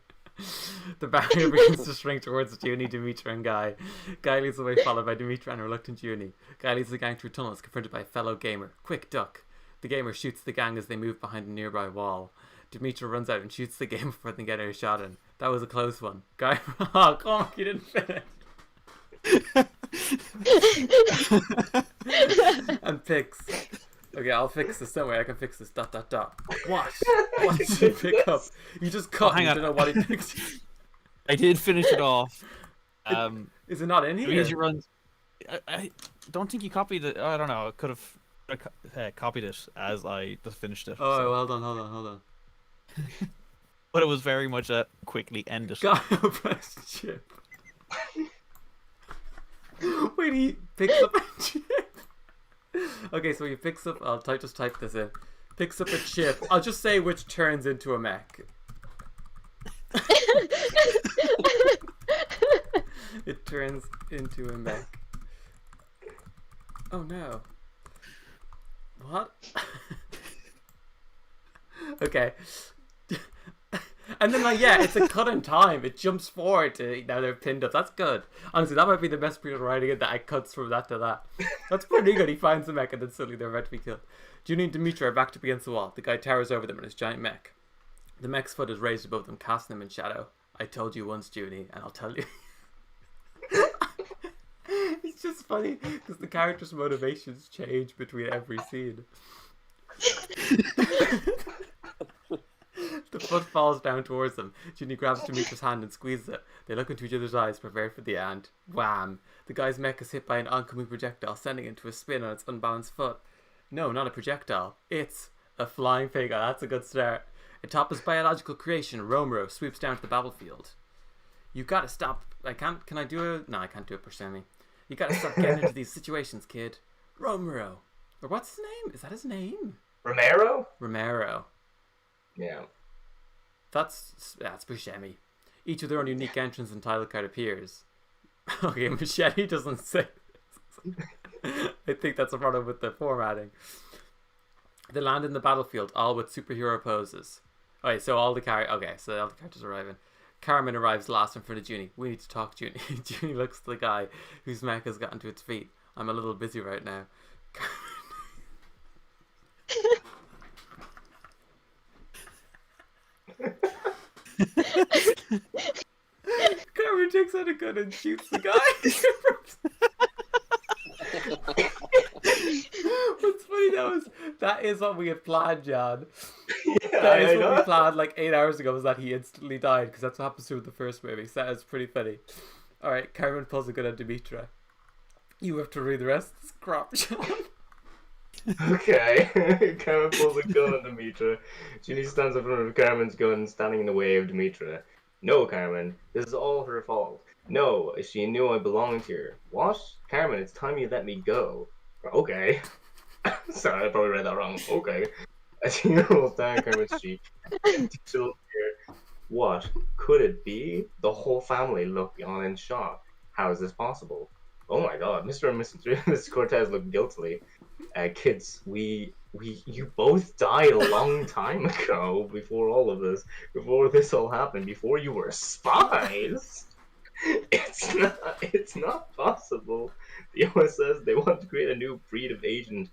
The barrier begins to shrink towards Junie, Demetra, and Guy. Guy leads the way, followed by Demetra and reluctant Junie. Guy leads the gang through tunnels, confronted by a fellow gamer. Quick, duck. The gamer shoots the gang as they move behind a nearby wall. Demetra runs out and shoots the gamer before they get a shot in. That was a close one. Guy... Oh, come on, you didn't finish. And picks. Okay, I'll fix this. Don't worry, I can fix this. ... What? What did you pick up? You just cut. Hang on. You don't know what he picked. I did finish it off. Is it not in here? Luigi runs. I don't think you copied it. I don't know. I could have copied it as I just finished it. Oh, so. well done. Hold on. But it was very much a quickly end it. Guy press chip. Wait, he picks up a chip. Okay, so he picks up. I'll just type this in. Picks up a chip. I'll just say which turns into a mech. It turns into a mech. Oh no. What? Okay. And then, like, yeah, it's a cut in time. It jumps forward to now they're pinned up. That's good. Honestly, that might be the best period of writing it, that it cuts from that to that. That's pretty good. He finds the mech and then suddenly they're about to be killed. Junie and Demetra are backed up against the wall. The guy towers over them in his giant mech. The mech's foot is raised above them, casting them in shadow. I told you once, Junie, and I'll tell you. It's just funny because the character's motivations change between every scene. The foot falls down towards them. Junie grabs Demetra's hand and squeezes it. They look into each other's eyes, prepared for the end. Wham! The guy's mech is hit by an oncoming projectile, sending it into a spin on its unbalanced foot. No, not a projectile. It's a flying pig. Oh, that's a good start. Atop his biological creation, Romero swoops down to the battlefield. You gotta stop. Can I do it? No, I can't do it per se. You gotta stop getting into these situations, kid. Romero. Or what's his name? Is that his name? Romero. Yeah. That's Buscemi. Each with their own unique entrance and title card appears. Okay, Machete doesn't say. I think that's a problem with the formatting. They land in the battlefield, all with superhero poses. Okay, so all the characters arrive in. Carmen arrives last in front of Junie. We need to talk, Junie. Junie looks at the guy whose mech has gotten to its feet. I'm a little busy right now. Carmen takes out a gun and shoots the guy. What's funny that is what we had planned, John. Yeah, That is I what we know. planned like 8 hours ago, was that he instantly died, because that's what happens to him in the first movie. So that is pretty funny. Alright, Carmen pulls a gun on Demetra. You have to read the rest of this crap, John. Okay. Carmen pulls a gun on Demetra. Junie stands in front of Carmen's gun, standing in the way of Demetra. No, Carmen, this is all her fault. No, she knew I belonged here. What? Carmen, it's time you let me go. Okay. Sorry, I probably read that wrong. Okay. As he rolls down Carmen's cheek, still here. What could it be? The whole family look on in shock. How is this possible? Oh my god, Mr. and Mrs. Cortez look guiltily. Kids, you both died a long time ago before all of this, before this all happened, before you were spies. It's not possible. The OS says they want to create a new breed of agent.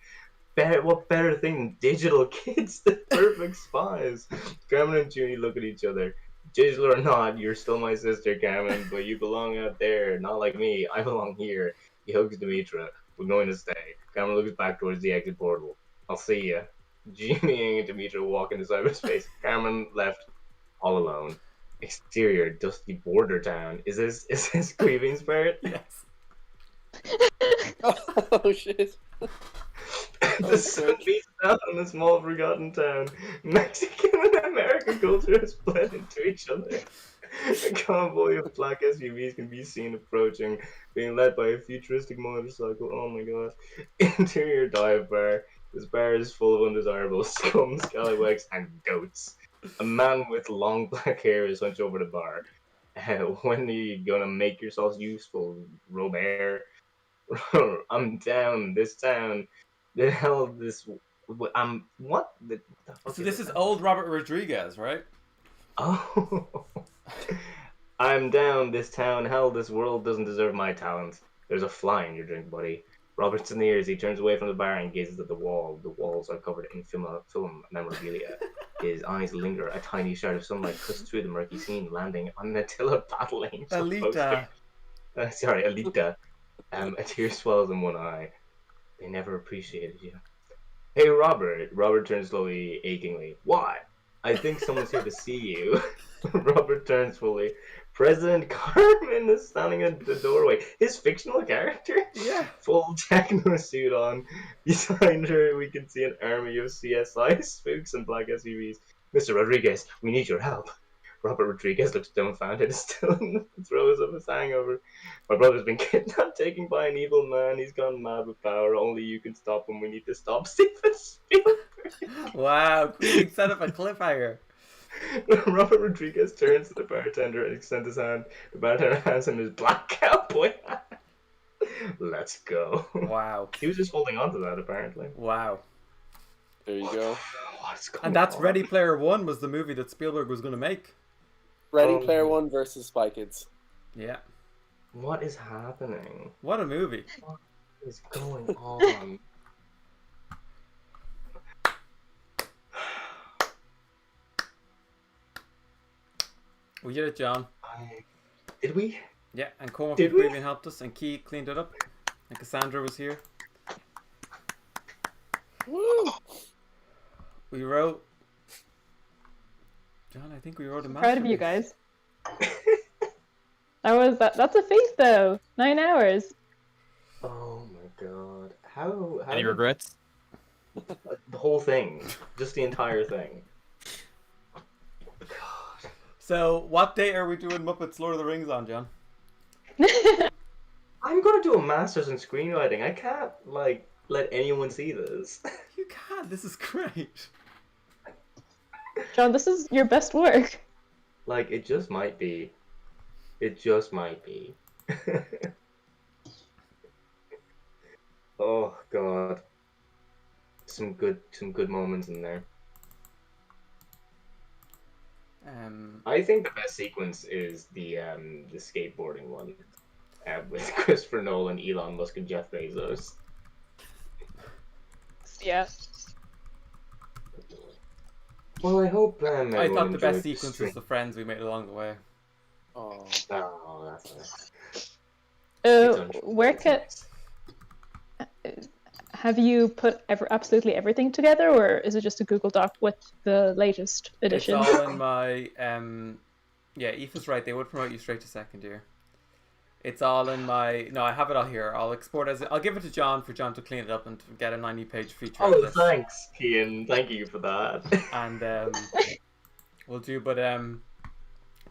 What better thing than digital kids, the perfect spies? Carmen and Junie look at each other. Digital or not, you're still my sister, Carmen, but you belong out there, not like me. I belong here. He hugs Demetra. We're going to stay. Carmen looks back towards the exit portal. I'll see ya. Junie and Demetra walk into cyberspace. Carmen left all alone. Exterior, dusty border town. Is this Grieving Spirit? Yes. Oh shit. The sun beats down in a small forgotten town. Mexican and American culture has bled into each other. A convoy of black SUVs can be seen approaching, being led by a futuristic motorcycle. Oh my god. Interior dive bar. This bar is full of undesirables, scum, scallywags, and goats. A man with long black hair is hunched over the bar. When are you gonna make yourselves useful, Robert? I'm down this town. The hell this. What? The fuck So this this is old Robert Rodriguez, right? Oh. I'm down this town. Hell, this world doesn't deserve my talent. There's a fly in your drink, buddy. Robert sneers. He turns away from the bar and gazes at the wall. The walls are covered in film memorabilia. His eyes linger. A tiny shard of sunlight cuts through the murky scene, landing on an Attila Battle Angel Alita. poster. Sorry, Alita. A tear swells in one eye. They never appreciated you. Hey, Robert. Robert turns slowly, achingly. Why? I think someone's here to see you. Robert turns fully. President Carmen is standing at the doorway. His fictional character? Yeah. Full techno suit on. Behind her, we can see an army of CSI spooks and black SUVs. Mr. Rodriguez, we need your help. Robert Rodriguez looks dumbfounded, still in the throes of his hangover. My brother's been kidnapped, taken by an evil man. He's gone mad with power. Only you can stop him. We need to stop Steven Spielberg. Wow, Queen set up a cliffhanger. Robert Rodriguez turns to the bartender and extends his hand. The bartender hands him his black cowboy hat. Let's go. Wow. He was just holding on to that, apparently. Wow. There you go. What's going And that's on? Ready Player One was the movie that Spielberg was going to make. Ready Player One versus Spy Kids. Yeah. What is happening? What a movie. What is going on? We did it, John. Did we? Yeah, and Cormac Did from we? Previan helped us, and Key cleaned it up. And Cassandra was here. Woo! We wrote... John, I think we wrote a masterpiece. Proud of you guys. That's a feat though. 9 hours. Oh my god. How Any did- regrets? The whole thing. Just the entire thing. God. So, what day are we doing Muppets Lord of the Rings on, John? I'm gonna do a master's in screenwriting. I can't, like, let anyone see this. You can't. This is great. John, this is your best work. Like, it just might be. It just might be. Oh, God. some good moments in there. I think the best sequence is the skateboarding one, with Christopher Nolan, Elon Musk, and Jeff Bezos. Yeah. Well, I hope I thought the best enjoyed sequence was the friends we made along the way. Oh, that's nice. Where can have you put absolutely everything together, or is it just a Google Doc with the latest edition? It's all in my yeah, Aoife's right, they would promote you straight to second year. It's all in my I have it all here. I'll export I'll give it to John for John to clean it up and to get a 90-page feature out of this. Thanks, Kian. Thank you for that. And we'll do, but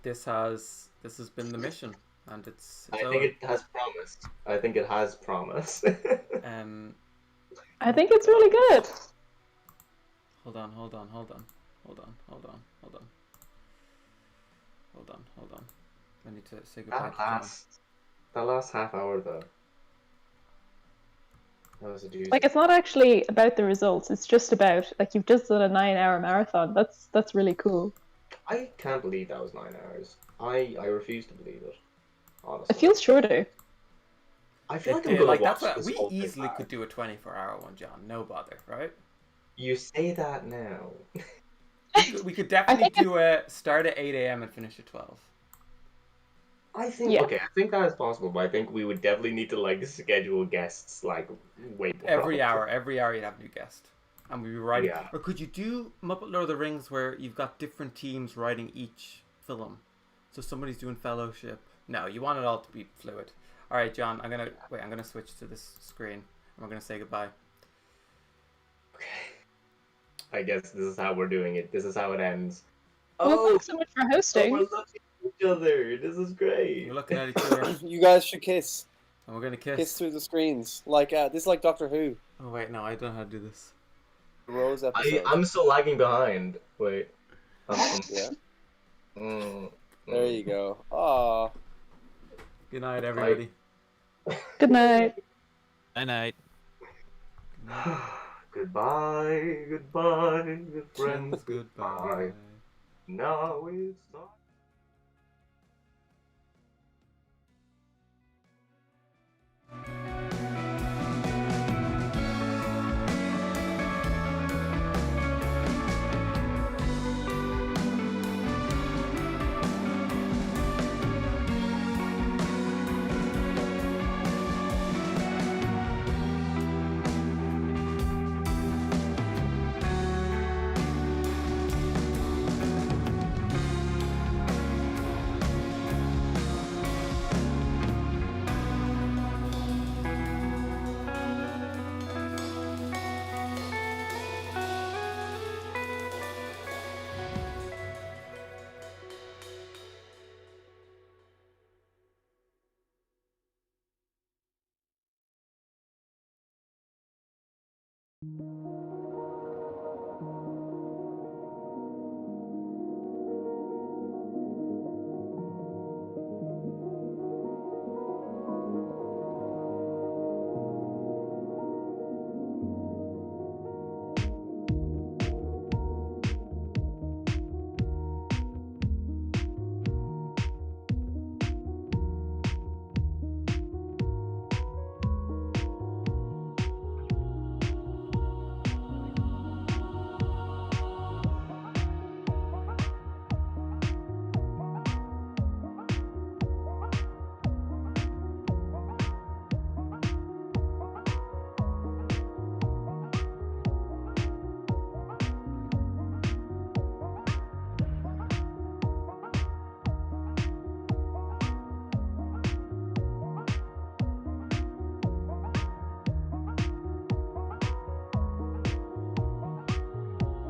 this has been the mission, and it's I think it has promise. I think it has promise. I think it's really good. Hold on. I need to say goodbye to John. That last half hour though. That was a doozy. Like, it's not actually about the results. It's just about, like, you've just done a 9-hour marathon. That's really cool. I can't believe that was 9 hours. I refuse to believe it. Honestly. It feels shorter. I feel like I'm gonna watch that's what this we whole thing easily back. could do a 24-hour one, John. No bother, right? You say that now. We could definitely do a start at 8 a.m. and finish at 12. I think I think that is possible, but I think we would definitely need to like schedule guests like way more Every often. hour you'd have a new guest, and we'd be writing. Yeah. Or could you do Muppet Lord of the Rings where you've got different teams writing each film? So somebody's doing Fellowship. No, you want it all to be fluid. All right, John. I'm gonna switch to this screen, and we're gonna say goodbye. Okay. I guess this is how we're doing it. This is how it ends. Well, thanks so much for hosting. We're looking at each other. This is great. We're looking at each other. You guys should kiss. And we're gonna kiss. Kiss through the screens. Like this is like Doctor Who. Oh wait, no, I don't know how to do this. Rose episode. I'm still lagging behind. Wait. Yeah. There you go. Aww. Good night, everybody. Good night. Night night. Goodbye, good friends, goodbye. Now it's time.